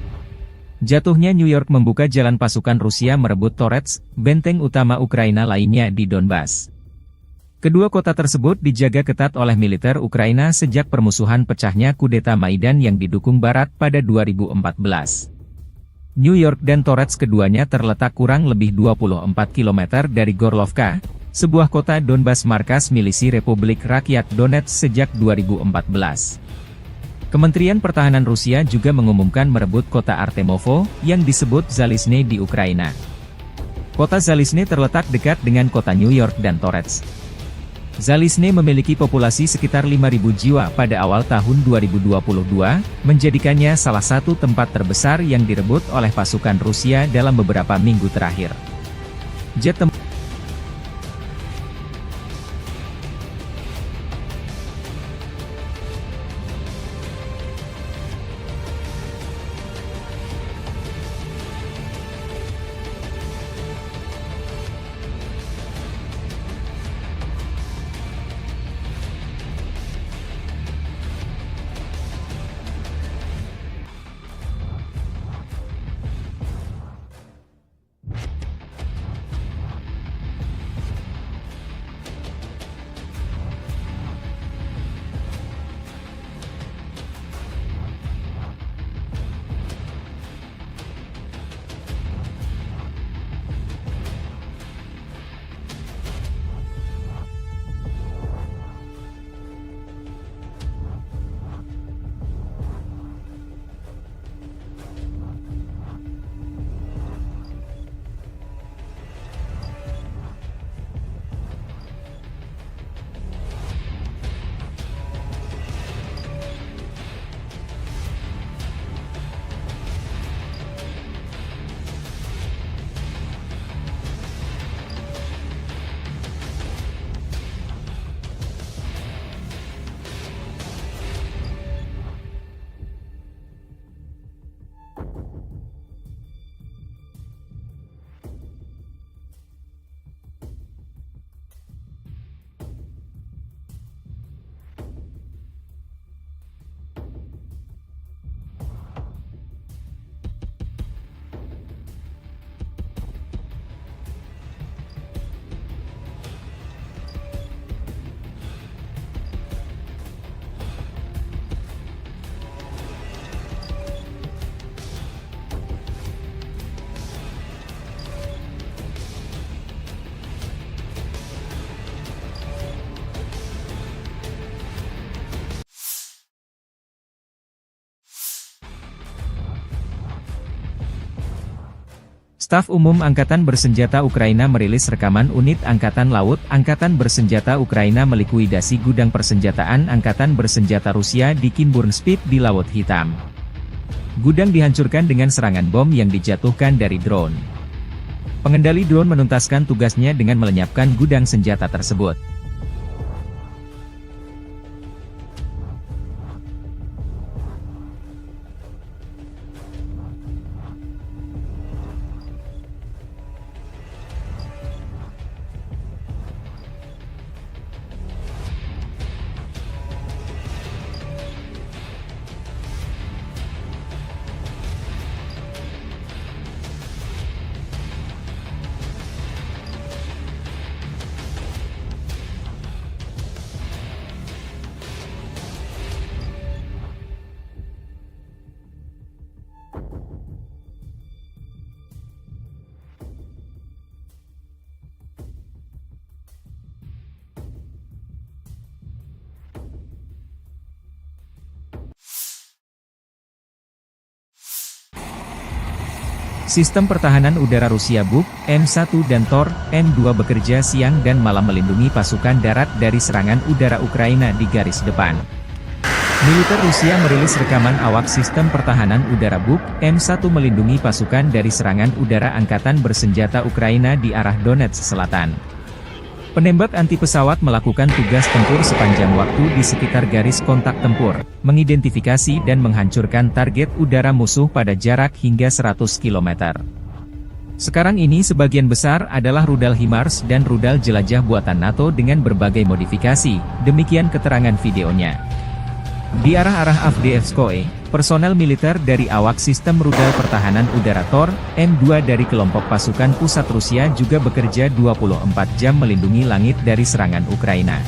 Jatuhnya New York membuka jalan pasukan Rusia merebut Torets, benteng utama Ukraina lainnya di Donbas. Kedua kota tersebut dijaga ketat oleh militer Ukraina sejak permusuhan pecahnya kudeta Maidan yang didukung Barat pada 2014. New York dan Torets keduanya terletak kurang lebih 24 km dari Gorlovka, sebuah kota Donbas markas milisi Republik Rakyat Donetsk sejak 2014. Kementerian Pertahanan Rusia juga mengumumkan merebut kota Artemovo, yang disebut Zalizne di Ukraina. Kota Zalizne terletak dekat dengan kota New York dan Torets. Zalizne memiliki populasi sekitar 5.000 jiwa pada awal tahun 2022, menjadikannya salah satu tempat terbesar yang direbut oleh pasukan Rusia dalam beberapa minggu terakhir. Jet tempur Staf Umum Angkatan Bersenjata Ukraina merilis rekaman unit Angkatan Laut Angkatan Bersenjata Ukraina melikuidasi gudang persenjataan Angkatan Bersenjata Rusia di Kinburnspit di Laut Hitam. Gudang dihancurkan dengan serangan bom yang dijatuhkan dari drone. Pengendali drone menuntaskan tugasnya dengan melenyapkan gudang senjata tersebut. Sistem pertahanan udara Rusia Buk, M1 dan Tor, M2 bekerja siang dan malam melindungi pasukan darat dari serangan udara Ukraina di garis depan. Militer Rusia merilis rekaman awak sistem pertahanan udara Buk M1 melindungi pasukan dari serangan udara angkatan bersenjata Ukraina di arah Donetsk Selatan. Penembak anti pesawat melakukan tugas tempur sepanjang waktu di sekitar garis kontak tempur, mengidentifikasi dan menghancurkan target udara musuh pada jarak hingga 100 km. Sekarang ini sebagian besar adalah rudal HIMARS dan rudal jelajah buatan NATO dengan berbagai modifikasi, demikian keterangan videonya. Di arah-arah Avdiivskoye, personel militer dari awak sistem rudal pertahanan udara Tor, M2 dari kelompok pasukan pusat Rusia juga bekerja 24 jam melindungi langit dari serangan Ukraina.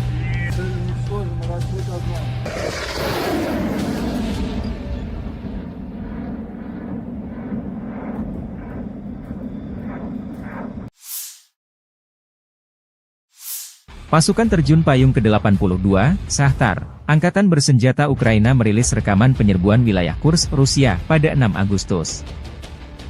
Pasukan terjun payung ke-82, Shahtar, Angkatan Bersenjata Ukraina merilis rekaman penyerbuan wilayah Kursk, Rusia, pada 6 Agustus.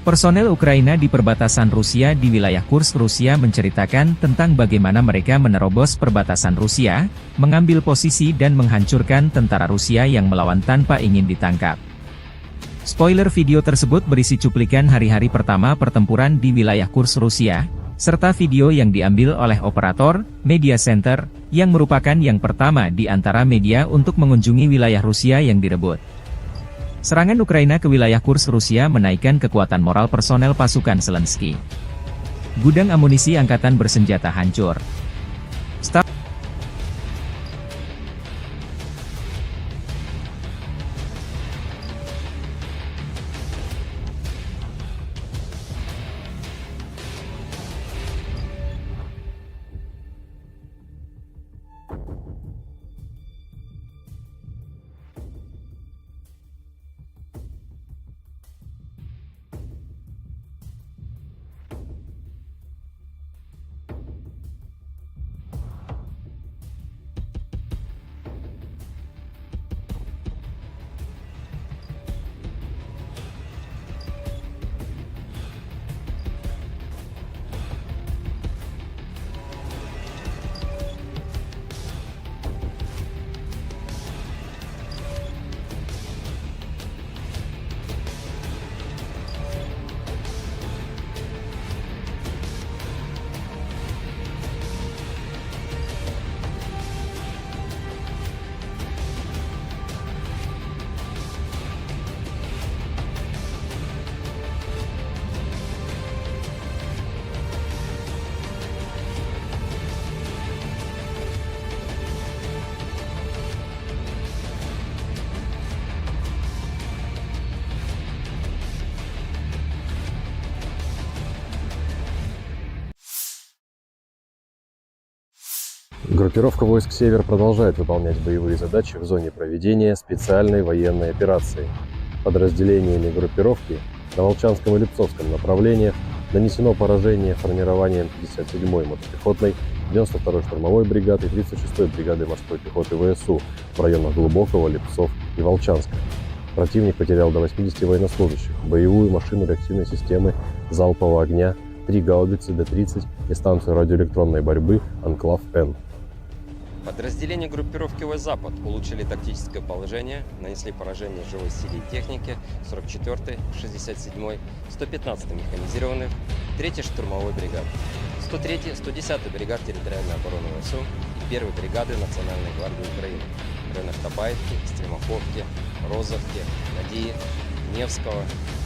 Personel Ukraina di perbatasan Rusia di wilayah Kursk, Rusia menceritakan tentang bagaimana mereka menerobos perbatasan Rusia, mengambil posisi dan menghancurkan tentara Rusia yang melawan tanpa ingin ditangkap. Spoiler video tersebut berisi cuplikan hari-hari pertama pertempuran di wilayah Kursk, Rusia, serta video yang diambil oleh operator Media Center, yang merupakan yang pertama di antara media untuk mengunjungi wilayah Rusia yang direbut. Serangan Ukraina ke wilayah Kursk Rusia menaikkan kekuatan moral personel pasukan Zelensky. Gudang amunisi angkatan bersenjata hancur. Группировка войск «Север» продолжает выполнять боевые задачи в зоне проведения специальной военной операции. Подразделениями группировки на Волчанском и Липцовском направлениях нанесено поражение формированием 57-й мотопехотной, 92-й штурмовой бригады и 36-й бригады морской пехоты ВСУ в районах Глубокого, Липцов и Волчанска. Противник потерял до 80 военнослужащих, боевую машину реактивной системы залпового огня, 3 гаубицы Д-30 и станцию радиоэлектронной борьбы «Анклав-Н». Подразделения группировки «Запад» улучшили тактическое положение, нанесли поражение живой силе и технике 44-й, 67-й, 115-й механизированных, 3-й штурмовой бригад, 103-й, 110-й бригад территориальной обороны ВСУ и 1-й бригады Национальной гвардии Украины в районах Табаевки, Стремаховки, Розовки, Надии, Невского,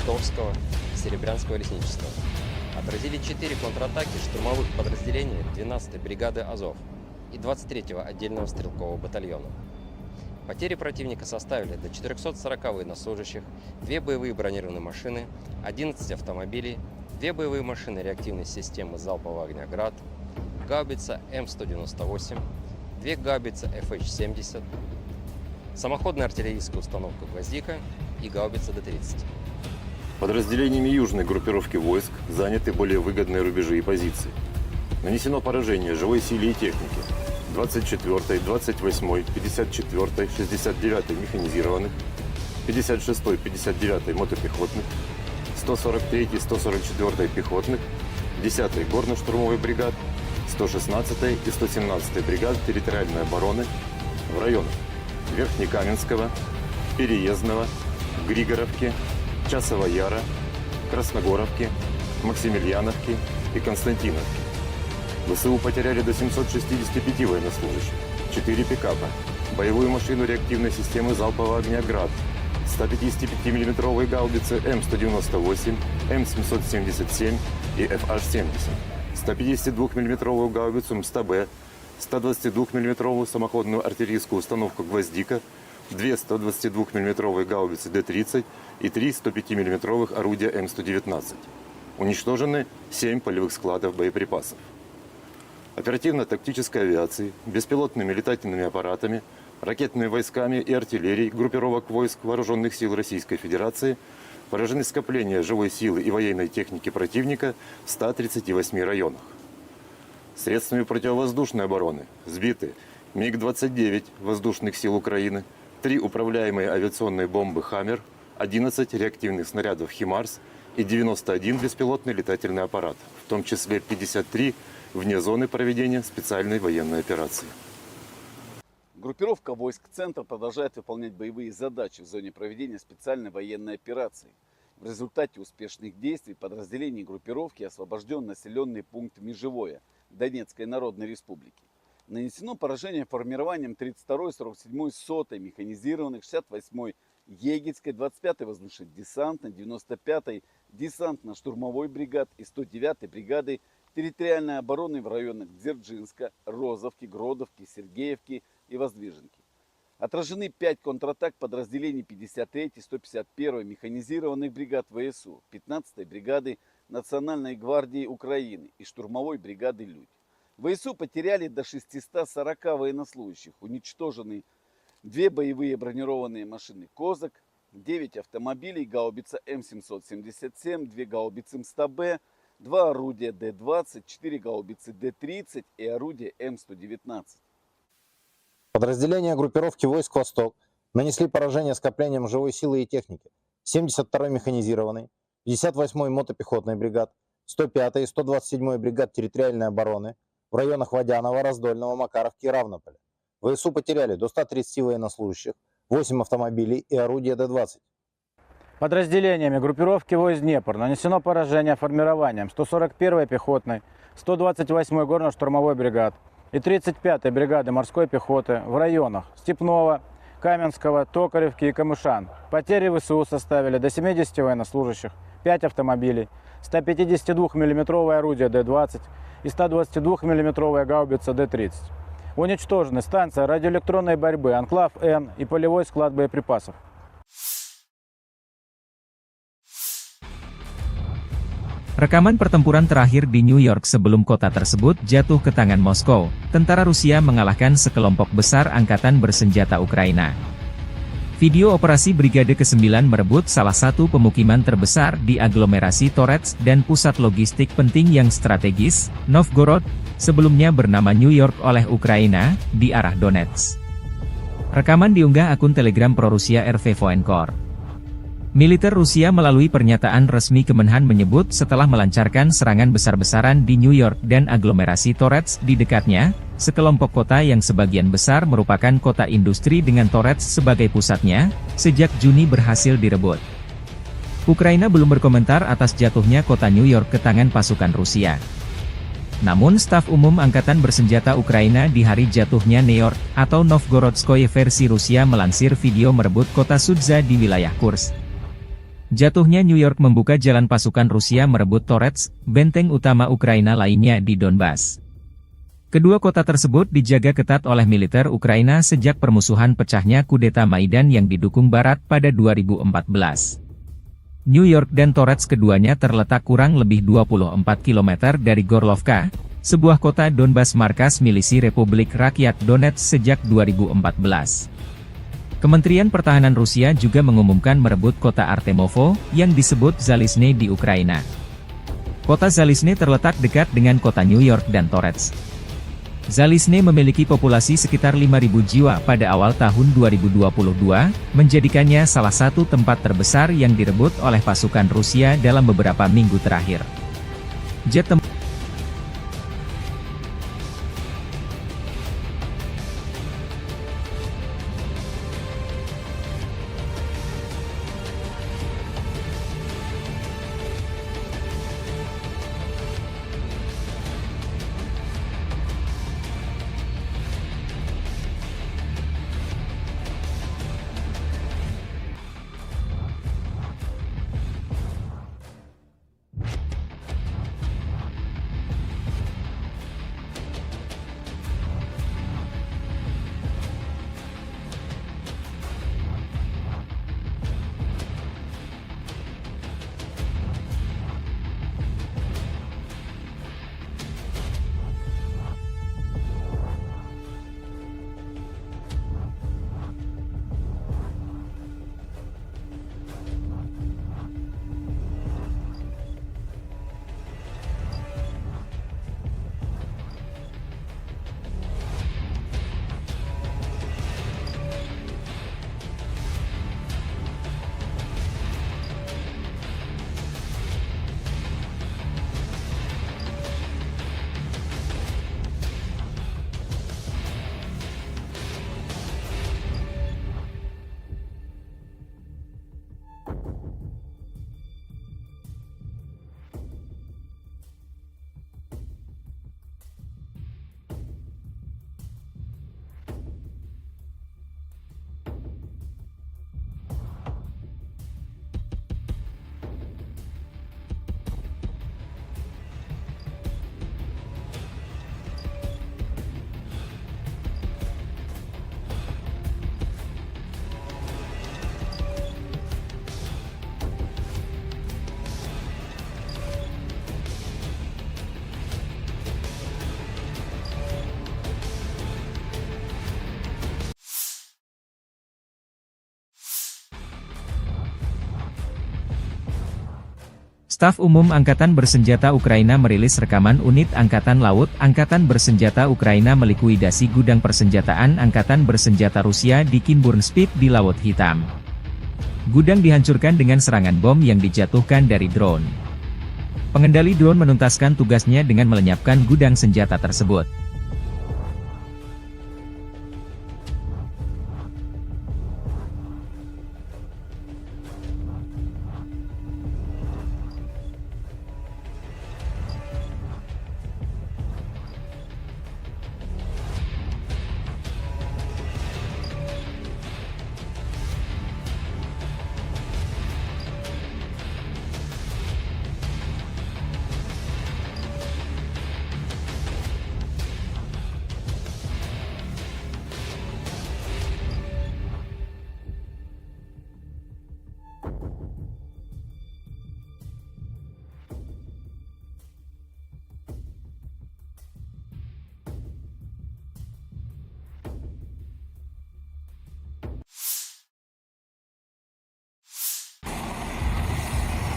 Торского и Серебрянского лесничества. Отразили 4 контратаки штурмовых подразделений 12-й бригады «Азов» и 23-го отдельного стрелкового батальона. Потери противника составили до 440 военнослужащих, 2 боевые бронированные машины, 11 автомобилей, 2 боевые машины реактивной системы залпового огня «Град», гаубица М198, 2 гаубицы FH-70, самоходная артиллерийская установка «Гвоздика» и гаубица Д-30. Подразделениями южной группировки войск заняты более выгодные рубежи и позиции. Нанесено поражение живой силе и технике 24-й, 28-й, 54-й, 69-й механизированных, 56-й, 59-й мотопехотных, 143-й, 144-й пехотных, 10-й горно-штурмовой бригад, 116-й и 117-й бригад территориальной обороны в районах Верхнекаменского, Переездного, Григоровки, Часова Яра, Красногоровки, Максимiliaновки и Константиновки. ВСУ потеряли до 765 военнослужащих, 4 пикапа, боевую машину реактивной системы залпового огня «Град», 155 мм гаубицы М198, М777 и FH-70, 152 мм гаубицу МСТБ, 122 мм самоходную артиллерийскую установку «Гвоздика», 2 122 мм гаубицы Д-30 и 3 105 мм орудия М119. Уничтожены 7 полевых складов боеприпасов. Оперативно-тактической авиацией, беспилотными летательными аппаратами, ракетными войсками и артиллерией группировок войск Вооруженных сил Российской Федерации поражены скопления живой силы и военной техники противника в 138 районах. Средствами противовоздушной обороны сбиты МиГ-29 воздушных сил Украины, 3 управляемые авиационные бомбы «Хаммер», 11 реактивных снарядов «Химарс» и 91 беспилотный летательный аппарат, в том числе 53 вне зоны проведения специальной военной операции. Группировка войск «Центр» продолжает выполнять боевые задачи в зоне проведения специальной военной операции. В результате успешных действий подразделений группировки освобожден населенный пункт Межевое Донецкой Народной Республики. Нанесено поражение формированием 32-й, 47-й, 100-й механизированных, 68-й Егельской, 25-й воздушно-десантной, 95-й десантно-штурмовой бригад и 109-й бригады территориальной обороны в районах Дзержинска, Розовки, Гродовки, Сергеевки и Воздвиженки. Отражены 5 контратак подразделений 53-й, 151-й механизированных бригад ВСУ, 15-й бригады Национальной гвардии Украины и штурмовой бригады «Людь». ВСУ потеряли до 640 военнослужащих, уничтожены 2 боевые бронированные машины «Козак», 9 автомобилей, гаубица М777, 2 гаубицы МСТБ, 2 орудия Д-20, 4 гаубицы Д-30 и орудие М119. Подразделения группировки войск «Восток» нанесли поражение скоплениям живой силы и техники 72-й механизированной, 58-й мотопехотной бригад, 105-й и 127-й бригад территориальной обороны в районах Водянова, Раздольного, Макаровки и Равнополя. ВСУ потеряли до 130 военнослужащих, 8 автомобилей и орудия Д-20. Подразделениями группировки войск «Днепр» нанесено поражение формированием 141-й пехотной, 128-й горно-штурмовой бригад и 35-й бригады морской пехоты в районах Степного, Каменского, Токаревки и Камышан. Потери ВСУ составили до 70 военнослужащих, 5 автомобилей, 152 мм орудие Д-20 и 122 мм гаубица Д-30. Уничтожены станция радиоэлектронной борьбы «Анклав-Н» и полевой склад боеприпасов. Rekaman pertempuran terakhir di New York sebelum kota tersebut jatuh ke tangan Moskow, tentara Rusia mengalahkan sekelompok besar angkatan bersenjata Ukraina. Video operasi Brigade ke-9 merebut salah satu pemukiman terbesar di aglomerasi Torets dan pusat logistik penting yang strategis, Novgorod, sebelumnya bernama New York oleh Ukraina, di arah Donetsk. Rekaman diunggah akun Telegram pro-Rusia RV Voenkor. Militer Rusia melalui pernyataan resmi Kemenhan menyebut setelah melancarkan serangan besar-besaran di New York dan aglomerasi Torets di dekatnya, sekelompok kota yang sebagian besar merupakan kota industri dengan Torets sebagai pusatnya, sejak Juni berhasil direbut. Ukraina belum berkomentar atas jatuhnya kota New York ke tangan pasukan Rusia. Namun staf umum Angkatan Bersenjata Ukraina di hari jatuhnya New York, atau Novgorodskoye versi Rusia melansir video merebut kota Sudza di wilayah Kursk. Jatuhnya New York membuka jalan pasukan Rusia merebut Torets, benteng utama Ukraina lainnya di Donbas. Kedua kota tersebut dijaga ketat oleh militer Ukraina sejak permusuhan pecahnya kudeta Maidan yang didukung Barat pada 2014. New York dan Torets keduanya terletak kurang lebih 24 km dari Gorlovka, sebuah kota Donbas markas milisi Republik Rakyat Donetsk sejak 2014. Kementerian Pertahanan Rusia juga mengumumkan merebut kota Artemovo, yang disebut Zalizne di Ukraina. Kota Zalizne terletak dekat dengan kota New York dan Torets. Zalizne memiliki populasi sekitar 5.000 jiwa pada awal tahun 2022, menjadikannya salah satu tempat terbesar yang direbut oleh pasukan Rusia dalam beberapa minggu terakhir. Jet tempur Staf Umum Angkatan Bersenjata Ukraina merilis rekaman unit Angkatan Laut Angkatan Bersenjata Ukraina melikuidasi gudang persenjataan Angkatan Bersenjata Rusia di Kinburnspit di Laut Hitam. Gudang dihancurkan dengan serangan bom yang dijatuhkan dari drone. Pengendali drone menuntaskan tugasnya dengan melenyapkan gudang senjata tersebut.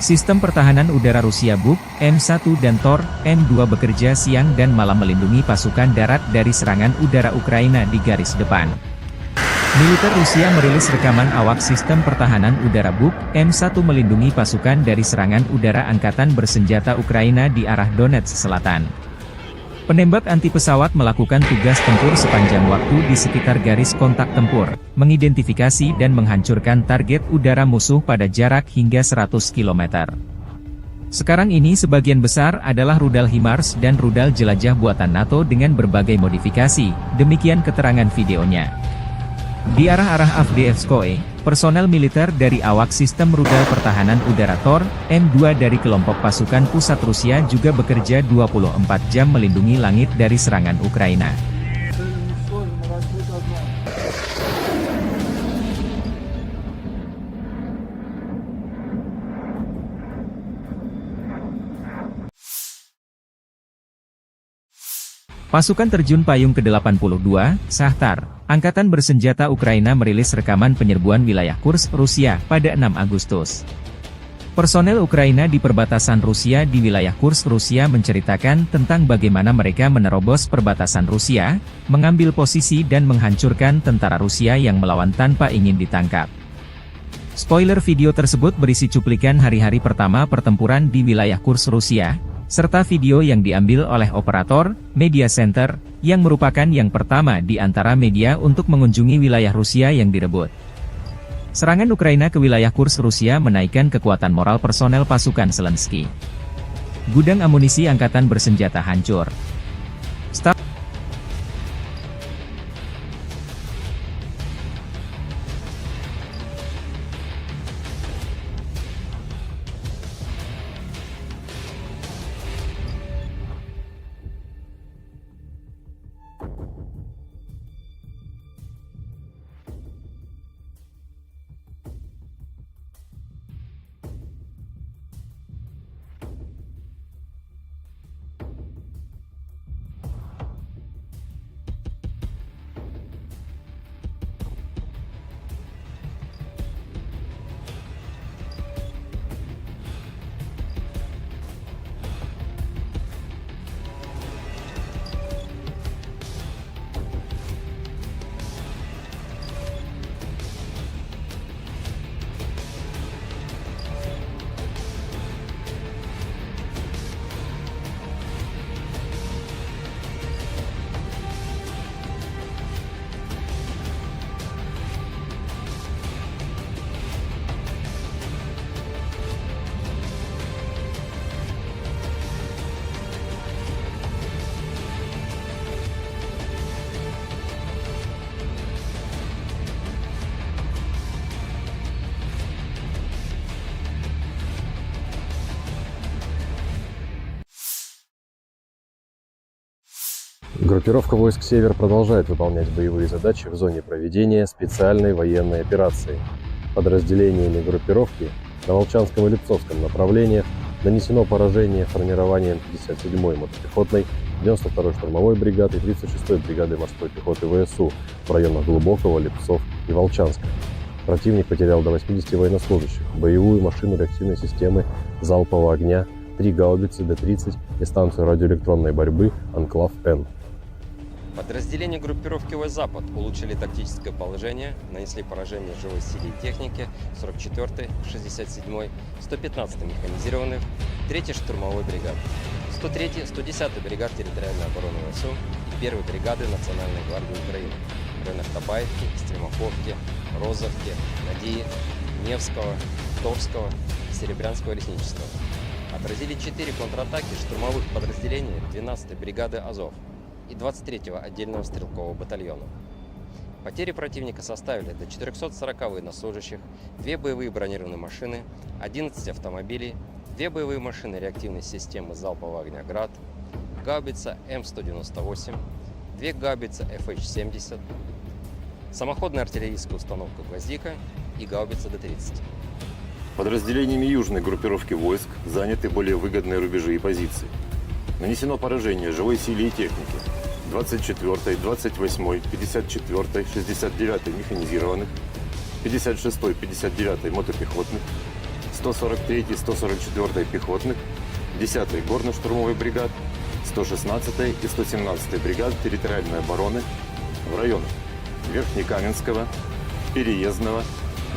Sistem pertahanan udara Rusia Buk, M1 dan Tor, M2 bekerja siang dan malam melindungi pasukan darat dari serangan udara Ukraina di garis depan. Militer Rusia merilis rekaman awak sistem pertahanan udara Buk, M1 melindungi pasukan dari serangan udara Angkatan Bersenjata Ukraina di arah Donetsk Selatan. Penembak anti pesawat melakukan tugas tempur sepanjang waktu di sekitar garis kontak tempur, mengidentifikasi dan menghancurkan target udara musuh pada jarak hingga 100 km. Sekarang ini sebagian besar adalah rudal HIMARS dan rudal jelajah buatan NATO dengan berbagai modifikasi, demikian keterangan videonya. Di arah-arah Avdiivskoye, personel militer dari awak sistem rudal pertahanan udara Tor, M2 dari kelompok pasukan pusat Rusia juga bekerja 24 jam melindungi langit dari serangan Ukraina. Pasukan terjun payung ke-82, Shahtar, Angkatan Bersenjata Ukraina merilis rekaman penyerbuan wilayah Kursk, Rusia, pada 6 Agustus. Personel Ukraina di perbatasan Rusia di wilayah Kursk, Rusia menceritakan tentang bagaimana mereka menerobos perbatasan Rusia, mengambil posisi dan menghancurkan tentara Rusia yang melawan tanpa ingin ditangkap. Spoiler video tersebut berisi cuplikan hari-hari pertama pertempuran di wilayah Kursk, Rusia, serta video yang diambil oleh operator Media Center, yang merupakan yang pertama di antara media untuk mengunjungi wilayah Rusia yang direbut. Serangan Ukraina ke wilayah Kursk Rusia menaikkan kekuatan moral personel pasukan Zelensky. Gudang amunisi angkatan bersenjata hancur. Группировка войск «Север» продолжает выполнять боевые задачи в зоне проведения специальной военной операции. Подразделениями группировки на Волчанском и Липцовском направлениях нанесено поражение формированием 57-й мотопехотной, 92-й штурмовой бригады и 36-й бригады морской пехоты ВСУ в районах Глубокого, Липцов и Волчанска. Противник потерял до 80 военнослужащих, боевую машину реактивной системы залпового огня, 3 гаубицы Д-30 и станцию радиоэлектронной борьбы «Анклав-Н». Подразделения группировки войск «Запад» улучшили тактическое положение, нанесли поражение живой силе и технике 44-й, 67-й, 115-й механизированных, 3-й штурмовой бригады, 103-й, 110-й бригад территориальной обороны ВСУ и 1-й бригады Национальной гвардии Украины в районах Табаевки, Стремоховки, Розовки, Надии, Невского, Торского, Серебрянского лесничества. Отразили 4 контратаки штурмовых подразделений 12-й бригады «Азов» и 23-го отдельного стрелкового батальона. Потери противника составили до 440 военнослужащих, 2 боевые бронированные машины, 11 автомобилей, 2 боевые машины реактивной системы залпового огня «Град», гаубица М198, 2 гаубицы FH-70, самоходная артиллерийская установка «Гвоздика» и гаубица Д-30. Подразделениями южной группировки войск заняты более выгодные рубежи и позиции. Нанесено поражение живой силе и технике 24-й, 28-й, 54-й, 69-й механизированных, 56-й, 59-й мотопехотных, 143-й, 144-й пехотных, 10-й горно-штурмовой бригад, 116-й и 117-й бригад территориальной обороны в районах Верхнекаменского, Переездного,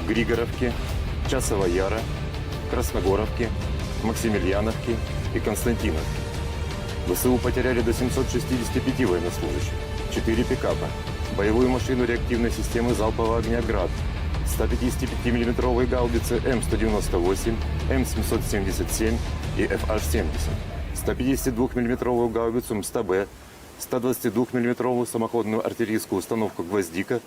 Григоровки, Часового Яра, Красногоровки, Максимiliaновки и Константиновки. ВСУ потеряли до 765 военнослужащих, 4 пикапа, боевую машину реактивной системы залпового огня «Град», 155 мм гаубицы М198, М777 и FH-70, 152 мм гаубицу МСТБ, 122 мм самоходную артиллерийскую установку «Гвоздика»,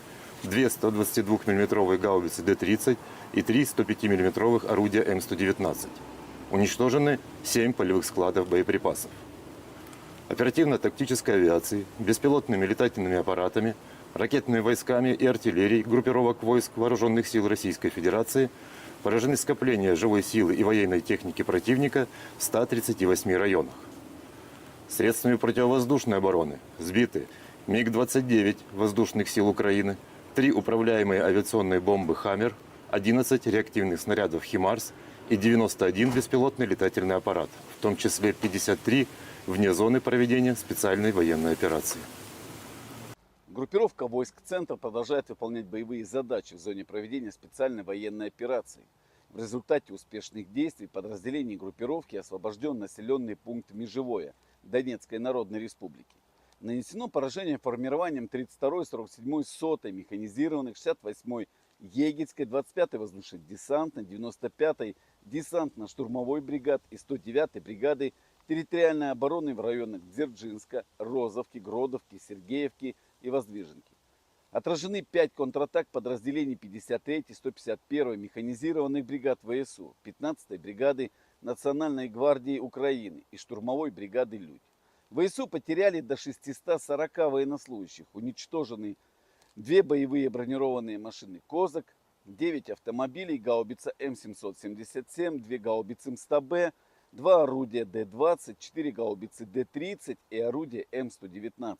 2 122 мм гаубицы Д-30 и 3 105 мм орудия М119. Уничтожены 7 полевых складов боеприпасов. Оперативно-тактической авиацией, беспилотными летательными аппаратами, ракетными войсками и артиллерией группировок войск Вооруженных сил Российской Федерации поражены скопления живой силы и военной техники противника в 138 районах. Средствами противовоздушной обороны сбиты МиГ-29 воздушных сил Украины, 3 управляемые авиационные бомбы «Хаммер», 11 реактивных снарядов «Химарс» и 91 беспилотный летательный аппарат, в том числе 53 вне зоны проведения специальной военной операции. Группировка войск «Центр» продолжает выполнять боевые задачи в зоне проведения специальной военной операции. В результате успешных действий подразделений группировки освобожден населенный пункт Межевое Донецкой Народной Республики. Нанесено поражение формированием 32-й, 47-й, 100-й механизированных, 68-й Егельской, 25-й воздушно-десантной, 95-й десантно-штурмовой бригад и 109-й бригады территориальной обороны в районах Дзержинска, Розовки, Гродовки, Сергеевки и Воздвиженки. Отражены 5 контратак подразделений 53-й, 151-й механизированных бригад ВСУ, 15-й бригады Национальной гвардии Украины и штурмовой бригады «Людь». ВСУ потеряли до 640 военнослужащих, уничтожены 2 боевые бронированные машины «Козак», 9 автомобилей, гаубица М777, 2 гаубицы МСТБ, 2 орудия Д-20, 4 гаубицы Д-30 и орудие М119.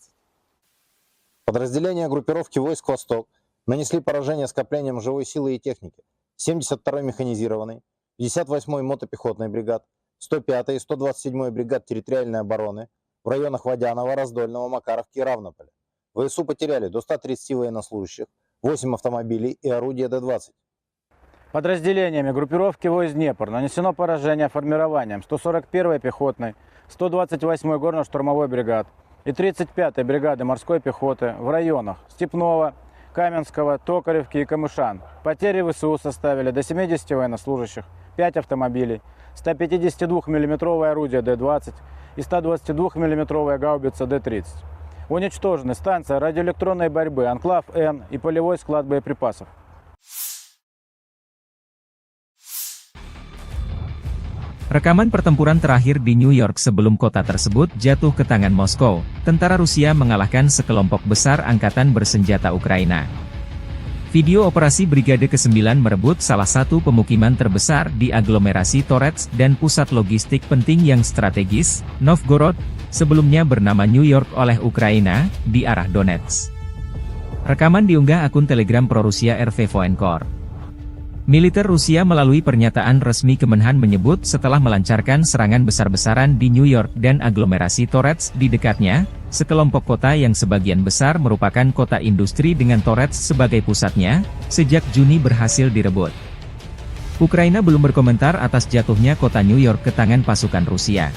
Подразделения группировки войск «Восток» нанесли поражение скоплениям живой силы и техники 72-й механизированной, 58-й мотопехотной бригад, 105-й и 127-й бригад территориальной обороны в районах Водянова, Раздольного, Макаровки и Равнополя. ВСУ потеряли до 130 военнослужащих, 8 автомобилей и орудия Д-20. Подразделениями группировки войск «Днепр» нанесено поражение формированием 141-й пехотной, 128-й горно-штурмовой бригад и 35-й бригады морской пехоты в районах Степного, Каменского, Токаревки и Камышан. Потери ВСУ составили до 70 военнослужащих, 5 автомобилей, 152 мм орудие Д-20 и 122 мм гаубица Д-30. Уничтожены станция радиоэлектронной борьбы «Анклав-Н» и полевой склад боеприпасов. Rekaman pertempuran terakhir di New York sebelum kota tersebut jatuh ke tangan Moskow, tentara Rusia mengalahkan sekelompok besar angkatan bersenjata Ukraina. Video operasi Brigade ke-9 merebut salah satu pemukiman terbesar di aglomerasi Torets dan pusat logistik penting yang strategis, Novgorod, sebelumnya bernama New York oleh Ukraina, di arah Donetsk. Rekaman diunggah akun Telegram pro-Rusia RV Voenkor. Militer Rusia melalui pernyataan resmi Kemenhan menyebut setelah melancarkan serangan besar-besaran di New York dan aglomerasi Torets di dekatnya, sekelompok kota yang sebagian besar merupakan kota industri dengan Torets sebagai pusatnya, sejak Juni berhasil direbut. Ukraina belum berkomentar atas jatuhnya kota New York ke tangan pasukan Rusia.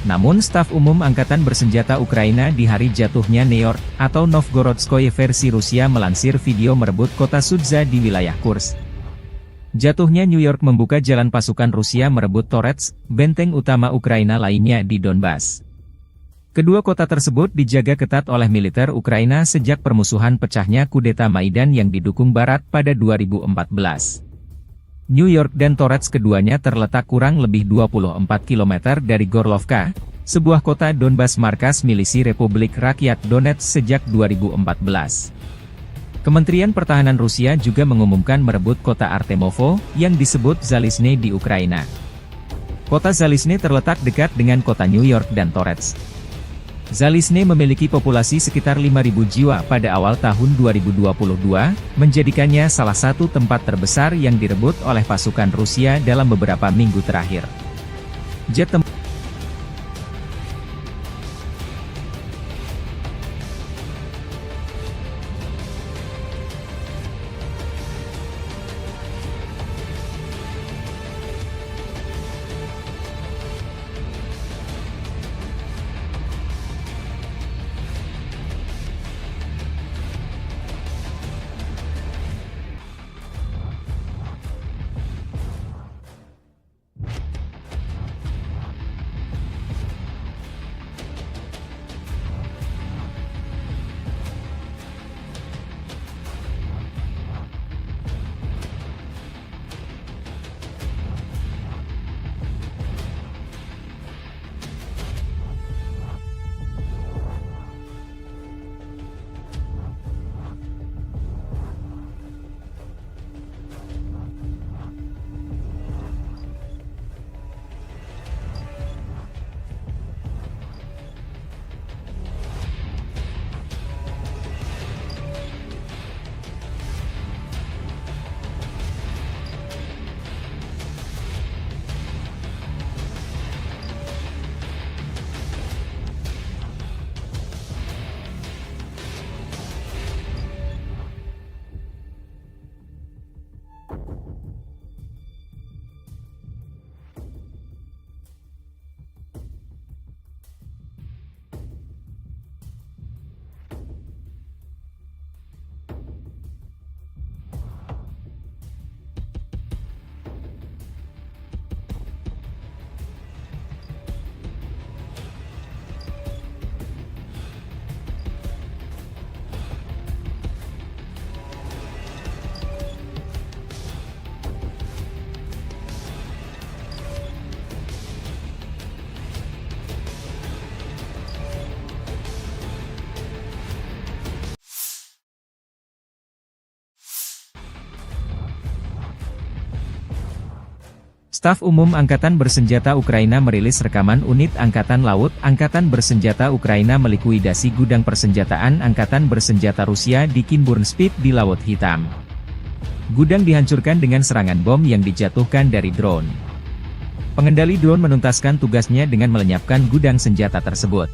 Namun staf umum Angkatan Bersenjata Ukraina di hari jatuhnya New York, atau Novgorodskoye versi Rusia melansir video merebut kota Sudza di wilayah Kursk. Jatuhnya New York membuka jalan pasukan Rusia merebut Torets, benteng utama Ukraina lainnya di Donbas. Kedua kota tersebut dijaga ketat oleh militer Ukraina sejak permusuhan pecahnya kudeta Maidan yang didukung Barat pada 2014. New York dan Torets keduanya terletak kurang lebih 24 km dari Gorlovka, sebuah kota Donbas markas milisi Republik Rakyat Donetsk sejak 2014. Kementerian Pertahanan Rusia juga mengumumkan merebut kota Artemovo, yang disebut Zalizne di Ukraina. Kota Zalizne terletak dekat dengan kota New York dan Torets. Zalizne memiliki populasi sekitar 5.000 jiwa pada awal tahun 2022, menjadikannya salah satu tempat terbesar yang direbut oleh pasukan Rusia dalam beberapa minggu terakhir. Jet tempur Staf Umum Angkatan Bersenjata Ukraina merilis rekaman unit Angkatan Laut Angkatan Bersenjata Ukraina melikuidasi gudang persenjataan Angkatan Bersenjata Rusia di Kinburnspit di Laut Hitam. Gudang dihancurkan dengan serangan bom yang dijatuhkan dari drone. Pengendali drone menuntaskan tugasnya dengan melenyapkan gudang senjata tersebut.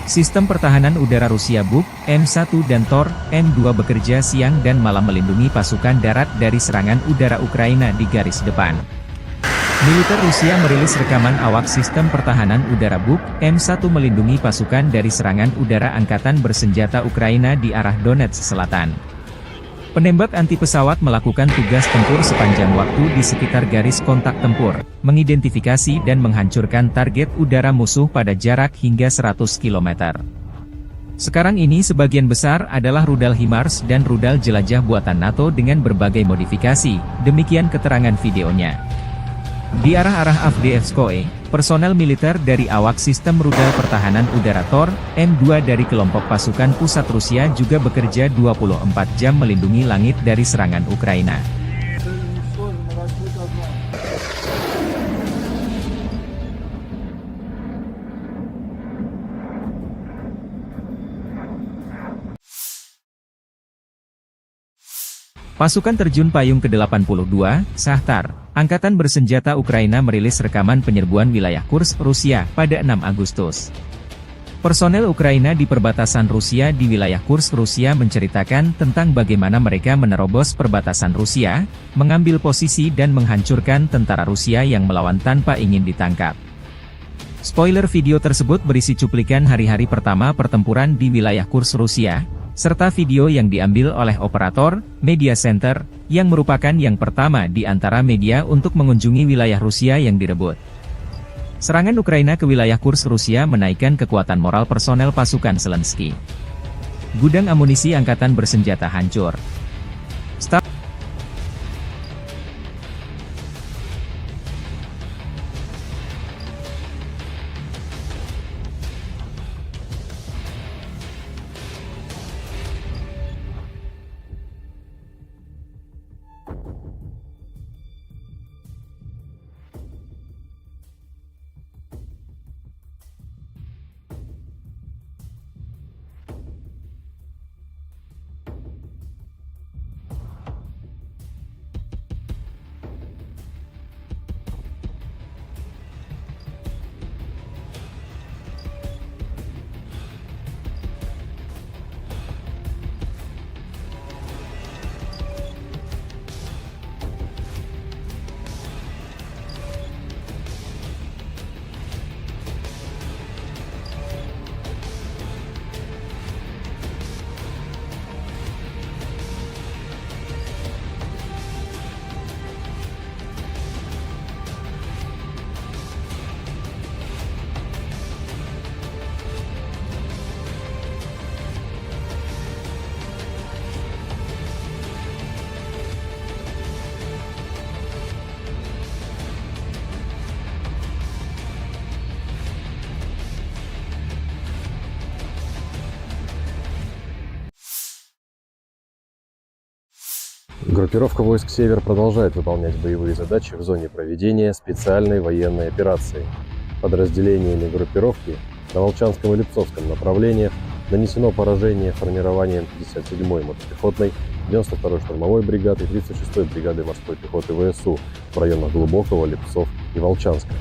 Sistem pertahanan udara Rusia Buk, M1 dan Tor, M2 bekerja siang dan malam melindungi pasukan darat dari serangan udara Ukraina di garis depan. Militer Rusia merilis rekaman awak sistem pertahanan udara Buk M1 melindungi pasukan dari serangan udara angkatan bersenjata Ukraina di arah Donetsk Selatan. Penembak anti pesawat melakukan tugas tempur sepanjang waktu di sekitar garis kontak tempur, mengidentifikasi dan menghancurkan target udara musuh pada jarak hingga 100 km. Sekarang ini sebagian besar adalah rudal HIMARS dan rudal jelajah buatan NATO dengan berbagai modifikasi, demikian keterangan videonya. Di arah-arah Avdiivskoye, personel militer dari awak sistem rudal pertahanan udara Tor, M2 dari kelompok pasukan pusat Rusia juga bekerja 24 jam melindungi langit dari serangan Ukraina. Pasukan terjun payung ke-82, Shahtar, Angkatan Bersenjata Ukraina merilis rekaman penyerbuan wilayah Kursk, Rusia, pada 6 Agustus. Personel Ukraina di perbatasan Rusia di wilayah Kursk, Rusia menceritakan tentang bagaimana mereka menerobos perbatasan Rusia, mengambil posisi dan menghancurkan tentara Rusia yang melawan tanpa ingin ditangkap. Spoiler video tersebut berisi cuplikan hari-hari pertama pertempuran di wilayah Kursk, Rusia, serta video yang diambil oleh operator Media Center, yang merupakan yang pertama di antara media untuk mengunjungi wilayah Rusia yang direbut. Serangan Ukraina ke wilayah Kursk Rusia menaikkan kekuatan moral personel pasukan Zelensky. Gudang amunisi angkatan bersenjata hancur. Группировка войск «Север» продолжает выполнять боевые задачи в зоне проведения специальной военной операции. Подразделениями группировки на Волчанском и Липцовском направлениях нанесено поражение формированием 57-й мотопехотной, 92-й штурмовой бригады и 36-й бригады морской пехоты ВСУ в районах Глубокого, Липцов и Волчанска.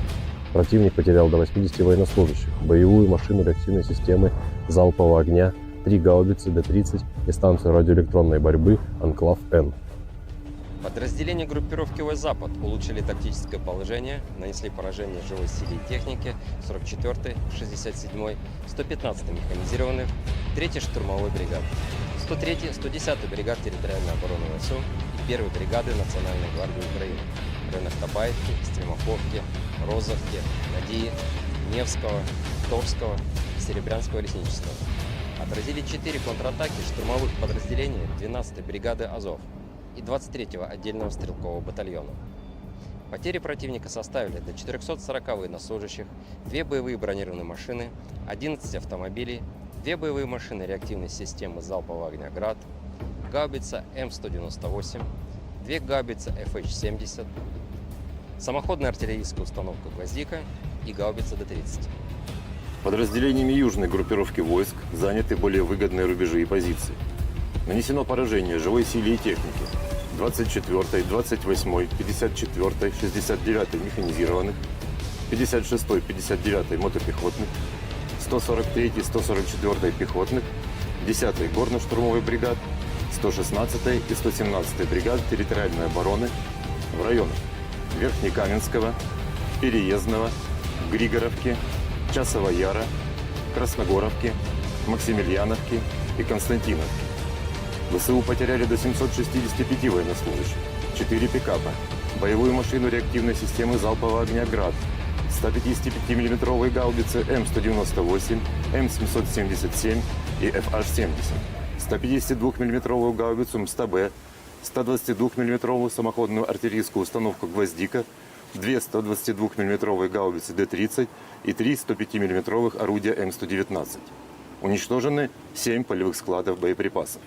Противник потерял до 80 военнослужащих, боевую машину реактивной системы залпового огня, 3 гаубицы Д-30 и станцию радиоэлектронной борьбы «Анклав-Н». Подразделения группировки войск «Запад» улучшили тактическое положение, нанесли поражение живой силе и технике 44-й, 67-й, 115-й механизированных, 3-й штурмовой бригады, 103-й, 110-й бригад территориальной обороны ВСУ и 1-й бригады Национальной гвардии Украины в районах Табаевки, Стремаховки, Розовки, Надии, Невского, Торского и Серебрянского лесничества. Отразили 4 контратаки штурмовых подразделений 12-й бригады «Азов» и 23-го отдельного стрелкового батальона. Потери противника составили до 440 военнослужащих, 2 боевые бронированные машины, 11 автомобилей, 2 боевые машины реактивной системы залпового огня «Град», гаубица М198, 2 гаубицы FH-70, самоходная артиллерийская установка «Гвоздика» и гаубица Д-30. Подразделениями южной группировки войск заняты более выгодные рубежи и позиции. Нанесено поражение живой силе и технике 24-й, 28-й, 54-й, 69-й механизированных, 56-й, 59-й мотопехотных, 143-й, 144-й пехотных, 10-й горно-штурмовой бригад, 116-й и 117-й бригад территориальной обороны в районах Верхнекаменского, Переездного, Григоровки, Часова Яра, Красногоровки, Максимiliaновки и Константиновки. ВСУ потеряли до 765 военнослужащих, 4 пикапа, боевую машину реактивной системы залпового огня «Град», 155 мм гаубицы М198, М777 и FH-70, 152 мм гаубицу МСТБ, 122 мм самоходную артиллерийскую установку «Гвоздика», 2 122 мм гаубицы Д-30 и 3 105 мм орудия М119. Уничтожены 7 полевых складов боеприпасов.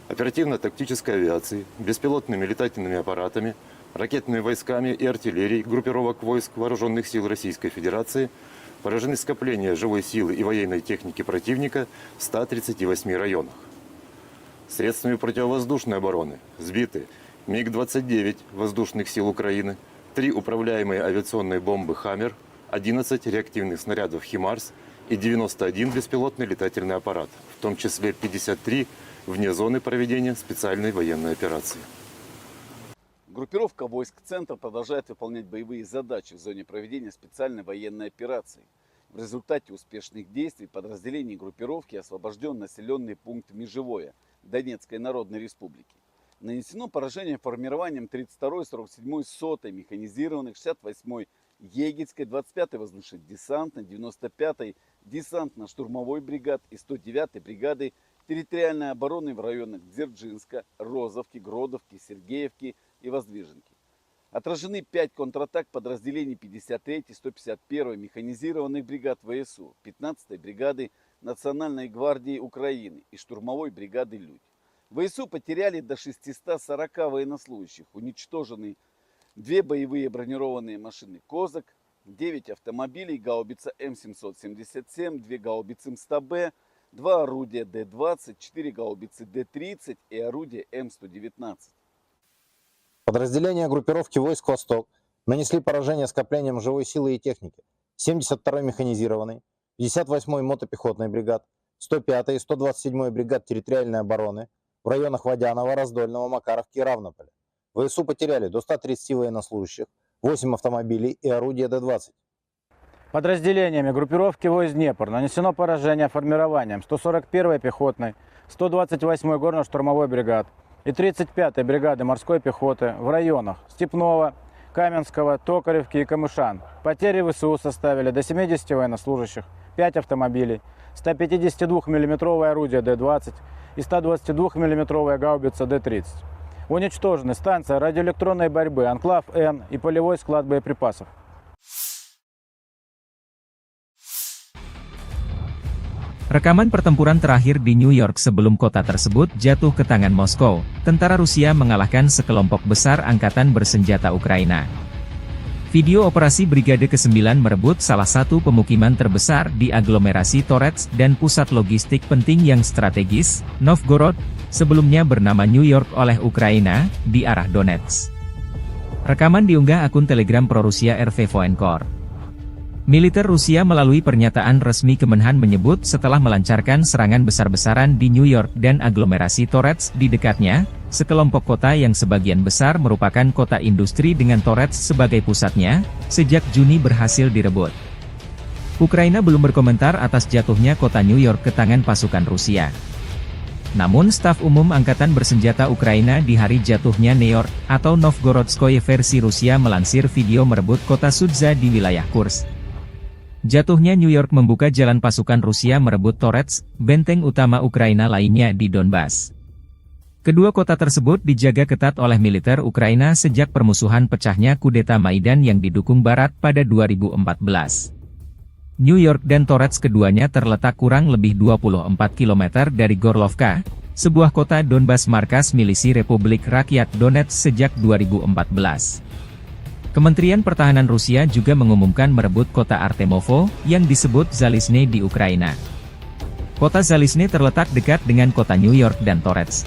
Оперативно-тактической авиации, беспилотными летательными аппаратами, ракетными войсками и артиллерией группировок войск Вооруженных сил Российской Федерации поражены скопления живой силы и военной техники противника в 138 районах. Средствами противовоздушной обороны сбиты МиГ-29 воздушных сил Украины, 3 управляемые авиационные бомбы «Хаммер», 11 реактивных снарядов «Химарс» и 91 беспилотный летательный аппарат, в том числе 53 вне зоны проведения специальной военной операции. Группировка войск «Центр» продолжает выполнять боевые задачи в зоне проведения специальной военной операции. В результате успешных действий подразделений группировки освобожден населенный пункт Межевое Донецкой Народной Республики. Нанесено поражение формированием 32-й, 47-й, 100-й механизированных, 68-й Егельской, 25-й воздушно-десантной, 95-й десантно-штурмовой бригад и 109-й бригады территориальной обороны в районах Дзержинска, Розовки, Гродовки, Сергеевки и Воздвиженки. Отражены 5 контратак подразделений 53-й, 151-й механизированных бригад ВСУ, 15-й бригады Национальной гвардии Украины и штурмовой бригады «Людь». ВСУ потеряли до 640 военнослужащих, уничтожены 2 боевые бронированные машины «Козак», 9 автомобилей, гаубица М777, 2 гаубицы МСТБ, 2 орудия Д-20, 4 гаубицы Д-30 и орудие М119. Подразделения группировки войск «Восток» нанесли поражение скоплениям живой силы и техники 72-й механизированной, 58-й мотопехотной бригад, 105-й и 127-й бригад территориальной обороны в районах Водянова, Раздольного, Макаровки и Равнополя. ВСУ потеряли до 130 военнослужащих, 8 автомобилей и орудия Д-20. Подразделениями группировки войск «Днепр» нанесено поражение формированием 141-й пехотной, 128-й горно-штурмовой бригад и 35-й бригады морской пехоты в районах Степного, Каменского, Токаревки и Камышан. Потери ВСУ составили до 70 военнослужащих, 5 автомобилей, 152 мм орудие Д-20 и 122 мм гаубица Д-30. Уничтожены станция радиоэлектронной борьбы «Анклав-Н» и полевой склад боеприпасов. Rekaman pertempuran terakhir di New York sebelum kota tersebut jatuh ke tangan Moskow, tentara Rusia mengalahkan sekelompok besar angkatan bersenjata Ukraina. Video operasi Brigade ke-9 merebut salah satu pemukiman terbesar di aglomerasi Torets dan pusat logistik penting yang strategis, Novgorod, sebelumnya bernama New York oleh Ukraina, di arah Donetsk. Rekaman diunggah akun Telegram pro-Rusia RV Voenkor. Militer Rusia melalui pernyataan resmi Kemenhan menyebut setelah melancarkan serangan besar-besaran di New York dan aglomerasi Torets di dekatnya, sekelompok kota yang sebagian besar merupakan kota industri dengan Torets sebagai pusatnya, sejak Juni berhasil direbut. Ukraina belum berkomentar atas jatuhnya kota New York ke tangan pasukan Rusia. Namun staf umum Angkatan Bersenjata Ukraina di hari jatuhnya New York, atau Novgorodskoye versi Rusia melansir video merebut kota Sudza di wilayah Kursk. Jatuhnya New York membuka jalan pasukan Rusia merebut Torets, benteng utama Ukraina lainnya di Donbas. Kedua kota tersebut dijaga ketat oleh militer Ukraina sejak permusuhan pecahnya kudeta Maidan yang didukung Barat pada 2014. New York dan Torets keduanya terletak kurang lebih 24 km dari Gorlovka, sebuah kota Donbas markas milisi Republik Rakyat Donetsk sejak 2014. Kementerian Pertahanan Rusia juga mengumumkan merebut kota Artemovo, yang disebut Zalizne di Ukraina. Kota Zalizne terletak dekat dengan kota New York dan Torets.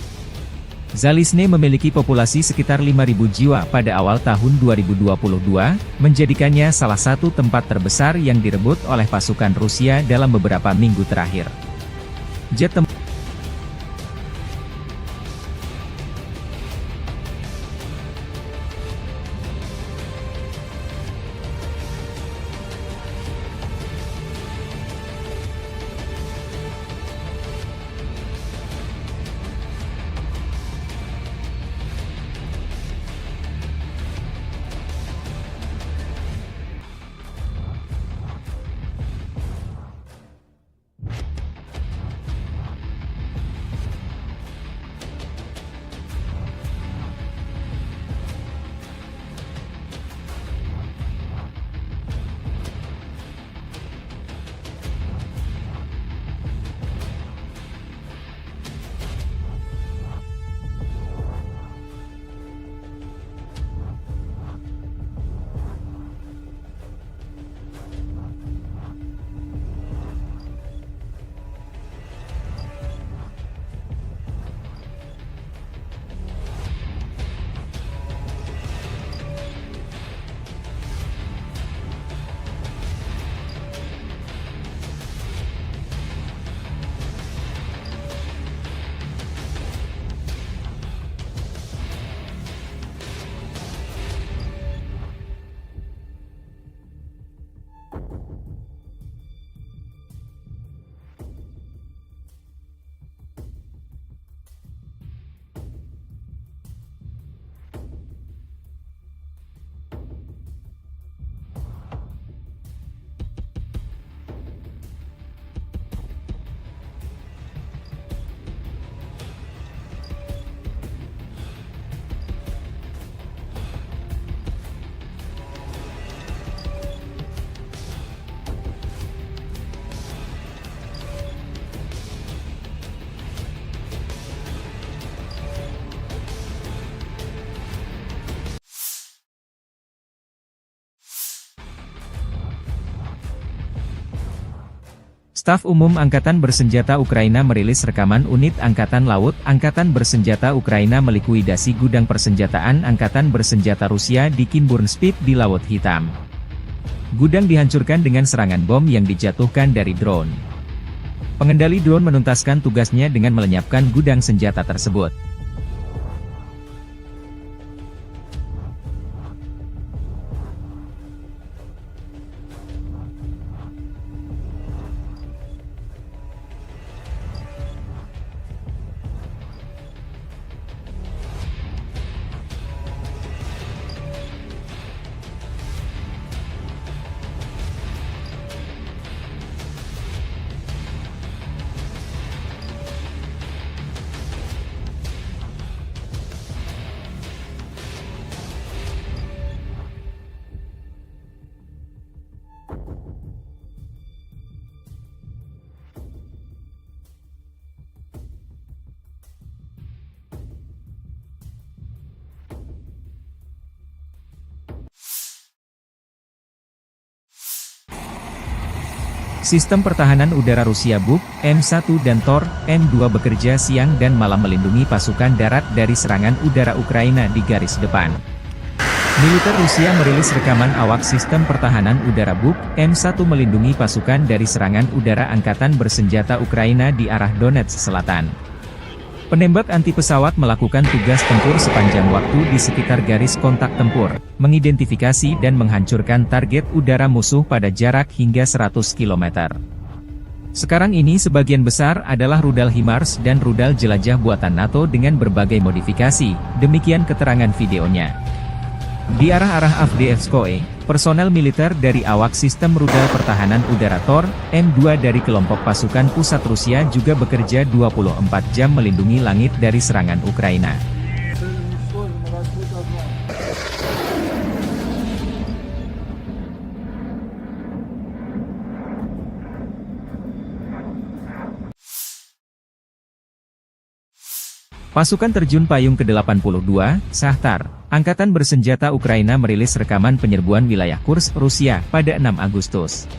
Zalizne memiliki populasi sekitar 5.000 jiwa pada awal tahun 2022, menjadikannya salah satu tempat terbesar yang direbut oleh pasukan Rusia dalam beberapa minggu terakhir. Jet tempur Staf Umum Angkatan Bersenjata Ukraina merilis rekaman unit Angkatan Laut Angkatan Bersenjata Ukraina melikuidasi gudang persenjataan Angkatan Bersenjata Rusia di Kinburn-Spit di Laut Hitam. Gudang dihancurkan dengan serangan bom yang dijatuhkan dari drone. Pengendali drone menuntaskan tugasnya dengan melenyapkan gudang senjata tersebut. Sistem pertahanan udara Rusia Buk, M1 dan Tor, M2 bekerja siang dan malam melindungi pasukan darat dari serangan udara Ukraina di garis depan. Militer Rusia merilis rekaman awak sistem pertahanan udara Buk, M1 melindungi pasukan dari serangan udara Angkatan Bersenjata Ukraina di arah Donetsk Selatan. Penembak anti pesawat melakukan tugas tempur sepanjang waktu di sekitar garis kontak tempur, mengidentifikasi dan menghancurkan target udara musuh pada jarak hingga 100 km. Sekarang ini sebagian besar adalah rudal HIMARS dan rudal jelajah buatan NATO dengan berbagai modifikasi, demikian keterangan videonya. Di arah-arah Avdiivskoye, personel militer dari awak sistem rudal pertahanan udara Tor, M2 dari kelompok pasukan pusat Rusia juga bekerja 24 jam melindungi langit dari serangan Ukraina. Pasukan terjun payung ke-82, Shahtar, Angkatan Bersenjata Ukraina merilis rekaman penyerbuan wilayah Kursk, Rusia, pada 6 Agustus.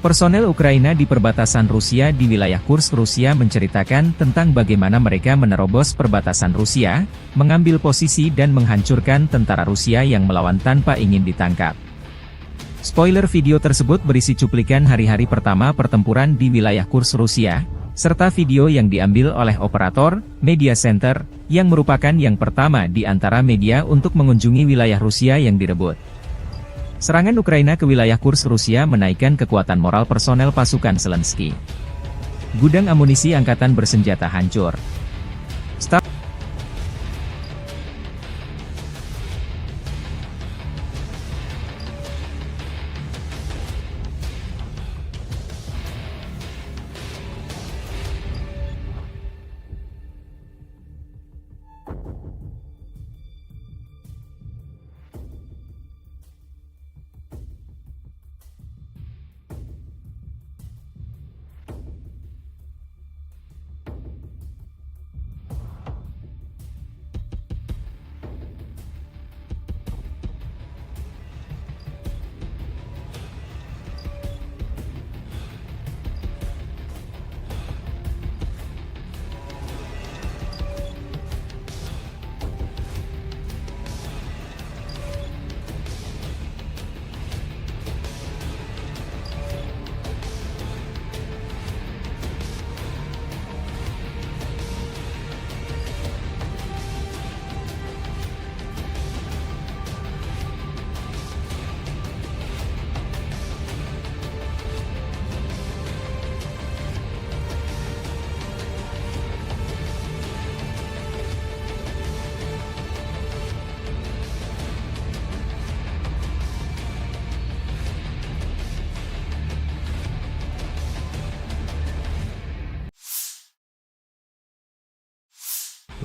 Personel Ukraina di perbatasan Rusia di wilayah Kursk, Rusia menceritakan tentang bagaimana mereka menerobos perbatasan Rusia, mengambil posisi dan menghancurkan tentara Rusia yang melawan tanpa ingin ditangkap. Spoiler video tersebut berisi cuplikan hari-hari pertama pertempuran di wilayah Kursk, Rusia, serta video yang diambil oleh operator Media Center, yang merupakan yang pertama di antara media untuk mengunjungi wilayah Rusia yang direbut. Serangan Ukraina ke wilayah Kursk Rusia menaikkan kekuatan moral personel pasukan Zelensky. Gudang amunisi angkatan bersenjata hancur. Staf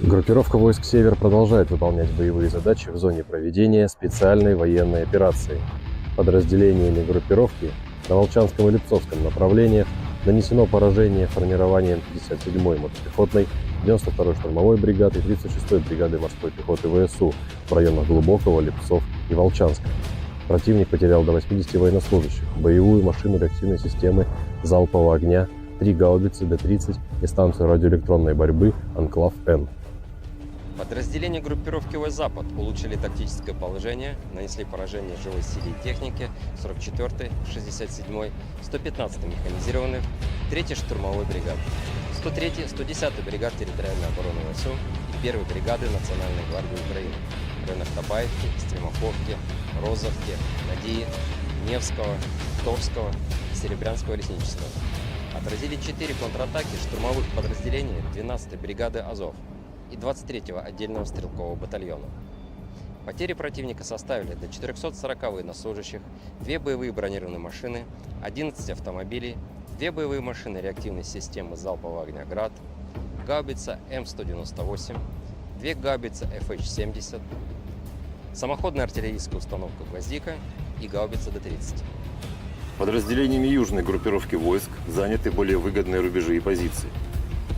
Группировка войск «Север» продолжает выполнять боевые задачи в зоне проведения специальной военной операции. Подразделениями группировки на Волчанском и Липцовском направлениях нанесено поражение формированием 57-й мотопехотной, 92-й штурмовой бригады и 36-й бригады морской пехоты ВСУ в районах Глубокого, Липцов и Волчанска. Противник потерял до 80 военнослужащих, боевую машину реактивной системы залпового огня, 3 гаубицы Д-30 и станцию радиоэлектронной борьбы «Анклав-Н». Подразделения группировки войск «Запад» улучшили тактическое положение, нанесли поражение живой силе и технике 44-й, 67-й, 115-й механизированных, 3-й штурмовой бригады, 103-й, 110-й бригад территориальной обороны ВСУ и 1-й бригады Национальной гвардии Украины в районах Табаевки, Стремаховки, Розовки, Надии, Невского, Товского и Серебрянского лесничества. Отразили 4 контратаки штурмовых подразделений 12-й бригады «Азов» и 23-го отдельного стрелкового батальона. Потери противника составили до 440 военнослужащих, 2 боевые бронированные машины, 11 автомобилей, 2 боевые машины реактивной системы залпового огня «Град», гаубица М198, 2 гаубицы FH-70, самоходная артиллерийская установка «Гвоздика» и гаубица Д-30. Подразделениями южной группировки войск заняты более выгодные рубежи и позиции.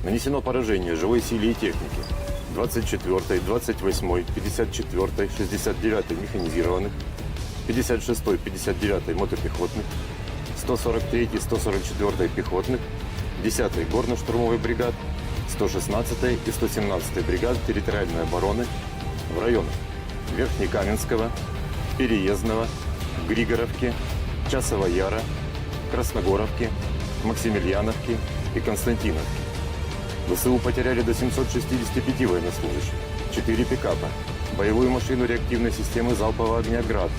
Нанесено поражение живой силе и технике 24-й, 28-й, 54-й, 69-й механизированных, 56-й, 59-й мотопехотных, 143-й, 144-й пехотных, 10-й горно-штурмовой бригад, 116-й и 117-й бригад территориальной обороны в районах Верхнекаменского, Переездного, Григоровки, Часова Яра, Красногоровки, Максимiliaновки и Константиновки. ВСУ потеряли до 765 военнослужащих, 4 пикапа, боевую машину реактивной системы залпового огня «Град»,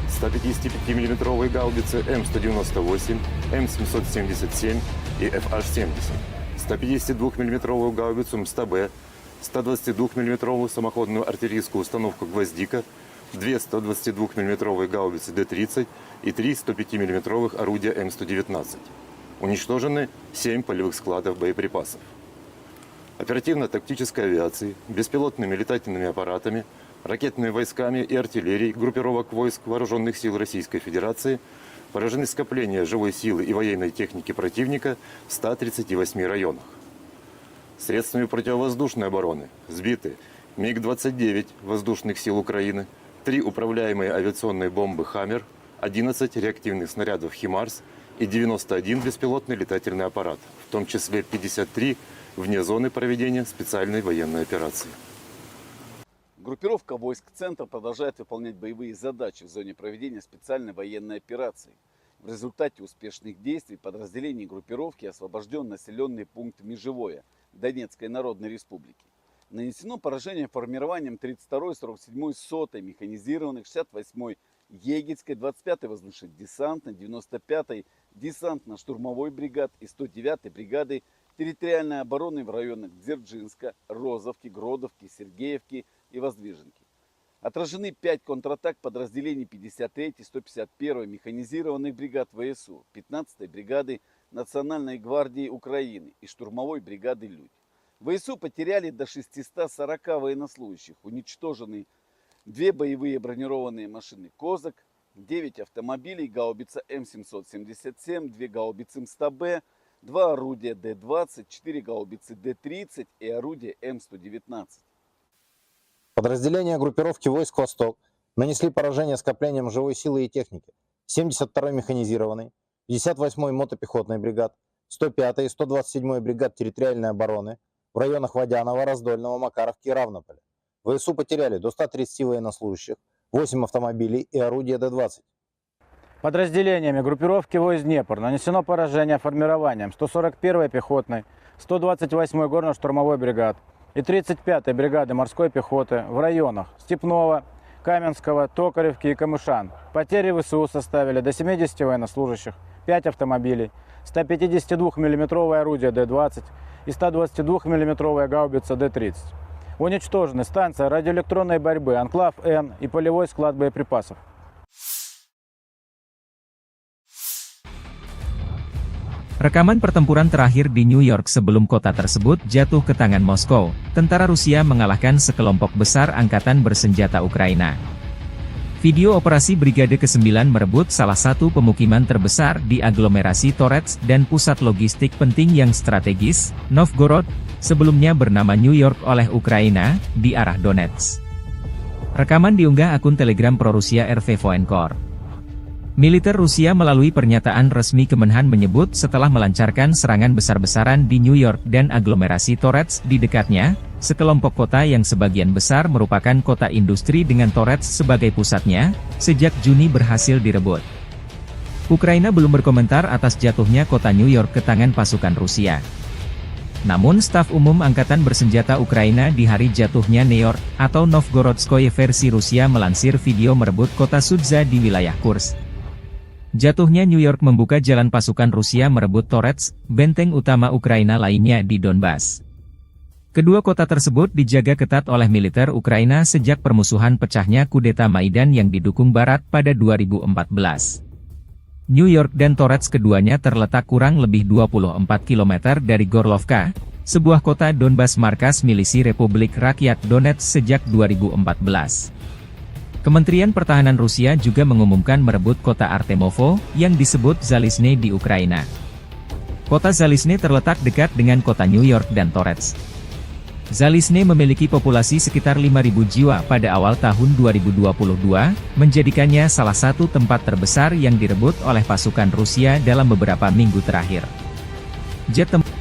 155 мм гаубицы М198, М777 и FH-70, 152 мм гаубицу МСТБ, 122 мм самоходную артиллерийскую установку «Гвоздика», 2 122 мм гаубицы Д-30 и 3 105 мм орудия М119. Уничтожены 7 полевых складов боеприпасов. Оперативно-тактической авиацией, беспилотными летательными аппаратами, ракетными войсками и артиллерией группировок войск Вооруженных сил Российской Федерации поражены скопления живой силы и военной техники противника в 138 районах. Средствами противовоздушной обороны сбиты МиГ-29 воздушных сил Украины, 3 управляемые авиационные бомбы «Хаммер», 11 реактивных снарядов «Химарс» и 91 беспилотный летательный аппарат, в том числе 53 вне зоны проведения специальной военной операции. Группировка войск «Центр» продолжает выполнять боевые задачи в зоне проведения специальной военной операции. В результате успешных действий подразделений группировки освобожден населенный пункт Межевое Донецкой Народной Республики. Нанесено поражение формированием 32-й, 47-й, 100-й механизированных, 68-й Егельской, 25-й воздушно-десантной, 95-й десантно-штурмовой бригад и 109-й бригады территориальной обороны в районах Дзержинска, Розовки, Гродовки, Сергеевки и Воздвиженки. Отражены 5 контратак подразделений 53-й, 151-й механизированных бригад ВСУ, 15-й бригады Национальной гвардии Украины и штурмовой бригады «Людь». ВСУ потеряли до 640 военнослужащих, уничтожены 2 боевые бронированные машины «Козак», 9 автомобилей, гаубица М777, 2 гаубицы МСТБ, 2 орудия Д-20, 4 гаубицы Д-30 и орудие М119. Подразделения группировки войск «Восток» нанесли поражение скоплениям живой силы и техники 72-й механизированной, 58-й мотопехотной бригад, 105-й и 127-й бригад территориальной обороны в районах Водянова, Раздольного, Макаровки и Равнополя. ВСУ потеряли до 130 военнослужащих, 8 автомобилей и орудия Д-20. Подразделениями группировки войск «Днепр» нанесено поражение формированием 141-й пехотной, 128-й горно-штурмовой бригад и 35-й бригады морской пехоты в районах Степного, Каменского, Токаревки и Камышан. Потери ВСУ составили до 70 военнослужащих, 5 автомобилей, 152 мм орудие Д-20 и 122 мм гаубица Д-30. Уничтожены станция радиоэлектронной борьбы «Анклав-Н» и полевой склад боеприпасов. Rekaman pertempuran terakhir di New York sebelum kota tersebut jatuh ke tangan Moskow, tentara Rusia mengalahkan sekelompok besar angkatan bersenjata Ukraina. Video operasi Brigade ke-9 merebut salah satu pemukiman terbesar di aglomerasi Torets dan pusat logistik penting yang strategis, Novgorod, sebelumnya bernama New York oleh Ukraina, di arah Donetsk. Rekaman diunggah akun Telegram pro-Rusia RV Voenkor. Militer Rusia melalui pernyataan resmi Kemenhan menyebut setelah melancarkan serangan besar-besaran di New York dan aglomerasi Torets di dekatnya, sekelompok kota yang sebagian besar merupakan kota industri dengan Torets sebagai pusatnya, sejak Juni berhasil direbut. Ukraina belum berkomentar atas jatuhnya kota New York ke tangan pasukan Rusia. Namun staf umum Angkatan Bersenjata Ukraina di hari jatuhnya New York, atau Novgorodskoye versi Rusia melansir video merebut kota Sudza di wilayah Kursk. Jatuhnya New York membuka jalan pasukan Rusia merebut Torets, benteng utama Ukraina lainnya di Donbas. Kedua kota tersebut dijaga ketat oleh militer Ukraina sejak permusuhan pecahnya kudeta Maidan yang didukung Barat pada 2014. New York dan Torets keduanya terletak kurang lebih 24 km dari Gorlovka, sebuah kota Donbas markas milisi Republik Rakyat Donetsk sejak 2014. Kementerian Pertahanan Rusia juga mengumumkan merebut kota Artemovo, yang disebut Zalizne di Ukraina. Kota Zalizne terletak dekat dengan kota New York dan Torets. Zalizne memiliki populasi sekitar 5.000 jiwa pada awal tahun 2022, menjadikannya salah satu tempat terbesar yang direbut oleh pasukan Rusia dalam beberapa minggu terakhir. Jet tempur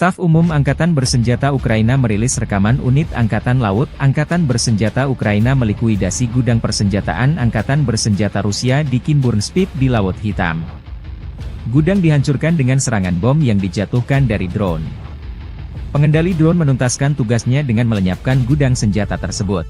Staf Umum Angkatan Bersenjata Ukraina merilis rekaman unit Angkatan Laut Angkatan Bersenjata Ukraina melikuidasi gudang persenjataan Angkatan Bersenjata Rusia di Kinburnspit di Laut Hitam. Gudang dihancurkan dengan serangan bom yang dijatuhkan dari drone. Pengendali drone menuntaskan tugasnya dengan melenyapkan gudang senjata tersebut.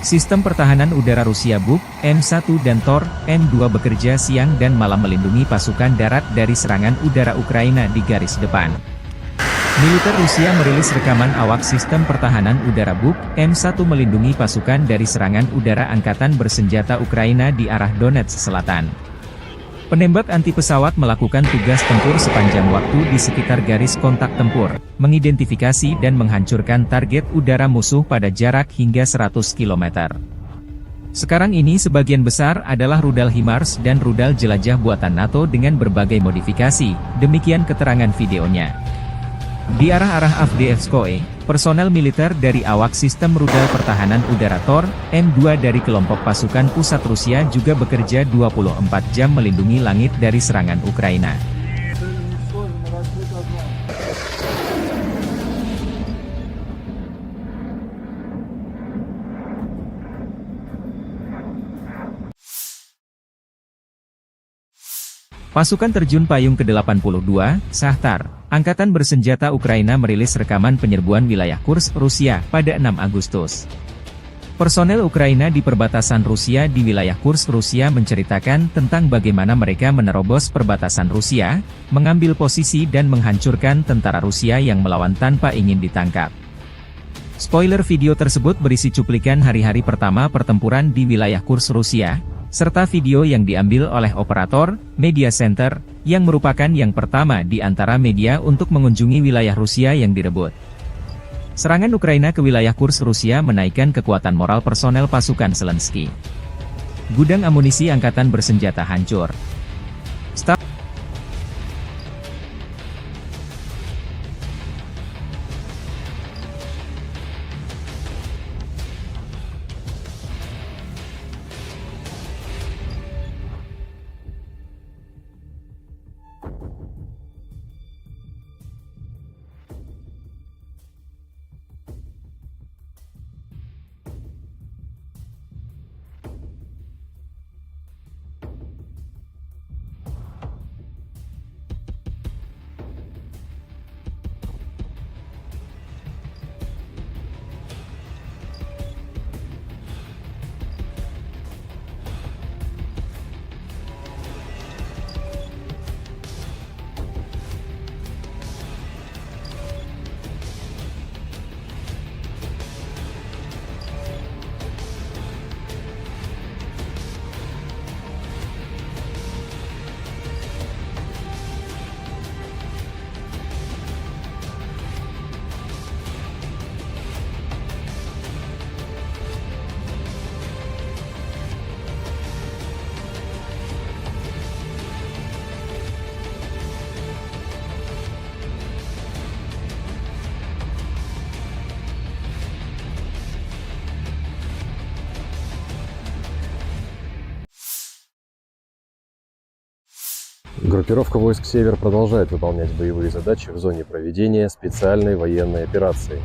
Sistem pertahanan udara Rusia Buk, M1 dan Tor, M2 bekerja siang dan malam melindungi pasukan darat dari serangan udara Ukraina di garis depan. Militer Rusia merilis rekaman awak sistem pertahanan udara Buk, M1 melindungi pasukan dari serangan udara angkatan bersenjata Ukraina di arah Donetsk Selatan. Penembak anti pesawat melakukan tugas tempur sepanjang waktu di sekitar garis kontak tempur, mengidentifikasi dan menghancurkan target udara musuh pada jarak hingga 100 km. Sekarang ini sebagian besar adalah rudal HIMARS dan rudal jelajah buatan NATO dengan berbagai modifikasi, demikian keterangan videonya. Di arah-arah Avdiivskoye, personel militer dari awak sistem rudal pertahanan udara Tor, M2 dari kelompok pasukan pusat Rusia juga bekerja 24 jam melindungi langit dari serangan Ukraina. Pasukan terjun payung ke-82, Shahtar, Angkatan Bersenjata Ukraina merilis rekaman penyerbuan wilayah Kursk, Rusia, pada 6 Agustus. Personel Ukraina di perbatasan Rusia di wilayah Kursk, Rusia menceritakan tentang bagaimana mereka menerobos perbatasan Rusia, mengambil posisi dan menghancurkan tentara Rusia yang melawan tanpa ingin ditangkap. Spoiler video tersebut berisi cuplikan hari-hari pertama pertempuran di wilayah Kursk, Rusia, serta video yang diambil oleh operator Media Center, yang merupakan yang pertama di antara media untuk mengunjungi wilayah Rusia yang direbut. Serangan Ukraina ke wilayah Kursk Rusia menaikkan kekuatan moral personel pasukan Zelensky. Gudang amunisi angkatan bersenjata hancur. Группировка войск «Север» продолжает выполнять боевые задачи в зоне проведения специальной военной операции.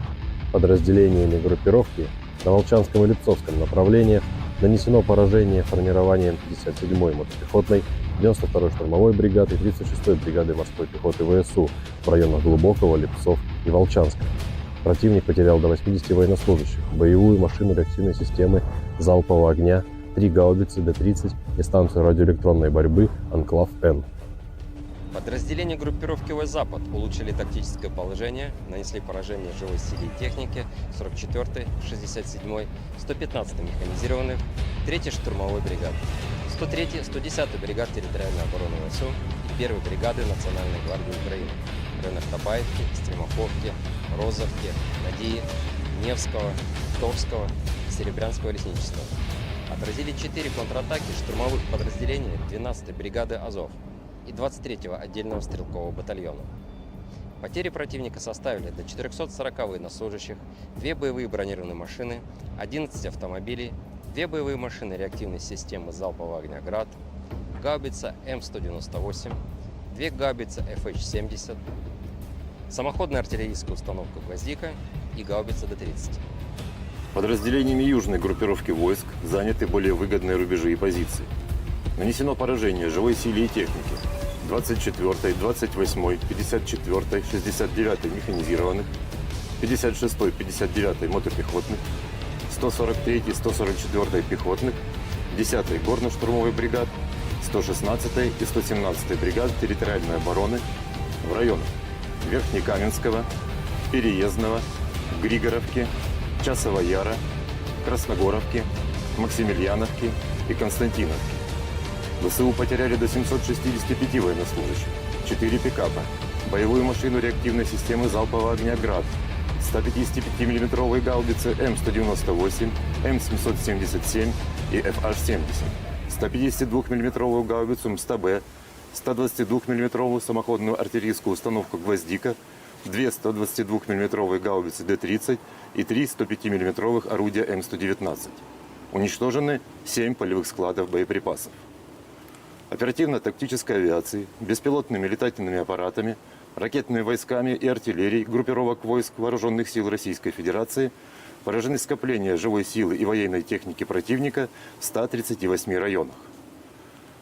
Подразделениями группировки на Волчанском и Липцовском направлениях нанесено поражение формированием 57-й мотопехотной, 92-й штурмовой бригады и 36-й бригады морской пехоты ВСУ в районах Глубокого, Липцов и Волчанска. Противник потерял до 80 военнослужащих, боевую машину реактивной системы залпового огня, 3 гаубицы Д-30 и станцию радиоэлектронной борьбы «Анклав-Н». Подразделения группировки войск «Запад» улучшили тактическое положение, нанесли поражение живой силе и технике 44-й, 67-й, 115-й механизированных, 3-й штурмовой бригады, 103-й, 110-й бригад территориальной обороны ВСУ и 1-й бригады Национальной гвардии Украины в районах Табаевки, Стремоховки, Розовки, Надеи, Невского, Торского, Серебрянского лесничества. Отразили 4 контратаки штурмовых подразделений 12-й бригады «Азов» и 23-го отдельного стрелкового батальона. Потери противника составили до 440 военнослужащих, 2 боевые бронированные машины, 11 автомобилей, 2 боевые машины реактивной системы залпового огня «Град», гаубица М198, 2 гаубицы FH-70, самоходная артиллерийская установка «Гвоздика» и гаубица Д-30. Подразделениями южной группировки войск заняты более выгодные рубежи и позиции. Нанесено поражение живой силе и технике 24-й, 28-й, 54-й, 69-й механизированных, 56-й, 59-й мотопехотных, 143-й, 144-й пехотных, 10-й горно-штурмовой бригад, 116-й и 117-й бригад территориальной обороны в районах Верхнекаменского, Переездного, Григоровки, Часова Яра, Красногоровки, Максимiliaновки и Константиновки. ВСУ потеряли до 765 военнослужащих, 4 пикапа, боевую машину реактивной системы залпового огня «Град», 155 мм гаубицы М198, М777 и FH-70, 152 мм гаубицу МСТБ, 122 мм самоходную артиллерийскую установку «Гвоздика», 2 122 мм гаубицы Д-30 и 3 105 мм орудия М119. Уничтожены 7 полевых складов боеприпасов. Оперативно-тактической авиацией, беспилотными летательными аппаратами, ракетными войсками и артиллерией группировок войск Вооруженных сил Российской Федерации поражены скопления живой силы и военной техники противника в 138 районах.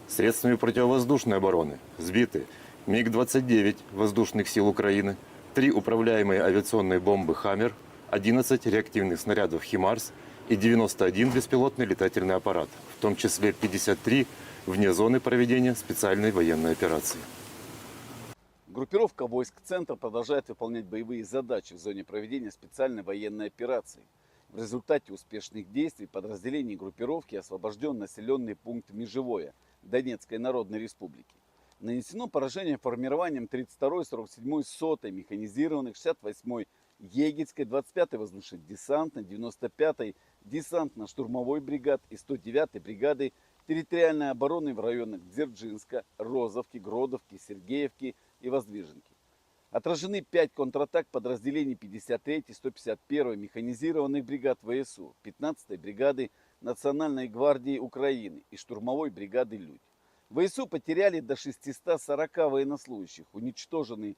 Средствами противовоздушной обороны сбиты МиГ-29 воздушных сил Украины, 3 управляемые авиационные бомбы «Хаммер», 11 реактивных снарядов «Химарс» и 91 беспилотный летательный аппарат, в том числе 53 вне зоны проведения специальной военной операции. Группировка войск «Центр» продолжает выполнять боевые задачи в зоне проведения специальной военной операции. В результате успешных действий подразделений группировки освобожден населенный пункт Межевое Донецкой Народной Республики. Нанесено поражение формированием 32-й, 47-й, 100-й механизированных, 68-й Егельской, 25-й воздушно-десантной, 95-й десантно-штурмовой бригад и 109-й бригады территориальной обороны в районах Дзержинска, Розовки, Гродовки, Сергеевки и Воздвиженки. Отражены 5 контратак подразделений 53-й, 151-й механизированных бригад ВСУ, 15-й бригады Национальной гвардии Украины и штурмовой бригады «Людь». ВСУ потеряли до 640 военнослужащих, уничтожены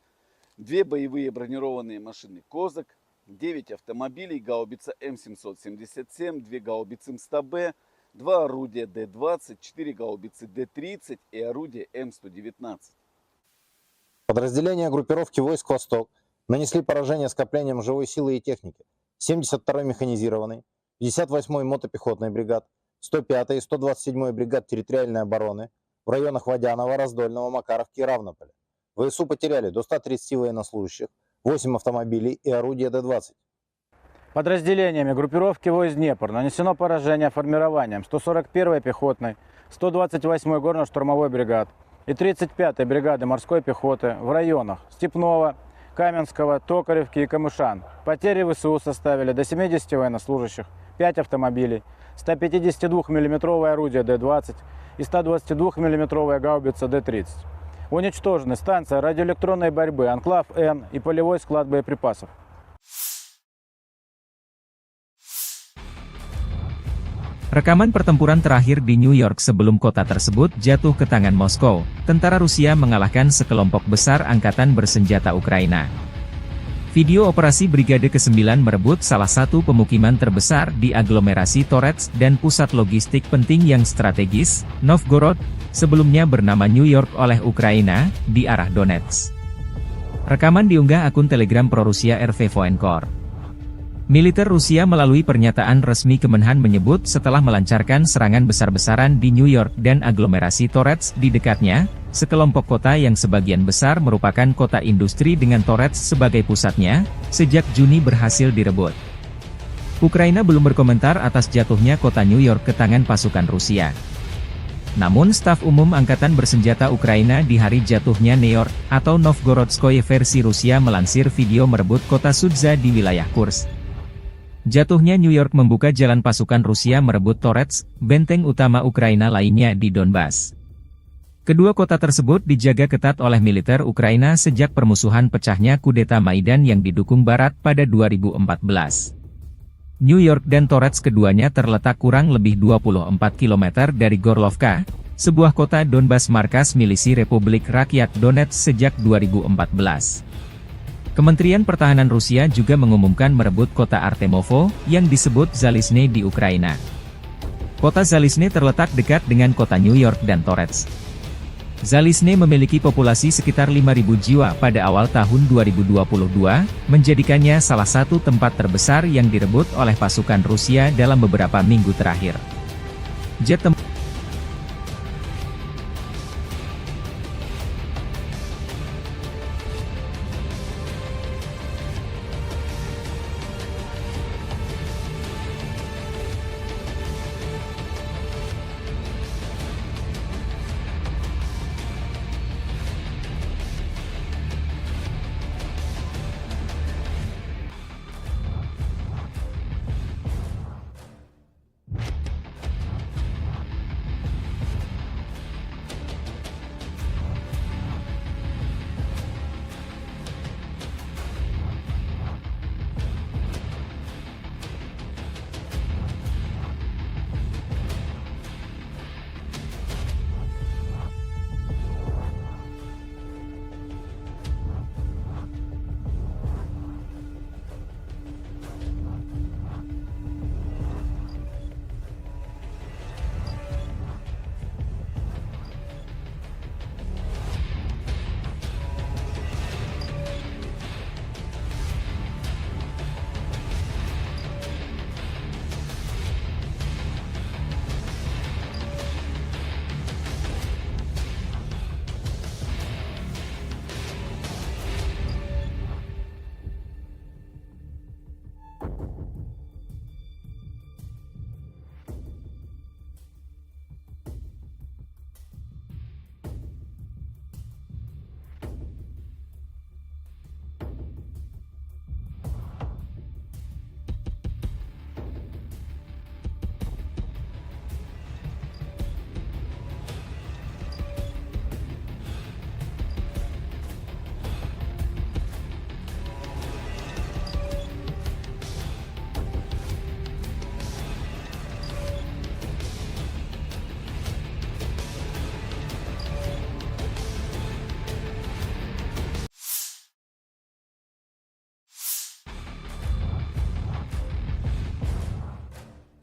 2 боевые бронированные машины «Козак», 9 автомобилей, гаубица М777, 2 гаубицы МСТБ, 2 орудия Д-20, 4 гаубицы Д-30 и орудие М119. Подразделения группировки войск «Восток» нанесли поражение скоплениям живой силы и техники 72-й механизированной, 58-й мотопехотной бригад, 105-й и 127-й бригад территориальной обороны в районах Водянова, Раздольного, Макаровки и Равнополя. ВСУ потеряли до 130 военнослужащих, 8 автомобилей и орудия Д-20. Подразделениями группировки войск «Днепр» нанесено поражение формированием 141-й пехотной, 128-й горно-штурмовой бригад и 35-й бригады морской пехоты в районах Степного, Каменского, Токаревки и Камышан. Потери ВСУ составили до 70 военнослужащих, 5 автомобилей, 152 мм орудие Д-20 и 122 мм гаубица Д-30. Уничтожены станция радиоэлектронной борьбы «Анклав-Н» и полевой склад боеприпасов. Rekaman pertempuran terakhir di New York sebelum kota tersebut jatuh ke tangan Moskow, tentara Rusia mengalahkan sekelompok besar angkatan bersenjata Ukraina. Video operasi Brigade ke-9 merebut salah satu pemukiman terbesar di aglomerasi Torets dan pusat logistik penting yang strategis, Novgorod, sebelumnya bernama New York oleh Ukraina, di arah Donetsk. Rekaman diunggah akun Telegram pro-Rusia RV Voenkor. Militer Rusia melalui pernyataan resmi Kemenhan menyebut setelah melancarkan serangan besar-besaran di New York dan aglomerasi Torets di dekatnya, sekelompok kota yang sebagian besar merupakan kota industri dengan Torets sebagai pusatnya, sejak Juni berhasil direbut. Ukraina belum berkomentar atas jatuhnya kota New York ke tangan pasukan Rusia. Namun staf umum Angkatan Bersenjata Ukraina di hari jatuhnya New York, atau Novgorodskoye versi Rusia melansir video merebut kota Sudza di wilayah Kursk. Jatuhnya New York membuka jalan pasukan Rusia merebut Torets, benteng utama Ukraina lainnya di Donbas. Kedua kota tersebut dijaga ketat oleh militer Ukraina sejak permusuhan pecahnya kudeta Maidan yang didukung Barat pada 2014. New York dan Torets keduanya terletak kurang lebih 24 km dari Gorlovka, sebuah kota Donbas markas milisi Republik Rakyat Donetsk sejak 2014. Kementerian Pertahanan Rusia juga mengumumkan merebut kota Artemovo, yang disebut Zalizne di Ukraina. Kota Zalizne terletak dekat dengan kota New York dan Torets. Zalizne memiliki populasi sekitar 5.000 jiwa pada awal tahun 2022, menjadikannya salah satu tempat terbesar yang direbut oleh pasukan Rusia dalam beberapa minggu terakhir. Jet tempur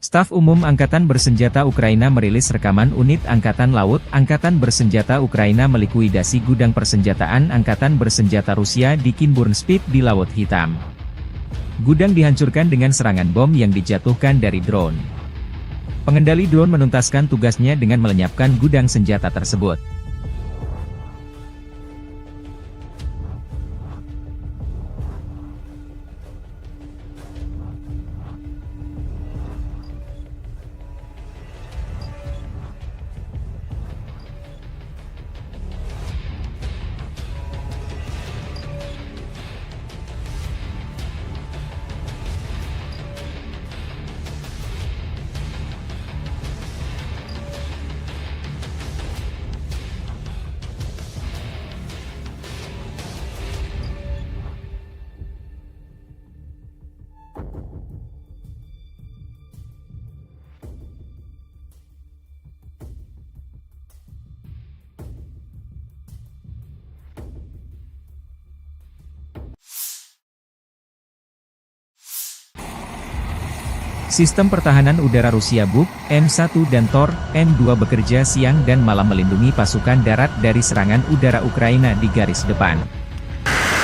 Staf Umum Angkatan Bersenjata Ukraina merilis rekaman unit Angkatan Laut Angkatan Bersenjata Ukraina melikuidasi gudang persenjataan Angkatan Bersenjata Rusia di Kinburn-Spit di Laut Hitam. Gudang dihancurkan dengan serangan bom yang dijatuhkan dari drone. Pengendali drone menuntaskan tugasnya dengan melenyapkan gudang senjata tersebut. Sistem pertahanan udara Rusia Buk, M1 dan Tor, M2 bekerja siang dan malam melindungi pasukan darat dari serangan udara Ukraina di garis depan.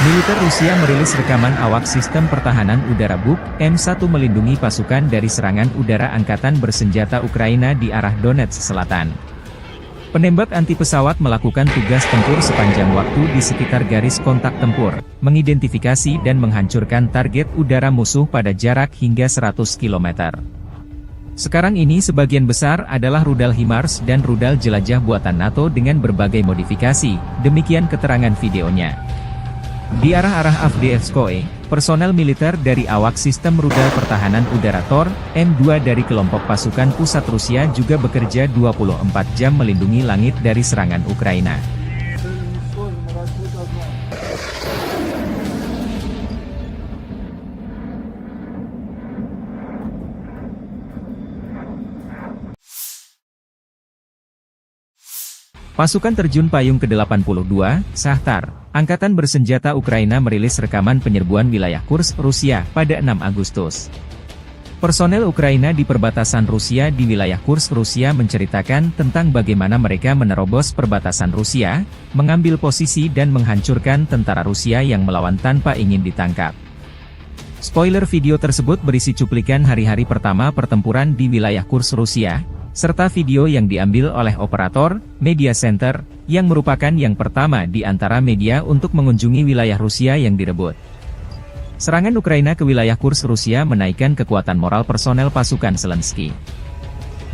Militer Rusia merilis rekaman awak sistem pertahanan udara Buk, M1 melindungi pasukan dari serangan udara Angkatan Bersenjata Ukraina di arah Donetsk Selatan. Penembak anti pesawat melakukan tugas tempur sepanjang waktu di sekitar garis kontak tempur, mengidentifikasi dan menghancurkan target udara musuh pada jarak hingga 100 km. Sekarang ini sebagian besar adalah rudal HIMARS dan rudal jelajah buatan NATO dengan berbagai modifikasi, demikian keterangan videonya. Di arah-arah Avdiivskoye, personel militer dari awak sistem rudal pertahanan udara Tor, M2 dari kelompok pasukan pusat Rusia juga bekerja 24 jam melindungi langit dari serangan Ukraina. Pasukan terjun payung ke-82, Shahtar, Angkatan Bersenjata Ukraina merilis rekaman penyerbuan wilayah Kursk, Rusia, pada 6 Agustus. Personel Ukraina di perbatasan Rusia di wilayah Kursk, Rusia menceritakan tentang bagaimana mereka menerobos perbatasan Rusia, mengambil posisi dan menghancurkan tentara Rusia yang melawan tanpa ingin ditangkap. Spoiler video tersebut berisi cuplikan hari-hari pertama pertempuran di wilayah Kursk, Rusia, serta video yang diambil oleh operator Media Center, yang merupakan yang pertama di antara media untuk mengunjungi wilayah Rusia yang direbut. Serangan Ukraina ke wilayah Kursk, Rusia menaikkan kekuatan moral personel pasukan Zelensky.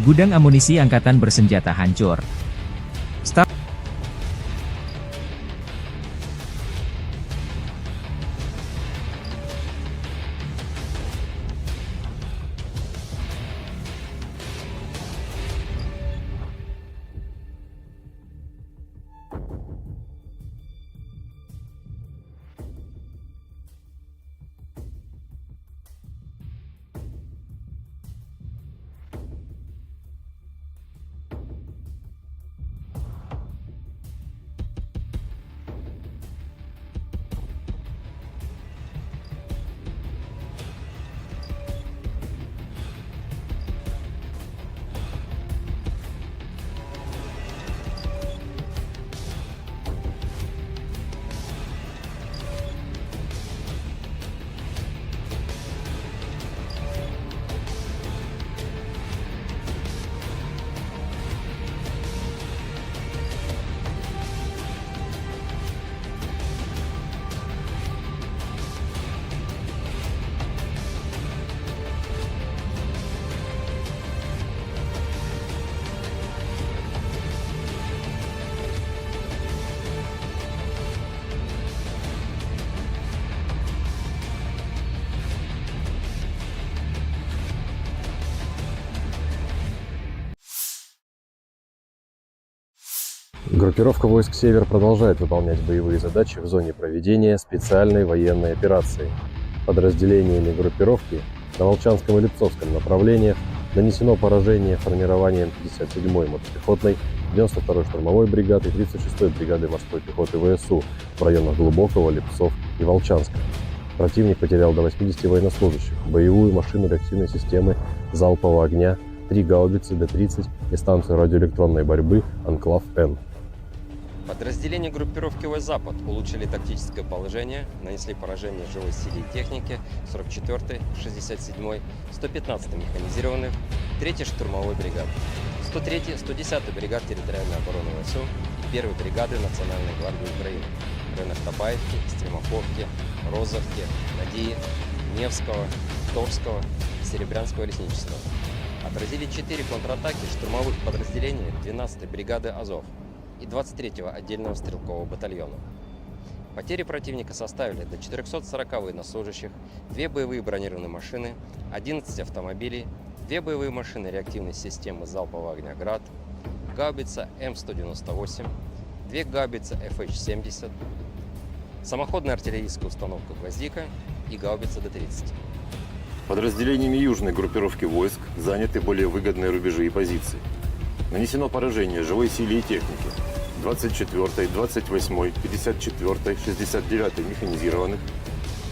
Gudang amunisi angkatan bersenjata hancur. Группировка войск «Север» продолжает выполнять боевые задачи в зоне проведения специальной военной операции. Подразделениями группировки на Волчанском и Липцовском направлениях нанесено поражение формированием 57-й мотопехотной, 92-й штурмовой бригады и 36-й бригады морской пехоты ВСУ в районах Глубокого, Липцов и Волчанска. Противник потерял до 80 военнослужащих, боевую машину реактивной системы залпового огня, 3 гаубицы Д-30 и станцию радиоэлектронной борьбы «Анклав-Н». Подразделения группировки войск «Запад» улучшили тактическое положение, нанесли поражение живой силе и технике 44-й, 67-й, 115-й механизированных, 3-й штурмовой бригады, 103-й, 110-й бригад территориальной обороны ВСУ и 1-й бригады Национальной гвардии Украины в районах Табаевки, Стремаховки, Розовки, Надеи, Невского, Торского, Серебрянского лесничества. Отразили 4 контратаки штурмовых подразделений 12-й бригады «Азов» и 23-го отдельного стрелкового батальона. Потери противника составили до 440 военнослужащих, 2 боевые бронированные машины, 11 автомобилей, 2 боевые машины реактивной системы залпового огня «Град», гаубица М198, 2 гаубицы FH-70, самоходная артиллерийская установка «Гвоздика» и гаубица Д-30. Подразделениями южной группировки войск заняты более выгодные рубежи и позиции. Нанесено поражение живой силе и технике 24-й, 28-й, 54-й, 69-й механизированных,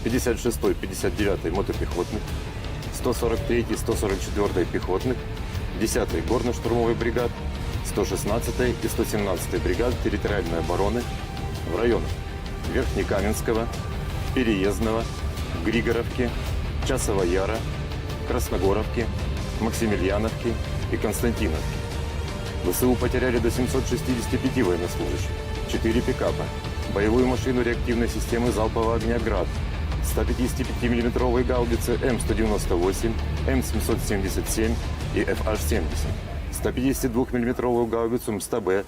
56-й, 59-й мотопехотных, 143-й, 144-й пехотных, 10-й горно-штурмовой бригад, 116-й и 117-й бригад территориальной обороны в районах Верхнекаменского, Переездного, Григоровки, Часова Яра, Красногоровки, Максимiliaновки и Константиновки. ВСУ потеряли до 765 военнослужащих, 4 пикапа, боевую машину реактивной системы залпового огня «Град», 155 мм гаубицы М198, М777 и FH-70, 152 мм гаубицу МСТБ,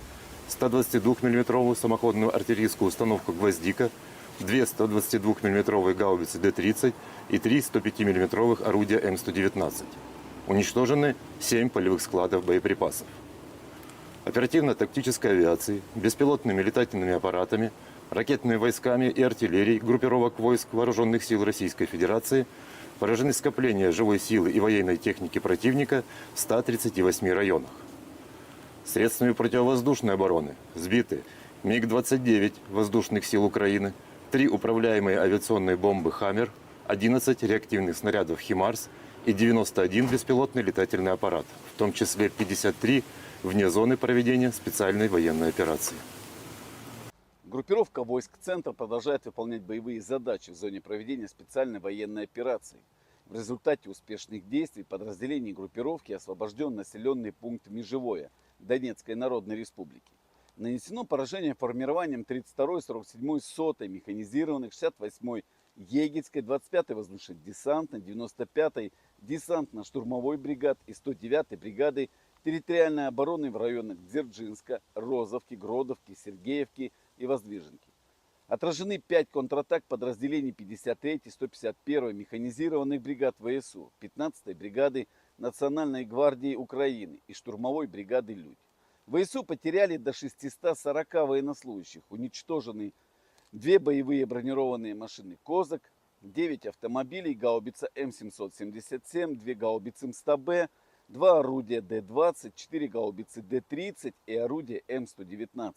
122 мм самоходную артиллерийскую установку «Гвоздика», 2 122 мм гаубицы Д-30 и 3 105 мм орудия М119. Уничтожены 7 полевых складов боеприпасов. Оперативно-тактической авиацией, беспилотными летательными аппаратами, ракетными войсками и артиллерией группировок войск Вооруженных сил Российской Федерации поражены скопления живой силы и военной техники противника в 138 районах. Средствами противовоздушной обороны сбиты МиГ-29 воздушных сил Украины, 3 управляемые авиационные бомбы «Хаммер», 11 реактивных снарядов «Химарс» и 91 беспилотный летательный аппарат, в том числе 53 вне зоны проведения специальной военной операции. Группировка войск «Центр» продолжает выполнять боевые задачи в зоне проведения специальной военной операции. В результате успешных действий подразделений группировки освобожден населенный пункт Межевое Донецкой Народной Республики. Нанесено поражение формированием 32-й, 47-й, 100-й механизированных, 68-й Егельской, 25-й воздушно-десантной, 95-й десантно-штурмовой бригад и 109-й бригады территориальной обороны в районах Дзержинска, Розовки, Гродовки, Сергеевки и Воздвиженки. Отражены 5 контратак подразделений 53-й, 151-й механизированных бригад ВСУ, 15-й бригады Национальной гвардии Украины и штурмовой бригады «Людь». ВСУ потеряли до 640 военнослужащих, уничтожены 2 боевые бронированные машины «Козак», 9 автомобилей, гаубица М777, 2 гаубицы МСТБ, 2 орудия Д-20, 4 гаубицы Д-30 и орудие М119.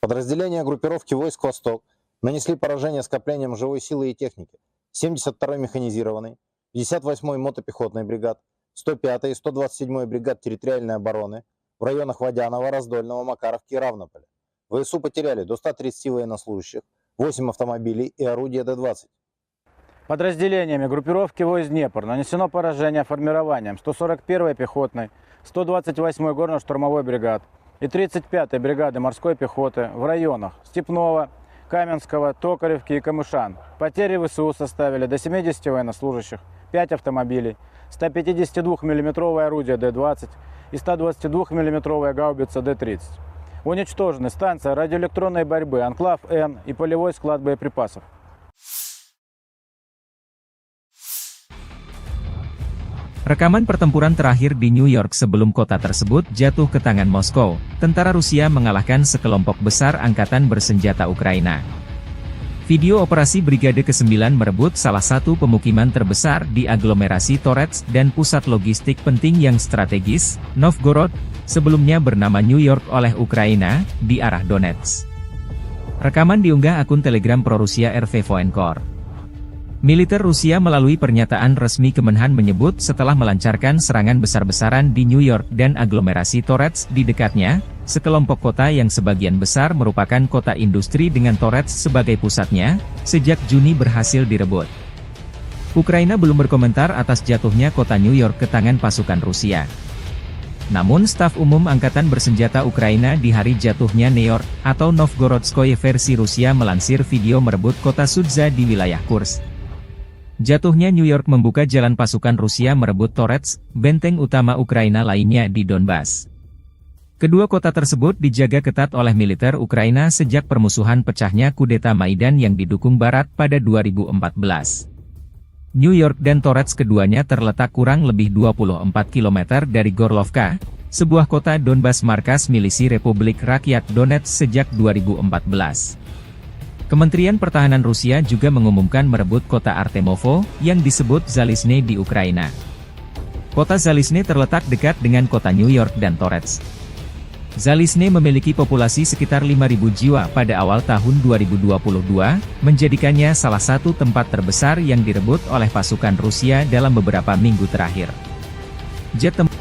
Подразделения группировки войск «Восток» нанесли поражение скоплениям живой силы и техники 72-й механизированной, 58-й мотопехотной бригад, 105-й и 127-й бригад территориальной обороны в районах Водянова, Раздольного, Макаровки и Равнополя. ВСУ потеряли до 130 военнослужащих, 8 автомобилей и орудия Д-20. Подразделениями группировки войск «Днепр» нанесено поражение формированием 141-й пехотной, 128-й горно-штурмовой бригад и 35-й бригады морской пехоты в районах Степного, Каменского, Токаревки и Камышан. Потери ВСУ составили до 70 военнослужащих, 5 автомобилей, 152 мм орудие Д-20 и 122 мм гаубица Д-30. Уничтожены станция радиоэлектронной борьбы «Анклав-Н» и полевой склад боеприпасов. Rekaman pertempuran terakhir di New York sebelum kota tersebut jatuh ke tangan Moskow, tentara Rusia mengalahkan sekelompok besar angkatan bersenjata Ukraina. Video operasi Brigade ke-9 merebut salah satu pemukiman terbesar di aglomerasi Torets dan pusat logistik penting yang strategis, Novgorod, sebelumnya bernama New York oleh Ukraina, di arah Donetsk. Rekaman diunggah akun Telegram pro-Rusia RV Voenkor. Militer Rusia melalui pernyataan resmi Kemenhan menyebut setelah melancarkan serangan besar-besaran di New York dan aglomerasi Torets di dekatnya, sekelompok kota yang sebagian besar merupakan kota industri dengan Torets sebagai pusatnya, sejak Juni berhasil direbut. Ukraina belum berkomentar atas jatuhnya kota New York ke tangan pasukan Rusia. Namun staf umum Angkatan Bersenjata Ukraina di hari jatuhnya New York, atau Novgorodskoye versi Rusia melansir video merebut kota Sudza di wilayah Kursk. Jatuhnya New York membuka jalan pasukan Rusia merebut Torets, benteng utama Ukraina lainnya di Donbas. Kedua kota tersebut dijaga ketat oleh militer Ukraina sejak permusuhan pecahnya kudeta Maidan yang didukung Barat pada 2014. New York dan Torets keduanya terletak kurang lebih 24 km dari Gorlovka, sebuah kota Donbas markas milisi Republik Rakyat Donetsk sejak 2014. Kementerian Pertahanan Rusia juga mengumumkan merebut kota Artemovo, yang disebut Zalizne di Ukraina. Kota Zalizne terletak dekat dengan kota New York dan Torets. Zalizne memiliki populasi sekitar 5.000 jiwa pada awal tahun 2022, menjadikannya salah satu tempat terbesar yang direbut oleh pasukan Rusia dalam beberapa minggu terakhir. Jet tempur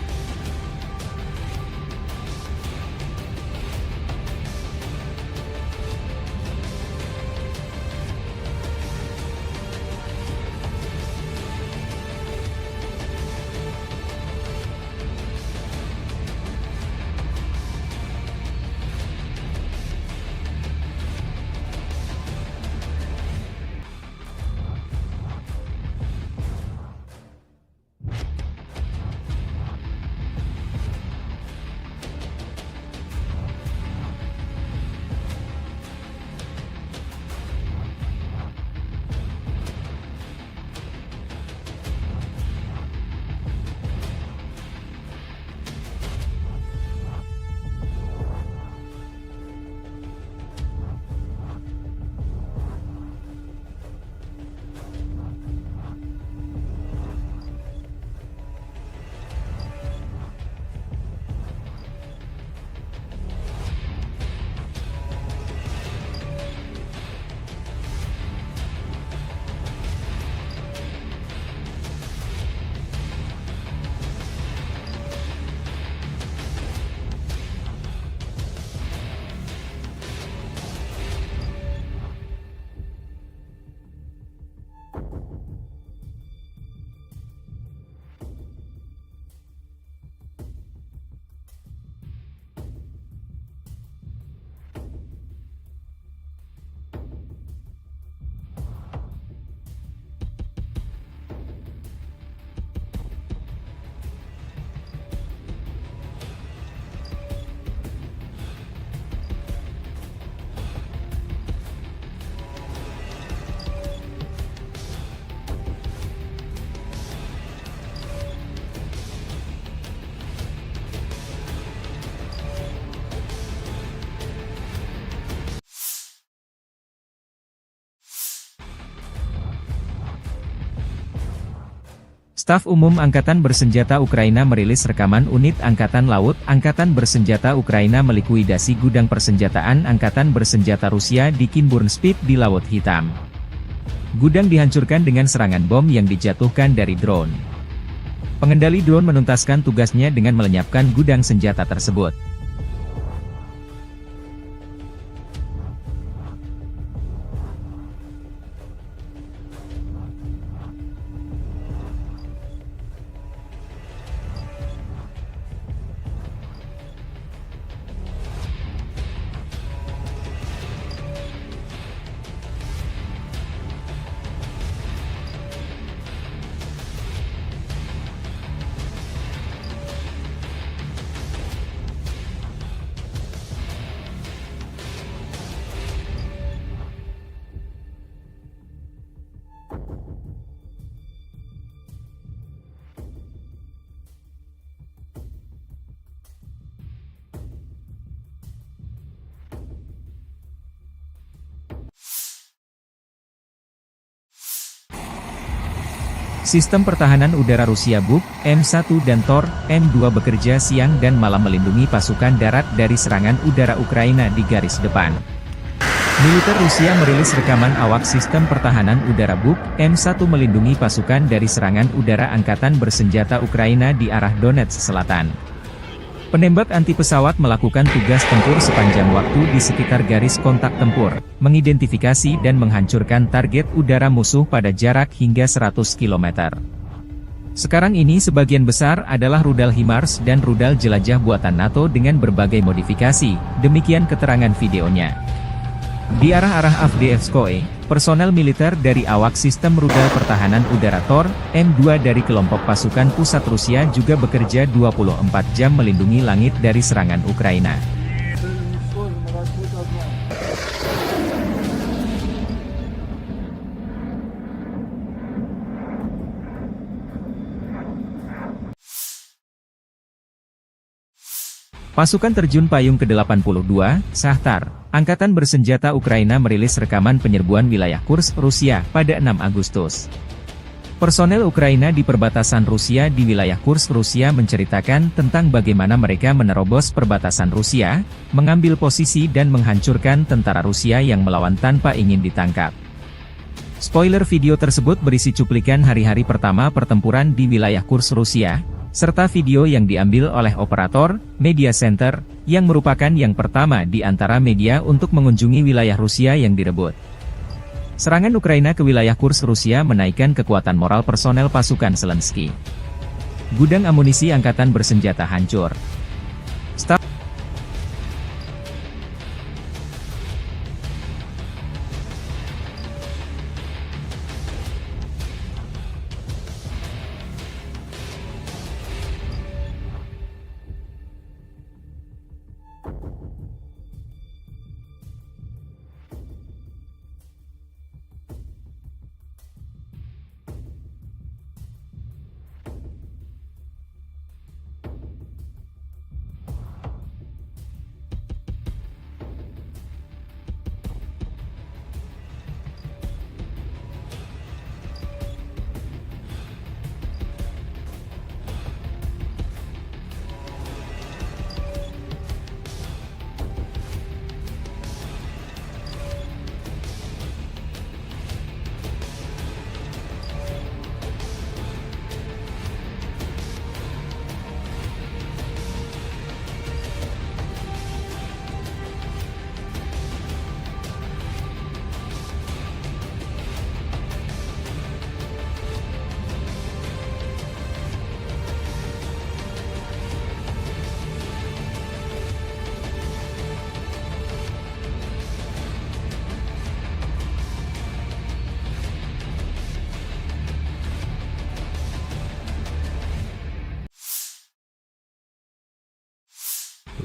Staf Umum Angkatan Bersenjata Ukraina merilis rekaman unit Angkatan Laut Angkatan Bersenjata Ukraina melikuidasi gudang persenjataan Angkatan Bersenjata Rusia di Kinburnspit di Laut Hitam. Gudang dihancurkan dengan serangan bom yang dijatuhkan dari drone. Pengendali drone menuntaskan tugasnya dengan melenyapkan gudang senjata tersebut. Sistem pertahanan udara Rusia Buk, M1 dan Tor, M2 bekerja siang dan malam melindungi pasukan darat dari serangan udara Ukraina di garis depan. Militer Rusia merilis rekaman awak sistem pertahanan udara Buk, M1 melindungi pasukan dari serangan udara Angkatan Bersenjata Ukraina di arah Donetsk Selatan. Penembak anti pesawat melakukan tugas tempur sepanjang waktu di sekitar garis kontak tempur, mengidentifikasi dan menghancurkan target udara musuh pada jarak hingga 100 km. Sekarang ini sebagian besar adalah rudal HIMARS dan rudal jelajah buatan NATO dengan berbagai modifikasi, demikian keterangan videonya. Di arah-arah Avdiivskoye, personel militer dari awak sistem rudal pertahanan udara Tor, M2 dari kelompok pasukan pusat Rusia juga bekerja 24 jam melindungi langit dari serangan Ukraina. Pasukan terjun payung ke-82, Shahtar, Angkatan Bersenjata Ukraina merilis rekaman penyerbuan wilayah Kursk, Rusia, pada 6 Agustus. Personel Ukraina di perbatasan Rusia di wilayah Kursk, Rusia menceritakan tentang bagaimana mereka menerobos perbatasan Rusia, mengambil posisi dan menghancurkan tentara Rusia yang melawan tanpa ingin ditangkap. Spoiler video tersebut berisi cuplikan hari-hari pertama pertempuran di wilayah Kursk, Rusia, serta video yang diambil oleh operator Media Center, yang merupakan yang pertama di antara media untuk mengunjungi wilayah Rusia yang direbut. Serangan Ukraina ke wilayah Kursk Rusia menaikkan kekuatan moral personel pasukan Zelensky. Gudang amunisi angkatan bersenjata hancur.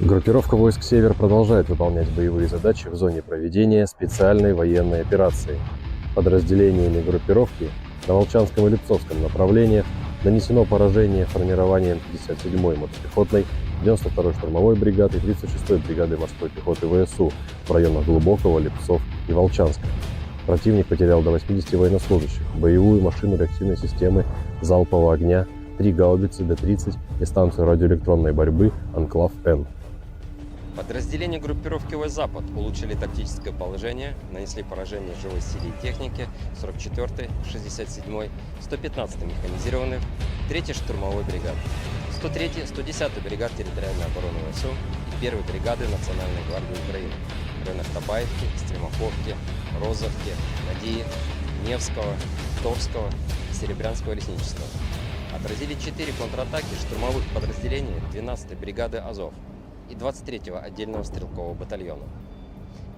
Группировка войск «Север» продолжает выполнять боевые задачи в зоне проведения специальной военной операции. Подразделениями группировки на Волчанском и Липцовском направлениях нанесено поражение формированием 57-й мотопехотной, 92-й штурмовой бригады и 36-й бригады морской пехоты ВСУ в районах Глубокого, Липцов и Волчанска. Противник потерял до 80 военнослужащих, боевую машину реактивной системы залпового огня, 3 гаубицы Д-30 и станцию радиоэлектронной борьбы «Анклав-Н». Подразделения группировки войск «Запад» улучшили тактическое положение, нанесли поражение живой силе и технике 44-й, 67-й, 115-й механизированных, 3-й штурмовой бригады, 103-й, 110-й бригад территориальной обороны ВСУ и 1-й бригады Национальной гвардии Украины в районах Табаевки, Стремоховки, Розовки, Надии, Невского, Торского, Серебрянского лесничества. Отразили 4 контратаки штурмовых подразделений 12-й бригады «Азов» и 23-го отдельного стрелкового батальона.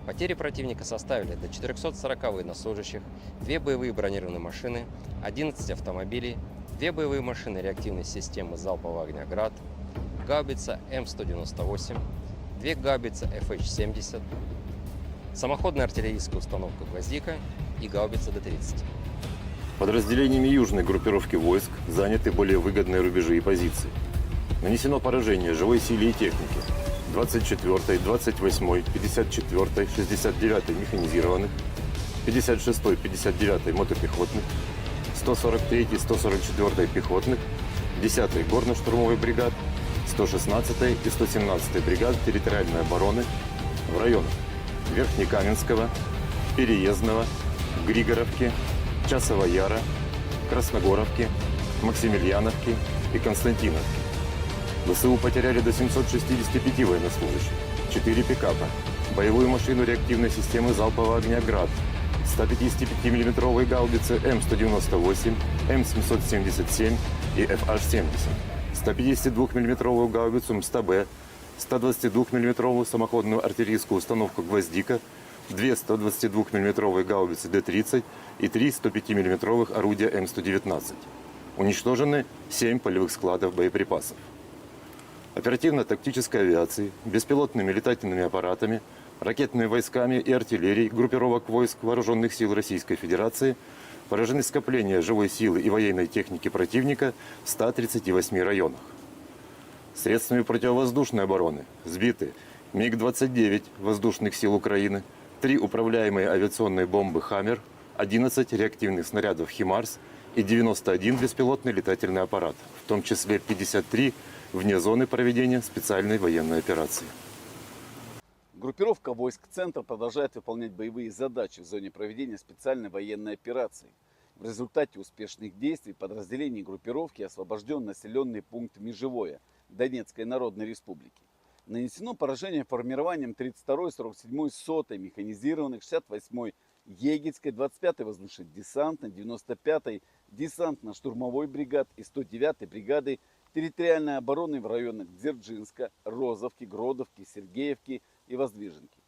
Потери противника составили до 440 военнослужащих, 2 боевые бронированные машины, 11 автомобилей, 2 боевые машины реактивной системы залпового огня «Град», гаубица М198, 2 гаубицы FH-70, самоходная артиллерийская установка «Гвоздика» и гаубица Д-30. Подразделениями южной группировки войск заняты более выгодные рубежи и позиции. Нанесено поражение живой силе и технике 24-й, 28-й, 54-й, 69-й механизированных, 56-й, 59-й мотопехотных, 143-й, 144-й пехотных, 10-й горно-штурмовой бригад, 116-й и 117-й бригад территориальной обороны в районах Верхнекаменского, Переездного, Григоровки, Часового Яра, Красногоровки, Максимiliaновки и Константиновки. ВСУ потеряли до 765 военнослужащих, 4 пикапа, боевую машину реактивной системы залпового огня «Град», 155 мм гаубицы М198, М777 и FH-70, 152 мм гаубицу МСТБ, 122 мм самоходную артиллерийскую установку «Гвоздика», 2 122 мм гаубицы Д-30 и 3 105 мм орудия М119. Уничтожены 7 полевых складов боеприпасов. Оперативно-тактической авиацией, беспилотными летательными аппаратами, ракетными войсками и артиллерией группировок войск Вооруженных сил Российской Федерации поражены скопления живой силы и военной техники противника в 138 районах. Средствами противовоздушной обороны сбиты МиГ-29 воздушных сил Украины, 3 управляемые авиационные бомбы «Хаммер», 11 реактивных снарядов «Химарс» и 91 беспилотный летательный аппарат, в том числе 53 вне зоны проведения специальной военной операции. Группировка войск «Центр» продолжает выполнять боевые задачи в зоне проведения специальной военной операции. В результате успешных действий подразделений группировки освобожден населенный пункт Межевое Донецкой Народной Республики. Нанесено поражение формированием 32-й, 47-й, 100-й механизированных, 68-й Егельской, 25-й воздушно-десантной, 95-й десантно-штурмовой бригад и 109-й бригады территориальной обороны в районах Дзержинска, Розовки, Гродовки, Сергеевки и Воздвиженки.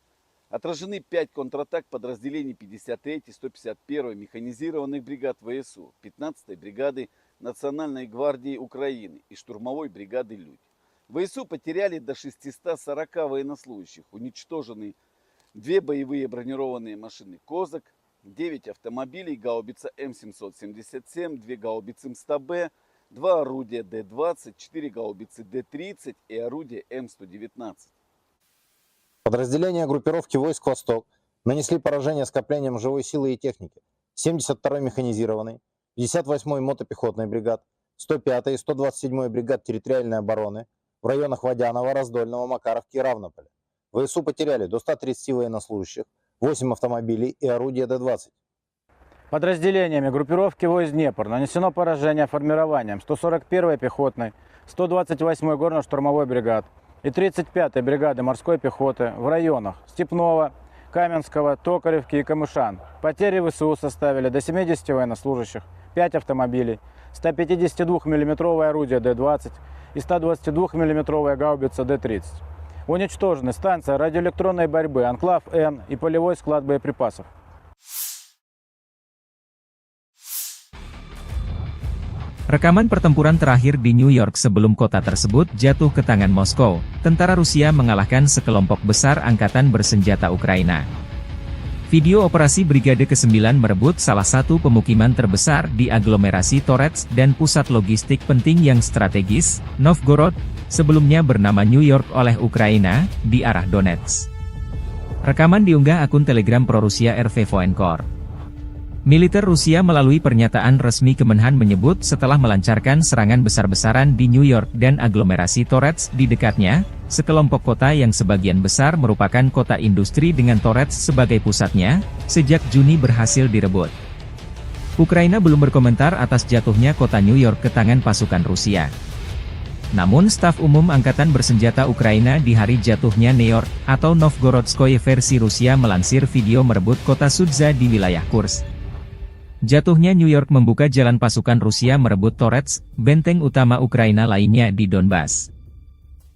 Отражены 5 контратак подразделений 53-й, 151-й механизированных бригад ВСУ, 15-й бригады Национальной гвардии Украины и штурмовой бригады «Людь». ВСУ потеряли до 640 военнослужащих, уничтожены 2 боевые бронированные машины «Козак», 9 автомобилей, гаубица М777, 2 гаубицы МСТБ, 2 орудия Д-20, 4 гаубицы Д-30 и орудие М119. Подразделения группировки войск «Восток» нанесли поражение скоплениям живой силы и техники 72-й механизированной, 58-й мотопехотной бригад, 105-й и 127-й бригад территориальной обороны в районах Водянова, Раздольного, Макаровки и Равнополя. ВСУ потеряли до 130 военнослужащих, 8 автомобилей и орудия Д-20. Подразделениями группировки войск «Днепр» нанесено поражение формированием 141-й пехотной, 128-й горно-штурмовой бригад и 35-й бригады морской пехоты в районах Степного, Каменского, Токаревки и Камышан. Потери ВСУ составили до 70 военнослужащих, 5 автомобилей, 152 мм орудие Д-20 и 122 мм гаубица Д-30. Уничтожены станция радиоэлектронной борьбы «Анклав-Н» и полевой склад боеприпасов. Rekaman pertempuran terakhir di New York sebelum kota tersebut jatuh ke tangan Moskow, tentara Rusia mengalahkan sekelompok besar angkatan bersenjata Ukraina. Video operasi Brigade ke-9 merebut salah satu pemukiman terbesar di aglomerasi Torets dan pusat logistik penting yang strategis, Novgorod, sebelumnya bernama New York oleh Ukraina, di arah Donetsk. Rekaman diunggah akun Telegram pro-Rusia RV Voenkor. Militer Rusia melalui pernyataan resmi Kemenhan menyebut setelah melancarkan serangan besar-besaran di New York dan aglomerasi Torets di dekatnya, sekelompok kota yang sebagian besar merupakan kota industri dengan Torets sebagai pusatnya, sejak Juni berhasil direbut. Ukraina belum berkomentar atas jatuhnya kota New York ke tangan pasukan Rusia. Namun staf umum Angkatan Bersenjata Ukraina di hari jatuhnya New York, atau Novgorodskoye versi Rusia melansir video merebut kota Sudza di wilayah Kursk. Jatuhnya New York membuka jalan pasukan Rusia merebut Torets, benteng utama Ukraina lainnya di Donbas.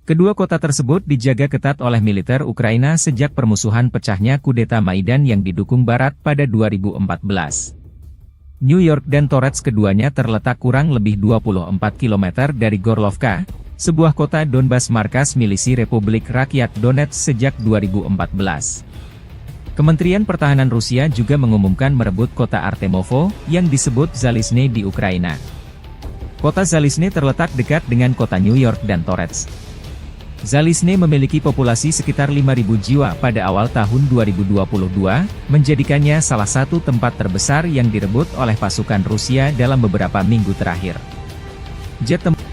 Kedua kota tersebut dijaga ketat oleh militer Ukraina sejak permusuhan pecahnya kudeta Maidan yang didukung Barat pada 2014. New York dan Torets keduanya terletak kurang lebih 24 km dari Gorlovka, sebuah kota Donbas markas milisi Republik Rakyat Donetsk sejak 2014. Kementerian Pertahanan Rusia juga mengumumkan merebut kota Artemovo, yang disebut Zalizne di Ukraina. Kota Zalizne terletak dekat dengan kota New York dan Torets. Zalizne memiliki populasi sekitar 5.000 jiwa pada awal tahun 2022, menjadikannya salah satu tempat terbesar yang direbut oleh pasukan Rusia dalam beberapa minggu terakhir. Jet tempur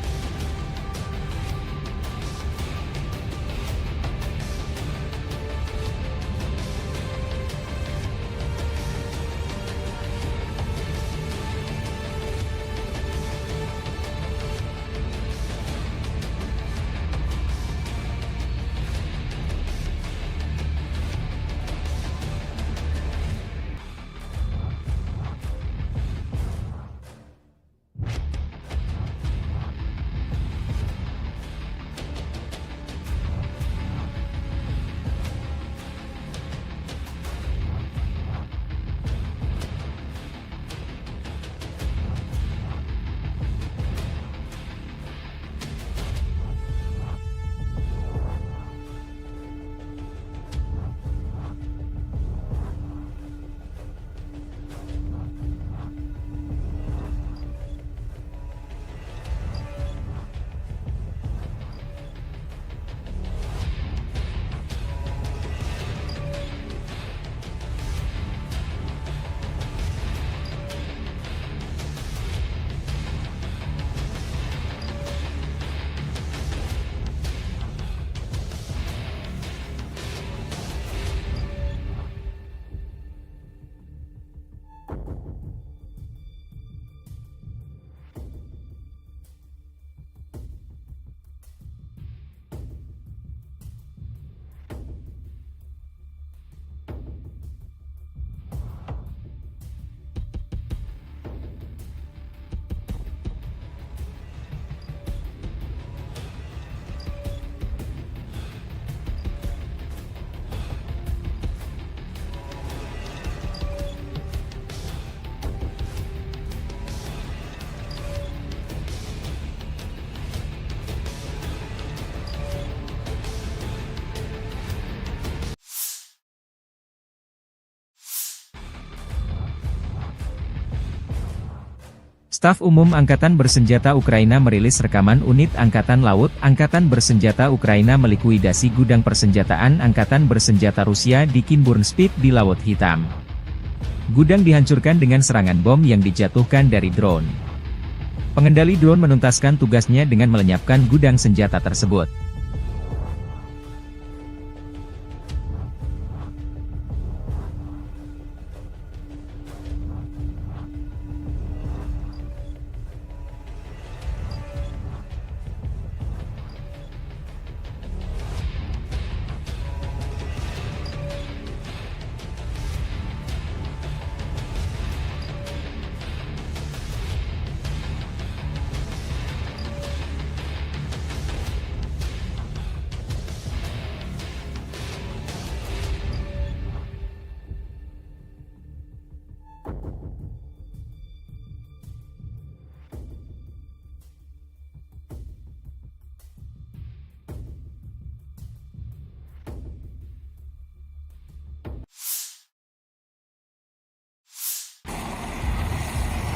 Staf Umum Angkatan Bersenjata Ukraina merilis rekaman unit Angkatan Laut Angkatan Bersenjata Ukraina melikuidasi gudang persenjataan Angkatan Bersenjata Rusia di Kinburnspit di Laut Hitam. Gudang dihancurkan dengan serangan bom yang dijatuhkan dari drone. Pengendali drone menuntaskan tugasnya dengan melenyapkan gudang senjata tersebut.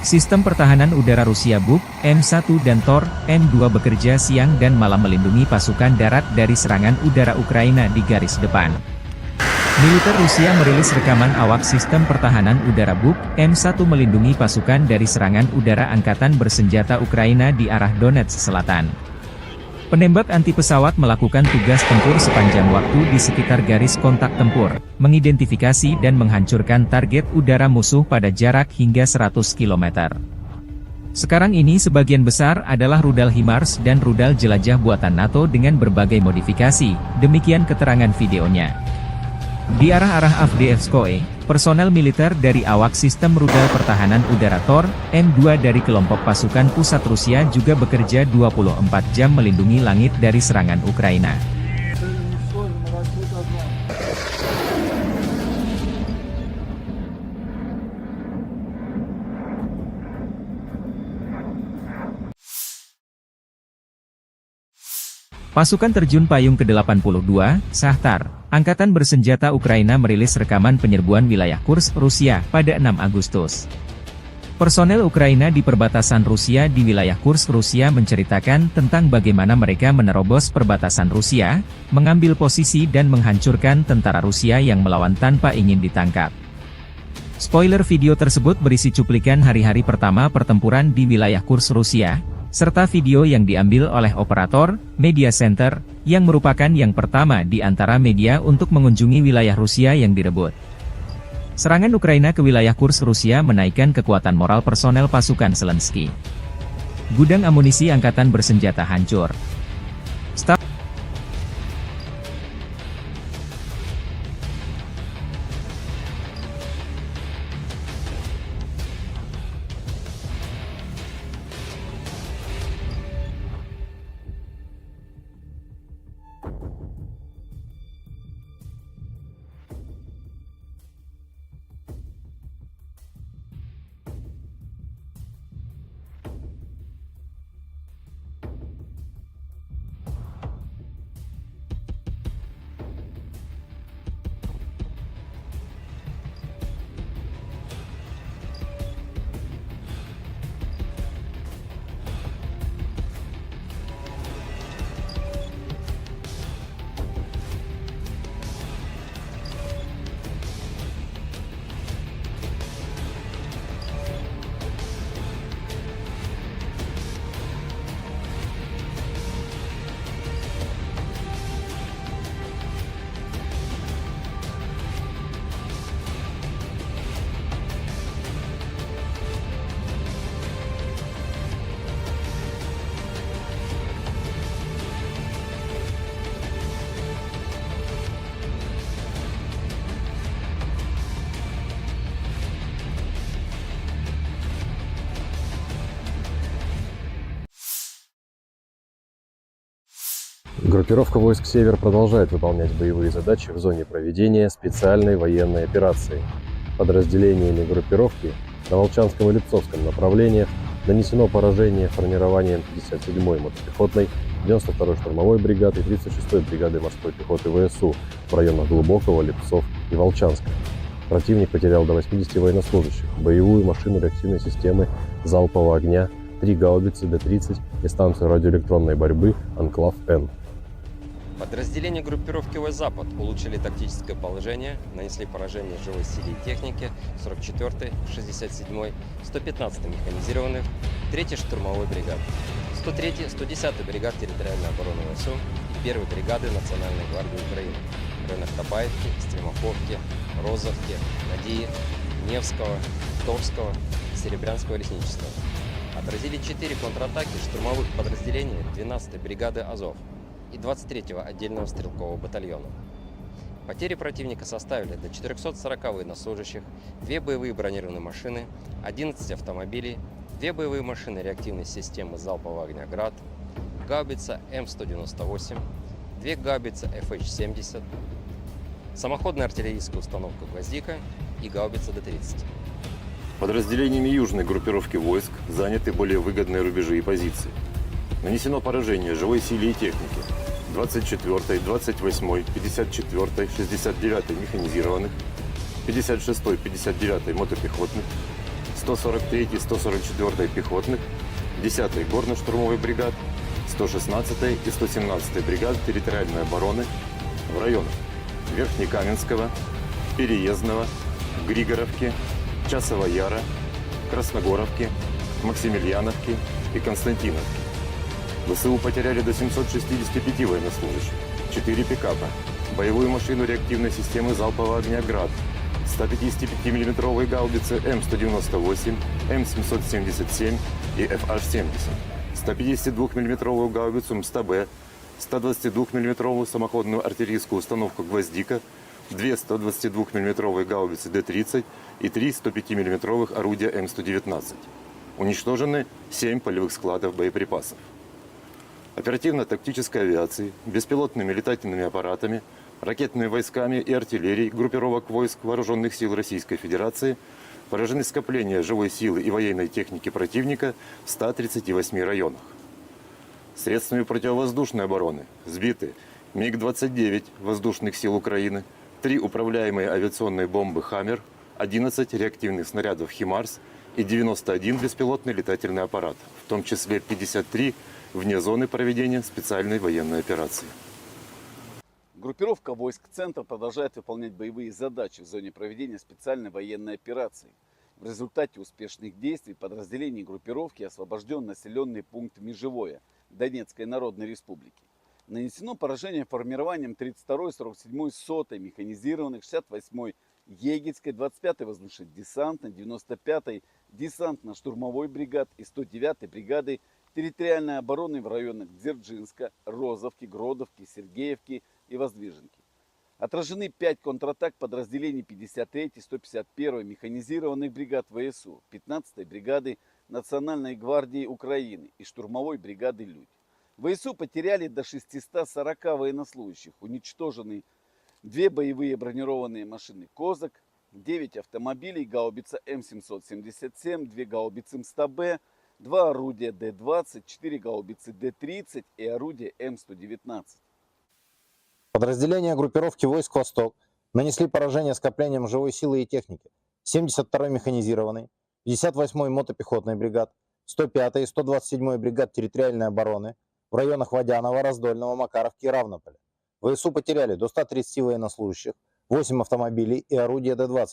Sistem pertahanan udara Rusia Buk, M1 dan Tor, M2 bekerja siang dan malam melindungi pasukan darat dari serangan udara Ukraina di garis depan. Militer Rusia merilis rekaman awak sistem pertahanan udara Buk M1 melindungi pasukan dari serangan udara angkatan bersenjata Ukraina di arah Donetsk Selatan. Penembak anti pesawat melakukan tugas tempur sepanjang waktu di sekitar garis kontak tempur, mengidentifikasi dan menghancurkan target udara musuh pada jarak hingga 100 km. Sekarang ini sebagian besar adalah rudal HIMARS dan rudal jelajah buatan NATO dengan berbagai modifikasi, demikian keterangan videonya. Di arah-arah Avdiivskoye, personel militer dari awak sistem rudal pertahanan udara Tor, M2 dari kelompok pasukan pusat Rusia juga bekerja 24 jam melindungi langit dari serangan Ukraina. Pasukan terjun payung ke-82, Shahtar, Angkatan Bersenjata Ukraina merilis rekaman penyerbuan wilayah Kursk, Rusia, pada 6 Agustus. Personel Ukraina di perbatasan Rusia di wilayah Kursk, Rusia menceritakan tentang bagaimana mereka menerobos perbatasan Rusia, mengambil posisi dan menghancurkan tentara Rusia yang melawan tanpa ingin ditangkap. Spoiler video tersebut berisi cuplikan hari-hari pertama pertempuran di wilayah Kursk, Rusia, serta video yang diambil oleh operator Media Center, yang merupakan yang pertama di antara media untuk mengunjungi wilayah Rusia yang direbut. Serangan Ukraina ke wilayah Kursk Rusia menaikkan kekuatan moral personel pasukan Zelensky. Gudang amunisi angkatan bersenjata hancur. Группировка войск «Север» продолжает выполнять боевые задачи в зоне проведения специальной военной операции. Подразделениями группировки на Волчанском и Липцовском направлениях нанесено поражение формированием 57-й мотопехотной, 92-й штурмовой бригады и 36-й бригады морской пехоты ВСУ в районах Глубокого, Липцов и Волчанска. Противник потерял до 80 военнослужащих, боевую машину реактивной системы залпового огня, 3 гаубицы Д-30 и станцию радиоэлектронной борьбы «Анклав-Н». Подразделения группировки войск «Запад» улучшили тактическое положение, нанесли поражение живой силе и технике 44-й, 67-й, 115-й механизированных, 3-й штурмовой бригады, 103-й, 110-й бригад территориальной обороны ВСУ и 1-й бригады Национальной гвардии Украины в районах Табаевки, Стремоховки, Розовки, Надии, Невского, Торского, Серебрянского лесничества. Отразили 4 контратаки штурмовых подразделений 12-й бригады «Азов» и 23-го отдельного стрелкового батальона. Потери противника составили до 440 военнослужащих, 2 боевые бронированные машины, 11 автомобилей, 2 боевые машины реактивной системы залпового огня «Град», гаубица М198, 2 гаубицы FH-70, самоходная артиллерийская установка «Гвоздика» и гаубица Д-30. Подразделениями южной группировки войск заняты более выгодные рубежи и позиции. Нанесено поражение живой силе и технике 24-й, 28-й, 54-й, 69-й механизированных, 56-й, 59-й мотопехотных, 143-й, 144-й пехотных, 10-й горно-штурмовой бригад, 116-й и 117-й бригад территориальной обороны в районах Верхнекаменского, Переездного, Григоровки, Часова Яра, Красногоровки, Максимiliaновки и Константиновки. ВСУ потеряли до 765 военнослужащих, 4 пикапа, боевую машину реактивной системы залпового огня «Град», 155 мм гаубицы М198, М777 и FH-70, 152 мм гаубицу МСТБ, 122 мм самоходную артиллерийскую установку «Гвоздика», 2 122 мм гаубицы Д-30 и 3 105 мм орудия М119. Уничтожены 7 полевых складов боеприпасов. Оперативно-тактической авиацией, беспилотными летательными аппаратами, ракетными войсками и артиллерией группировок войск Вооруженных сил Российской Федерации поражены скопления живой силы и военной техники противника в 138 районах. Средствами противовоздушной обороны сбиты МиГ-29 воздушных сил Украины, 3 управляемые авиационные бомбы «Хаммер», 11 реактивных снарядов «Химарс» и 91 беспилотный летательный аппарат, в том числе 53 вне зоны проведения специальной военной операции. Группировка войск «Центр» продолжает выполнять боевые задачи в зоне проведения специальной военной операции. В результате успешных действий подразделений группировки освобожден населенный пункт Межевое Донецкой Народной Республики. Нанесено поражение формированием 32-й, 47-й, 100-й механизированных, 68-й Егельской, 25-й воздушно-десантной, 95-й десантно-штурмовой бригад и 109-й бригады территориальной обороны в районах Дзержинска, Розовки, Гродовки, Сергеевки и Воздвиженки. Отражены 5 контратак подразделений 53-й, 151-й механизированных бригад ВСУ, 15-й бригады Национальной гвардии Украины и штурмовой бригады «Людь». ВСУ потеряли до 640 военнослужащих, уничтожены 2 боевые бронированные машины «Козак», 9 автомобилей, гаубица М777, 2 гаубицы МСТБ, 2 орудия Д-20, 4 гаубицы Д-30 и орудие М119. Подразделения группировки войск «Восток» нанесли поражение скоплениям живой силы и техники 72-й механизированной, 58-й мотопехотной бригад, 105-й и 127-й бригад территориальной обороны в районах Водянова, Раздольного, Макаровки и Равнополя. ВСУ потеряли до 130 военнослужащих, 8 автомобилей и орудия Д-20.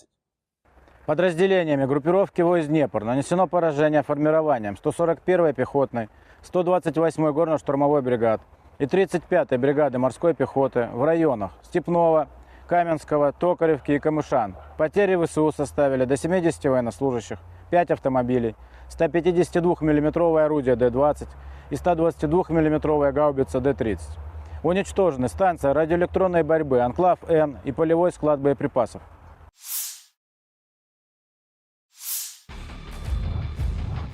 Подразделениями группировки войск «Днепр» нанесено поражение формированием 141-й пехотной, 128-й горно-штурмовой бригад и 35-й бригады морской пехоты в районах Степного, Каменского, Токаревки и Камышан. Потери ВСУ составили до 70 военнослужащих, 5 автомобилей, 152 мм орудие Д-20 и 122 мм гаубица Д-30. Уничтожены станция радиоэлектронной борьбы «Анклав-Н» и полевой склад боеприпасов.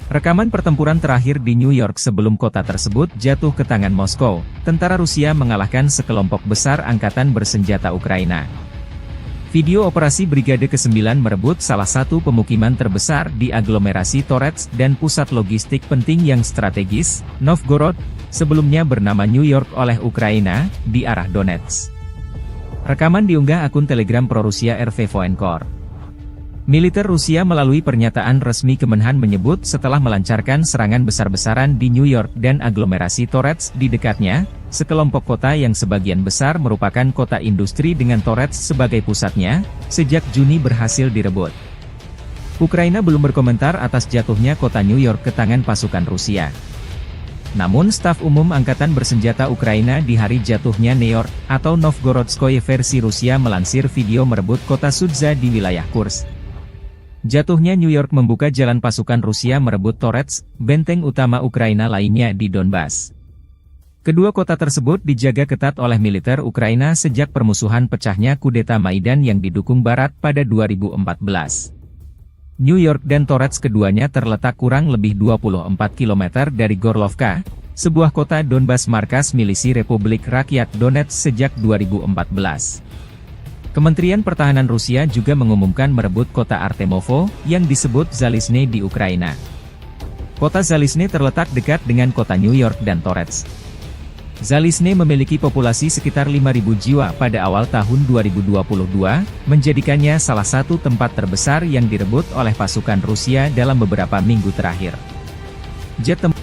Rekaman pertempuran terakhir di New York sebelum kota tersebut jatuh ke tangan Moskow, tentara Rusia mengalahkan sekelompok besar angkatan bersenjata Ukraina. Video operasi Brigade ke-9 merebut salah satu pemukiman terbesar di aglomerasi Torets dan pusat logistik penting yang strategis, Novgorod, sebelumnya bernama New York oleh Ukraina, di arah Donetsk. Rekaman diunggah akun Telegram pro-Rusia RV Voenkor. Militer Rusia melalui pernyataan resmi Kemenhan menyebut setelah melancarkan serangan besar-besaran di New York dan aglomerasi Torets di dekatnya, sekelompok kota yang sebagian besar merupakan kota industri dengan Torets sebagai pusatnya, sejak Juni berhasil direbut. Ukraina belum berkomentar atas jatuhnya kota New York ke tangan pasukan Rusia. Namun staf umum Angkatan Bersenjata Ukraina di hari jatuhnya New York, atau Novgorodskoye versi Rusia melansir video merebut kota Sudza di wilayah Kursk. Jatuhnya New York membuka jalan pasukan Rusia merebut Torets, benteng utama Ukraina lainnya di Donbas. Kedua kota tersebut dijaga ketat oleh militer Ukraina sejak permusuhan pecahnya kudeta Maidan yang didukung Barat pada 2014. New York dan Torets keduanya terletak kurang lebih 24 km dari Gorlovka, sebuah kota Donbas markas milisi Republik Rakyat Donetsk sejak 2014. Kementerian Pertahanan Rusia juga mengumumkan merebut kota Artemovo, yang disebut Zalizne di Ukraina. Kota Zalizne terletak dekat dengan kota New York dan Torets. Zalizne memiliki populasi sekitar 5.000 jiwa pada awal tahun 2022, menjadikannya salah satu tempat terbesar yang direbut oleh pasukan Rusia dalam beberapa minggu terakhir. Jet tempur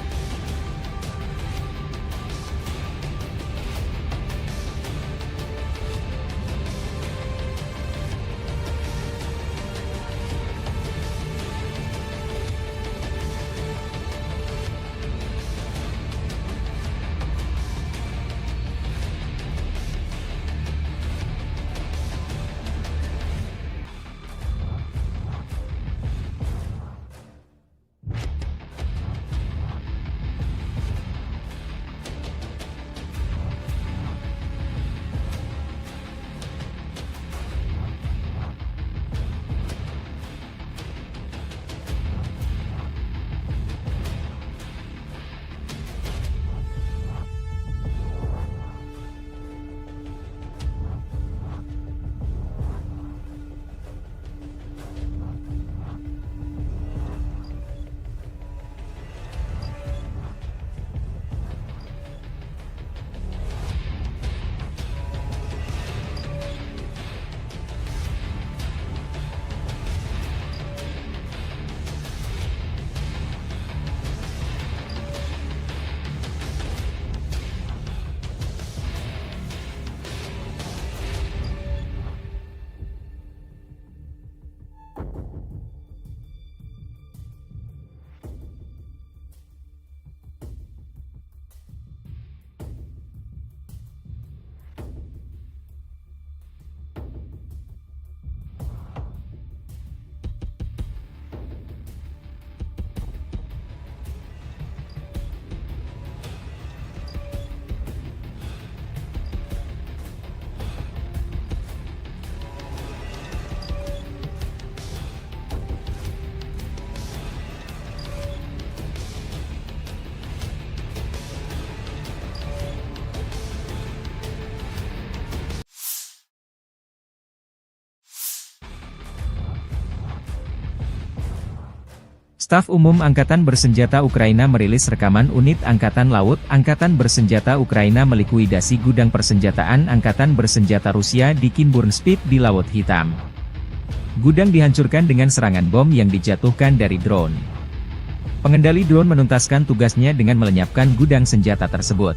Staf Umum Angkatan Bersenjata Ukraina merilis rekaman unit Angkatan Laut Angkatan Bersenjata Ukraina melikuidasi gudang persenjataan Angkatan Bersenjata Rusia di Kimburn-Spit di Laut Hitam. Gudang dihancurkan dengan serangan bom yang dijatuhkan dari drone. Pengendali drone menuntaskan tugasnya dengan melenyapkan gudang senjata tersebut.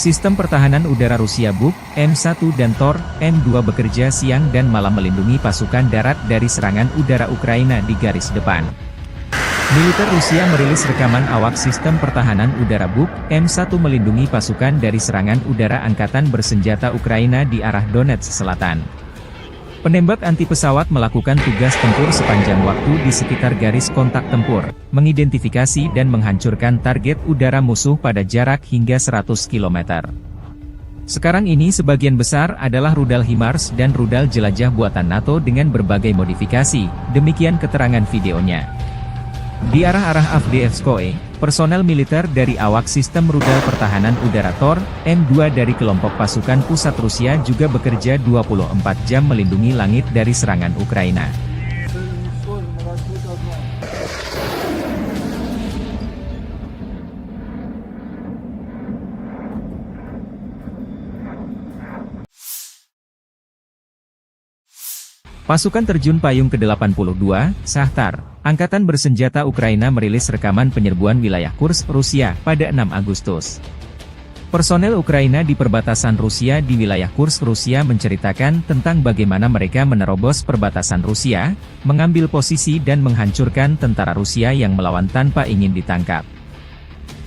Sistem pertahanan udara Rusia Buk, M1 dan Tor, M2 bekerja siang dan malam melindungi pasukan darat dari serangan udara Ukraina di garis depan. Militer Rusia merilis rekaman awak sistem pertahanan udara Buk, M1 melindungi pasukan dari serangan udara Angkatan Bersenjata Ukraina di arah Donetsk Selatan. Penembak anti pesawat melakukan tugas tempur sepanjang waktu di sekitar garis kontak tempur, mengidentifikasi dan menghancurkan target udara musuh pada jarak hingga 100 km. Sekarang ini sebagian besar adalah rudal HIMARS dan rudal jelajah buatan NATO dengan berbagai modifikasi, demikian keterangan videonya. Di arah-arah Avdiivskoye, personel militer dari awak sistem rudal pertahanan udara Tor, M2 dari kelompok pasukan pusat Rusia juga bekerja 24 jam melindungi langit dari serangan Ukraina. Pasukan terjun payung ke-82, Shahtar, Angkatan Bersenjata Ukraina merilis rekaman penyerbuan wilayah Kursk, Rusia, pada 6 Agustus. Personel Ukraina di perbatasan Rusia di wilayah Kursk, Rusia menceritakan tentang bagaimana mereka menerobos perbatasan Rusia, mengambil posisi dan menghancurkan tentara Rusia yang melawan tanpa ingin ditangkap.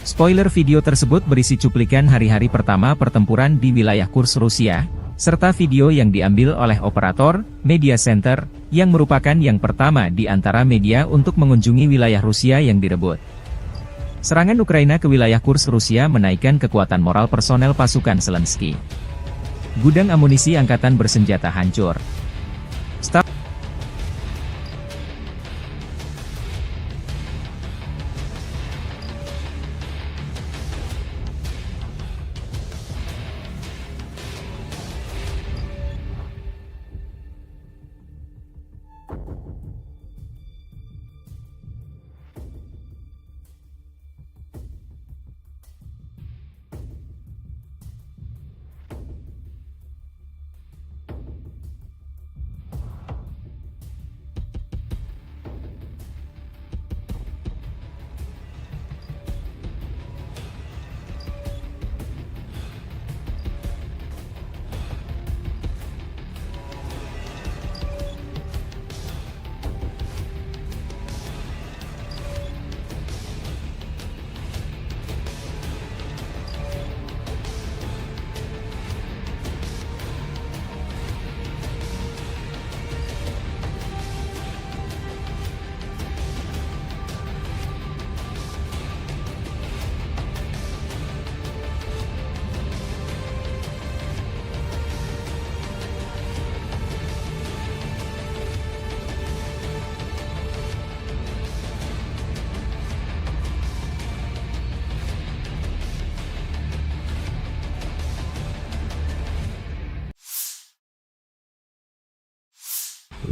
Spoiler video tersebut berisi cuplikan hari-hari pertama pertempuran di wilayah Kursk, Rusia, serta video yang diambil oleh operator Media Center, yang merupakan yang pertama di antara media untuk mengunjungi wilayah Rusia yang direbut. Serangan Ukraina ke wilayah Kursk Rusia menaikkan kekuatan moral personel pasukan Zelensky. Gudang amunisi Angkatan Bersenjata hancur.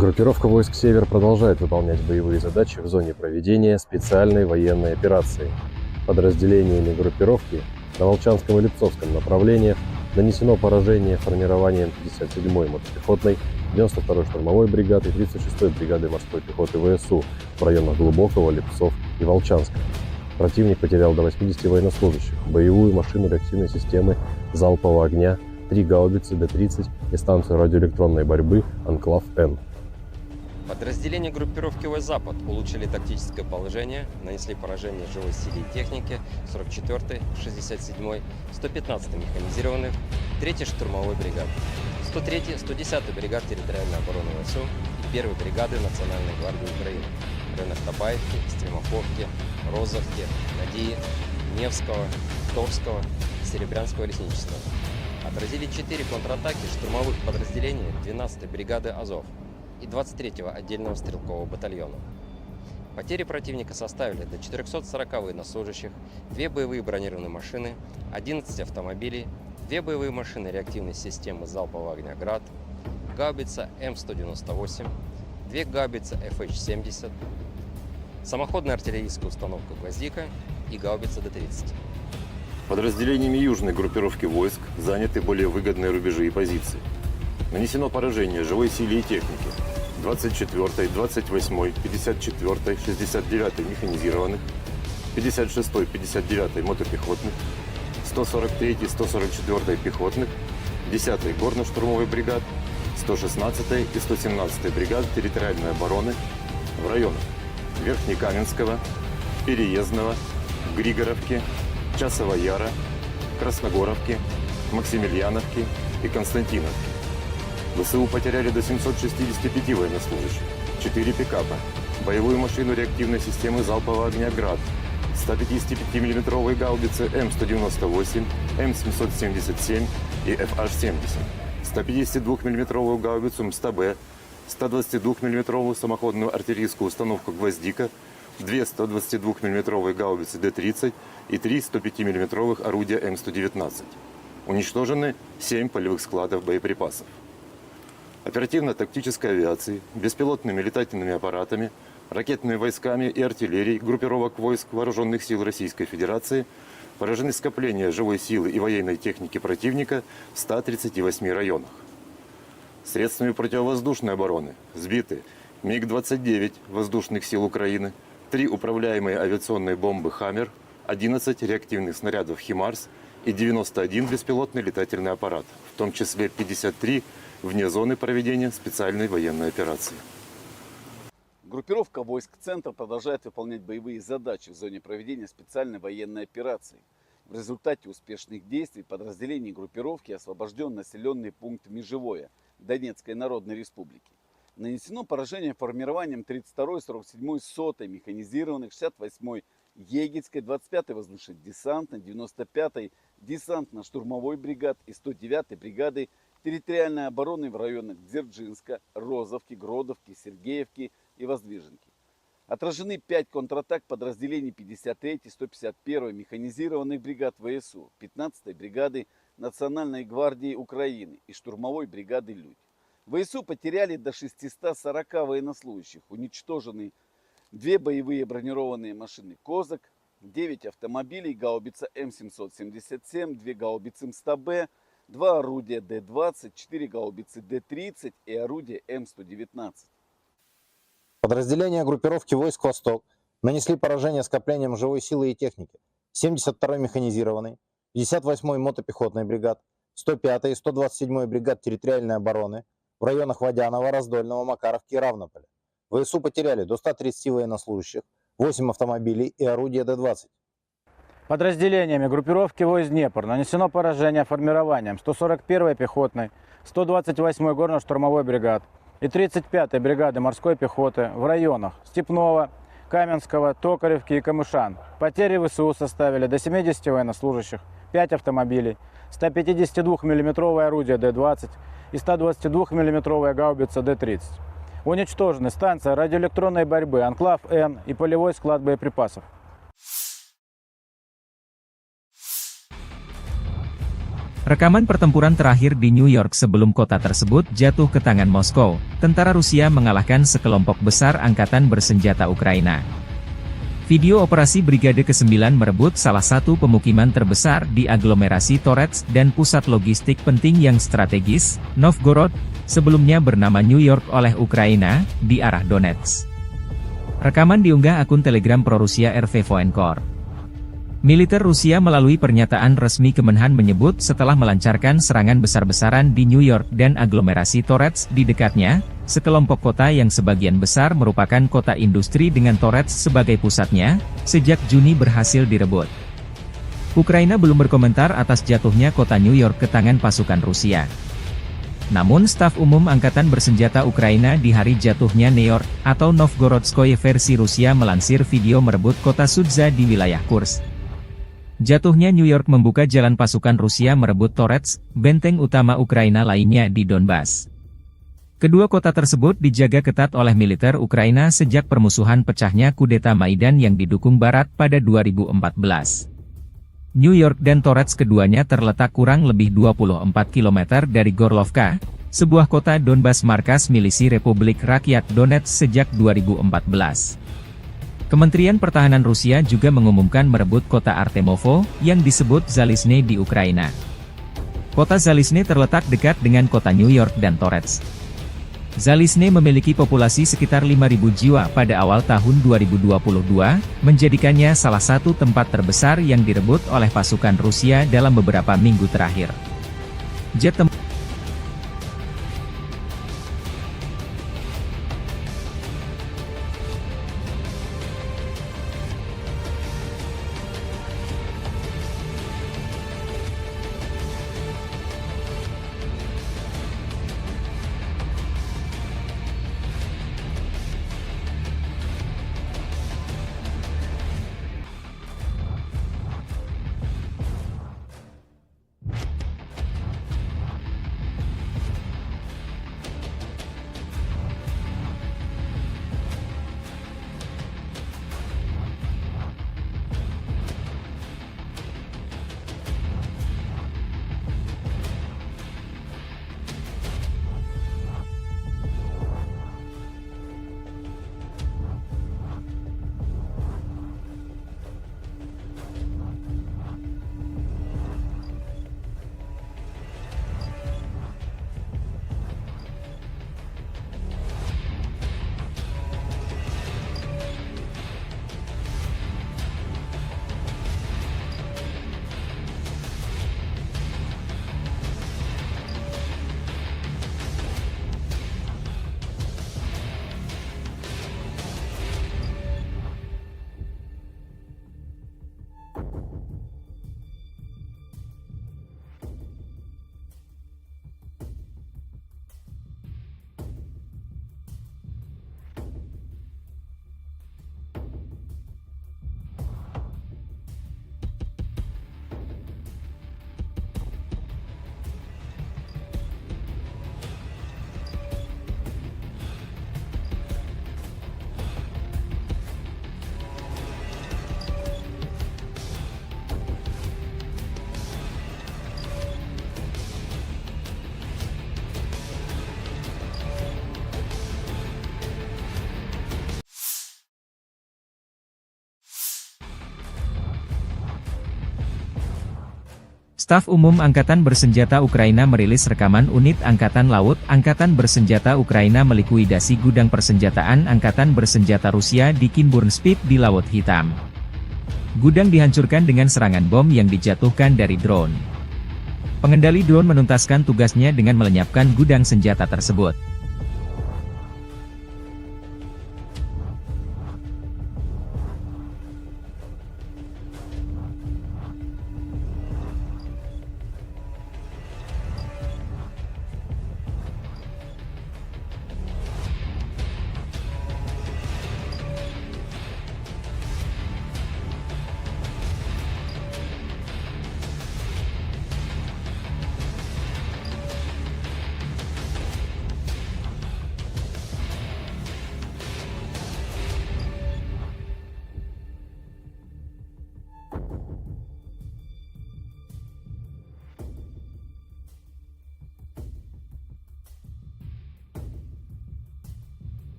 Группировка войск «Север» продолжает выполнять боевые задачи в зоне проведения специальной военной операции. Подразделениями группировки на Волчанском и Липцовском направлениях нанесено поражение формированием 57-й мотопехотной, 92-й штурмовой бригады и 36-й бригады морской пехоты ВСУ в районах Глубокого, Липцов и Волчанска. Противник потерял до 80 военнослужащих, боевую машину реактивной системы залпового огня, 3 гаубицы Д-30 и станцию радиоэлектронной борьбы «Анклав-Н». Подразделения группировки войск «Запад» улучшили тактическое положение, нанесли поражение живой силе и технике 44-й, 67-й, 115-й механизированных, 3-й штурмовой бригад, 103-й, 110-й бригад территориальной обороны ВСУ и 1-й бригады Национальной гвардии Украины в районах Табаевки, Стремаховки, Розовки, Надии, Невского, Торского, Серебрянского лесничества. Отразили 4 контратаки штурмовых подразделений 12-й бригады «Азов» и 23-го отдельного стрелкового батальона. Потери противника составили до 440 военнослужащих, 2 боевые бронированные машины, 11 автомобилей, 2 боевые машины реактивной системы залпового огня «Град», гаубица М198, 2 гаубицы FH-70, самоходная артиллерийская установка «Гвоздика» и гаубица Д-30. Подразделениями южной группировки войск заняты более выгодные рубежи и позиции. Нанесено поражение живой силе и технике 24-й, 28-й, 54-й, 69-й механизированных, 56-й, 59-й мотопехотных, 143-й, 144-й пехотных, 10-й горно-штурмовой бригад, 116-й и 117-й бригад территориальной обороны в районах Верхнекаменского, Переездного, Григоровки, Часова Яра, Красногоровки, Максимiliaновки и Константиновки. ВСУ потеряли до 765 военнослужащих, 4 пикапа, боевую машину реактивной системы залпового огня «Град», 155 мм гаубицы М198, М777 и FH-70, 152 мм гаубицу МСТБ, 122 мм самоходную артиллерийскую установку «Гвоздика», 2 122 мм гаубицы Д-30 и 3 105 мм орудия М119. Уничтожены 7 полевых складов боеприпасов. Оперативно-тактической авиацией, беспилотными летательными аппаратами, ракетными войсками и артиллерией группировок войск Вооруженных сил Российской Федерации поражены скопления живой силы и военной техники противника в 138 районах. Средствами противовоздушной обороны сбиты МиГ-29 воздушных сил Украины, 3 управляемые авиационные бомбы «Хаммер», 11 реактивных снарядов «Химарс» и 91 беспилотный летательный аппарат, в том числе 53 вне зоны проведения специальной военной операции. Группировка войск «Центр» продолжает выполнять боевые задачи в зоне проведения специальной военной операции. В результате успешных действий подразделений группировки освобожден населенный пункт Межевое Донецкой Народной Республики. Нанесено поражение формированием 32-й, 47-й, 100-й механизированных, 68-й Егельской, 25-й воздушно-десантной, 95-й десантно-штурмовой бригад и 109-й бригады территориальной обороны в районах Дзержинска, Розовки, Гродовки, Сергеевки и Воздвиженки. Отражены 5 контратак подразделений 53-й, 151-й механизированных бригад ВСУ, 15-й бригады Национальной гвардии Украины и штурмовой бригады «Людь». ВСУ потеряли до 640 военнослужащих, уничтожены 2 боевые бронированные машины «Козак», 9 автомобилей, гаубица М777, 2 гаубицы МСТБ, 2 орудия Д-20, 4 гаубицы Д-30 и орудие М119. Подразделения группировки войск «Восток» нанесли поражение скоплениям живой силы и техники 72-й механизированной, 58-й мотопехотной бригад, 105-й и 127-й бригад территориальной обороны в районах Водянова, Раздольного, Макаровки и Равнополя. ВСУ потеряли до 130 военнослужащих, 8 автомобилей и орудия Д-20. Подразделениями группировки войск «Днепр» нанесено поражение формированием 141-й пехотной, 128-й горно-штурмовой бригад и 35-й бригады морской пехоты в районах Степного, Каменского, Токаревки и Камышан. Потери ВСУ составили до 70 военнослужащих, 5 автомобилей, 152 мм орудие Д-20 и 122 мм гаубица Д-30. Уничтожены станция радиоэлектронной борьбы «Анклав-Н» и полевой склад боеприпасов. Rekaman pertempuran terakhir di New York sebelum kota tersebut jatuh ke tangan Moskow, tentara Rusia mengalahkan sekelompok besar angkatan bersenjata Ukraina. Video operasi Brigade ke-9 merebut salah satu pemukiman terbesar di aglomerasi Torets dan pusat logistik penting yang strategis, Novgorod, sebelumnya bernama New York oleh Ukraina, di arah Donetsk. Rekaman diunggah akun Telegram pro-Rusia RV Voenkor. Militer Rusia melalui pernyataan resmi Kemenhan menyebut setelah melancarkan serangan besar-besaran di New York dan aglomerasi Torets di dekatnya, sekelompok kota yang sebagian besar merupakan kota industri dengan Torets sebagai pusatnya, sejak Juni berhasil direbut. Ukraina belum berkomentar atas jatuhnya kota New York ke tangan pasukan Rusia. Namun staf umum Angkatan Bersenjata Ukraina di hari jatuhnya New York, atau Novgorodskoye versi Rusia melansir video merebut kota Sudza di wilayah Kursk. Jatuhnya New York membuka jalan pasukan Rusia merebut Torets, benteng utama Ukraina lainnya di Donbas. Kedua kota tersebut dijaga ketat oleh militer Ukraina sejak permusuhan pecahnya kudeta Maidan yang didukung Barat pada 2014. New York dan Torets keduanya terletak kurang lebih 24 km dari Gorlovka, sebuah kota Donbas markas milisi Republik Rakyat Donetsk sejak 2014. Kementerian Pertahanan Rusia juga mengumumkan merebut kota Artemovo, yang disebut Zalizne di Ukraina. Kota Zalizne terletak dekat dengan kota New York dan Torets. Zalizne memiliki populasi sekitar 5.000 jiwa pada awal tahun 2022, menjadikannya salah satu tempat terbesar yang direbut oleh pasukan Rusia dalam beberapa minggu terakhir. Jet tempur Staf Umum Angkatan Bersenjata Ukraina merilis rekaman unit Angkatan Laut Angkatan Bersenjata Ukraina melikuidasi gudang persenjataan Angkatan Bersenjata Rusia di Kinburnspit di Laut Hitam. Gudang dihancurkan dengan serangan bom yang dijatuhkan dari drone. Pengendali drone menuntaskan tugasnya dengan melenyapkan gudang senjata tersebut.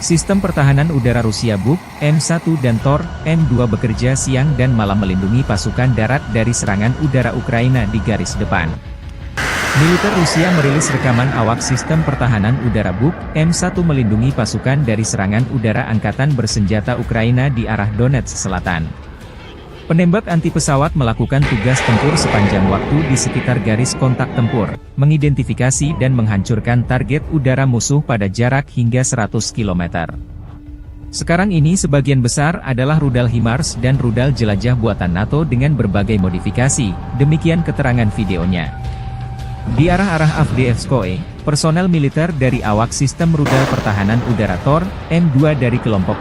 Sistem pertahanan udara Rusia Buk, M1 dan Tor, M2 bekerja siang dan malam melindungi pasukan darat dari serangan udara Ukraina di garis depan. Militer Rusia merilis rekaman awak sistem pertahanan udara Buk M1 melindungi pasukan dari serangan udara angkatan bersenjata Ukraina di arah Donetsk Selatan. Penembak anti pesawat melakukan tugas tempur sepanjang waktu di sekitar garis kontak tempur, mengidentifikasi dan menghancurkan target udara musuh pada jarak hingga 100 km. Sekarang ini sebagian besar adalah rudal HIMARS dan rudal jelajah buatan NATO dengan berbagai modifikasi, demikian keterangan videonya. Di arah-arah Avdiivskoye, personel militer dari awak sistem rudal pertahanan udara Tor, M2 dari kelompok